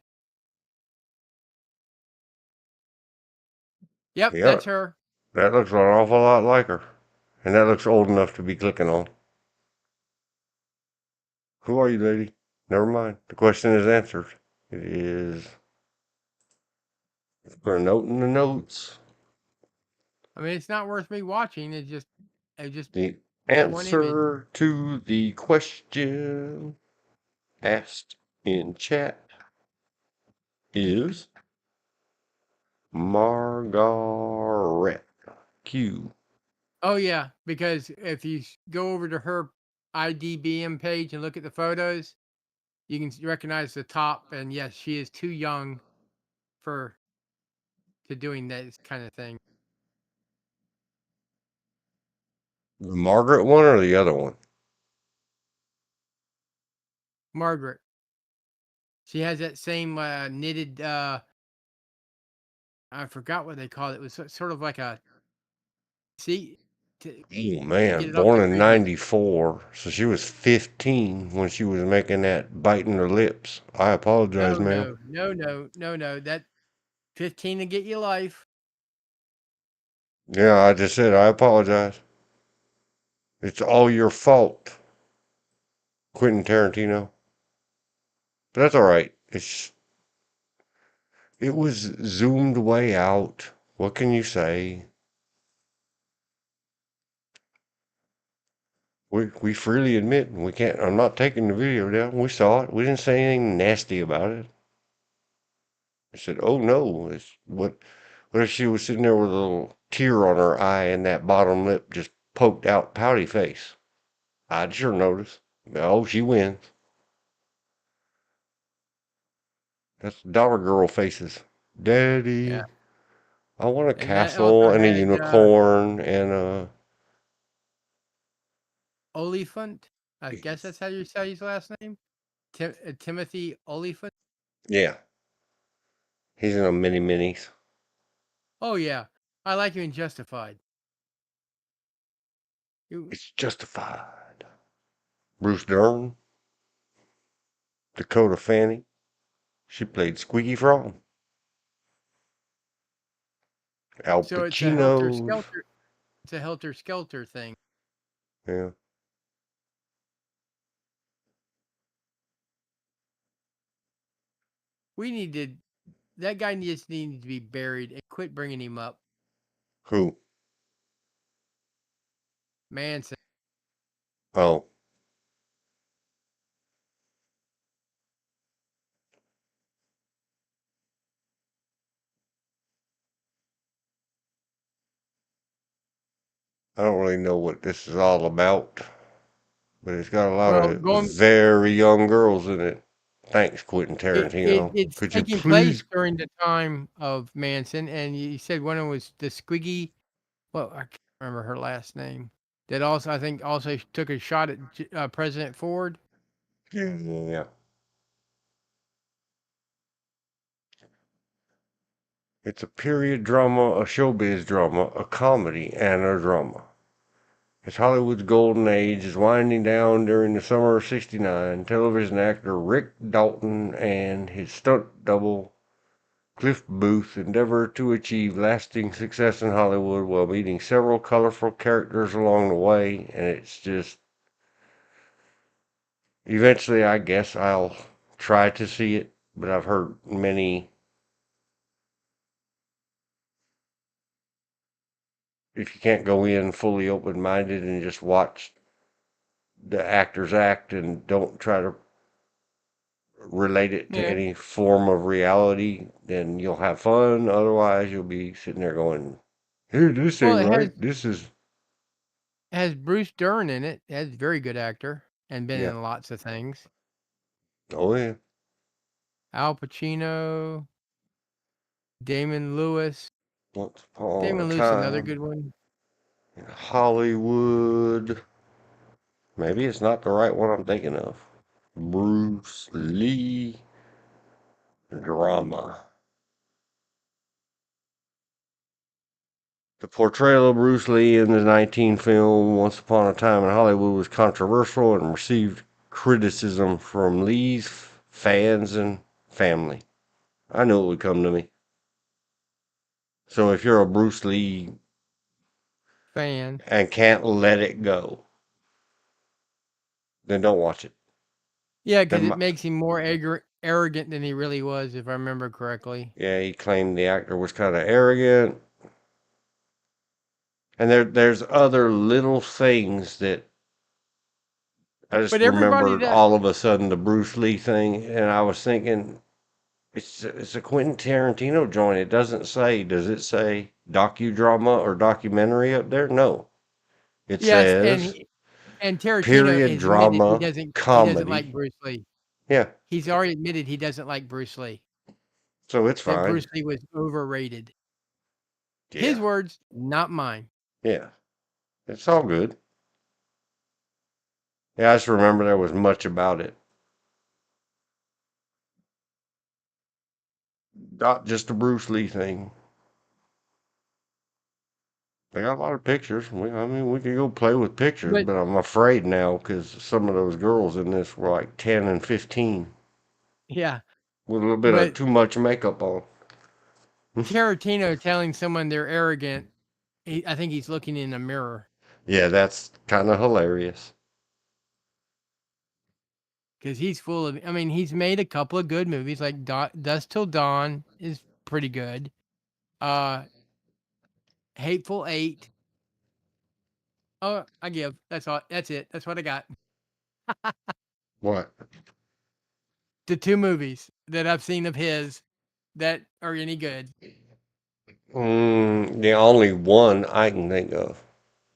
Yep,
Yeah,
that's her.
that looks an awful lot like her. And that looks old enough to be clicking on. Who are you, lady? Never mind. The question is answered. It is. Let's put a note in the notes.
I mean, it's not worth me watching. It's just
The
that one image.
answer to the question asked in chat is Margaret Q.
Oh yeah, because if you go over to her IDBM page and look at the photos, you can recognize the top. And yes, she is too young to doing this kind of thing.
The Margaret one or the other one?
Margaret. She has that same knitted. I forgot what they call it. It was sort of like a see.
Oh man,
Get it off
born
the
in
crease.
'94, so she was 15 when she was making that biting her lips. I apologize, ma'am.
No. That 15 to get you life.
Yeah, I just said I apologize. It's all your fault, Quentin Tarantino. But that's all right. It was zoomed way out. What can you say? We freely admit we can't. I'm not taking the video down. We saw it. We didn't say anything nasty about it. I said, "Oh no, it's what if she was sitting there with a little tear on her eye and that bottom lip just poked out, pouty face? I'd sure notice. Oh, she wins. That's dollar girl faces.
Yeah,
Daddy, I want a
and that
castle
also
and a
had
unicorn and a
Oliphant. I guess that's how you say his last name. Timothy Oliphant.
yeah. He's in a mini minis.
Oh yeah, I like him in Justified. You-
It's justified. Bruce Dern, Dakota Fanning. She played Squeaky Frog. Al
So it's a helter
Pacino.
skelter. It's a helter skelter thing.
Yeah.
We needed that guy just needed to be buried and quit bringing him up.
Who?
Manson.
Oh, I don't really know what this is all about, but it's got a lot
Well,
of very young girls in it. Thanks, Quentin Tarantino.
it's
Could you
taking place
please?
during the time of Manson, and you said one of them was the Squiggy. Well, I can't remember her last name. That also, I think, also took a shot at President Ford.
Yeah. It's a period drama, a showbiz drama, a comedy, and a drama. As Hollywood's golden age is winding down during the summer of '69, television actor Rick Dalton and his stunt double Cliff Booth endeavor to achieve lasting success in Hollywood while meeting several colorful characters along the way, and it's just eventually I guess I'll try to see it, but I've heard many if you can't go in fully open minded and just watch the actors act and don't try to relate it to
Yeah.
any form of reality, then you'll have fun. Otherwise, you'll be sitting there going, "Hey, this
Well,
ain't right. This is
it has Bruce Dern in it. Has a very good actor and been
yeah,
in lots of things.
oh yeah."
Al Pacino, Damon Lewis.
Once upon a
Damon Lewis, another
time
good one.
in Hollywood. Maybe it's not the right one I'm thinking of. Bruce Lee drama. The portrayal of Bruce Lee in the 19 film Once Upon a Time in Hollywood was controversial and received criticism from Lee's fans and family. I knew it would come to me. So if you're a Bruce Lee
Fan.
and can't let it go, then don't watch it.
Yeah,
That
because it makes him more arrogant than he really was, if I remember correctly.
yeah, he claimed the actor was kind of arrogant, and there's other little things that I just
But everybody
remembered
that
all of a sudden the Bruce Lee thing, and I was thinking it's a Quentin Tarantino joint. It doesn't say. Does it say docudrama or documentary up there? No. It
yes,
says
and Tarantino
period
has admitted
drama
he doesn't like
comedy.
Bruce Lee.
Yeah.
He's already admitted he doesn't like Bruce Lee.
So it's
That
fine.
Bruce Lee was overrated.
Yeah.
His words, not mine.
Yeah. It's all good. Yeah, I just remember there was much about it. Not just the Bruce Lee thing. They got a lot of pictures. I mean, we could go play with pictures,
But
but I'm afraid now because some of those girls in this were like 10 and 15
yeah,
with a little bit of
but
too much makeup on.
Tarantino telling someone they're arrogant I think he's looking in a mirror
Yeah, that's kind of hilarious.
because he's full of. I mean, he's made a couple of good movies, like Dust Till Dawn is pretty good. Uh, Hateful Eight. Oh, I give. That's all. That's it. That's what I got.
What?
The two movies that I've seen of his that are any good.
The only one I can think of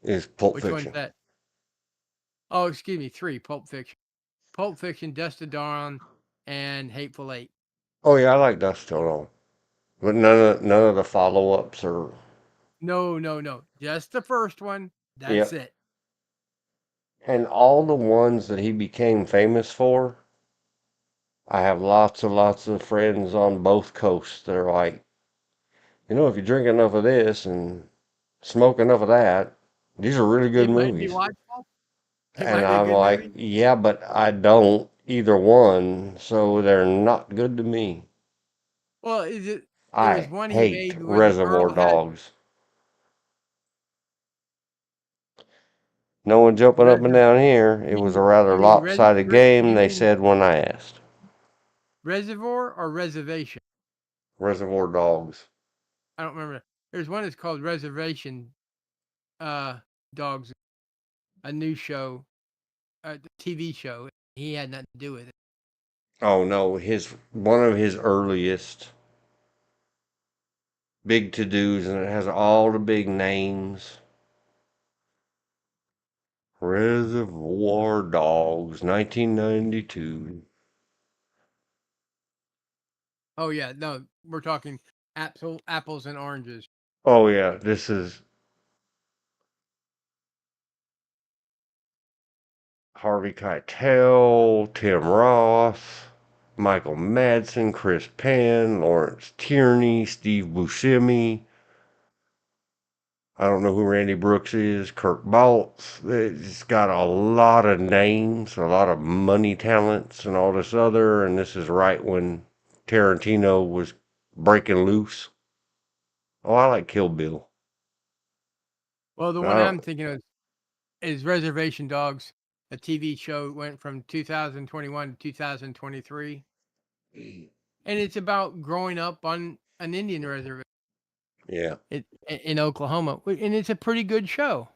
is Pulp
Which one's
Fiction.
that? Oh, excuse me, three. Pulp Fiction, Dust to Dawn, and Hateful Eight.
Oh yeah, I like Dust Till Dawn, but none of the follow-ups are.
No, no, no. Just the first one. That's
Yep.
it.
And all the ones that he became famous for, I have lots of friends on both coasts that are like, if you drink enough of this and smoke enough of that, these are really good
It might be
movies.
watchable. It
And
might be a
I'm
good
like,
movie.
yeah, but I don't either one, so they're not good to me.
Well, is it? There was
I
one he
hate
made where the
Reservoir
girl had
Dogs. No one jumping up and
reservoir.
down here. It was a rather
You mean
lopsided game,
you
they
mean
said when I asked.
reservoir or reservation?
Reservoir Dogs.
I don't remember. There's one that's called Reservation uh Dogs, a new show, a TV show. He had nothing to do with it.
Oh no, one of his earliest big to-dos, and it has all the big names. Reservoir Dogs, 1992.
Oh yeah, no, we're talking apples and oranges.
Oh yeah, this is Harvey Keitel, Tim Roth, Michael Madsen, Chris Penn, Lawrence Tierney, Steve Buscemi. I don't know who Randy Brooks is, Kirk Baltz. It's got a lot of names, a lot of money talents, and all this other. And this is right when Tarantino was breaking loose. Oh, I like Kill Bill.
Well, the
But
one
I
I'm
don't.
thinking of is Reservation Dogs. A TV show went from 2021 to 2023, and it's about growing up on an Indian reservation
Yeah.
in Oklahoma, and it's a pretty good show.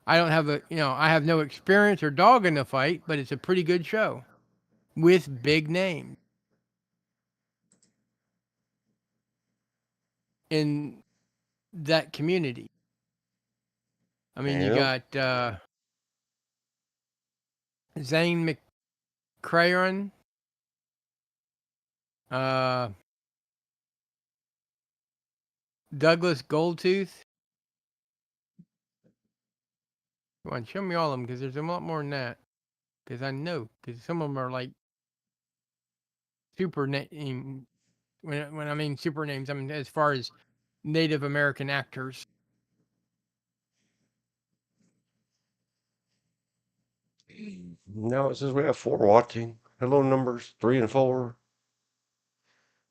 I don't have I have no experience or dog in the fight, but it's a pretty good show with big names in that community. I mean, you
Yep.
got Zane McCrayon, uh, Douglas Goldtooth. Come on, show me all of them because there's a lot more than that. Because I know, because some of them are like super name. When I mean super names, I mean as far as Native American actors.
No, it says we have 4 watching. Hello, numbers 3 and 4.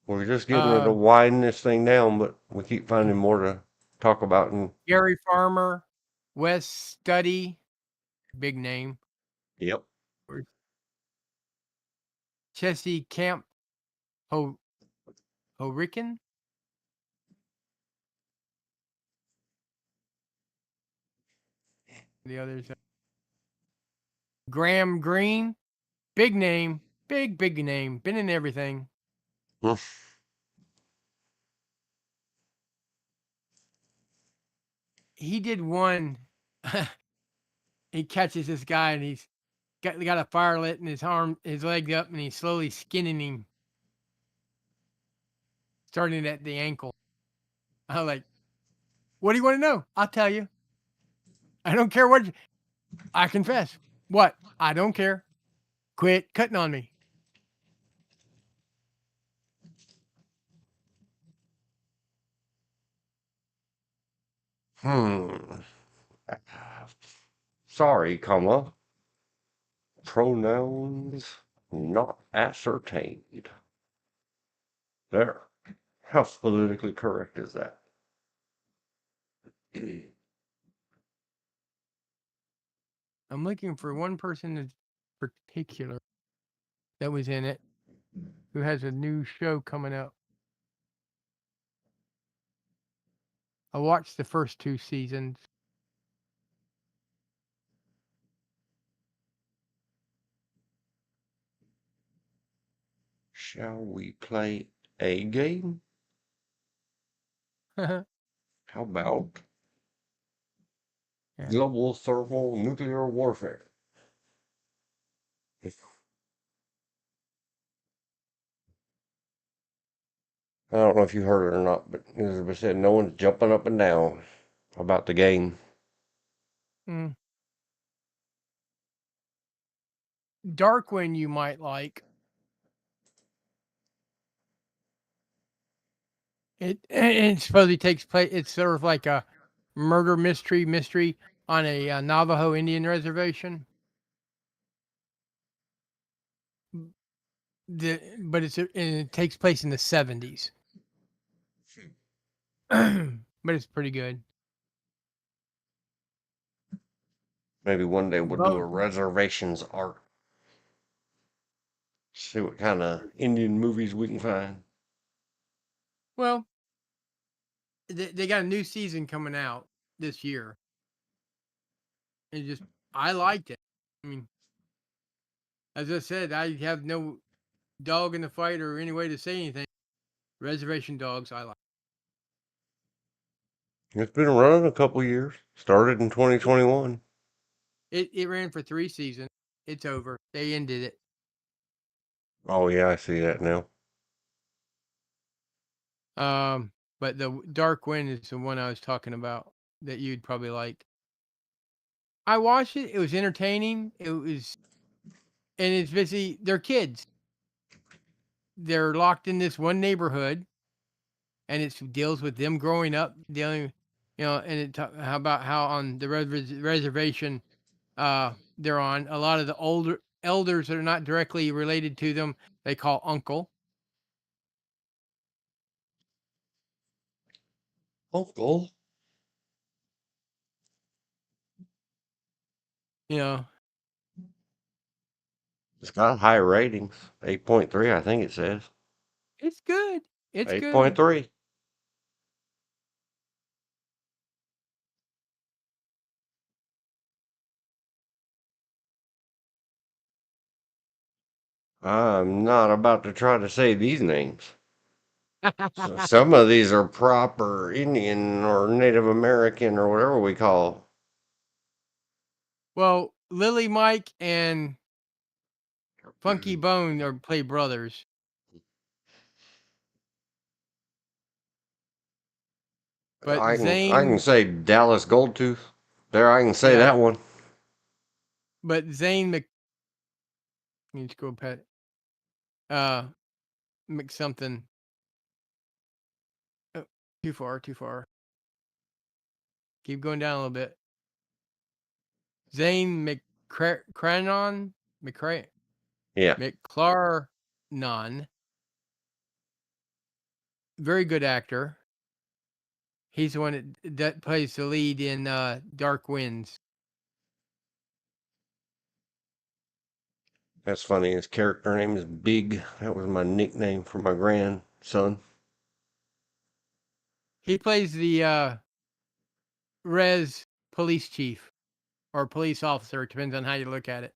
We're just getting ready to
Uh,
widen this thing down, but we keep finding more to talk about. And
Gary Farmer, Wes Study, big name.
yep.
Or Chessie Camp Ho Horican. The others, Graham Greene, big name, big name, been in everything.
Hmm.
He did one. He catches this guy and he's got a fire lit and his leg up, and he's slowly skinning him, starting at the ankle. I'm like, what do you want to know? I'll tell you. I don't care what. I confess. What? I don't care. Quit cutting on me.
Hmm. Sorry, comma. Pronouns not ascertained. There. How politically correct is that?
I'm looking for one person in particular that was in it who has a new show coming out. I watched the first 2 seasons.
Shall we play a game?
Yeah.
How about global thermonuclear warfare? I don't know if you heard it or not, but Elizabeth said no one's jumping up and down about the game.
Mm. Darkwind you might like. It supposedly takes place. It's sort of like a murder mystery on a Navajo Indian reservation. But it takes place in the 70s. But it's pretty good.
Maybe one day we'll do a
Both.
reservations arc. See what kind of Indian movies we can find.
Well, they got a new season coming out this year. I liked it. I mean, as I said, I have no dog in the fight or any way to say anything. Reservation Dogs, I like.
It's been running a couple years. Started in
It
2021.
it ran for 3 seasons. It's over. They ended it.
Oh yeah, I see that now.
But the Dark Wind is the one I was talking about that you'd probably like. I watched it. It was entertaining. And it's basically they're kids. They're locked in this one neighborhood, and it deals with them growing up, dealing, and how about how on the reservation, they're on a lot of the older elders that are not directly related to them. They call uncle.
Uncle.
You know,
It's got high ratings. 8.3, I think it says.
it's good. It's good.
8.3. I'm not about to try to say these names. So some of these are proper Indian or Native American or whatever we call.
Well, Lily Mike and Funky Bone are play brothers. But
I can say Dallas Goldtooth. There, I can say
yeah,
that one.
but Zane Mc. Need to go pet. Uh, Mc something. Oh, too far. Too far. Keep going down a little bit. Zane McCranon.
Yeah,
McClarnon. Very good actor. He's the one that plays the lead in Dark Winds.
that's funny. His character name is Big. That was my nickname for my grandson.
He plays the res police chief or police officer. It depends on how you look at it.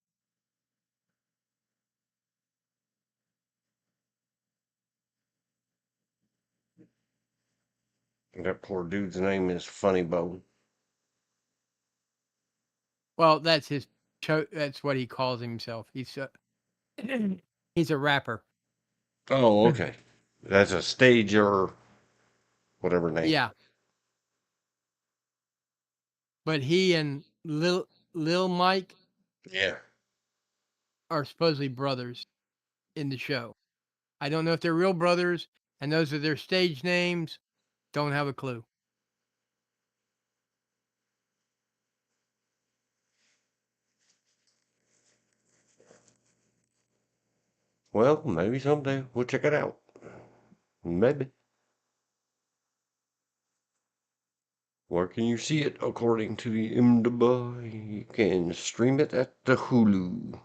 That poor dude's name is Funny Bone.
Well, that's his. That's what he calls himself. He's a rapper.
Oh, okay. That's a stage or whatever name.
Yeah, but he and Lil Mike
Yeah.
are supposedly brothers in the show. I don't know if they're real brothers, and those are their stage names. Don't have a clue.
Well, maybe someday we'll check it out. Maybe. Well, Where can you see it? According to the IMDb, you can stream it at the Hulu.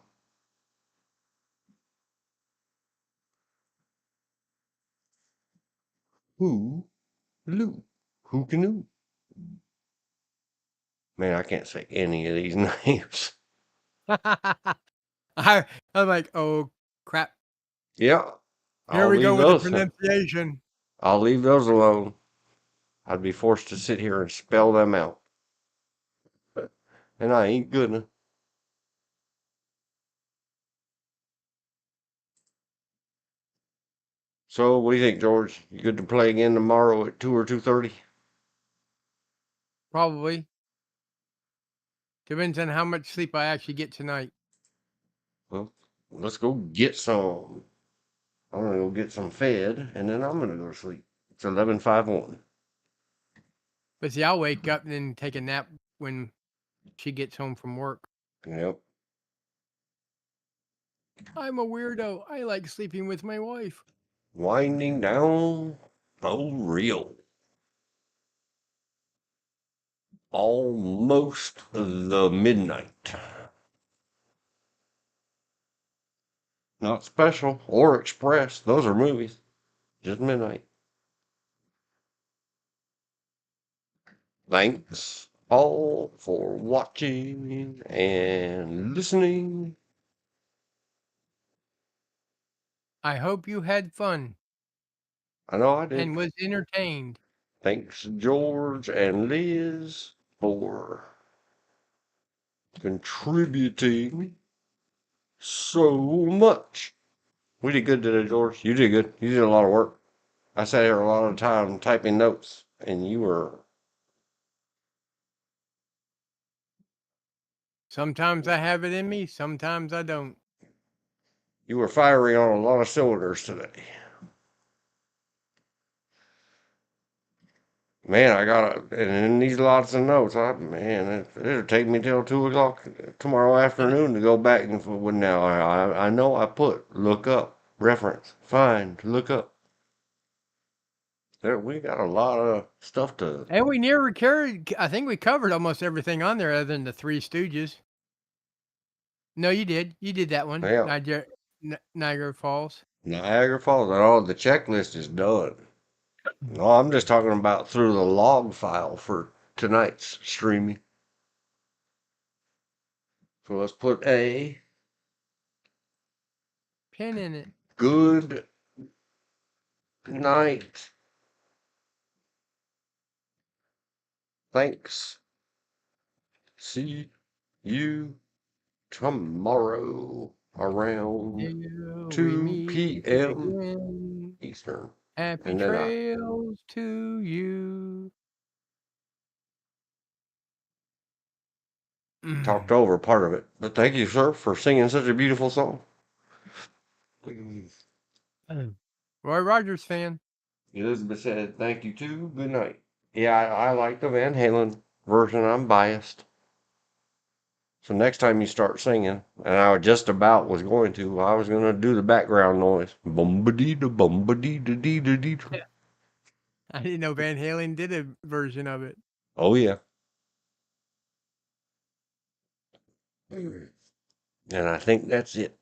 Hulu. Who can? Man, I can't say any of these names.
I'm like, oh crap.
Yeah,
Here
I'll
we go
leave
with the
those.
pronunciation.
I'll leave those alone. I'd be forced to sit here and spell them out, and I ain't gonna. So, what do you think, George? You good to play again tomorrow at 2 or 2:30?
Probably. Depends on how much sleep I actually get tonight.
Well, let's go get some. I'm gonna go get some fed, and then I'm gonna go to sleep. It's 11:51.
But see, I'll wake up and then take a nap when she gets home from work.
Yep.
I'm a weirdo. I like sleeping with my wife.
Winding down for real. Almost the midnight. Not special or express. Those are movies. Just midnight. Thanks all for watching and listening.
I hope you had fun
I know I did.
and was entertained.
Thanks, George and Liz, for contributing so much. We did good today, George. You did good. You did a lot of work. I sat here a lot of time typing notes, and
Sometimes I have it in me, sometimes I don't.
you were firing on a lot of cylinders today. Man, I got and in these lots of notes, it'll take me till 2 o'clock tomorrow afternoon to go back and well, now I know I put look up, reference, find, look up. There we got a lot of stuff to.
And we never carried, I think we covered almost everything on there other than the Three Stooges. No, you did. You did that one.
Yeah,
Niagara Falls.
Niagara Falls. Oh, the checklist is done. No, I'm just talking about through the log file for tonight's streaming. So let's put a
Pin in it.
good night. Thanks. See you tomorrow around
Till we
2
meet
p.m.
again.
Eastern.
Happy
And then I
trails to you.
talked over part of it. But thank you, sir, for singing such a beautiful song.
Roy Rogers fan.
Elizabeth said, thank you too. Good night. Yeah, I like the Van Halen version. I'm biased. So next time you start singing, and I just about was going to, I was going to do the background noise. Bum-ba-dee-da, bum-ba-dee-da-dee-da-dee.
I didn't know Van Halen did a version of it.
Oh, yeah. And I think that's it.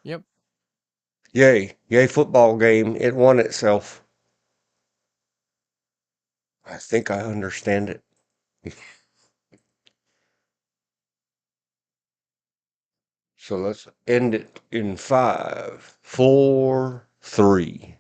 Yep.
Yay football game. It won itself. I think I understand it. So let's end it in 5, 4, 3.